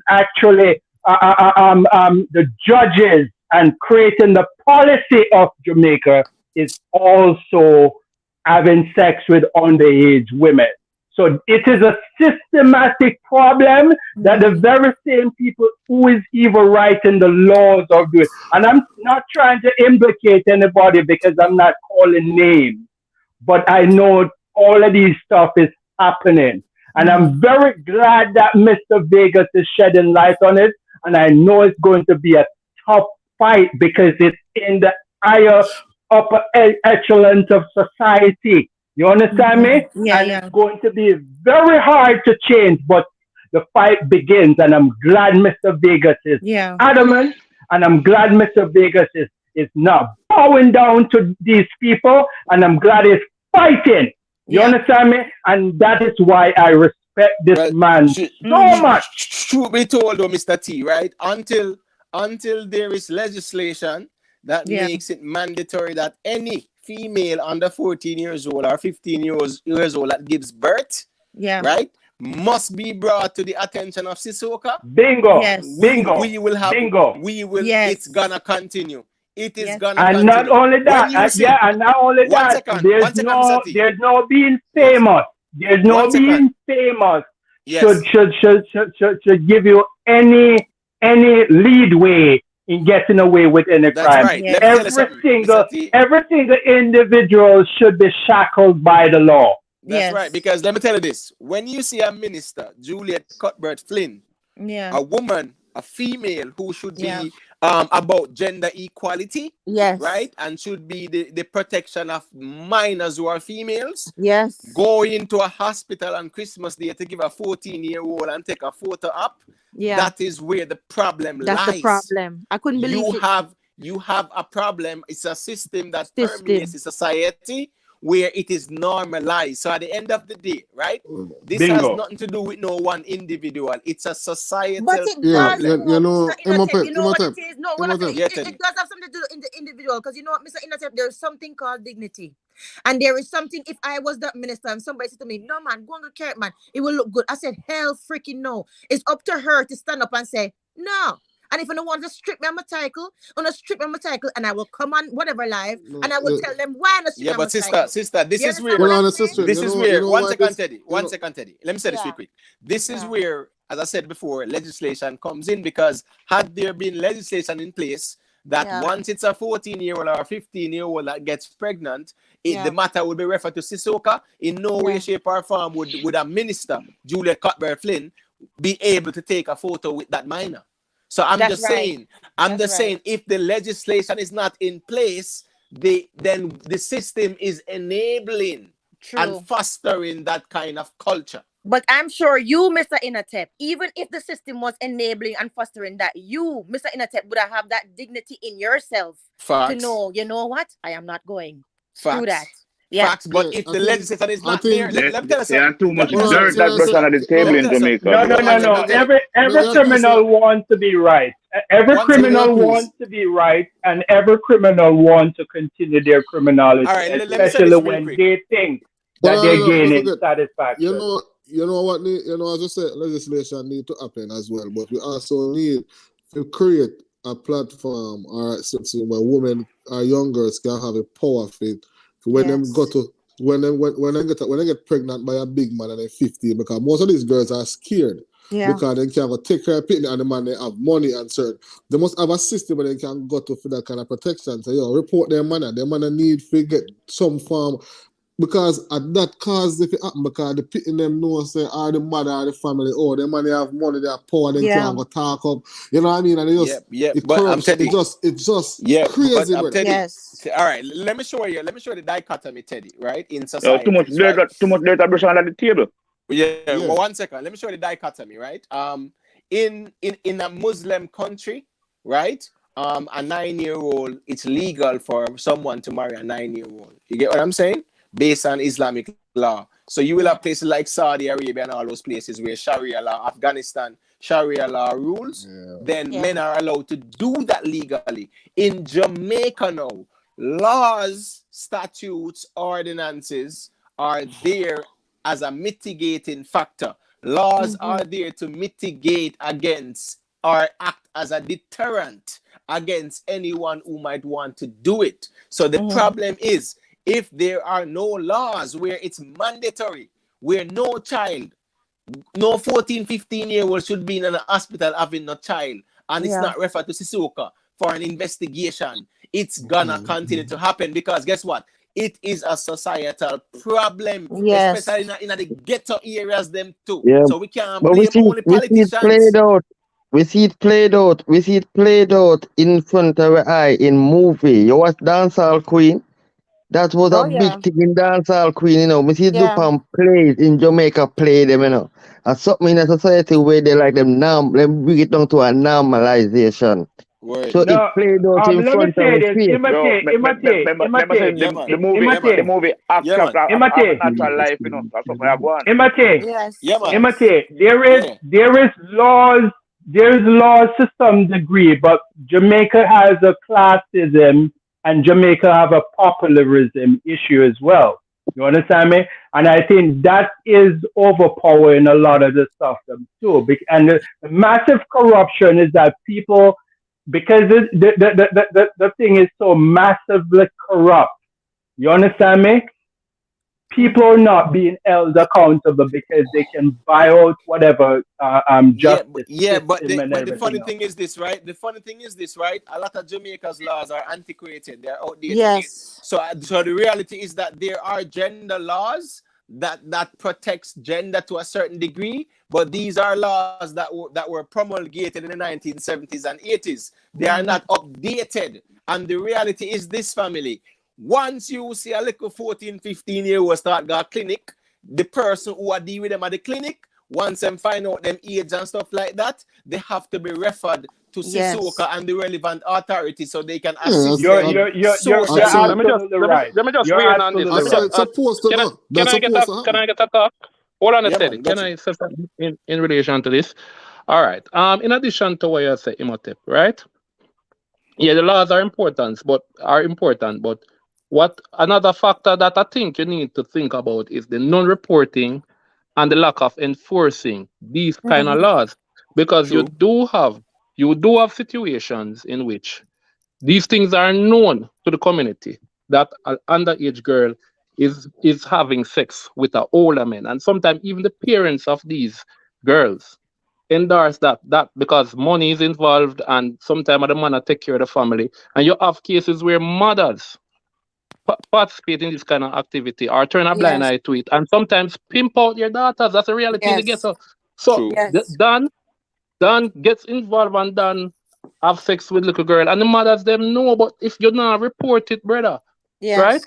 actually the judges and creating the policy of Jamaica is also having sex with underage women. So it is a systematic problem that the very same people who is even writing the laws are doing. And I'm not trying to implicate anybody because I'm not calling names, but I know all of these stuff is happening. And I'm very glad that Mr. Vegas is shedding light on it. And I know it's going to be a tough fight because it's in the higher upper echelons of society. You understand me? It's going to be very hard to change, but the fight begins. And I'm glad Mr. Vegas is adamant, and I'm glad Mr. Vegas is not bowing down to these people, and I'm glad he's fighting. You understand me? And that is why I respect this man so much. Truth be told, though, Mr. T, right? Until there is legislation that makes it mandatory that any female under 14 years old or 15 years old that gives birth, right, must be brought to the attention of Sissoko. Bingo. Yes. Bingo. We will have. Bingo. We will. Yes. It's gonna continue. It is Yes. gonna And continue. not only that, When you see, and not only one that, second, there's Mr. T. no being Yes. famous. There's no One second. being famous. Yes. Should give you any leadway in getting away with any That's crime. right. Yes. Let me tell you something, Mr. T. Every single individual should be shackled by the law. That's Yes. right. Because let me tell you this: when you see a minister, Juliet Cuthbert Flynn, Yeah. a woman, a female who should Yeah. be about gender equality, Yes. right, and should be the protection of minors who are females, Yes. go into a hospital on Christmas Day to give a 14-year-old and take a photo up. Yeah. That is where the problem That's lies. the problem. I couldn't believe You have a problem. It's a system that System. permeates the society where it is normalized. So at the end of the day, right, this has Bingo. nothing to do with no one individual. It's a societal But it Yeah, does. you know, Mr. Inatep, you know what Imhotep, it is? No, what I say, Imhotep. Yeah, it Teddy. does have something to do in the individual. Because you know what, Mr. Inatep, there's something called dignity. And there is something, if I was that minister and somebody said to me, no man, go on the carrot man, it will look good. I said, hell freaking no. It's up to her to stand up and say, no. And if I don't want to strip me on my title, and I will come on whatever live, No, and I will tell them why I'm not Yeah, stripping on but my sister, title. this You is understand where what Well, I'm on the saying? sister, this is where you know one what second, this, Teddy. you One know, second, Teddy. Let me say this real Yeah. quick. This is Yeah. where, as I said before, legislation comes in, because had there been legislation in place that Yeah. once it's a 14-year-old or a 15-year-old that gets pregnant, the Yeah. matter would be referred to Sissoko. In no way, Yeah. shape, or form would a minister, Juliet Cuthbert Flynn, be able to take a photo with that minor. So I'm That's just right. saying, That's right. if the legislation is not in place, then the system is enabling and True. fostering that kind of culture. But I'm sure you, Mr. Inatep, even if the system was enabling and fostering that, you, Mr. Inatep, would have that dignity in yourself to Facts. know, you know what? I am not going. Screw that. Facts. Yeah. Facts. But yeah, if the legislation is not there, think, let me tell you There are something. too Let much me tell you hold on, something. dirt that so, brush under the Let table me in tell you something. Jamaica, bro. One second, Teddy. Every me criminal wants to be right. Every One criminal second. wants to be right, and every criminal wants to continue their criminality, All right, let me say especially this real when quick. they think But that they're don't gaining forget, satisfaction. you know what need, as I said, legislation need to happen as well, but we also need to create a platform or something where women or young girls can have a power of it when them go Yes. to when they get pregnant by a big man and they're 15, because most of these girls are scared Yeah. because they can take care of it and the man they have money and certain. They must have a system where they can go to for that kind of protection. So report their man need to get some form. Because at that cause if it happen, because the people them know say the mother or the family, the money have money, they have power, they Yeah. can't go talk up. You know what I mean? And it But I'm corruption. Teddy. It's just But crazy, I'm brother. Teddy. Yes. All right, let me show you the dichotomy, Teddy, right? In Too society, much dirt that brush under the table. Yeah. Well, 1 second. Let me show you the dichotomy, right? In a Muslim country, right? A 9-year-old, it's legal for someone to marry a 9-year-old. You get what I'm saying? Based on Islamic law. So you will have places like Saudi Arabia and all those places where Sharia law, Afghanistan, Sharia law rules. Then men are allowed to do that legally. In Jamaica now, laws, statutes, ordinances are there as a mitigating factor. Laws are there to mitigate against or act as a deterrent against anyone who might want to do it. So the problem is, if there are no laws where it's mandatory, where no child, no 14, 15-year-old should be in a hospital having no child, and it's not referred to Sissoko for an investigation, it's gonna continue to happen, because guess what? It is a societal problem, especially in the ghetto areas them too. Yeah. So we can't But blame only we see it politicians. played out. We see it played out in front of our eye in movie. You watch Dancehall Queen? That was a big thing in Dancehall Queen, you know. We see Dupan plays in Jamaica play them, you know. And something in a society where they like them bring it down to a normalization. Word. So it played out in Let me front of say our this. face. Remember the movie accept as a natural life, you know. That's what we are going. Imate, there's laws to some degree, but Jamaica has a classism and Jamaica have a popularism issue as well. You understand me? And I think that is overpowering a lot of the stuff too. And the massive corruption is that people, because the thing is so massively corrupt. You understand me? People are not being held accountable because they can buy out whatever justice but system and the everything funny else. thing is this, right? The funny thing is this, right? A lot of Jamaica's laws are antiquated, they're outdated. Yes. So the reality is that there are gender laws that protects gender to a certain degree, but these are laws that were promulgated in the 1970s and 80s. They are not updated. And the reality is this, family. Once you see a little 14, 15-year-old start go clinic, the person who are dealing with them at the clinic, once them find out them age and stuff like that, they have to be referred to Sisuka and the relevant authority so they can assist them. You're absolutely right. Let me just You're weigh in on this. absolutely right. Can I get a talk? Hold on a second. Can I say something in relation to this? All right. In addition to what you say, Imhotep, right? Yeah, the laws are important, but what another factor that I think you need to think about is the non-reporting and the lack of enforcing these kind of laws, because you do have situations in which these things are known to the community, that an underage girl is having sex with an older man, and sometimes even the parents of these girls endorse that because money is involved, and sometimes the man take care of the family, and you have cases where mothers participate in this kind of activity or turn a blind eye to it, and sometimes pimp out their daughters. That's a reality in the ghetto. So Dan gets involved and Dan have sex with little girl, and the mothers them know, but if you not report it, brother, right?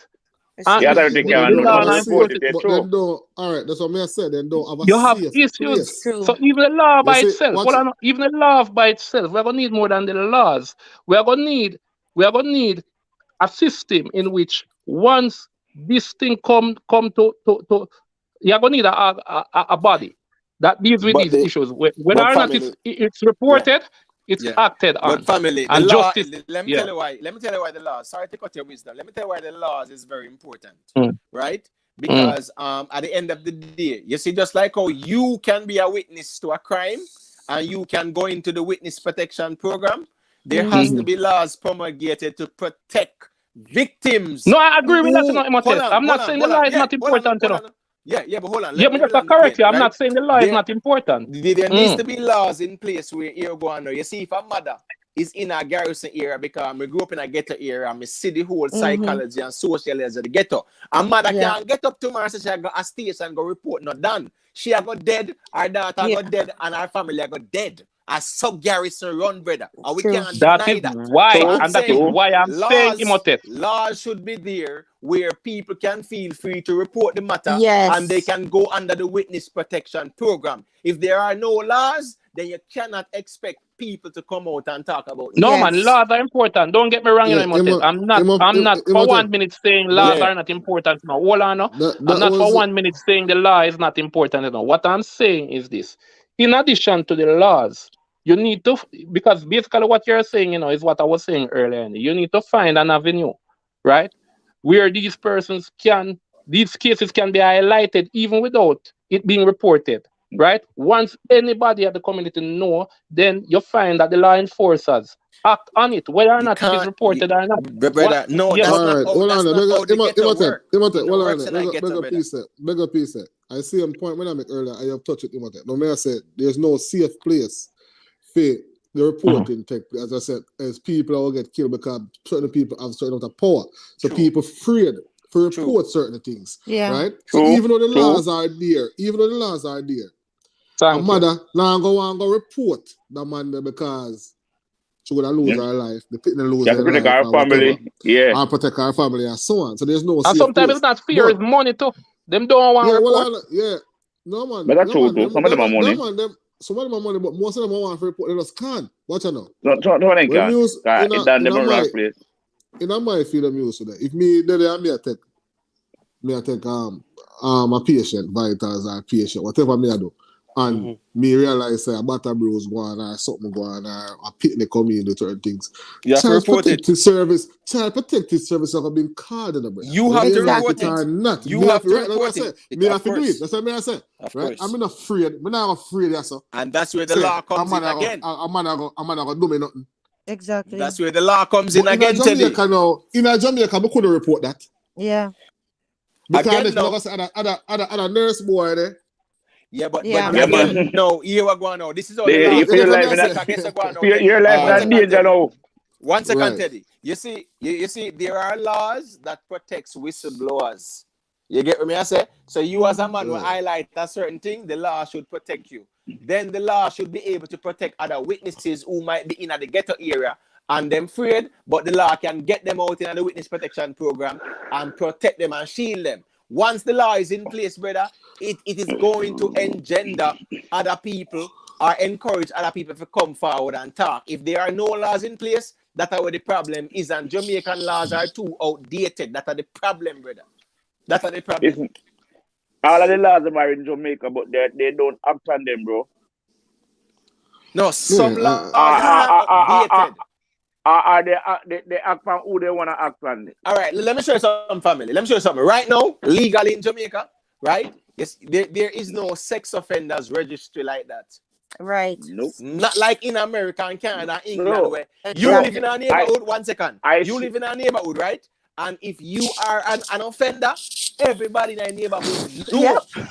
Yeah, I don't think you know to report it. But then don't, all right, that's what I said. Then don't have a You have safe issues. place. So even the law by see, itself, even the law by itself, we're gonna need more than the laws. We're gonna need a system in which once this thing come to you're gonna need a body that deals with these issues. Whether or not it's reported, it's acted on. But family, and the law, justice. let me tell you why. Let me tell you why the law. Sorry to cut your wisdom. Let me tell you why the laws is very important, right? Because at the end of the day, you see, just like how you can be a witness to a crime and you can go into the witness protection program, there has to be laws promulgated to protect victims. No, I agree with that. I'm not saying the law is not important. Yeah, but hold on. Let me just correct you. I'm not saying the law is not important. There needs to be laws in place where you go on. You see, if a mother is in a garrison area, because I grew up in a ghetto area, I see the whole psychology and socialism of the ghetto. A mother can't get up tomorrow and say she got a station and go report not done. She got dead, her daughter got dead, and her family got dead. A sub garrison run, brother. And we can't deny that. That is why I'm saying, Imhotep, laws should be there where people can feel free to report the matter and they can go under the witness protection program. If there are no laws, then you cannot expect people to come out and talk about it. No, man, laws are important. Don't get me wrong, Imhotep. I'm not for 1 minute saying laws are not important. No, hold on. I'm not for 1 minute saying the law is not important. No. What I'm saying is this. In addition to the laws, you need to, because basically what you're saying, is what I was saying earlier. You need to find an avenue, right? Where these cases can be highlighted even without it being reported, right? Once anybody at the community know, then you find that the law enforcers act on it, whether or not it is reported or not. Brother, no, that's not how the ghetto work. Beg up, piece. I see a point when I make earlier, I have touched it, Imhotep. No, may I say, there's no safe place for the reporting tech, as I said, as people will get killed because certain people have certain amount of power. So people afraid to report certain things. Right? So even though the laws are there, a mother now go report the man there because she would lose her life, the pitting lose her life, our family, and protect our family and so on. So there's no. And sometimes it's not fear, it's money too. Them don't want to report. No man. But that's true too. Some of them are money. Some of them are money, but most of them want to report. They just can't. Watch out now. No, they can't. It's done them wrong place. In my field of music, if me I take a patient, vitals or patient, whatever me I do. And me realize a Butter Bros go on or something go on or a picnic come in the certain things. You have to report it. Child protective service have been called in the brother. You have to like report it or it. not. You Me have to right, report that's it. Me have Of to do course. it. That's what I say. Of Right? course. I'm not afraid. I'm not afraid of so. And that's where the law comes in again. I'm not do me nothing. Exactly. That's where the law comes in But again, in Jamaica now, we couldn't report that. Yeah. Because again, no. Other nurse boy there. Yeah, but Yeah. again, no, here we go now. This is all the You law. feel your life in danger now. 1 second, Right. Teddy. You see, there are laws that protects whistleblowers. You get what I say? So you as a man will highlight a certain thing, the law should protect you. Then the law should be able to protect other witnesses who might be in the ghetto area and them afraid, but the law can get them out in the witness protection program and protect them and shield them. Once the law is in place, brother, it is going to engender other people or encourage other people to come forward and talk. If there are no laws in place, that's where the problem is, and Jamaican laws are too outdated. That's the problem, brother. That's the problem. Listen, all of the laws are in Jamaica, but they don't act on them, bro. No, some laws are outdated. They act on who they want to act on. All right, let me show you something, family. Let me show you something. Right now, legally in Jamaica, right? Yes, there is no sex offenders registry like that. Right. Nope. Not like in America and Canada, England, where Exactly. you live in a neighborhood. 1 second. You live in a neighborhood, right? And if you are an offender, everybody in the neighborhood knows. Yep.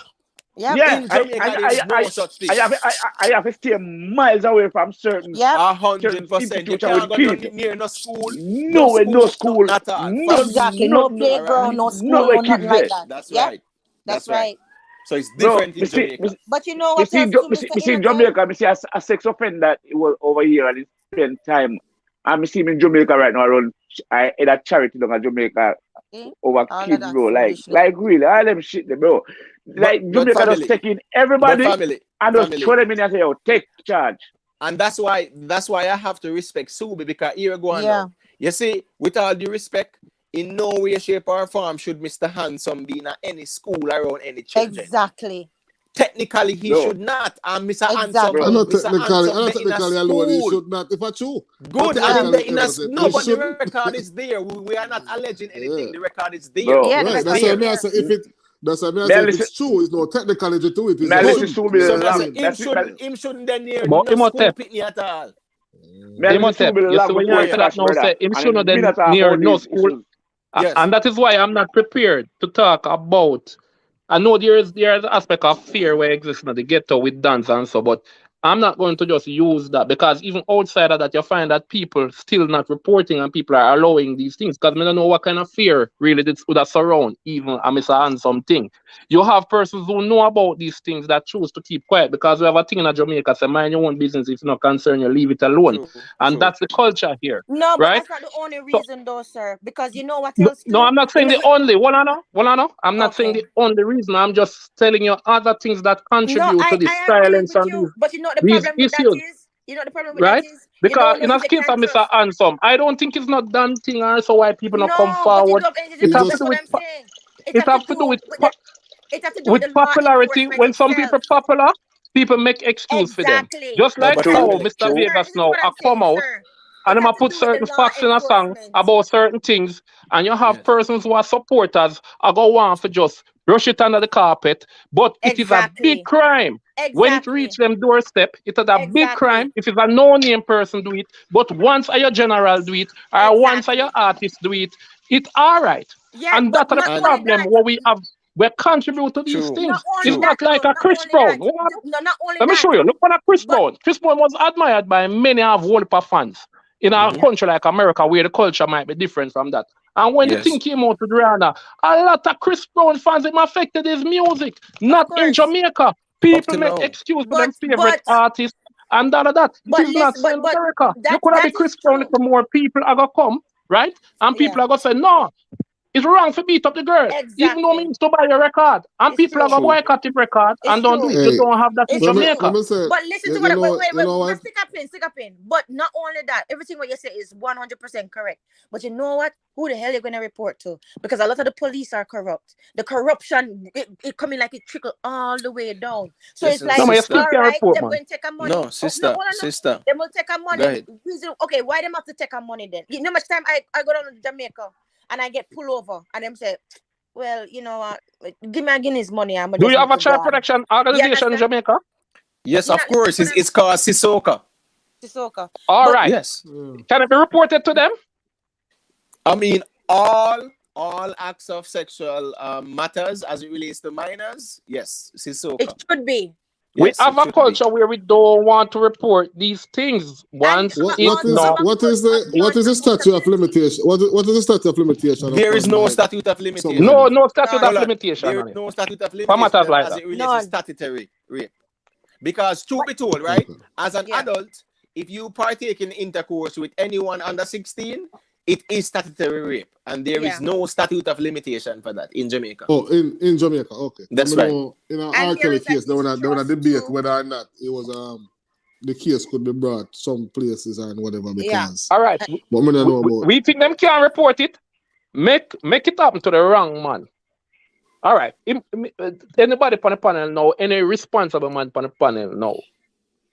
Yeah, In Jamaica, there's no such thing. I have to stay miles away from certain. 100%. You can't go near no school. No school. Not at all. Exactly. No playground, no school, no no nothing like that. That's Yep. right. That's right. So it's different in Jamaica. But you know what else too, Mr. in Jamaica, I see a sex offender was over here and he spend time. I see him in Jamaica right now around in a charity down in Jamaica over kids, bro. Like really, all them shit, bro. Like Jamaica just taking everybody and just throw them in and say, "Oh, take charge." And that's why I have to respect Subi, because here we go on now. You see, with all due respect, in no way, shape, or form should Mr. Handsome be in any school around any children. Exactly. Technically, he should not. And Mr. Handsome, technically alone, he should not. If I true. Good. And but the record is there. We are not alleging anything. The record is there. Bro, right. That's why I say if it's true, it's no technicality to it. Him shouldn't then near no school pitney at all. You see when you answer that now, say him shouldn't then near no school. And that is why I'm not prepared to talk about. I know there is an aspect of fear where exists in the ghetto with dance and so, but I'm not going to just use that, because even outside of that, you find that people still not reporting and people are allowing these things, because I don't know what kind of fear really this would surround even a Mr. Handsome thing. You have persons who know about these things that choose to keep quiet, because we have a thing in Jamaica, say mind your own business, if it's not concerned, you leave it alone. That's the culture here. No, but right? that's not the only reason though, sir, because you know what else too? No, I'm not saying the only one. I'm not saying the only reason. I'm just telling you other things that contribute to this silence and these. But you know the problem with that is, right? Because in a case of Mr. Handsome, I don't think it's not done thing also why people not come forward. It has to do with popularity. When some people popular, people make excuse for them. Just like how Mr. Vegas now I come out and I'm put certain facts in a song about certain things, and you have persons who are supporters I go on for just brush it under the carpet, but it is a big crime when it reaches them doorstep. It is a big crime if it's a no-name person do it, but once a general do it or once a artist do it, it's all right. And that's the problem where we contribute to these things. It's not like a Chris Brown. Let me show you. Look at Chris Brown. Chris Brown was admired by many of Wolper fans in a country like America, where the culture might be different from that. And when the thing came out with Rihanna, a lot of Chris Brown fans, it affected his music. Not in Jamaica. People make excuse for their favorite artists and that. It is not in America. You could have been Chris Brown if more people are going to come, right? And people are going to say, no, It's wrong to beat up the girl. Even though means to buy a record. And people are going to boycott the record and don't do it. You don't have that in Jamaica. But listen to what wait, stick up in. But not only that, everything what you say is 100% correct. But you know what? Who the hell are you going to report to? Because a lot of the police are corrupt. The corruption, it coming like it trickle all the way down. So it's like, all right, they're going to take our money. No, sister. They will take our money. Okay, why them have to take our money then? You know much time I go down to Jamaica and I get pulled over and them say, well, you know what, give me a Guinness money. Do you have a child protection organization in Jamaica? Yes, of course. It's called Sisoka. All right. Yes. Can it be reported to them? I mean, all acts of sexual matters as it relates to minors, yes, Sisoka. It should be. We have a culture where we don't want to report these things once what is the statute of limitation? What is the statute of limitation? There is no statute of limitation. No statute of limitation. There is no statute of limitation as it relates to statutory rape. Because truth be told, right, as an adult, if you partake in intercourse with anyone under 16, it is statutory rape, and there is no statute of limitation for that in Jamaica. Oh, in Jamaica, okay. That's right. In an R. Kelly case, there was a debate whether or not it was the case could be brought some places and whatever because. All right. But we don't know about. We think them can report it. Make it happen to the wrong man. All right. Anybody on the panel now? Any responsible man on the panel now?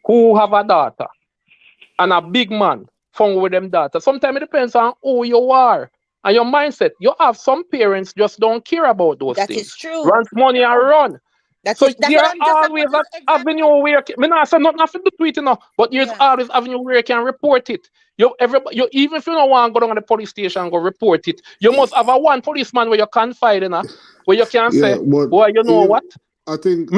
Who have a daughter and a big man? Found with them data. Sometimes it depends on who you are and your mindset. You have some parents just don't care about those things. That is true. Runs money and run. So there are always an avenue where I say nothing to tweet enough, but there's always avenue where you can report it. You even if you don't want to go down to the police station and go report it, you must have a one policeman where you confide in, where you can say, boy, you know what? I think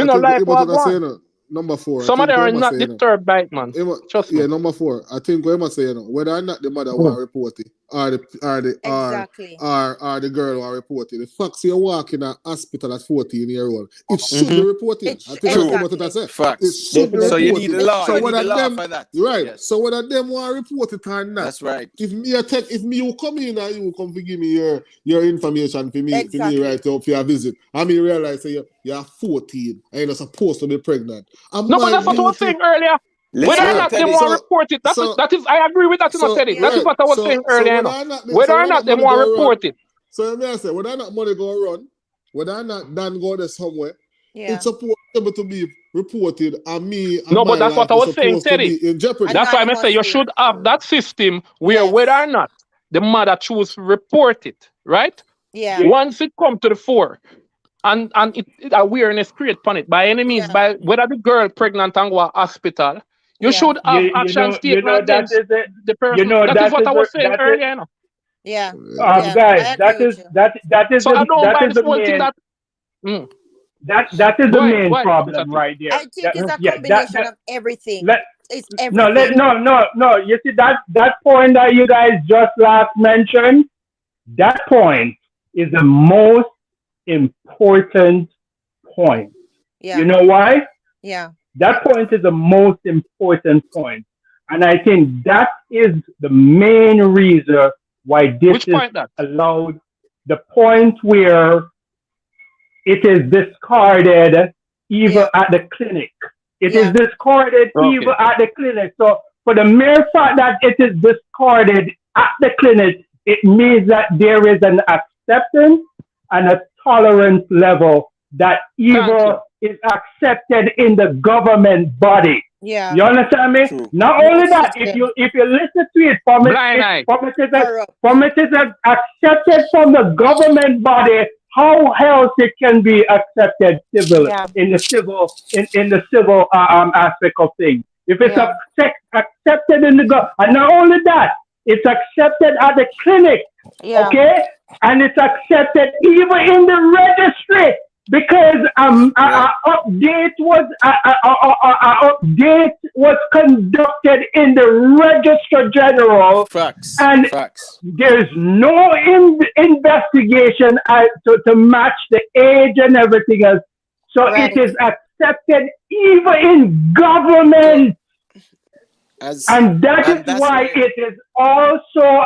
number 4. Some of them are not disturbed by it, man. Number 4. I think what I'm saying, whether or not the mother will report it, or the girl will report it. The fact you walk in a hospital at 14-year-old, it should be reported. I think that's what I said. Facts. It should be reported. So you need the law. So whether them for that. Right. Yes. So whether them want to report it or not. That's right. If you come in and you come to give me your information for me right up for your visit, I mean realize you're 14 and you're supposed to be pregnant. No, but that's what I was saying earlier. Whether or not they want to report it, that is, I agree with that. That is what I was saying earlier. Whether or not they want to report it. So let me say, whether or not money go run, whether or not Dan go there somewhere, it's supposed to be reported. No, but that's what I was saying, Teddy. That's why I say you should have that system where whether or not the mother choose to report it, right? Yeah. Once it comes to the fore. And it awareness create upon it by any means, by whether the girl pregnant and go to hospital, you should have action statement against the person. That is what I was saying earlier. Yeah. Guys, that is so the, I don't that buy is the the whole main, thing that. That is the main problem right there. I think it's a combination of everything. It's everything. No. You see that point that you guys just last mentioned, that point is the most important point. Yeah. You know why? Yeah. That point is the most important point. And I think that is the main reason why this is allowed. The point where it is discarded even at the clinic. It is discarded even at the clinic. So for the mere fact that it is discarded at the clinic, it means that there is an acceptance and a tolerance level that even is accepted in the government body. Yeah. You understand me? True. Not only that, if you listen to it, from it is accepted from the government body, how else it can be accepted civilly in the civil aspect of things? If it's accepted in the government, and not only that, it's accepted at the clinic, okay, and it's accepted even in the registry. Because an update was conducted in the Register General, and there's no investigation to match the age and everything else. So it is accepted even in government, and that is why it is also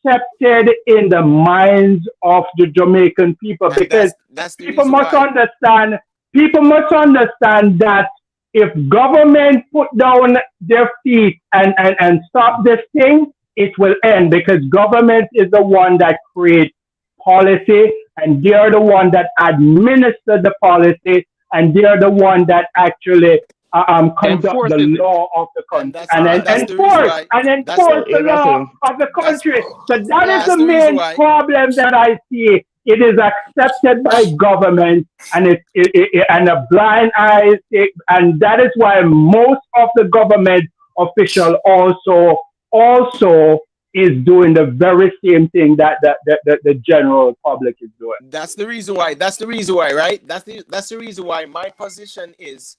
accepted in the minds of the Jamaican people, And because that's the people reason must why. understand. People must understand that if government put down their feet and stop this thing, it will end, because government is the one that creates policy, and they are the one that administer the policy, and they are the one that actually conduct the Enforces it. law of the And country, that's and and that's the reason enforce why. and That's enforce the Yeah, that's law it. of the that's country. So that is Yeah. the the reason main why. problem that I see. It is accepted by government, and and a blind eye, and that is why most of the government official also is doing the very same thing that the general public is doing. That's the reason why. That's the reason why, right? That's the reason why my position is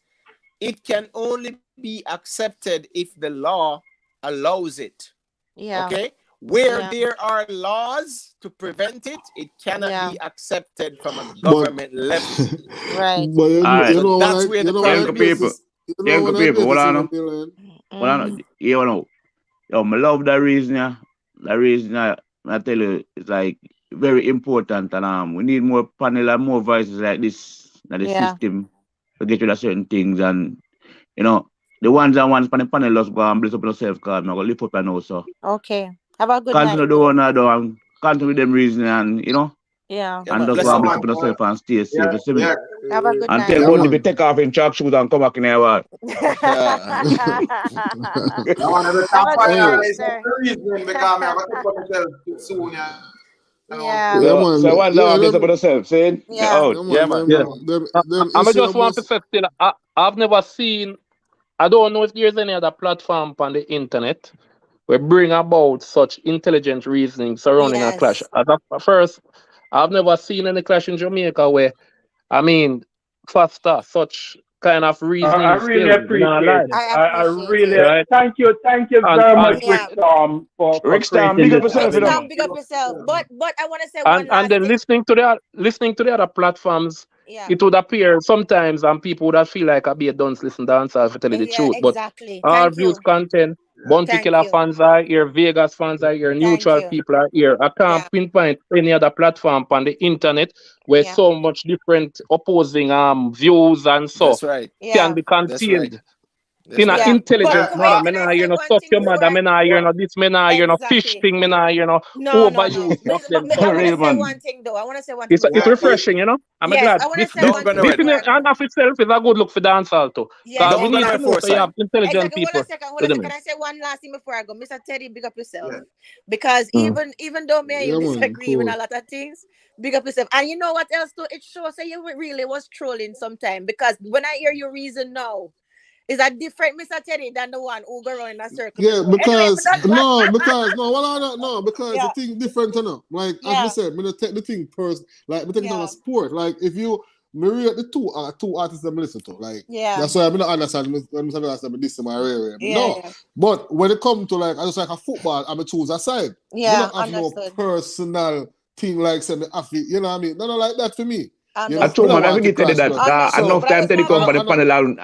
it can only be accepted if the law allows it. Yeah. Okay? Where Yeah. there are laws to prevent it, it cannot Yeah. be accepted from a But government level. Right. but All right. So that's where the you know when I Young problem is. people. notice Young when I people. Hold notice in a on. million. Hold on. You know. Yo, I love that reason, yeah. The reason I tell you it's like very important, and we need more panel and more voices like this in the Yeah. system to get rid of certain things, and you know the ones that want on the panel just go and bless up yourself, cause I'm gonna lift up and also Okay. Have a good continue night. the one I do and continue with them reason, and you know Yeah. Yeah, and man. just Bless go and up. bless up yourself and stay safe. Yeah, You see me? yeah, Have a good And night. tell Yeah, Bundy to man. take off in chop shoes and come back in here. What? Yeah. that one of the Have top a good Hey, night, finalists of sir. the reason because I'm going to put myself soon, you know. Yeah. yeah, So man. one Yeah, down bless up them. yourself, see? Get Yeah. out. Yeah, Yeah, man. man. Yeah. Them I issue just want to must. say still, I've never seen, I don't know if there's any other platform on the internet where bring about such intelligent reasoning surrounding a clash. Yes. First, I've never seen any clash in Jamaica where, I mean, foster such kind of I reasoning really skills, you know, appreciate like, it. I I appreciate really it. right? thank you very much, And Rick Yeah. Storm, for Rick Star, creating big up this yourself, you Rick know. avenue. Tom, big up yourself. But I want to say and one and last then thing. listening to the other platforms, Yeah. it would appear sometimes and people would have feel like I be a dunce listen dancer if I tell you the Yeah, truth. But exactly. all Thank views you. content, Bounty Thank Killer you. fans are here, Vegas fans are here, Thank neutral you. people are here. I Yeah. can't pinpoint any other platform on the internet where Yeah. so much different opposing views and so That's right. can Yeah. be That's right. contained That's in an right. Yeah. But intelligent manner. wait, Me can nah I hear say no one suck thing your mother, before? me nah hear no this, me nah hear no fish Exactly. thing, me nah hear no No. overuse of But them. I So want to Real say man. one thing though. I want to say one thing it's before I go. refreshing, you know. I'm Yes, glad I want to this say this Don't one go thing this nowhere. in before I and go. of itself is a good look for dancehall too. Yes, Cause we Don't go need nowhere, to know so you foresight. have intelligent exactly. Hold people a second. with them. Can I say one last thing before I go? Mr. Teddy, big up yourself. Because Mm. even though me and you Yeah, man. disagree with Cool. a lot of things, big up yourself. And you know what else too? It shows that you really was trolling sometime. Because when I hear your reason now, is a different Mr. Teddy than the one who go around in a circle Yeah, before. Anyway, but that's well, I don't know because the yeah, thing different, you know. Like as yeah, we said, me not take the thing first. Like me take it on yeah, a sport. Like if you me rate the two artists that me listen to, like yeah, that's why I don't understand when Mr. Vegas say this in my area. yeah, No, but when it comes to like I just like a football, I'm a choose a side. Me yeah. not have no Understood. personal thing like say me have it, you know what I mean? Nothing like that for me. You know, I me told don't man, I want to forget Teddy clash, that bro. Understood. enough But I time just Teddy want come on the panel and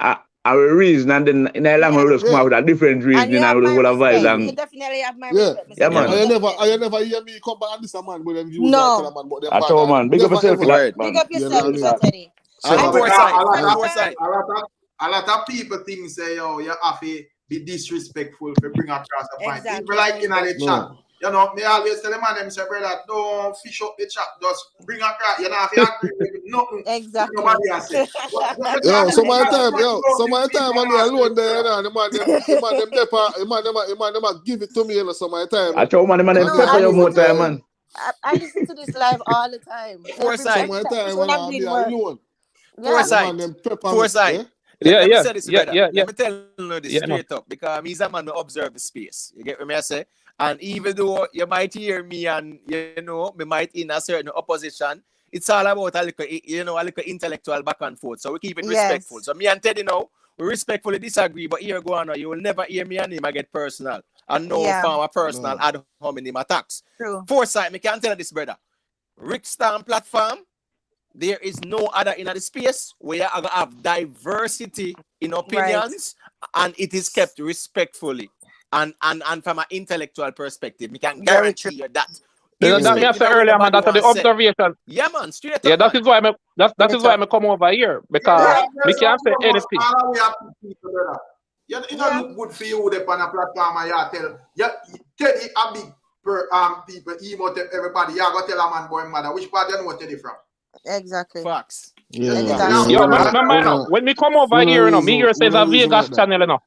I will reason and then in the language will just come out with a different and reasoning you and have will just my hold a voice respect. You and definitely have my Yeah, respect, yeah Mr. man. Teddy. I Definitely. never hear me come back and this man with them views or tell No. a man about them I bad. told man, big up Never yourself for ever. that Big man. up You know yourself, what I mean? Mr. Teddy. And I So foresight. understand And the foresight. A lot of people think say, yo, you have to be disrespectful to bring across a point. Even exactly. like in the chat. no. You know, me always tell the man them say, brother, don't fish up the chat. Just bring across. You don't have to agree with nothing Exactly. nobody has said. What you Yo, talking some of the about? time, What about some these of the time people when me ask alone me, there, you brother? know, the man them give it to me, you know, some of the time. I told man the man them No, pepper I you more listen time to man. I listen to this live all the time. Every Foresight. Some of the time especially when when I'm I be doing work. alone, Yeah. the Foresight. man them pepper me. Foresight. Yeah? Let me say this, brother. Yeah. Let me tell you this Yeah, no. straight up because he's a man who observe the space. You get what me I say? And even though you might hear me and you know me might in a certain opposition, it's all about a little intellectual back and forth. So we keep it respectful. Yes. So me and Teddy now, we respectfully disagree, but here go on, you will never hear me and him I get personal. And no Yeah. form of personal No. ad hominem attacks. True. Foresight, me can tell you this, brother. Rick Stam platform. There is no other in the space where you have diversity in opinions and it is kept respectfully. And from an intellectual perspective, we can Very guarantee you that. That me I said earlier, man, that's the observation. Yeah, man, straight Yeah, up, that man. is why that is why I come over here, because we can't say anything. All we have people, brother. You know, look good for you there on a platform and you tell a big people, everybody, you go tell a man boy mother, which part you know Teddy from? Exactly. Facts. Yeah. Yo, when we come over here, you know, me here says a Vegas channel, you know.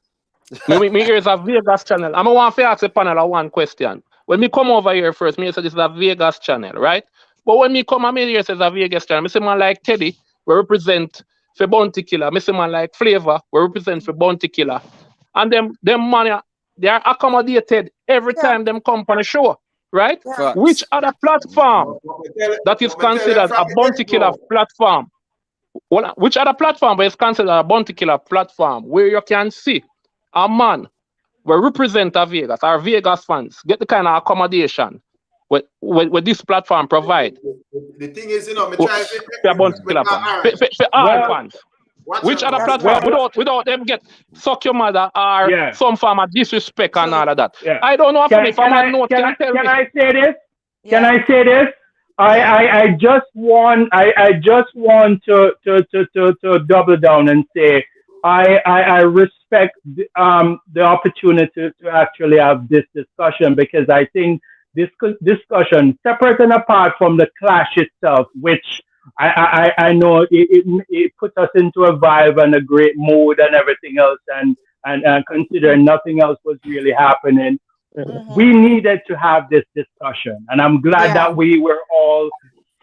me here is a Vegas channel. I'm want to ask the panel one question. When me come over here first, me say this is a Vegas channel, right? But when me come, I here says a Vegas channel. Me say man like Teddy, we represent for Bounty Killer. Me say man like Flavor, we represent for Bounty Killer. And them man, they are accommodated every time them come on a show, right? Yeah. Which other platform that is considered a Bounty Killer platform? Well, which other platform is considered a Bounty Killer platform where you can see a man will represent a Vegas, our Vegas fans get the kind of accommodation what this platform provide. The thing is, you know, me try for all fans. Which other platform without them get suck your mother or some form of disrespect and all of that? Yeah. I don't know if I say this? Can I say this? I just want to double down and say I respect the opportunity to actually have this discussion, because I think this discussion, separate and apart from the clash itself, which I know it puts us into a vibe and a great mood and everything else, and considering nothing else was really happening, we needed to have this discussion, and I'm glad that we were all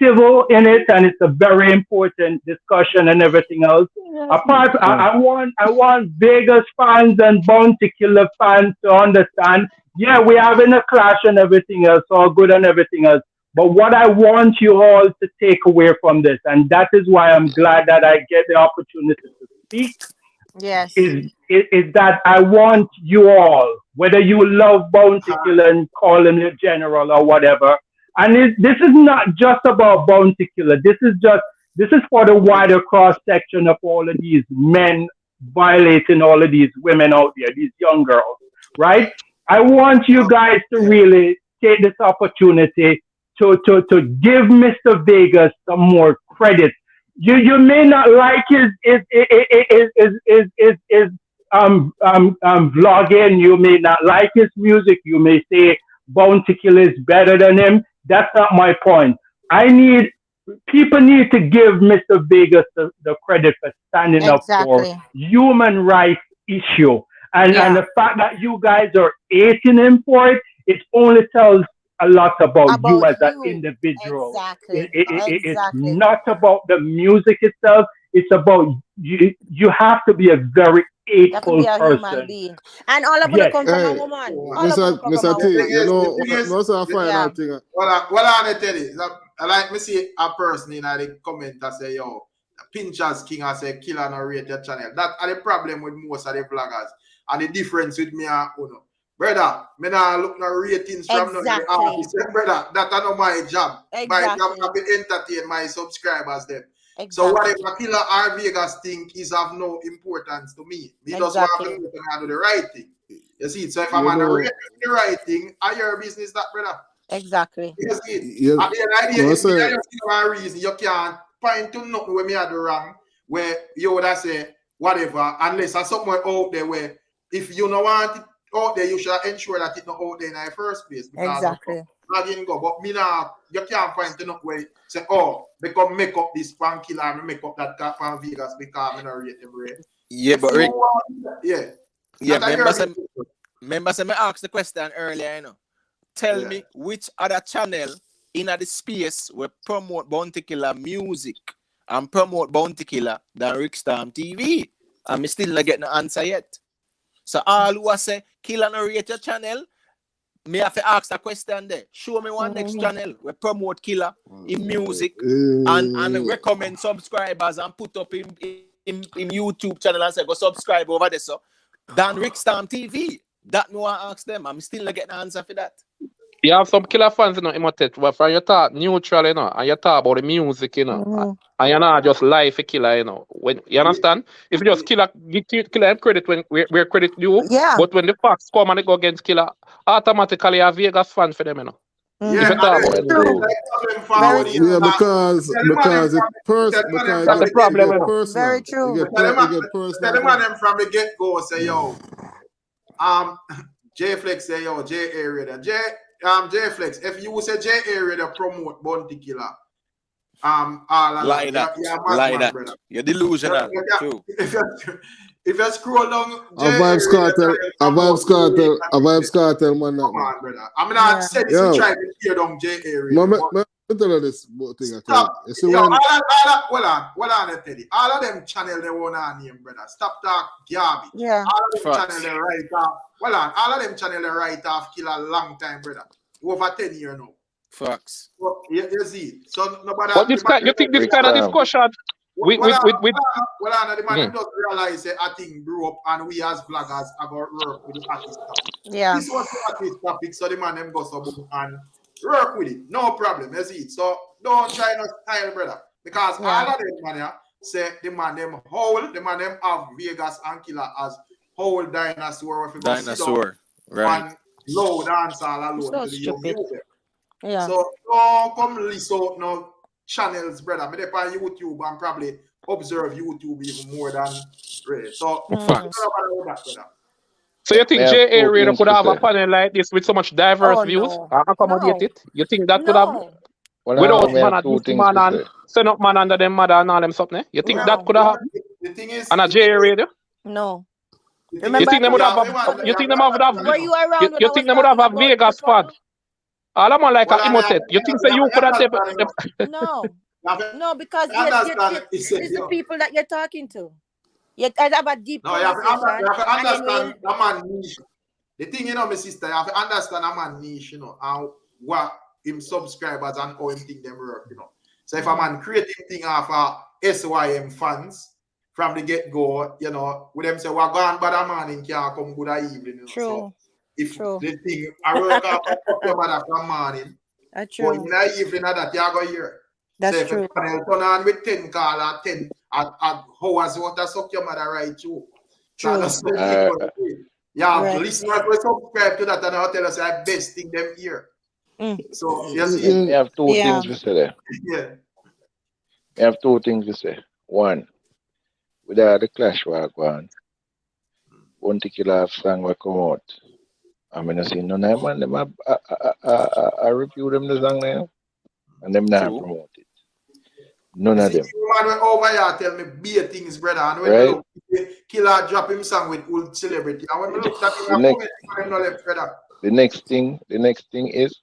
civil in it, and it's a very important discussion and everything else. Apart, I want Vegas fans and Bounty Killer fans to understand. Yeah, we're having a clash and everything else, all good and everything else. But what I want you all to take away from this, and that is why I'm glad that I get the opportunity to speak, is that I want you all, whether you love Bounty Killer and call him the general or whatever, and this is not just about Bounty Killer. This is for the wider cross section of all of these men violating all of these women out there, these young girls, right? I want you guys to really take this opportunity to give Mr. Vegas some more credit. You may not like his vlogging. You may not like his music. You may say Bounty Killer is better than him. That's not my point. People need to give Mr. Vegas the credit for standing up for human rights issue. And the fact that you guys are hating him for it, it only tells a lot about you as an individual. It's not about the music itself. It's about you. You have to be a very hateful person. Human being. And all of them come from a woman. Mr. T, you know, what's our final thing? Well, I tell you, I like me see a person in the comment that say, yo, Pinchers King, I say, Killa no rate your channel. That are the problem with most of the vloggers. And the difference with me and Uno. Brother, me not look no ratings from no artist. Brother, that is not my job. My job is to entertain my subscribers them. So whatever Killa or Vegas think is of no importance to me. Me just want to do the right thing. You see, so if I'm on the right thing, I your business that, brother. Exactly. You see, at the end of the day, if reason you can't point to nothing where me are do wrong, where you would have say whatever, unless there's somewhere out there where if you don't want it out there, you should ensure that it's not out there in the first place. Exactly. Go. But me now, you can't find enough way say, oh, because make up this pan Killer and make up that cat from Vegas because I'm not rate them right. Yeah, but Rick, remember me asked the question earlier, you know. Tell me which other channel in the space will promote Bounty Killer music and promote Bounty Killer than Rickstorm TV. And me still not get no answer yet. So all who say Killa no rate your channel, me have to ask a question there. Show me one next channel we promote Killa in music and recommend subscribers and put up in YouTube channel and say go subscribe over there. So than Rickstorm TV. That no one ask them. I'm still not getting an answer for that. You have some Killer fans, you know, Imhotep, but from you talk neutral, you know, and you talk about the music, you know, and you're not just lie for Killer, you know. When you understand? If you just Killer, give Killer him credit when where credit due, Yeah. but when the facts come and they go against Killer, automatically you have Vegas fans for them, you know. Yeah, If you talk and about it's the true. music. Very true. Yeah, because That's the problem, you know. personal. Very true. It get personal. Tell the man them from the get go say yo, J Flex say yo, J area J Flex. If you say J area promote Bounty Killer, all Lie along, that. you're Lie madman, that. brother. You're delusional. True. If you scroll down A Vibes Cartel, man. Come on, brother. I'm not saying this to try to tear down J area. Let me tell you this thing. Stop. You see Yo, when hold on, Teddy. All of them channel they want to name, brother. Stop talk garbage. Yeah. All of them channel they write off. Hold on. All of them channel they write off Killer long time, brother. Over 10 years now. Facts. So, you see. So nobody. But this kind, you think this kind of discussion with Well, the man just realize that I think grew up and we as vloggers are going to work with the artist topic. Yeah. This was the artist topic, so the man them go so and work with it. No problem, you see. So don't try no style, brother. Because all of them man say the man them have Vegas and Killer as whole dinosaur. Dinosaur. Right. And low dance all alone So to the young stupid. youth. Yeah. So don't come list out no channels, brother. Me dey on YouTube and probably observe YouTube even more than Ray. So Facts. brother. So you think J area could have a panel like this with so much diverse views and accommodate it? You think that could have without man at this man and send up man under them mother and all them something? You think that could have happened? The thing is, and a J area? No. Remember you think them would have you think them would have Were you around you think them would have a Vegas fan? All I'm like a Imhotep. You think so you could have No. No, because it's the people that you're talking to. You have a deep conversation. You have to understand a man niche. The thing, you know, my sister, you have to understand a man niche, you know, and what him subscribers and how him think them work, you know. So if a man create him thing off SYM fans from the get-go, you know, with them say, we're gone by the morning, can't come good evening, you know. True. So if the thing, I work off your mother from morning, that's but true. in the evening, that you go here. That's so true. If a panel turn on with 10 call or 10 at hours, you want to suck your mother right through. True. So yeah, listeners will subscribe to that and I'll tell us the best thing them here. So you have two things to say there. Yeah. You have two things to say. One, without the clash war going, one particular song will come out. I mean, I see none of them I review them the song now, and them not promote it. None of them. Man over here tell me beer things, brother. And when right? you look, Killa drop him song with old celebrity. And when you look at him, the next thing is,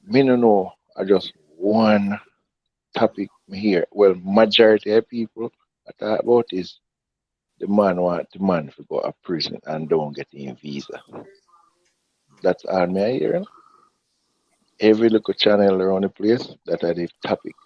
me no know. I just one topic here. Well, majority of people I talk about is the man want the man to go to prison and don't get a visa. That's all me hear. Every little channel around the place that are the topic.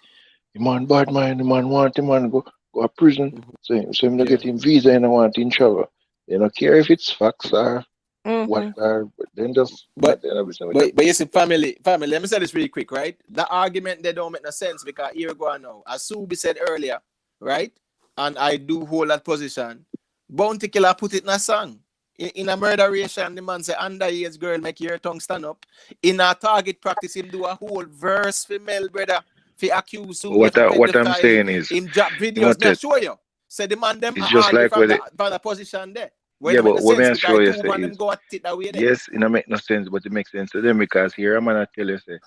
The man bad mind, the man want the man go to prison. So him not get him visa and I want him travel. They don't care if it's facts or what are, but then just but you see, family, let me say this really quick, right? The argument they don't make no sense because here we go now. As Subi said earlier, right? And I do hold that position. Bounty Killer put it in a song. In a murderation, the man say, underage girl make your tongue stand up. In a target practice, him do a whole verse for male brother. For accuse what I'm saying is him drop videos. Me show you. Say the man them it's just like from the position there. Yeah, but what I show you say is, go at it that way there. Yes, it don't make no sense, but it makes sense to them because here I'm gonna tell you say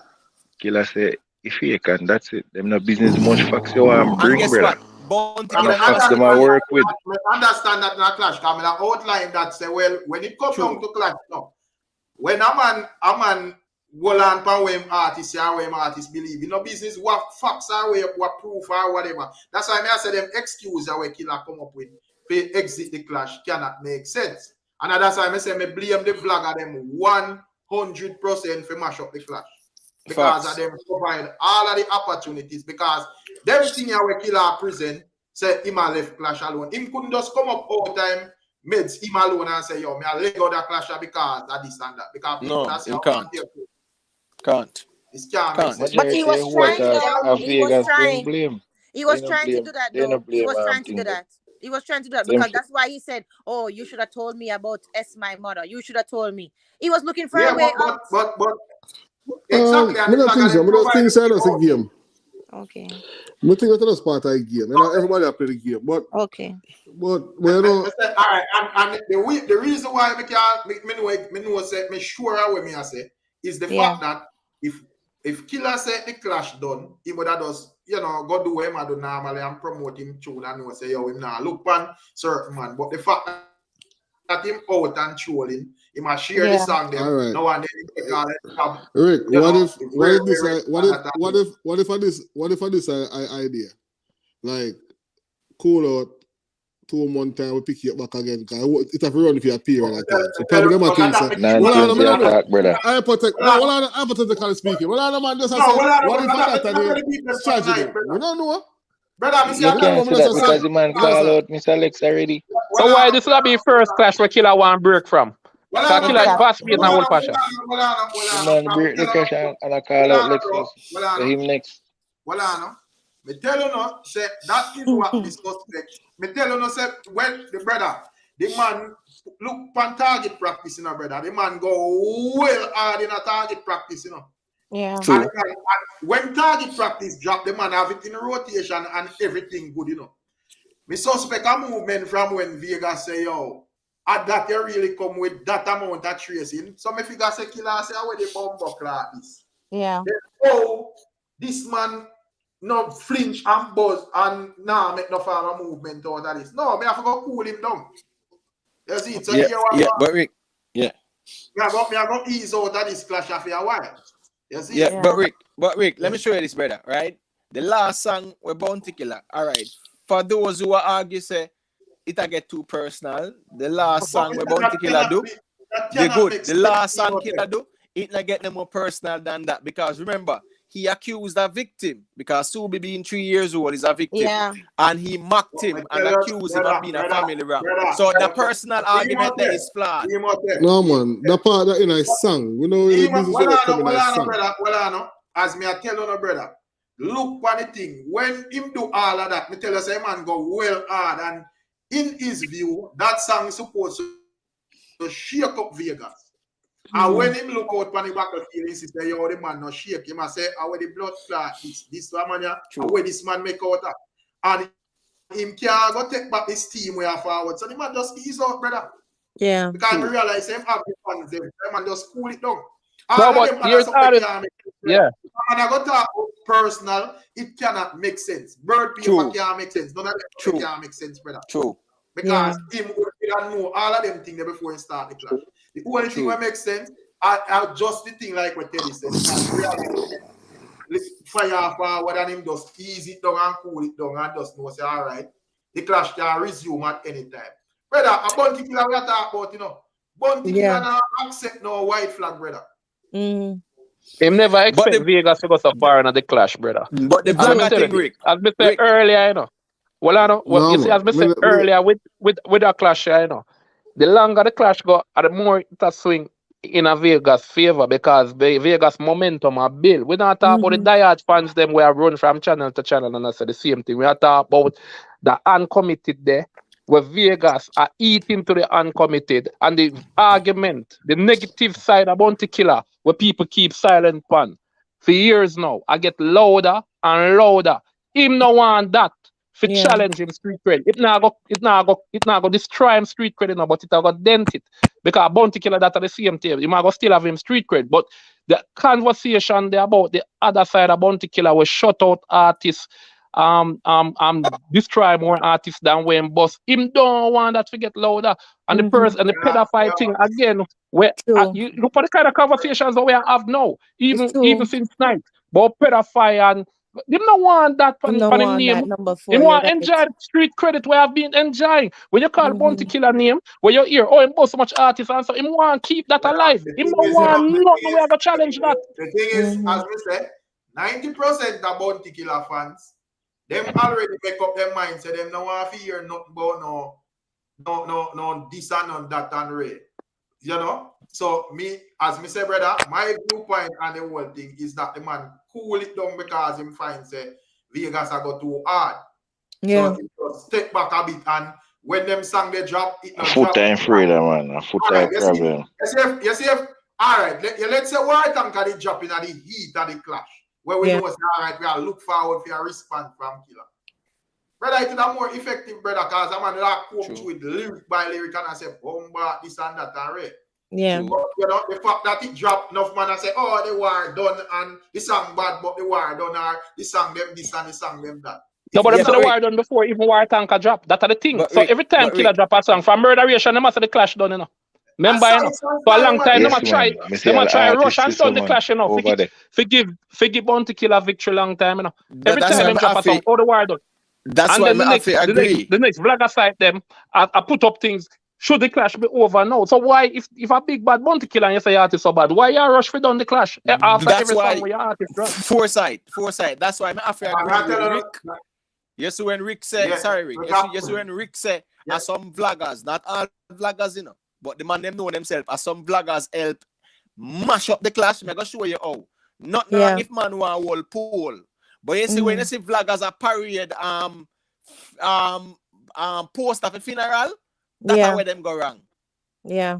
Killer say if you can, that's it. Them no business much facts you want bring, brother. And the facts them I work with. I understand that in a clash. I mean, I outline that say, well, when it comes down to clash, no. When a man will on pan him artists or him artists believe in no business what facts are what proof or whatever. That's why I say them excuse where Killer come up with to exit the clash cannot make sense. And that's why I say me blame the vlogger them 100% for mash up the clash. Because of them provide all of the opportunities. Because them thing where Killer present say him a left clash alone. Him couldn't just come up all the time, meds him alone and say, yo, me a leg out that clash because of this and that. Because no, that's him can't. Can't. This can't make sense. But he was trying though. He was Vegas, they trying. blame. He was They trying to do that They though. don't He blame was trying to do thing. that. He was trying to do that Them because that's why he said, "Oh, you should have told me about my mother. You should have told me." He was looking for a way out. But exactly. I don't think so. I don't think so. That's a game. Okay. I think that's part of the game. You know, everybody play the game, but okay. But well, you know, all right, and the reason why me know say me sure how me I say is the fact that if Killa said the clash done, he would have just go do what him I do normally and promote him tune and know say yo him now look pan certain man. But the fact that him out and trolling, he must share the song them. All right. No one then he call it. Rick, what if this idea? Like cool out 2 months time we pick you up back again because it have run for a period of time. So probably them are things hypothetically speaking. Well, I man just say what if that the strategy? We don't know. Brother, you can't say that because the man call out Mr. Alex already. So why this will be first clash where Killa want break from? Because Killa fast beat and whole passion. The man break the clash and I call out Lex first. So him next. Me tell you no, say that is what me suspect. Me tell you no, say when the man look pan target practice, brother. The man go well hard in a target practice, Yeah. And when target practice drop, the man have it in rotation and everything good, Me suspect a movement from when Vegas say, yo, at that you really come with that amount of tracing. So me figure say Killa say where the bumper like this. Yeah. Oh, this man no flinch and buzz and make no farmer movement out of this. No, me have to go cool him down. You see, so but Rick, me I go ease out of this clash for a while. You see? Yeah, but Rick, let me show you this, brother, right? The last song we're Bounty Killa. All right. For those who argue say it'll get too personal, the last song we're Bounty Killa do, they're good. The last song Killa do, it'll get them more personal than that. Because remember, he accused a victim because Subi being 3 years old is a victim. Yeah. And he mocked him and accused him of being a family ram. So the personal argument there is flawed. No man, the part that in a song, this is coming as song. Well, as me I tell you, brother, look for the thing. When him do all of that, me tell you, say man go well hard, and in his view, that song is supposed to shake up Vegas. And when him look out on the battlefield, he say, yo, the man no shake. He must say, how the blood clot this man here, how this man make out that. And him can't go take back his team way forward. So the man just ease out, brother. Yeah. Because I realize him have the fans there. The man just cool it down. No, but here's yeah. And I got to talk personal, it cannot make sense. Bird paper can't make sense. None of them can't make sense, brother. True. Because him would know all of them things before he start the clash. The only thing that makes sense, I just the thing like what Teddy said. Fire forward and him just ease it down and cool it down and just know say all right. The clash can resume at any time. Brother, a Bounty Killa we are talking about, Bounty Killa not accept no white flag, brother. Mm. Him never expect Vegas to go so far in the clash, brother. But the flag thing, Rick. As we said earlier, Well, I know. Well, you see, as I said earlier with a clash, the longer the clash go, the more it swing in a Vegas favor because Vegas momentum are built. We not talk about the diehard fans them where run from channel to channel and I say the same thing. We are talk about the uncommitted there, where Vegas are eating to the uncommitted and the argument, the negative side of Bounty Killa, where people keep silent on. For years now, I get louder and louder. Him no want that. For challenge him street credit. It not go destroy him street credit now, but it go dent it. Because Bounty Killa that at the same time. You might go still have him street credit. But the conversation there about the other side of Bounty Killa will shut out artists, destroy more artists than when boss. Him don't want that to get louder. And the person and the pedophile thing again, where you look for the kind of conversations that we have now, even since night. But pedophile and they don't want that for the name. They want to enjoy street credit we have been enjoying. When you call Bounty Killa name, when you hear, him both so much artists, and so him want to keep that alive. Him don't want nothing we have to challenge that. The thing is, as we said, 90% of Bounty Killa fans, them already make up their mind, so them don't want to hear nothing about no this and no that and red. You know? So me, as me say, brother, my viewpoint on the whole thing is that the man cool it down because him finds Vegas I go too hard. Yeah. So it just step back a bit, and when them song they drop, it A not foot drop. time freedom, man. A foot time problem. You see, all right, let's say why tank are they dropping at the heat of the clash, where we know say, all right, we are look forward for a response from Killa. Brother, it is a more effective, brother, because I'm going to come through with lyric by lyric and I say, bomba, this and that, and right. Yeah. But, you know, the fact that it dropped enough, man, I say, oh, the war done, and the song bad, but the war done, or the song them this and the song them that. No, but them say the war done before even War Tanker drop. That's the thing. But so every time Killa drop a song from Murderation, them say the clash done, you know. Remember, you know. So a long time, them try rush and done the clash, you know. Forgive Bounty Killa victory long time, you know. Every time them drop a song, all the war done. That's why I agree. The next vlogger side them, I put up things. Should the clash be over now? So why, if a big bad Bounty Killa and you say your artist so bad, why you rush for done the clash after That's every why song where your artist drop? Foresight. That's why I agree with Rick. Yes, when Rick said, sorry, Rick. Yes, when Rick said, are some vloggers, not all vloggers, you know, but the man them know themselves, are some vloggers help mash up the clash. I'm gonna show you how. Not wrong if man want a whole pool. But you see, when you see vloggers are parade post of a funeral, that's where them go wrong. Yeah.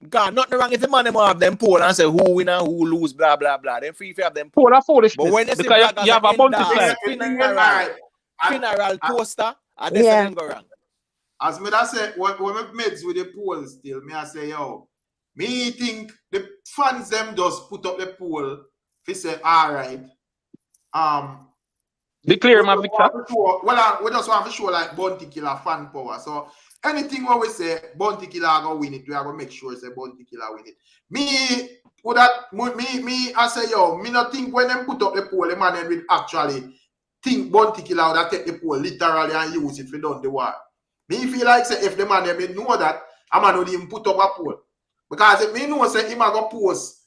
God, nothing wrong if the man them have them poll and say who win and who lose, blah blah blah. Then free to have them poll. That's foolishness. But when you see because you have a bunch funeral poster, and they say them go wrong. As me that say, when we meds with the poll still, me I say, yo, me think the fans them just put up the poll. They say, all right, declare my victor. Well, we just want to show like Bounty Killa fan power. So anything what we say, Bounty Killa gonna win it. We are gonna make sure say Bounty Killa win it. Me, I say, yo, me not think when them put up the poll, the man will actually think Bounty Killa would take the poll literally and use it for done the war. Me feel like say if the man them know that, a man would even put up a poll. Because if me know say him a go post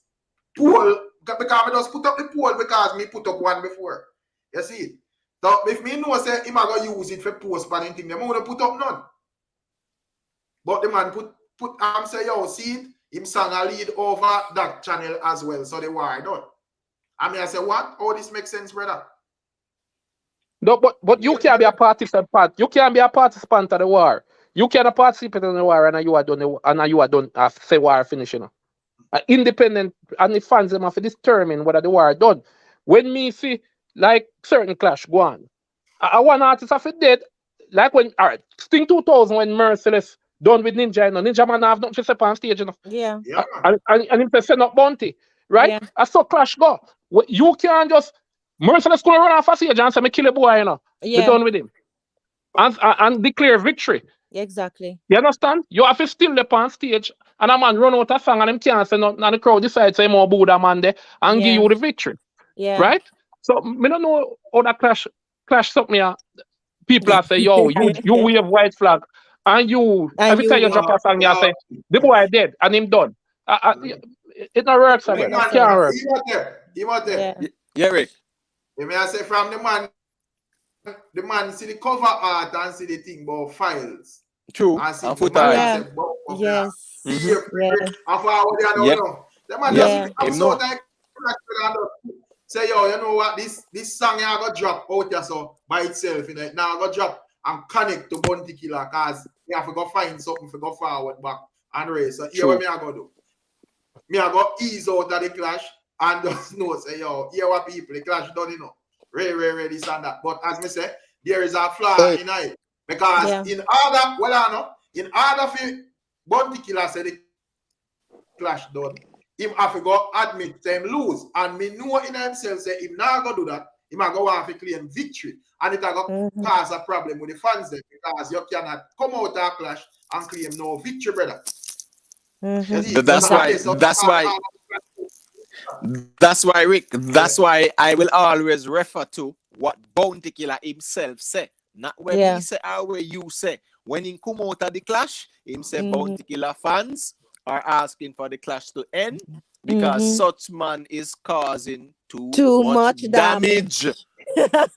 poll, because I just put up the poll because me put up one before. You see it? So if me know say him a go use it for post but anything, them won't put up none. But the man put say, yo, see it, him song a lead over that channel as well. So the war done. I mean I say what? How this makes sense, brother? No, but you can't be a participant. You can't be a participant of the war. You can't participate in the war and you are done say war finish, you know. Independent and the fans them have to determine whether the war done. When me see like certain clash go on, one artist have it dead. Like when Sting 2000 when Merciless done with Ninja, you know, Ninja man have nothing to say on stage, you know. Yeah. And him say not Bounty, right? Yeah. I saw clash go. You can't just Merciless gonna run off a stage and say me kill a boy, you know. Yeah. Be done with him. And declare victory. Exactly. You understand? You have to still up on stage and a man run out a song and him can't say nothing and the crowd decides say more boo that man there and give you the victory. Yeah. Right? So me don't know how that clash something here. People are say, yo, you wave white flag and every time you drop a song, you say, the boy dead and him done. It not works, man. It can't work. Yeah, Rick. You may I say from the man see the cover art and see the thing about files. True. And see and the man say, yes. And for how they don't know. The man just say, yo, you know what? This song I got drop out here so by itself, you know. Now I got drop and connect to Bounty Killa because we have to go find something to go forward back and race. So here what me I go do. Me I go ease out of the clash and just know say, yo, here what people the clash done, you know. Really, this and that. But as me say, there is a flaw in it. Because in order for Bounty Killa say the clash done, him have to go admit them lose. And me know in himself say him not go do that, him a go have to claim victory. And it a go cause a problem with the fans then because you cannot come out of a clash and claim no victory, brother. That's why, Rick. That's why I will always refer to what Bounty Killa himself say, not when he say or where you say. When he come out of the clash, him say Bounty Killa fans are asking for the clash to end because such man is causing too much damage.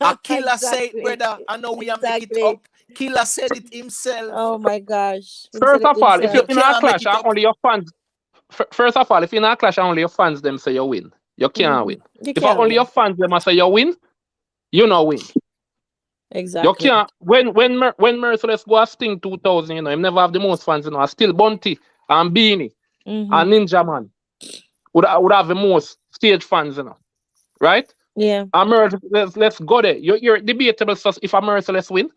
A Killa said, brother. I know we are making it up. Killa said it himself. Oh my gosh. First of all, if you're in a clash, only your fans. first of all, if you're in a clash and only your fans them say you win, you can't win. You If can't only your win. fans them say you win, you not win. You Exactly. can't when Merciless go a Sting 2000, you know, him never have the most fans, you know, still Bunty and Beanie and Ninja Man would have the most stage fans, you know. Right? Yeah. And Merciless, let's go there. You're debatable so if a Merciless win.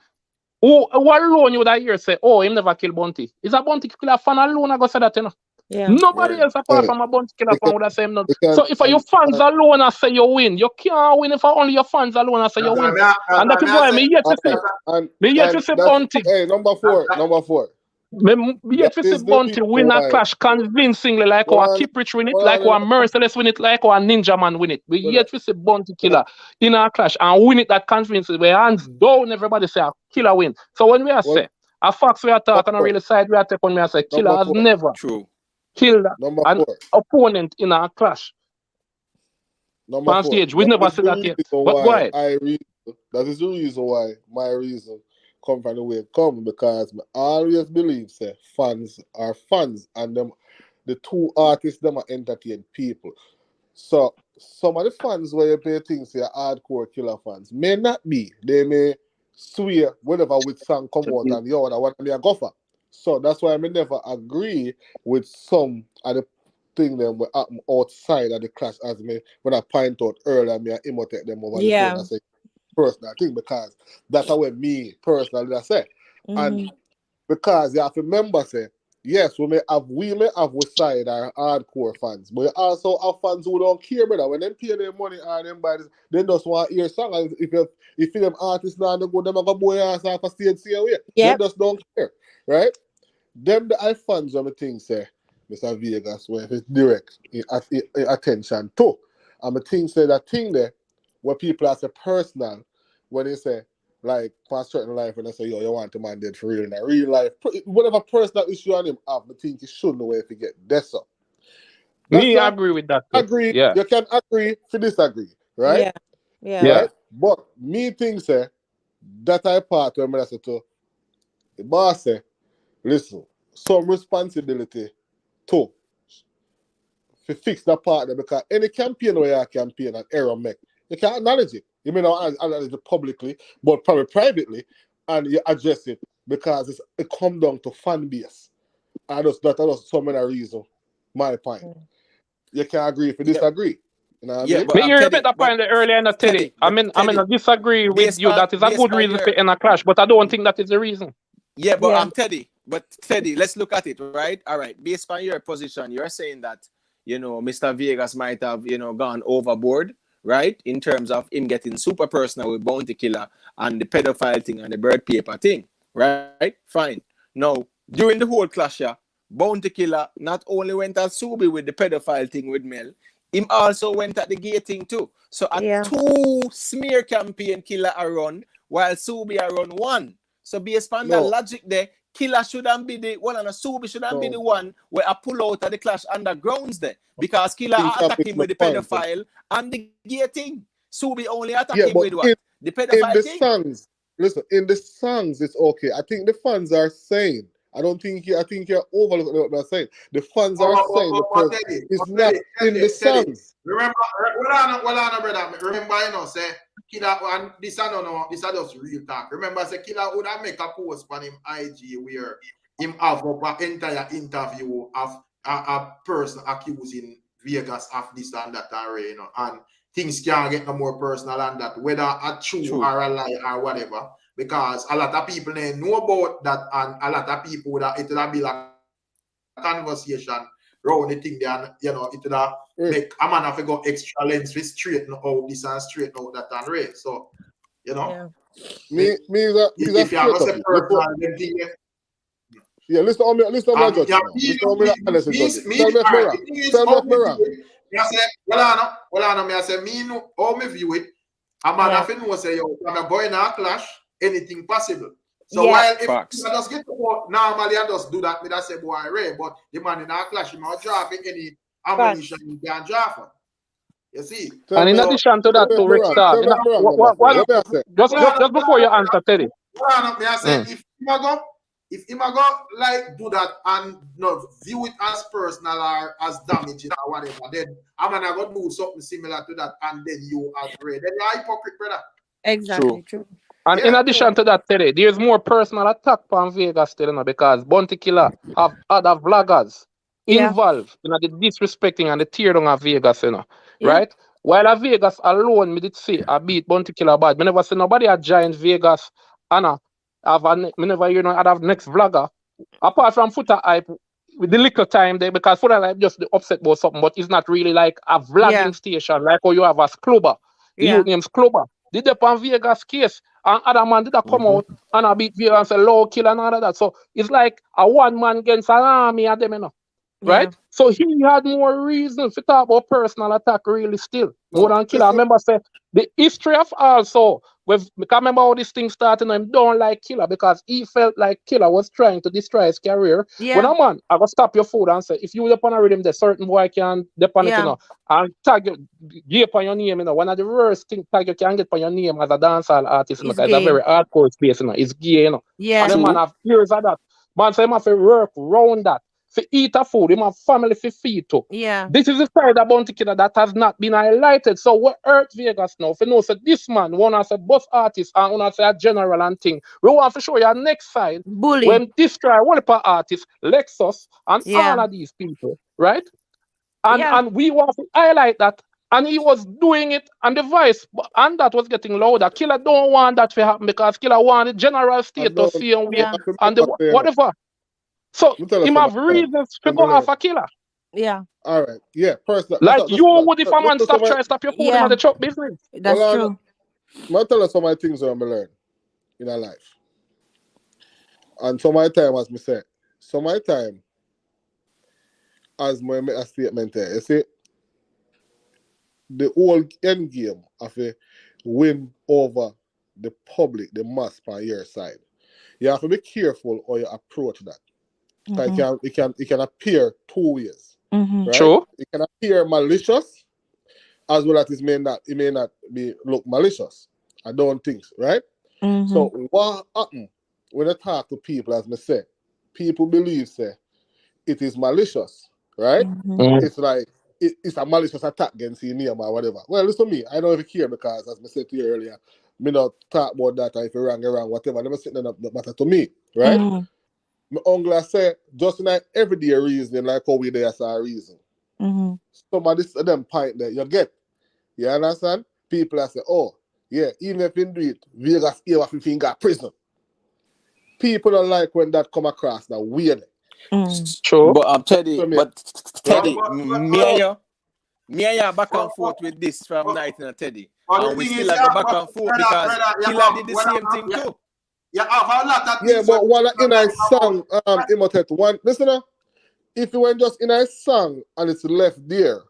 Who alone you would hear say, oh, him never kill Bunty. Is a Bunty killer fan alone I go say that, you know? Yeah. Nobody else apart from a Bunty killer fan would have said him not. So if your fans alone I say you win, you can't win if only your fans alone I say you win. And that is why me yet to see. Me yet to see Bunty. Hey, number four. Me yet to see Bunty win a clash convincingly like our Kiprich win it, like our Merciless win it, like our Ninja Man win it. We yet to see Bunty killer in our clash and win it that convincingly. We hands down everybody say a killer win. So when we are say a facts we are talking on really side we are take when we are say killer has never killed an opponent in a clash. Number on four. stage. We never said that yet. But go ahead. That is the reason why my reason come from the way it come, because I always believe say fans are fans and them the two artists them are entertain people. So some of the fans where you pay things say hardcore killer fans may not be. They may swear whenever with song come out and yo that what me a go for. So that's why I may never agree with some of the thing them will happen outside of the clash as me when I point out earlier me I imitate them over the phone and say personal thing, because that's how me personally I say. And because you have to remember say yes, we may have with side our hardcore fans, but you also have fans who don't care, brother. When them pay their money or them buy this, they just want to hear song. And if them artists now they go them a go boy ass off a stage see away. They just don't care. Right? Them the I fans of the thing say, Mr. Vegas, where if it's direct attention to. And the thing say that thing there where people are say personal when they say like for a certain life when they say yo you want a man dead for real in a real life, whatever personal issue on him have, I think he shouldn't know if he get this up. Me agree with that too. Agree. Yeah. You can agree to disagree, right? Yeah. Right? But me think say that I part when I say to the boss say, listen, some responsibility to fix that part there, because any campaign where you campaign and error make, you can acknowledge it. You may not acknowledge it publicly, but probably privately, and you address it because it come down to fan base. And that's so many reasons. My point. You can agree if you disagree. You know what I mean? Me hear you make that point earlier in the Teddy. I mean I disagree with you. That is a good reason for in a clash, but I don't think that is the reason. Yeah, but Teddy, let's look at it, right? All right. Based on your position, you're saying that, you know, Mr. Vegas might have, you know, gone overboard, right? In terms of him getting super personal with Bounty Killer and the pedophile thing and the bird paper thing, right? Fine. Now, during the whole clash, Bounty Killer not only went at Subi with the pedophile thing with Mel, him also went at the gay thing too. So a two smear campaign Killer are run while Subi are run one. So based on that logic there, Killer shouldn't be the one and Subi shouldn't be the one where I pull out of the clash undergrounds there. Because Killer attack him with the pedophile and the gay thing. Subi only attack him with what? The pedophile thing. Songs, listen, in the songs it's okay. I think the fans are saying, I think you're overlooking what they're saying. The fans are saying it's not in the songs. Remember, well on, brother. Remember, you know, say Killer, and this I don't know, this is just real talk. Remember, say Killer would have make a post on him IG where him have up an entire interview of a person accusing Vegas of this and that already, you know, and things can't get no more personal than that, whether a true or a lie or whatever. Because a lot of people they know about that, and a lot of people that it will be like a conversation around the thing there, you know, it will make a man have to go extra length to straighten out this and straighten out that and right. So, you know, if you have a personal thing, listen on me, my judge. Listen on me, I say, me know how me view it. A man have to know say, yo, when I go in a clash, anything possible. So while if I just get to go, normally I just do that with say boy Ray, but the man in a clash, he not drafting any ammunition he can draft. You see? And in addition to that, to Rick Star, just before you answer, Teddy. I say if you go, if him a go like do that and not view it as personal or as damaging or whatever, then I'm gonna go do something similar to that, and then you agree. Then you're a hypocrite, brother. Exactly, true. And in addition to that, Teddy, there's more personal attack on Vegas still, you know, because Bounty Killer have other vloggers involved in the disrespecting and the tear down of Vegas, you know, right? While at Vegas alone, me did see I beat Bounty Killer bad. Me never see nobody at Giant Vegas, Anna. Me never hear no other next vlogger apart from Footer Hype with the little time there, because Footer Hype just upset about something, but it's not really like a vlogging station like how you have as Clubber. The youth name's Clubber. Did they on Vegas case and other man did come out and I beat Vegas and say low kill and all of that. So it's like a one man against an army of them, you know. Right? So he had more reasons to talk about personal attack really still. More than Killer. I remember say the history of also because remember how this thing started and don't like Killer because he felt like Killer was trying to destroy his career. When a man, I go stop your food and say if you depend on rhythm, the certain boy can depend it, you know, and tag you, give upon your name, you know. One of the worst things tag you can get on your name as a dancehall artist, you know, because it's a very hardcore space, you know. It's gay, you know. And the man have years of that. Man say him have to work around that. For eat a food, him have family for feed too. This is the side of Bounty Killer that has not been highlighted. So what hurt Vegas now? For know say this man wanna say both artists and wanna say a general and thing. We want to show you next side when destroy one per artists, Lexus and all of these people, right? And we want to highlight that. And he was doing it and the voice and that was getting louder. Killer don't want that to happen because Killer want the general state to see him and the whatever. So him have reasons to go off a Killer. All right. Yeah. Personal. Like you would if a man stop your food in the truck business. That's true. I'll tell you some of the things that I learned in our life. And some of my time, as me say, some of my time, as I make a statement there, you see, the whole end game of a win over the public, the mass on your side. You have to be careful how you approach that. It can appear two ways. Right? True. It can appear malicious, as well as it may not be look malicious. I don't think, right? So what happens when I talk to people, as I say, people believe it is malicious, right? It's like it's a malicious attack against your name or whatever. Well, listen to me, I don't even care because, as I said to you earlier, me not talk about that or if you're wrong, whatever. Never sit down that matter to me, right? My uncle say just like everyday reasoning, like how we there as a reason. Some of this them point that you get. You understand? People are say, oh, yeah, even if you do it, Vegas here if you got prison. People don't like when that come across that weird. True. But Teddy, me and you back and forth with this from night and Teddy. And we still go back and forth because Killer did the same thing too. Yeah, have a lot of yeah, but one in a song, Imhotep, one listener, if you went just in a song and it's left there,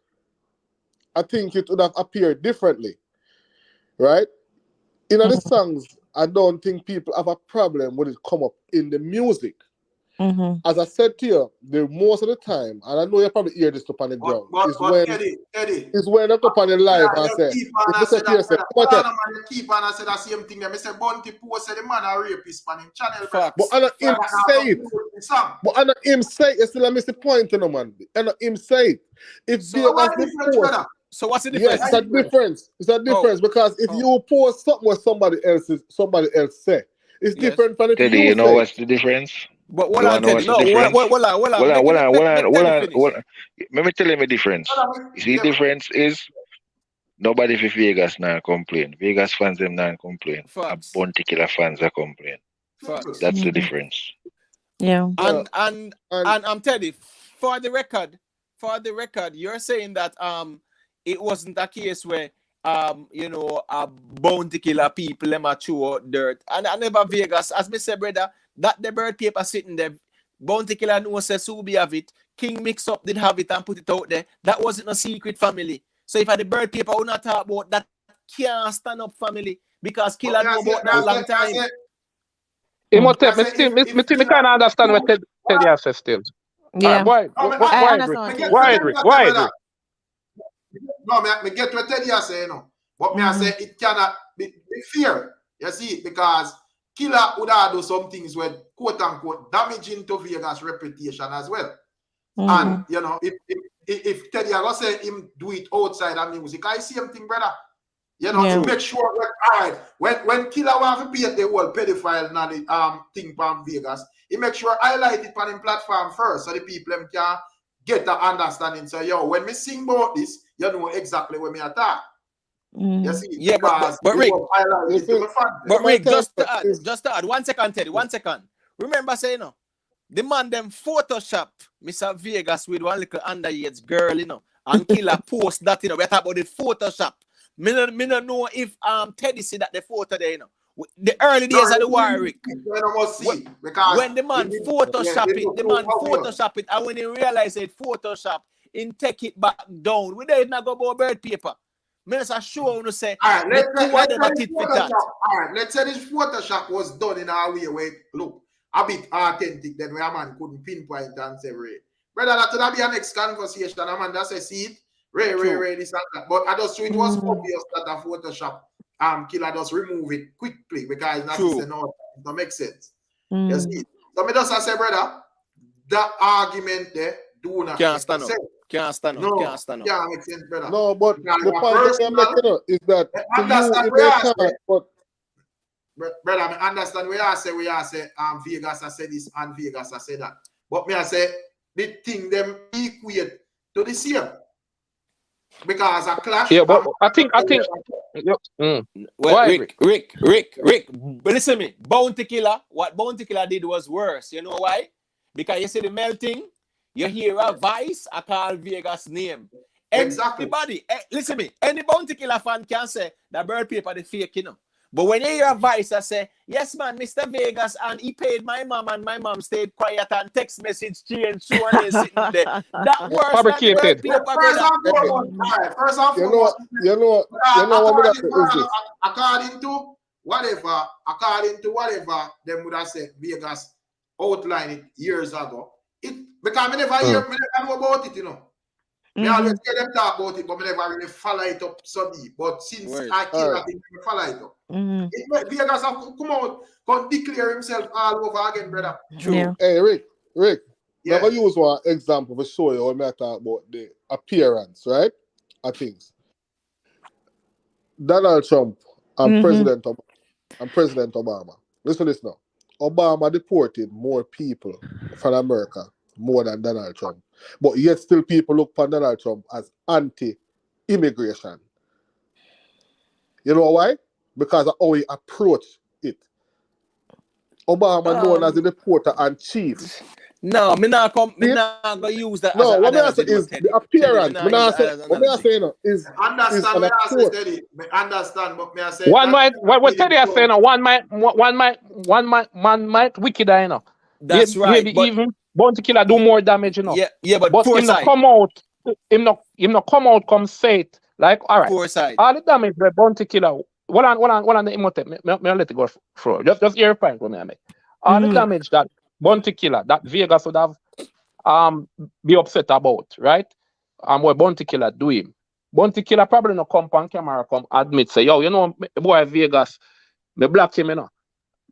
I think it would have appeared differently. Right? In the songs, I don't think people have a problem when it come up in the music. As I said to you, most of the time, and I know you probably hear this up on the ground, is when I come on the live and say, keep on and say the same thing. I say Bounty post say the man a rapist on him channel. But I know him say it. But I know him say it. Still I miss the point, you know, man. I know him say it. If so what's the difference? So what's the difference? Yes, it's a difference. It's a difference because if you post something what somebody else say, it's different from the Teddy, you know what's the difference? But what I tell you, no, hold on. Let me tell you the difference. You see, the difference is nobody for Vegas now complain. Vegas fans them not complain. Bounty Killer fans are complain. That's the difference. Yeah. And I'm Teddy, for the record, you're saying that it wasn't a case where you know, Bounty Killer people them a chew dirt. And I never Vegas, as me say, brother, that the bird paper sitting there, Bounty Killer no say Subi have it, King Mix Up did have it and put it out there. That wasn't a secret family. So if I the bird paper would not talk about that, can't stand up family because Killer know about that long time. Imhotep, me kind of understand what Teddy has said still. Yeah. Why? No, me get what Teddy has say, you know. But me I say it cannot be fair. You see, because Killa would have do some things with quote unquote damaging to Vegas reputation as well. And you know, if Teddy I go say him do it outside of music, I see him thing, brother. You know, he make sure that all right, when Killa want to paint the whole pedophile now the thing from Vegas, he make sure I highlight it on him platform first so the people them can get the understanding. So yo, when me sing about this, you know exactly where me attack. You see, yeah, but Rick, just to add 1 second, Teddy, 1 second. Remember saying, you know, the man them Photoshop Mr. Vegas with one little underage girl, you know, and Killa post that, you know, we talk about the Photoshop. Me no know if Teddy see that the photo there, you know. The early days of the war, Rick. When the man Photoshop it, and when he realize it Photoshop, he take it back down. We don't not go about bird paper. Minister show you say let's say this Photoshop was done in a way where it look a bit authentic, then where a man couldn't pinpoint and say Ray. Brother, that would be a next conversation. A man that say see it, Ray, this and that. But I just so it was obvious that a Photoshop Killa just remove it quickly because it's not to no, it don't make sense. You see? So me just say, brother, that argument there do not can't stand up. Can't stand up. No, can't stand up. Can't make sense, brother. No, but the point I'm making is that to you, brother, I understand where I say Vegas I say this and Vegas I say that. But me I say the thing them equate to the same. Because a clash. Yeah, but I think. Well, Rick. But listen to me. Bounty Killa. What Bounty Killa did was worse. You know why? Because you see the melting. You hear a voice. I call Vegas name. Exactly. Everybody, listen to me. Any Bounty Killa fan can say that bird paper the fake, you know. But when you hear a voice, I say, yes, man, Mr. Vegas, and he paid my mom, and my mom stayed quiet and text message changed, so and sitting there. That worse fabricated. Than the paper, First and foremost, you know what according to whatever them would have said, Vegas outlined it years ago. Because I never hear know about it, you know. I always hear them talk about it, but I never really follow it up so deep. But since I came, I think I follow it up. Vegas have come out, come declare himself all over again, brother. True. Yeah. Hey, Rick. Yeah. Never use one example to show you when I talk about the appearance, right? Of things. Donald Trump and President Obama. Listen to this now. Obama deported more people from America more than Donald Trump. But yet still people look upon Donald Trump as anti-immigration. You know why? Because of how he approached it. Obama known as the deporter and chief. No, I'm not going to use that. No, what I say is the appearance. What I say is understand what I say, Teddy. Understand what I say. One might say, no, one might wicked, you know. That's right. Even Bounty Killa do more damage, you know. Yeah, but him not come out. Him not come out, come say it. Like, all right. Foresight. All the damage the Bounty Killa. What on the emote? Me let it go through. Just hear a point for me, I make. All the damage that Bounty Killa, that Vegas would have be upset about, right? What Bounty Killa do him. Bounty Killa probably not come on camera, come admit, say, yo, you know, boy Vegas, me block him, you know.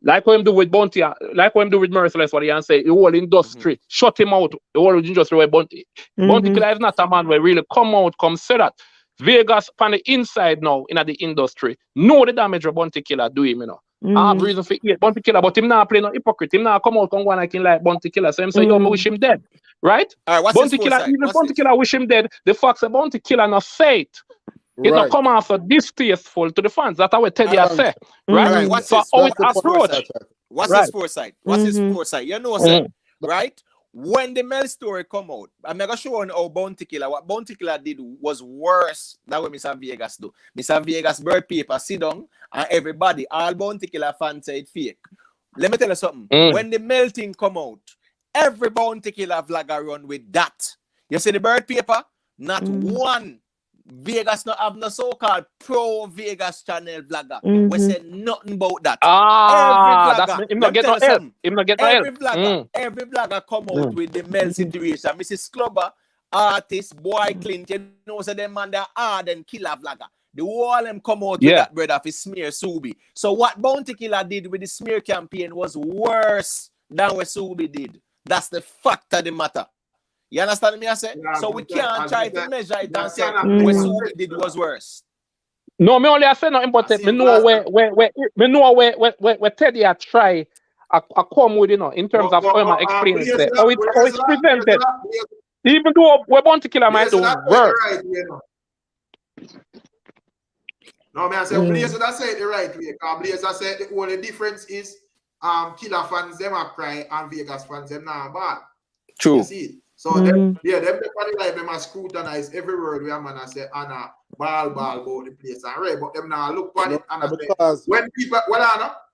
Like what him do with Bounty, like what him do with Merciless, what he say, the whole industry, shut him out, the whole industry where Bounty. Bounty Killa is not a man where really come out, come say that. Vegas on the inside now, in the industry, know the damage what Bounty Killa do him, you know. I have reason for hate Bounty Killa, but him not play no hypocrite. Him not come out come one like him like Bounty Killa. So him say, yo, me wish him dead. Right? Bounty Killa, even Bounty Killa wish him dead. The fact that Bounty Killa not say it. It not come out so distasteful to the fans. That's what Teddy has said. Right? What's so how it approach. What's his foresight? What's his foresight? You know, sir, right? When the Mel story come out, I'm not sure how Bounty Killa, what Bounty Killa did was worse than what Mr. Vegas do. Mr. Vegas bird paper, sit down, and everybody, all Bounty Killa fans say it fake. Let me tell you something. When the melting come out, every Bounty Killa vlogger run with that. You see the bird paper? Not one Vegas not have no so-called pro Vegas channel vlogger. We say nothing about that. Him not get no help. Him not get no help. Every vlogger come out with the Mel situation. Mrs. Clubber, artist, boy Clint, you know, so them man they hard and killer vlogger. the whole of them come out with that brother for smear Subi. So what Bounty Killer did with the smear campaign was worse than what Subi did. That's the fact of the matter. You understand me? I say? So we can't try to measure it and say what Subi did was worse. No, me only I say nothing but me know where Teddy I try I come with, you know, in terms of how I explain it, how it's presented. Even though we're Bounty Killer might do worse. No, man, I say Blazer that say it the right way. Because Blazer said the only difference is Killer fans them are cry and Vegas fans them now bad. True. You see? So them the life them scrutinize every word we man I say Anna ball about the place and right, but them now look on it and say,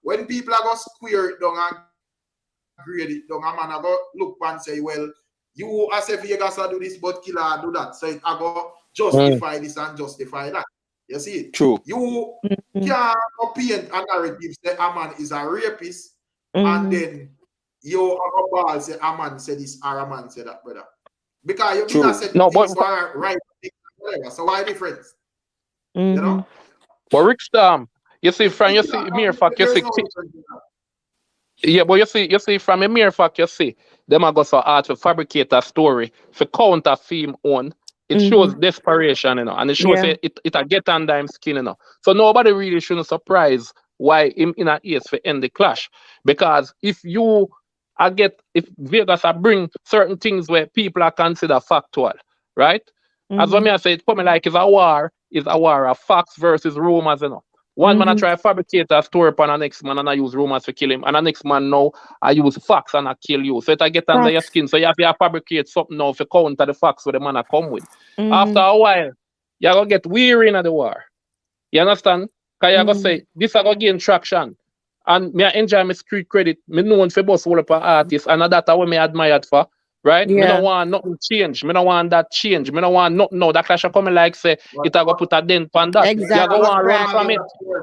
when people are go square it down and grade it down, a man I go look and say, well, you as a Vegas do this, but Killer do that. So it I go justify this and justify that. You see it? True. You can't paint a narrative say a man is a rapist and then you have a ball say a man say this or a man say that, brother. Because you did not say things were right. So why difference? You know? But Rick you see from you see mere fact, you see but you see from a mere fact, you see them are go so hard to fabricate a story for counter theme on. It shows desperation, you know, and it shows it a get under him skin, you know. So nobody really shouldn't surprise why him in a ears for end the clash. Because if Vegas are bring certain things where people are considered factual, right? As what me I say, it's coming like it's a war of facts versus rumors, you know. One man I try to fabricate a story upon the next man and I use rumors to kill him, and the next man now I use facts and I kill you. So it I get under your skin. So you have to fabricate something now to counter the facts where the man I come with. After a while, you're gonna get weary in the war. You understand? Because you're gonna say this I gonna gain traction. And me I enjoy my street credit. Me known for boss all up an artist, and that's what me admired for. Right? Me don't want nothing change. Me don't want that change. Me don't want nothing. No, that clash coming like say it a go put a dent on that. Exactly. You go want run from it.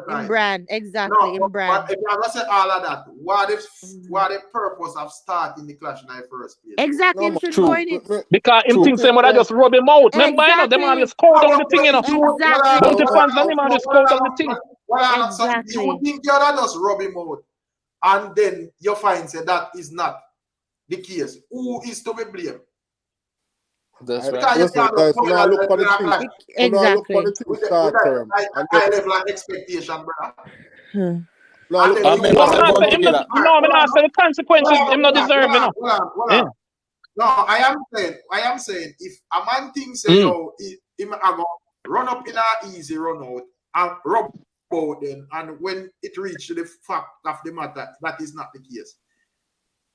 In brand, exactly. No, in brand. But if you ever say all of that, what the purpose of starting the clash in the first place? Exactly, him should go in it. Because him think say I just rub him out. Remember, you know, them man just count on the thing, you know. Bounty fans and them man just count on the thing. Exactly. You think you're just rub him out, and then you find say that is not the case. Who is to be blamed? That's right. Guys, now look for the thing. Exactly. Look for the thing short term. I level of expectation, brother. No, I'm not saying the consequences him not deserve, you know. No, I am saying if a man thinks him a go run up in an easy run out and rub out then, and when it reach to the fact of the matter, that is not the case.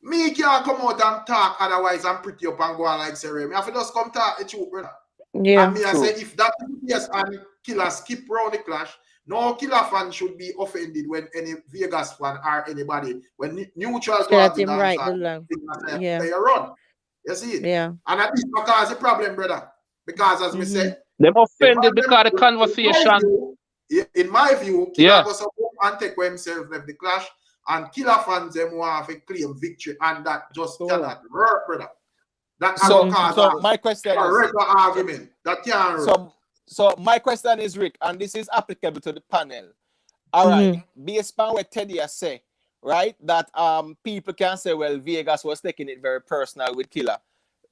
Me can't come out and talk, otherwise I'm pretty up and go on like say, me have to just come talk the truth, brother. Yeah. And me I say if that is the case and Killer skip round the clash, no Killer fan should be offended when any Vegas fan or anybody when neutral towards the dance they run. You see it? Yeah. And that is because the problem, brother. Because as me say, them offended because the conversation. In my view, Killer was up and take for himself left the clash. And Killer fans them want to claim victory, and that just cannot work, brother. That so my question is argument that can't work. So my question is, Rick, and this is applicable to the panel. All right, based on what Teddy has said, right, that people can say, well, Vegas was taking it very personal with Killer.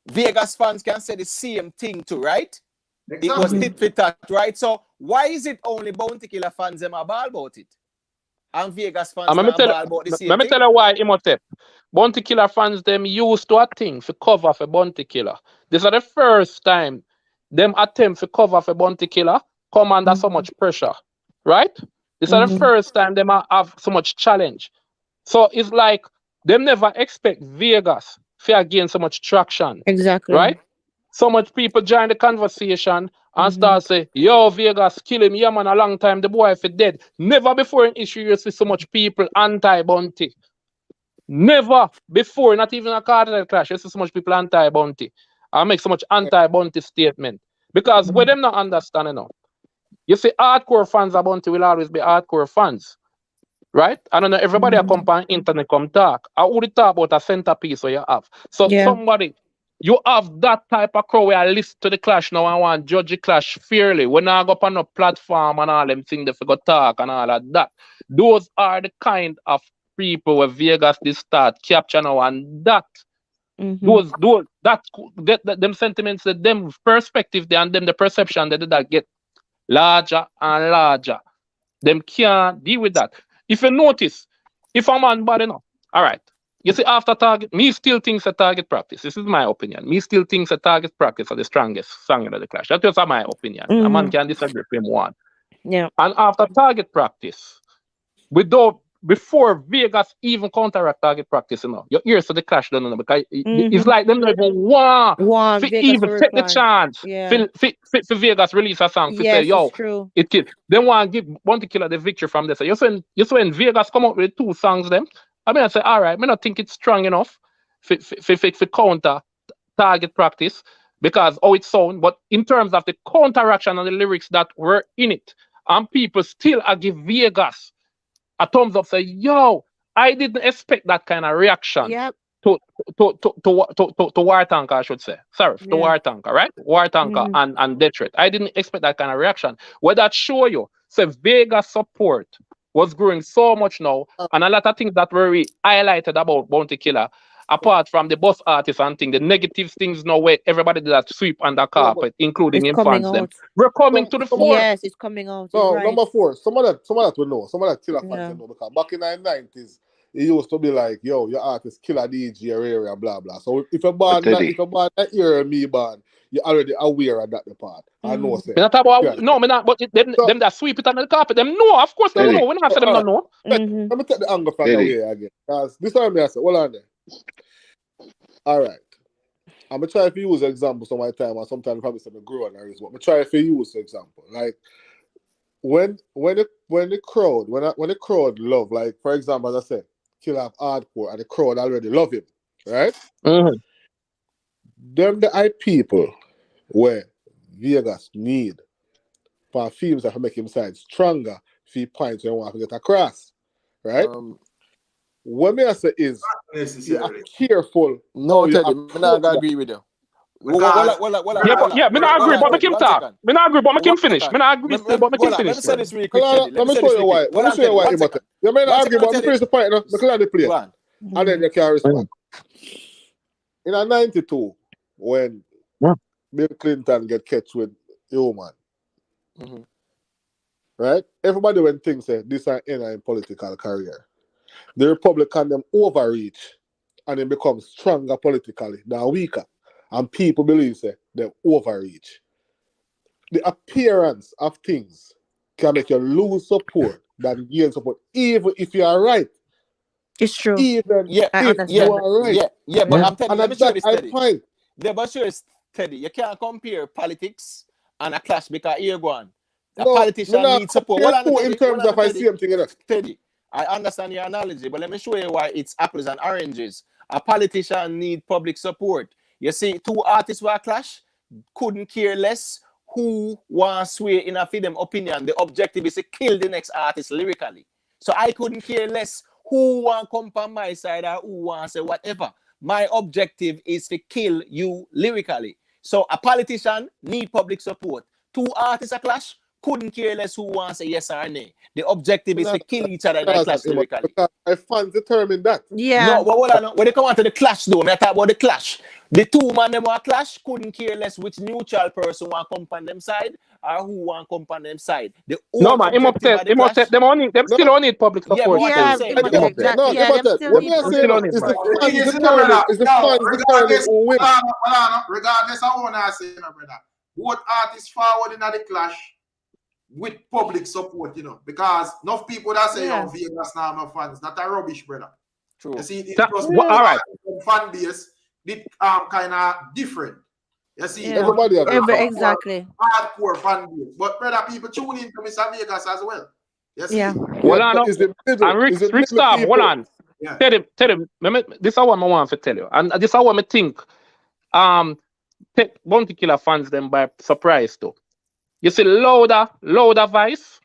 Vegas fans can say the same thing too, right? Exactly. It was tit for tat, right? So why is it only Bounty Killer fans them are ball about it? And Vegas fans let me tell you why, Imhotep. Bounty Killer fans them used to a thing for cover for Bounty Killer. This is the first time them attempt to cover for Bounty Killer come under so much pressure, right? This is the first time them have so much challenge. So it's like them never expect Vegas to gain so much traction. Exactly. Right? So much people join the conversation and start say, yo, Vegas, kill him. Yeah, man, a long time. The boy for dead. Never before in issue you see so much people anti-Bounty. Never before, not even a cartel clash, you see so much people anti-Bounty. I make so much anti-Bounty statement. Because where them not understand, you know. You see, hardcore fans of Bounty will always be hardcore fans. Right? I don't know, everybody come on internet come talk. I would talk about a centerpiece where you have. So somebody you have that type of crowd where I listen to the clash now and want judge the clash fairly. When I go up on a platform and all them things, they forgot talk and all of that. Those are the kind of people where Vegas they start capture now, and that them sentiments, them perspective, and them the perception that get larger and larger. Them can't deal with that. If you notice, if a man bad enough, all right. You see, after target, me still thinks a target practice. This is my opinion. Me still thinks a target practice are the strongest song of the clash. That's just my opinion. A man can disagree with him one. Yeah. And after target practice, before Vegas even counteract target practice, your ears to the clash don't know because it's like them not even want even take the chance for Vegas release a song to say, yo, true. They want to kill the victory from this. So when Vegas come up with 2 songs them, I mean I say, all right, I don't think it's strong enough for counter target practice because how it sound, but in terms of the counteraction and the lyrics that were in it, and people still give Vegas a thumbs up, say, yo, I didn't expect that kind of reaction to War Tanker, I should say. Sorry, to War Tanker, right? War Tanker and Detroit. I didn't expect that kind of reaction. What that show you, say Vegas support was growing so much now, and a lot of things that were highlighted about Bounty Killer, apart from the boss artists and things, the negative things now where everybody did that sweep under carpet, including him fans them. We're coming to the fore. Yes, it's coming out. No, right. number 4. Some of that we know. Some of that Killer fans we know because back in the 90s, it used to be like, yo, your artist Killer DJ area, blah blah. So if you're born that year, me born, you're already aware of that the part. I know. Say. But them that sweep it under the carpet, them know, of course they know. When I say them don't know. Let me take the angle from the way again. Because this time I say, hold on there. All right. I'm gonna try to use example some of the time, or sometimes probably some growing areas, but I'm gonna try to use example. Like when the crowd love, like for example, as I said, Killer hardcore and the crowd already love him, right? Them the hype people where Vegas need for films that make him side stronger, for points when want to get across, right? What me I say is you are careful. No, Teddy, I'm not gonna agree with you. Me not agree, but make him talk. Me not agree, but make him finish. Me not agree, but make him finish. Let me say this really quick, Teddy. Let me show you why. Let me show you why. You may not argue, but me finish the point now. Me clear the play, and then you can respond. In a 92, when Bill Clinton get catch with Human, right? Everybody when things say this is in political career. The Republican them overreach and then become stronger politically than weaker. And people believe they overreach. The appearance of things can make you lose support than gain support, even if you are right. It's true. Even if you are right. Yeah, but I'm telling you, let me show this, Teddy. Point. Yeah, but sure, Teddy, you can't compare politics and a clash because here go on. A No, politician needs support. In terms of I see them together. Teddy, I understand your analogy, but let me show you why it's apples and oranges. A politician need public support. You see, 2 artists were clash, couldn't care less who wants sway in a freedom opinion. The objective is to kill the next artist lyrically. So I couldn't care less who want come on my side or who want say whatever. My objective is to kill you lyrically. So a politician need public support. 2 artists a clash, couldn't care less who wants say yes or no. The objective is to kill each other in a clash lyrically. Because I fans determine that. Yeah. No, but when they come on to the clash though, I talk about the clash. The 2 man them want clash, couldn't care less which neutral person want come on them side or who want come on them side. No man, them still don't need public support. What we are saying is the fans determine who wins. Regardless of what I say, brother. Both artists forward in the clash with public support, because enough people that say, oh, Vegas now no fans, that are rubbish, brother. True. You see, it's just all right. Fan base, it kind of different. You see, everybody exactly hardcore fan base, but brother, people tune into Mr. Vegas as well. You see, hold on, Rick stop. Hold on. Tell him. This is what I want to tell you, and this is what I think. Take Bounty Killer fans them by surprise though. You see, louder voice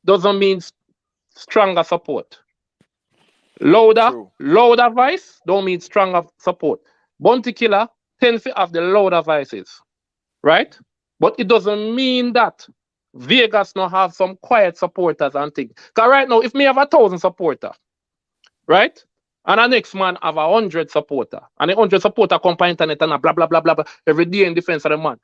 doesn't mean stronger support. Louder voice don't mean stronger support. Bounty Killer tend to have the louder voices, right? But it doesn't mean that Vegas now have some quiet supporters and things. Because right now, if me have 1,000 supporter, right? And the next man have 100 supporter, and the 100 supporter come on internet and blah blah blah blah blah every day in defense of the man.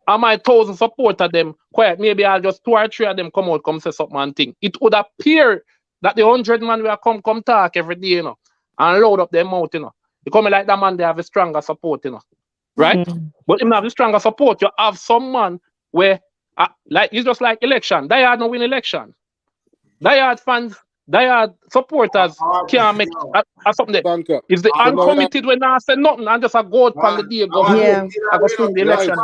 And my 1,000 supporter them quiet. Maybe I'll just 2 or 3 of them come out, come say something and thing. It would appear that the 100 man will come talk every day, you know, and load up their mouth, you know. You come like that man, they have a stronger support, you know. Right? But if you have the stronger support, you have some man where like it's just like election. They no win election. Diehard fans, diehard supporters can't make something there. It's the uncommitted when I say nothing and just a go out on the day go home. I go swing the election.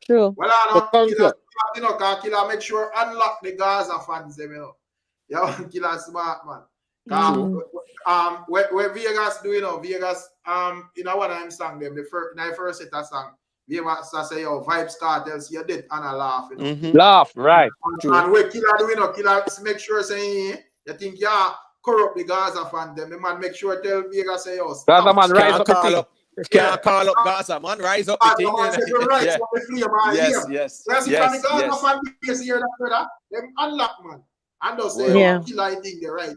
True. Well, I know, Killa make sure unlock the Gaza fans, you know. Yeah, Killa smart man. Where Vegas do, you know, Vegas, you know what I'm saying them, the first set of song, Vegas say, yo, Vibes Cartels, you did and a laugh, you know. Laugh, right. And where Killa do, you know, Killa make sure saying, you think, yeah, corrupt the Gaza fan, them, the man make sure tell Vegas say, yo, stop. Gaza man, rise up the thing. Can't call up Gaza, man, rise up the thing. Yes. So you see from the Gaza fan base here, that brother, them unlock, man. And they'll say, yo, Killa, I think they're right.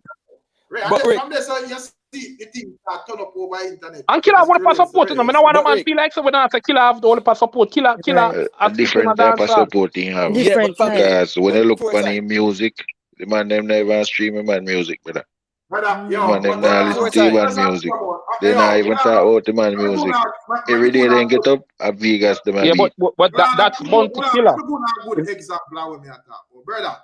Right. But from there, so you see the thing that turn up over internet. And Killa want to support him. I don't want a man feel like so when I say Killa have the only pass support. Killa a different type of supporting have. Different because when you look on his music, the man them never stream him man music, brother. The man them not listen to him man music. They not even talk about the man music. Every day they get up at Vegas the man. Yeah, but that's bound to Killa. Good example when me talk about, brother.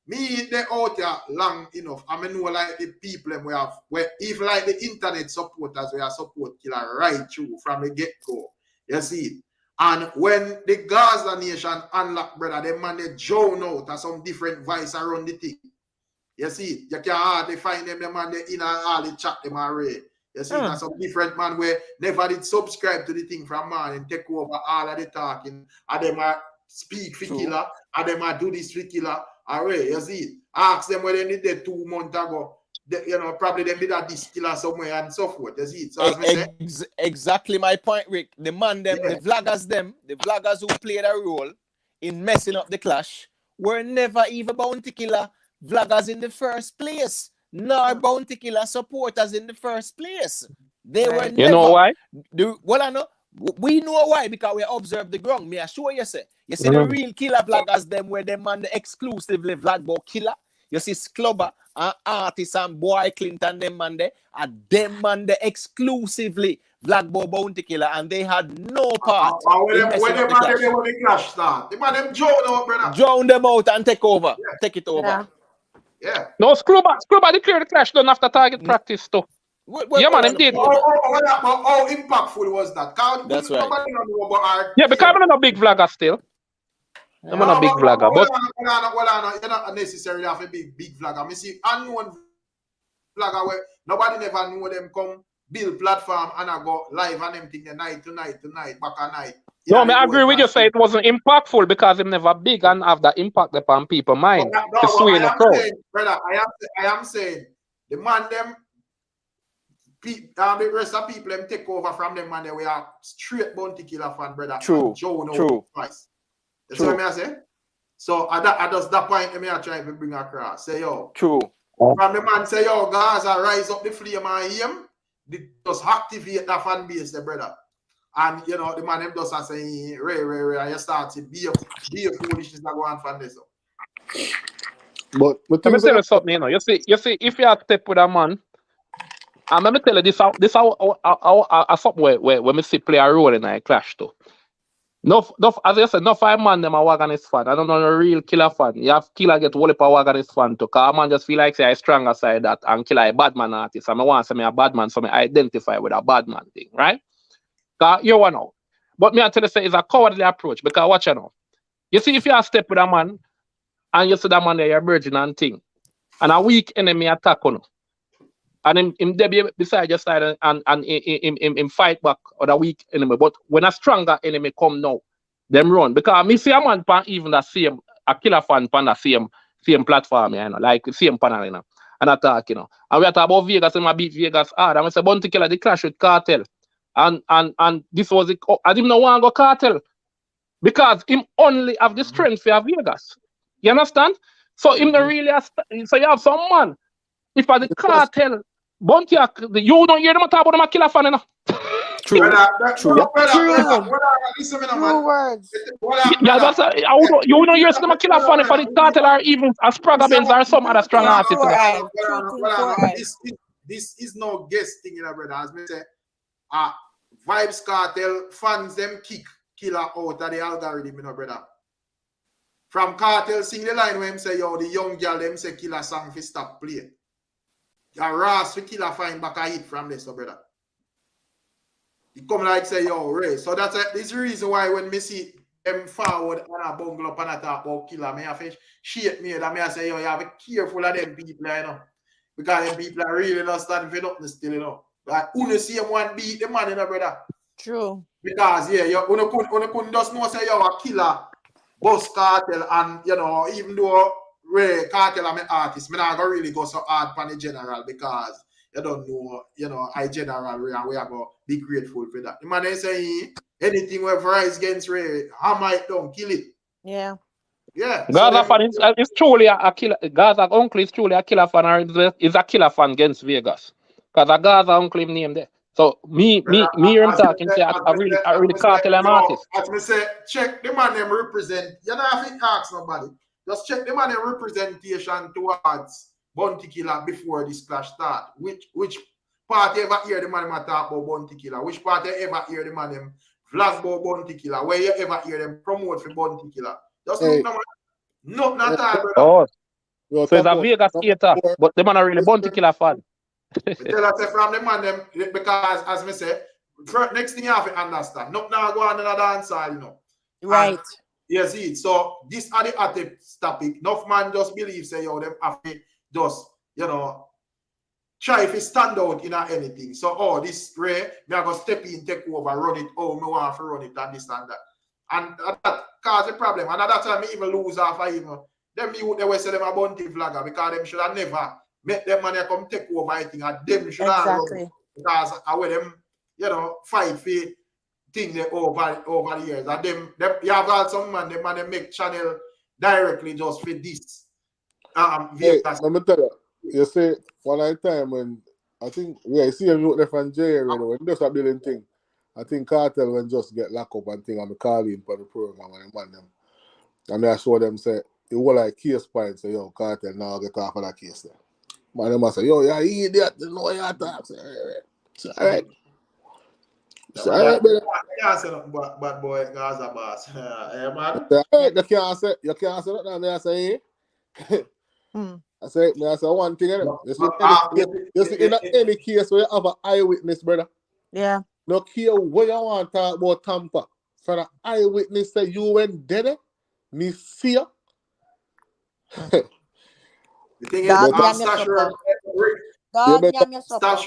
Me they out there long enough. I mean, know like the people we have, where if like the internet supporters we are support Killa right through from the get go. You see, and when the Gaza nation unlock, brother, them man they drown out of some different voice around the thing. You see, you can hardly find them man they in all the chat them already. You see, there's some different man where never did subscribe to the thing from man and take over all of the talking, and them are speak for Killa, and them are do this for Killa. Alright, you see, ask them whether they need that 2 months ago. You know, probably they did a this Killa somewhere and so forth. You see, so as me say, exactly my point, Rick. The man them, the vloggers who played a role in messing up the clash were never even Bounty Killa vloggers in the first place, nor Bounty Killa supporters in the first place. They were never. You know why? Well, I know. We know why, because we observe the ground. Me assure you, say. You see the real Killa vloggers, them where them man the exclusively vlog about Killa. You see Clubber and artists and Boy Clinton, them man there, and them man the exclusively vlog about Bounty Killa, and they had no part. When them the clash start, the man them drown out, brother. Drown them out and take over. Take it over. Yeah. No, Scrubber declared the clash done after target practice too. Yeah, man, them did. How impactful was that? That's right. Yeah, because I'm not a big vlogger still. I'm not a big vlogger, but you're not necessarily have a big vlogger. I see unknown vlogger where nobody never know them come build platform and I go live and them thing night to night, back at night. No, I agree with you. Say it wasn't impactful because it never big and have that impact upon people's mind. To sway in the crowd. Brother, I am saying the man them. The rest of people them take over from them and we are straight Bounty Killa fan, brother. True. That's what I say. So at just that point, I try to bring across. Say yo. True. From the man say yo, Gaza rise up the flame and him. Just activate that fan base, the brother. And you know the man them just saying, Ray, and you start to be a foolishness that go on from this. But let me tell you something, you know. You see, if you are step with a man. And let me tell you this how something where me see play a role in a clash too. No, as I said, no 5 man them a Wagonist fan. I don't know a real Killa fan. You have Killa get whole heap of Wagonist fan too. Cause a man just feel like say I stronger side that and Killa a bad man artist. And I want to say me a bad man, so me identify with a bad man thing, right? Cause you want know. But me I tell you say it's a cowardly approach because watch you know. You see if you are step with a man and you see that man there, you're virgin and thing. And a weak enemy attack on you. And him there be beside your side and him fight back or the weak enemy. But when a stronger enemy come now, them run. Because me see a man pan even the same, a Killa fan pan the same platform, you know, like the same panel, you know, and attack, you know. And we are talking about Vegas and I beat Vegas hard. And we say Bounty Killa the clash with Cartel. And this was it. I didn't know want to go cartel because him only have the strength for Vegas. You understand? So him not really so you have some man. If I the cartel, Buntiak, you don't hear them talk about them a killer fan, you know. True. True words. Yeah, that's you don't hear them a killer fan for the cartel or even as Praga Benz or some other strong artists. This is no guessing, you know, brother. As me say, Vibes Cartel fans them kick Killa out of the algorithm, you know, brother. From Cartel sing the line where him say, yo, the young girl them say Killa song fi stop play. Ya Ross fi Killa find back a hit from this, so brother. He come like say, yo, Ray. So that's this reason why when me see them forward and a bungle up and a talk about Killa, me have to shake me and me I say, yo, you have to be careful of them people, you know. Because them people are really not standing for nothing still, you know. Like, you see him one beat the man, you know, brother. True. Because, yeah, you couldn't just know say you're a killer, boss Cartel, and, you know, even though Ray Cartel am an artist, me not gonna really go so hard for the general because you don't know, you know, I general Ray and we are going to be grateful for that. The man is saying anything where rise against Ray, I might don't kill it. Yeah. Yeah. Gaza fan is truly a killer. Gaza uncle is truly a killer fan, or is a killer fan against Vegas. Because a Gaza uncle him name there. So me him talking say I really cartel an artist. As me say, check the man them represent. You don't have to ask nobody. Just check the man them representation towards Bounty Killer before this clash start. Which party ever hear the man them talk about Bounty Killer? Which party ever hear the man them vlog about Bounty Killer? Where you ever hear them promote for Bounty Killer? Just look no man. Not all, brother. Oh. So it's a Vegas skater, but the man are really Bounty Killer fan. Tell us from the man them because as me say, next thing you have to understand, not now go on another dancehall, you know. Right. Yes, it. So this are the topic. Enough man just believe say yo them have to just, you know, try if it stand out in anything. So this Ray, me I go step in, take over, run it, me want to run it and this and that. And that cause a problem. And at that time, me even lose half of even. Them youth, they will say them a bounty vlogger because them should have never make them money come take over anything. And them should have run because I will them, you know, fight for thing they over the years. And them you have got some man, them man they make channel directly just for this. Hey, let me tell you see, one time when I think, you see him out there from J area, when they start building thing. I think Cartel when just get locked up and thing and me call him for the program and man them. And I show them say it was like case point say yo Cartel now get off of that case there. Man them say yo yeah you idiot you know what you talk. It's alright. It's alright brother. You can't say nothing bad boy Gaza boss. Man. You can't say nothing I say I say one thing you see in any case where you have an eyewitness brother. Yeah. No care what you want to talk about Tampa. For the eyewitness say you went dead, me see you. The thing is, Stash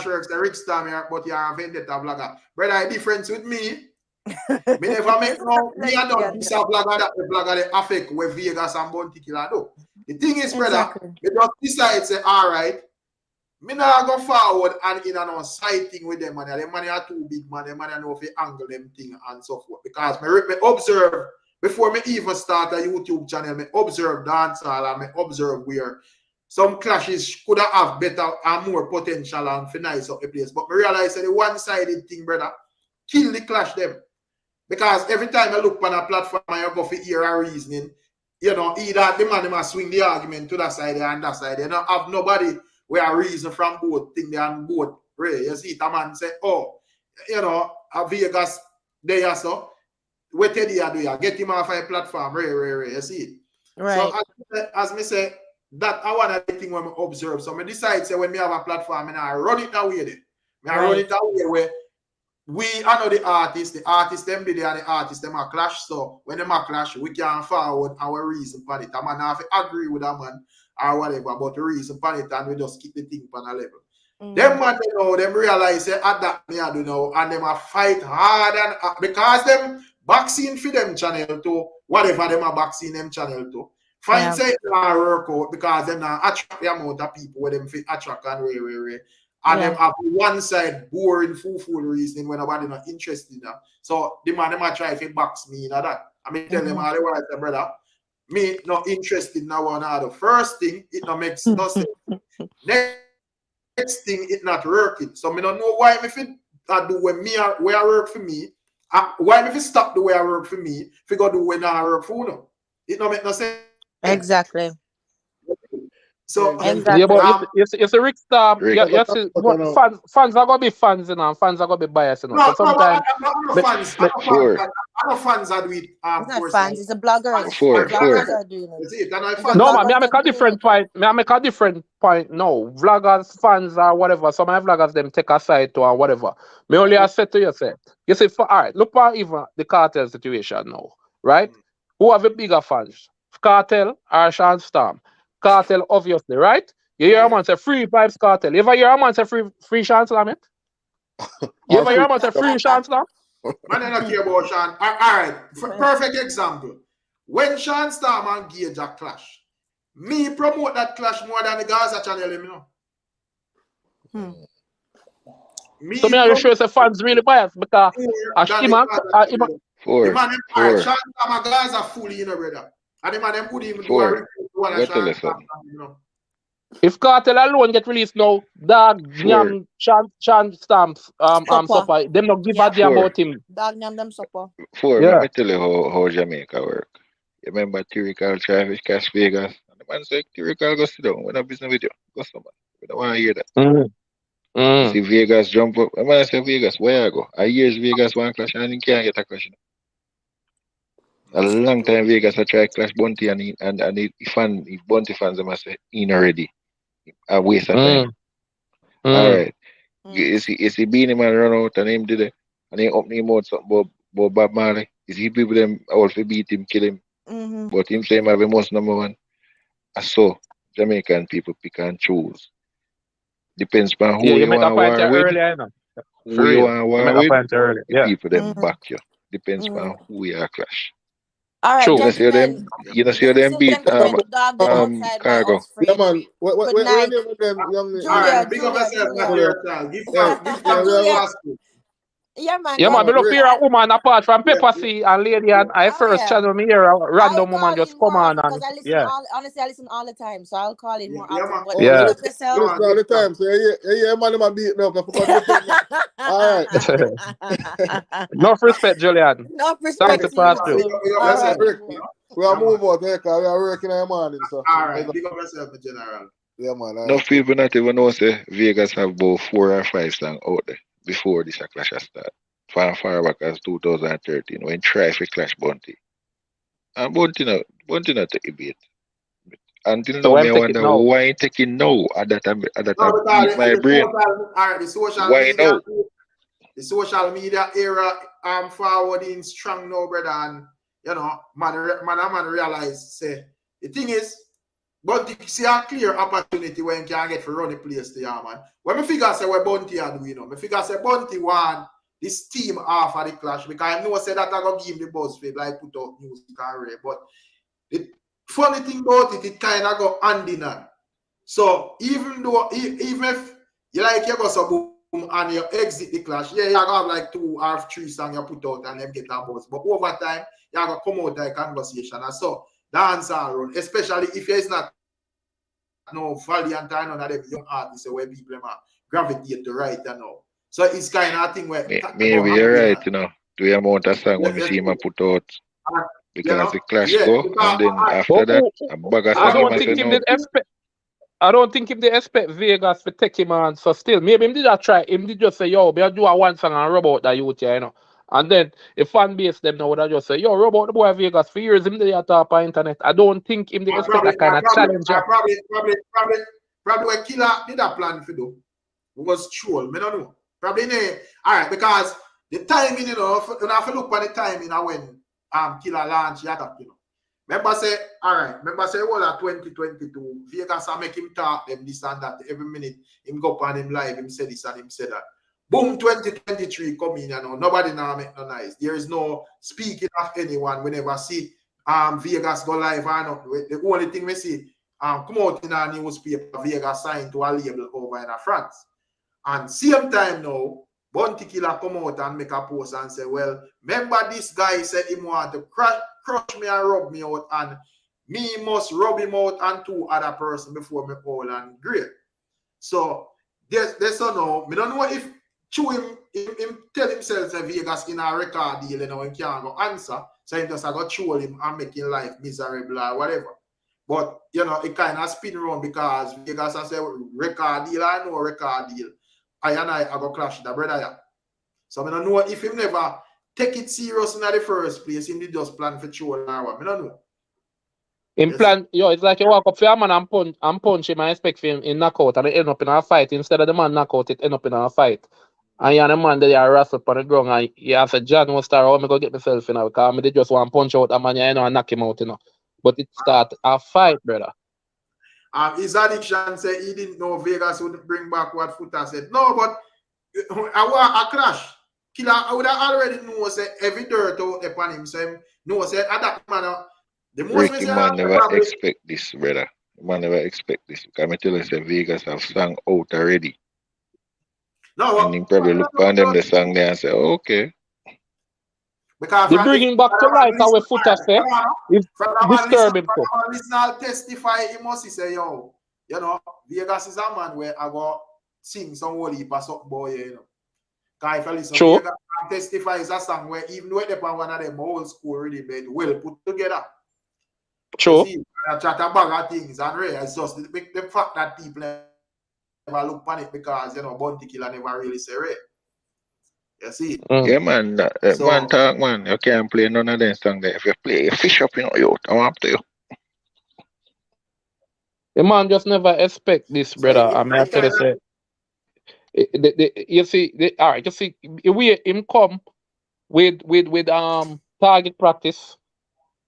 works the rich time here, but you are a vendetta vlogger. Brother, difference with me. Me never make no, me and not this vlogger that the vlogger they affect where Vegas and Bounty Killer do. The thing is, brother, we just decide say, all right, me not go forward and in a sighting with them, man. Them money are too big, man. Them money know if they angle them thing and so forth. Because me observe before me even start a YouTube channel, me observe dancehall and me observe where some clashes could have better and more potential and finesse up the place. But me realize that the one-sided thing, brother, kill the clash them. Because every time I look on a platform and you go for hear a reasoning, you know, either the man must swing the argument to that side and that side. You don't have nobody where a reason from both thing there and both. Right? You see, the man say, you know, a Vegas there so. What did you do? Get him off a platform. Right. You see? Right. So as me say, that I want to thing when I observe. So I decide say when me have a platform and I run it away there. I run it away where we are not the artists them be there and the artists them a clash. So when them a clash, we can forward our reason for it. I man have to agree with that man or whatever about the reason for it and we just keep the thing on a level. Them man they know, them realize say at that me I do know and them a fight hard and because them vaccine for them channel to whatever them a vaccine them channel to. Fine say it not work out because them not attract the amount of people where them fit attract and way. And them have one side boring fool reasoning when nobody not interested in that. So the man them a try to box me in that. I mean tell them all the while, brother, me not interested in that one or the first thing, it not makes no sense. Next thing, it not working. So me don't know why me fit do when me where I work for me. Why me fit stop the way I work for me if go do when I work for no. It don't make no sense. Exactly. So yeah, but it's a Rick Star. Yes, fans are gonna be fans, you know. Fans are gonna be biased, you know. So sometimes I'm not fans. I'm not fans are doing it's not fans, it's the bloggers. Bloggers are doing it. No, man, I make a different point. I make a different point. No, vloggers, fans, or whatever. Some of my vloggers them take a side to or whatever. Me only I said to you, say, you see, all right, look at even the Cartel situation now, right? Who have the bigger fans? Cartel or Sean Storm? Cartel, obviously, right? You hear a man say free vibes Cartel. You ever hear a man say free Sean Storm yet? You ever hear a man say free Sean Storm? Man, I don't care about Sean. All right, perfect example. When Sean Storm and Gage a clash, me promote that clash more than the Gaza channel, you know. So me are sure the fans really biased because the man Sean Storm and Gaza fully, you know, brother. And the man them could even do a review to Sean Storm, you know. If Cartel alone get released now, Dog Nyam Sean Storm's supper, them not give a damn about him. Dog Nyam them supper. Let me tell you how Jamaica work. You remember Tyrical Travis Cash Vegas? And the man said, Tyrical, go sit down. We're not business with you. Go somewhere. We don't want to hear that. You see Vegas jump up. The man said, Vegas, where I go? I hear Vegas one clash and he can't get a clash. A long time Vegas I try clash Bunty and he Bunty fans them say he not ready. A waste of time. Alright. You see Beanie Man run out and him did it and he open him out something about Bob Marley. You see people them all to beat him, kill him. But him say him have the most number one. So Jamaican people pick and choose. Depends on who you want to war with. Who you want to war with, the people them back you. Depends on who you are clash. All right, you know see them beat Khago. Yeah, man. What name of them young men? All right, big up yourself, not your child. Give Yeah, man. Yeah, man. Look here, a woman apart from Pepper C and Lady and I first channel me here, a random woman just come on and honestly, I listen all the time, so I'll call in more often. But yeah. look yourself. Listen all the time, so yeah, man, I'm beating up. All right. Enough respect, Julian. Enough respect. Thanks to pass through. We are moving out there because we are working in the morning. So. All right, big up yourself, in general. Yeah, man. No people not even know say Vegas have about 4 or 5 songs out there before this clash start. Far back as 2013 when try to clash Bunty. And Bunty not take a beat. Until now, I wonder why he taking no at that time beat my brain. Why now? The social media era forwarding strong now, brother, and you know, man realize say the thing is, Bunty see a clear opportunity when you can get for run the place to man. When me figure say what Bunty are doing, you know, me figure say Bunty want this team off of the clash because I know say that I gonna give him the buzz for like put out music and but the funny thing about it kind of go hand in hand. So even if you like you go so boom and you exit the clash, yeah, you gonna have like 2 or 3 songs you put out and them get a buzz. But over time, you gonna come out like conversation and so dancehall run, especially if it's not no valiant and none of them young artists where people gravitate to right and now. So it's kind of thing where maybe you're right, you know. Do you amount of song when we see him put out because the clash go and then after that a bag of song I don't think him they expect Vegas to take him on. So still, maybe him did not try. Him did just say, yo, we do a one song and rub out that youth here, you know. And then if fan base them now would have just say, yo, rub out the boy Vegas for years him they top on internet. I don't think him they expect that kind of challenge. Probably what Killa did a plan for do was troll. I don't know. Probably all right, because the timing, you know, you have to look at the timing when Killa launched that, you know. Remember say, well at 2022, Vegas are make him talk them this and that. Every minute him go up on him live, him say this and him say that. Boom, 2023 come in, you know, nobody now make no noise. There is no speaking of anyone. We never see Vegas go live or not. The only thing we see come out in a newspaper, Vegas signed to a label over in France. And same time now, Bounty Killa come out and make a post and say, well, remember this guy said he want to crush me and rub me out, and me must rub him out and two other person before me call and great. So there's so now, me don't know if chew him tell himself that Vegas in a record deal, you know, he can't go answer. So he just go troll him and make his life miserable or whatever. But you know, it kind of spin around because Vegas has a record deal, I know record deal. I go clash the brother. Yeah. So I don't know if him never take it serious in the first place, him did just plan for troll or what. I don't know. In plan, it's like you walk up for a man and punch him and expect for him in knockout and it end up in a fight. Instead of the man knockout, it end up in a fight. And you're the man that you wrestle on the ground and you have to John will start, how me go get myself, you know, because I just want to punch out a man, you know, and knock him out, you know. But it start a fight, brother. His addiction said he didn't know Vegas would bring back what Foota said. No, but I want a clash. Killa, I would have already know say every dirt out upon him. So no, say at that man, the most Ricky man never expect this, brother. Man never expect this. Because I tell you, say Vegas have sung out already. No, and he probably look on them the song there and say, oh, okay. Because the bringing back to life our Foota say is disturbing. From listener testify, he must say, yo, you know, Vegas is a man where I go sing some holy heap of something boy, you know. Because if I listen, Vegas testify is a song where even though they're one of them old school really made well put together. True. See, I chat about things and it's just the fact that people never look on it because, you know, Bounty Killa never really say it. You see? Yeah, man. Man, talk, man. You can't play none of them songs there. If you play a fish up in your I want to you. The man just never expect this, brother. I mean, I tell you, say, you see, all right, you see, we him come with target practice.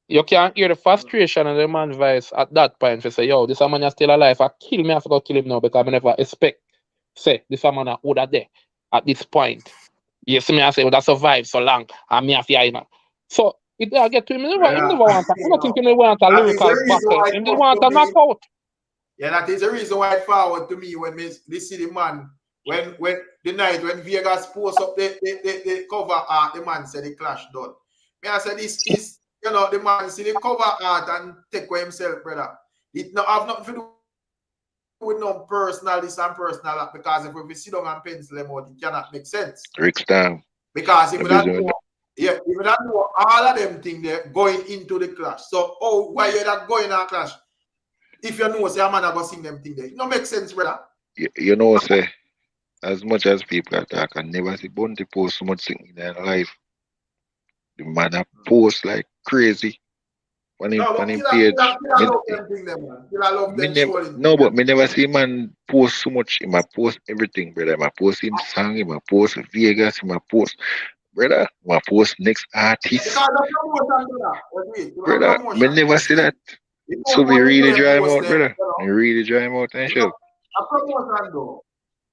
You can't hear the frustration of the man's voice at that point. You say, yo, this man is still alive. I kill me, I forgot to kill him now because I never expect, say, this man would have there at this point. You see me, I say, would have survived so long, and me have to hear. So, it I get to him, he never want to, I don't think he never want a lyrical battle. He didn't want a knockout. Yeah, that is the reason why it forward to me when this see the man, when the night when Vegas post up the cover art, the man said the clash done. Me I said this is, you know, the man see the cover art and take for himself, brother. It not have nothing to do with no personal this and personal that, because if we sit down and pencil them out, it cannot make sense. Rick Stam. Because if we don't know, if we don't know all of them things they're going into the clash. So why you're not going in a clash? If you know, say a man go sing them thing there. It don't make sense, brother. You know, say, as much as people attack, I never see Bounty post so much thing in their life. The man post like crazy. On him page. No, but me never see man post so much. He might post everything, brother. He might post him song, he might post Vegas, he might post, brother, he might post next artist. Brother, me never see that. So we really dry him out, brother. We really dry him out and show.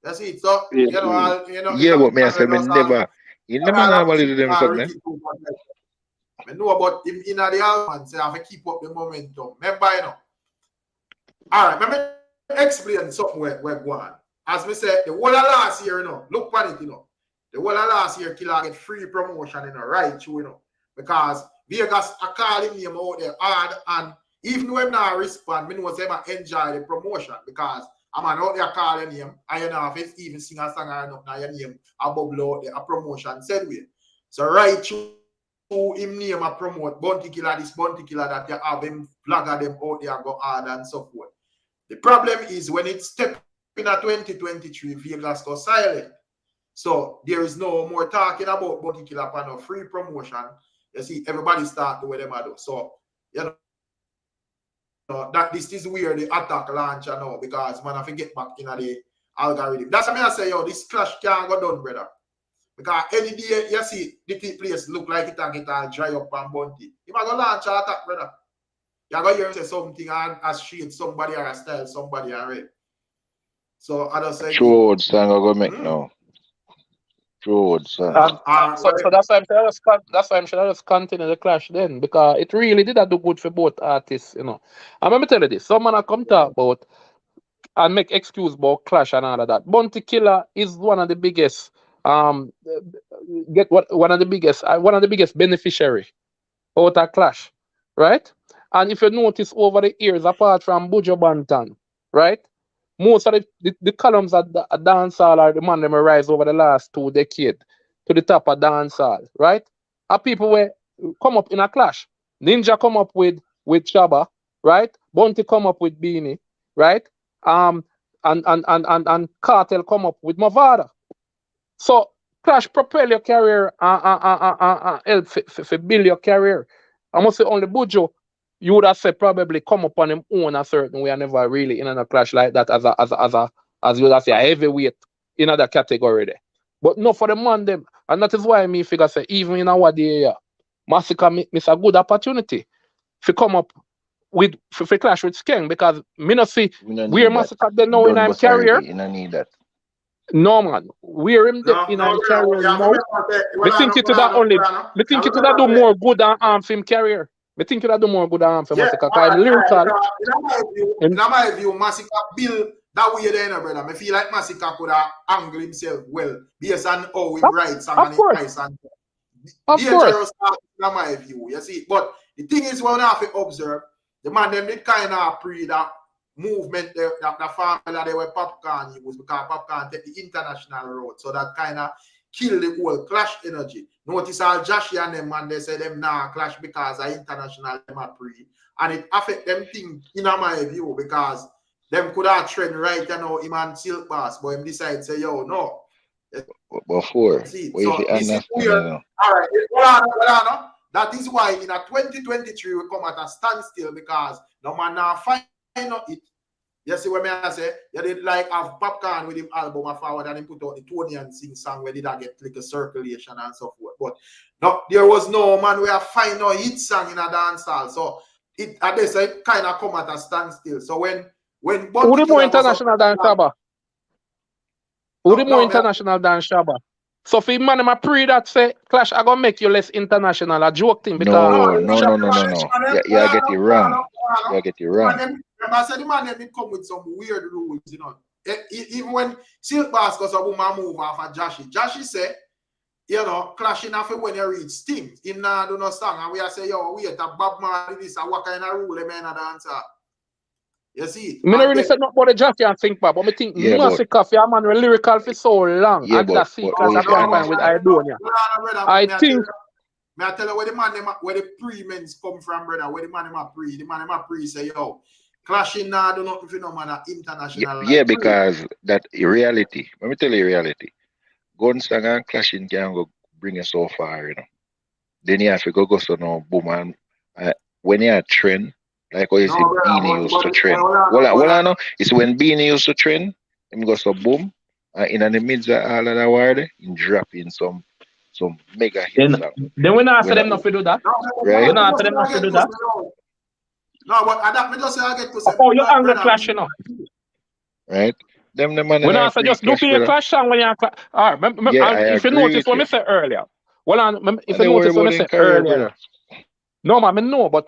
That's it. So, you know, yeah, but me I say me never. You never normally do them something. I know about him in the album, so I have to keep up the momentum. Remember, you know. All right, let me explain something where going. As we said, the whole of last year, you know, look at it, you know. The whole of last year, Killa get free promotion, you know, right through, you know. Because Vegas are calling me out there hard, and even when I respond, I know they enjoy the promotion because I'm out there calling him. I don't know if it's even sing a song or not, now your name a bubble out there, a promotion said we. So right through him name a promote Bounty Killa, this Bounty Killa that you have him vlogger them out there go hard and so forth. The problem is when it step in a 2023, Vegas go silent. So there is no more talking about Bounty Killa on a free promotion. You see, everybody start the way them do. So, you know, that this is where the attack launcher now because man, if you get back in the algorithm. That's what I say, yo, this clash can't go down, brother. Because any day you see the place look like it and get all dry up and Bounty. You might go launch an attack, brother. You're going to hear say something and as shade somebody or a style somebody already. So I don't say sure song I go make now. True, son. So that's why I'm sure I just continue the clash then, because it really did do good for both artists, And let me tell you this, some man come talk about and make excuse about clash and all of that. Bounty Killer is one of the biggest one of the biggest beneficiary out of clash, right? And if you notice over the years, apart from Bujo Banton, right? Most of the columns at dancehall are the man them rise over the last 2 decades to the top of dancehall, right? And people will come up in a clash. Ninja come up with Chaba, right? Bounty come up with Beanie, right? And Cartel come up with Mavada. So clash propel your career and help for build your career. I must say only Bujo, you would have said probably come up on him own a certain way and never really in a clash like that as you would have say a heavyweight in other category there. But no for the man them. And that is why me figure say even in our day Massacre miss a good opportunity to come up with for clash with Skeng, because me not see where Massacre they know in I'm career. You don't need that. No man, we're in I'm career now. Me think it would only me think it would do more good than harm for him career. Me think it would do more good than harm for Massacre. Because lyrical. In my view, Massacre build that way there, brother. I feel like Massacre could have angled himself well based on how he writes and he writes and dangerous in my view. You see, but the thing is, when I have to observe, the man them did kind of pre that movement there, that the formula they were Popcorn used, because Popcorn take the international road, so that kind of kill the whole clash energy. Notice all Joshie and them, man, they say them now clash because of international them are pre, and it affect them thing in my view, because them could have trend right now him and Silk Bass, but him decide say yo no. Before, see, so this is weird. All right, hold on. That is why in a 2023 we come at a standstill, because no man now find it. You see what I say? You did like have Popcorn with him album forward and he put out the Tony and Sing song where did I get like a circulation and so forth. But no, there was no man where I find no hit song in a dancehall. So it at this it kind of come at a standstill. So when who the more international than Shaba? Who the more international than Shaba? So for man, I pray that say Clash I gonna make you less international. A joke thing because no. You get it wrong. You get it wrong. I said the man them come with some weird rules, you know. Even when Silk Bass goes a woman move off of Joshie say, you know, clashing off when you reach Sting. Him now do no song, and we are say, yo, wait, a Bob Marley this, and what kind of rule the man a dancer? You see? Me not really said not about the Joshie and think back, but me think Massacre for a man with lyrical for so long, and that sequence at one time with Idonia. I think. May I tell you where the man where the pre-mens come from, brother? Where the man them pre say, yo, clashing now do not phenomenon international. Yeah, because that reality. Let me tell you reality. Gunstang and clashing can go bring you so far, you know. Then you have to go so no boom and when you trend, like what you see Beanie used to trend. Well, no, it's when Beanie used to trend, him go so boom, in the midst of all of the word, in dropping some mega hit song. Then we not ask them not to do that. Right? We not ask them not to do that. No, but I just say I get to say. Oh, your angle clash, you know. Right? Them the man. We not say just do be a clash song when you clash. All right, if you notice what I said earlier. Well, if you notice what I said earlier. No, man, I know, but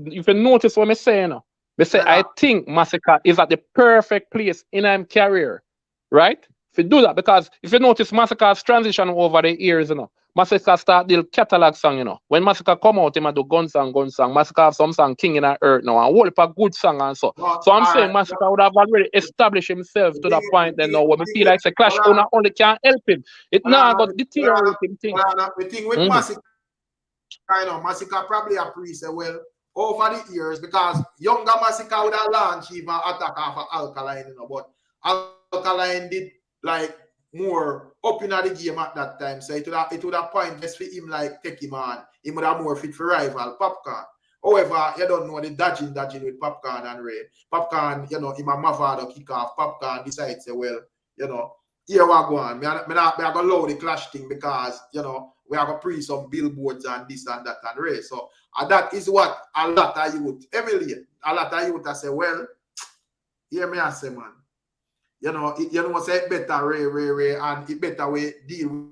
if you notice what I say, you know, I think Massacre is at the perfect place in his career, right? If you do that, because if you notice Massacre's transition over the years, you know, Massacre start the catalog song, you know. When Massacre come out, he might do gun song. Massacre have some song King in the Earth now, and whole heap of good song and so. So I'm saying Massacre would have already established himself to that point then now when we feel like the Clash owner only can help him. It now got deteriorate him thing. The thing with Massacre, I know Massacre probably appreciate well over the years, because younger Massacre would have launched even attack off of Alkaline, you know, but Alkaline did like more up in the game at that time, so it would have pointless for him like take him on. He would have more fit for rival Popcorn. However, you don't know the dodging with Popcorn and Ray. Popcorn, you know, him and Mavado kick off. Popcorn decides, say, well, you know, here we go on. Me not gonna allow the clash thing because, you know, we have to pre some billboards and this and that and Ray. So that is what a lot of youth emulate. A lot of youth say, well, hear me I say, man. You know, say it better, Ray, and it better way deal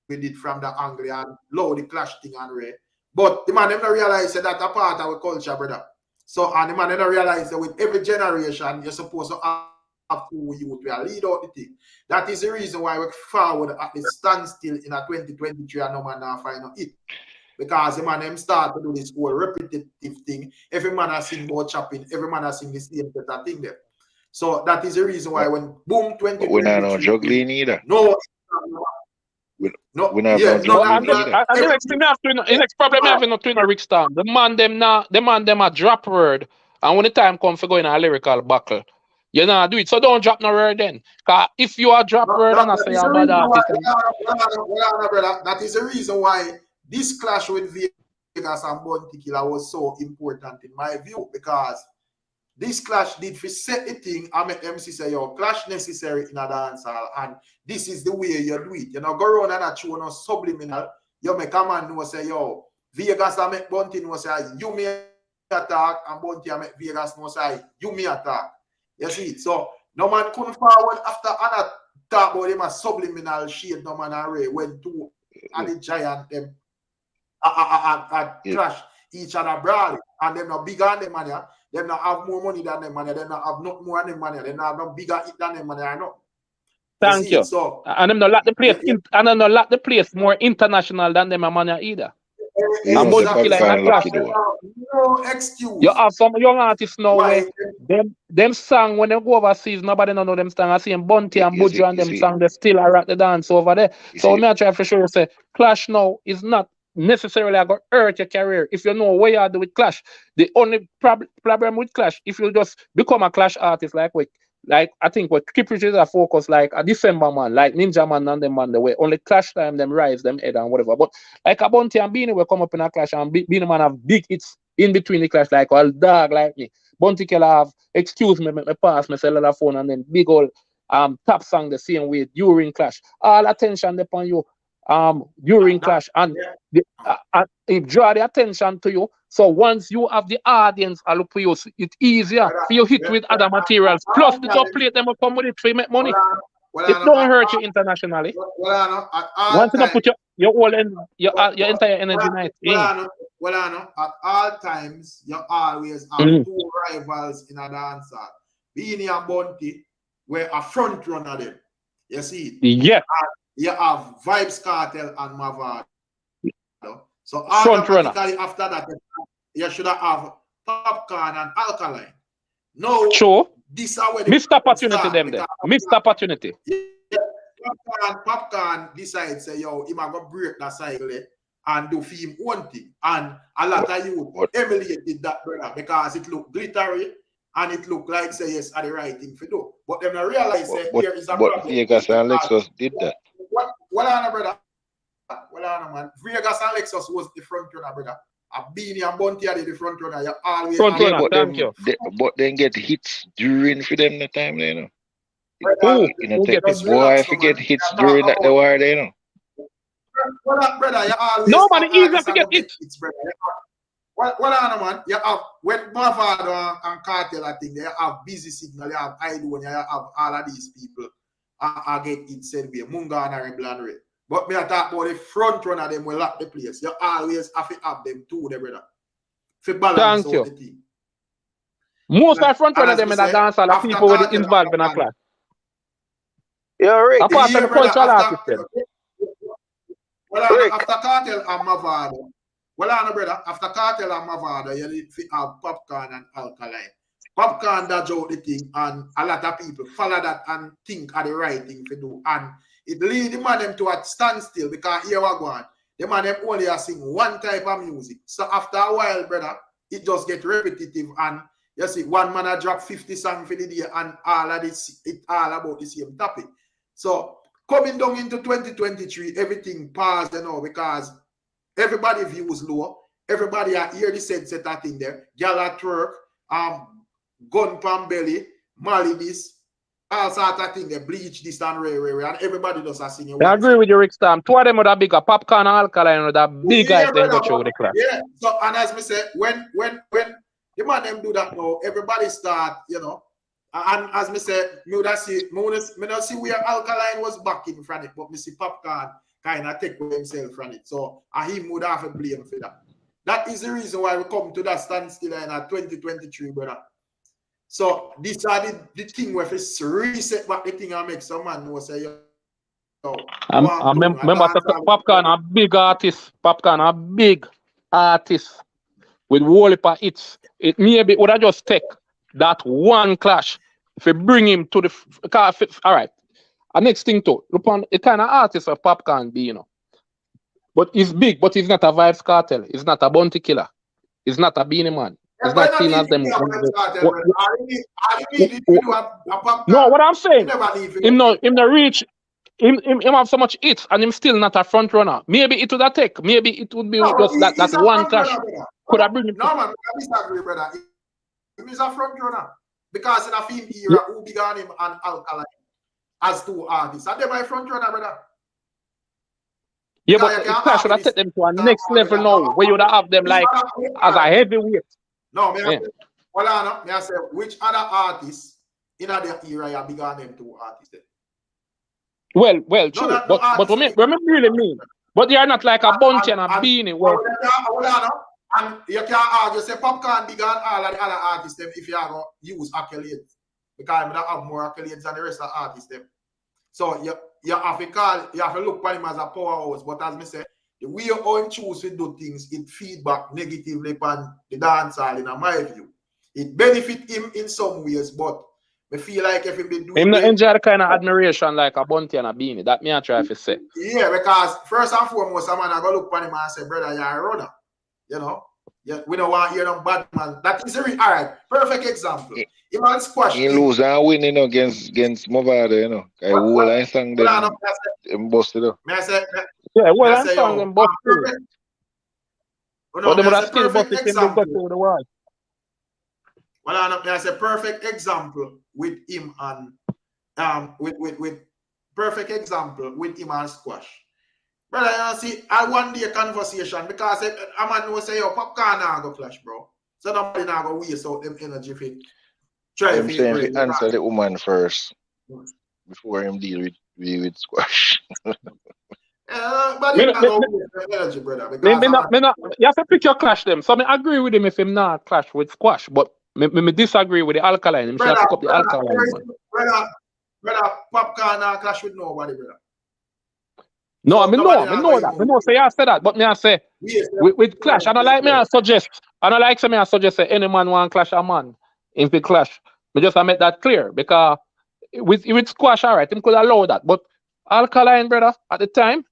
with it from the angle and low the clash thing and Ray. But the man never realize that a part of our culture, brother. So and the man never realize that with every generation you're supposed to have to youth to lead out the thing. That is the reason why we forward at the standstill in a 2023 and no man now find out it. Because the man them start to do this whole repetitive thing. Every man has sing about chopping, every man has sing the same better thing there. So that is the reason why when boom 2023. We're not no juggling either. No. We're not no juggling either. And the next thing the next problem I have no twin Rick Star. The man them a drop word. And when the time comes for going a lyrical buckle, you know do it. So don't drop no word then. Cause if you are drop word and I say I'm bad artist. That is the reason why this clash with Vegas and Bounty Killa was so important in my view, because this clash did for set the thing and make MC say, yo, clash necessary in a dancehall, and this is the way you do it. You know, go around and show no subliminal. You make a man know say, yo, Vegas and make Bounty know say, you may attack, and Bounty and make Vegas know say, you may attack. You see it? So no man couldn't forward after Anna talk about him a subliminal shade, no man array went to and the giant them clash each other broadly, and them not bigger than them money, them not have more money than them money, them not have not more than them money, them not have no bigger it than them money, I know. Thank you. So and them not like the place and them not like the place more international than them money either. You know, no excuse. You have some young artists now where them song when they go overseas, nobody know them song. I see Bunty and Buju and them song, they still are at the dance over there. So me I try for sure to say clash now is not necessarily going to hurt your career if you know what you are doing with clash. The only problem with clash, if you just become a clash artist like I think what Keep Richards are focused like a December man, like Ninja Man and them man, the way only clash time them rise them head and whatever. But like a Bunty and Beanie will come up in a clash and Beanie Man have big hits in between the clash, like all dog like me. Bunty Killa have excuse me, me pass me cellular phone and then big old top song the same way during clash. All attention upon you during clash and it draw the attention to you. So once you have the audience I look for you, it's easier for you hit with other materials. Plus the top plate them will come with it to make money. It don't hurt you internationally. Once you put your whole your entire energy night in. At all times you always have two rivals in a dancer. Beanie and Bunty were a front runner them. You see it? Yeah. You have Vibes Cartel and Mavado. So front runner. After that, you should have Popcorn and Alkaline. No, sure. This are where missed opportunity them there. Missed opportunity. Yeah, Popcorn decides say, yo, he might go break that cycle and do film one thing. And a lot of you emulated that, brother, because it looked glittery and it looked like say yes are the right thing to do. But them not realize there is a problem. But Vegas and Lexus did that. What on, brother? Well, man, Vegas and Lexus was the front runner, brother. A Beanie and Bunty are the front runner. You always front runner. Thank you. But then get hits during for them the time, you know. Who? You know, take this boy forget hits during that the war, you know. Brother, you always nobody easily forget hits. Well, on, man. You have when Mavado and Cartel, I think they have busy signal. You have Idol, you have all of these people. I get it said we Munga and Rebel and Red. But me I talk about the front runner them will lock the place. You always have to have them too, the brother. For balance out the team. Most of the front runner them in a dance are people with involved in a class. You're right. Apart from the cultural artists. Well, after Cartel and Mavado. Well, brother, after Cartel and Mavado, you need to have Popcorn and Alkaline. Popcorn dodge out the thing, and a lot of people follow that and think are the right thing to do. And it lead the man them to a standstill because here we go on. The man them only sing one type of music. So after a while, brother, it just get repetitive. And you see, one man a drop 50 songs for the day and all of this, it all about the same topic. So coming down into 2023, everything paused now because everybody views low. Everybody hear the set that thing there. Gyal twerk, gun pan belly, Mali this, all sort of thing. They bleach this and rare, and everybody does a singing. I agree with you, Rick Stam. Two of them with a bigger Popcorn and Alkaline with a big guys they go through the class. Yeah. So and as me say, when the man them do that now, everybody start, you know. And as me say, me not see where Alkaline was back in front of it, but me see Popcorn kind of take himself from it. So him would have a blame for that. That is the reason why we come to that standstill in 2023, brother. So these are the thing where if it's reset back the thing and make some man know say yo. I remember Popcorn a big artist. Popcorn a big artist with whole heap of hits. It maybe would have just take that one clash if you bring him to the car. All right. Next thing too, look on the kind of artist of Popcorn be, you know. But he's big, but he's not a Vibes Cartel. He's not a Bounty Killer. He's not a Beanie Man. He's not seen as them. No, what I'm saying, him no reach. Him have so much hits, and him still not a front runner. Maybe it would have take. Maybe it would be just that one clash could have bring him. No man, I disagree, brother. He is a front runner because in a film era, who began him and Alkaline as two artists, and they my front runner, brother. Yeah, but the clash should have take them to a next level now, where you would have them like as a heavyweight. No, may I say, which other artists in their era you began them two artists? Well, true. No, but what really mean? But they are not like a Bounty and a Beanie. And you can't argue, say Popcorn began all of the other artists them if you are going to use accolades. Because they have more accolades than the rest of the artists them. So you have to look upon him as a powerhouse. But as I say, the way you own choose to do things, it feedback negatively upon the dancehall in my view. It benefit him in some ways, but I feel like if he been doing him not enjoy the kind of admiration like a Bounty and a Beanie. That me I try to say. Yeah, because first and foremost, a man I go look upon him and say, brother, you're a runner. You know? Yeah, we don't want to hear them bad man. That is all right. Perfect example. He man squash. He lose and win, you know, against Movada, you know. I whole I sang them busted up. May I say? Yeah, well, I sang them busted. But they would have still busted him to go through the world. Well, there's a perfect example with him and with perfect example with him and squash. Brother, you see, I want the conversation because a man will say, yo, Popcorn now go clash, bro. So nobody now go waste out them energy for try to answer the woman first before him deal with squash. But you energy, brother. You have to pick your clash them. So I agree with him if him not clash with squash, but me disagree with the Alkaline. Him should pick up the Alkaline. Brother, Popcorn now clash with nobody, brother. No, I know that. I know say I say that, but me I say with clash. I don't like me I suggest say any man want clash a man in the clash. Me just I make that clear because with squash, all right, him could allow that. But Alkaline, brother, at the time,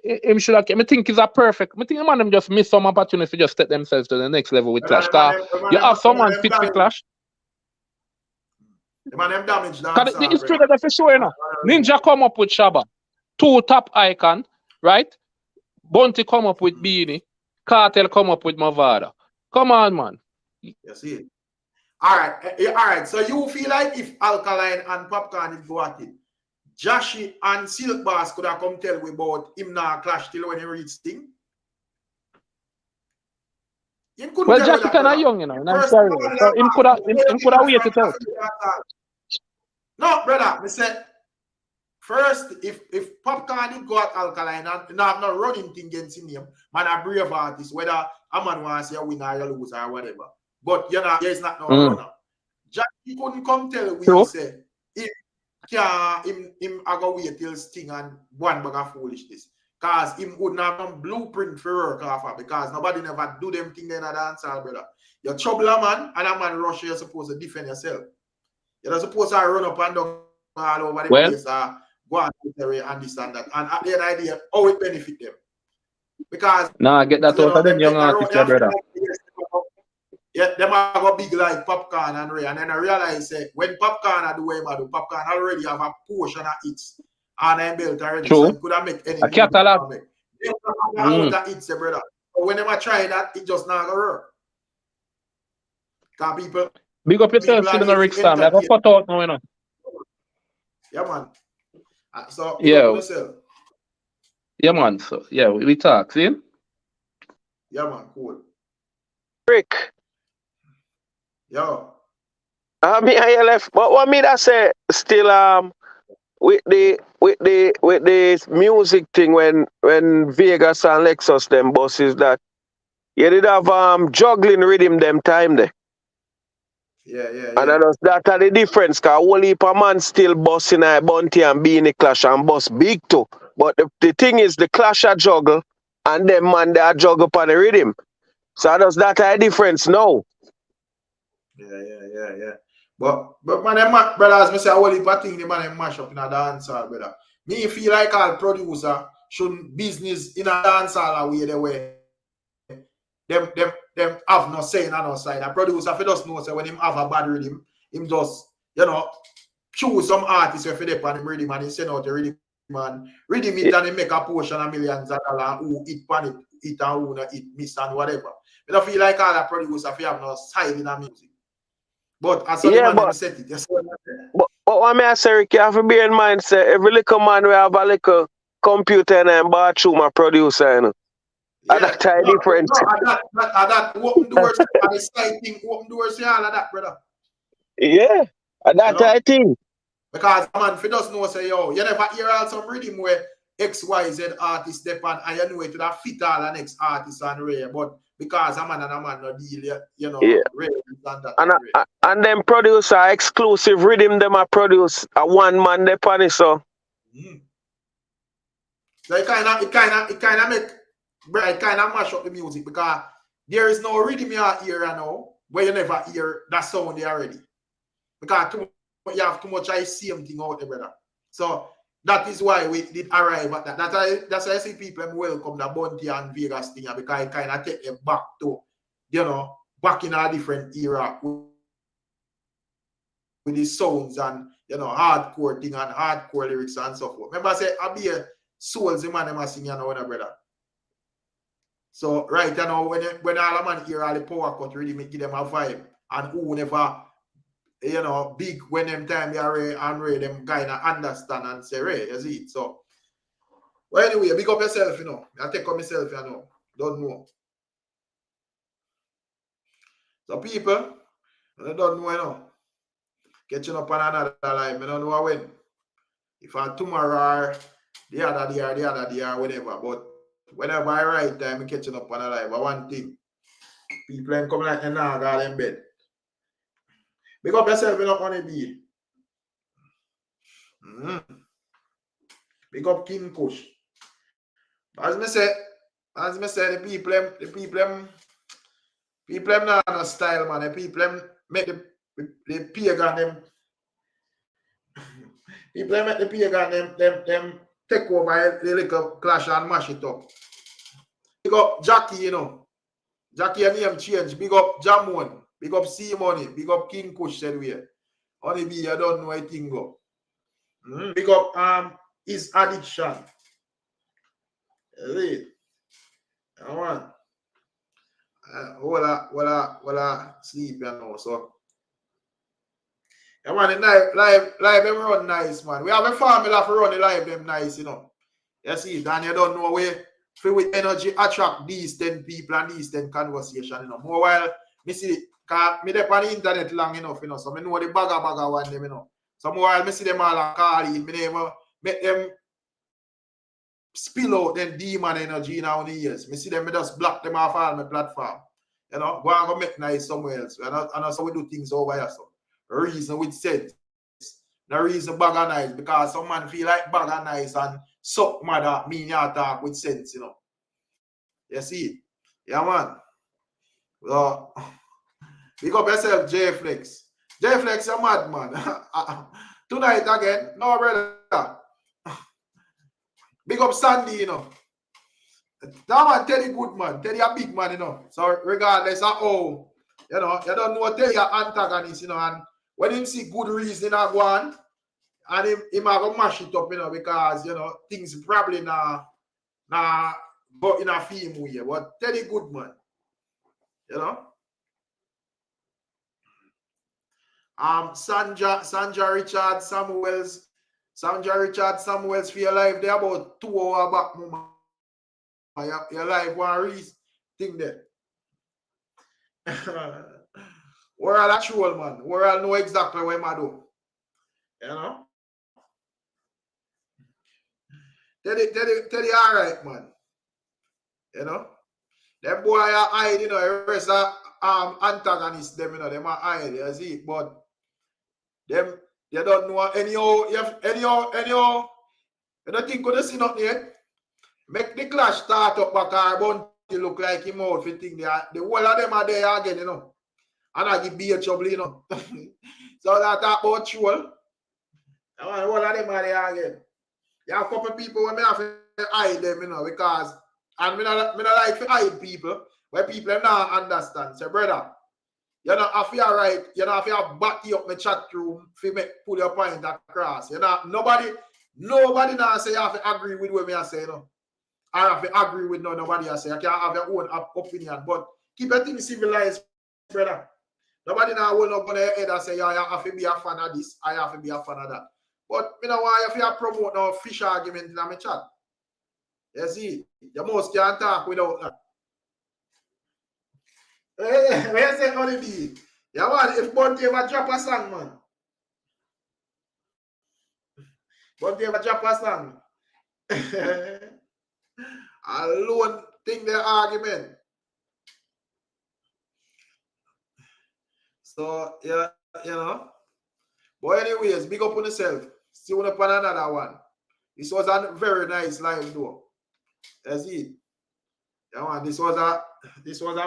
him should have. Me think is a perfect. Me think the man them just miss some opportunity to just take themselves to the next level with clash. Cause you have someone fit for clash. The man them damage the history that for sure, you know. Ninja come up with Shabba. 2 top icon, right? Bounty come up with Beanie. Cartel come up with Movada. Come on, man. You see it. All right. So you feel like if Alkaline and Popcorn is go at it, Joshy and Silk Bass could have come tell we about him now clash till when he reach thing? Well, Joshy kind of young, you know. I'm sorry. So him could have waited out. No, brother. I said. First, if Popcorn did go at Alkaline and have no running thing against him, man, a brave artist, whether a man wants to win or lose or whatever. But you know, there's not no runner. Jack, he couldn't come tell we say him I go wait till Sting and one bag of foolishness. Cause him wouldn't have no blueprint for work off because nobody never do them thing in a dancehall, brother. You're trouble a man and a man rush, you're supposed to defend yourself. You're not supposed to run up and down all over the place. Go and understand that. And at the end idea, how it benefit them. Because I get that out of them young artists, brother. Yeah, them are go big like Popcorn and Ray. And then I realize when Popcorn are do what I do, Popcorn already have a portion of hits. And I'm built already. True. So it could have make any catalog. They don't have hits, brother. So when I try that, it just not gonna work. Because people big up yourself, sitting on Rick's time. Like a cut out now, you know. Yeah, man. So, yeah, man. So, yeah, we talk, see? Yeah, man, cool. Rick. Yo. Me I left. But what me that say still with the music thing when Vegas and Lexus them buses that you did have juggling rhythm them time there. Yeah. And that are the difference, cause whole heap of man still busting a bunty and be in the clash and bust big too. But the thing is the clash a juggle and them man they are juggle upon the rhythm. So does that a difference now? Yeah. But man, them brothers, me say a whole heap of thing the man them mash up in a dancehall, brother. Me feel like all producer shouldn't business in a dancehall away the way them have no say in no side. A producer if he just know say when him have a bad rhythm, him just choose some artists if they pan him rhythm and he send out the rhythm man. Rhythm it and he make a portion of millions of dollars who eat pan it and who not eat miss and whatever. I don't feel like all the producer if you have no side in a music. But as the man them set it, yes. But what may I say, Rick, you have to bear in mind, say every little man will have a little computer in a bathroom a producer, you know. Yeah, that's a difference. That open doors and the side thing, open doors and all of that, brother. Yeah, that's I think. Because man, if you just know, say, yo, you never hear all some rhythm where XYZ artist depend and you know it to that fit all the next artist and rare, but because a man and a man no deal, you know, rare and that. And them produce a exclusive rhythm, them a produce a one man depend it, so. So it kind of make, bro, it kind of mash up the music because there is no rhythm you hear now where you never hear that sound there already. Because you have too much I same thing out there, brother. So that is why we did arrive at that. That's why I see people welcome the Bunty and Vegas thing because it kind of take them back to, back in a different era with the sounds and hardcore thing and hardcore lyrics and so forth. Remember I say I be a souls the man them sing brother. So right now when all the man hear all the power cut really make them a vibe and who never big when them time they are and Ray them kind of understand and say Ray, you see it. So well anyway, big up yourself, I take up myself, don't know. So people, I don't know, catching up on another live, I don't know when. If I tomorrow or the other day or whatever, but whenever I write time, I'm catching up on a live. One thing, people ain't coming like now, got in bed. Big up yourself, you're not on a beat. Big up King Kush. As me say, the people not on a style, man. The people make the pagan them. People make the pagan them take over the little clash and mash it up. Big up Jackie, Jackie and name change. Big up Jamon. Big up C Money. Big up King Kush said we. Only be I don't know a thing go. Big up his addiction. Wait. I sleep now. So yeah, man, live them run nice, man. We have a formula for run the live them nice, You see it, and you don't know where with energy attract these 10 people and these 10 conversation, More while me see it, cause me dey on the internet long enough, so I know the bagger one them, So more while me see them all call in, me never make them spill out them demon energy now in the years. Me see them, me just block them off all my platform. Go and go make nice somewhere else. And that's how we do things over here. So reason with sense. No reason bag and nice because some man feel like bag and nice and suck mother mean you talk with sense, You see it? Yeah, man. So pick up yourself, J Flex. J Flex, you're mad, man. Tonight again, no brother. Big up Sandy, That man, Teddy good man. Teddy a big man, So regardless of how, you don't know Teddy a antagonist, and when him see good reason go on, and him go mash it up, because things probably not go in a film way. But Teddy good man, Sandra Richard Samuels for your life. They about 2 hours back, mama. Your life one reason thing there. We're all a troll, man. We're all know exactly what I do. Teddy all right, man. You know? Them boy are hide, you know, the rest of antagonists, them, you know, them are hide, you see, but them, they don't know anyhow, you don't think you see nothing yet? Make the clash start up back our to look like him out for thing. The whole of them are there again, you know. And I give beer trouble, you know. So that talk about troll. The whole of them are there again. There are a couple of people who may have to hide them, you know, because and me not like to hide people where people do not understand. So brother, you know, if you are right, you know, if you have back you up my chat room, if you pull your point across. You know, nobody now say you have to agree with what me I say, you know. I have to agree with nobody I say. You can't have your own opinion, but keep your thing civilized, brother. Nobody now will not go to head and say, yeah, I have to be a fan of this, I have to be a fan of that. But you know why if you promote no fish argument in my chat? You see, you most can't talk without that. Where you say only be? Yeah, what if Bunty ever drop a song, man? Bunty ever drop a song? Alone think the argument. So yeah, you know. But anyways, big up on yourself. See you up on another one. This was a very nice live though. That's it. Yeah, man, this was a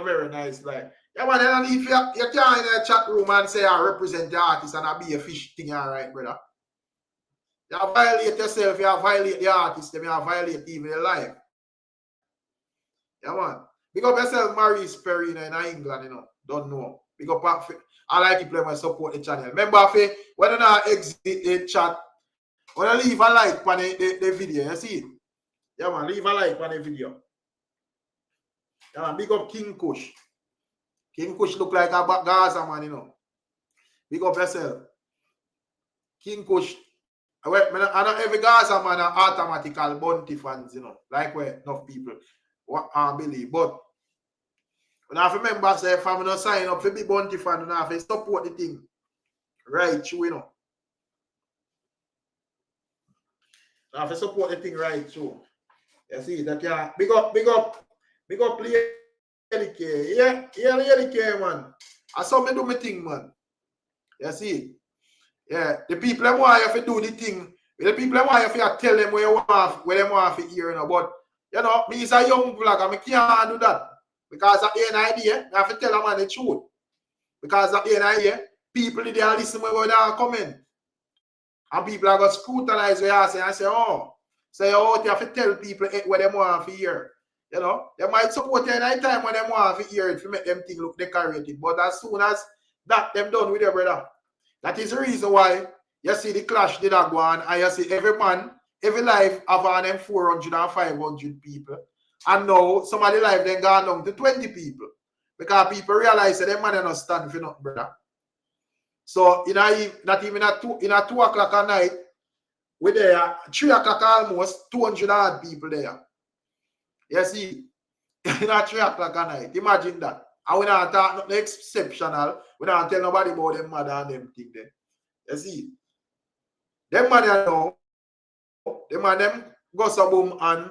very nice live. Yeah, man, and if you can't in a chat room and say I represent the artist and I be a fish thing, all right, brother. You violate yourself, you violate the artist, you violate even your life. Yeah, man. Big up yourself, Maurice Perrina in England, you know. Don't know. Big up, I like people who support the channel. Remember, when you exit the chat, when you leave a like on the video, you see it? Yeah, man, leave a like on the video. Yeah, man, big up King Kush. King Kush look like a Gaza man, you know. Big up yourself. King Kush. I know every Gaza man are automatical bounty fans, you know. Like where enough people believe. But when I remember, say, if I'm not sign up for be bounty fan, and I have to support the thing. Right, true, you know. I have to support the thing right, true. You see, that yeah. Big up, Lyricism. Yeah, Lyricism, man. I saw me do my thing, man. You see? Yeah, the people that want you to do the thing, the people that want you to tell them where they want to hear, you know. But, you know, me is a young vlogger, I can't do that. Because at the end of the day, I have to tell them man the truth. Because at the end of the day, people they are listening when they are comment. And people are going to scrutinize what you say and say, oh, so you have to tell people what they want to hear. You know, they might support you any time when they want to hear it to make them think look decorated. But as soon as that them done with their brother, that is the reason why you see the clash did go on and you see every man, every life have on them 400 and 500 people. And now some of the life then gone down to 20 people. Because people realize that them man not stand for nothing, brother. So not even at 2 o'clock at night, we're there 3 o'clock almost 200 odd people there. You see, at 3 o'clock at night. Imagine that. And we don't talk nothing exceptional. We don't tell nobody about them mother and them thing there. You see, them man now, them go some boom and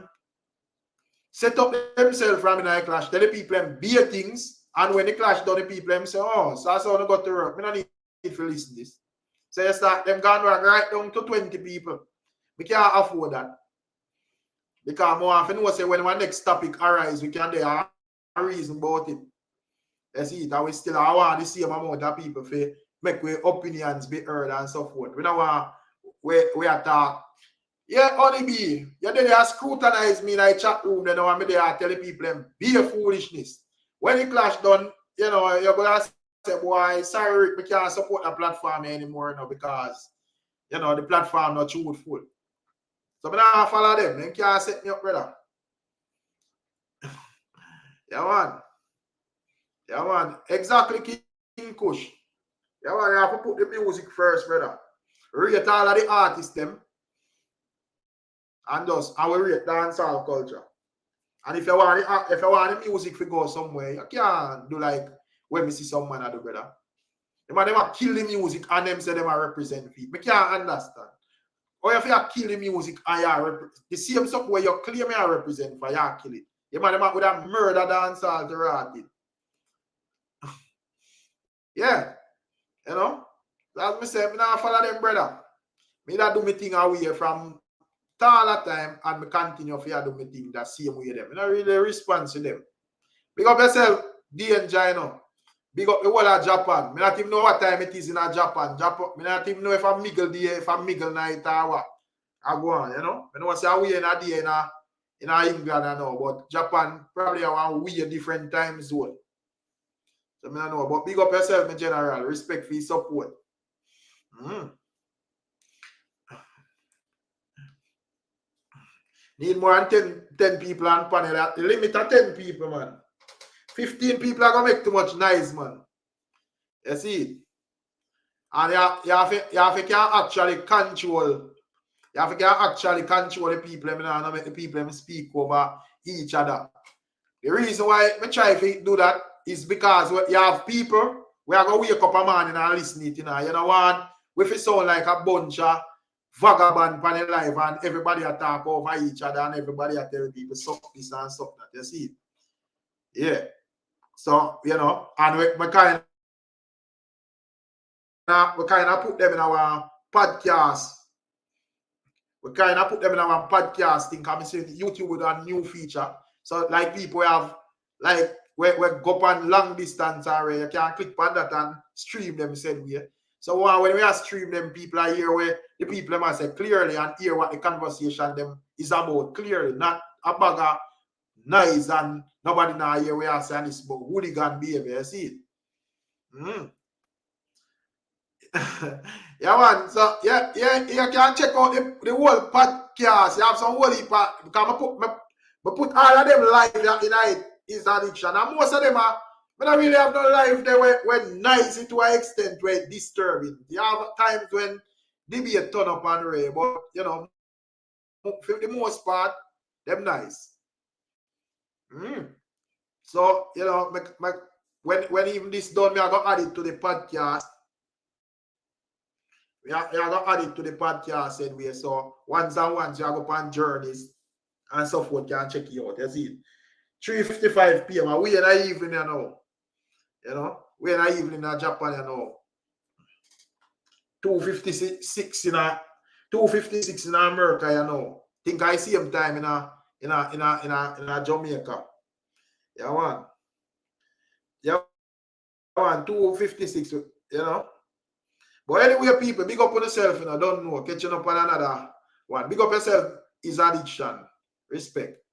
set up themselves from in a clash. Tell the people them be things, and when the clash done, the people them say, oh, so that's how they got to work. We don't need to listen to this. So you start them gone right down to 20 people. We can't afford that. Because more often we say when our next topic arises, we can there a reason about it. You see it, and we still want the same amount of people to make our opinions be heard and so forth. We don't want we are talk. Yeah, Honeybee, you did scrutinize me in a chat room, then I'm there telling people them be a foolishness. When the clash done, you know, you're gonna say, boy, sorry, we can't support the platform anymore now because you know the platform not truthful. So I don't follow them. They can't set me up, brother. Yeah, man. Exactly, King Kush. Yeah, man, you have to put the music first, brother. Rate all of the artists, them. And we rate dancehall culture. And if you want the music to go somewhere, you can't do like when we see some man do, brother. Them kill the music and them say them represent people. I can't understand. or if you kill the music and you the same stuff where you claim you represent for you kill it. You man would have murder dancehall to rot it. Yeah. You know? As me say, I not follow them, brother. Me that do me thing away from all the time and me continue to do me thing that same way them. I not really respond to them. Big up yourself, DNJ, you know. Big up the whole of Japan. I not even know what time it is in Japan. I not even know if I'm Miggle day, if I'm Miggle night or what. I go on, you know. I know what's a way in a day in England, I know. But Japan probably have a weird different time zone. So I don't know. But big up yourself, in general. Respect for your support. Need more than 10 people on panel. The limit of 10 people, man. 15 people are going to make too much noise, man. You see? And you have to can actually control. You have to can actually control the people. I not make the people speak over each other. The reason why I try to do that is because you have people we are going to wake up a morning and listen to it. You know what? If it sound like a bunch of vagabond panel live and everybody attack over each other and everybody tell people suck this and suck that. You see? Yeah. So, you know, and we kind of put them in our podcast. We kind of put them in our podcast thing. I'm saying YouTube with a new feature. So, like people have, like, we go on long distance already. You can click on that and stream them said we. So when we are stream them, people are here where the people must say clearly and hear what the conversation them is about clearly, not a bag of noise and nobody now hear we are saying this about hooligan behavior. You see it? Yeah, man. So yeah, you can check out the whole podcast. You have some whole part because I put all of them live in it is addiction. And most of them are I don't really have no life there when nice to an extent where it's disturbing. You have times when debate turn up and ray, but you know, for the most part, them nice. So, you know, when even this done, me I got add it to the podcast. I got add it to the podcast anyway. So once you go on journeys and so forth, can check it out. You see it. 3:55 p.m. and we in the evening, you know. You know, we in the evening in Japan, you know. 2:56 in America, you know. Think I see him time in Jamaica. Yeah, man. Yeah, man. 2:56, you know. But anyway, people, big up on yourself, you know. Don't know. Catching up on another one. Big up yourself is addiction. Respect.